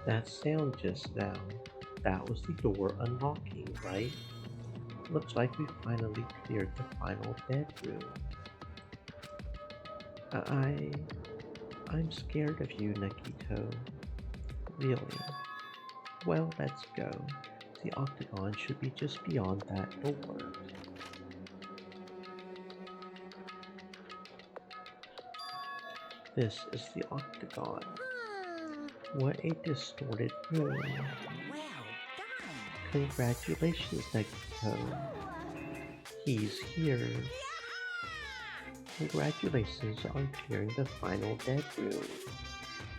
That sound just now, that was the door unlocking, right? Looks like we finally cleared the final bedroom. I'm scared of you, Nagito. Really? Well, let's go. The octagon should be just beyond that door. This is the octagon. What a distorted room. Well done. Congratulations, Nagito. He's here. Congratulations on clearing the final bedroom.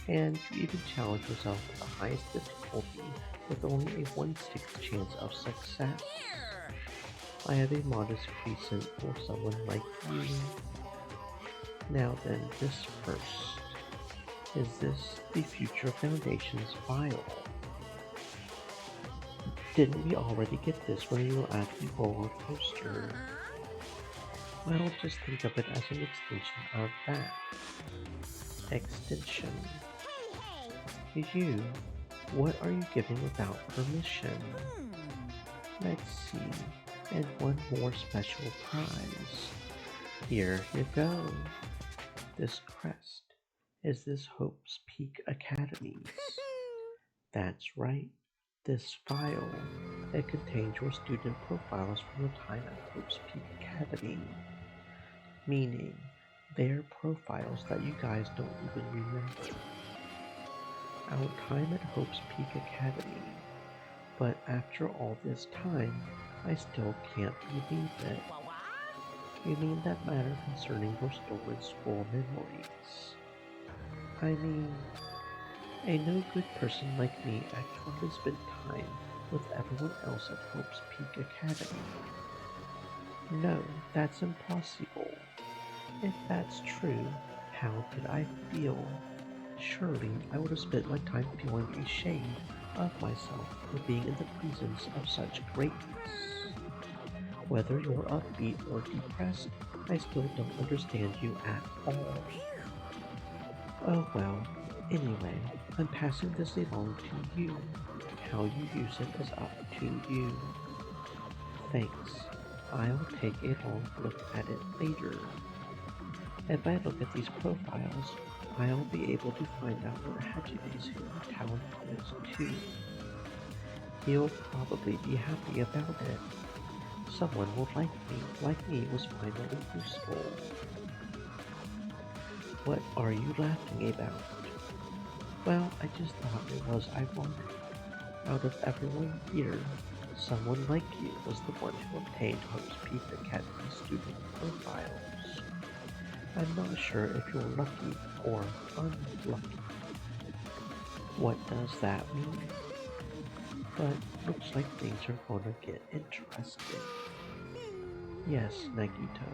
And you even challenge yourself at the highest difficulty with only a 1/6 chance of success. I have a modest present for someone like you. Now then, this first. Is this the Future Foundation's file? Didn't we already get this when we were at the roller coaster? Well, just think of it as an extension of that. Extension. You, what are you giving without permission? Let's see, and one more special prize. Here you go. This crest. Is this Hope's Peak Academy's? That's right. This file. It contains your student profiles from the time at Hope's Peak Academy. Meaning, they're profiles that you guys don't even remember. Our time at Hope's Peak Academy. But after all this time, I still can't believe it. You mean that matter concerning your stolen school memories? I mean, A no-good person like me actually spent time with everyone else at Hope's Peak Academy. No, that's impossible. If that's true, how could I feel? Surely I would have spent my time feeling ashamed of myself for being in the presence of such greatness. Whether you're upbeat or depressed, I still don't understand you at all. Oh well, anyway, I'm passing this along to you. How you use it is up to you. Thanks. I'll take a long look at it later. If I look at these profiles, I'll be able to find out what Hajime's hidden talent is too. He'll probably be happy about it. Someone will like me was finally useful. What are you laughing about? Well, I just thought it was ironic. Out of everyone here, someone like you was the one who obtained Hope's Peak Academy student profiles. I'm not sure if you're lucky or unlucky. What does that mean? But looks like things are gonna get interesting. Yes, Nagito,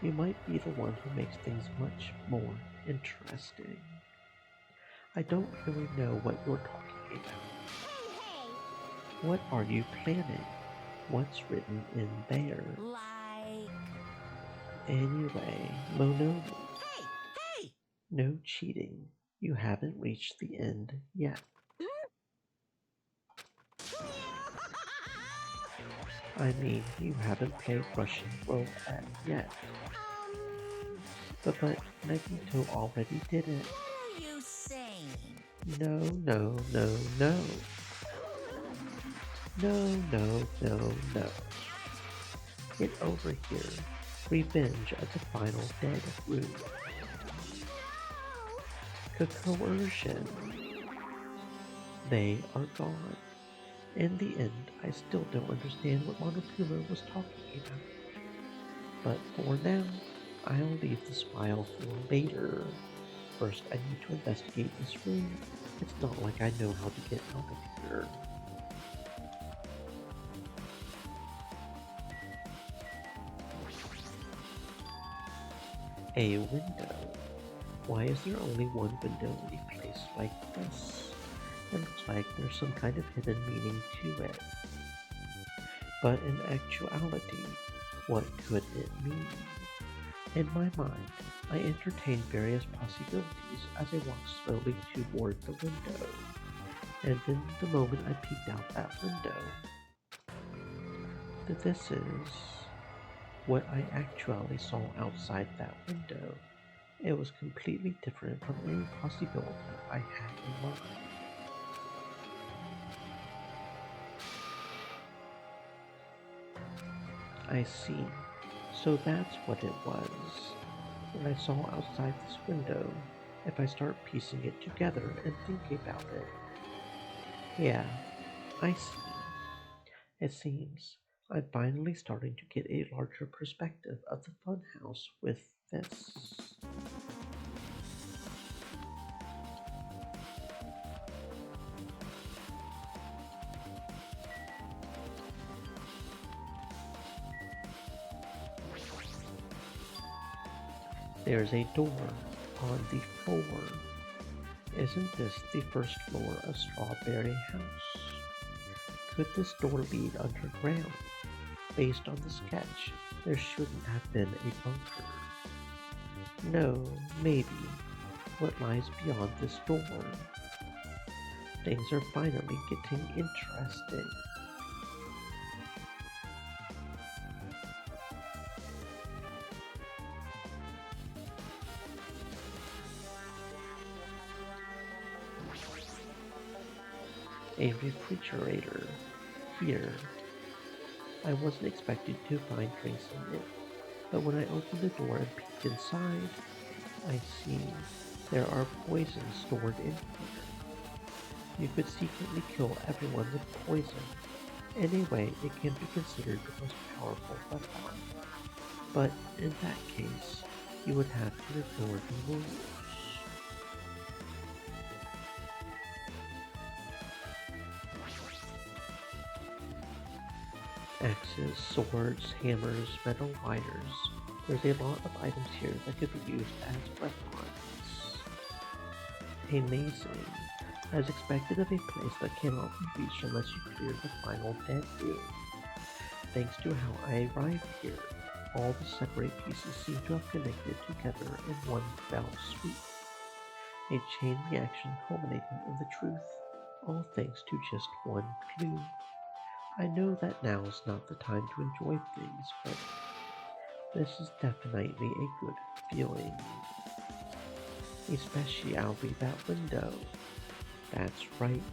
you might be the one who makes things much more interesting. I don't really know what you're talking about. What are you planning? What's written in there? Anyway, Monomi. Hey! No cheating. You haven't reached the end yet. I mean, you haven't played Russian roulette yet. But Nagito already did it. What are you saying? No. No. Get over here. Revenge at the final dead room. Coercion. They are gone. In the end, I still don't understand what Monokuma was talking about. But for now, I'll leave the smile for later. First, I need to investigate this room. It's not like I know how to get out of here. A window. Why is there only one window in a place like this? It looks like there's some kind of hidden meaning to it. But in actuality, what could it mean? In my mind, I entertained various possibilities as I walked slowly toward the window. And then the moment I peeked out that window, this is what I actually saw outside that window. It was completely different from any possibility I had in mind. I see. So that's what it was. What I saw outside this window, if I start piecing it together and thinking about it. Yeah, I see. It seems I'm finally starting to get a larger perspective of the funhouse with this. There's a door on the floor. Isn't this the first floor of Strawberry House? Could this door lead underground? Based on the sketch, there shouldn't have been a bunker. No, maybe. What lies beyond this door? Things are finally getting interesting. A refrigerator. Here. I wasn't expecting to find drinks in it, but when I opened the door and peeked inside, I see there are poisons stored in here. You could secretly kill everyone with poison. Anyway, it can be considered the most powerful weapon. But in that case, you would have to ignore the rules. Axes, swords, hammers, metal wires. There's a lot of items here that could be used as weapons. Amazing. As expected of a place that cannot be reached unless you clear the final dead room. Thanks to how I arrived here, all the separate pieces seem to have connected together in one fell swoop. A chain reaction culminating in the truth, all thanks to just one clue. I know that now is not the time to enjoy things, but this is definitely a good feeling. Especially that window. That's right,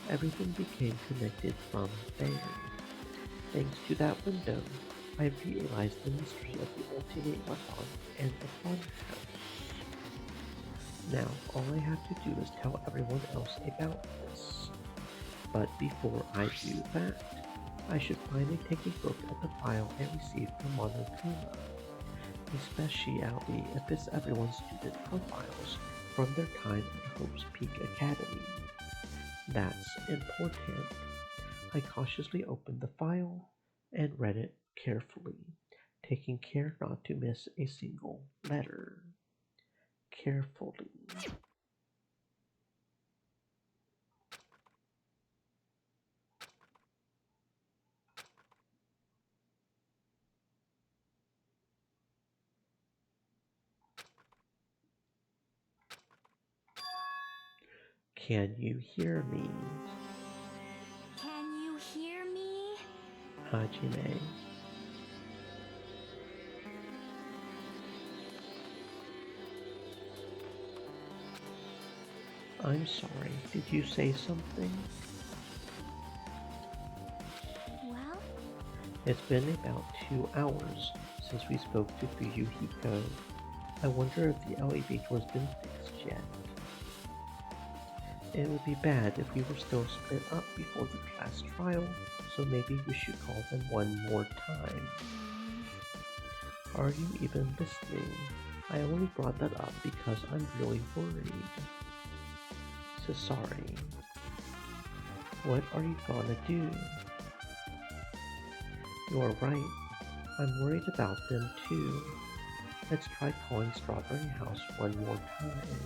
everything became connected from there. Thanks to that window, I realized the mystery of the ultimate weapon and the fun house. Now, all I have to do is tell everyone else about this. But before I do that, I should finally take a look at the file I received from Monokuma, especially if it's everyone's student profiles from their time at Hope's Peak Academy. That's important. I cautiously opened the file and read it carefully, taking care not to miss a single letter. Carefully. Can you hear me? Can you hear me? Hajime. I'm sorry, did you say something? Well? It's been about 2 hours since we spoke to Fuyuhiko. I wonder if the elevator's been fixed yet. It would be bad if we were still split up before the class trial, so maybe we should call them one more time. Are you even listening? I only brought that up because I'm really worried. So sorry. What are you gonna do? You're right. I'm worried about them too. Let's try calling Strawberry House one more time.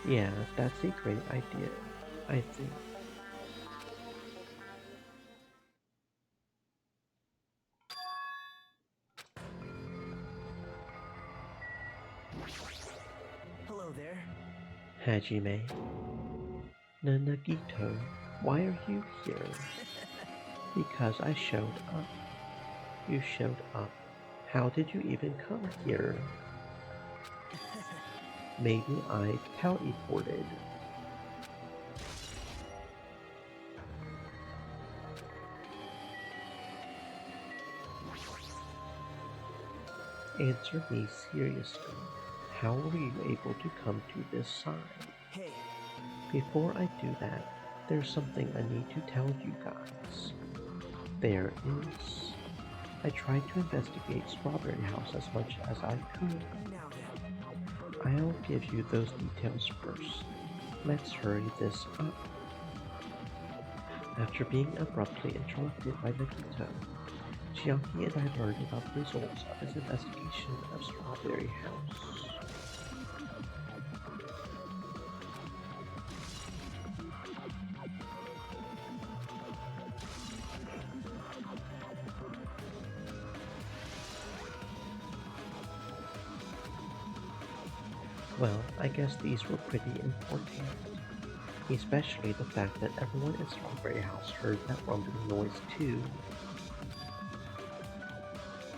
Yeah, that's a great idea, I think. Hello there. Hajime. Nanagito, why are you here? Because I showed up. You showed up. How did you even come here? Maybe I teleported. Answer me seriously. How were you able to come to this side? Hey. Before I do that, there's something I need to tell you guys. There is. I tried to investigate Strawberry House as much as I could. I'll give you those details first. Let's hurry this up. After being abruptly interrupted by Nagito, Chiaki and I learned about the results of his investigation of Strawberry House. Well, I guess these were pretty important, especially the fact that everyone in Strawberry House heard that rumbling noise too.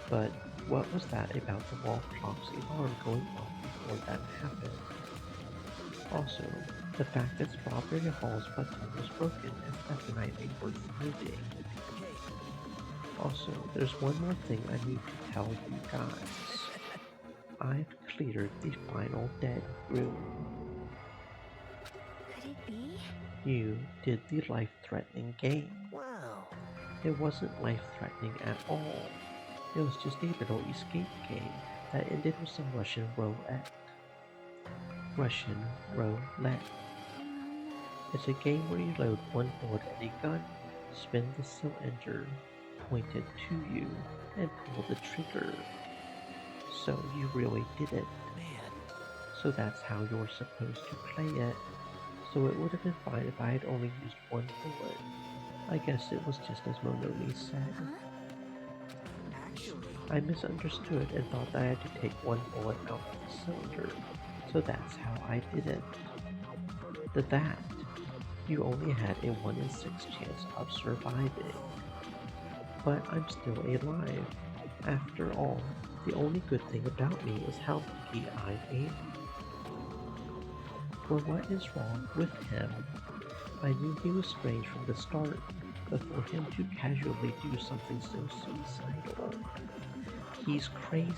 But what was that about the wall clock's alarm going off before that happened? Also, the fact that Strawberry Hall's button was broken is definitely worth noting. Also, there's one more thing I need to tell you guys. I've cleared the final dead room. Could it be? You did the life-threatening game. Wow. It wasn't life-threatening at all. It was just a little escape game that ended with some Russian roulette. It's a game where you load one bullet in a gun, spin the cylinder, point it to you, and pull the trigger. So you really did it. So that's how you're supposed to play it. So it would have been fine if I had only used one bullet. I guess it was just as Mononi said. I misunderstood and thought that I had to take one bullet out of the cylinder. So that's how I did it. That you only had a 1 in 6 chance of surviving. But I'm still alive. After all, the only good thing about me is how lucky I am. For what is wrong with him? I knew he was strange from the start, but for him to casually do something so suicidal. He's crazy.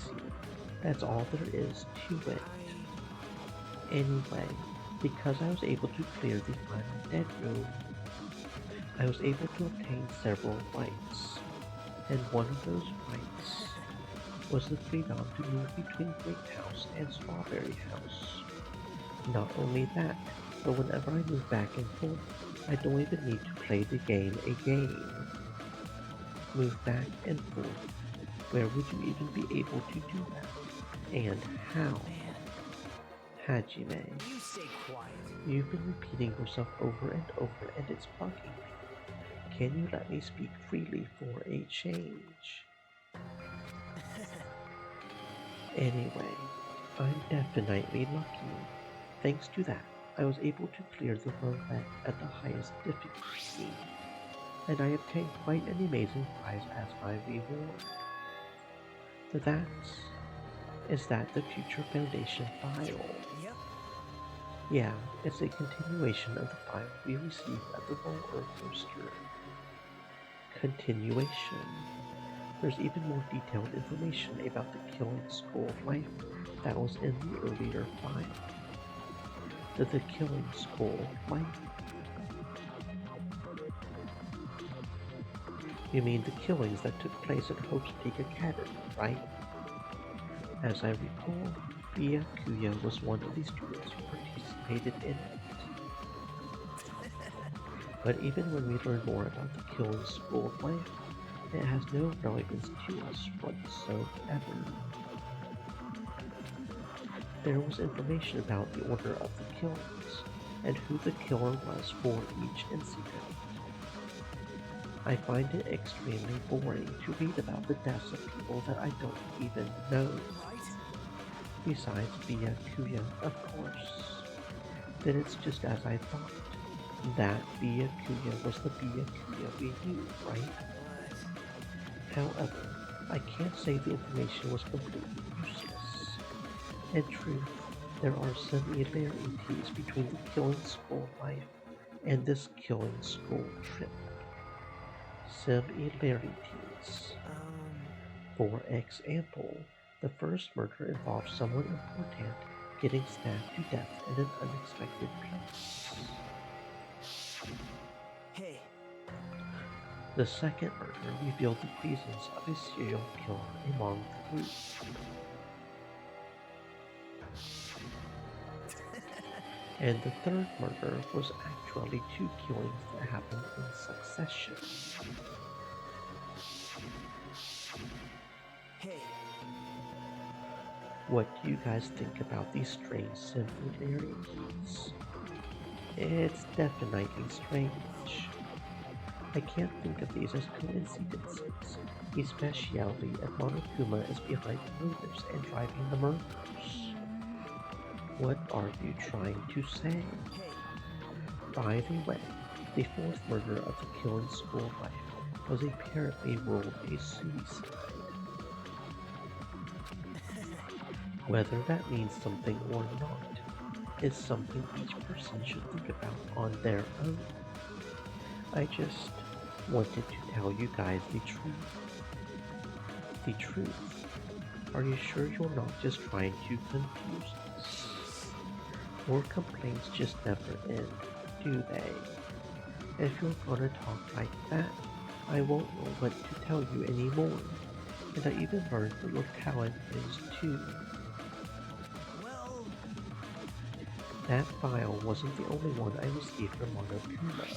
That's all there is to it. Anyway, because I was able to clear the final dead room, I was able to obtain several rights, and one of those rights was the freedom to move between Grape House and Strawberry House. Not only that, but whenever I move back and forth, I don't even need to play the game again. Move back and forth. Where would you even be able to do that? And how? Hajime, You stay quiet. you've been repeating yourself over and over and it's bugging me. Can you let me speak freely for a change? Anyway, I'm definitely lucky. Thanks to that, I was able to clear the roulette at the highest difficulty, and I obtained quite an amazing prize as my reward. Is that the Future Foundation file? Yep. Yeah, it's a continuation of the file we received at the roller coaster. Continuation. There's even more detailed information about the killing school of life that was in the earlier file. The killing school of life. You mean the killings that took place at Hope's Peak Academy, right? As I recall, Byakuya was one of the students who participated in it. But even when we learn more about the killing school of life, it has no relevance to us whatsoever. There was information about the order of the killings, and who the killer was for each incident. I find it extremely boring to read about the deaths of people that I don't even know. Besides Byakuya, of course. Then it's just as I thought. That Byakuya was the Byakuya we knew, right? However, I can't say the information was completely useless. In truth, there are similarities between the killing school life and this killing school trip. Similarities. For example, the first murder involved someone important getting stabbed to death in an unexpected place. Hey. The second murder revealed the presence of a serial killer among the group. And the third murder was actually 2 killings that happened in succession. Hey. What do you guys think about these strange similarities? It's definitely strange. I can't think of these as coincidences, especially if Monokuma is behind the murders and driving the murders. What are you trying to say? By the way, the fourth murder of the killing school life was apparently ruled a suicide. Whether that means something or not is something each person should think about on their own. I just wanted to tell you guys the truth. The truth. Are you sure you're not just trying to confuse us? More complaints just never end, do they? If you're gonna talk like that, I won't know what to tell you anymore. And I even learned what your talent is too. That file wasn't the only one I received from Monokuma.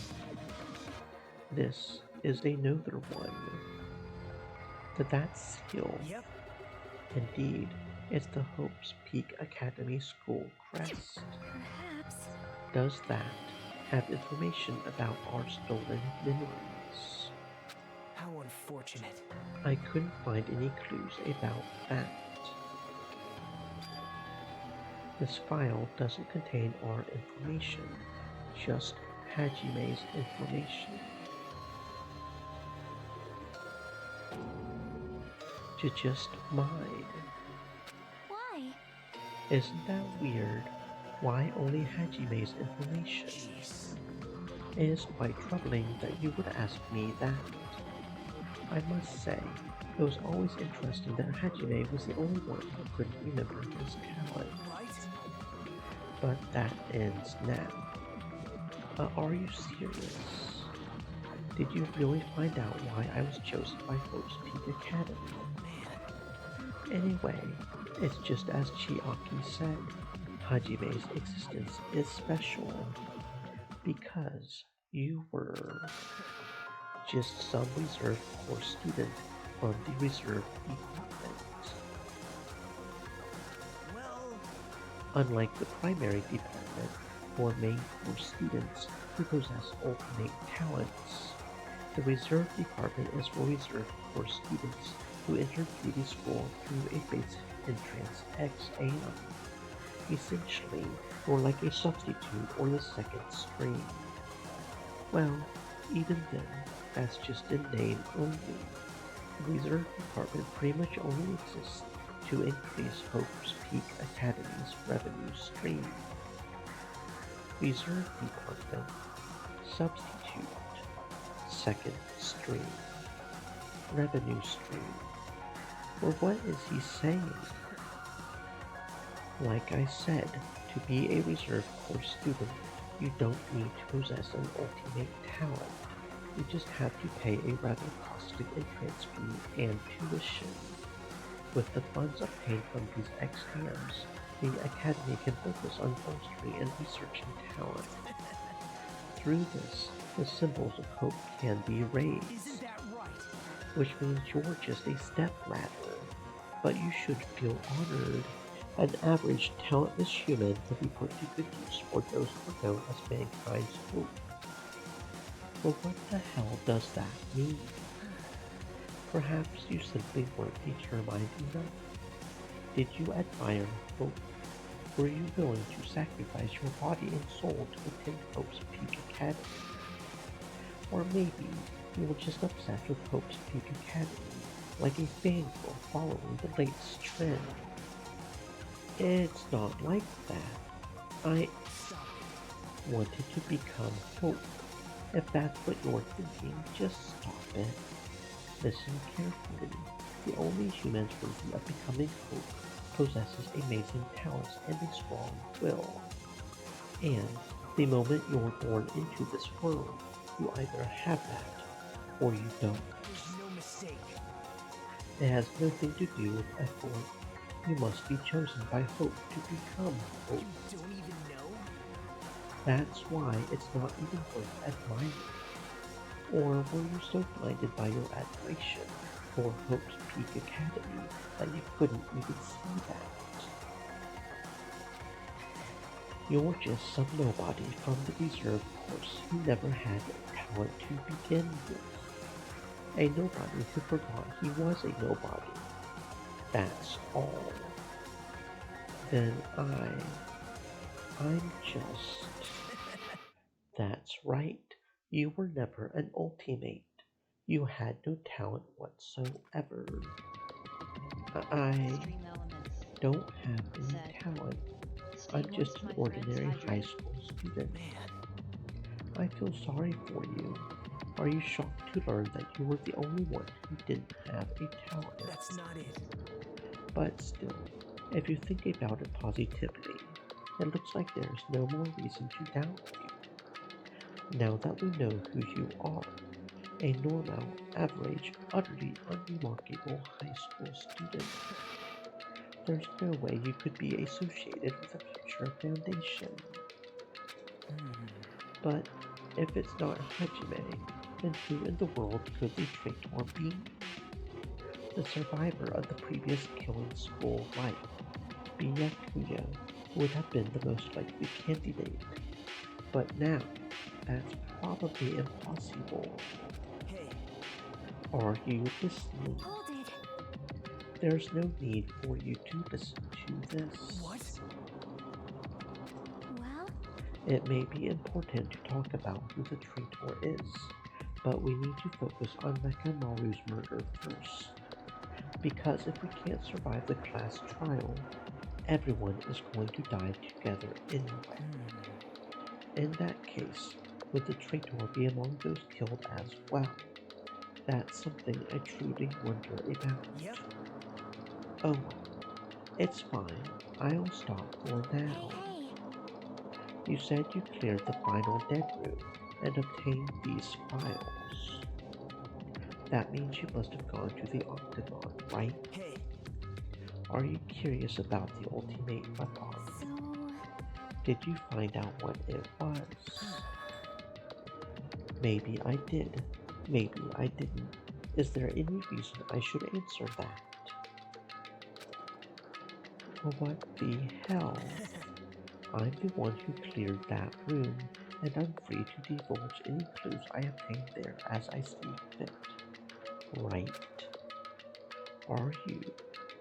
This is another one. That seal. Yep. Indeed, it's the Hope's Peak Academy school crest. Perhaps. Does that have information about our stolen memories? How unfortunate. I couldn't find any clues about that. This file doesn't contain our information, just Hajime's information. To just mine. Why? Isn't that weird? Why only Hajime's information? Jeez. It is quite troubling that you would ask me that. I must say, it was always interesting that Hajime was the only one who couldn't remember his talent. Right? But that ends now. Are you serious? Did you really find out why I was chosen by Hope's Peak Academy? Anyway, it's just as Chiaki said, Hajime's existence is special because you were just some reserve course student from the reserve department. Well, Unlike the primary department or main course students who possess ultimate talents, the reserve department is for reserve course students who enter beauty school through a basic entrance exam. Essentially, you're like a substitute or the second stream. Well, even then, that's just in name only. The reserve department pretty much only exists to increase Hope's Peak Academy's revenue stream. Reserve department, substitute, second stream, revenue stream. Well, what is he saying? Like I said, to be a reserve course student, you don't need to possess an ultimate talent. You just have to pay a rather costly entrance fee and tuition. With the funds obtained from these exams, the Academy can focus on fostering and researching talent. Through this, the symbols of hope can be raised. isn't that right? Which means you're just a step ladder. But you should feel honored. An average, talentless human can be put to good use for those who are known as mankind's hope. But what the hell does that mean? Perhaps you simply weren't determined enough. Did you admire hope? Were you willing to sacrifice your body and soul to attend Hope's Peak Academy? Or maybe you were just obsessed with Hope's Peak Academy, like a fangirl following the latest trend. It's not like that. I wanted to become Hope. If that's what you're thinking, just stop it. Listen carefully. The only humans worthy of becoming Hope possesses amazing talents and a strong will. And the moment you're born into this world, you either have that, or you don't. There's no mistake. It has nothing to do with effort. You must be chosen by Hope to become Hope. You don't even know? That's why it's not even worth admiring. Or were you so blinded by your admiration for Hope's Peak Academy that you couldn't even see that? You're just some nobody from the reserve course who never had talent to begin with. A nobody who forgot he was a nobody. That's all. Then I'm just... That's right. You were never an ultimate. You had no talent whatsoever. I don't have any talent. I'm just an ordinary high school student. I feel sorry for you. Are you shocked to learn that you were the only one who didn't have a talent? That's not it. But still, if you think about it positively, it looks like there's no more reason to doubt you. Now that we know who you are, a normal, average, utterly unremarkable high school student, there's no way you could be associated with a future foundation. But if it's not Hajime, then who in the world could the traitor be? The survivor of the previous killing school life, Byakuya, would have been the most likely candidate. But now, that's probably impossible. Hey. Are you listening? Hold it. There's no need for you to listen to this. What? Well? It may be important to talk about who the traitor is, but we need to focus on Nekomaru's murder first. Because if we can't survive the class trial, everyone is going to die together anyway. In that case, would the traitor be among those killed as well? That's something I truly wonder about. Yep. Oh well, it's fine. I'll stop for now. Hey. You said you cleared the final dead room and obtained these files. That means you must have gone to the Octagon, right? Hey. Are you curious about the ultimate weapon? So... Did you find out what it was? Maybe I did. Maybe I didn't. Is there any reason I should answer that? What the hell? I'm the one who cleared that room, and I'm free to divulge any clues I obtained there as I see fit. Right? Are you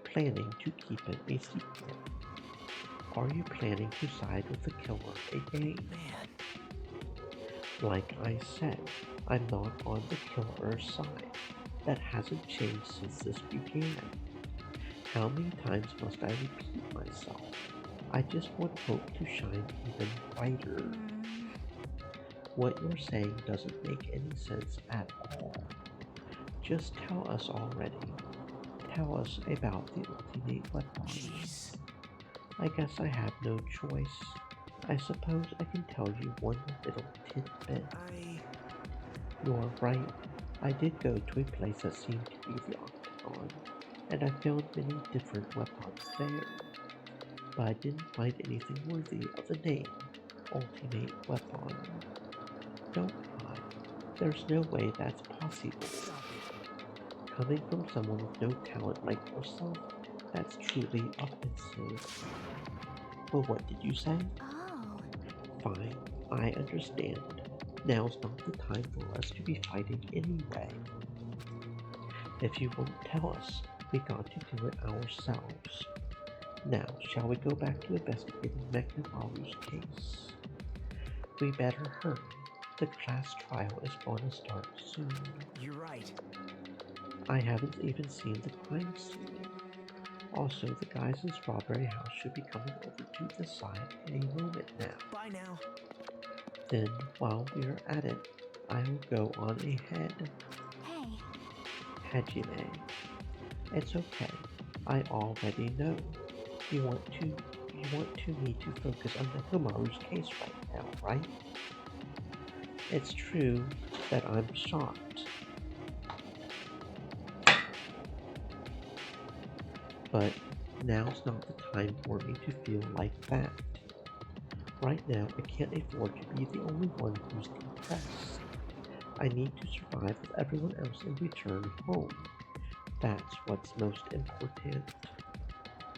planning to keep it a secret? Are you planning to side with the killer again? Man. Like I said, I'm not on the killer's side. That hasn't changed since this began. How many times must I repeat myself? I just want hope to shine even brighter. What you're saying doesn't make any sense at all. Just tell us already. Tell us about the ultimate weapon. Jeez. I guess I have no choice. I suppose I can tell you one little tidbit. You're right. I did go to a place that seemed to be the Octagon, and I found many different weapons there. But I didn't find anything worthy of the name Ultimate Weapon. Don't lie. There's no way that's possible. Coming from someone with no talent like yourself, that's truly offensive. Well, what did you say? Oh. Fine, I understand. Now's not the time for us to be fighting anyway. If you won't tell us, we got to do it ourselves. Now, shall we go back to investigating Nekomaru's case? We better hurry. The class trial is going to start soon. You're right. I haven't even seen the crime scene. Also, the guys in Strawberry House should be coming over to the side any moment now. Bye now. Then, while we're at it, I'll go on ahead. Hey. Hajime. It's okay. I already know. You want me to focus on Nekomaru's case right now, right? It's true that I'm shocked. But now's not the time for me to feel like that. Right now, I can't afford to be the only one who's depressed. I need to survive with everyone else and return home. That's what's most important.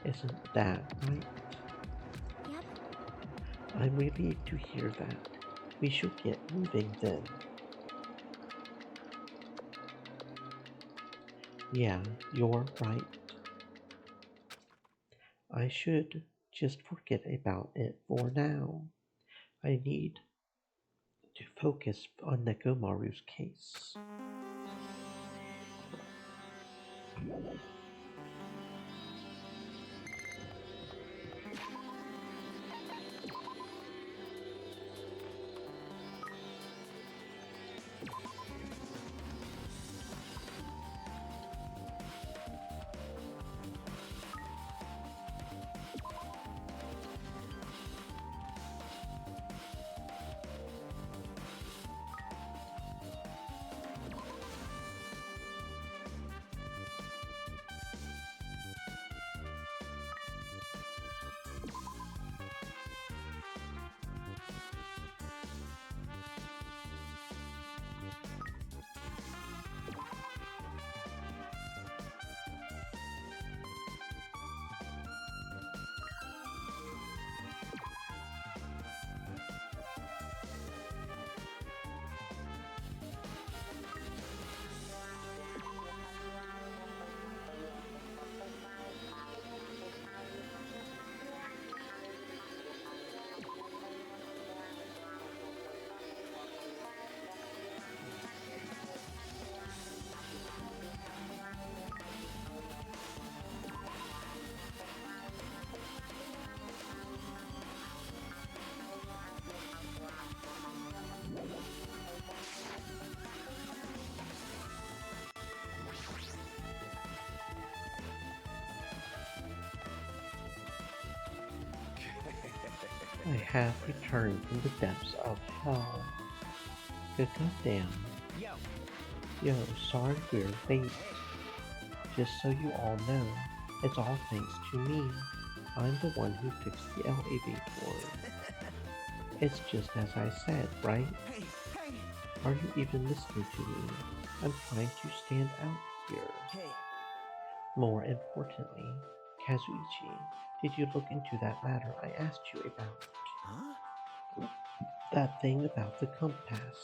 Isn't that right? Yep. I'm relieved to hear that. We should get moving then. Yeah, you're right. I should just forget about it for now. I need to focus on Nekomaru's case. I have returned from the depths of hell. Good goddamn. Yo, sorry we're late. Just so you all know, it's all thanks to me. I'm the one who fixed the elevator. It's just as I said, right? Hey, hey! Are you even listening to me? I'm trying to stand out here. Hey. More importantly, Kazuichi, did you look into that matter I asked you about? Huh? That thing about the compass.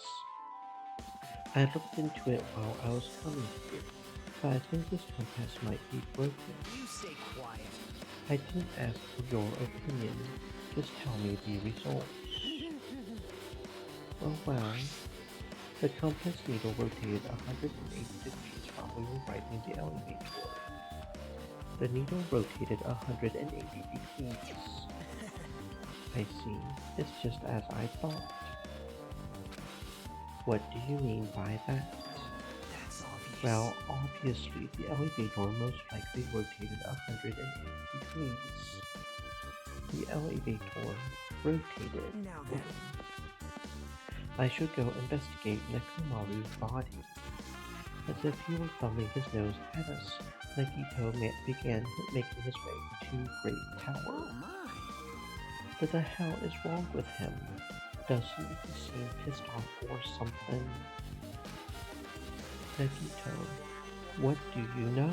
I looked into it while I was coming here, but I think this compass might be broken. You stay quiet. I didn't ask for your opinion, just tell me the results. Well, the compass needle rotated 180 degrees while we were riding the elevator. The needle rotated 180 degrees. I see, it's just as I thought. What do you mean by that? That's obvious. Well, obviously the elevator most likely rotated 180 degrees. The elevator rotated. Now then. I should go investigate Nekomaru's body. As if he were thumbing his nose at us, Nagito began making his way to Great Tower. Oh my! What the hell is wrong with him? Doesn't he seem pissed off or something? Nagito, what do you know?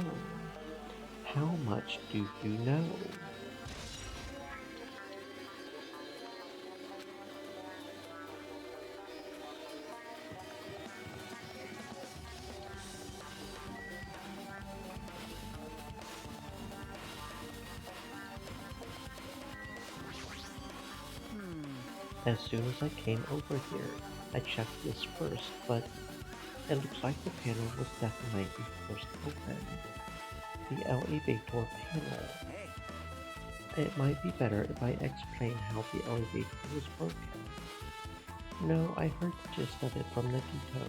How much do you know? As soon as I came over here, I checked this first, but it looks like the panel was definitely forced open. The elevator panel. It might be better if I explain how the elevator was broken. No, I heard the gist of it from Nagito.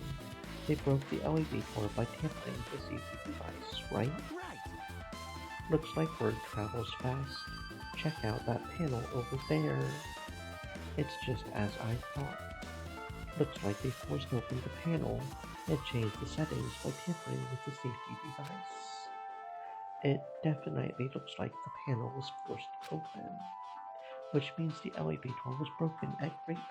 They broke the elevator by tampering the safety device, right? Right. Looks like word travels fast. Check out that panel over there. It's just as I thought. Looks like they forced open the panel and changed the settings by tampering with the safety device. It definitely looks like the panel was forced open, which means the elevator was broken at Grape House.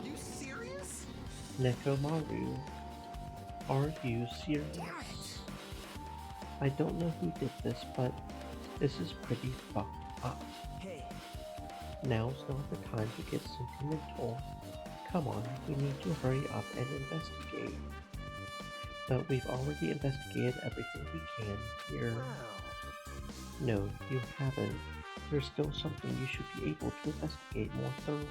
You serious? Nekomaru, are you serious? I don't know who did this, but this is pretty fucked up. Hey. Now's not the time to get sentimental. Come on, we need to hurry up and investigate. But we've already investigated everything we can here. No, you haven't. There's still something you should be able to investigate more thoroughly.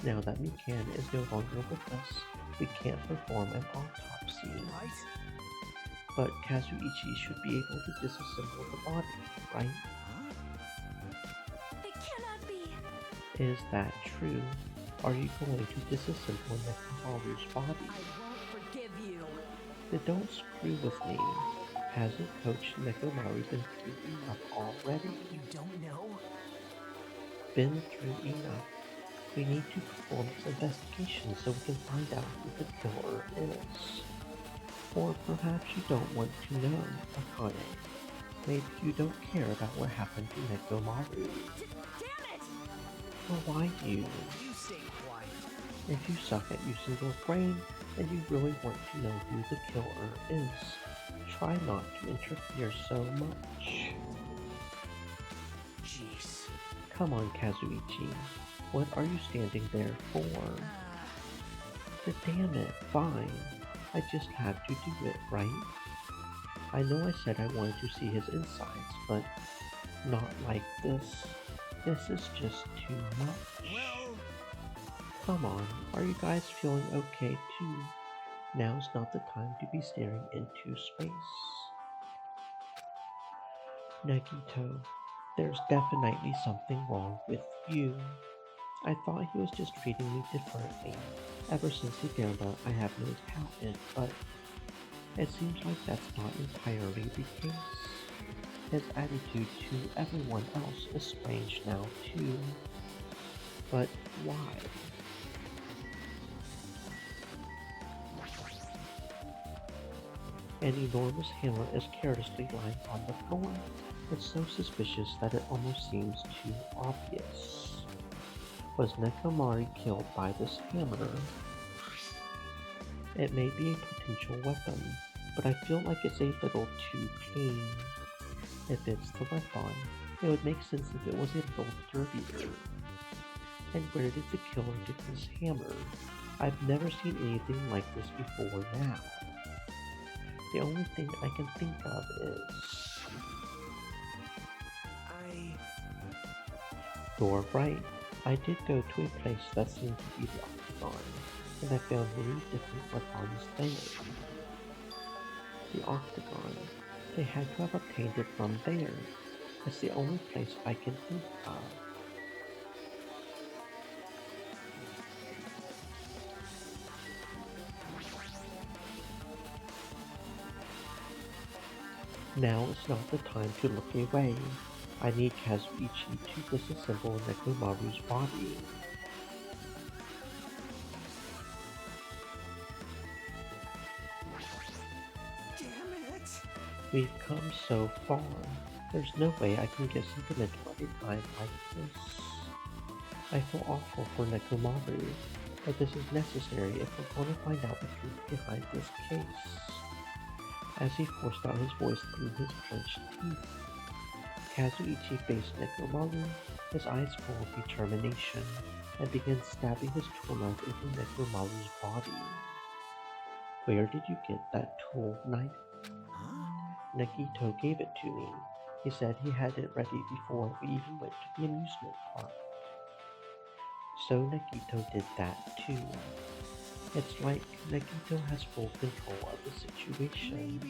Now that Mikan is no longer with us, we can't perform an autopsy. Right? But Kazuichi should be able to disassemble the body, right? It cannot be. Is that true? Are you going to disassemble Nekomaru's body? I won't forgive you. Then don't screw with me. Hasn't Coach Nekomaru been through enough already? You don't know? Been through enough. We need to perform this investigation so we can find out who the killer is. Or perhaps you don't want to know, Akane. Maybe you don't care about what happened to Nekomaru. Damn it! Well, why you? You stay quiet. If you suck at using your brain and you really want to know who the killer is, try not to interfere so much. Jeez. Come on, Kazuichi. What are you standing there for? But damn it, fine. I just had to do it, right? I know I said I wanted to see his insides, but not like this. This is just too much. Well... Come on, are you guys feeling okay too? Now's not the time to be staring into space. Nagito, there's definitely something wrong with you. I thought he was just treating me differently ever since he found out I have no talent, but it seems like that's not entirely the case. His attitude to everyone else is strange now too. But why? An enormous hammer is carelessly lying on the floor. It's so suspicious that it almost seems too obvious. Was Nekomari killed by this hammer? It may be a potential weapon, but I feel like it's a little too clean. If it's the weapon, it would make sense if it was a little dirtier. And where did the killer get this hammer? I've never seen anything like this before now. The only thing I can think of is... You're right. I did go to a place that seemed to be the Octagon, and I found many different weapons there. The Octagon. They had to have obtained it from there. It's the only place I can think of. Now is not the time to look away. I need Kazuichi to disassemble Nekomaru's body. Damn it! We've come so far. There's no way I can get sentimental at a time like this. I feel awful for Nekomaru, but this is necessary if we're going to find out the truth behind this case. As he forced out his voice through his clenched teeth, Kazuichi faced Nekomaru, his eyes full of determination, and began stabbing his tool knife into Nekomaru's body. Where did you get that tool knife? Nagito gave it to me. He said he had it ready before we even went to the amusement park. So Nagito did that too. It's like Nagito has full control of the situation.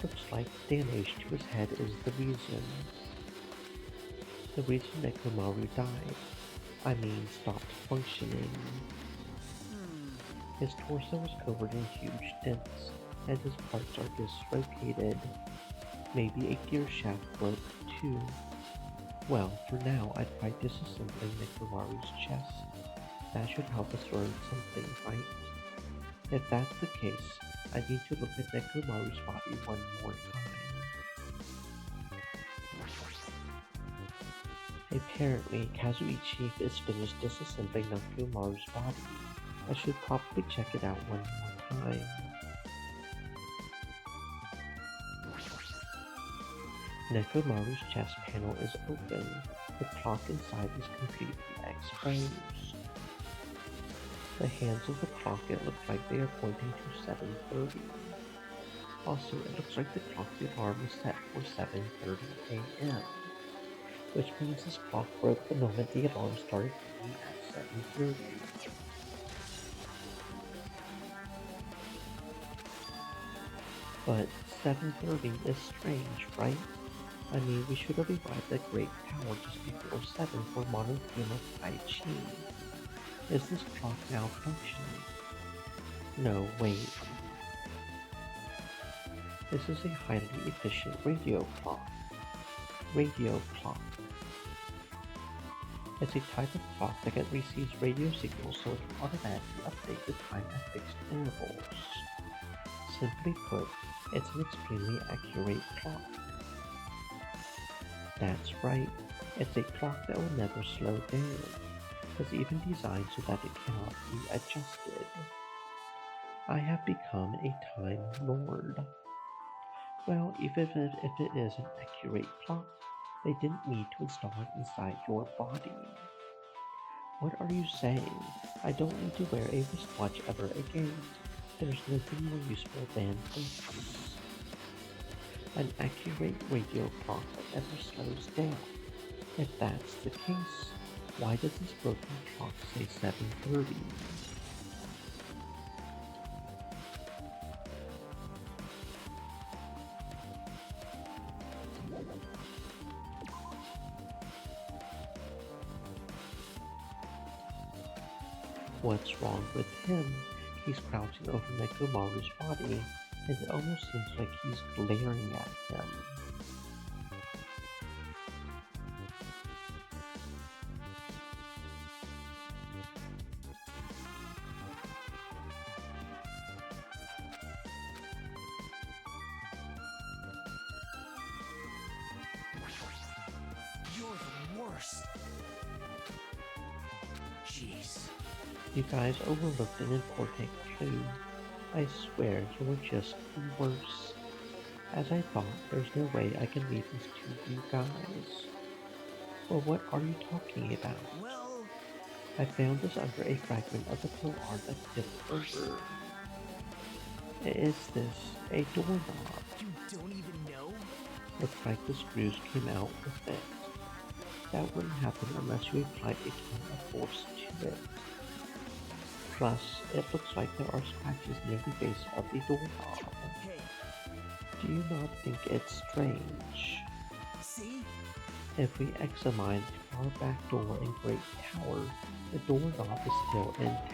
Looks like damage to his head is the reason. The reason Nekomaru died. I mean, stopped functioning. His torso was covered in huge dents, and his parts are dislocated. Maybe a gear shaft broke too. Well, for now I'd try disassembling Nekomaru's chest. That should help us learn something, right? If that's the case, I need to look at Nekomaru's body one more time. Apparently, Kazuichi is finished disassembling Nekomaru's body. I should probably check it out one more time. Nekomaru's chest panel is open. The clock inside is completely exposed. The hands of the clock, it looks like they are pointing to 7:30. Also, it looks like the clock alarm is set for 7:30 a.m., which means this clock broke the moment the alarm started ringing at 7:30. But 7:30 is strange, right? I mean, we should have arrived at Great Tower just before 7 for Monokuma Taichi. Is this clock malfunctioning? No, wait. This is a highly efficient radio clock. Radio clock. It's a type of clock that receives radio signals so it can automatically update the time at fixed intervals. Simply put, it's an extremely accurate clock. That's right, it's a clock that will never slow down. It's even designed so that it cannot be adjusted. I have become a Time Lord. Well, even if it is an accurate clock, they didn't need to install it inside your body. What are you saying? I don't need to wear a wristwatch ever again. There's nothing more useful than this. An accurate radio clock that never slows down. If that's the case, why does this broken clock say 7:30? What's wrong with him? He's crouching over Nekomaru's body, and it almost seems like he's glaring at him. You're the worst. Jeez. You guys overlooked an important clue. I swear you were just the worst. As I thought, there's no way I can leave this to you guys. Well, what are you talking about? Well, I found this under a fragment of the pill art that tipped over. Is this a doorknob? you don't even know? Looks like the screws came out with it. That wouldn't happen unless you applied a ton of force to it. Plus, it looks like there are scratches near the base of the doorknob. Hey, Do you not think it's strange? see? If we examine our back door in Great Tower, the doorknob is still intact,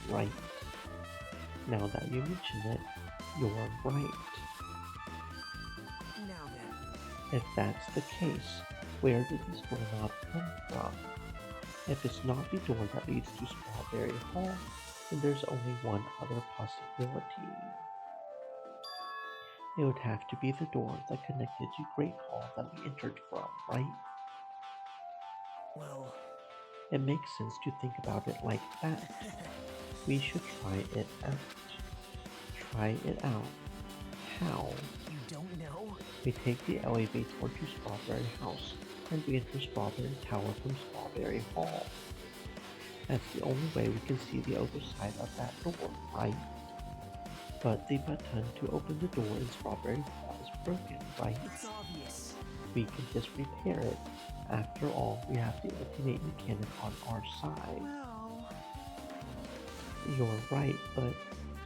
right? Now that you mention it, you're right. Now then. If that's the case, where did this doorknob come from? If it's not the door that leads to Strawberry Hall, then there's only one other possibility. It would have to be the door that connected to Great Hall that we entered from, right? Well, It makes sense to think about it like that. We should try it out. Try it out. How? you don't know? We take the elevator to Strawberry House, and we enter Strawberry Tower from Strawberry Hall. That's the only way we can see the other side of that door, right? But the button to open the door in Strawberry Hall is broken, right? It's obvious. We can just repair it. After all, we have the ultimate mechanic on our side. Well, You're right, but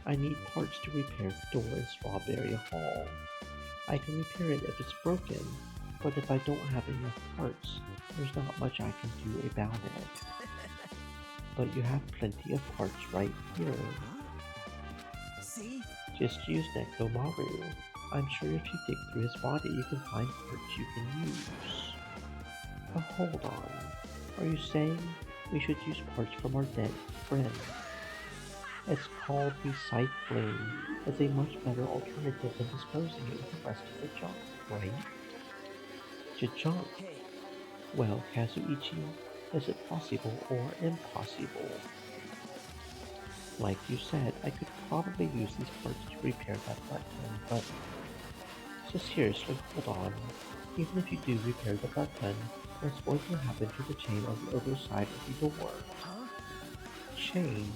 I need parts to repair the door in Strawberry Hall. I can repair it if it's broken, but if I don't have enough parts, there's not much I can do about it. But you have plenty of parts right here. see? Just use Nekomaru. I'm sure if you dig through his body, you can find parts you can use. But hold on. Are you saying we should use parts from our dead friend? It's called recycling. It's a much better alternative than disposing it with the rest of the junk, right? Junk. Hey, Well, Kazuichi, is it possible or impossible? Like you said, I could probably use these parts to repair that button, but... So seriously, hold on. Even if you do repair the button, what's going to happen to the chain on the other side of the door? huh? Chain?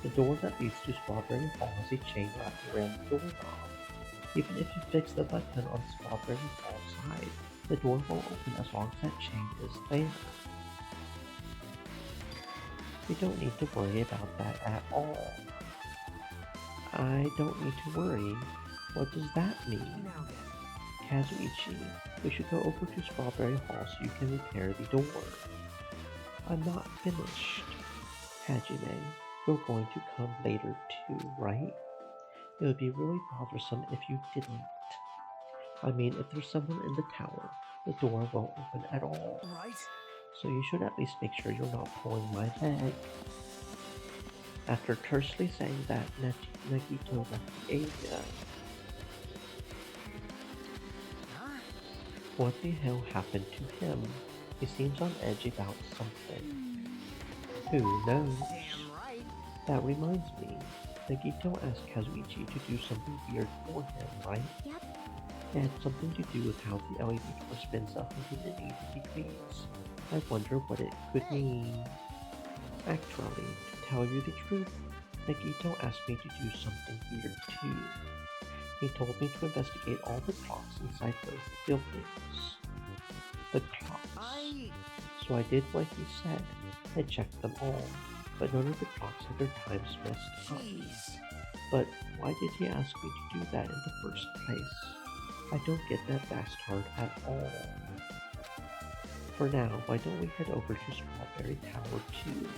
The door that leads to Strawberry Hall has a chain wrapped around the doorknob. Even if you fix the button on Strawberry Hall's side, the door won't open as long as that chain is there. We don't need to worry about that at all. I don't need to worry. What does that mean? Now then. Kazuichi, we should go over to Strawberry Hall so you can repair the door. I'm not finished. Hajime, you're going to come later too, right? It would be really bothersome if you didn't. I mean, if there's someone in the tower, the door won't open at all. Right? So you should at least make sure you're not pulling my leg. After tersely saying that, Nagito left the area. Huh? What the hell happened to him? He seems on edge about something. Who knows? Damn right. That reminds me. Nagito asked Kazuichi to do something weird for him, right? Yep. It had something to do with how the LED spins 180 degrees. I wonder what it could mean. Actually, to tell you the truth, Nagito asked me to do something weird too. He told me to investigate all the clocks inside both buildings. The clocks. So I did what he said. I checked them all, but none of the clocks had their times messed up. Jeez. But why did he ask me to do that in the first place? I don't get that bastard at all. For now, why don't we head over to Strawberry Tower too?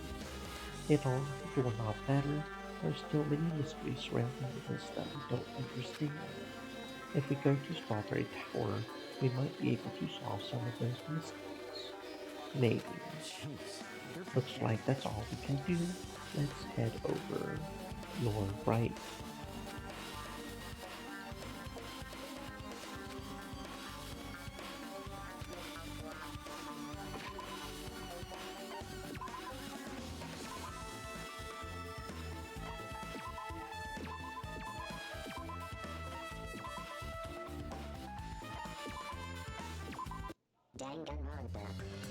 And if you're not better, there are still many mysteries surrounding this that we don't understand. If we go to Strawberry Tower, we might be able to solve some of those mysteries. Maybe. Looks like that's all we can do. Let's head over. You're right. Danganronpa.